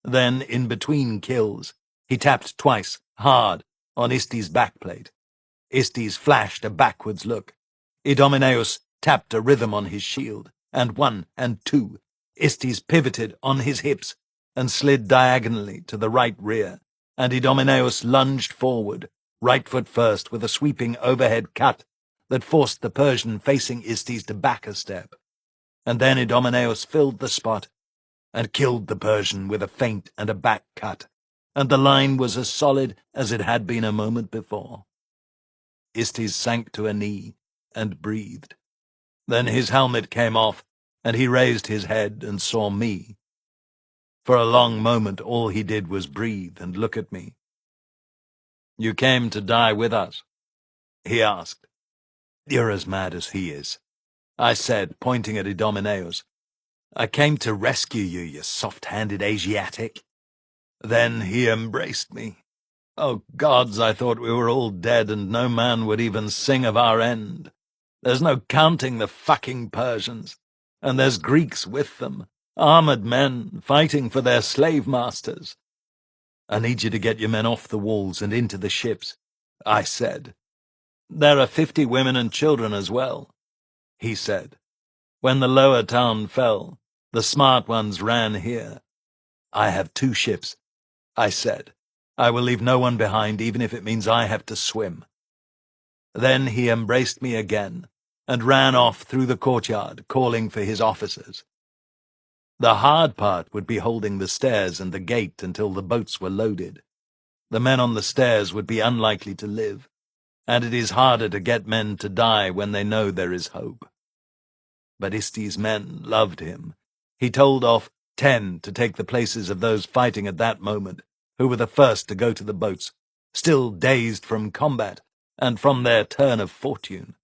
Speaker 1: Then, in between kills, he tapped twice, hard, on Istes' backplate. Istes flashed a backwards look. Idomeneus tapped a rhythm on his shield, and 1 and 2. Istes pivoted on his hips and slid diagonally to the right rear, and Idomeneus lunged forward, right foot first, with a sweeping overhead cut that forced the Persian facing Istes to back a step. And then Idomeneus filled the spot and killed the Persian with a feint and a back cut, and the line was as solid as it had been a moment before. Istes sank to a knee and breathed. Then his helmet came off, and he raised his head and saw me. For a long moment all he did was breathe and look at me. "You came to die with us?" he asked. "You're as mad as he is," I said, pointing at Idomeneus. "I came to rescue you, you soft-handed Asiatic." Then he embraced me. Oh, gods, I thought we were all dead and no man would even sing of our end. There's no counting the fucking Persians, and there's Greeks with them, armored men fighting for their slave masters. "I need you to get your men off the walls and into the ships," I said. "There are 50 women and children as well," he said. "When the lower town fell, the smart ones ran here. I have 2 ships," I said. "I will leave no one behind, even if it means I have to swim." Then he embraced me again and ran off through the courtyard, calling for his officers. The hard part would be holding the stairs and the gate until the boats were loaded. The men on the stairs would be unlikely to live, and it is harder to get men to die when they know there is hope. But Istes' men loved him. He told off 10 to take the places of those fighting at that moment, who were the first to go to the boats, still dazed from combat and from their turn of fortune.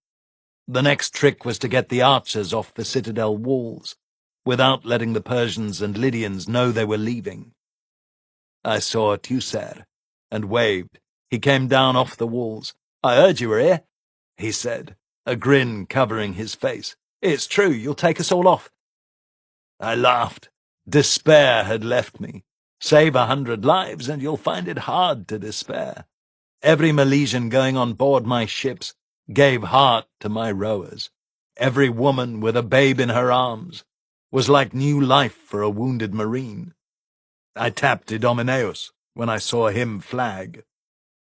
Speaker 1: The next trick was to get the archers off the citadel walls, without letting the Persians and Lydians know they were leaving. I saw Teucer, and waved. He came down off the walls. "I heard you were here," he said, a grin covering his face. "It's true, you'll take us all off." I laughed. Despair had left me. Save 100 lives, and you'll find it hard to despair. Every Milesian going on board my ships gave heart to my rowers. Every woman with a babe in her arms was like new life for a wounded marine. I tapped Idomeneus when I saw him flag.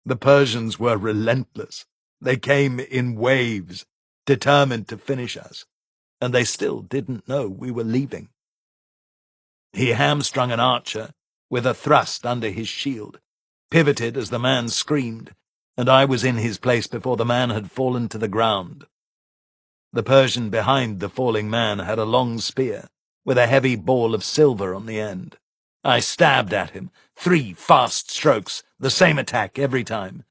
Speaker 1: The Persians were relentless. They came in waves, determined to finish us, and they still didn't know we were leaving. He hamstrung an archer with a thrust under his shield, pivoted as the man screamed, and I was in his place before the man had fallen to the ground. The Persian behind the falling man had a long spear, with a heavy ball of silver on the end. I stabbed at him, 3 fast strokes, the same attack every time.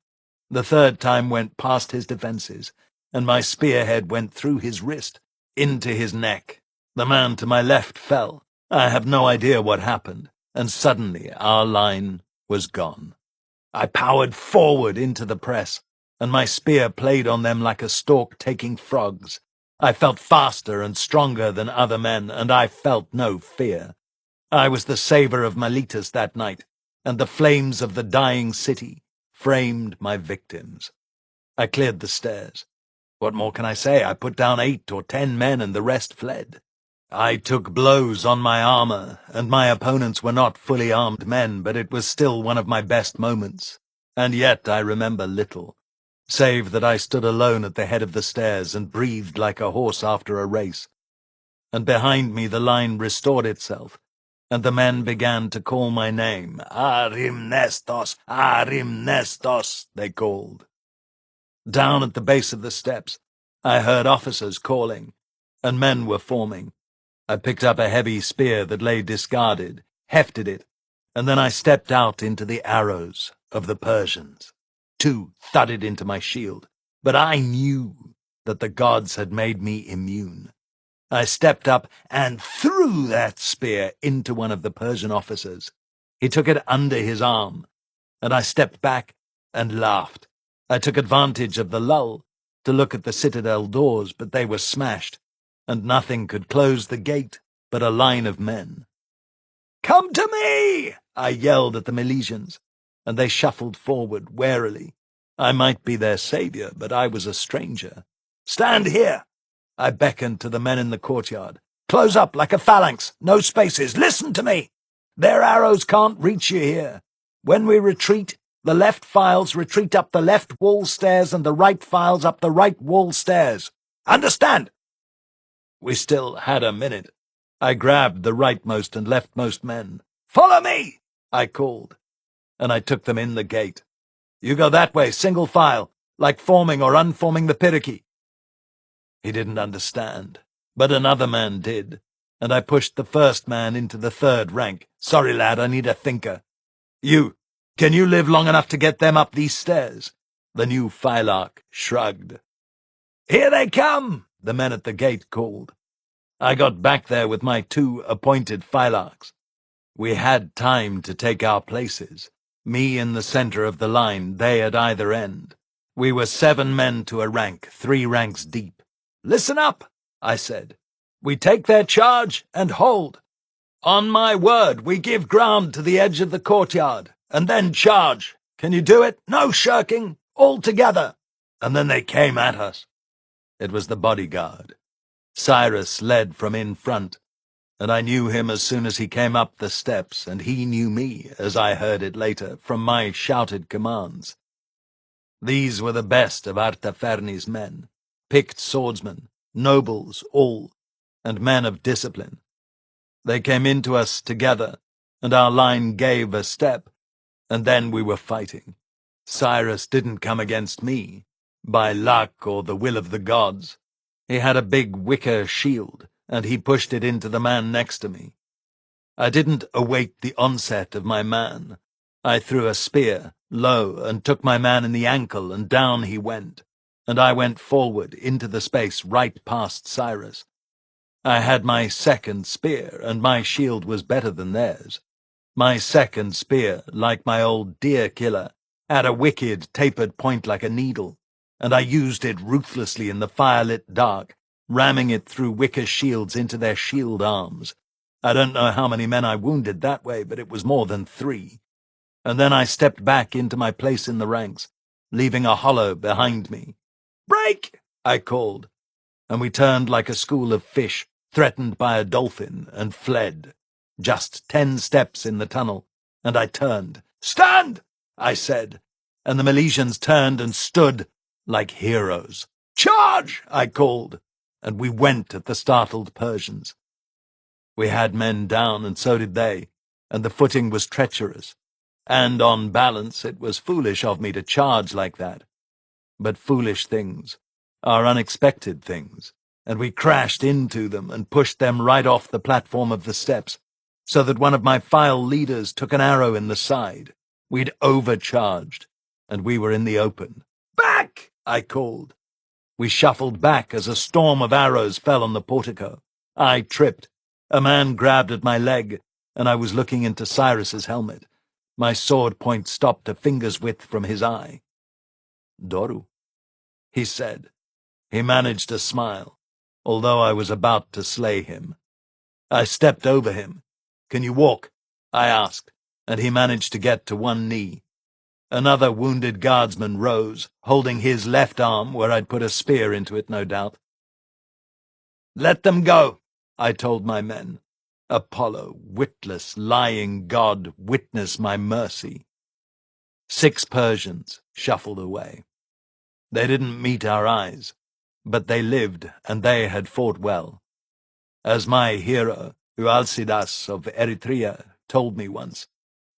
Speaker 1: The third time went past his defenses, and my spearhead went through his wrist, into his neck. The man to my left fell. I have no idea what happened, and suddenly our line was gone. I powered forward into the press, and my spear played on them like a stork taking frogs. I felt faster and stronger than other men, and I felt no fear. I was the saver of Miletus that night, and the flames of the dying city framed my victims. I cleared the stairs. What more can I say? I put down 8 or 10 men, and the rest fled. I took blows on my armor, and my opponents were not fully armed men, but it was still one of my best moments. And yet I remember little, save that I stood alone at the head of the stairs and breathed like a horse after a race. And behind me the line restored itself, and the men began to call my name. Arimnestos, Arimnestos, they called. Down at the base of the steps, I heard officers calling, and men were forming. I picked up a heavy spear that lay discarded, hefted it, and then I stepped out into the arrows of the Persians. 2 thudded into my shield, but I knew that the gods had made me immune. I stepped up and threw that spear into one of the Persian officers. He took it under his arm, and I stepped back and laughed. I took advantage of the lull to look at the citadel doors, but they were smashed, and nothing could close the gate but a line of men. "Come to me!" I yelled at the Milesians, and they shuffled forward warily. I might be their savior, but I was a stranger. "Stand here!" I beckoned to the men in the courtyard. "Close up like a phalanx, no spaces. Listen to me! Their arrows can't reach you here. When we retreat, the left files retreat up the left wall stairs and the right files up the right wall stairs. Understand?" We still had a minute. I grabbed the rightmost and leftmost men. "Follow me!" I called, and I took them in the gate. "You go that way, single file, like forming or unforming the Piriki." He didn't understand, but another man did, and I pushed the first man into the 3rd rank. "Sorry, lad, I need a thinker. Can you live long enough to get them up these stairs?" The new Phylarch shrugged. "Here they come!" the men at the gate called. I got back there with my 2 appointed Phylarchs. We had time to take our places, me in the center of the line, they at either end. We were 7 men to a rank, 3 ranks deep. "Listen up," I said. "We take their charge and hold. On my word, we give ground to the edge of the courtyard, and then charge. Can you do it? No shirking. All together." And then they came at us. It was the bodyguard. Cyrus led from in front, and I knew him as soon as he came up the steps, and he knew me, as I heard it later, from my shouted commands. These were the best of Artafernes' men, picked swordsmen, nobles all, and men of discipline. They came into us together, and our line gave a step, and then we were fighting. Cyrus didn't come against me, by luck or the will of the gods. He had a big wicker shield, and he pushed it into the man next to me. I didn't await the onset of my man. I threw a spear, low, and took my man in the ankle, and down he went, and I went forward into the space right past Cyrus. I had my 2nd spear, and my shield was better than theirs. My 2nd spear, like my old deer-killer, had a wicked, tapered point like a needle, and I used it ruthlessly in the firelit dark, ramming it through wicker shields into their shield arms. I don't know how many men I wounded that way, but it was more than 3. And then I stepped back into my place in the ranks, leaving a hollow behind me. "Break!" I called, and we turned like a school of fish, threatened by a dolphin, and fled. Just 10 steps in the tunnel, and I turned. "Stand!" I said, and the Milesians turned and stood like heroes. "Charge!" I called, and we went at the startled Persians. We had men down, and so did they, and the footing was treacherous, and on balance it was foolish of me to charge like that. But foolish things are unexpected things, and we crashed into them and pushed them right off the platform of the steps, so that one of my file leaders took an arrow in the side. We'd overcharged, and we were in the open. "Back!" I called. We shuffled back as a storm of arrows fell on the portico. I tripped. A man grabbed at my leg, and I was looking into Cyrus's helmet. My sword point stopped a finger's width from his eye. "Doru," he said. He managed a smile, although I was about to slay him. I stepped over him, "Can you walk?" I asked, and he managed to get to one knee. Another wounded guardsman rose, holding his left arm where I'd put a spear into it, no doubt. "Let them go," I told my men. "Apollo, witless, lying god, witness my mercy." 6 Persians shuffled away. They didn't meet our eyes, but they lived, and they had fought well. As my hero, Alcidas of Eritrea, told me once,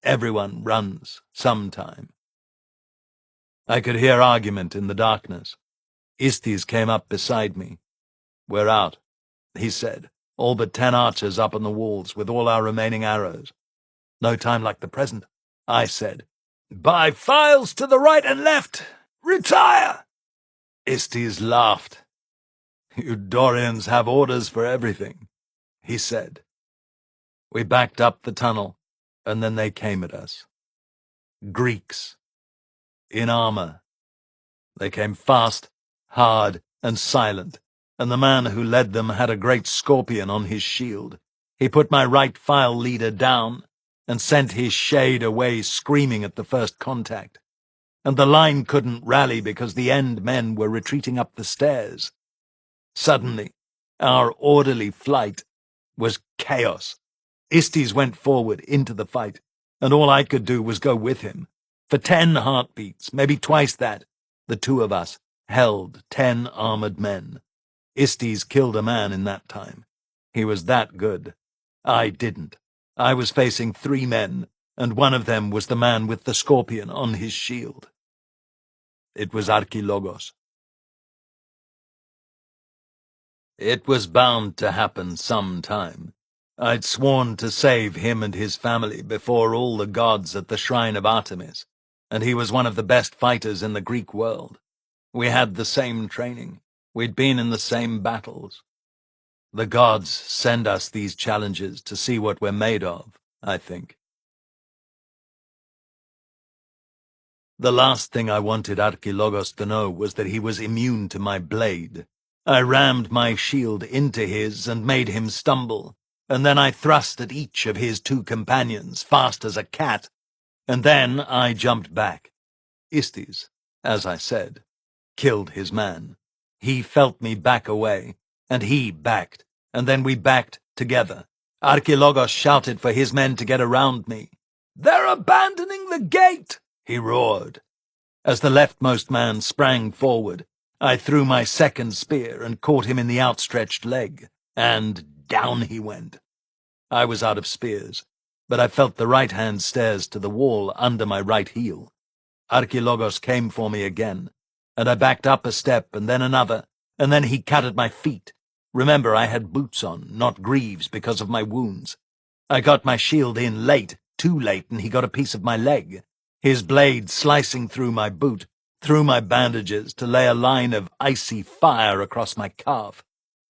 Speaker 1: everyone runs sometime. I could hear argument in the darkness. Istes came up beside me. "We're out," he said. "All but 10 archers up on the walls, with all our remaining arrows." "No time like the present," I said. "By files to the right and left! Retire!" Istes laughed. "You Dorians have orders for everything," he said. We backed up the tunnel, and then they came at us. Greeks. In armor. They came fast, hard, and silent, and the man who led them had a great scorpion on his shield. He put my right file leader down, and sent his shade away screaming at the first contact. And the line couldn't rally because the end men were retreating up the stairs. Suddenly, our orderly flight was chaos. Istes went forward into the fight, and all I could do was go with him. For 10 heartbeats, maybe twice that, the two of us held 10 armored men. Istes killed a man in that time. He was that good. I didn't. I was facing 3 men, and one of them was the man with the scorpion on his shield. It was Archilogos. It was bound to happen some time. I'd sworn to save him and his family before all the gods at the shrine of Artemis, and he was one of the best fighters in the Greek world. We had the same training. We'd been in the same battles. The gods send us these challenges to see what we're made of, I think. The last thing I wanted Archilogos to know was that he was immune to my blade. I rammed my shield into his and made him stumble, and then I thrust at each of his 2 companions, fast as a cat, and then I jumped back. Istes, as I said, killed his man. He felt me back away, and he backed, and then we backed together. Archilogos shouted for his men to get around me. "They're abandoning the gate!" he roared. As the leftmost man sprang forward, I threw my second spear and caught him in the outstretched leg, and down he went. I was out of spears, but I felt the right-hand stairs to the wall under my right heel. Archilogos came for me again, and I backed up a step and then another, and then he cut at my feet. Remember, I had boots on, not greaves, because of my wounds. I got my shield in late, too late, and he got a piece of my leg. His blade slicing through my boot, through my bandages, to lay a line of icy fire across my calf.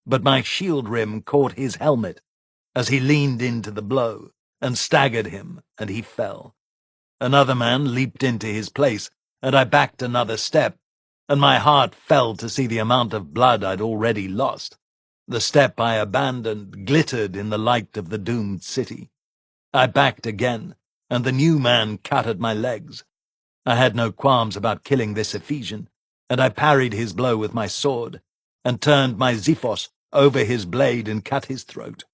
Speaker 1: But my shield rim caught his helmet as he leaned into the blow, and staggered him, and he fell. Another man leaped into his place, and I backed another step, and my heart fell to see the amount of blood I'd already lost. The step I abandoned glittered in the light of the doomed city. I backed again, and the new man cut at my legs. I had no qualms about killing this Ephesian, and I parried his blow with my sword, and turned my xiphos over his blade and cut his throat.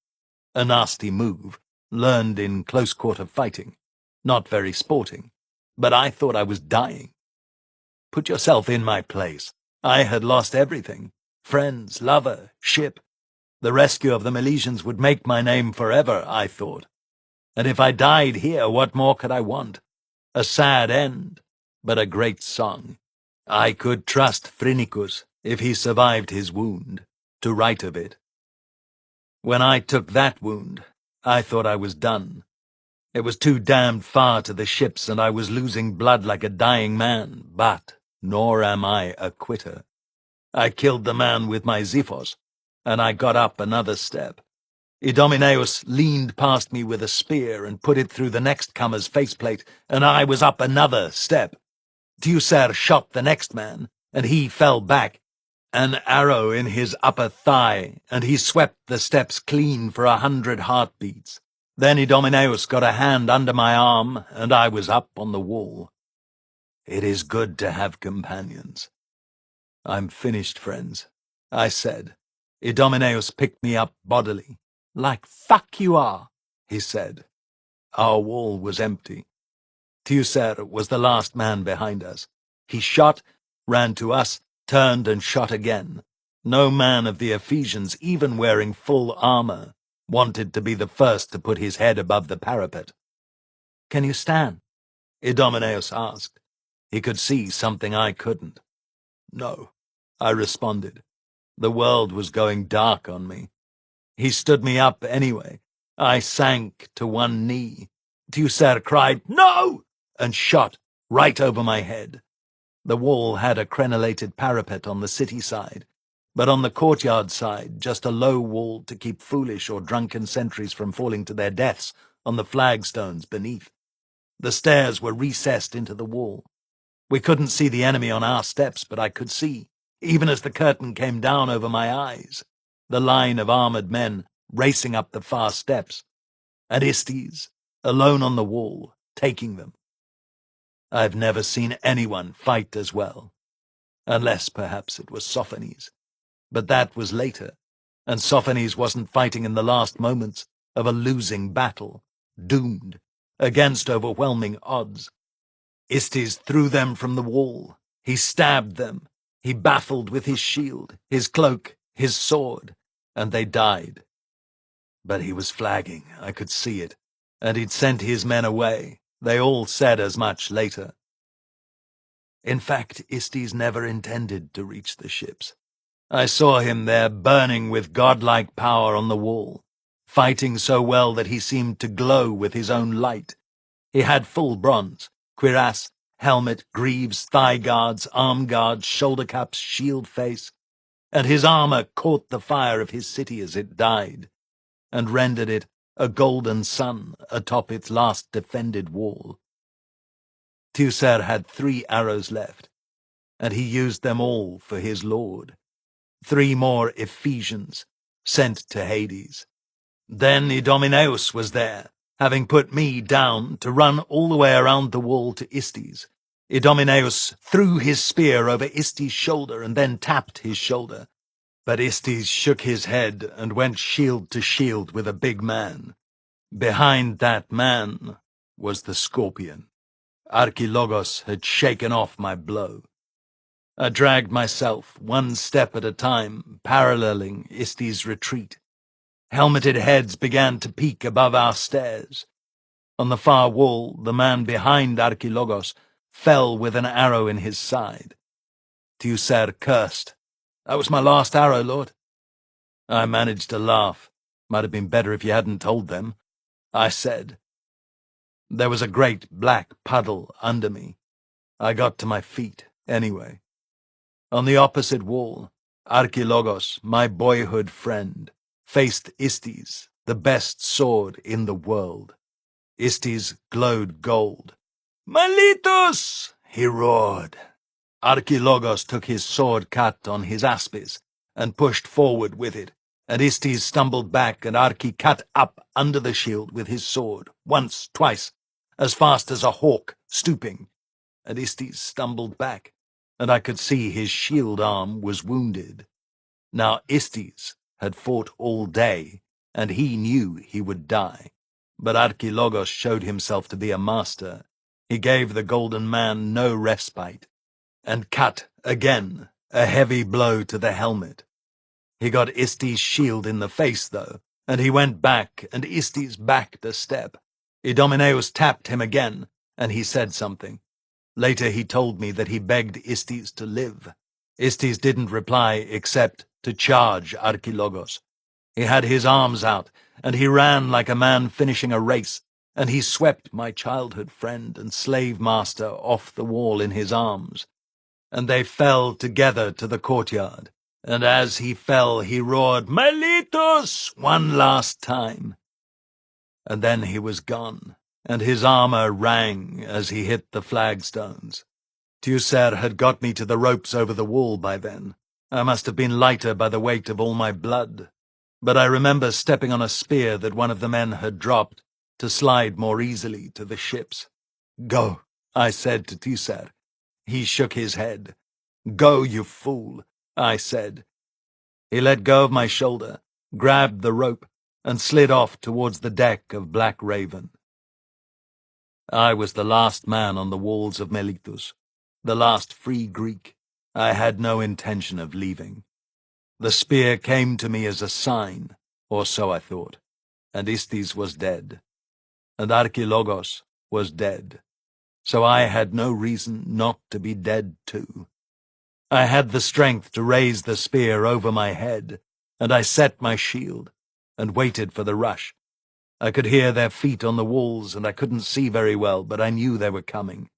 Speaker 1: A nasty move, learned in close-quarter fighting. Not very sporting, but I thought I was dying. Put yourself in my place. I had lost everything. Friends, lover, ship. The rescue of the Milesians would make my name forever, I thought. And if I died here, what more could I want? A sad end, but a great song. I could trust Phrynicus, if he survived his wound, to write of it. When I took that wound, I thought I was done. It was too damned far to the ships, and I was losing blood like a dying man, but nor am I a quitter. I killed the man with my xiphos, and I got up another step. Idomeneus leaned past me with a spear and put it through the next comer's faceplate, and I was up another step. Teucer shot the next man, and he fell back, an arrow in his upper thigh, and he swept the steps clean for 100 heartbeats. Then Idomeneus got a hand under my arm, and I was up on the wall. It is good to have companions. I'm finished, friends, I said. Idomeneus picked me up bodily. Like fuck you are, he said. Our wall was empty. Teucer was the last man behind us. He shot, ran to us, turned and shot again. No man of the Ephesians, even wearing full armor, wanted to be the first to put his head above the parapet. "Can you stand?" Idomeneus asked. He could see something I couldn't. "No," I responded. The world was going dark on me. He stood me up anyway. I sank to one knee. Teucer cried, "No!" and shot right over my head. The wall had a crenellated parapet on the city side, but on the courtyard side, just a low wall to keep foolish or drunken sentries from falling to their deaths on the flagstones beneath. The stairs were recessed into the wall. We couldn't see the enemy on our steps, but I could see, even as the curtain came down over my eyes, the line of armored men racing up the far steps, and Istes, alone on the wall, taking them. I've never seen anyone fight as well, unless perhaps it was Sophones. But that was later, and Sophones wasn't fighting in the last moments of a losing battle, doomed, against overwhelming odds. Istes threw them from the wall. He stabbed them. He baffled with his shield, his cloak, his sword, and they died. But he was flagging, I could see it, and he'd sent his men away. They all said as much later. In fact, Istes never intended to reach the ships. I saw him there burning with godlike power on the wall, fighting so well that he seemed to glow with his own light. He had full bronze, cuirass, helmet, greaves, thigh guards, arm guards, shoulder caps, shield face, and his armor caught the fire of his city as it died, and rendered it a golden sun atop its last defended wall. Teucer had 3 arrows left, and he used them all for his lord. 3 more Ephesians, sent to Hades. Then Idomeneus was there, having put me down to run all the way around the wall to Istes. Idomeneus threw his spear over Istes' shoulder and then tapped his shoulder. But Istes shook his head and went shield to shield with a big man. Behind that man was the scorpion. Archilogos had shaken off my blow. I dragged myself, one step at a time, paralleling Istes' retreat. Helmeted heads began to peek above our stairs. On the far wall, the man behind Archilogos fell with an arrow in his side. Teucer cursed. "That was my last arrow, Lord." I managed to laugh. "Might have been better if you hadn't told them," I said. There was a great black puddle under me. I got to my feet, anyway. On the opposite wall, Archilogos, my boyhood friend, faced Istes, the best sword in the world. Istes glowed gold. "Malitus!" he roared. Archilogos took his sword cut on his aspis and pushed forward with it, and Istes stumbled back, and Archi cut up under the shield with his sword, once, twice, as fast as a hawk, stooping, and Istes stumbled back, and I could see his shield arm was wounded. Now Istes had fought all day, and he knew he would die. But Archilogos showed himself to be a master. He gave the golden man no respite, and cut, again, a heavy blow to the helmet. He got Istes' shield in the face, though, and he went back, and Istes backed a step. Idomeneus tapped him again, and he said something. Later he told me that he begged Istes to live. Istes didn't reply except to charge Archilogos. He had his arms out, and he ran like a man finishing a race, and he swept my childhood friend and slave-master off the wall in his arms. And they fell together to the courtyard, and as he fell he roared, "Melitus!" one last time. And then he was gone, and his armor rang as he hit the flagstones. Teucer had got me to the ropes over the wall by then. I must have been lighter by the weight of all my blood. But I remember stepping on a spear that one of the men had dropped, to slide more easily to the ships. "Go," I said to Teucer. He shook his head. "Go, you fool," I said. He let go of my shoulder, grabbed the rope, and slid off towards the deck of Black Raven. I was the last man on the walls of Miletus, the last free Greek. I had no intention of leaving. The spear came to me as a sign, or so I thought, and Istis was dead, and Archilogos was dead, so I had no reason not to be dead too. I had the strength to raise the spear over my head, and I set my shield, and waited for the rush. I could hear their feet on the walls, and I couldn't see very well, but I knew they were coming.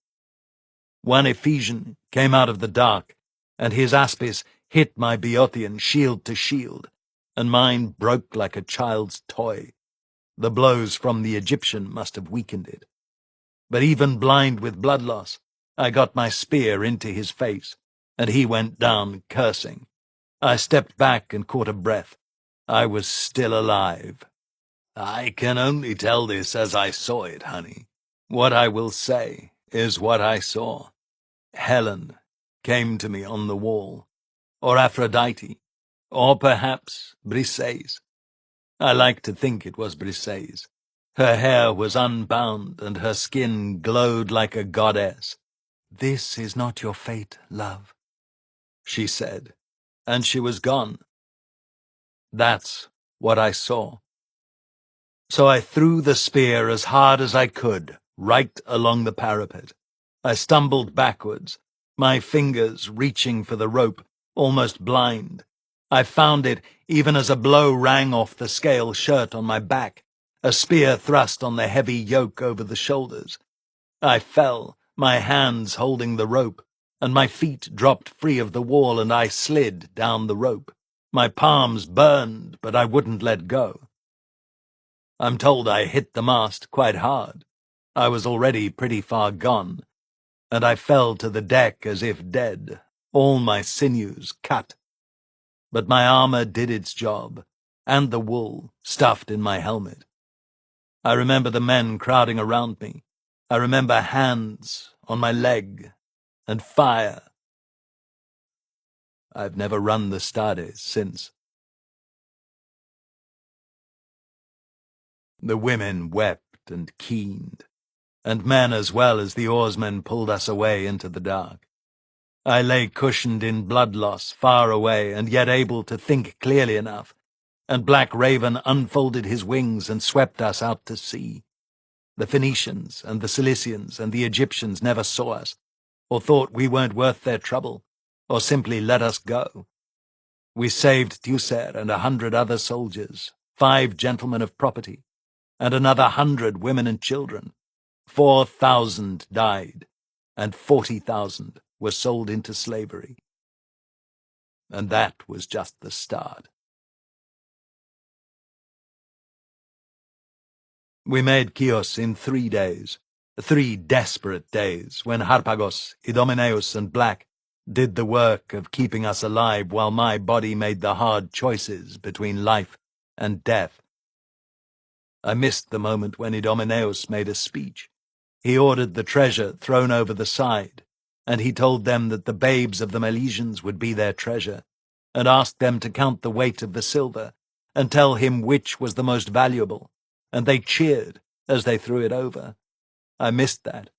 Speaker 1: One Ephesian came out of the dark, and his aspis hit my Boeotian shield to shield, and mine broke like a child's toy. The blows from the Egyptian must have weakened it. But even blind with blood loss, I got my spear into his face, and he went down cursing. I stepped back and caught a breath. I was still alive. I can only tell this as I saw it, honey. What I will say is what I saw. Helen came to me on the wall, or Aphrodite, or perhaps Briseis. I like to think it was Briseis. Her hair was unbound, and her skin glowed like a goddess. "This is not your fate, love," she said, and she was gone. That's what I saw. So I threw the spear as hard as I could, right along the parapet. I stumbled backwards, my fingers reaching for the rope, almost blind. I found it even as a blow rang off the scale shirt on my back, a spear thrust on the heavy yoke over the shoulders. I fell, my hands holding the rope, and my feet dropped free of the wall, and I slid down the rope. My palms burned, but I wouldn't let go. I'm told I hit the mast quite hard. I was already pretty far gone, and I fell to the deck as if dead, all my sinews cut. But my armor did its job, and the wool stuffed in my helmet. I remember the men crowding around me. I remember hands on my leg, and fire. I've never run the Stades since. The women wept and keened, and men as well as the oarsmen pulled us away into the dark. I lay cushioned in blood loss, far away, and yet able to think clearly enough, and Black Raven unfolded his wings and swept us out to sea. The Phoenicians and the Cilicians and the Egyptians never saw us, or thought we weren't worth their trouble, or simply let us go. We saved Teucer and 100 other soldiers, 5 gentlemen of property, and another 100 women and children. 4,000 died, and 40,000 were sold into slavery. And that was just the start. We made Chios in 3 days, 3 desperate days, when Harpagos, Idomeneus, and Black did the work of keeping us alive while my body made the hard choices between life and death. I missed the moment when Idomeneus made a speech. He ordered the treasure thrown over the side, and he told them that the babes of the Milesians would be their treasure, and asked them to count the weight of the silver, and tell him which was the most valuable, and they cheered as they threw it over. I missed that,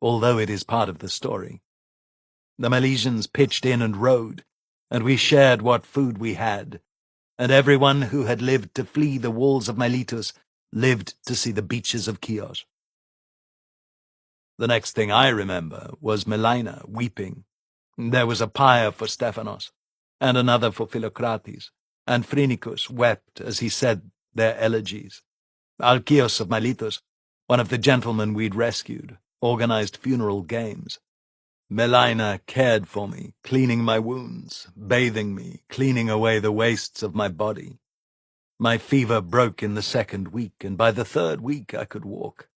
Speaker 1: although it is part of the story. The Milesians pitched in and rowed, and we shared what food we had, and everyone who had lived to flee the walls of Miletus lived to see the beaches of Chios. The next thing I remember was Melina weeping. There was a pyre for Stephanos, and another for Philocrates, and Phrynicus wept as he said their elegies. Alcios of Miletus, one of the gentlemen we'd rescued, organized funeral games. Melina cared for me, cleaning my wounds, bathing me, cleaning away the wastes of my body. My fever broke in the 2nd week, and by the 3rd week I could walk.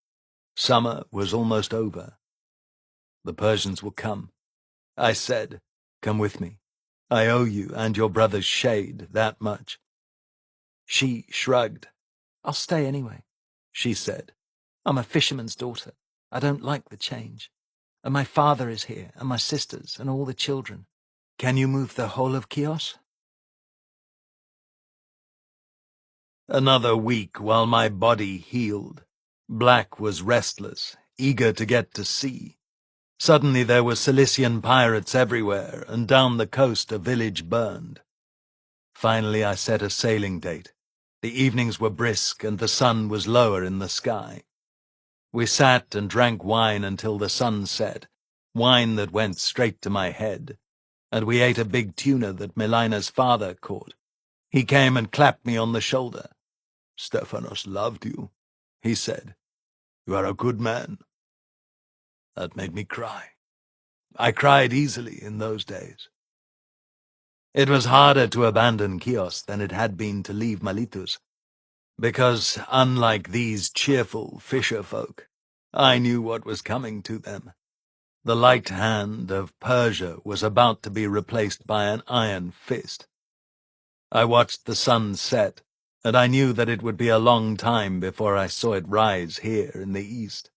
Speaker 1: Summer was almost over. The Persians will come. I said, "Come with me. I owe you and your brother's shade that much." She shrugged. "I'll stay anyway." she said. "I'm a fisherman's daughter. I don't like the change. And my father is here, and my sisters, and all the children. Can you move the whole of Chios?"
Speaker 2: Another week while my body healed. Black was restless, eager to get to sea. Suddenly there were Cilician pirates everywhere, and down the coast a village burned. Finally I set a sailing date. The evenings were brisk, and the sun was lower in the sky. We sat and drank wine until the sun set, wine that went straight to my head, and we ate a big tuna that Melina's father caught. He came and clapped me on the shoulder. "Stephanos loved you," he said. "You are a good man." That made me cry. I cried easily in those days. It was harder to abandon Chios than it had been to leave Miletus, because, unlike these cheerful fisher folk, I knew what was coming to them. The light hand of Persia was about to be replaced by an iron fist. I watched the sun set, and I knew that it would be a long time before I saw it rise here in the east.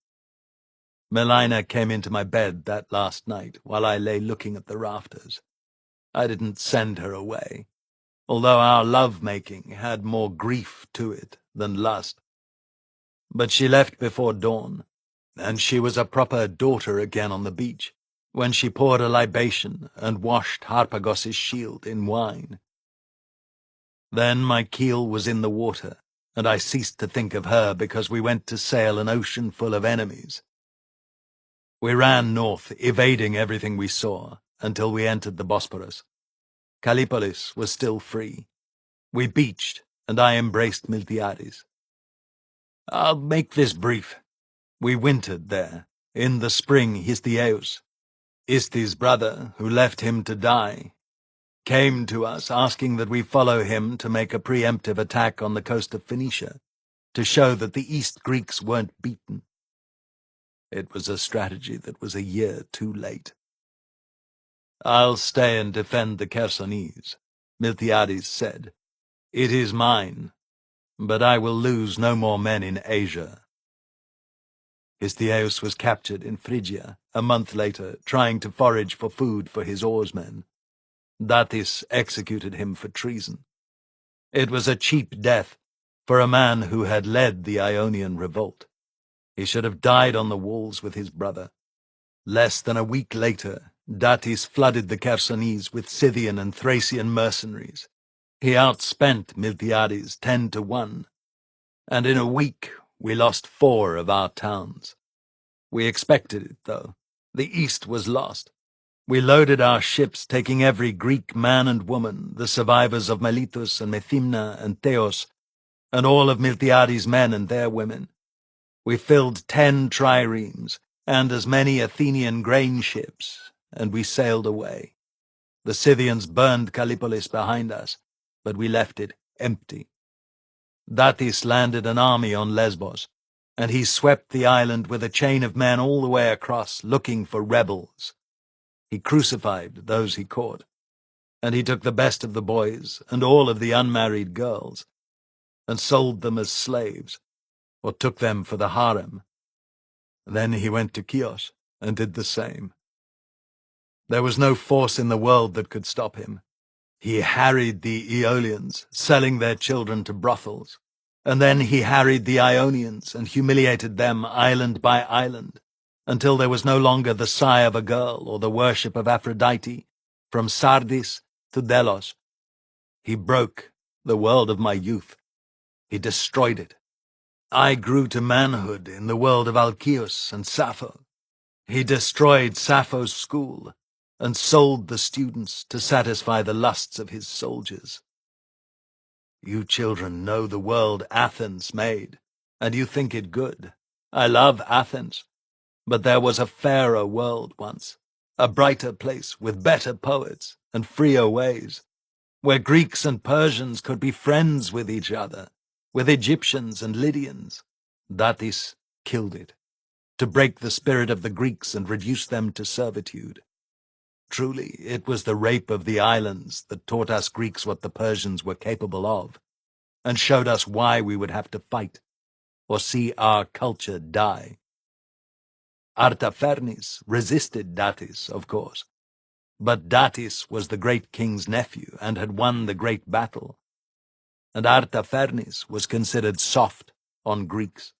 Speaker 2: Melina came into my bed that last night while I lay looking at the rafters. I didn't send her away, although our love-making had more grief to it than lust. But she left before dawn, and she was a proper daughter again on the beach, when she poured a libation and washed Harpagos's shield in wine. Then my keel was in the water, and I ceased to think of her because we went to sail an ocean full of enemies. We ran north, evading everything we saw, until we entered the Bosporus. Callipolis was still free. We beached, and I embraced Miltiades. I'll make this brief. We wintered there. In the spring, Histiaeus, Isty's brother, who left him to die, came to us asking that we follow him to make a preemptive attack on the coast of Phoenicia, to show that the East Greeks weren't beaten. It was a strategy that was a year too late. "I'll stay and defend the Chersonese," Miltiades said. "It is mine, but I will lose no more men in Asia." Histiaeus was captured in Phrygia a month later, trying to forage for food for his oarsmen. Datis executed him for treason. It was a cheap death for a man who had led the Ionian revolt. He should have died on the walls with his brother. Less than a week later, Datis flooded the Chersonese with Scythian and Thracian mercenaries. He outspent Miltiades 10-1, and in a week we lost 4 of our towns. We expected it, though. The east was lost. We loaded our ships, taking every Greek man and woman, the survivors of Miletus and Methymna and Theos, and all of Miltiades' men and their women. We filled 10 triremes and as many Athenian grain ships, and we sailed away. The Scythians burned Callipolis behind us, but we left it empty. Datis landed an army on Lesbos, and he swept the island with a chain of men all the way across, looking for rebels. He crucified those he caught, and he took the best of the boys and all of the unmarried girls, and sold them as slaves, or took them for the harem. Then he went to Chios and did the same. There was no force in the world that could stop him. He harried the Aeolians, selling their children to brothels, and then he harried the Ionians and humiliated them island by island, until there was no longer the sigh of a girl or the worship of Aphrodite, from Sardis to Delos. He broke the world of my youth. He destroyed it. I grew to manhood in the world of Alcaeus and Sappho. He destroyed Sappho's school and sold the students to satisfy the lusts of his soldiers. You children know the world Athens made, and you think it good. I love Athens, but there was a fairer world once, a brighter place with better poets and freer ways, where Greeks and Persians could be friends with each other, with Egyptians and Lydians. Datis killed it, to break the spirit of the Greeks and reduce them to servitude. Truly, it was the rape of the islands that taught us Greeks what the Persians were capable of, and showed us why we would have to fight.
Speaker 1: or see our culture die. Artafernes resisted Datis, of course, but Datis was the great king's nephew and had won the great battle, and Artafernes was considered soft on Greeks.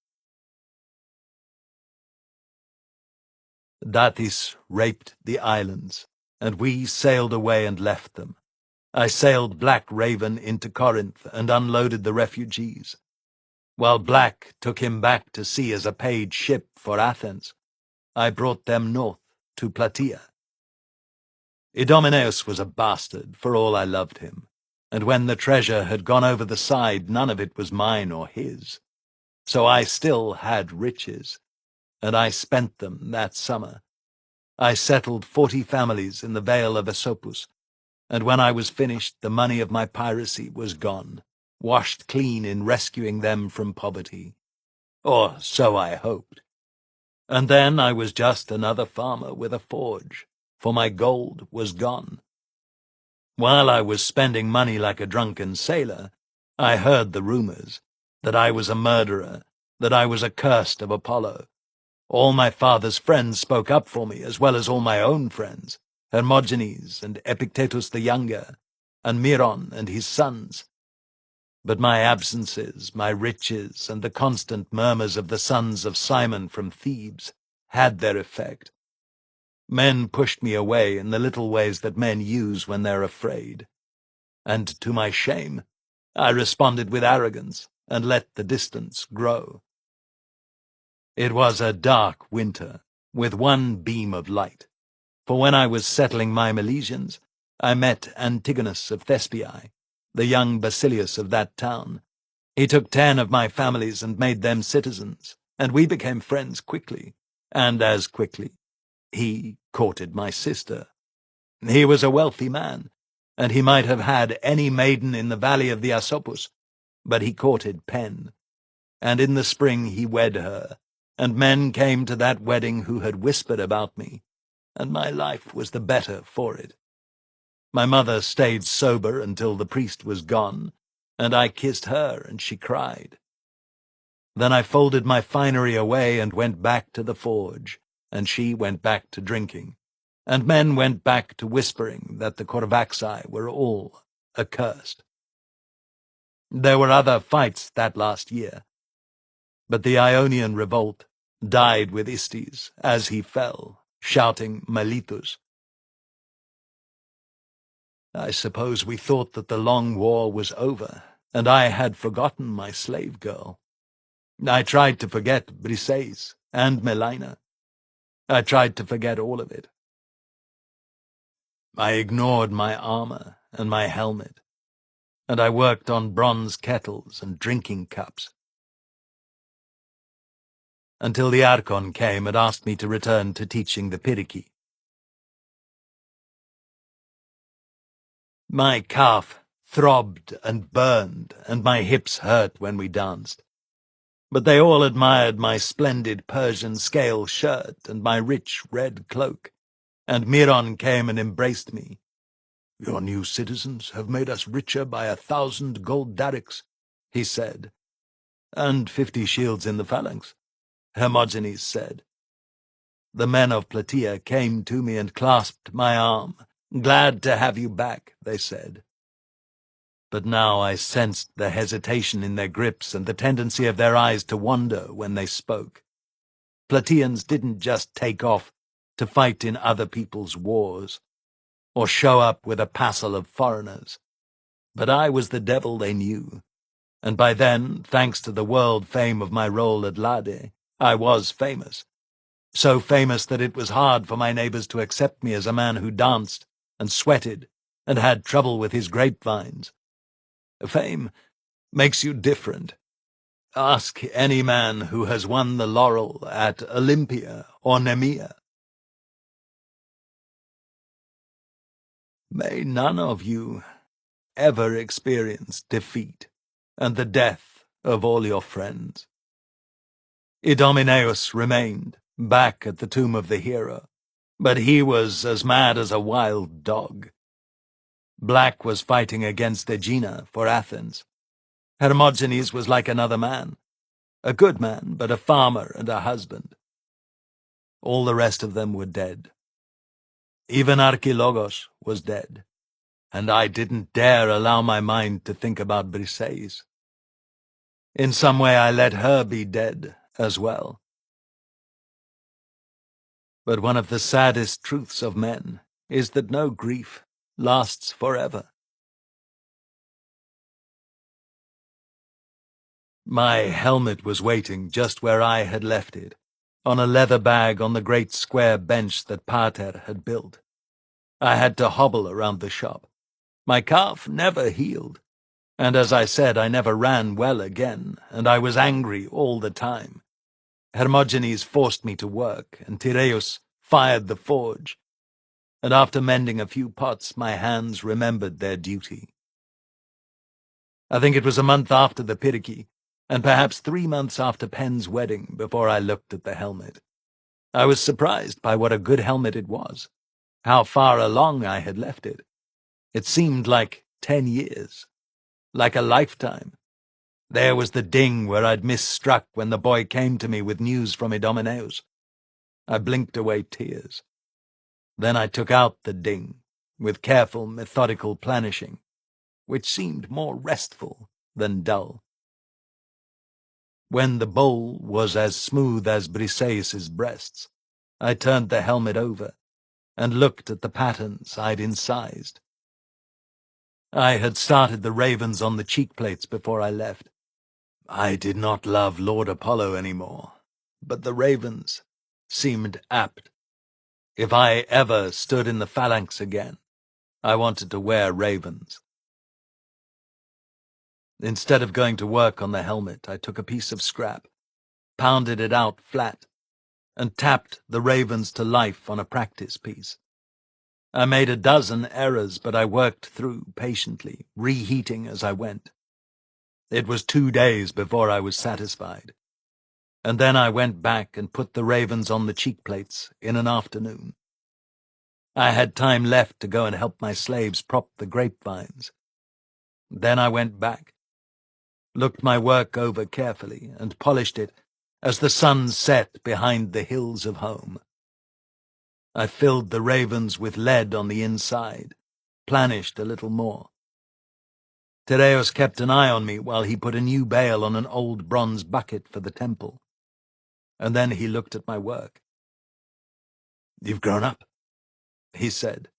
Speaker 1: Datis raped the islands, and we sailed away and left them. I sailed Black Raven into Corinth and unloaded the refugees, while Black took him back to sea as a paid ship for Athens. I brought them north to Plataea. Idomeneus was a bastard, for all I loved him, and when the treasure had gone over the side, none of it was mine or his. So I still had riches, and I spent them that summer. I settled 40 families in the Vale of Asopus, and when I was finished, the money of my piracy was gone, washed clean in rescuing them from poverty. Or so I hoped. And then I was just another farmer with a forge, for my gold was gone. While I was spending money like a drunken sailor, I heard the rumors that I was a murderer, that I was accursed of Apollo. All my father's friends spoke up for me, as well as all my own friends, Hermogenes and Epictetus the younger, and Myron and his sons. But my absences, my riches, and the constant murmurs of the sons of Simon from Thebes had their effect. Men pushed me away in the little ways that men use when they're afraid. And to my shame, I responded with arrogance and let the distance grow. It was a dark winter, with one beam of light, for when I was settling my Milesians, I met Antigonus of Thespiae, the young Basilius of that town. He took 10 of my families and made them citizens, and we became friends quickly, and as quickly he courted my sister. He was a wealthy man, and he might have had any maiden in the valley of the Asopus, but he courted Pen, and in the spring he wed her, and men came to that wedding who had whispered about me, and my life was the better for it. My mother stayed sober until the priest was gone, and I kissed her, and she cried. Then I folded my finery away and went back to the forge, and she went back to drinking, and men went back to whispering that the Corvaxi were all accursed. There were other fights that last year, but the Ionian revolt died with Istes as he fell, shouting Miletus. I suppose we thought that the long war was over, and I had forgotten my slave girl. I tried to forget Briseis and Melina. I tried to forget all of it. I ignored my armor and my helmet, and I worked on bronze kettles and drinking cups, until the Archon came and asked me to return to teaching the Pyrrhici. My calf throbbed and burned, and my hips hurt when we danced. But they all admired my splendid Persian scale shirt and my rich red cloak, and Myron came and embraced me. "Your new citizens have made us richer by 1,000 gold darics," he said. "And 50 shields in the phalanx," Hermogenes said. The men of Plataea came to me and clasped my arm. "Glad to have you back," they said. But now I sensed the hesitation in their grips and the tendency of their eyes to wander when they spoke. Plataeans didn't just take off to fight in other people's wars, or show up with a passel of foreigners. But I was the devil they knew, and by then, thanks to the world fame of my role at Lade, I was famous. So famous that it was hard for my neighbors to accept me as a man who danced and sweated and had trouble with his grapevines. Fame makes you different. Ask any man who has won the laurel at Olympia or Nemea. May none of you ever experience defeat and the death of all your friends. Idomeneus remained back at the tomb of the hero, but he was as mad as a wild dog. Black was fighting against Aegina for Athens. Hermogenes was like another man. A good man, but a farmer and a husband. All the rest of them were dead. Even Archilogos was dead, and I didn't dare allow my mind to think about Briseis. In some way I let her be dead as well. But one of the saddest truths of men is that no grief lasts forever. My helmet was waiting just where I had left it, on a leather bag on the great square bench that Pater had built. I had to hobble around the shop. My calf never healed, and as I said, I never ran well again, and I was angry all the time. Hermogenes forced me to work, and Tyrrheus fired the forge, and after mending a few pots, my hands remembered their duty. I think it was a month after the Pyrrhici, and perhaps 3 months after Pen's wedding, before I looked at the helmet. I was surprised by what a good helmet it was, how far along I had left it. It seemed like 10 years, like a lifetime. There was the ding where I'd misstruck when the boy came to me with news from Idomeneus. I blinked away tears. Then I took out the ding, with careful, methodical planishing, which seemed more restful than dull. When the bowl was as smooth as Briseis's breasts, I turned the helmet over and looked at the patterns I'd incised. I had started the ravens on the cheek plates before I left. I did not love Lord Apollo any more, but the ravens seemed apt. If I ever stood in the phalanx again, I wanted to wear ravens. Instead of going to work on the helmet, I took a piece of scrap, pounded it out flat, and tapped the ravens to life on a practice piece. I made a dozen errors, but I worked through patiently, reheating as I went. It was 2 days before I was satisfied, and then I went back and put the ravens on the cheek plates in an afternoon. I had time left to go and help my slaves prop the grapevines. Then I went back, looked my work over carefully, and polished it as the sun set behind the hills of home. I filled the ravens with lead on the inside, planished a little more. Tyrrheus kept an eye on me while he put a new bale on an old bronze bucket for the temple. And then he looked at my work. "You've grown up," he said.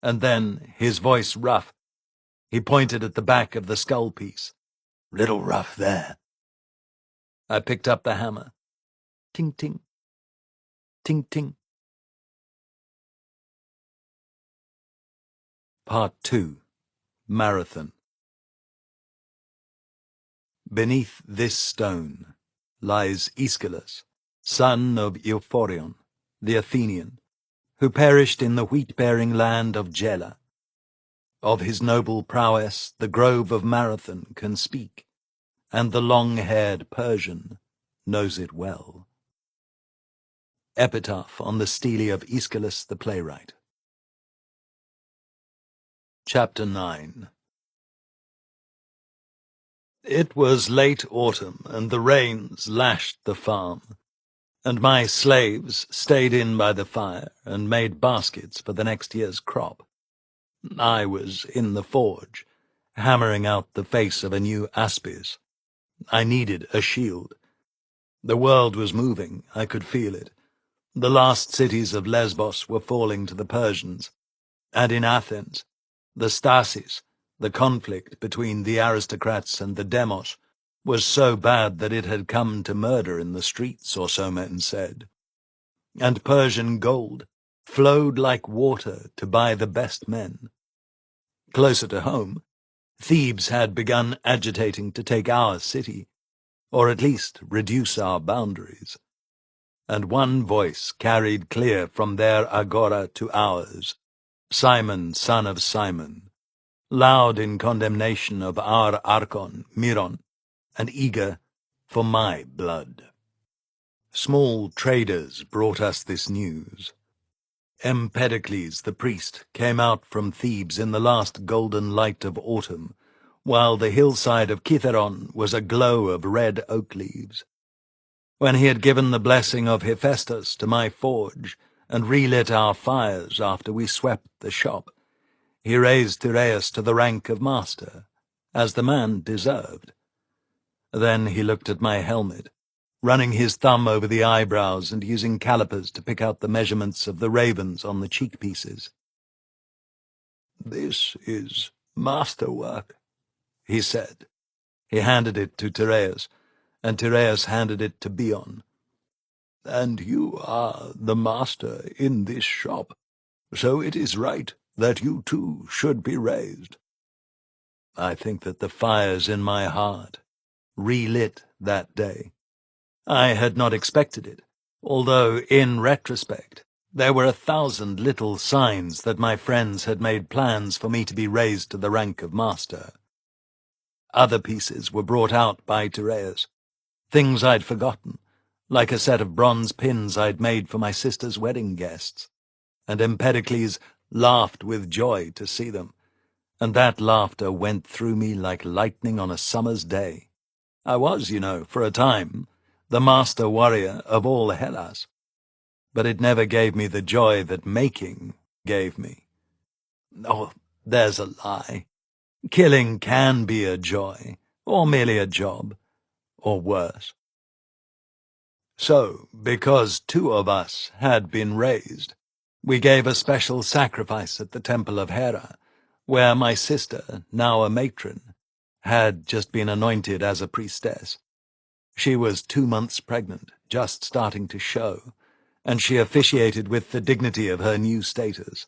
Speaker 1: And then, his voice rough, he pointed at the back of the skull piece. "Little rough there." I picked up the hammer. Ting, ting. Ting, ting. Part 2. Marathon. Beneath this stone lies Aeschylus, son of Euphorion, the Athenian, who perished in the wheat-bearing land of Gela. Of his noble prowess the grove of Marathon can speak, and the long-haired Persian knows it well. Epitaph on the stele of Aeschylus the playwright. Chapter 9. It was late autumn, and the rains lashed the farm, and my slaves stayed in by the fire and made baskets for the next year's crop. I was in the forge, hammering out the face of a new aspis. I needed a shield. The world was moving, I could feel it. The last cities of Lesbos were falling to the Persians, and in Athens, the stasis, the conflict between the aristocrats and the demos, was so bad that it had come to murder in the streets, or so men said. And Persian gold flowed like water to buy the best men. Closer to home, Thebes had begun agitating to take our city, or at least reduce our boundaries. And one voice carried clear from their agora to ours, Simon, son of Simon, loud in condemnation of our Archon, Miron, and eager for my blood. Small traders brought us this news. Empedocles, the priest, came out from Thebes in the last golden light of autumn, while the hillside of Kithaeron was aglow of red oak leaves. When he had given the blessing of Hephaestus to my forge, and relit our fires after we swept the shop, he raised Tyrrheus to the rank of master, as the man deserved. Then he looked at my helmet, running his thumb over the eyebrows and using calipers to pick out the measurements of the ravens on the cheekpieces. "This is masterwork," he said. He handed it to Tyrrheus, and Tyrrheus handed it to Bion. "And you are the master in this shop, so it is right that you too should be raised." I think that the fires in my heart relit that day. I had not expected it, although, in retrospect, there were 1,000 little signs that my friends had made plans for me to be raised to the rank of master. Other pieces were brought out by Tyrrheus, things I'd forgotten, like a set of bronze pins I'd made for my sister's wedding guests, and Empedocles laughed with joy to see them, and that laughter went through me like lightning on a summer's day. I was, for a time, the master warrior of all Hellas, but it never gave me the joy that making gave me. Oh, there's a lie. Killing can be a joy, or merely a job, or worse. So, because 2 of us had been raised, we gave a special sacrifice at the temple of Hera, where my sister, now a matron, had just been anointed as a priestess. She was 2 months pregnant, just starting to show, and she officiated with the dignity of her new status.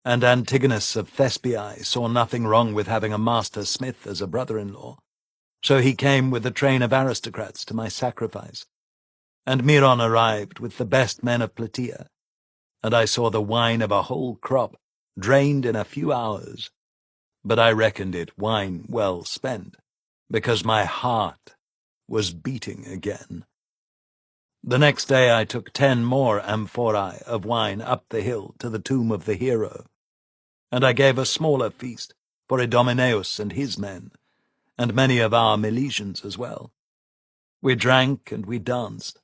Speaker 1: And Antigonus of Thespiae saw nothing wrong with having a master smith as a brother-in-law, so he came with a train of aristocrats to my sacrifice. And Miron arrived with the best men of Plataea, and I saw the wine of a whole crop drained in a few hours. But I reckoned it wine well spent, because my heart was beating again. The next day I took 10 more amphorae of wine up the hill to the tomb of the hero, and I gave a smaller feast for Idomeneus and his men, and many of our Milesians as well. We drank and we danced.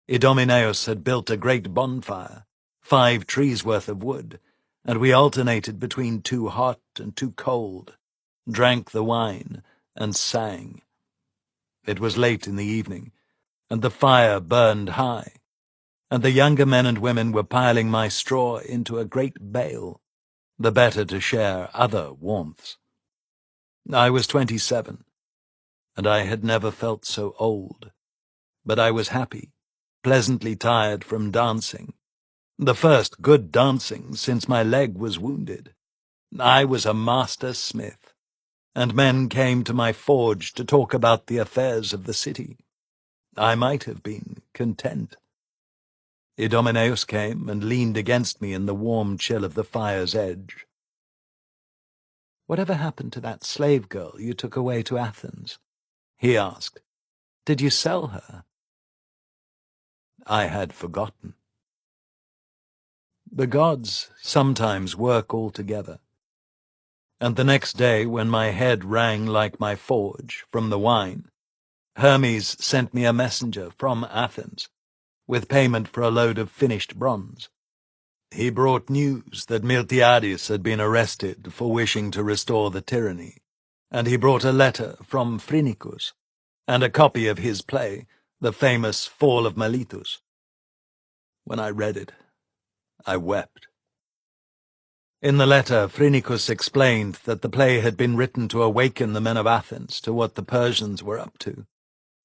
Speaker 1: Idomeneus had built a great bonfire, 5 trees' worth of wood, and we alternated between too hot and too cold, drank the wine, and sang. It was late in the evening, and the fire burned high, and the younger men and women were piling my straw into a great bale, the better to share other warmths. I was 27, and I had never felt so old, but I was happy, pleasantly tired from dancing, the first good dancing since my leg was wounded. I was a master smith, and men came to my forge to talk about the affairs of the city. I might have been content. Idomeneus came and leaned against me in the warm chill of the fire's edge. "Whatever happened to that slave girl you took away to Athens?" he asked. "Did you sell her?" I had forgotten. The gods sometimes work all together, and the next day, when my head rang like my forge from the wine, Hermes sent me a messenger from Athens, with payment for a load of finished bronze. He brought news that Miltiades had been arrested for wishing to restore the tyranny, and he brought a letter from Phrynichus, and a copy of his play, the famous Fall of Miletus. When I read it, I wept. In the letter, Phrynichus explained that the play had been written to awaken the men of Athens to what the Persians were up to.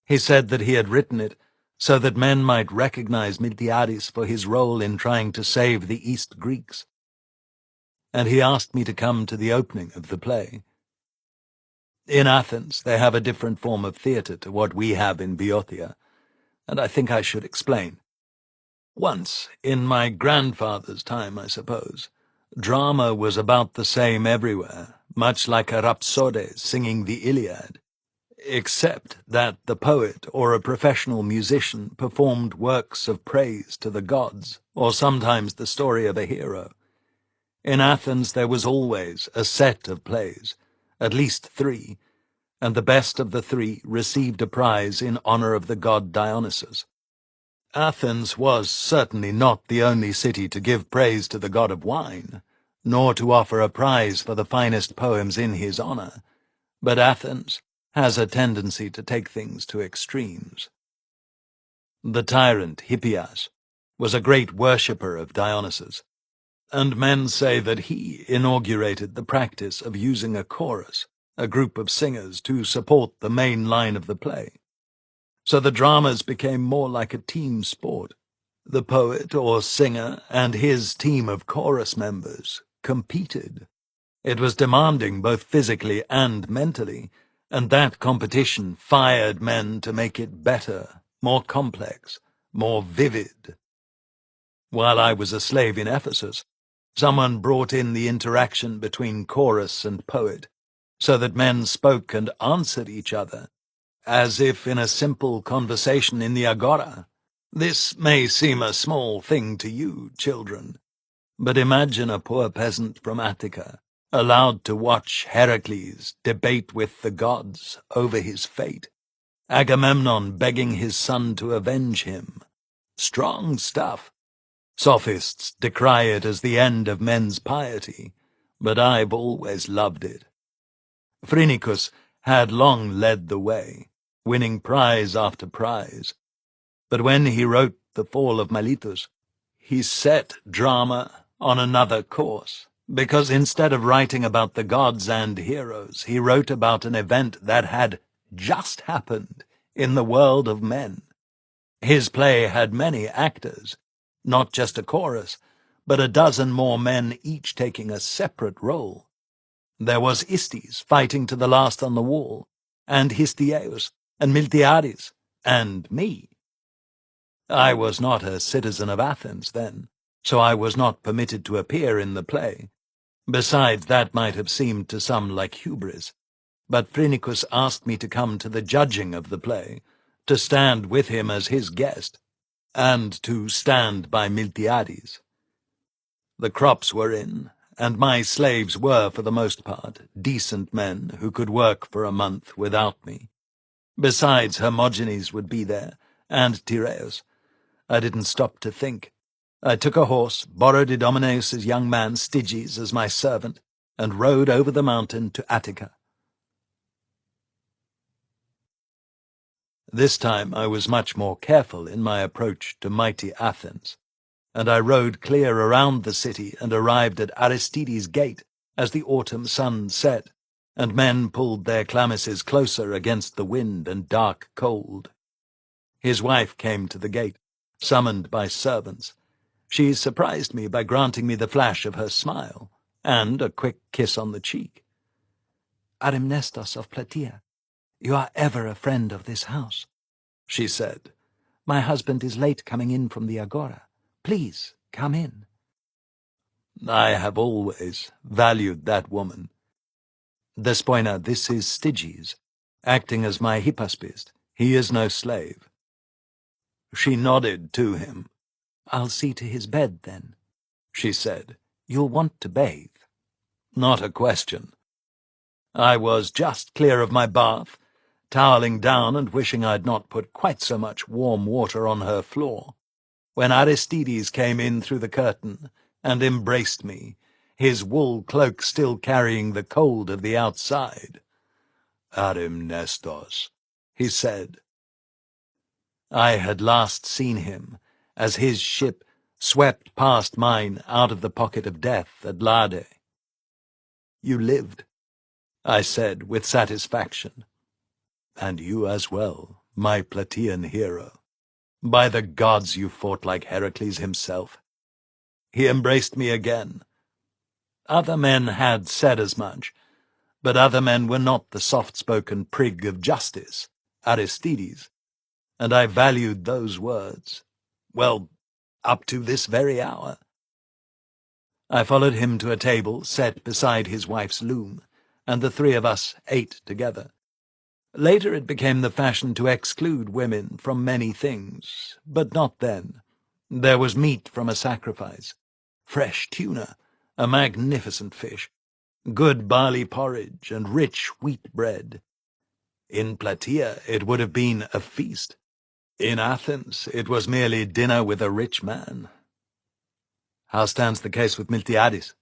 Speaker 1: He said that he had written it so that men might recognize Miltiades for his role in trying to save the East Greeks. And he asked me to come to the opening of the play. In Athens, they have a different form of theatre to what we have in Boeotia, and I think I should explain. Once, in my grandfather's time, I suppose, drama was about the same everywhere, much like a rhapsode singing the Iliad, except that the poet or a professional musician performed works of praise to the gods, or sometimes the story of a hero. In Athens there was always a set of plays, at least 3, and the best of the 3 received a prize in honor of the god Dionysus. Athens was certainly not the only city to give praise to the god of wine, nor to offer a prize for the finest poems in his honor, but Athens has a tendency to take things to extremes. The tyrant Hippias was a great worshipper of Dionysus, and men say that he inaugurated the practice of using a chorus, a group of singers, to support the main line of the play. So the dramas became more like a team sport. The poet or singer and his team of chorus members competed. It was demanding both physically and mentally, and that competition fired men to make it better, more complex, more vivid. While I was a slave in Ephesus, someone brought in the interaction between chorus and poet, so that men spoke and answered each other, as if in a simple conversation in the agora. This may seem a small thing to you, children, but imagine a poor peasant from Attica, allowed to watch Heracles debate with the gods over his fate, Agamemnon begging his son to avenge him. Strong stuff. Sophists decry it as the end of men's piety, but I've always loved it. Phrynichus had long led the way, winning prize after prize, but when he wrote The Fall of Miletus, he set drama on another course, because instead of writing about the gods and heroes, he wrote about an event that had just happened in the world of men. His play had many actors, not just a chorus, but a dozen more men each taking a separate role. There was Istes fighting to the last on the wall, and Histiaeus, and Miltiades, and me. I was not a citizen of Athens then, so I was not permitted to appear in the play. Besides, that might have seemed to some like hubris. But Phrynichus asked me to come to the judging of the play, to stand with him as his guest, and to stand by Miltiades. The crops were in, and my slaves were, for the most part, decent men who could work for a month without me. Besides, Hermogenes would be there, and Tyrrheus. I didn't stop to think. I took a horse, borrowed Idomeneus's young man Styges as my servant, and rode over the mountain to Attica. This time I was much more careful in my approach to mighty Athens, and I rode clear around the city and arrived at Aristides' gate as the autumn sun set, and men pulled their chlamyses closer against the wind and dark cold. His wife came to the gate, summoned by servants. She surprised me by granting me the flash of her smile, and a quick kiss on the cheek. "Arimnestos of Plataea, you are ever a friend of this house," she said. "My husband is late coming in from the agora. Please, come in." I have always valued that woman. Despoina, this is Styges, acting as my hypaspist. He is no slave. She nodded to him.
Speaker 2: "I'll see to his bed, then,"
Speaker 1: she said.
Speaker 2: "You'll want to bathe."
Speaker 1: Not a question. I was just clear of my bath, toweling down and wishing I'd not put quite so much warm water on her floor, when Aristides came in through the curtain and embraced me, his wool cloak still carrying the cold of the outside. "Arimnestos," he said. I had last seen him as his ship swept past mine out of the pocket of death at Lade. "You lived," I said with satisfaction. "And you as well, my Plataean hero. By the gods, you fought like Heracles himself." He embraced me again. Other men had said as much, but other men were not the soft-spoken prig of justice, Aristides, and I valued those words. Well, up to this very hour. I followed him to a table set beside his wife's loom, and the 3 of us ate together. Later it became the fashion to exclude women from many things, but not then. There was meat from a sacrifice, fresh tuna, a magnificent fish, good barley porridge and rich wheat bread. In Plataea it would have been a feast. In Athens it was merely dinner with a rich man. How stands the case with Miltiades?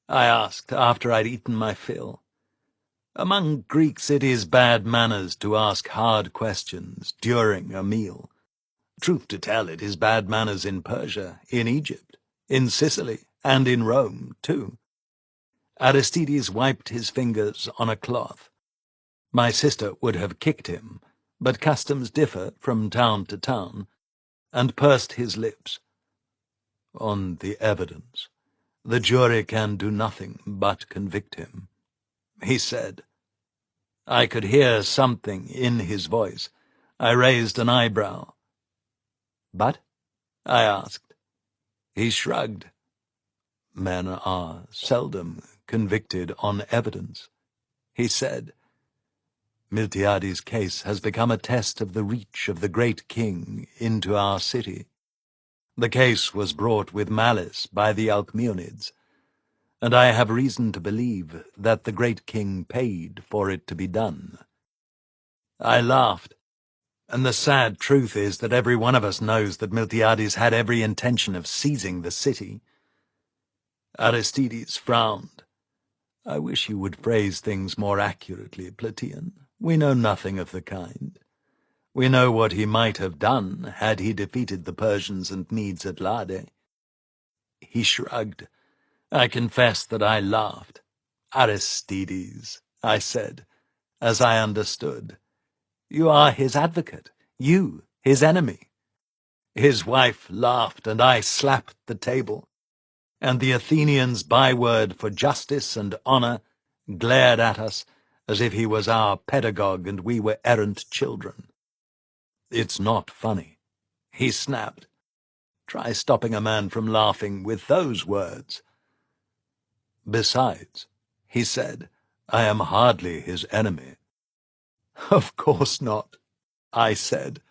Speaker 1: I asked after I'd eaten my fill. Among Greeks it is bad manners to ask hard questions during a meal. Truth to tell, it is bad manners in Persia, in Egypt, in Sicily, and in Rome, too. Aristides wiped his fingers on a cloth. My sister would have kicked him, but customs differ from town to town, and pursed his lips. On the evidence, the jury can do nothing but convict him, he said. I could hear something in his voice. I raised an eyebrow. But? I asked. He shrugged. Men are seldom convicted on evidence, he said. Miltiades' case has become a test of the reach of the great king into our city. The case was brought with malice by the Alcmeonids, and I have reason to believe that the great king paid for it to be done. I laughed, and the sad truth is that every one of us knows that Miltiades had every intention of seizing the city. Aristides frowned. I wish you would phrase things more accurately, Plataean. We know nothing of the kind. We know what he might have done had he defeated the Persians and Medes at Lade. He shrugged. I confess that I laughed. Aristides, I said, as I understood. You are his advocate. You, his enemy. His wife laughed, and I slapped the table. And the Athenian's byword for justice and honor glared at us as if he was our pedagogue and we were errant children. It's not funny, he snapped. Try stopping a man from laughing with those words. Besides, he said, I am hardly his enemy. Of course not, I said.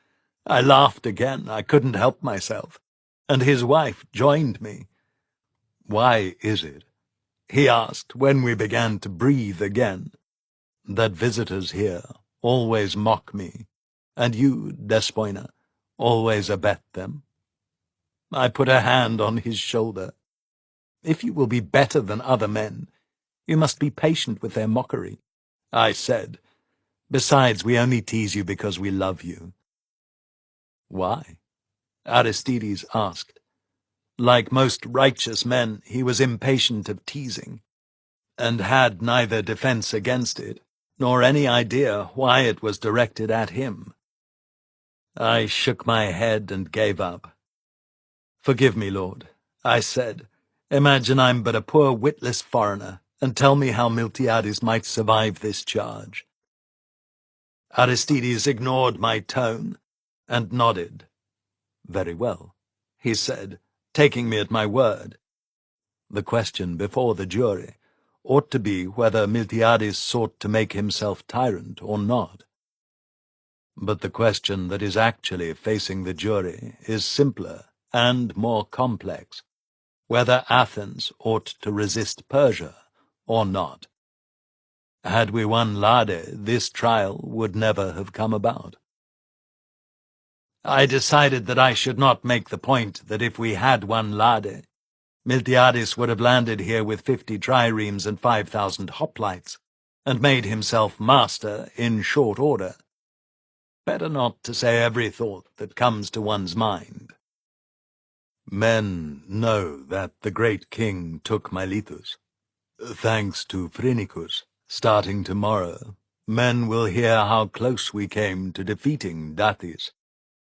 Speaker 1: I laughed again. I couldn't help myself, and his wife joined me. Why is it, he asked when we began to breathe again, that visitors here always mock me, and you, Despoina, always abet them? I put a hand on his shoulder. If you will be better than other men, you must be patient with their mockery, I said. Besides, we only tease you because we love you. Why? Aristides asked. Like most righteous men, he was impatient of teasing, and had neither defense against it, nor any idea why it was directed at him. I shook my head and gave up. Forgive me, Lord, I said. Imagine I'm but a poor witless foreigner, and tell me how Miltiades might survive this charge. Aristides ignored my tone, and nodded. Very well, he said, taking me at my word. The question before the jury ought to be whether Miltiades sought to make himself tyrant or not. But the question that is actually facing the jury is simpler and more complex, whether Athens ought to resist Persia or not. Had we won Lade, this trial would never have come about. I decided that I should not make the point that if we had won Lade, Miltiades would have landed here with 50 triremes and 5,000 hoplites, and made himself master in short order. Better not to say every thought that comes to one's mind. Men know that the great king took Miletus. Thanks to Phrynichus, starting tomorrow, men will hear how close we came to defeating Datis,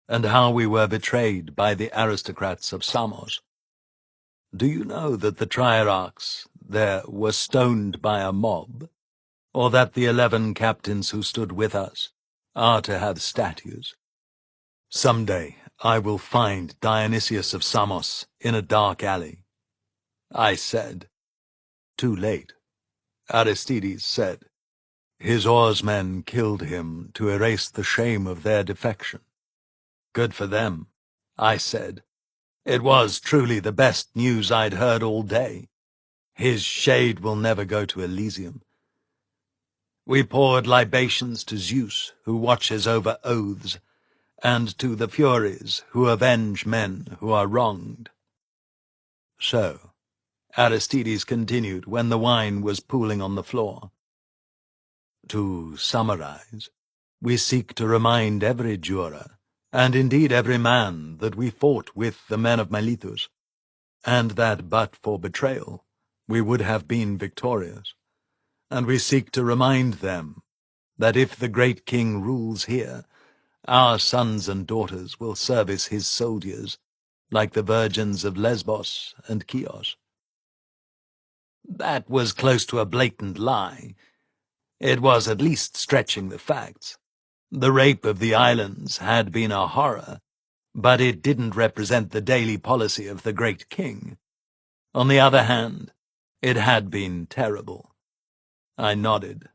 Speaker 1: and how we were betrayed by the aristocrats of Samos. Do you know that the triarchs there were stoned by a mob, or that the 11 captains who stood with us are to have statues? Some day I will find Dionysius of Samos in a dark alley. I said. Too late, Aristides said. His oarsmen killed him to erase the shame of their defection. Good for them, I said. It was truly the best news I'd heard all day. His shade will never go to Elysium. We poured libations to Zeus, who watches over oaths, and to the Furies, who avenge men who are wronged. So, Aristides continued when the wine was pooling on the floor. To summarize, we seek to remind every juror, and indeed every man, that we fought with the men of Miletus, and that but for betrayal we would have been victorious. And we seek to remind them that if the great king rules here, our sons and daughters will service his soldiers, like the virgins of Lesbos and Chios. That was close to a blatant lie. It was at least stretching the facts. The rape of the islands had been a horror, but it didn't represent the daily policy of the great king. On the other hand, it had been terrible. I nodded.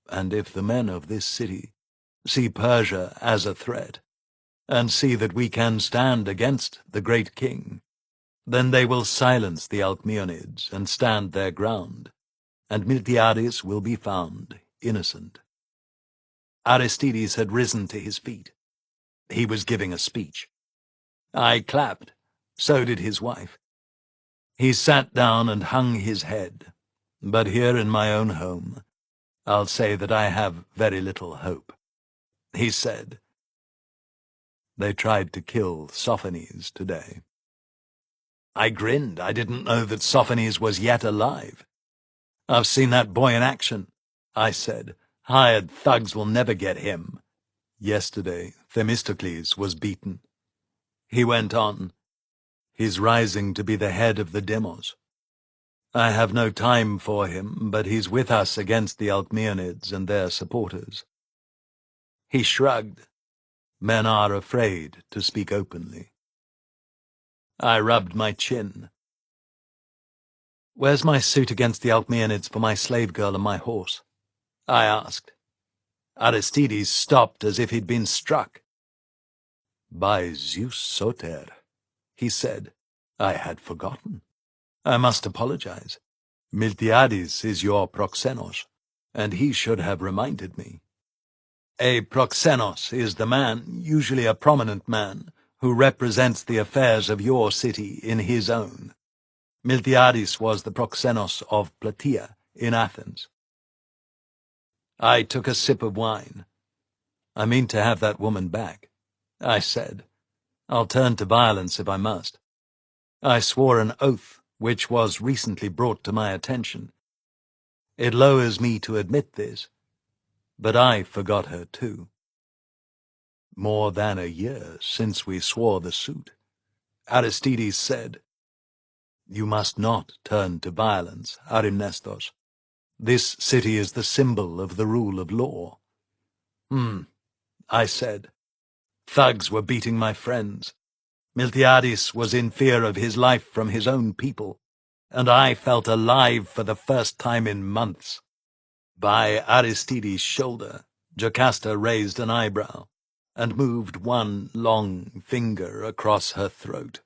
Speaker 1: And if the men of this city see Persia as a threat, and see that we can stand against the great king, then they will silence the Alcmeonids and stand their ground, and Miltiades will be found innocent. Aristides had risen to his feet. He was giving a speech. I clapped. So did his wife. He sat down and hung his head. But here in my own home, I'll say that I have very little hope. He said, "They tried to kill Sophones today." I grinned. I didn't know that Sophones was yet alive. "I've seen that boy in action," I said. "Hired thugs will never get him." Yesterday, Themistocles was beaten. He went on, "He's rising to be the head of the Demos. I have no time for him, but he's with us against the Alcmeonids and their supporters." He shrugged. Men are afraid to speak openly. I rubbed my chin. "Where's my suit against the Alcmeonids for my slave girl and my horse?" I asked. Aristides stopped as if he'd been struck. "By Zeus Soter," he said, "I had forgotten. I must apologize. Miltiades is your proxenos, and he should have reminded me." A proxenos is the man, usually a prominent man, who represents the affairs of your city in his own. Miltiades was the proxenos of Plataea in Athens. I took a sip of wine. "I mean to have that woman back," I said. "I'll turn to violence if I must." I swore an oath which was recently brought to my attention. It lowers me to admit this, but I forgot her too. More than a year since we swore the suit. Aristides said, "You must not turn to violence, Arimnestos. This city is the symbol of the rule of law." I said. Thugs were beating my friends. Miltiades was in fear of his life from his own people, and I felt alive for the first time in months. By Aristides' shoulder, Jocasta raised an eyebrow and moved one long finger across her throat.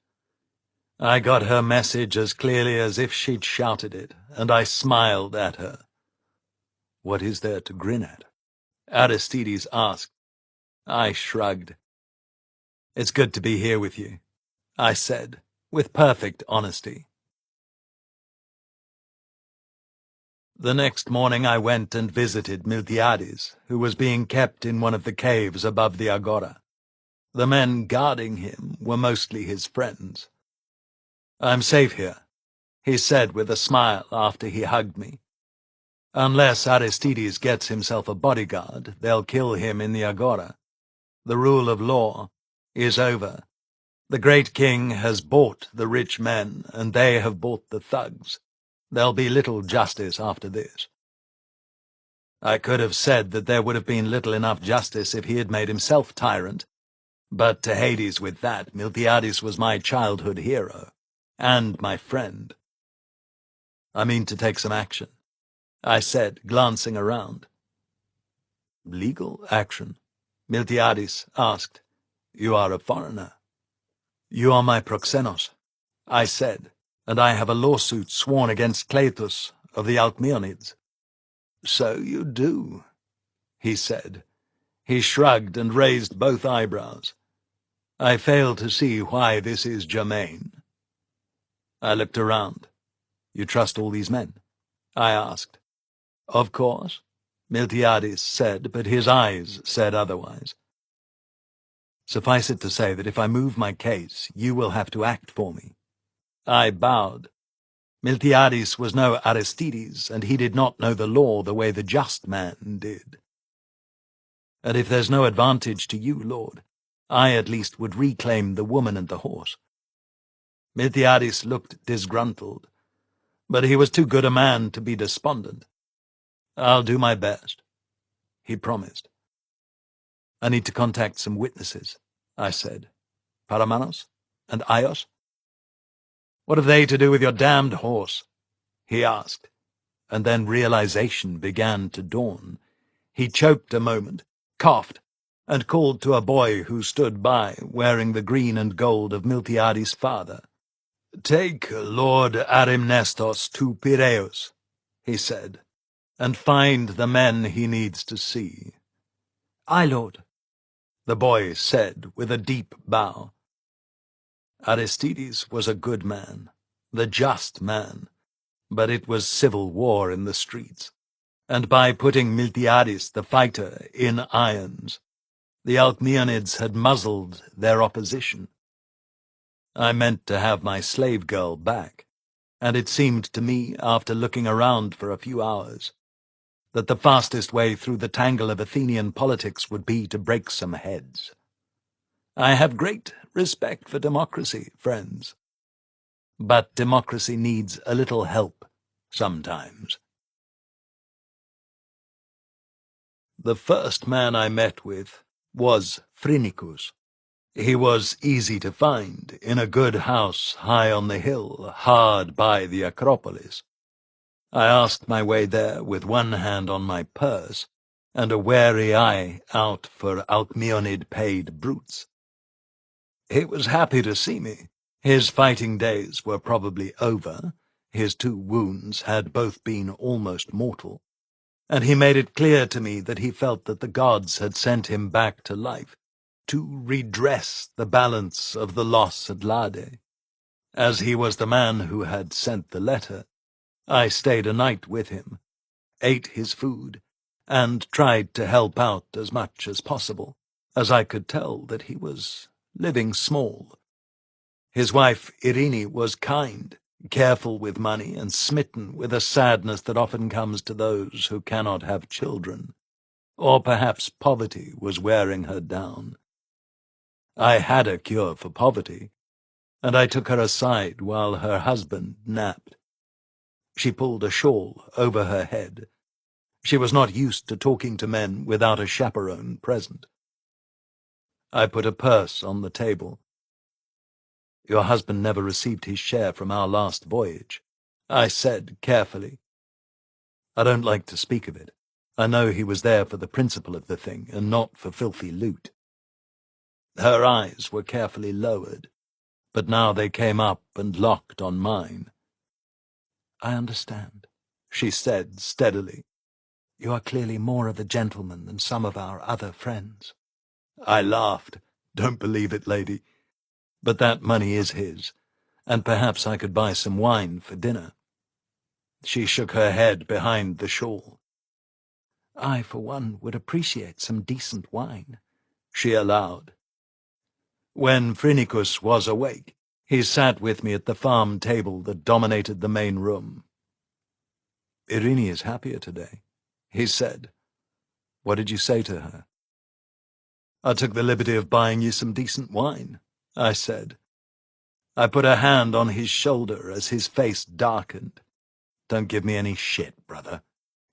Speaker 1: I got her message as clearly as if she'd shouted it, and I smiled at her. "What is there to grin at?" Aristides asked. I shrugged. "It's good to be here with you," I said, with perfect honesty. The next morning I went and visited Miltiades, who was being kept in one of the caves above the agora. The men guarding him were mostly his friends. "I'm safe here," he said with a smile after he hugged me. "Unless Aristides gets himself a bodyguard, they'll kill him in the agora. The rule of law is over. The great king has bought the rich men, and they have bought the thugs. There'll be little justice after this." I could have said that there would have been little enough justice if he had made himself tyrant, but to Hades with that, Miltiades was my childhood hero, and my friend. "I mean to take some action," I said, glancing around. "Legal action?" Miltiades asked. "You are a foreigner." "You are my proxenos," I said. and I have a lawsuit sworn against Cleitus of the Alcmeonids." "So you do," he said. He shrugged and raised both eyebrows. "I fail to see why this is germane." I looked around. "You trust all these men?" I asked. "Of course," Miltiades said, but his eyes said otherwise. "Suffice it to say that if I move my case, you will have to act for me." I bowed. Miltiades was no Aristides, and he did not know the law the way the just man did. "And if there's no advantage to you, Lord, I at least would reclaim the woman and the horse." Miltiades looked disgruntled, but he was too good a man to be despondent. "I'll do my best," he promised. "I need to contact some witnesses," I said. "Paramanos? And Aios?" "What have they to do with your damned horse?" he asked, and then realization began to dawn. He choked a moment, coughed, and called to a boy who stood by, wearing the green and gold of Miltiades' father. "Take Lord Arimnestos to Piraeus," he said, "and find the men he needs to see." "Aye, Lord," the boy said with a deep bow. Aristides was a good man, the just man, but it was civil war in the streets, and by putting Miltiades the fighter in irons, the Alcmeonids had muzzled their opposition. I meant to have my slave girl back, and it seemed to me, after looking around for a few hours, that the fastest way through the tangle of Athenian politics would be to break some heads. I have great respect for democracy, friends, but democracy needs a little help sometimes. The first man I met with was Phrynichus. He was easy to find, in a good house high on the hill, hard by the Acropolis. I asked my way there with one hand on my purse, and a wary eye out for Alcmeonid-paid brutes. He was happy to see me. His fighting days were probably over. His 2 wounds had both been almost mortal, and he made it clear to me that he felt that the gods had sent him back to life, to redress the balance of the loss at Lade. As he was the man who had sent the letter, I stayed a night with him, ate his food, and tried to help out as much as possible, as I could tell that he was living small. His wife, Irene, was kind, careful with money, and smitten with a sadness that often comes to those who cannot have children. Or perhaps poverty was wearing her down. I had a cure for poverty, and I took her aside while her husband napped. She pulled a shawl over her head. She was not used to talking to men without a chaperone present. I put a purse on the table. "Your husband never received his share from our last voyage," I said carefully. "I don't like to speak of it. I know he was there for the principle of the thing, and not for filthy loot." Her eyes were carefully lowered, but now they came up and locked on mine. "I understand," she said steadily. "You are clearly more of a gentleman than some of our other friends." I laughed. "Don't believe it, lady. But that money is his, and perhaps I could buy some wine for dinner." She shook her head behind the shawl. "I, for one, would appreciate some decent wine," she allowed. When Phrynichus was awake, he sat with me at the farm table that dominated the main room. "Irene is happier today," he said. "What did you say to her?" "I took the liberty of buying you some decent wine," I said. I put a hand on his shoulder as his face darkened. "Don't give me any shit, brother.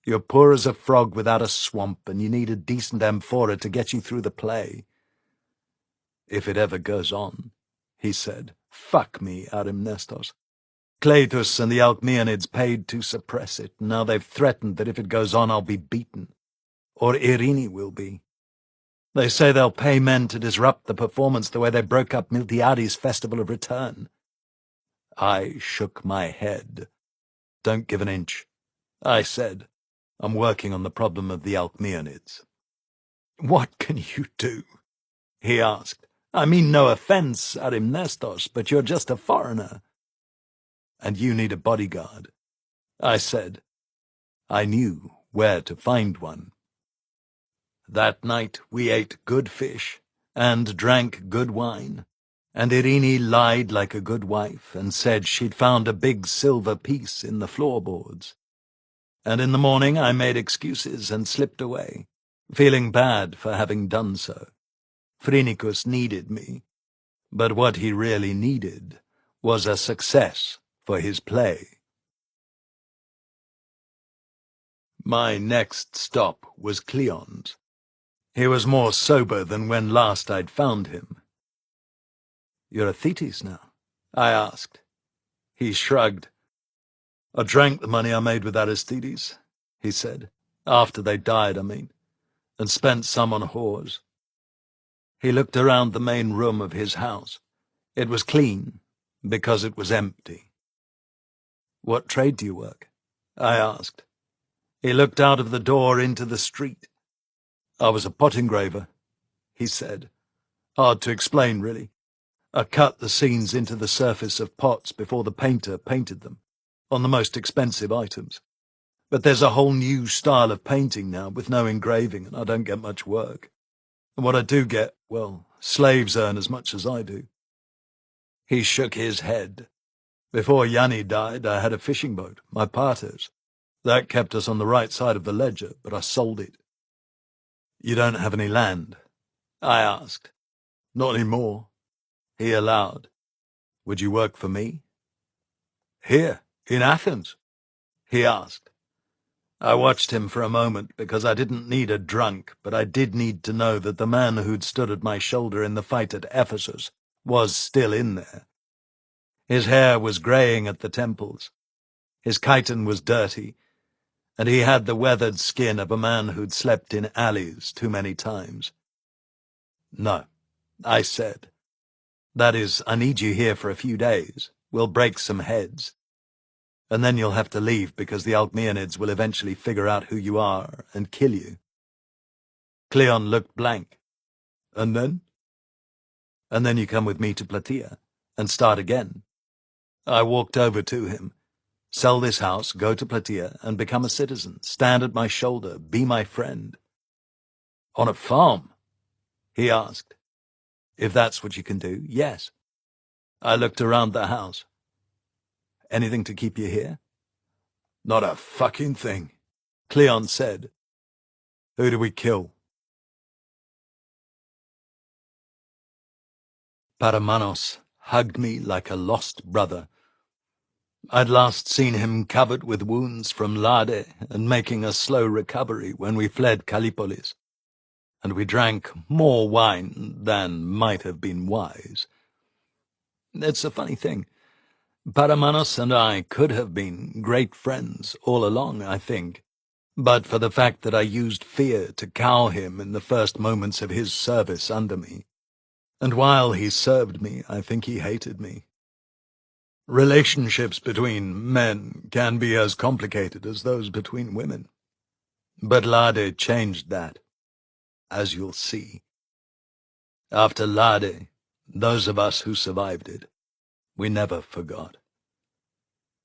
Speaker 1: You're poor as a frog without a swamp, and you need a decent amphora to get you through the play." "If it ever goes on," he said. "Fuck me, Arimnestos. Cleitus and the Alcmeonids paid to suppress it, and now they've threatened that if it goes on I'll be beaten. Or Irene will be. They say they'll pay men to disrupt the performance the way they broke up Miltiades' Festival of Return. I shook my head. "Don't give an inch," I said. "I'm working on the problem of the Alcmeonids." "What can you do?" he asked. "I mean no offense, Arimnestos, but you're just a foreigner." "And you need a bodyguard," I said. I knew where to find one. That night we ate good fish and drank good wine, and Irini lied like a good wife and said she'd found a big silver piece in the floorboards. And in the morning I made excuses and slipped away, feeling bad for having done so. Phrynichus needed me, but what he really needed was a success for his play. My next stop was Cleon's. He was more sober than when last I'd found him. "You're a Thetis now?" I asked. He shrugged. "I drank the money I made with Aristides," he said. "After they died, I mean, and spent some on whores." He looked around the main room of his house. It was clean, because it was empty. "What trade do you work?" I asked. He looked out of the door into the street. "I was a pot engraver," he said. "Hard to explain, really. I cut the scenes into the surface of pots before the painter painted them, on the most expensive items. But there's a whole new style of painting now with no engraving, and I don't get much work. And what I do get, well, slaves earn as much as I do." He shook his head. "Before Yanni died, I had a fishing boat, my Pater's. That kept us on the right side of the ledger, but I sold it." "You don't have any land?" I asked. "Not anymore," he allowed. "Would you work for me?" "Here, in Athens?" he asked. I watched him for a moment because I didn't need a drunk, but I did need to know that the man who'd stood at my shoulder in the fight at Ephesus was still in there. His hair was greying at the temples. His chiton was dirty, and he had the weathered skin of a man who'd slept in alleys too many times. "No," I said. "That is, I need you here for a few days. We'll break some heads. And then you'll have to leave because the Alcmeonids will eventually figure out who you are and kill you." Cleon looked blank. "And then?" "And then you come with me to Plataea and start again." I walked over to him. "Sell this house, go to Plataea, and become a citizen. Stand at my shoulder, be my friend." "On a farm?" he asked. "If that's what you can do, yes." I looked around the house. "Anything to keep you here?" "Not a fucking thing," Cleon said. "Who do we kill?" Paramanos hugged me like a lost brother. I'd last seen him covered with wounds from Lade and making a slow recovery when we fled Callipolis, and we drank more wine than might have been wise. It's a funny thing. Paramanos and I could have been great friends all along, I think, but for the fact that I used fear to cow him in the first moments of his service under me. And while he served me, I think he hated me. Relationships between men can be as complicated as those between women. But Lade changed that, as you'll see. After Lade, those of us who survived it, we never forgot.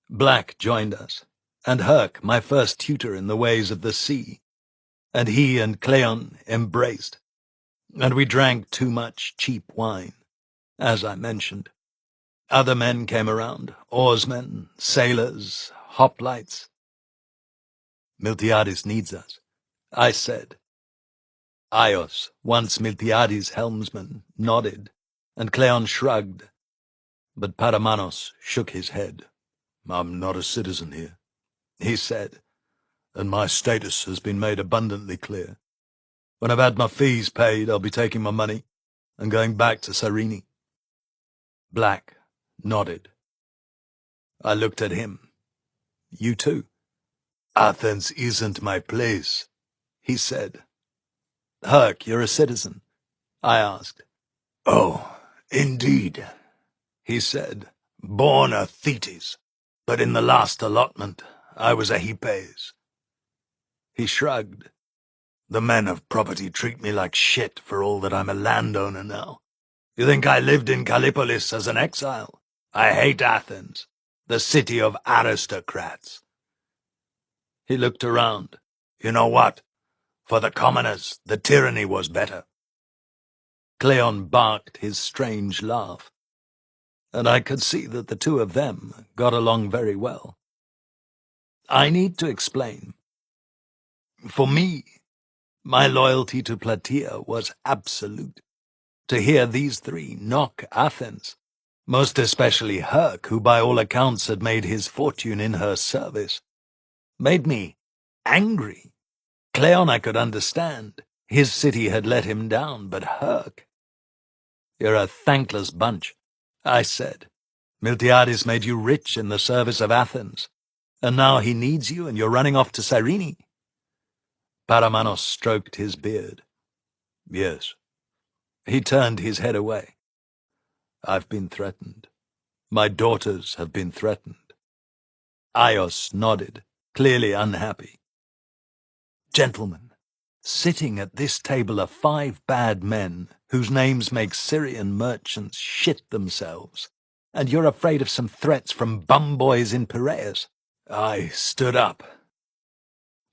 Speaker 1: Black joined us, and Herc, my first tutor in the ways of the sea, and he and Cleon embraced, and we drank too much cheap wine, as I mentioned. Other men came around, oarsmen, sailors, hoplites. "Miltiades needs us," I said. Ios, once Miltiades' helmsman, nodded, and Cleon shrugged, but Paramanos shook his head. "I'm not a citizen here," he said, "and my status has been made abundantly clear. When I've had my fees paid, I'll be taking my money and going back to Cyrene." Black nodded. I looked at him. "You too?" "Athens isn't my place," he said. "Herc, you're a citizen?" I asked. "Oh, indeed," he said, Born a Thetis, but in the last allotment I was a Hippes. He shrugged. The men of property treat me like shit for all that I'm a landowner now. You think I lived in Callipolis as an exile? I hate Athens, the city of aristocrats. He looked around. You know what? For the commoners, the tyranny was better. Cleon barked his strange laugh, and I could see that the two of them got along very well. I need to explain. For me, my loyalty to Plataea was absolute. To hear these three knock Athens, most especially Herc, who by all accounts had made his fortune in her service, made me angry. Cleon I could understand. His city had let him down, but Herc... You're a thankless bunch, I said. Miltiades made you rich in the service of Athens, and now he needs you and you're running off to Cyrene. Paramanos stroked his beard. Yes. He turned his head away. I've been threatened. My daughters have been threatened. Aios nodded, clearly unhappy. Gentlemen, sitting at this table are 5 bad men whose names make Syrian merchants shit themselves, and you're afraid of some threats from bum boys in Piraeus. I stood up.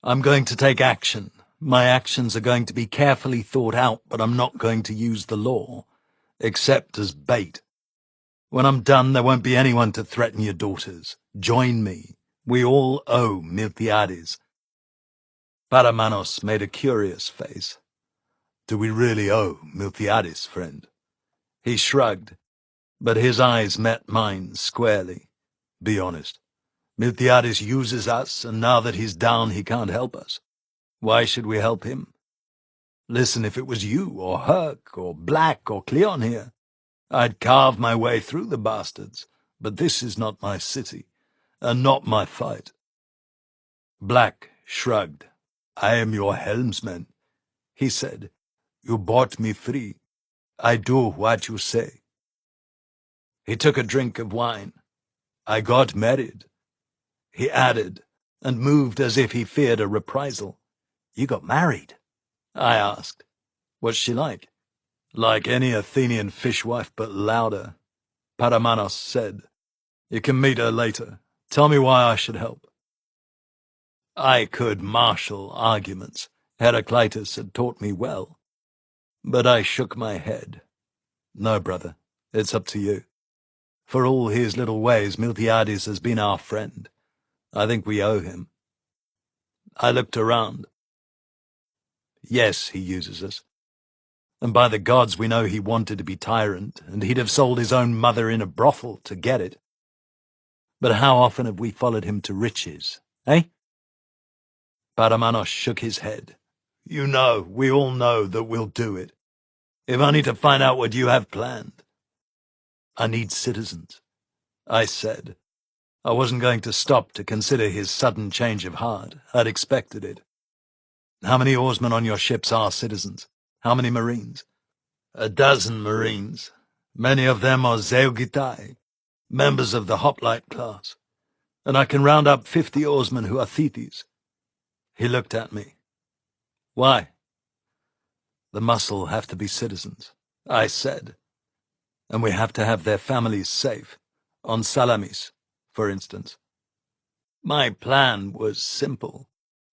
Speaker 1: I'm going to take action. My actions are going to be carefully thought out, but I'm not going to use the law, except as bait. When I'm done, there won't be anyone to threaten your daughters. Join me. We all owe Miltiades. Paramanos made a curious face. Do we really owe Miltiades, friend? He shrugged, but his eyes met mine squarely. Be honest. Miltiades uses us, and now that he's down, he can't help us. Why should we help him? Listen, if it was you, or Herc, or Black, or Cleon here, I'd carve my way through the bastards, but this is not my city, and not my fight. Black shrugged. I am your helmsman, he said. You bought me free. I do what you say. He took a drink of wine. I got married, he added, and moved as if he feared a reprisal. You got married? I asked. What's she like? Like any Athenian fishwife, but louder, Paramanos said. You can meet her later. Tell me why I should help. I could marshal arguments. Heraclitus had taught me well. But I shook my head. No, brother, it's up to you. For all his little ways, Miltiades has been our friend. I think we owe him. I looked around. Yes, he uses us. And by the gods, we know he wanted to be tyrant, and he'd have sold his own mother in a brothel to get it. But how often have we followed him to riches, eh? Paramanos shook his head. You know, we all know that we'll do it. If only to find out what you have planned. I need citizens, I said. I wasn't going to stop to consider his sudden change of heart. I'd expected it. How many oarsmen on your ships are citizens? How many marines? 12 marines. Many of them are Zeugitai, members of the hoplite class. And I can round up 50 oarsmen who are Thetis. He looked at me. Why? The muscle have to be citizens, I said. And we have to have their families safe. On Salamis, for instance. My plan was simple.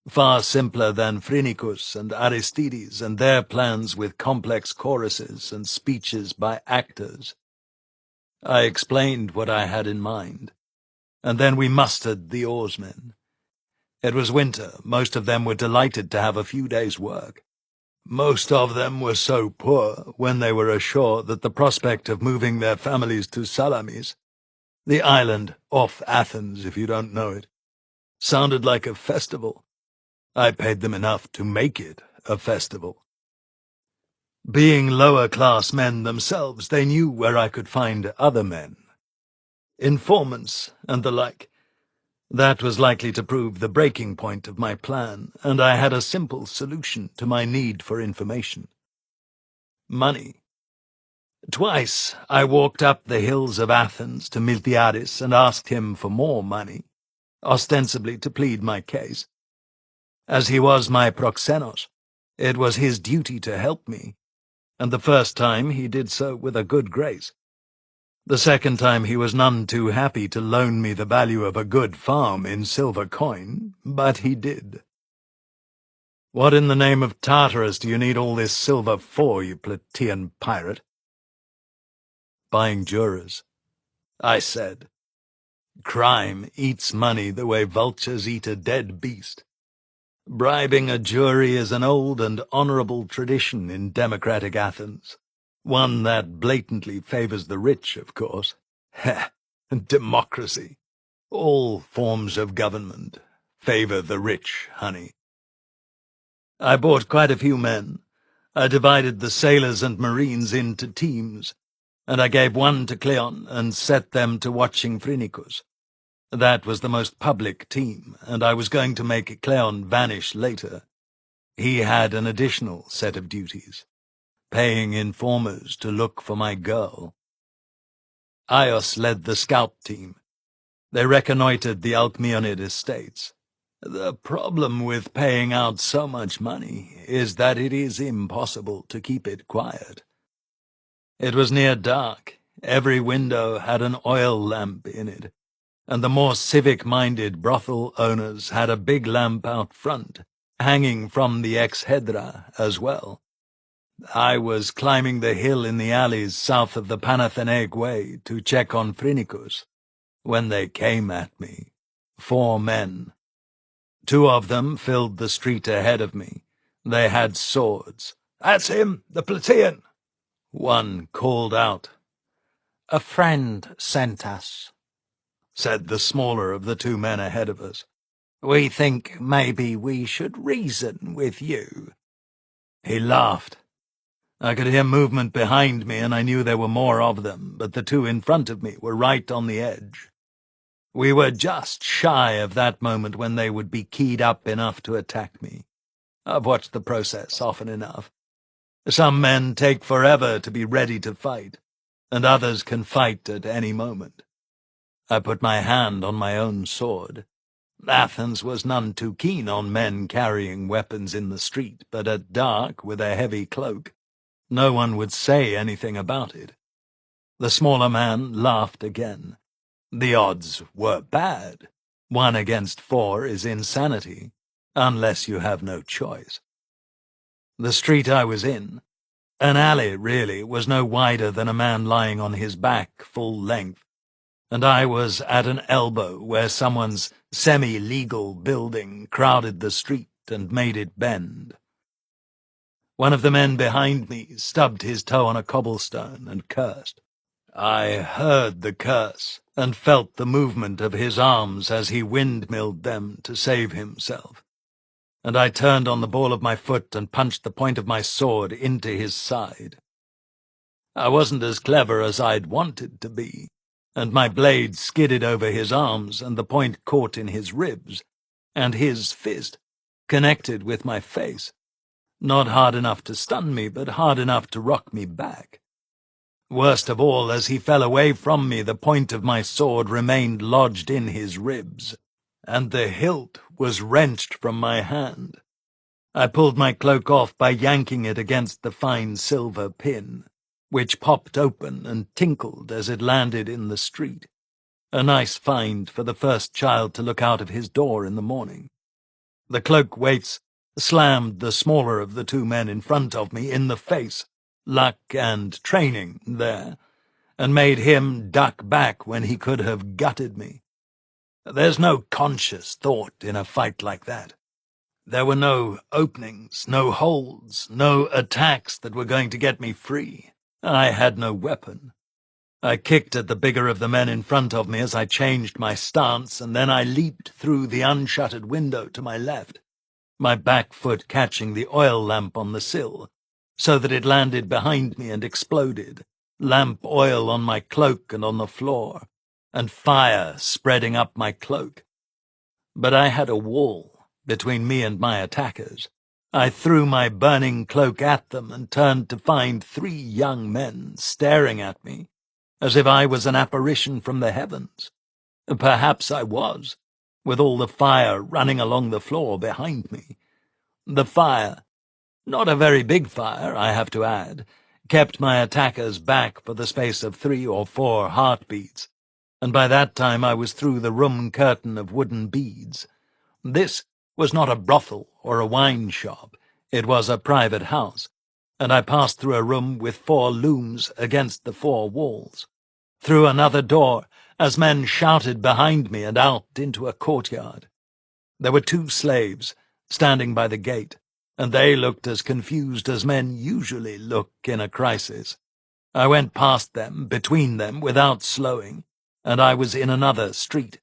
Speaker 1: Far simpler than Phrynichus and Aristides and their plans with complex choruses and speeches by actors. I explained what I had in mind, and then we mustered the oarsmen. It was winter. Most of them were delighted to have a few days' work. Most of them were so poor when they were ashore that the prospect of moving their families to Salamis, the island off Athens if you don't know it, sounded like a festival. I paid them enough to make it a festival. Being lower-class men themselves, they knew where I could find other men. Informants and the like. That was likely to prove the breaking point of my plan, and I had a simple solution to my need for information. Money. Twice I walked up the hills of Athens to Miltiades and asked him for more money, ostensibly to plead my case. As he was my proxenos, it was his duty to help me, and the first time he did so with a good grace. The second time he was none too happy to loan me the value of a good farm in silver coin, but he did. What in the name of Tartarus do you need all this silver for, you Plataean pirate? Buying jurors, I said. Crime eats money the way vultures eat a dead beast. Bribing a jury is an old and honorable tradition in democratic Athens. One that blatantly favors the rich, of course. Heh, democracy. All forms of government favor the rich, honey. I bought quite a few men. I divided the sailors and marines into teams, and I gave one to Cleon and set them to watching Phrynichus. That was the most public team, and I was going to make Cleon vanish later. He had an additional set of duties, paying informers to look for my girl. Aios led the scout team. They reconnoitered the Alcmeonid estates. The problem with paying out so much money is that it is impossible to keep it quiet. It was near dark. Every window had an oil lamp in it, and the more civic-minded brothel owners had a big lamp out front, hanging from the exhedra as well. I was climbing the hill in the alleys south of the Panathenaic Way to check on Phrynichus, when they came at me. 4 men. 2 of them filled the street ahead of me. They had swords. "That's him, the Plataean!" One called out.
Speaker 3: "A friend sent us,"
Speaker 1: said the smaller of the 2 men ahead of us.
Speaker 3: "We think maybe we should reason with you."
Speaker 1: He laughed. I could hear movement behind me, and I knew there were more of them, but the 2 in front of me were right on the edge. We were just shy of that moment when they would be keyed up enough to attack me. I've watched the process often enough. Some men take forever to be ready to fight, and others can fight at any moment. I put my hand on my own sword. Athens was none too keen on men carrying weapons in the street, but at dark, with a heavy cloak, no one would say anything about it. The smaller man laughed again. The odds were bad. 1 against 4 is insanity, unless you have no choice. The street I was in, an alley really, was no wider than a man lying on his back full length, and I was at an elbow where someone's semi-legal building crowded the street and made it bend. One of the men behind me stubbed his toe on a cobblestone and cursed. I heard the curse and felt the movement of his arms as he windmilled them to save himself, and I turned on the ball of my foot and punched the point of my sword into his side. I wasn't as clever as I'd wanted to be, and my blade skidded over his arms, and the point caught in his ribs, and his fist connected with my face. Not hard enough to stun me, but hard enough to rock me back. Worst of all, as he fell away from me, the point of my sword remained lodged in his ribs, and the hilt was wrenched from my hand. I pulled my cloak off by yanking it against the fine silver pin, which popped open and tinkled as it landed in the street. A nice find for the first child to look out of his door in the morning. The cloak weights slammed the smaller of the 2 men in front of me in the face, luck and training there, and made him duck back when he could have gutted me. There's no conscious thought in a fight like that. There were no openings, no holds, no attacks that were going to get me free. I had no weapon. I kicked at the bigger of the men in front of me as I changed my stance, and then I leaped through the unshuttered window to my left, my back foot catching the oil lamp on the sill, so that it landed behind me and exploded, lamp oil on my cloak and on the floor, and fire spreading up my cloak. But I had a wall between me and my attackers, I threw my burning cloak at them and turned to find 3 young men staring at me, as if I was an apparition from the heavens. Perhaps I was, with all the fire running along the floor behind me. The fire, not a very big fire, I have to add, kept my attackers back for the space of 3 or 4 heartbeats, and by that time I was through the room curtain of wooden beads. This was not a brothel or a wine shop. It was a private house, and I passed through a room with 4 looms against the 4 walls, through another door, as men shouted behind me, and out into a courtyard. There were 2 slaves standing by the gate, and they looked as confused as men usually look in a crisis. I went past them, between them, without slowing, and I was in another street.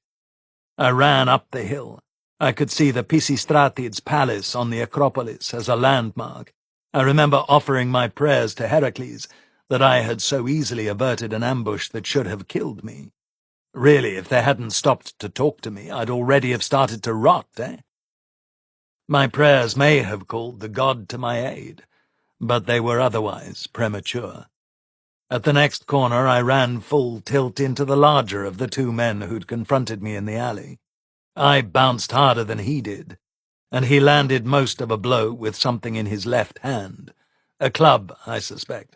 Speaker 1: I ran up the hill. I could see the Pisistratids' palace on the Acropolis as a landmark. I remember offering my prayers to Heracles that I had so easily averted an ambush that should have killed me. Really, if they hadn't stopped to talk to me, I'd already have started to rot, eh? My prayers may have called the god to my aid, but they were otherwise premature. At the next corner I ran full tilt into the larger of the 2 men who'd confronted me in the alley. I bounced harder than he did, and he landed most of a blow with something in his left hand, a club, I suspect.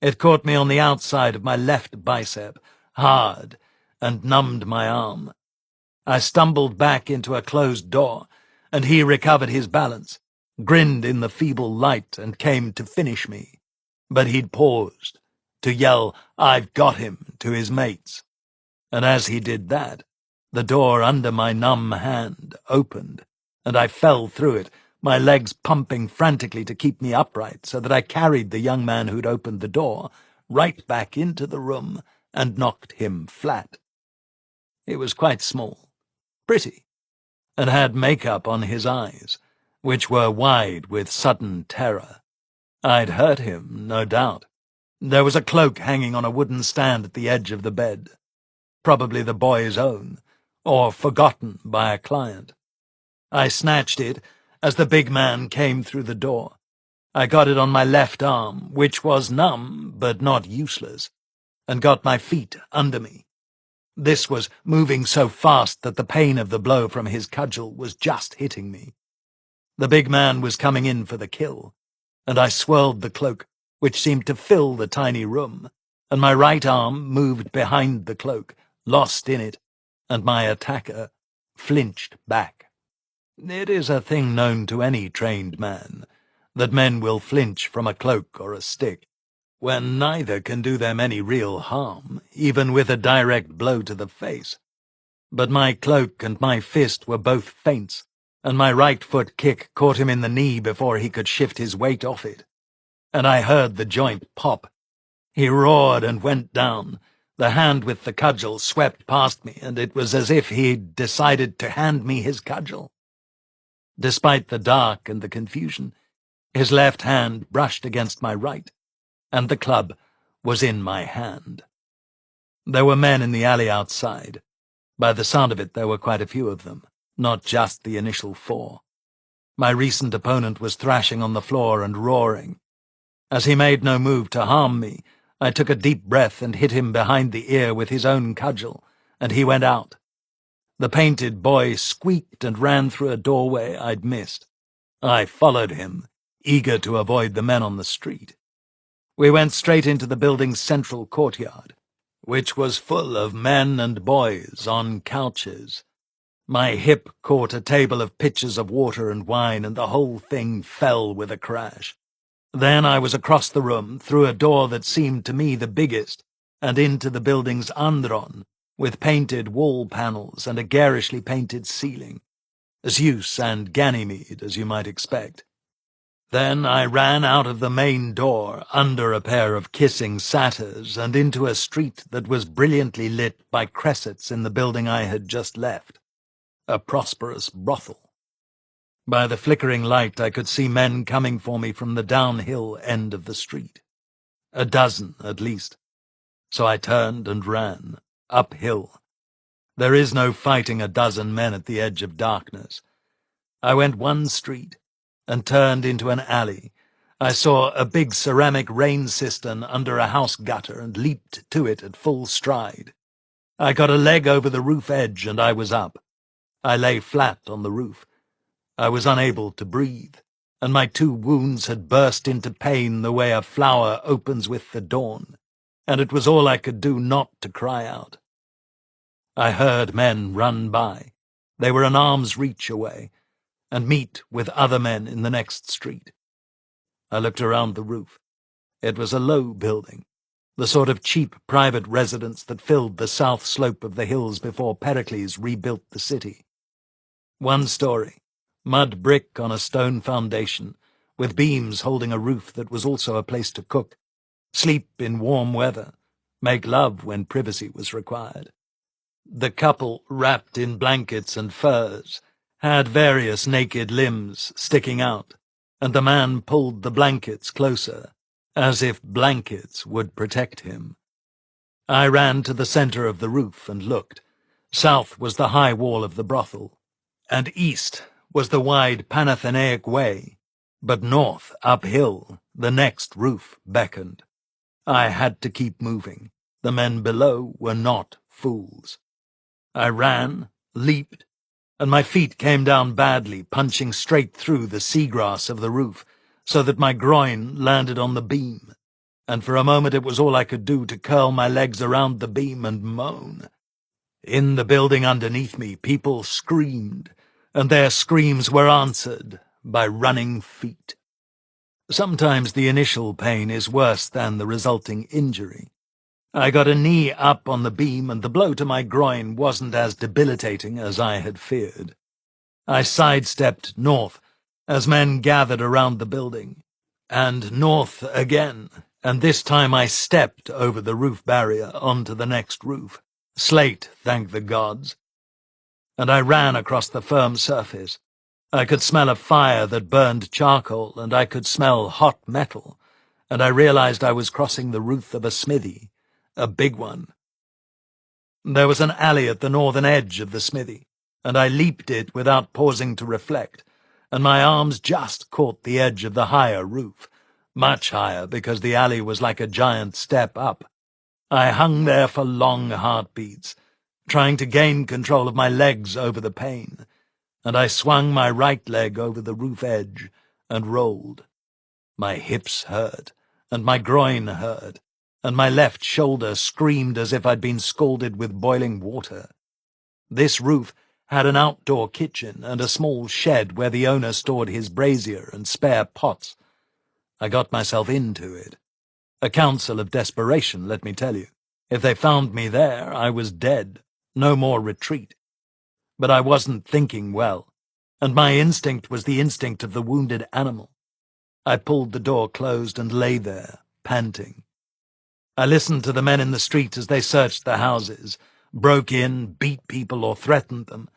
Speaker 1: It caught me on the outside of my left bicep, hard, and numbed my arm. I stumbled back into a closed door, and he recovered his balance, grinned in the feeble light, and came to finish me. But he'd paused, to yell, "I've got him," to his mates. And as he did that, the door under my numb hand opened, and I fell through it, my legs pumping frantically to keep me upright, so that I carried the young man who'd opened the door right back into the room and knocked him flat. He was quite small, pretty, and had makeup on his eyes, which were wide with sudden terror. I'd hurt him, no doubt. There was a cloak hanging on a wooden stand at the edge of the bed, probably the boy's own, or forgotten by a client. I snatched it as the big man came through the door. I got it on my left arm, which was numb but not useless, and got my feet under me. This was moving so fast that the pain of the blow from his cudgel was just hitting me. The big man was coming in for the kill, and I swirled the cloak, which seemed to fill the tiny room, and my right arm moved behind the cloak, lost in it, and my attacker flinched back. It is a thing known to any trained man, that men will flinch from a cloak or a stick, when neither can do them any real harm, even with a direct blow to the face. But my cloak and my fist were both feints, and my right foot kick caught him in the knee before he could shift his weight off it, and I heard the joint pop. He roared and went down. The hand with the cudgel swept past me, and it was as if he'd decided to hand me his cudgel. Despite the dark and the confusion, his left hand brushed against my right, and the club was in my hand. There were men in the alley outside. By the sound of it, there were quite a few of them, not just the initial 4. My recent opponent was thrashing on the floor and roaring. As he made no move to harm me, I took a deep breath and hit him behind the ear with his own cudgel, and he went out. The painted boy squeaked and ran through a doorway I'd missed. I followed him, eager to avoid the men on the street. We went straight into the building's central courtyard, which was full of men and boys on couches. My hip caught a table of pitchers of water and wine, and the whole thing fell with a crash. Then I was across the room, through a door that seemed to me the biggest, and into the building's andron, with painted wall panels and a garishly painted ceiling. Zeus and Ganymede, as you might expect. Then I ran out of the main door, under a pair of kissing satyrs, and into a street that was brilliantly lit by cressets in the building I had just left. A prosperous brothel. By the flickering light I could see men coming for me from the downhill end of the street. A dozen, at least. So I turned and ran, uphill. There is no fighting a dozen men at the edge of darkness. I went one street, and turned into an alley. I saw a big ceramic rain cistern under a house gutter and leaped to it at full stride. I got a leg over the roof edge and I was up. I lay flat on the roof. I was unable to breathe, and my 2 wounds had burst into pain the way a flower opens with the dawn, and it was all I could do not to cry out. I heard men run by. They were an arm's reach away, and meet with other men in the next street. I looked around the roof. It was a low building, the sort of cheap private residence that filled the south slope of the hills before Pericles rebuilt the city. 1 story, mud brick on a stone foundation, with beams holding a roof that was also a place to cook, sleep in warm weather, make love when privacy was required. The couple, wrapped in blankets and furs, had various naked limbs sticking out, and the man pulled the blankets closer, as if blankets would protect him. I ran to the center of the roof and looked. South was the high wall of the brothel, and east was the wide Panathenaic way, but north, uphill, the next roof beckoned. I had to keep moving. The men below were not fools. I ran, leaped, and my feet came down badly, punching straight through the seagrass of the roof, so that my groin landed on the beam, and for a moment it was all I could do to curl my legs around the beam and moan. In the building underneath me, people screamed, and their screams were answered by running feet. Sometimes the initial pain is worse than the resulting injury. I got a knee up on the beam, and the blow to my groin wasn't as debilitating as I had feared. I sidestepped north as men gathered around the building, and north again, and this time I stepped over the roof barrier onto the next roof. Slate, thank the gods. And I ran across the firm surface. I could smell a fire that burned charcoal, and I could smell hot metal, and I realized I was crossing the roof of a smithy, a big one. There was an alley at the northern edge of the smithy, and I leaped it without pausing to reflect, and my arms just caught the edge of the higher roof, much higher because the alley was like a giant step up. I hung there for long heartbeats, trying to gain control of my legs over the pain, and I swung my right leg over the roof edge and rolled. My hips hurt, and my groin hurt, and my left shoulder screamed as if I'd been scalded with boiling water. This roof had an outdoor kitchen and a small shed where the owner stored his brazier and spare pots. I got myself into it. A counsel of desperation, let me tell you. If they found me there, I was dead. No more retreat. But I wasn't thinking well, and my instinct was the instinct of the wounded animal. I pulled the door closed and lay there, panting. I listened to the men in the street as they searched the houses, broke in, beat people, or threatened them.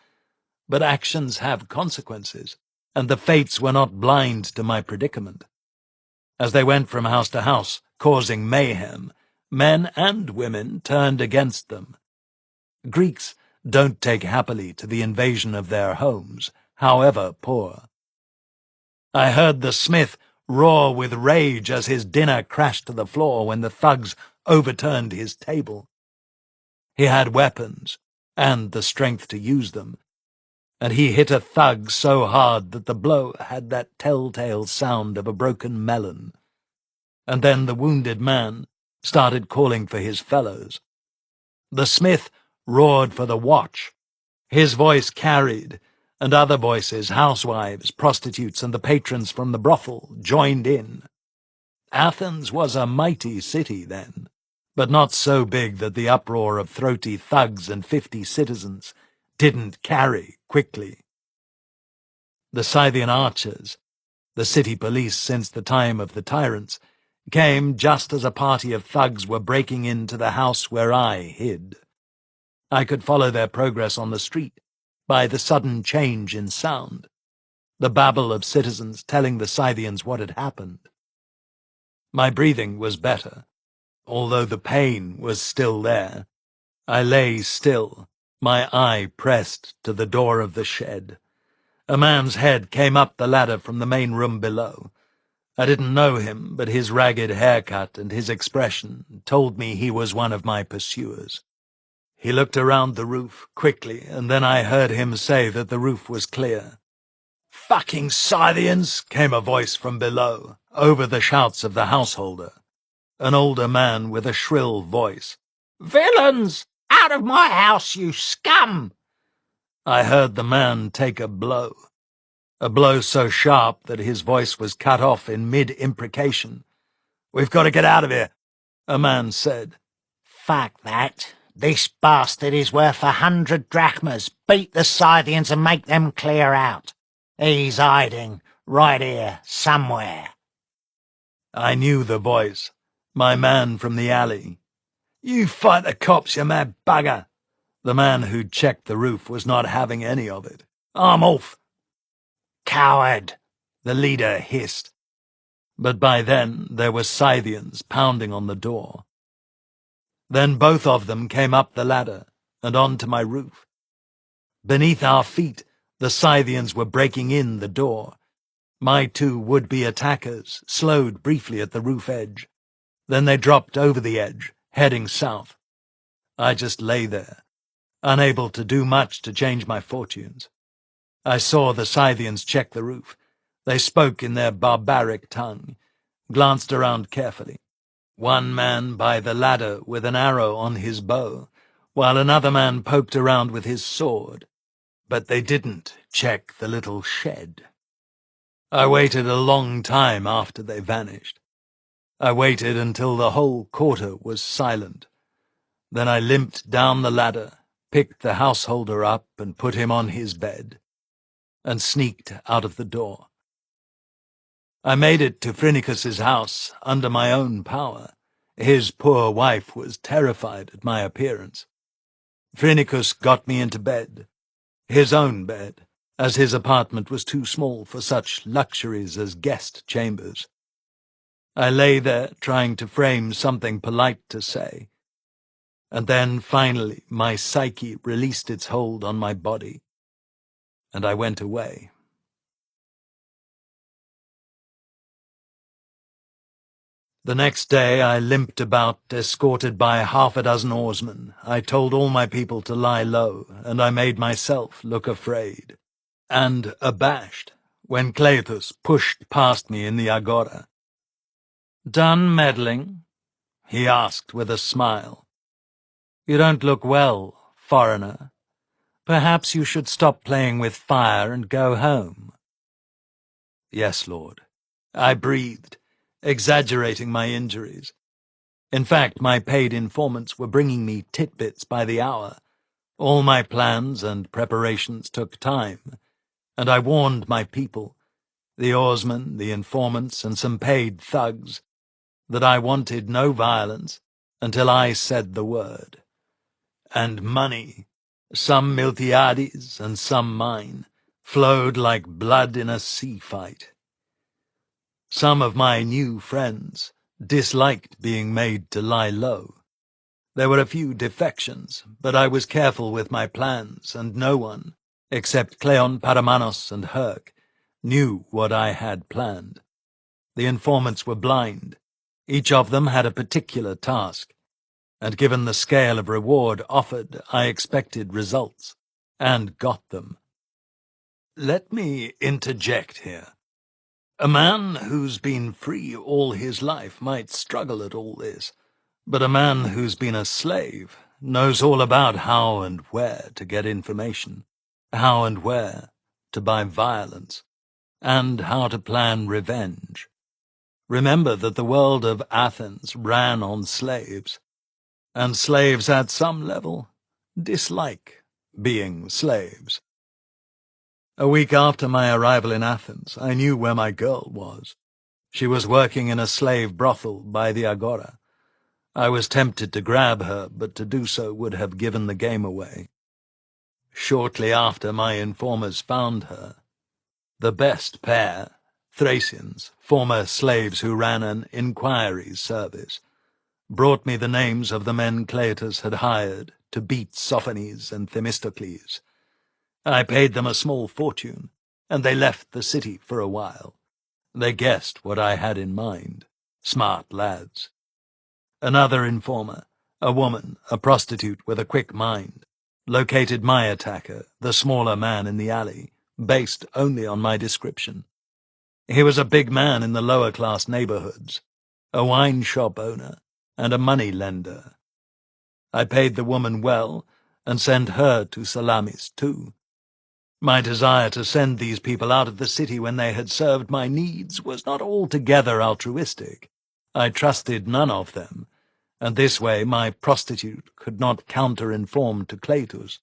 Speaker 1: But actions have consequences, and the fates were not blind to my predicament. As they went from house to house, causing mayhem, men and women turned against them. Greeks don't take happily to the invasion of their homes, however poor. I heard the smith roar with rage as his dinner crashed to the floor when the thugs overturned his table. He had weapons, and the strength to use them, and he hit a thug so hard that the blow had that telltale sound of a broken melon. And then the wounded man started calling for his fellows. The smith roared for the watch. His voice carried, and other voices, housewives, prostitutes, and the patrons from the brothel, joined in. Athens was a mighty city then, but not so big that the uproar of throaty thugs and 50 citizens didn't carry quickly. The Scythian archers, the city police since the time of the tyrants, came just as a party of thugs were breaking into the house where I hid. I could follow their progress on the street by the sudden change in sound, the babble of citizens telling the Scythians what had happened. My breathing was better, although the pain was still there. I lay still, my eye pressed to the door of the shed. A man's head came up the ladder from the main room below. I didn't know him, but his ragged haircut and his expression told me he was one of my pursuers. He looked around the roof quickly, and then I heard him say that the roof was clear. "Fucking Scythians!" came a voice from below, over the shouts of the householder, an older man with a shrill voice.
Speaker 3: "Villains! Out of my house, you scum!"
Speaker 1: I heard the man take a blow so sharp that his voice was cut off in mid-imprecation. "We've got to get out of here," a man said.
Speaker 3: "Fuck that. This bastard is worth 100 drachmas. Beat the Scythians and make them clear out. He's hiding right here somewhere."
Speaker 1: I knew the voice, my man from the alley. "You fight the cops, you mad bugger." The man who'd checked the roof was not having any of it. "I'm off."
Speaker 3: "Coward,"
Speaker 1: the leader hissed. But by then there were Scythians pounding on the door. Then both of them came up the ladder and onto my roof. Beneath our feet, the Scythians were breaking in the door. My two would-be attackers slowed briefly at the roof edge. Then they dropped over the edge, heading south. I just lay there, unable to do much to change my fortunes. I saw the Scythians check the roof. They spoke in their barbaric tongue, glanced around carefully. One man by the ladder with an arrow on his bow, while another man poked around with his sword. But they didn't check the little shed. I waited a long time after they vanished. I waited until the whole quarter was silent. Then I limped down the ladder, picked the householder up and put him on his bed, and sneaked out of the door. I made it to Phrynicus's house under my own power. His poor wife was terrified at my appearance. Phrynicus got me into bed, his own bed, as his apartment was too small for such luxuries as guest chambers. I lay there trying to frame something polite to say, and then finally my psyche released its hold on my body, and I went away. The next day I limped about, escorted by 6 oarsmen. I told all my people to lie low, and I made myself look afraid and abashed when Cleithus pushed past me in the agora. "Done meddling?" he asked with a smile. "You don't look well, foreigner. Perhaps you should stop playing with fire and go home." "Yes, Lord," I breathed, exaggerating my injuries. In fact, my paid informants were bringing me titbits by the hour. All my plans and preparations took time, and I warned my people, the oarsmen, the informants, and some paid thugs, that I wanted no violence until I said the word. And money, some Miltiades and some mine, flowed like blood in a sea fight. Some of my new friends disliked being made to lie low. There were a few defections, but I was careful with my plans, and no one, except Cleon, Paramanos, and Herc, knew what I had planned. The informants were blind. Each of them had a particular task, and given the scale of reward offered, I expected results, and got them. Let me interject here. A man who's been free all his life might struggle at all this, but a man who's been a slave knows all about how and where to get information, how and where to buy violence, and how to plan revenge. Remember that the world of Athens ran on slaves, and slaves at some level dislike being slaves. A week after my arrival in Athens, I knew where my girl was. She was working in a slave brothel by the agora. I was tempted to grab her, but to do so would have given the game away. Shortly after my informers found her, the best pair, Thracians, former slaves who ran an inquiries service, brought me the names of the men Cleitus had hired to beat Sophanes and Themistocles. I paid them a small fortune, and they left the city for a while. They guessed what I had in mind. Smart lads. Another informer, a woman, a prostitute with a quick mind, located my attacker, the smaller man in the alley, based only on my description. He was a big man in the lower-class neighborhoods, a wine shop owner, and a money lender. I paid the woman well, and sent her to Salamis too. My desire to send these people out of the city when they had served my needs was not altogether altruistic. I trusted none of them, and this way my prostitute could not counter-inform to Cletus.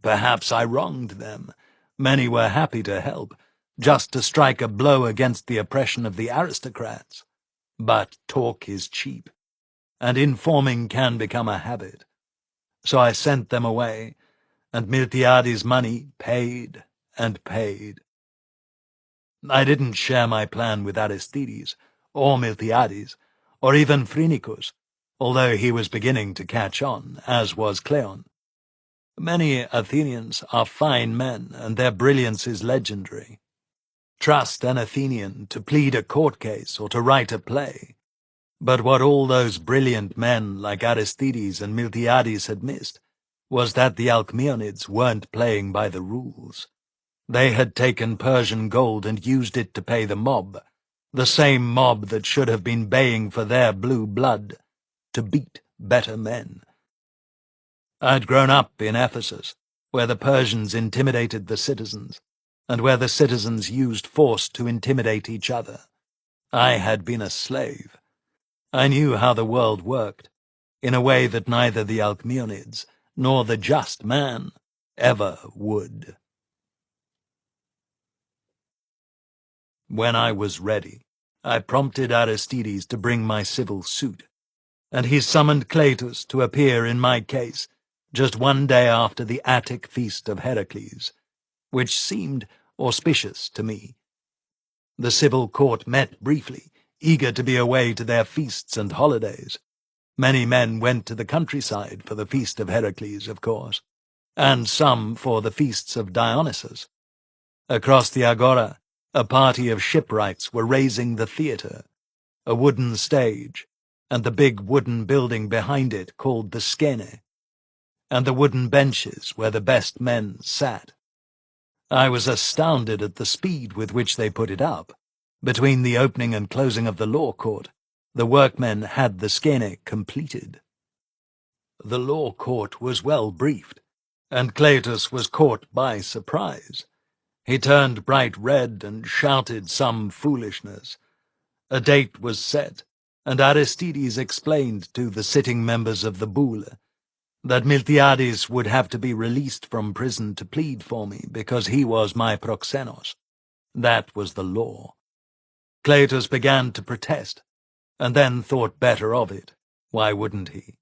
Speaker 1: Perhaps I wronged them. Many were happy to help, just to strike a blow against the oppression of the aristocrats. But talk is cheap, and informing can become a habit. So I sent them away, and Miltiades' money paid and paid. I didn't share my plan with Aristides, or Miltiades, or even Phrynichus, although he was beginning to catch on, as was Cleon. Many Athenians are fine men, and their brilliance is legendary. Trust an Athenian to plead a court case or to write a play. But what all those brilliant men like Aristides and Miltiades had missed was that the Alcmeonids weren't playing by the rules. They had taken Persian gold and used it to pay the mob, the same mob that should have been baying for their blue blood, to beat better men. I'd grown up in Ephesus, where the Persians intimidated the citizens, and where the citizens used force to intimidate each other. I had been a slave. I knew how the world worked, in a way that neither the Alcmeonids nor the just man ever would. When I was ready, I prompted Aristides to bring my civil suit, and he summoned Cletus to appear in my case just one day after the Attic feast of Heracles, which seemed auspicious to me. The civil court met briefly, eager to be away to their feasts and holidays. Many men went to the countryside for the feast of Heracles, of course, and some for the feasts of Dionysus. Across the agora, a party of shipwrights were raising the theatre, a wooden stage, and the big wooden building behind it called the Skene, and the wooden benches where the best men sat. I was astounded at the speed with which they put it up. Between the opening and closing of the law court, the workmen had the Skene completed. The law court was well briefed, and Cletus was caught by surprise. He turned bright red and shouted some foolishness. A date was set, and Aristides explained to the sitting members of the Boule that Miltiades would have to be released from prison to plead for me because he was my proxenos. That was the law. Cletus began to protest, and then thought better of it. Why wouldn't he?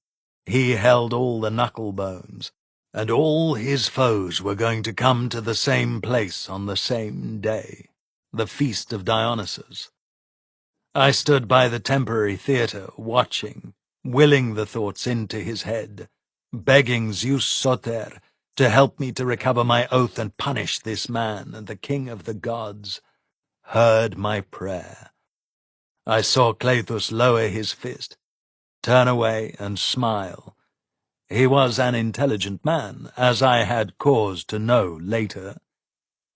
Speaker 1: He held all the knuckle bones, and all his foes were going to come to the same place on the same day, the feast of Dionysus. I stood by the temporary theatre, watching, willing the thoughts into his head, begging Zeus Soter to help me to recover my oath and punish this man, and the king of the gods heard my prayer. I saw Cletus lower his fist, turn away and smile. He was an intelligent man, as I had cause to know later,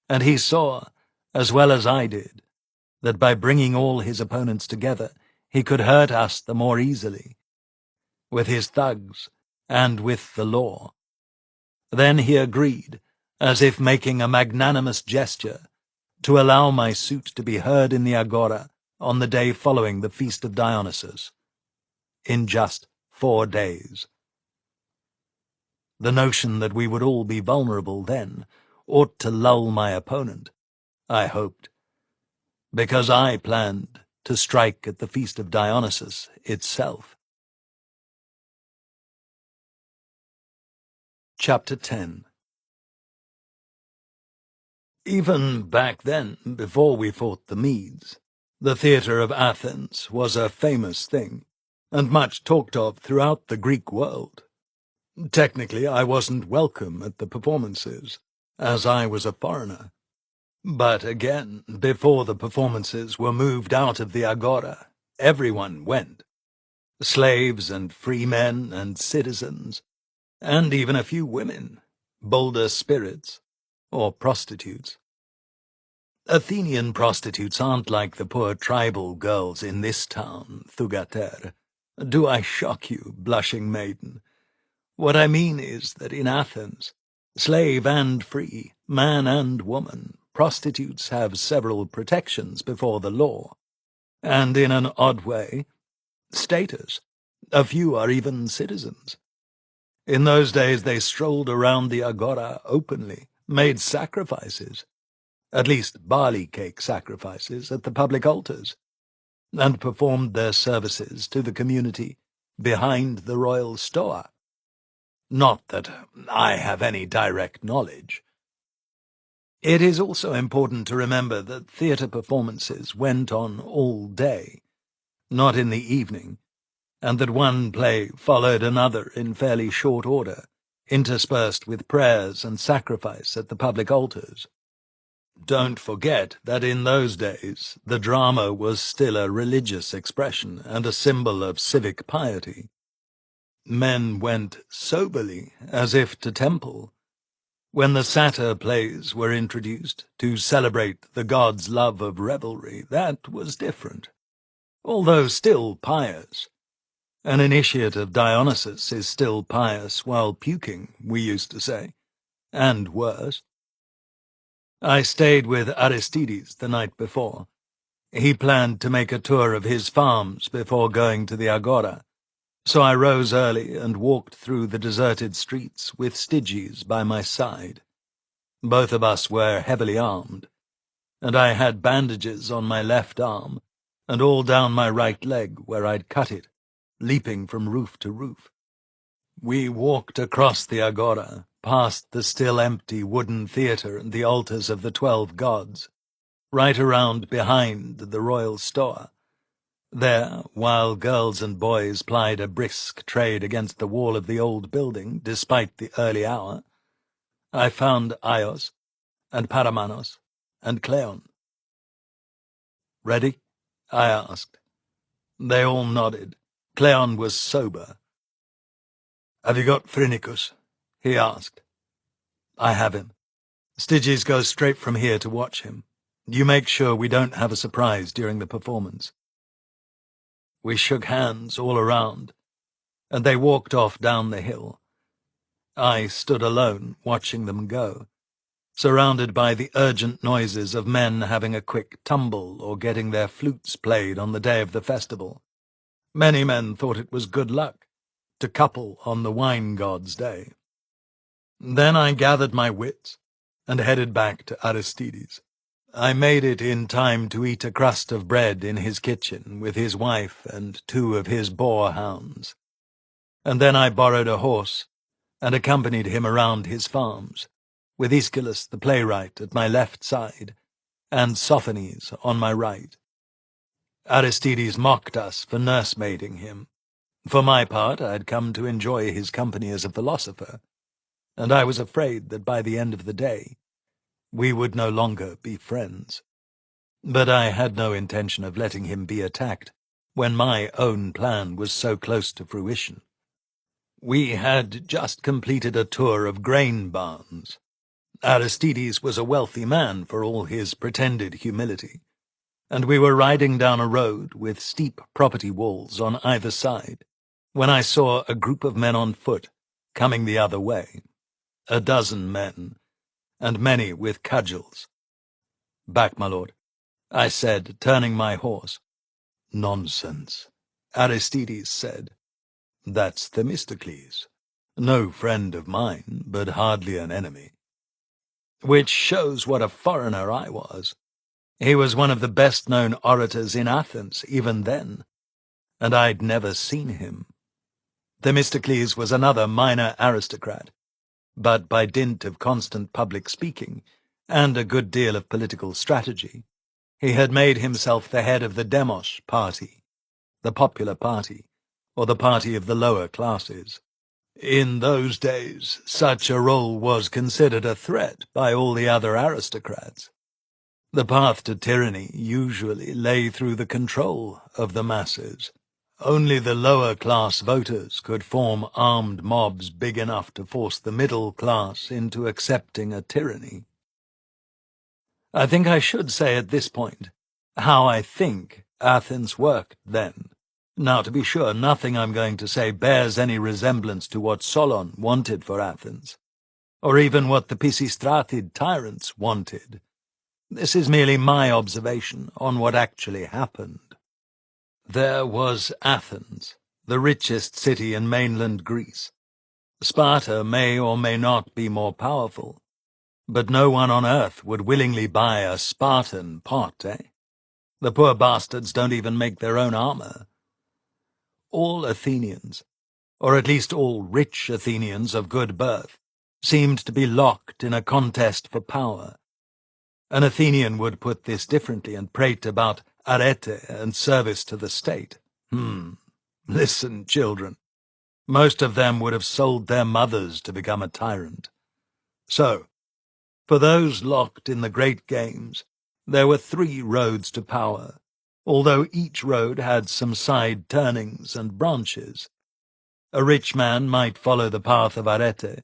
Speaker 1: and he saw, as well as I did, that by bringing all his opponents together, he could hurt us the more easily, with his thugs and with the law. Then he agreed, as if making a magnanimous gesture, to allow my suit to be heard in the agora on the day following the feast of Dionysus, in just 4 days. The notion that we would all be vulnerable then ought to lull my opponent, I hoped, because I planned to strike at the feast of Dionysus itself. Chapter 10. Even back then, before we fought the Medes, the theatre of Athens was a famous thing, and much talked of throughout the Greek world. Technically, I wasn't welcome at the performances, as I was a foreigner. But again, before the performances were moved out of the agora, everyone went. Slaves and free men and citizens, and even a few women, bolder spirits, or prostitutes. Athenian prostitutes aren't like the poor tribal girls in this town, Thugater. Do I shock you, blushing maiden? What I mean is that in Athens, slave and free, man and woman, prostitutes have several protections before the law, and in an odd way, status. A few are even citizens. In those days they strolled around the agora openly, made sacrifices, at least barley cake sacrifices at the public altars, and performed their services to the community behind the royal stoa. Not that I have any direct knowledge. It is also important to remember that theatre performances went on all day, not in the evening, and that one play followed another in fairly short order, interspersed with prayers and sacrifice at the public altars. Don't forget that in those days the drama was still a religious expression and a symbol of civic piety. Men went soberly, as if to temple. When the satyr plays were introduced to celebrate the god's love of revelry, that was different, although still pious. An initiate of Dionysus is still pious while puking, we used to say, and worse. I stayed with Aristides the night before. He planned to make a tour of his farms before going to the agora, so I rose early and walked through the deserted streets with Styges by my side. Both of us were heavily armed, and I had bandages on my left arm and all down my right leg where I'd cut it, leaping from roof to roof. We walked across the agora, past the still empty wooden theatre and the altars of the 12 gods, right around behind the royal stoa. There, while girls and boys plied a brisk trade against the wall of the old building, despite the early hour, I found Ios and Paramanos and Cleon. "Ready?" I asked. They all nodded. Cleon was sober. "Have you got Phrynicus?" he asked. "I have him. Styges goes straight from here to watch him. You make sure we don't have a surprise during the performance." We shook hands all around, and they walked off down the hill. I stood alone, watching them go, surrounded by the urgent noises of men having a quick tumble or getting their flutes played on the day of the festival. Many men thought it was good luck to couple on the wine god's day. Then I gathered my wits and headed back to Aristides. I made it in time to eat a crust of bread in his kitchen with his wife and 2 of his boar hounds. And then I borrowed a horse and accompanied him around his farms, with Aeschylus the playwright at my left side and Sophones on my right. Aristides mocked us for nursemaiding him. For my part, I had come to enjoy his company as a philosopher, and I was afraid that by the end of the day we would no longer be friends. But I had no intention of letting him be attacked when my own plan was so close to fruition. We had just completed a tour of grain barns. Aristides was a wealthy man for all his pretended humility, and we were riding down a road with steep property walls on either side, when I saw a group of men on foot coming the other way, 12 men, and many with cudgels. "Back, my lord," I said, turning my horse. "Nonsense," Aristides said. "That's Themistocles. No friend of mine, but hardly an enemy." Which shows what a foreigner I was. He was one of the best-known orators in Athens even then, and I'd never seen him. Themistocles was another minor aristocrat, but by dint of constant public speaking and a good deal of political strategy, he had made himself the head of the Demos party, the popular party, or the party of the lower classes. In those days, such a role was considered a threat by all the other aristocrats. The path to tyranny usually lay through the control of the masses. Only the lower-class voters could form armed mobs big enough to force the middle class into accepting a tyranny. I think I should say at this point how I think Athens worked then. Now, to be sure, nothing I'm going to say bears any resemblance to what Solon wanted for Athens, or even what the Pisistratid tyrants wanted. This is merely my observation on what actually happened. There was Athens, the richest city in mainland Greece. Sparta may or may not be more powerful, but no one on earth would willingly buy a Spartan pot, eh? The poor bastards don't even make their own armor. All Athenians, or at least all rich Athenians of good birth, seemed to be locked in a contest for power. An Athenian would put this differently and prate about arete and service to the state. Listen, children. Most of them would have sold their mothers to become a tyrant. So, for those locked in the great games, there were 3 roads to power, although each road had some side turnings and branches. A rich man might follow the path of arete,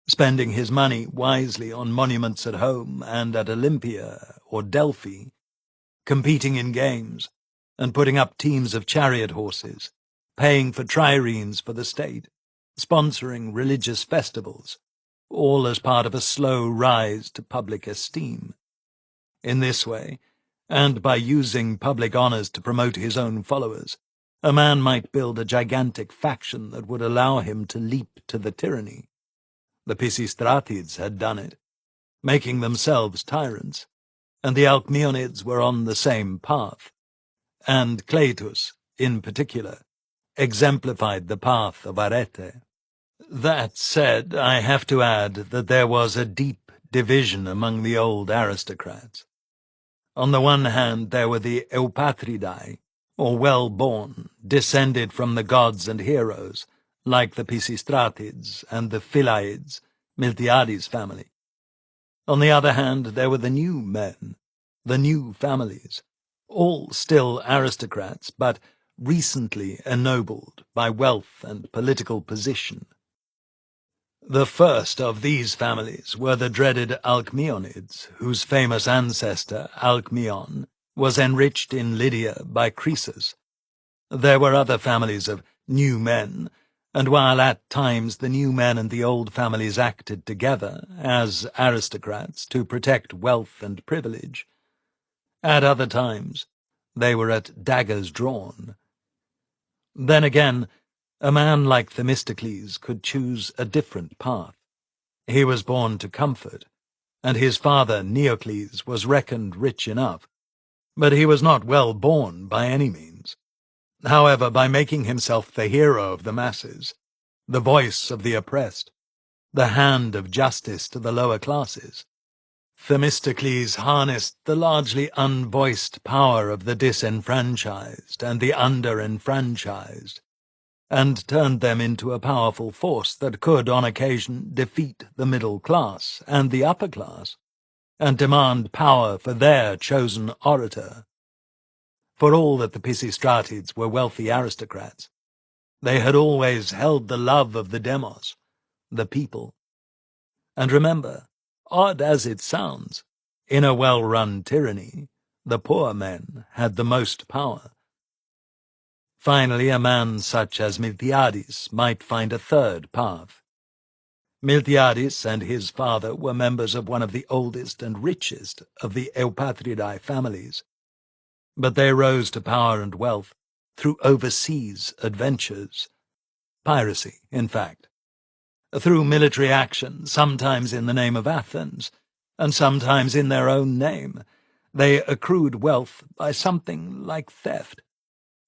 Speaker 1: spending his money wisely on monuments at home and at Olympia or Delphi, competing in games, and putting up teams of chariot horses, paying for triremes for the state, sponsoring religious festivals, all as part of a slow rise to public esteem. In this way, and by using public honors to promote his own followers, a man might build a gigantic faction that would allow him to leap to the tyranny. The Pisistratids had done it, making themselves tyrants, and the Alcmeonids were on the same path, and Cleitus, in particular, exemplified the path of arete. That said, I have to add that there was a deep division among the old aristocrats. On the one hand, there were the Eupatridae, or well-born, descended from the gods and heroes, like the Pisistratids and the Phylaids, Miltiades' family. On the other hand, there were the new men, the new families, all still aristocrats, but recently ennobled by wealth and political position. The first of these families were the dreaded Alcmeonids, whose famous ancestor, Alcmeon, was enriched in Lydia by Croesus. There were other families of new men, and while at times the new men and the old families acted together as aristocrats to protect wealth and privilege, at other times they were at daggers drawn. Then again, a man like Themistocles could choose a different path. He was born to comfort, and his father, Neocles, was reckoned rich enough, but he was not well born by any means. However, by making himself the hero of the masses, the voice of the oppressed, the hand of justice to the lower classes, Themistocles harnessed the largely unvoiced power of the disenfranchised and the under-enfranchised, and turned them into a powerful force that could, on occasion, defeat the middle class and the upper class, and demand power for their chosen orator. For all that the Pisistratids were wealthy aristocrats, they had always held the love of the demos, the people. And remember, odd as it sounds, in a well-run tyranny, the poor men had the most power. Finally, a man such as Miltiades might find a third path. Miltiades and his father were members of one of the oldest and richest of the Eupatridae families, but they rose to power and wealth through overseas adventures, piracy, in fact, through military action, sometimes in the name of Athens, and sometimes in their own name. They accrued wealth by something like theft,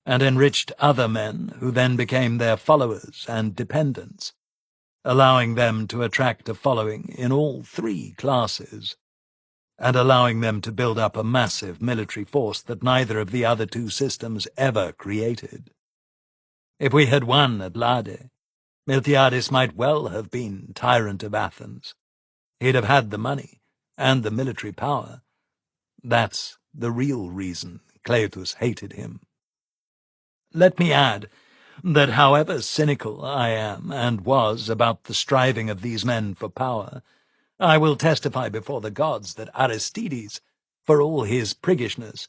Speaker 1: and enriched other men who then became their followers and dependents, allowing them to attract a following in all 3 classes, and allowing them to build up a massive military force that neither of the other 2 systems ever created. If we had won at Lade, Miltiades might well have been tyrant of Athens. He'd have had the money and the military power, That's the real reason Cleotus hated him. Let me add that however cynical I am and was about the striving of these men for power, I will testify before the gods that Aristides, for all his priggishness,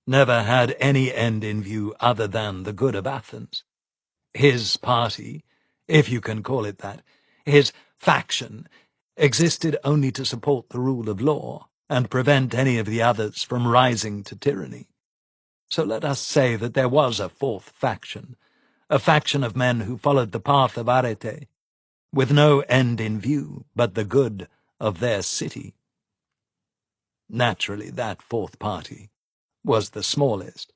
Speaker 1: never had any end in view other than the good of Athens. His party, if you can call it that, his faction, existed only to support the rule of law and prevent any of the others from rising to tyranny. So let us say that there was a fourth faction, a faction of men who followed the path of Arete, with no end in view but the good of their city. Naturally, that fourth party was the smallest.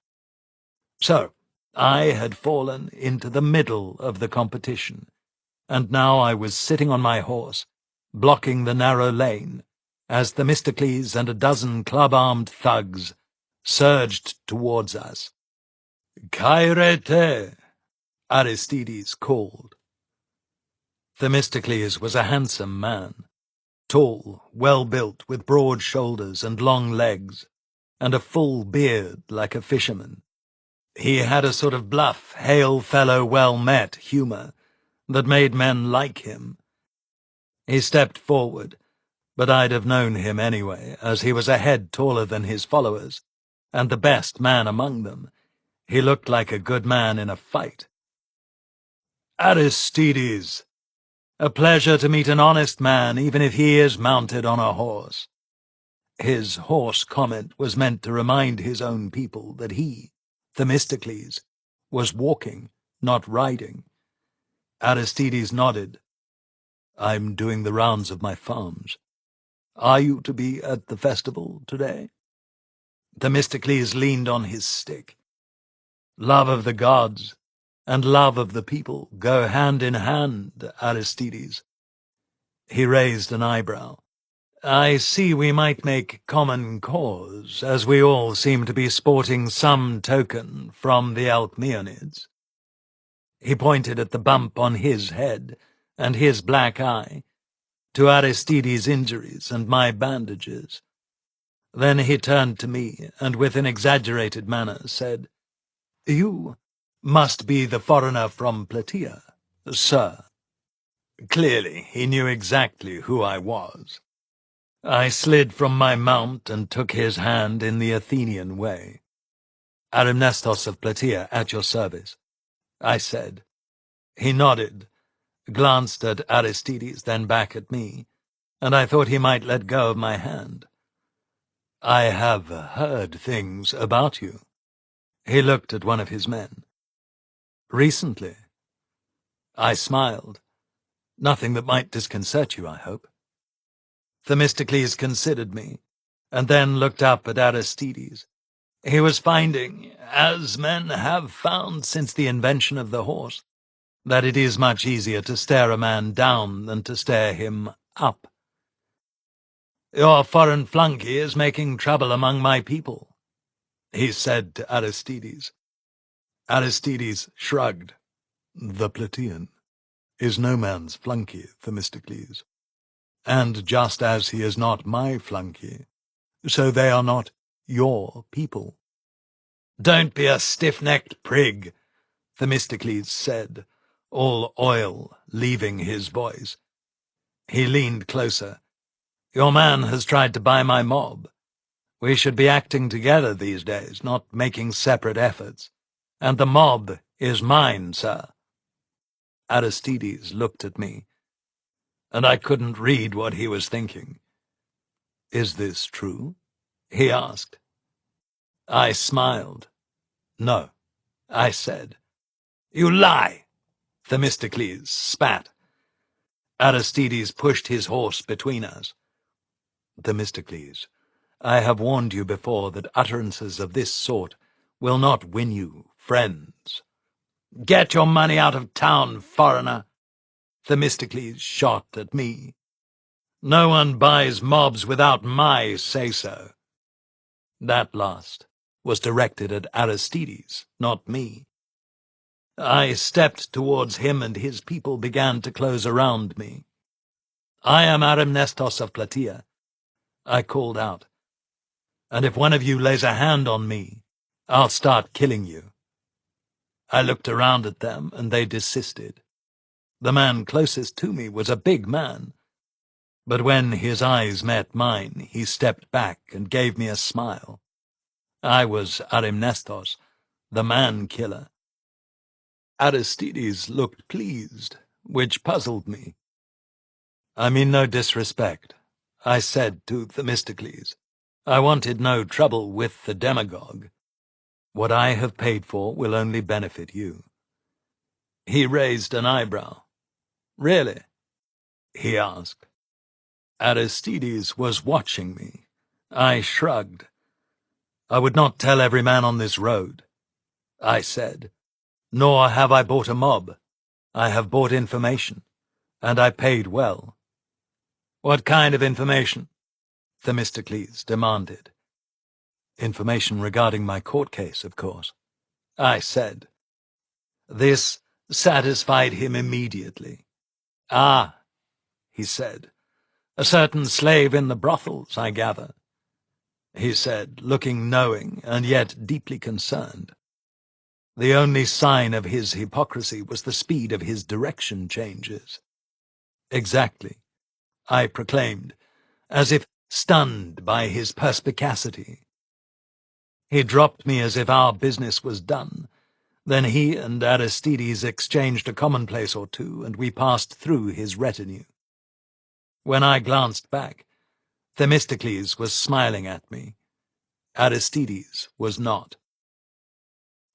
Speaker 1: So, I had fallen into the middle of the competition, and now I was sitting on my horse, blocking the narrow lane, as Themistocles and a dozen club-armed thugs surged towards us. "Kairete!" Aristides called. Themistocles was a handsome man, tall, well-built, with broad shoulders and long legs, and a full beard like a fisherman. He had a sort of bluff, hail-fellow-well-met humour that made men like him. He stepped forward, but I'd have known him anyway, as he was a head taller than his followers, and the best man among them. He looked like a good man in a fight. "Aristides! A pleasure to meet an honest man, even if he is mounted on a horse." His hoarse comment was meant to remind his own people that he, Themistocles, was walking, not riding. Aristides nodded. "I'm doing the rounds of my farms. Are you to be at the festival today?" Themistocles leaned on his stick. "Love of the gods and love of the people go hand in hand, Aristides." He raised an eyebrow. "I see we might make common cause, as we all seem to be sporting some token from the Alcmeonids." He pointed at the bump on his head and his black eye, to Aristides' injuries and my bandages. Then he turned to me, and with an exaggerated manner said, "You must be the foreigner from Plataea, sir." Clearly, he knew exactly who I was. I slid from my mount and took his hand in the Athenian way. "Arimnestos of Plataea, at your service," I said. He nodded, glanced at Aristides, then back at me, and I thought he might let go of my hand. "I have heard things about you." He looked at one of his men. "Recently?" I smiled. "Nothing that might disconcert you, I hope." Themistocles considered me, and then looked up at Aristides. He was finding, as men have found since the invention of the horse, that it is much easier to stare a man down than to stare him up. "Your foreign flunky is making trouble among my people," he said to Aristides. Aristides shrugged. "The Plataean is no man's flunky, Themistocles. And just as he is not my flunky, so they are not your people." "Don't be a stiff-necked prig," Themistocles said, all oil leaving his voice. He leaned closer. "Your man has tried to buy my mob. We should be acting together these days, not making separate efforts. And the mob is mine, sir." Aristides looked at me, and I couldn't read what he was thinking. "Is this true?" he asked. I smiled. "No," I said. "You lie!" Themistocles spat. Aristides pushed his horse between us. "Themistocles, I have warned you before that utterances of this sort will not win you friends." "Get your money out of town, foreigner!" Themistocles shot at me. "No one buys mobs without my say-so." That last was directed at Aristides, not me. I stepped towards him, and his people began to close around me. "I am Arimnestos of Plataea," I called out. and if one of you lays a hand on me, I'll start killing you." I looked around at them, and they desisted. The man closest to me was a big man, but when his eyes met mine, he stepped back and gave me a smile. I was Arimnestos, the man-killer. Aristides looked pleased, which puzzled me. "I mean no disrespect," I said to Themistocles. "I wanted no trouble with the demagogue. What I have paid for will only benefit you." He raised an eyebrow. "Really?" he asked. Aristides was watching me. I shrugged. "I would not tell every man on this road," I said. "Nor have I bought a mob. I have bought information, and I paid well." "What kind of information?" Themistocles demanded. "Information regarding my court case, of course," I said. This satisfied him immediately. "Ah," he said, "a certain slave in the brothels, I gather," he said, looking knowing and yet deeply concerned. The only sign of his hypocrisy was the speed of his direction changes. "Exactly," I proclaimed, as if stunned by his perspicacity. He dropped me as if our business was done. Then he and Aristides exchanged a commonplace or two, and we passed through his retinue. When I glanced back, Themistocles was smiling at me. Aristides was not.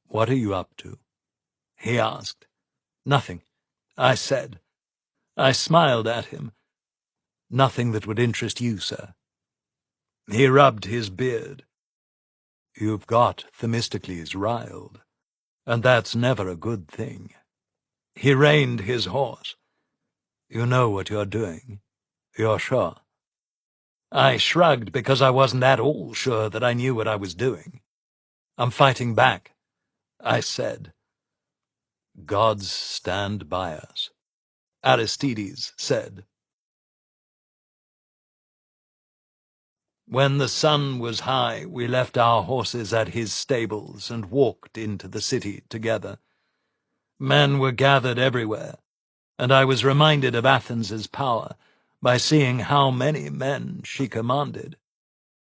Speaker 1: "What are you up to?" he asked. "Nothing," I said. I smiled at him. "Nothing that would interest you, sir." He rubbed his beard. "You've got Themistocles riled, and that's never a good thing." He reined his horse. "You know what you're doing? You're sure?" I shrugged because I wasn't at all sure that I knew what I was doing. "I'm fighting back," I said. "Gods stand by us," Aristides said. When the sun was high, we left our horses at his stables and walked into the city together. Men were gathered everywhere, and I was reminded of Athens's power by seeing how many men she commanded.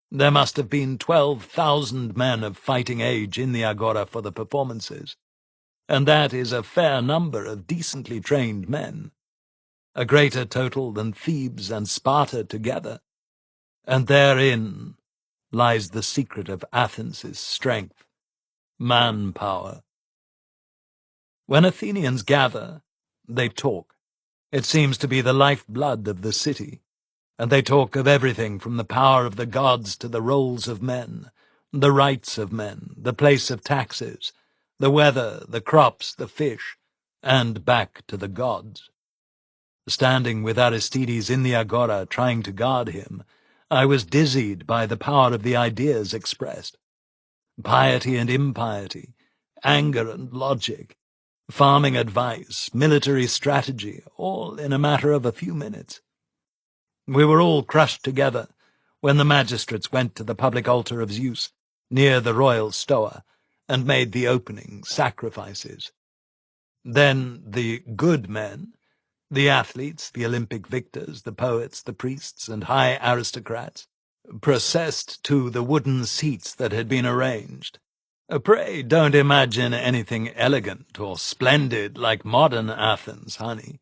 Speaker 1: There must have been 12,000 men of fighting age in the agora for the performances, and that is a fair number of decently trained men, a greater total than Thebes and Sparta together, and therein lies the secret of Athens' strength, manpower. When Athenians gather, they talk. It seems to be the lifeblood of the city, and they talk of everything from the power of the gods to the roles of men, the rights of men, the place of taxes, the weather, the crops, the fish, and back to the gods. Standing with Aristides in the agora trying to guard him, I was dizzied by the power of the ideas expressed. Piety and impiety, anger and logic, farming advice, military strategy, all in a matter of a few minutes. We were all crushed together when the magistrates went to the public altar of Zeus near the royal stoa and made the opening sacrifices. Then the good men, the athletes, the Olympic victors, the poets, the priests, and high aristocrats, processed to the wooden seats that had been arranged. Pray don't imagine anything elegant or splendid like modern Athens, honey.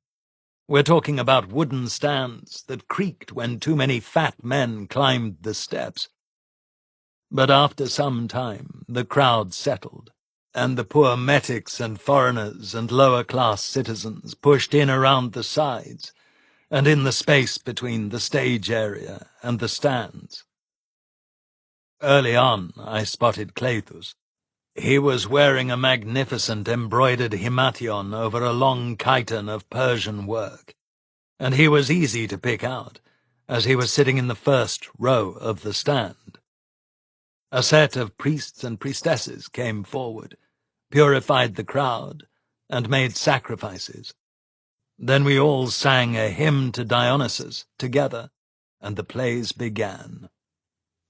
Speaker 1: We're talking about wooden stands that creaked when too many fat men climbed the steps. But after some time, the crowd settled, and the poor metics and foreigners and lower-class citizens pushed in around the sides, and in the space between the stage area and the stands. Early on, I spotted Cleithus. He was wearing a magnificent embroidered himation over a long chiton of Persian work, and he was easy to pick out, as he was sitting in the first row of the stand. A set of priests and priestesses came forward, purified the crowd, and made sacrifices. Then we all sang a hymn to Dionysus together, and the plays began.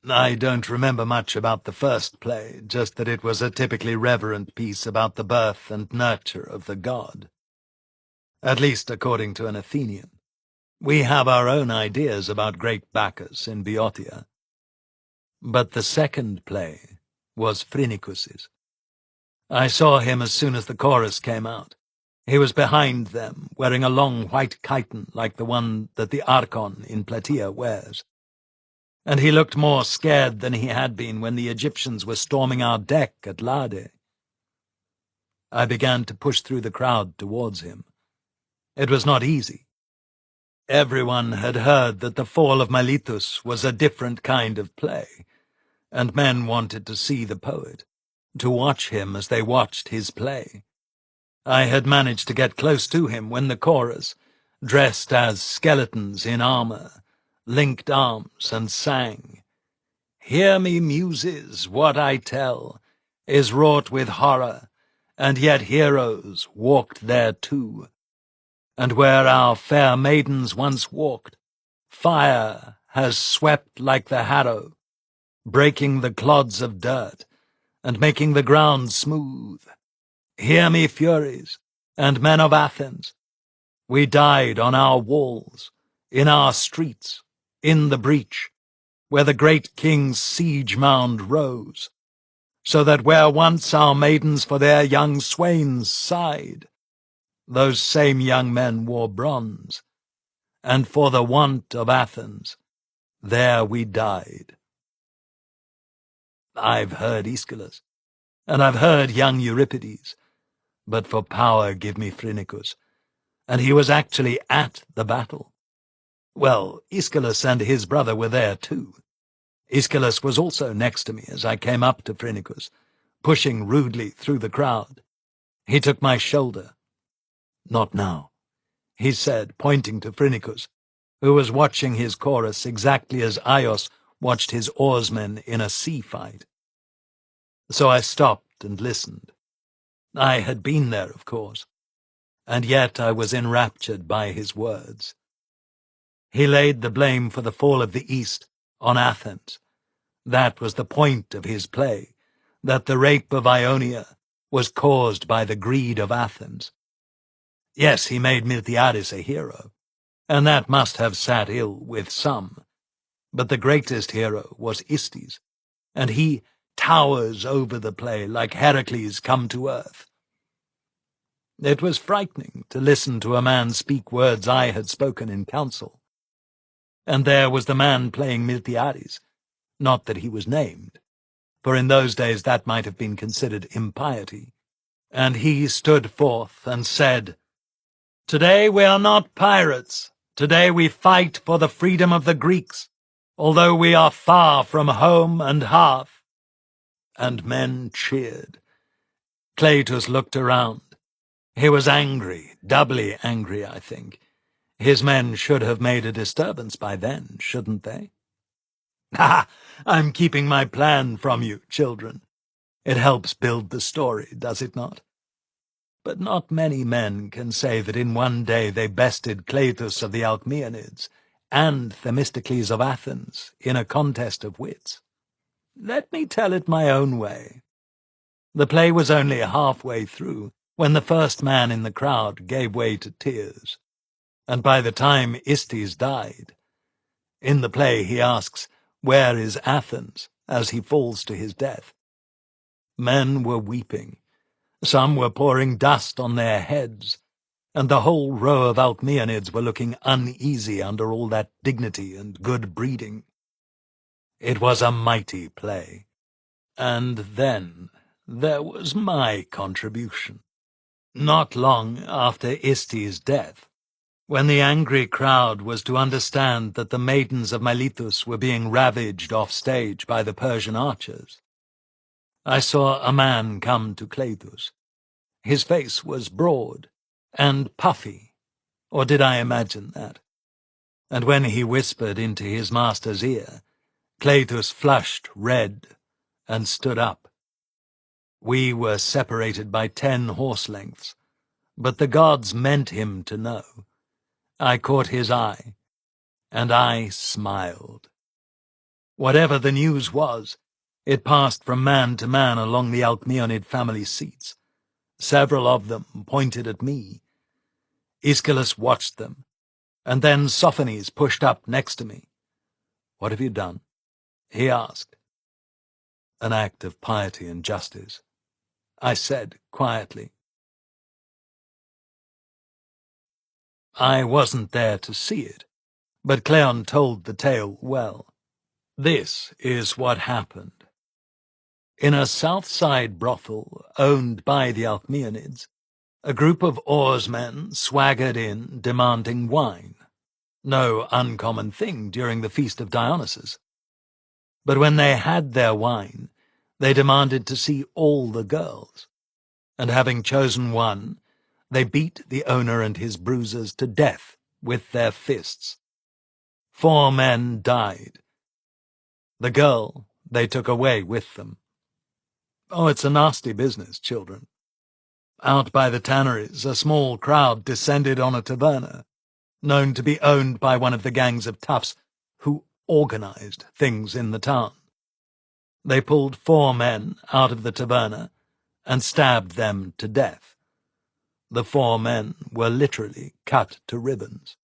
Speaker 1: I don't remember much about the first play, just that it was a typically reverent piece about the birth and nurture of the god. At least according to an Athenian. We have our own ideas about great Bacchus in Boeotia. But the second play was Phrynichus's. I saw him as soon as the chorus came out. He was behind them, wearing a long white chiton like the one that the Archon in Plataea wears. And he looked more scared than he had been when the Egyptians were storming our deck at Lade. I began to push through the crowd towards him. It was not easy. Everyone had heard that the fall of Miletus was a different kind of play, and men wanted to see the poet, to watch him as they watched his play. I had managed to get close to him when the chorus, dressed as skeletons in armor, linked arms and sang, "Hear me, muses, what I tell is wrought with horror, and yet heroes walked there too. And where our fair maidens once walked, fire has swept like the harrow, breaking the clods of dirt and making the ground smooth. Hear me, Furies, and men of Athens. We died on our walls, in our streets, in the breach, where the great king's siege mound rose, so that where once our maidens for their young swains sighed, those same young men wore bronze, and for the want of Athens, there we died." I've heard Aeschylus, and I've heard young Euripides, but for power give me Phrynichus, and he was actually at the battle. Well, Aeschylus and his brother were there too. Aeschylus was also next to me as I came up to Phrynichus, pushing rudely through the crowd. He took my shoulder. "Not now," he said, pointing to Phrynichus, who was watching his chorus exactly as Aios watched his oarsmen in a sea fight. So I stopped and listened. I had been there, of course, and yet I was enraptured by his words. He laid the blame for the fall of the East on Athens. That was the point of his play, that the rape of Ionia was caused by the greed of Athens. Yes, he made Miltiades a hero, and that must have sat ill with some. But the greatest hero was Istes, and he towers over the play like Heracles come to earth. It was frightening to listen to a man speak words I had spoken in council. And there was the man playing Miltiades, not that he was named, for in those days that might have been considered impiety. And he stood forth and said, "Today we are not pirates. Today we fight for the freedom of the Greeks, although we are far from home and hearth." And men cheered. Cleitus looked around. He was angry, doubly angry, I think. His men should have made a disturbance by then, shouldn't they? "Ha! I'm keeping my plan from you, children. It helps build the story, does it not? But not many men can say that in one day they bested Cleitus of the Alcmeonids and Themistocles of Athens in a contest of wits. Let me tell it my own way. The play was only halfway through when the first man in the crowd gave way to tears, and by the time Istes died, in the play he asks, "Where is Athens?" as he falls to his death. Men were weeping. Some were pouring dust on their heads, and the whole row of Alcmeonids were looking uneasy under all that dignity and good breeding. It was a mighty play. And then there was my contribution. Not long after Istes' death, when the angry crowd was to understand that the maidens of Miletus were being ravaged off stage by the Persian archers, I saw a man come to Cleitus. His face was broad and puffy, or did I imagine that? And when he whispered into his master's ear, Cleitus flushed red and stood up. We were separated by 10 horse lengths, but the gods meant him to know. I caught his eye, and I smiled. Whatever the news was, it passed from man to man along the Alcmeonid family seats. Several of them pointed at me. Aeschylus watched them, and then Sophones pushed up next to me. "What have you done?" he asked. "An act of piety and justice," I said quietly. I wasn't there to see it, but Cleon told the tale well. This is what happened. In a south side brothel owned by the Alcmeonids, a group of oarsmen swaggered in demanding wine. No uncommon thing during the feast of Dionysus. But when they had their wine, they demanded to see all the girls, and having chosen one, they beat the owner and his bruisers to death with their fists. 4 men died. The girl they took away with them. Oh, it's a nasty business, children. Out by the tanneries, a small crowd descended on a taverna, known to be owned by one of the gangs of toughs who organized things in the town. They pulled 4 men out of the taverna and stabbed them to death. The 4 men were literally cut to ribbons.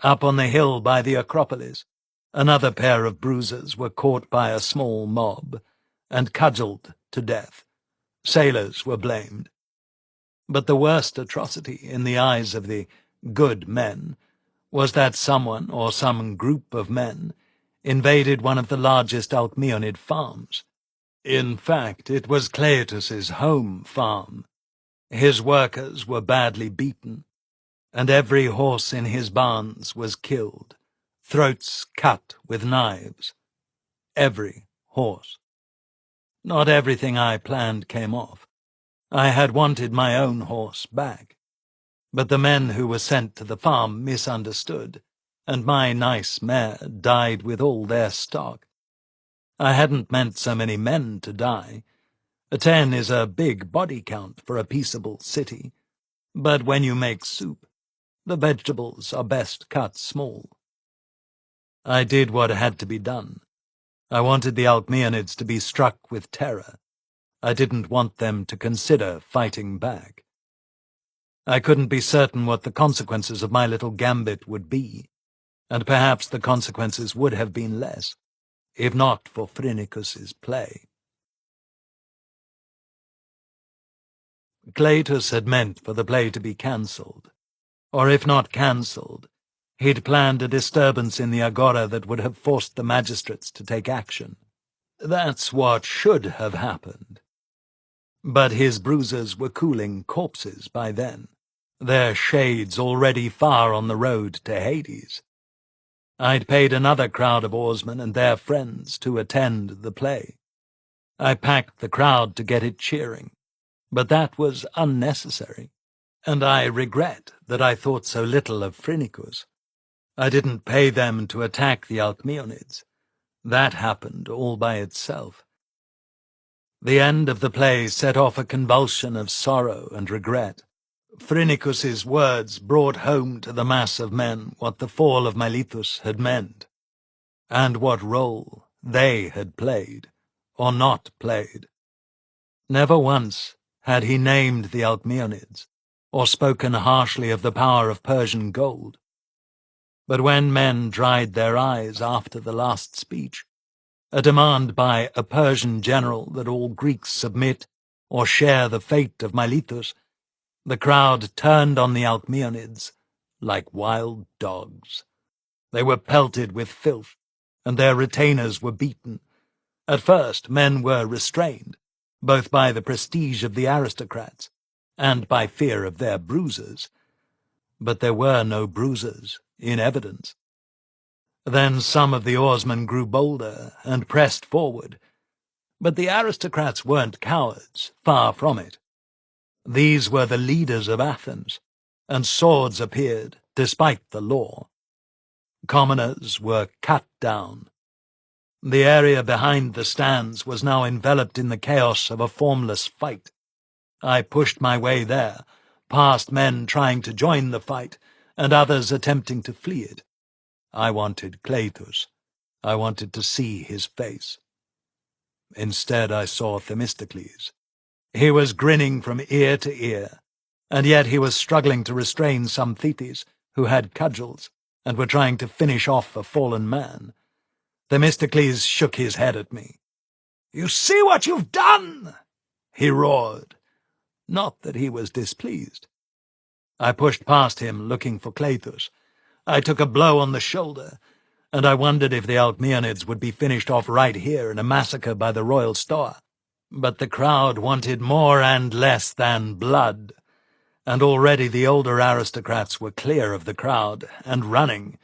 Speaker 1: Up on the hill by the Acropolis, another pair of bruisers were caught by a small mob and cudgeled to death. Sailors were blamed. But the worst atrocity in the eyes of the good men was that someone or some group of men invaded one of the largest Alcmeonid farms. In fact, it was Cleitus's home farm. His workers were badly beaten, and every horse in his barns was killed, throats cut with knives. Every horse. Not everything I planned came off. I had wanted my own horse back, but the men who were sent to the farm misunderstood, and my nice mare died with all their stock. I hadn't meant so many men to die. 10 is a big body count for a peaceable city, but when you make soup, the vegetables are best cut small. I did what had to be done. I wanted the Alcmeonids to be struck with terror. I didn't want them to consider fighting back. I couldn't be certain what the consequences of my little gambit would be, and perhaps the consequences would have been less, if not for Phrynichus's play. Cleitus had meant for the play to be cancelled, or if not cancelled, he'd planned a disturbance in the agora that would have forced the magistrates to take action. That's what should have happened. But his bruisers were cooling corpses by then, their shades already far on the road to Hades. I'd paid another crowd of oarsmen and their friends to attend the play. I packed the crowd to get it cheering, but that was unnecessary, and I regret that I thought so little of Phrynichus. I didn't pay them to attack the Alcmeonids. That happened all by itself. The end of the play set off a convulsion of sorrow and regret. Phrynichus's words brought home to the mass of men what the fall of Miletus had meant, and what role they had played, or not played. Never once had he named the Alcmeonids, or spoken harshly of the power of Persian gold. But when men dried their eyes after the last speech, a demand by a Persian general that all Greeks submit or share the fate of Miletus, the crowd turned on the Alcmeonids like wild dogs. They were pelted with filth, and their retainers were beaten. At first, men were restrained, both by the prestige of the aristocrats and by fear of their bruisers. But there were no bruisers in evidence. Then some of the oarsmen grew bolder and pressed forward. But the aristocrats weren't cowards, far from it. These were the leaders of Athens, and swords appeared despite the law. Commoners were cut down. The area behind the stands was now enveloped in the chaos of a formless fight. I pushed my way there, past men trying to join the fight, and others attempting to flee it. I wanted Cleitus. I wanted to see his face. Instead, I saw Themistocles. He was grinning from ear to ear, and yet he was struggling to restrain some Thetis who had cudgels and were trying to finish off a fallen man. Themistocles shook his head at me. "You see what you've done?" he roared. Not that he was displeased. I pushed past him, looking for Cleithus. I took a blow on the shoulder, and I wondered if the Alcmeonids would be finished off right here in a massacre by the royal Stoa. But the crowd wanted more and less than blood, and already the older aristocrats were clear of the crowd and running,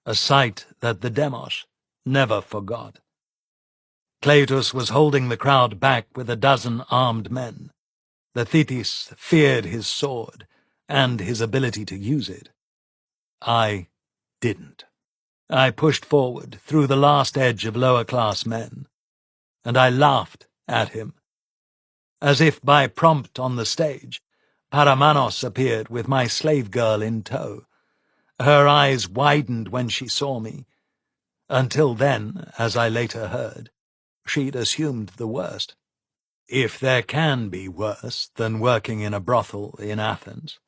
Speaker 1: a sight that the Demos never forgot. Cleithus was holding the crowd back with a dozen armed men. The Thetis feared his sword and his ability to use it. I didn't. I pushed forward through the last edge of lower-class men, and I laughed at him. As if by prompt on the stage, Paramanos appeared with my slave girl in tow. Her eyes widened when she saw me. Until then, as I later heard, she'd assumed the worst. If there can be worse than working in a brothel in Athens.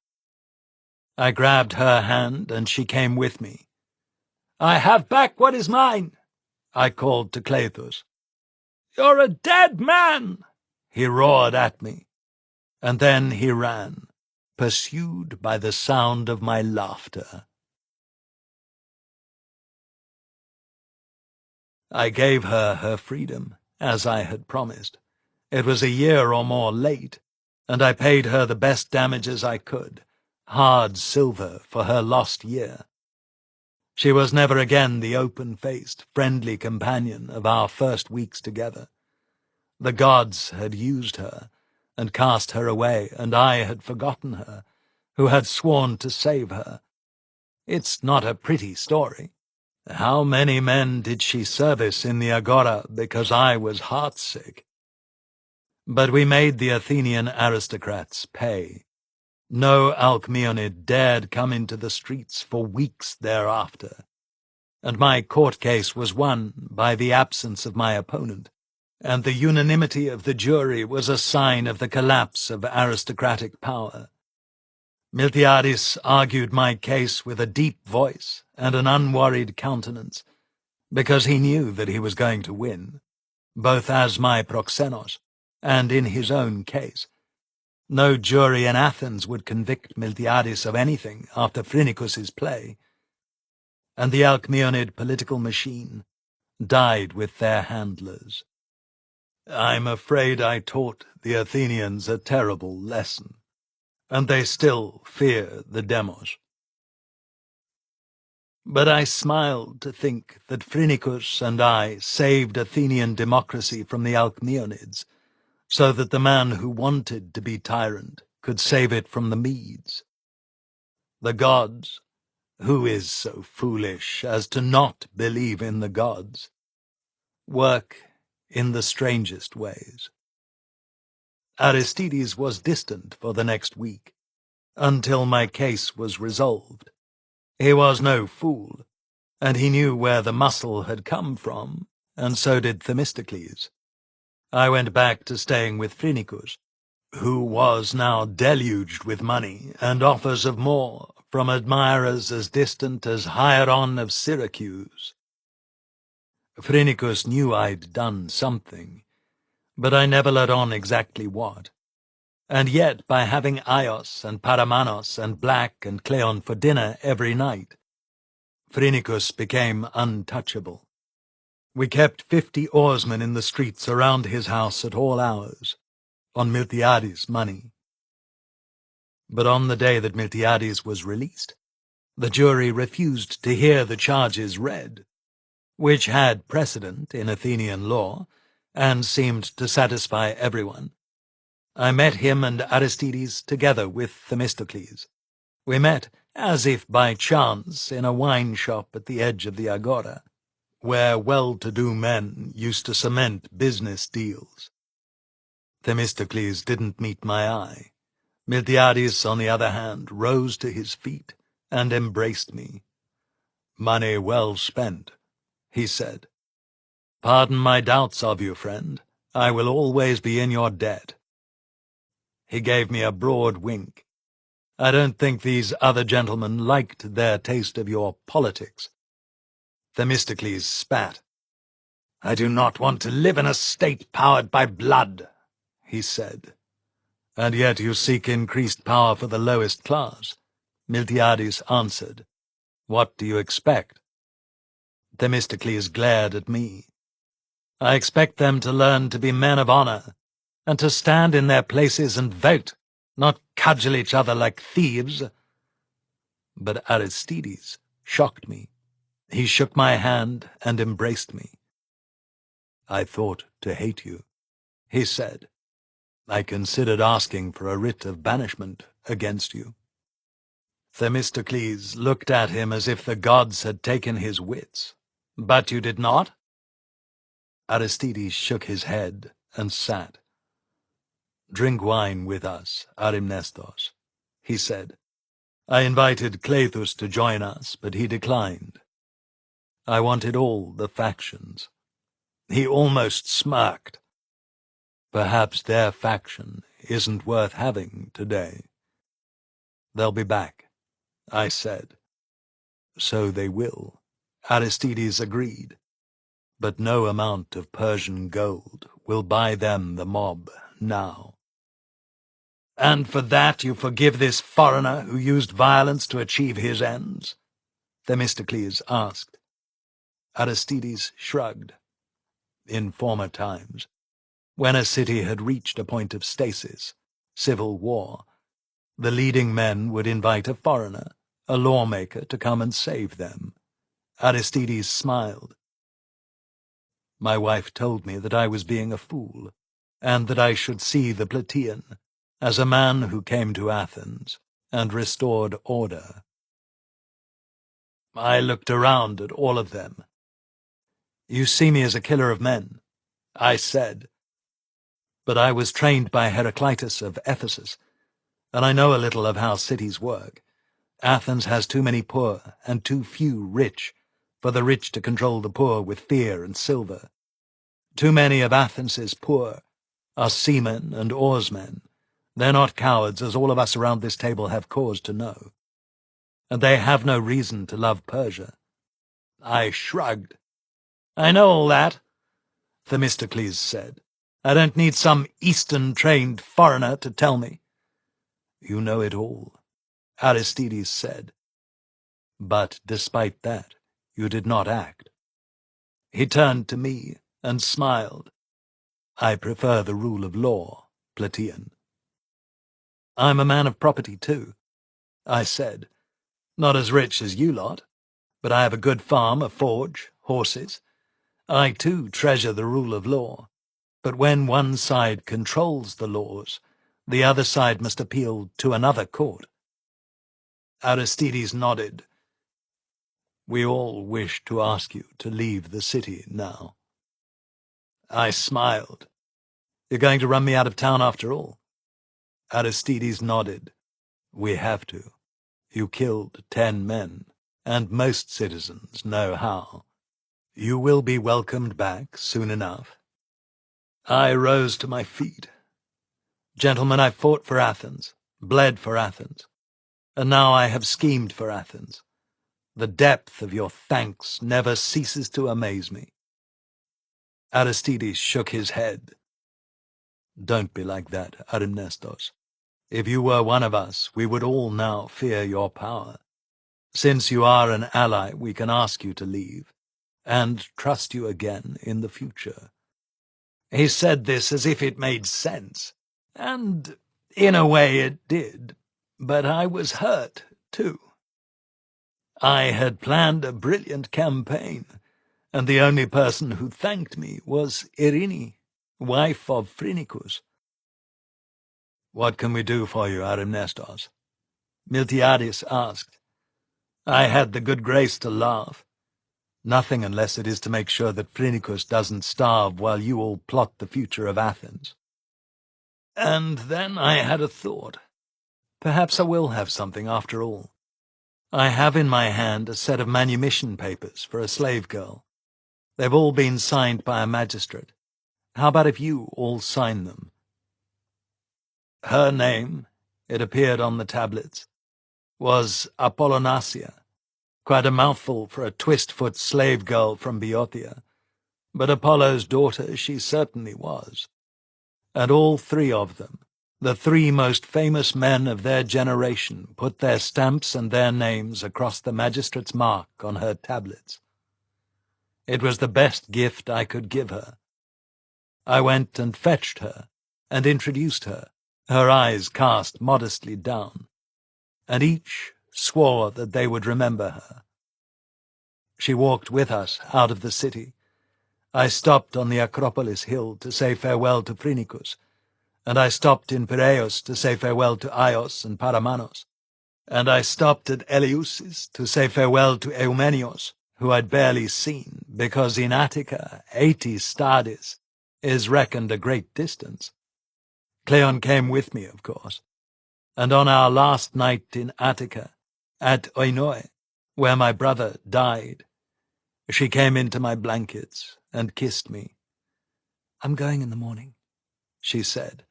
Speaker 1: I grabbed her hand, and she came with me. "I have back what is mine," I called to Cleithus. "You're a dead man," he roared at me, and then he ran, pursued by the sound of my laughter. I gave her freedom, as I had promised. It was a year or more late, and I paid her the best damages I could, hard silver for her lost year. She was never again the open-faced, friendly companion of our first weeks together. The gods had used her, and cast her away, and I had forgotten her, who had sworn to save her. It's not a pretty story. How many men did she service in the agora because I was heartsick? But we made the Athenian aristocrats pay. No Alcmeonid dared come into the streets for weeks thereafter, and my court case was won by the absence of my opponent, and the unanimity of the jury was a sign of the collapse of aristocratic power. Miltiades argued my case with a deep voice and an unworried countenance, because he knew that he was going to win, both as my proxenos and in his own case. No jury in Athens would convict Miltiades of anything after Phrynichus's play, and the Alcmeonid political machine died with their handlers. I'm afraid I taught the Athenians a terrible lesson, and they still fear the Demos. But I smiled to think that Phrynichus and I saved Athenian democracy from the Alcmeonids, so that the man who wanted to be tyrant could save it from the Medes. The gods, who is so foolish as to not believe in the gods, work in the strangest ways. Aristides was distant for the next week, until my case was resolved. He was no fool, and he knew where the muscle had come from, and so did Themistocles. I went back to staying with Phrynichus, who was now deluged with money and offers of more from admirers as distant as Hieron of Syracuse. Phrynichus knew I'd done something, but I never let on exactly what. And yet, by having Aios and Paramanos and Black and Cleon for dinner every night, Phrynichus became untouchable. We kept 50 oarsmen in the streets around his house at all hours, on Miltiades' money. But on the day that Miltiades was released, the jury refused to hear the charges read, which had precedent in Athenian law, and seemed to satisfy everyone. I met him and Aristides together with Themistocles. We met, as if by chance, in a wine shop at the edge of the agora, where well-to-do men used to cement business deals. Themistocles didn't meet my eye. Miltiades, on the other hand, rose to his feet and embraced me. "Money well spent," he said. "Pardon my doubts of you, friend. I will always be in your debt." He gave me a broad wink. "I don't think these other gentlemen liked their taste of your politics." Themistocles spat. "I do not want to live in a state powered by blood," he said. "And yet you seek increased power for the lowest class," Miltiades answered. "What do you expect?" Themistocles glared at me. "I expect them to learn to be men of honor, and to stand in their places and vote, not cudgel each other like thieves." But Aristides shocked me. He shook my hand and embraced me. "I thought to hate you," he said. "I considered asking for a writ of banishment against you." Themistocles looked at him as if the gods had taken his wits. "But you did not?" Aristides shook his head and sat. "Drink wine with us, Arimnestos," he said. "I invited Cleithus to join us, but he declined. I wanted all the factions." He almost smirked. "Perhaps their faction isn't worth having today." "They'll be back," I said. "So they will," Aristides agreed. "But no amount of Persian gold will buy them the mob now." "And for that you forgive this foreigner who used violence to achieve his ends?" Themistocles asked. Aristides shrugged. "In former times, when a city had reached a point of stasis, civil war, the leading men would invite a foreigner, a lawmaker, to come and save them." Aristides smiled. "My wife told me that I was being a fool, and that I should see the Plataean as a man who came to Athens and restored order." I looked around at all of them. "You see me as a killer of men," I said. "But I was trained by Heraclitus of Ephesus, and I know a little of how cities work. Athens has too many poor and too few rich, for the rich to control the poor with fear and silver. Too many of Athens's poor are seamen and oarsmen. They're not cowards, as all of us around this table have cause to know. And they have no reason to love Persia." I shrugged. "I know all that," Themistocles said. "I don't need some Eastern-trained foreigner to tell me." "You know it all," Aristides said. "But despite that, you did not act." He turned to me and smiled. "I prefer the rule of law, Plataean." "I'm a man of property too," I said. "Not as rich as you lot, but I have a good farm, a forge, horses. I too treasure the rule of law. But when one side controls the laws, the other side must appeal to another court." Aristides nodded. "We all wish to ask you to leave the city now." I smiled. "You're going to run me out of town after all?" Aristides nodded. "We have to. You killed 10 men, and most citizens know how. You will be welcomed back soon enough." I rose to my feet. "Gentlemen, I fought for Athens, bled for Athens, and now I have schemed for Athens. The depth of your thanks never ceases to amaze me." Aristides shook his head. "Don't be like that, Arimnestos. If you were one of us, we would all now fear your power. Since you are an ally, we can ask you to leave, and trust you again in the future." He said this as if it made sense, and in a way it did, but I was hurt, too. I had planned a brilliant campaign, and the only person who thanked me was Irene, wife of Phrynichus. "What can we do for you, Arimnestos?" Miltiades asked. I had the good grace to laugh. "Nothing, unless it is to make sure that Phrynichus doesn't starve while you all plot the future of Athens." And then I had a thought. Perhaps I will have something after all. I have in my hand a set of manumission papers for a slave girl. They've all been signed by a magistrate. How about if you all sign them? Her name, it appeared on the tablets, was Apollonasia, quite a mouthful for a twist-foot slave girl from Boeotia, but Apollo's daughter she certainly was. And all three of them, the three most famous men of their generation, put their stamps and their names across the magistrate's mark on her tablets. It was the best gift I could give her. I went and fetched her, and introduced her, her eyes cast modestly down, and each swore that they would remember her. She walked with us out of the city. I stopped on the Acropolis hill to say farewell to Phrynicus, and I stopped in Piraeus to say farewell to Aios and Paramanos, and I stopped at Eleusis to say farewell to Eumenios, who I'd barely seen, because in Attica 80 stades is reckoned a great distance. Cleon came with me, of course, and on our last night in Attica, at Oinoi, where my brother died, she came into my blankets and kissed me. "I'm going in the morning," she said.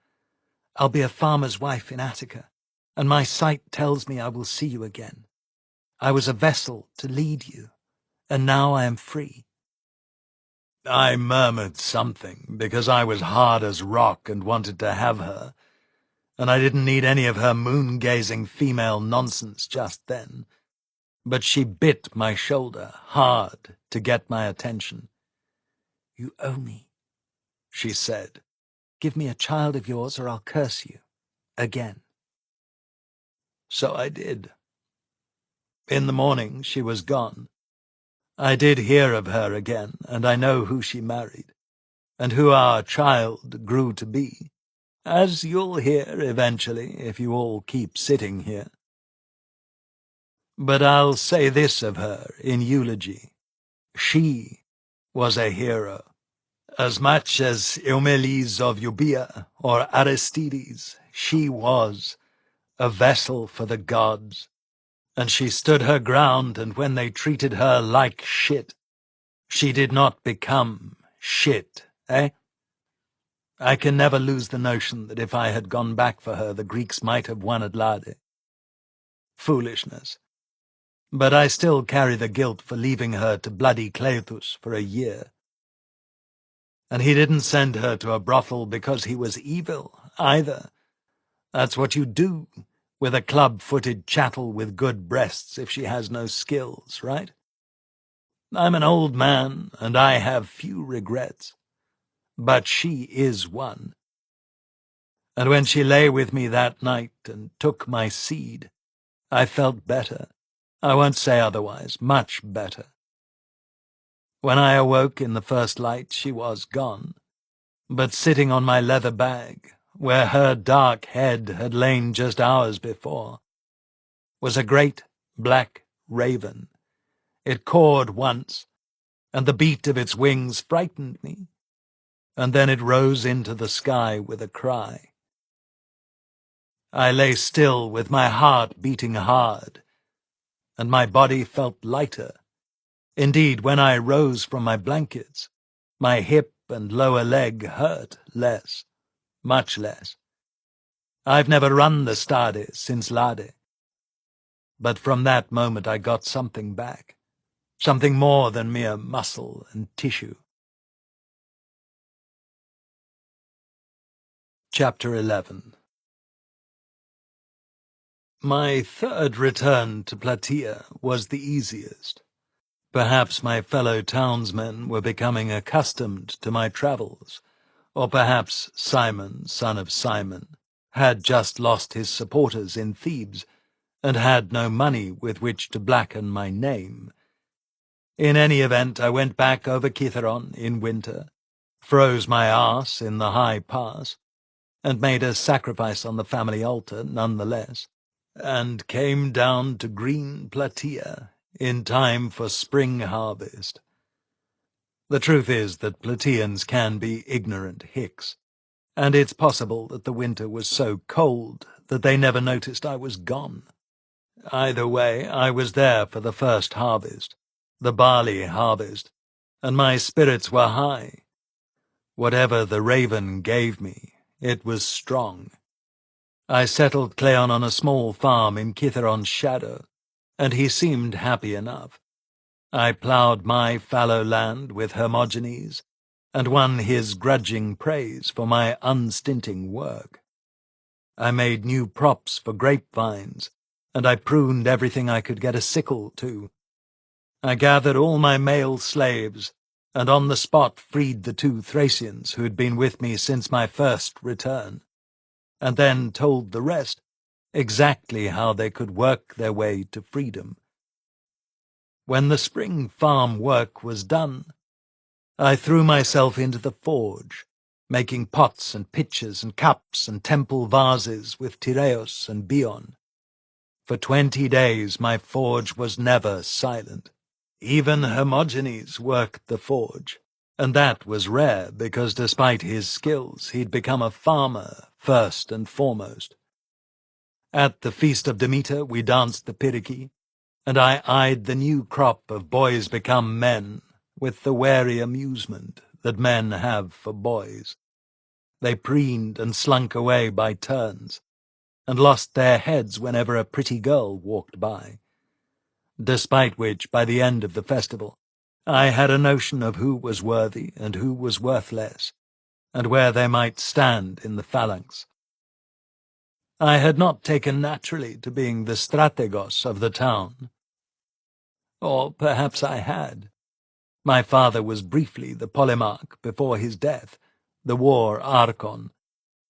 Speaker 1: "I'll be a farmer's wife in Attica, and my sight tells me I will see you again. I was a vessel to lead you, and now I am free." I murmured something, because I was hard as rock and wanted to have her, and I didn't need any of her moon-gazing female nonsense just then. But she bit my shoulder hard to get my attention. "You owe me," she said. "Give me a child of yours or I'll curse you. Again." So I did. In the morning she was gone. I did hear of her again, and I know who she married, and who our child grew to be, as you'll hear eventually if you all keep sitting here. But I'll say this of her in eulogy. She was a hero. As much as Eumeles of Euboea or Aristides, she was a vessel for the gods. And she stood her ground, and when they treated her like shit, she did not become shit, eh? I can never lose the notion that if I had gone back for her, the Greeks might have won at Lade. Foolishness. But I still carry the guilt for leaving her to bloody Cleithus for a year. And he didn't send her to a brothel because he was evil, either. That's what you do with a club-footed chattel with good breasts if she has no skills, right? I'm an old man, and I have few regrets. But she is one. And when she lay with me that night and took my seed, I felt better. I won't say otherwise, much better. When I awoke in the first light, she was gone, but sitting on my leather bag, where her dark head had lain just hours before, was a great black raven. It cawed once, and the beat of its wings frightened me, and then it rose into the sky with a cry. I lay still with my heart beating hard, and my body felt lighter. Indeed, when I rose from my blankets, my hip and lower leg hurt less, much less. I've never run the stades since Lade, but from that moment I got something back, something more than mere muscle and tissue. Chapter 11. My third return to Plataea was the easiest. Perhaps my fellow townsmen were becoming accustomed to my travels, or perhaps Simon, son of Simon, had just lost his supporters in Thebes, and had no money with which to blacken my name. In any event, I went back over Kithaeron in winter, froze my arse in the high pass, and made a sacrifice on the family altar nonetheless, and came down to green Plataea in time for spring harvest. The truth is that Plataeans can be ignorant hicks, and it's possible that the winter was so cold that they never noticed I was gone. Either way, I was there for the first harvest, the barley harvest, and my spirits were high. Whatever the raven gave me, it was strong. I settled Cleon on a small farm in Kithaeron's shadow, and he seemed happy enough. I ploughed my fallow land with Hermogenes, and won his grudging praise for my unstinting work. I made new props for grapevines, and I pruned everything I could get a sickle to. I gathered all my male slaves, and on the spot freed the 2 Thracians who had been with me since my first return, and then told the rest exactly how they could work their way to freedom. When the spring farm work was done, I threw myself into the forge, making pots and pitchers and cups and temple vases with Tyreus and Bion. For 20 days my forge was never silent. Even Hermogenes worked the forge, and that was rare because despite his skills he'd become a farmer first and foremost. At the feast of Demeter we danced the Pyrrhiki, and I eyed the new crop of boys become men with the wary amusement that men have for boys. They preened and slunk away by turns, and lost their heads whenever a pretty girl walked by. Despite which, by the end of the festival, I had a notion of who was worthy and who was worthless, and where they might stand in the phalanx. I had not taken naturally to being the strategos of the town. Or perhaps I had. My father was briefly the polemarch before his death, the war archon,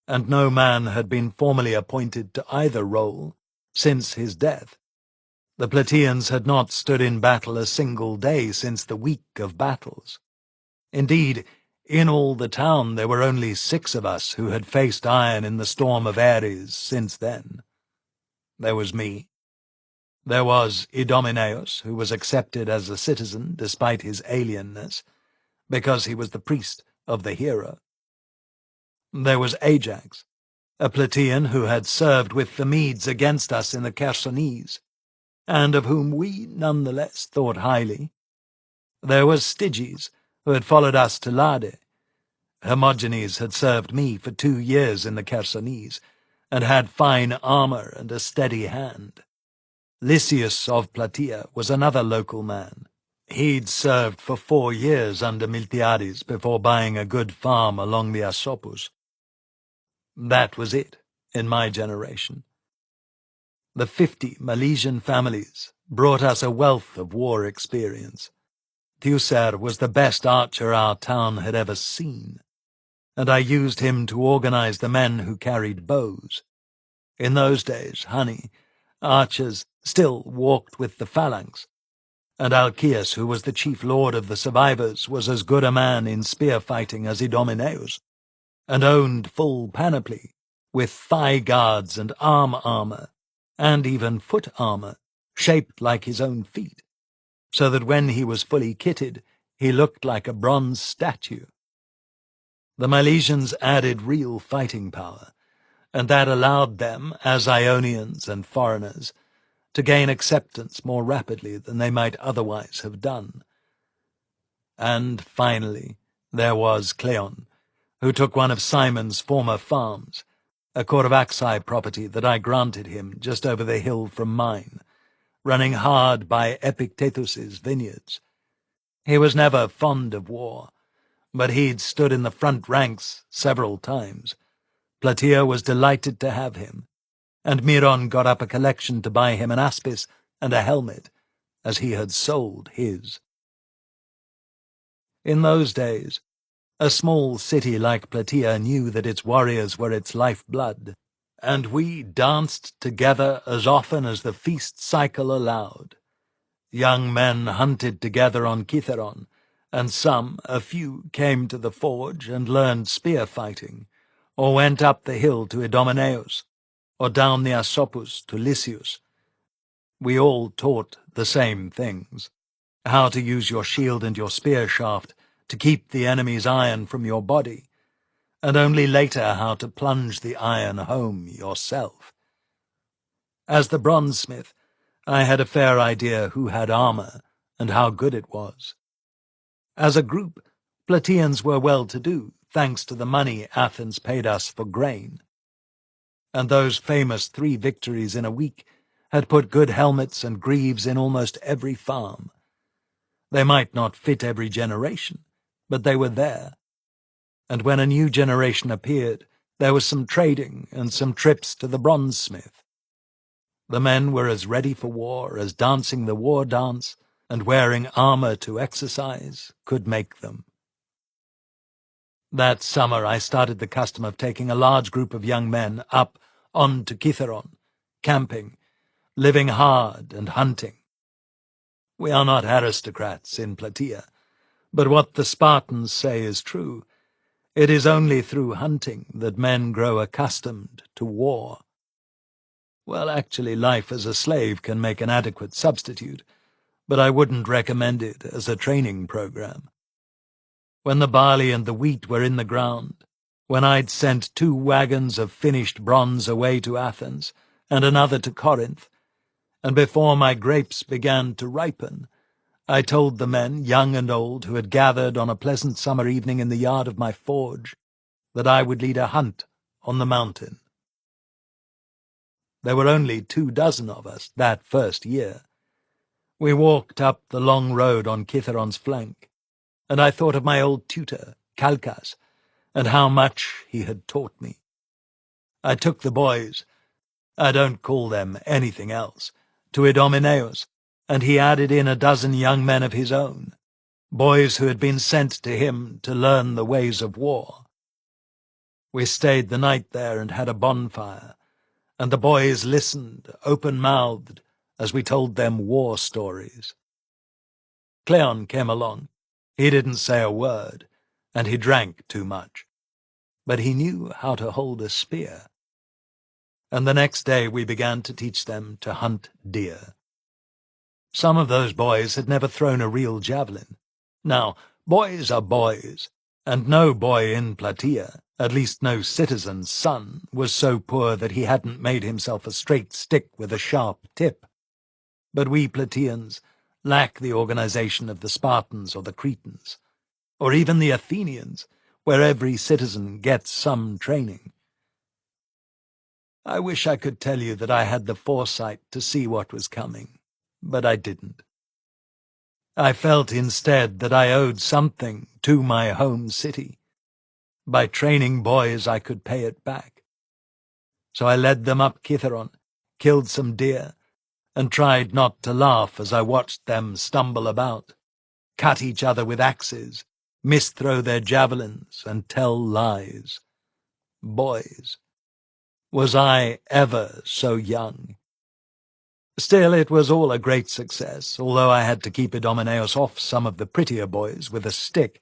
Speaker 1: and no man had been formally appointed to either role since his death. The Plataeans had not stood in battle a single day since the week of battles. Indeed, in all the town there were only 6 of us who had faced iron in the storm of Ares since then. There was me. There was Idomeneus, who was accepted as a citizen despite his alienness, because he was the priest of the hero. There was Ajax, a Plataean who had served with the Medes against us in the Chersonese, and of whom we nonetheless thought highly. There was Styges, who had followed us to Lade. Hermogenes had served me for 2 years in the Chersonese, and had fine armour and a steady hand. Lysius of Plataea was another local man. He'd served for 4 years under Miltiades before buying a good farm along the Asopus. That was it, in my generation. The 50 Milesian families brought us a wealth of war experience. Teucer was the best archer our town had ever seen, and I used him to organize the men who carried bows. In those days, honey, archers still walked with the phalanx, and Alcaeus, who was the chief lord of the survivors, was as good a man in spear-fighting as Idomeneus, and owned full panoply, with thigh guards and arm armour, and even foot armour, shaped like his own feet, so that when he was fully kitted, he looked like a bronze statue. The Milesians added real fighting power, and that allowed them, as Ionians and foreigners, to gain acceptance more rapidly than they might otherwise have done. And finally, there was Cleon, who took one of Simon's former farms, a Corvaxi property that I granted him just over the hill from mine, running hard by Epictetus's vineyards. He was never fond of war, but he'd stood in the front ranks several times. Plataea was delighted to have him, and Miron got up a collection to buy him an aspis and a helmet, as he had sold his. In those days, a small city like Plataea knew that its warriors were its lifeblood, and we danced together as often as the feast cycle allowed. Young men hunted together on Kithaeron, and some, a few, came to the forge and learned spear-fighting, or went up the hill to Idomeneus, or down the Asopus to Lysius. We all taught the same things: how to use your shield and your spear shaft to keep the enemy's iron from your body, and only later how to plunge the iron home yourself. As the bronzesmith, I had a fair idea who had armour and how good it was. As a group, Plataeans were well-to-do, thanks to the money Athens paid us for grain. And those famous 3 victories in a week had put good helmets and greaves in almost every farm. They might not fit every generation, but they were there. And when a new generation appeared, there was some trading and some trips to the bronzesmith. The men were as ready for war as dancing the war dance and wearing armor to exercise could make them. That summer I started the custom of taking a large group of young men up on to Kithaeron, camping, living hard and hunting. We are not aristocrats in Plataea, but what the Spartans say is true. It is only through hunting that men grow accustomed to war. Well, actually, life as a slave can make an adequate substitute, but I wouldn't recommend it as a training program. When the barley and the wheat were in the ground, when I'd sent 2 wagons of finished bronze away to Athens and another to Corinth, and before my grapes began to ripen, I told the men, young and old, who had gathered on a pleasant summer evening in the yard of my forge, that I would lead a hunt on the mountain. There were only 24 of us that first year. We walked up the long road on Kithaeron's flank, and I thought of my old tutor, Calchas, and how much he had taught me. I took the boys, I don't call them anything else, to Idomeneus, and he added in a dozen young men of his own, boys who had been sent to him to learn the ways of war. We stayed the night there and had a bonfire, and the boys listened, open-mouthed, as we told them war stories. Cleon came along. He didn't say a word, and he drank too much, but he knew how to hold a spear. And the next day we began to teach them to hunt deer. Some of those boys had never thrown a real javelin. Now, boys are boys, and no boy in Plataea, at least no citizen's son, was so poor that he hadn't made himself a straight stick with a sharp tip. But we Plataeans lack the organization of the Spartans or the Cretans, or even the Athenians, where every citizen gets some training. I wish I could tell you that I had the foresight to see what was coming, but I didn't. I felt instead that I owed something to my home city. By training boys I could pay it back. So I led them up Kithaeron, killed some deer, and tried not to laugh as I watched them stumble about, cut each other with axes, misthrow their javelins, and tell lies. Boys. Was I ever so young? Still, it was all a great success, although I had to keep Idomeneus off some of the prettier boys with a stick,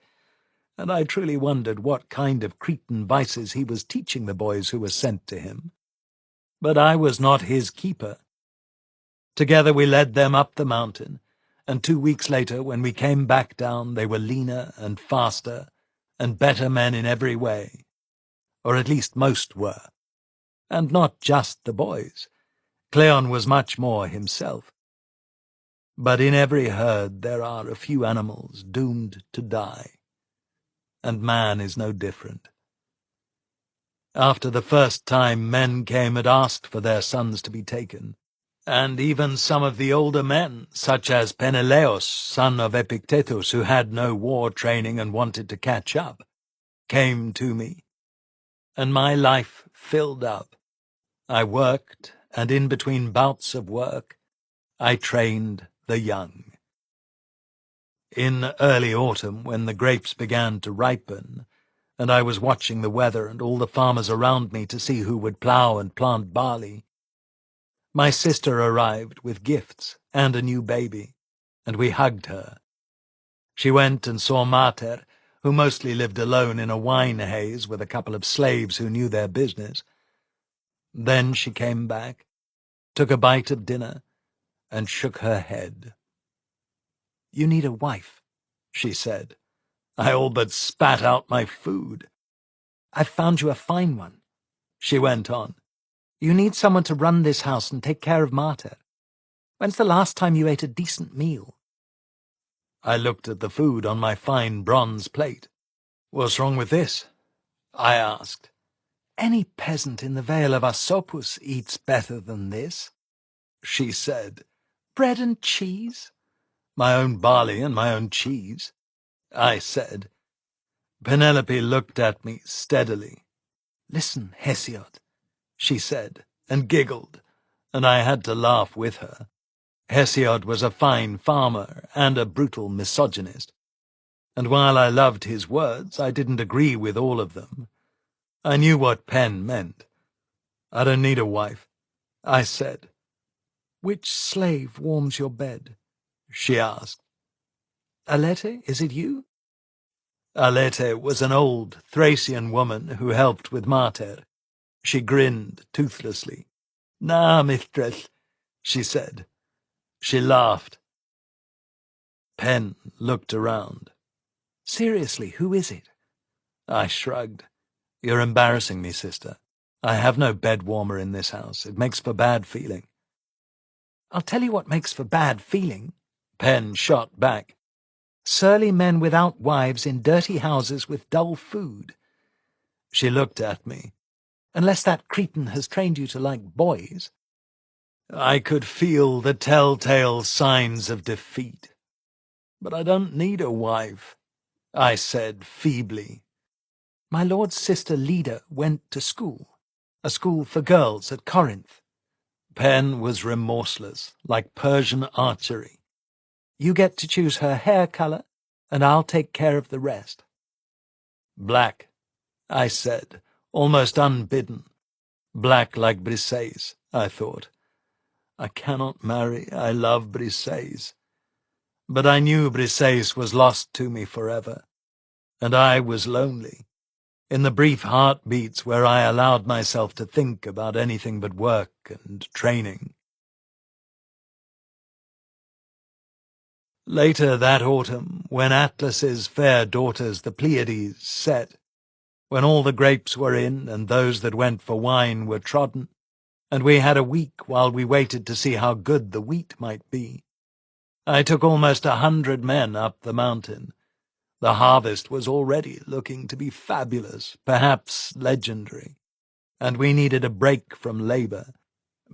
Speaker 1: and I truly wondered what kind of Cretan vices he was teaching the boys who were sent to him. But I was not his keeper. Together we led them up the mountain, and 2 weeks later, when we came back down, they were leaner and faster, and better men in every way. Or at least most were. And not just the boys. Cleon was much more himself. But in every herd there are a few animals doomed to die, and man is no different. After the first time, men came and asked for their sons to be taken, and even some of the older men, such as Peneleos, son of Epictetus, who had no war training and wanted to catch up, came to me, and my life filled up. I worked, and in between bouts of work, I trained the young. In early autumn, when the grapes began to ripen, and I was watching the weather and all the farmers around me to see who would plough and plant barley, my sister arrived with gifts and a new baby, and we hugged her. She went and saw Mater, who mostly lived alone in a wine haze with a couple of slaves who knew their business. Then she came back, took a bite of dinner, and shook her head. "You need a wife," she said. I all but spat out my food. "I've found you a fine one," she went on. "You need someone to run this house and take care of Mater. When's the last time you ate a decent meal?" I looked at the food on my fine bronze plate. "What's wrong with this?" I asked.
Speaker 2: "Any peasant in the Vale of Asopus eats better than this," she said. "Bread and cheese."
Speaker 1: "My own barley and my own cheese," I said. Penelope looked at me steadily.
Speaker 2: "Listen, Hesiod,"
Speaker 1: she said, and giggled, and I had to laugh with her. Hesiod was a fine farmer and a brutal misogynist, and while I loved his words, I didn't agree with all of them. I knew what pen meant. "I don't need a wife," I said.
Speaker 2: "Which slave warms your bed?"
Speaker 1: she asked.
Speaker 2: "Alete, is it you?"
Speaker 1: Alete was an old Thracian woman who helped with Mater. She grinned toothlessly. "Na, mistress," she said. She laughed. Pen looked around.
Speaker 2: "Seriously, who is it?"
Speaker 1: I shrugged. "You're embarrassing me, sister. I have no bed warmer in this house. It makes for bad feeling."
Speaker 2: "I'll tell you what makes for bad feeling,"
Speaker 1: Pen shot back.
Speaker 2: "Surly men without wives in dirty houses with dull food."
Speaker 1: She looked at me.
Speaker 2: "Unless that cretin has trained you to like boys."
Speaker 1: I could feel the telltale signs of defeat. "But I don't need a wife," I said feebly.
Speaker 2: "My lord's sister Leda went to school, a school for girls at Corinth."
Speaker 1: Pen was remorseless, like Persian archery.
Speaker 2: "You get to choose her hair color, and I'll take care of the rest."
Speaker 1: "Black," I said, almost unbidden. Black like Briseis, I thought. I cannot marry. I love Briseis. But I knew Briseis was lost to me forever, and I was lonely, in the brief heartbeats where I allowed myself to think about anything but work and training. Later that autumn, when Atlas's fair daughters the Pleiades set, when all the grapes were in and those that went for wine were trodden, and we had a week while we waited to see how good the wheat might be, I took almost 100 men up the mountain. The harvest was already looking to be fabulous, perhaps legendary, and we needed a break from labor.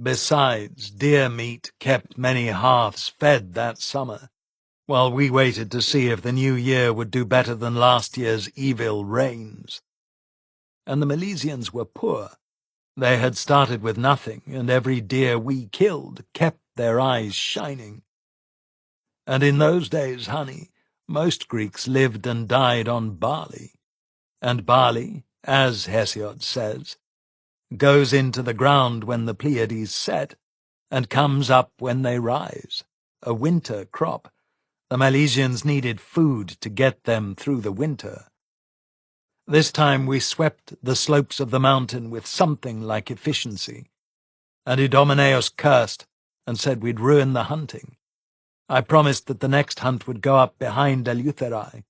Speaker 1: Besides, deer meat kept many hearths fed that summer, while we waited to see if the new year would do better than last year's evil rains. And the Milesians were poor. They had started with nothing, and every deer we killed kept their eyes shining. And in those days, honey, most Greeks lived and died on barley. And barley, as Hesiod says, goes into the ground when the Pleiades set, and comes up when they rise, a winter crop. The Milesians needed food to get them through the winter. This time we swept the slopes of the mountain with something like efficiency, and Idomeneus cursed and said we'd ruin the hunting. I promised that the next hunt would go up behind Eleutherae,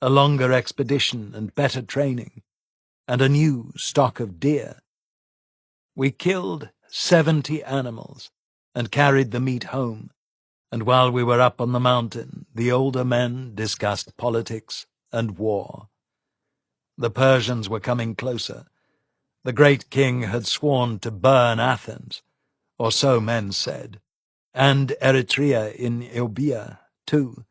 Speaker 1: a longer expedition and better training, and a new stock of deer. We killed 70 animals and carried the meat home, and while we were up on the mountain, the older men discussed politics and war. The Persians were coming closer. The great king had sworn to burn Athens, or so men said, and Eretria in Euboea, too.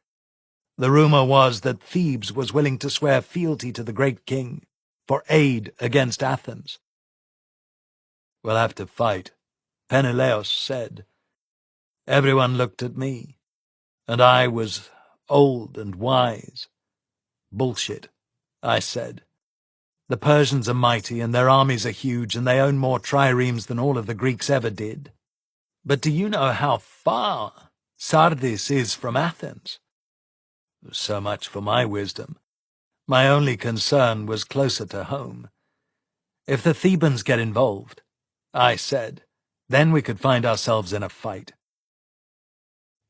Speaker 1: The rumor was that Thebes was willing to swear fealty to the great king for aid against Athens. "We'll have to fight," Peneleos said. Everyone looked at me, and I was old and wise. "Bullshit," I said. "The Persians are mighty, and their armies are huge, and they own more triremes than all of the Greeks ever did. But do you know how far Sardis is from Athens?" So much for my wisdom. My only concern was closer to home. "If the Thebans get involved," I said, "then we could find ourselves in a fight."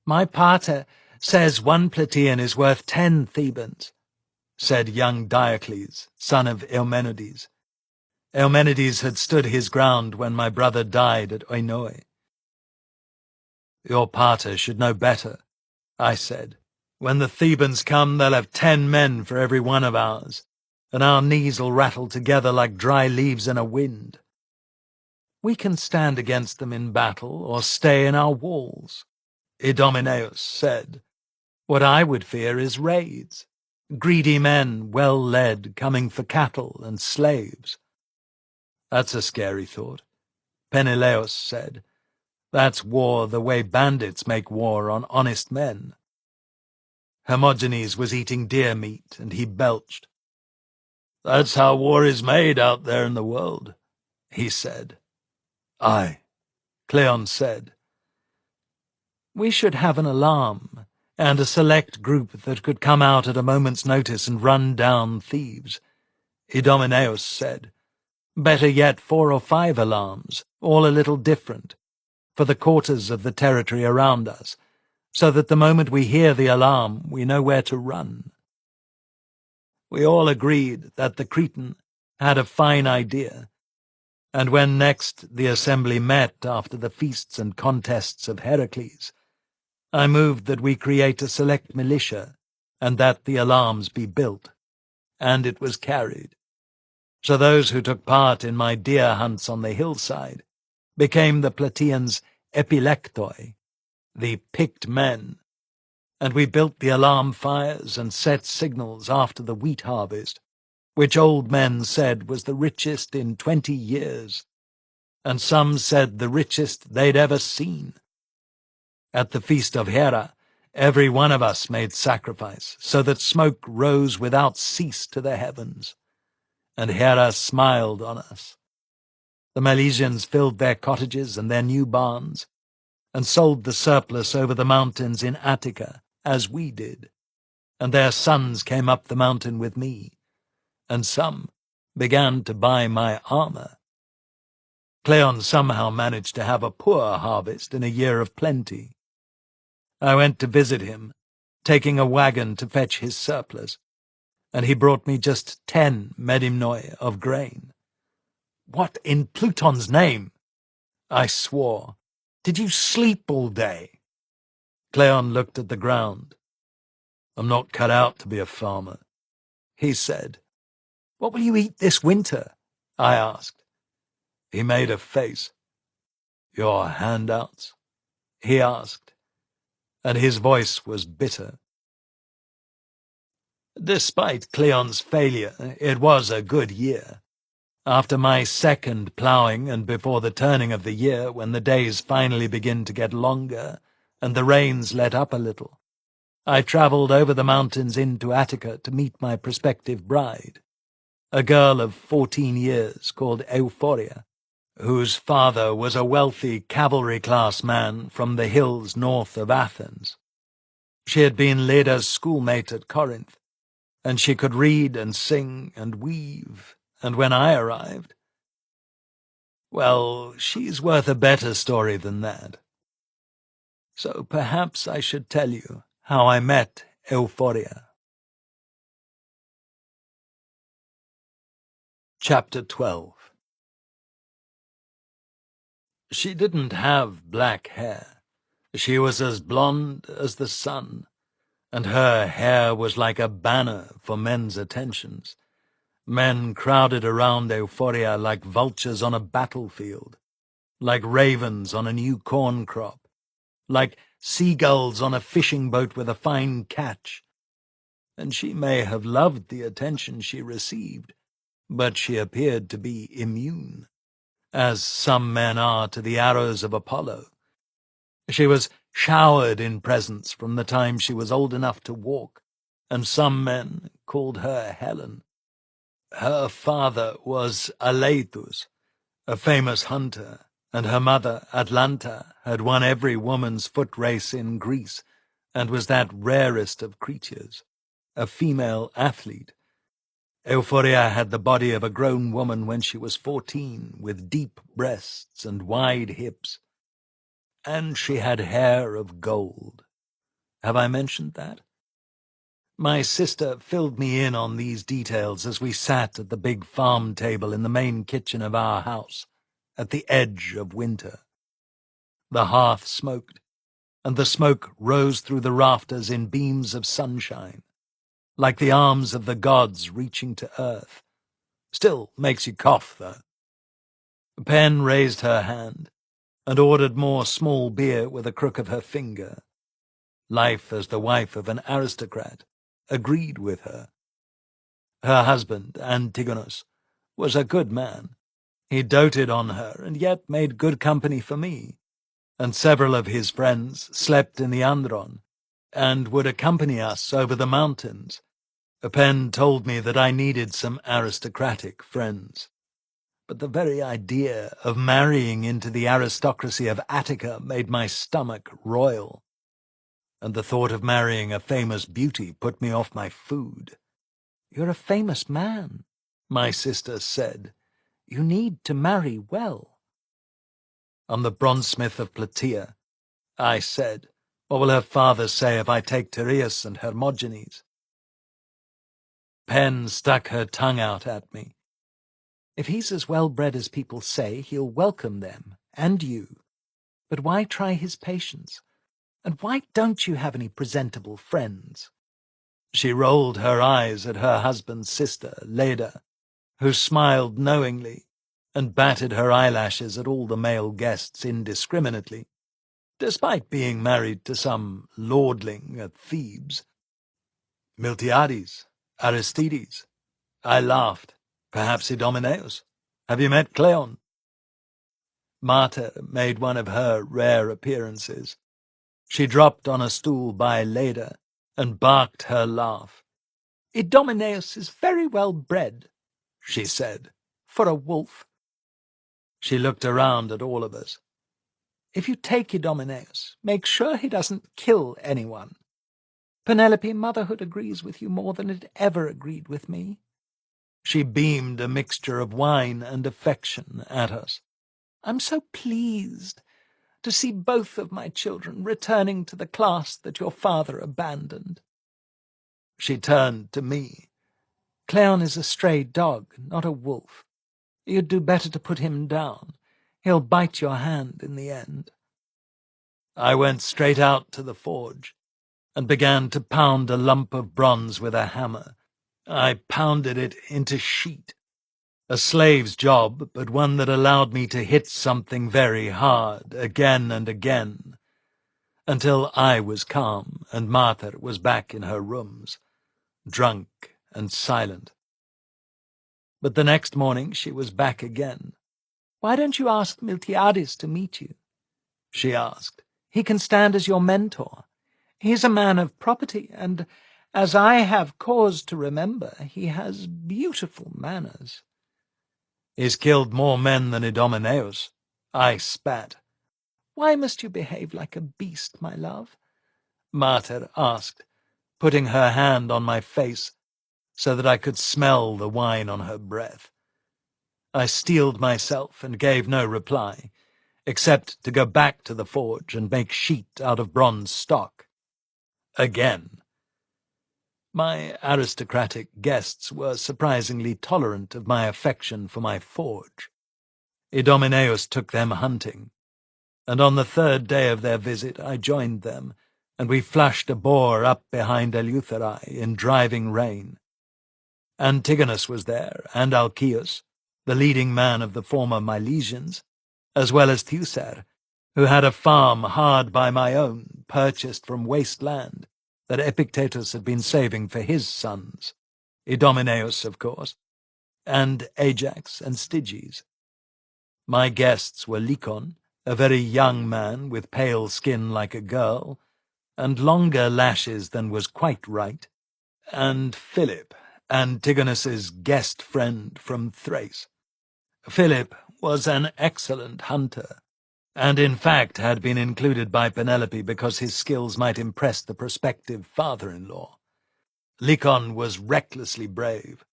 Speaker 2: "My pater says 1 Plataean is worth 10 Thebans,"
Speaker 1: said young Diocles, son of Eumenides. Eumenides had stood his ground when my brother died at Oinoe. "Your pater should know better," I said. When the Thebans come, they'll have 10 men for every one of ours, and our knees'll rattle together like dry leaves in a wind. We can stand against them in battle or stay in our walls, Idomeneus said. What I would fear is raids, greedy men, well led, coming for cattle and slaves. That's a scary thought, Peneleos said. That's war the way bandits make war on honest men. Hermogenes was eating deer meat, and he belched. That's how war is made out there in the world, he said. Aye, Cleon said. We should have an alarm, and a select group that could come out at a moment's notice and run down thieves, Idomeneus said. Better yet 4 or 5 alarms, all a little different, for the quarters of the territory around us, so that the moment we hear the alarm, we know where to run. We all agreed that the Cretan had a fine idea, and when next the assembly met after the feasts and contests of Heracles, I moved that we create a select militia, and that the alarms be built, and it was carried. So those who took part in my deer hunts on the hillside became the Plataeans' epilectoi, the picked men, and we built the alarm fires and set signals after the wheat harvest, which old men said was the richest in 20 years, and some said the richest they'd ever seen. At the feast of Hera, every one of us made sacrifice, so that smoke rose without cease to the heavens, and Hera smiled on us. The Milesians filled their cottages and their new barns, and sold the surplus over the mountains in Attica, as we did, and their sons came up the mountain with me, and some began to buy my armor. Cleon somehow managed to have a poor harvest in a year of plenty. I went to visit him, taking a wagon to fetch his surplus, and he brought me just 10 medimnoi of grain. What in Pluton's name? I swore. Did you sleep all day? Cleon looked at the ground. I'm not cut out to be a farmer, he said. What will you eat this winter? I asked. He made a face. Your handouts? He asked, and his voice was bitter. Despite Cleon's failure, it was a good year. After my second ploughing and before the turning of the year, when the days finally begin to get longer and the rains let up a little, I travelled over the mountains into Attica to meet my prospective bride, a girl of 14 years called Euphoria, whose father was a wealthy cavalry-class man from the hills north of Athens. She had been Leda's schoolmate at Corinth, and she could read and sing and weave, and when I arrived, well, she's worth a better story than that. So perhaps I should tell you how I met Euphoria. Chapter 12. She didn't have black hair. She was as blonde as the sun, and her hair was like a banner for men's attentions. Men crowded around Euphoria like vultures on a battlefield, like ravens on a new corn crop, like seagulls on a fishing boat with a fine catch. And she may have loved the attention she received, but she appeared to be immune, as some men are to the arrows of Apollo. She was showered in presents from the time she was old enough to walk, and some men called her Helen. Her father was Aleitus, a famous hunter, and her mother, Atlanta, had won every woman's foot race in Greece, and was that rarest of creatures, a female athlete. Euphoria had the body of a grown woman when she was 14, with deep breasts and wide hips. And she had hair of gold. Have I mentioned that? My sister filled me in on these details as we sat at the big farm table in the main kitchen of our house, at the edge of winter. The hearth smoked, and the smoke rose through the rafters in beams of sunshine, like the arms of the gods reaching to earth. Still makes you cough, though. Pen raised her hand and ordered more small beer with a crook of her finger. Life as the wife of an aristocrat agreed with her. Her husband, Antigonus, was a good man. He doted on her and yet made good company for me, and several of his friends slept in the Andron and would accompany us over the mountains. Pen told me that I needed some aristocratic friends. But the very idea of marrying into the aristocracy of Attica made my stomach roil, and the thought of marrying a famous beauty put me off my food.
Speaker 3: "You're a famous man," my sister said. "You need to marry well."
Speaker 1: "I'm the bronzesmith of Plataea," I said. "What will her father say if I take Tereus and Hermogenes?" Pen stuck her tongue out at me.
Speaker 3: "If he's as well-bred as people say, he'll welcome them, and you. But why try his patience? And why don't you have any presentable friends?"
Speaker 1: She rolled her eyes at her husband's sister, Leda, who smiled knowingly and batted her eyelashes at all the male guests indiscriminately, despite being married to some lordling at Thebes. "Miltiades, Aristides." I laughed. "Perhaps Idomeneus. Have you met Cleon?" Marta made one of her rare appearances. She dropped on a stool by Leda and barked her laugh.
Speaker 3: "Idomeneus is very well bred," she said, "for a wolf."
Speaker 1: She looked around at all of us.
Speaker 3: "If you take Idomeneus, make sure he doesn't kill anyone. Penelope, motherhood agrees with you more than it ever agreed with me."
Speaker 1: She beamed a mixture of wine and affection at us.
Speaker 3: "I'm so pleased to see both of my children returning to the class that your father abandoned."
Speaker 1: She turned to me.
Speaker 3: "Cleon is a stray dog, not a wolf. You'd do better to put him down. He'll bite your hand in the end."
Speaker 1: I went straight out to the forge and began to pound a lump of bronze with a hammer. I pounded it into sheet. A slave's job, but one that allowed me to hit something very hard, again and again, until I was calm and Martha was back in her rooms, drunk and silent. But the next morning she was back again.
Speaker 3: "Why don't you ask Miltiades to meet you?" she asked. "He can stand as your mentor. He's a man of property, and, as I have cause to remember, he has beautiful manners."
Speaker 1: "He's killed more men than Idomeneus," I spat.
Speaker 3: "Why must you behave like a beast, my love?"
Speaker 1: Martha asked, putting her hand on my face so that I could smell the wine on her breath. I steeled myself and gave no reply, except to go back to the forge and make sheet out of bronze stock. Again. My aristocratic guests were surprisingly tolerant of my affection for my forge. Idomeneus took them hunting, and on the third day of their visit I joined them, and we flushed a boar up behind Eleutherae in driving rain. Antigonus was there, and Alcaeus, the leading man of the former Milesians, as well as Teucer, who had a farm hard by my own, purchased from waste land, that Epictetus had been saving for his sons, Idomeneus, of course, and Ajax and Styges. My guests were Lycon, a very young man with pale skin like a girl, and longer lashes than was quite right, and Philip, Antigonus's guest friend from Thrace. Philip was an excellent hunter, and in fact had been included by Penelope because his skills might impress the prospective father-in-law. Lycon was recklessly brave,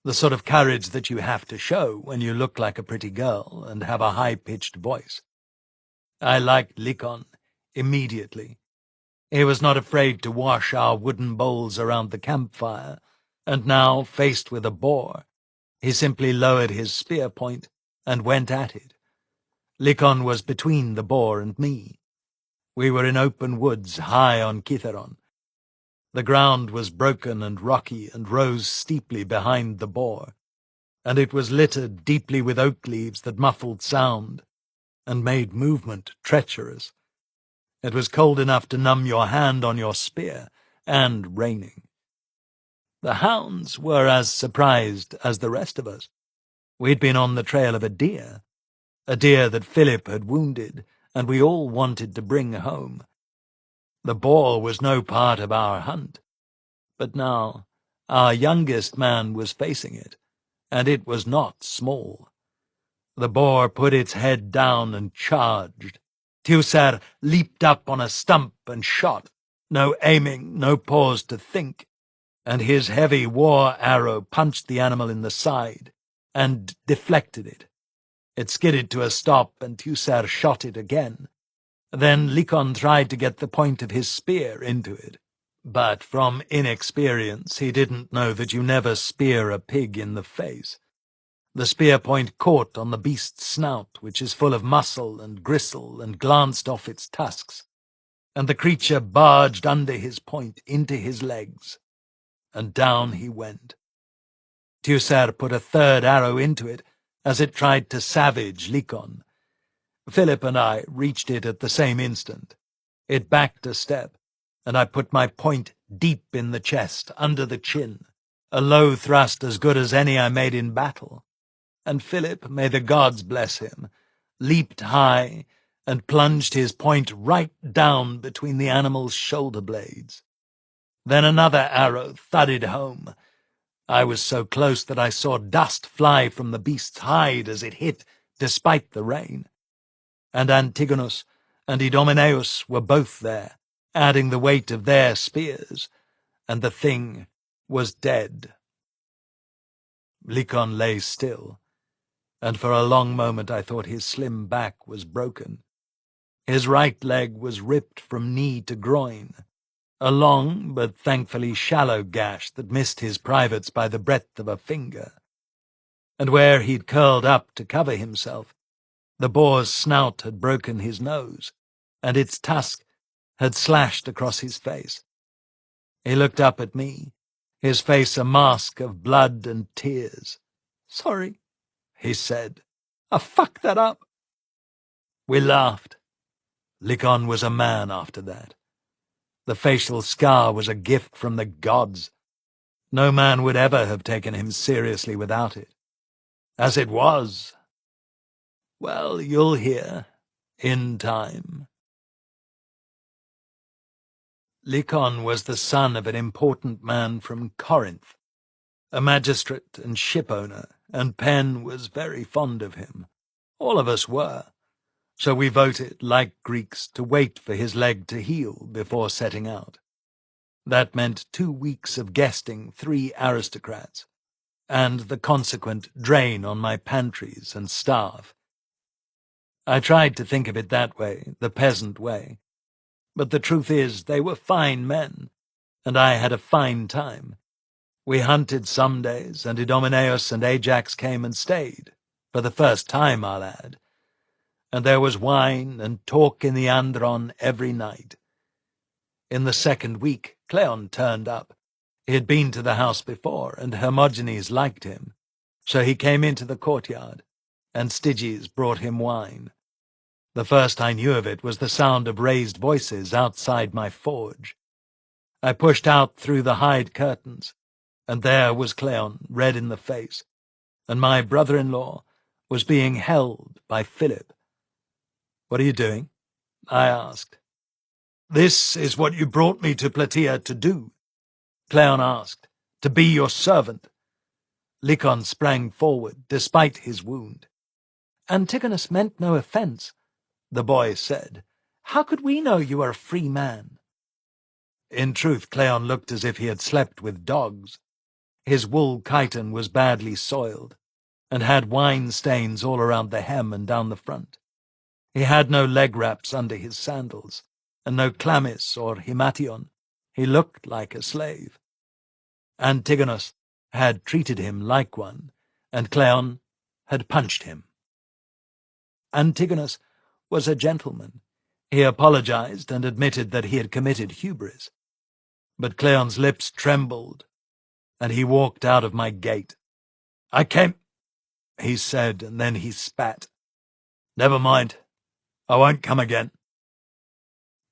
Speaker 1: the sort of courage that you have to show when you look like a pretty girl and have a high-pitched voice. I liked Lycon immediately. He was not afraid to wash our wooden bowls around the campfire, and now, faced with a boar, he simply lowered his spear point and went at it. Lycon was between the boar and me. We were in open woods high on Kithaeron. The ground was broken and rocky and rose steeply behind the boar, and it was littered deeply with oak leaves that muffled sound and made movement treacherous. It was cold enough to numb your hand on your spear, and raining. The hounds were as surprised as the rest of us. We'd been on the trail of a deer that Philip had wounded, and we all wanted to bring home. The boar was no part of our hunt, but now our youngest man was facing it, and it was not small. The boar put its head down and charged. Teucer leaped up on a stump and shot, no aiming, no pause to think, and his heavy war arrow punched the animal in the side and deflected it. It skidded to a stop, and Teucer shot it again. Then Lycon tried to get the point of his spear into it, but from inexperience he didn't know that you never spear a pig in the face. The spear point caught on the beast's snout, which is full of muscle and gristle, and glanced off its tusks, and the creature barged under his point into his legs, and down he went. Teucer put a third arrow into it as it tried to savage Lycon. Philip and I reached it at the same instant. It backed a step, and I put my point deep in the chest, under the chin, a low thrust as good as any I made in battle. And Philip, may the gods bless him, leaped high and plunged his point right down between the animal's shoulder blades. Then another arrow thudded home. I was so close that I saw dust fly from the beast's hide as it hit, despite the rain. And Antigonus and Idomeneus were both there, adding the weight of their spears, and the thing was dead. Lycon lay still, and for a long moment I thought his slim back was broken. His right leg was ripped from knee to groin, a long but thankfully shallow gash that missed his privates by the breadth of a finger. And where he'd curled up to cover himself, the boar's snout had broken his nose, and its tusk had slashed across his face. He looked up at me, his face a mask of blood and tears. "Sorry," he said. "I fucked that up." We laughed. Lycon was a man after that. The facial scar was a gift from the gods. No man would ever have taken him seriously without it. As it was, well, you'll hear, in time. Lycon was the son of an important man from Corinth, a magistrate and shipowner, and Penn was very fond of him. All of us were. So we voted, like Greeks, to wait for his leg to heal before setting out. That meant 2 weeks of guesting 3 aristocrats, and the consequent drain on my pantries and staff. I tried to think of it that way, the peasant way, but the truth is they were fine men, and I had a fine time. We hunted some days, and Idomeneus and Ajax came and stayed, for the first time, I'll add. And there was wine and talk in the Andron every night. In the 2nd week, Cleon turned up. He had been to the house before, and Hermogenes liked him, so he came into the courtyard, and Styges brought him wine. The first I knew of it was the sound of raised voices outside my forge. I pushed out through the hide curtains, and there was Cleon, red in the face, and my brother-in-law was being held by Philip. "What are you doing?" I asked. "This is what you brought me to Plataea to do," Cleon asked, "to be your servant." Lycon sprang forward, despite his wound. "Antigonus meant no offence," the boy said. "How could we know you are a free man?" In truth, Cleon looked as if he had slept with dogs. His wool chiton was badly soiled, and had wine stains all around the hem and down the front. He had no leg wraps under his sandals, and no chlamys or himation. He looked like a slave. Antigonus had treated him like one, and Cleon had punched him. Antigonus was a gentleman. He apologized and admitted that he had committed hubris. But Cleon's lips trembled, and he walked out of my gate. "I came," he said, and then he spat. "Never mind. I won't come again."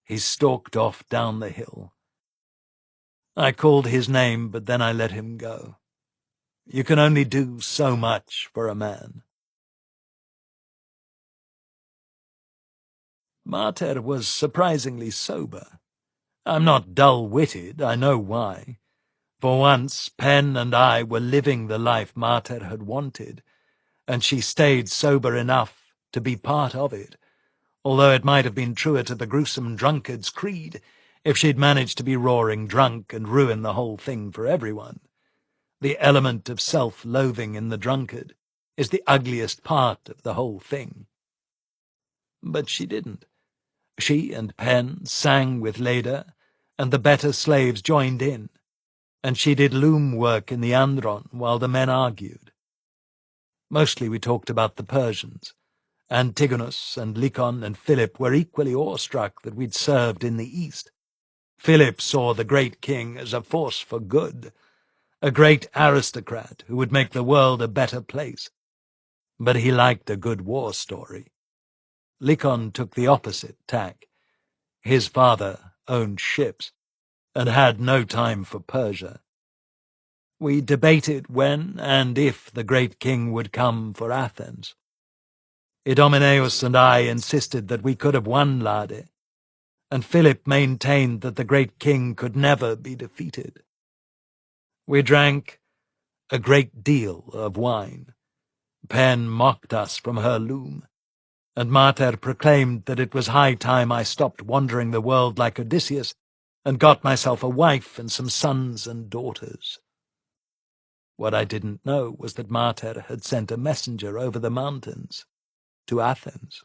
Speaker 1: He stalked off down the hill. I called his name, but then I let him go. You can only do so much for a man. Mater was surprisingly sober. I'm not dull-witted, I know why. For once, Pen and I were living the life Mater had wanted, and she stayed sober enough to be part of it, although it might have been truer to the gruesome drunkard's creed if she'd managed to be roaring drunk and ruin the whole thing for everyone. The element of self-loathing in the drunkard is the ugliest part of the whole thing. But she didn't. She and Pen sang with Leda, and the better slaves joined in, and she did loom work in the Andron while the men argued. Mostly we talked about the Persians. Antigonus and Lycon and Philip were equally awestruck that we'd served in the East. Philip saw the great king as a force for good, a great aristocrat who would make the world a better place. But he liked a good war story. Lycon took the opposite tack. His father owned ships, and had no time for Persia. We debated when and if the great king would come for Athens. Idomeneus and I insisted that we could have won Lade, and Philip maintained that the great king could never be defeated. We drank a great deal of wine. Pen mocked us from her loom, and Mater proclaimed that it was high time I stopped wandering the world like Odysseus and got myself a wife and some sons and daughters. What I didn't know was that Mater had sent a messenger over the mountains to Athens.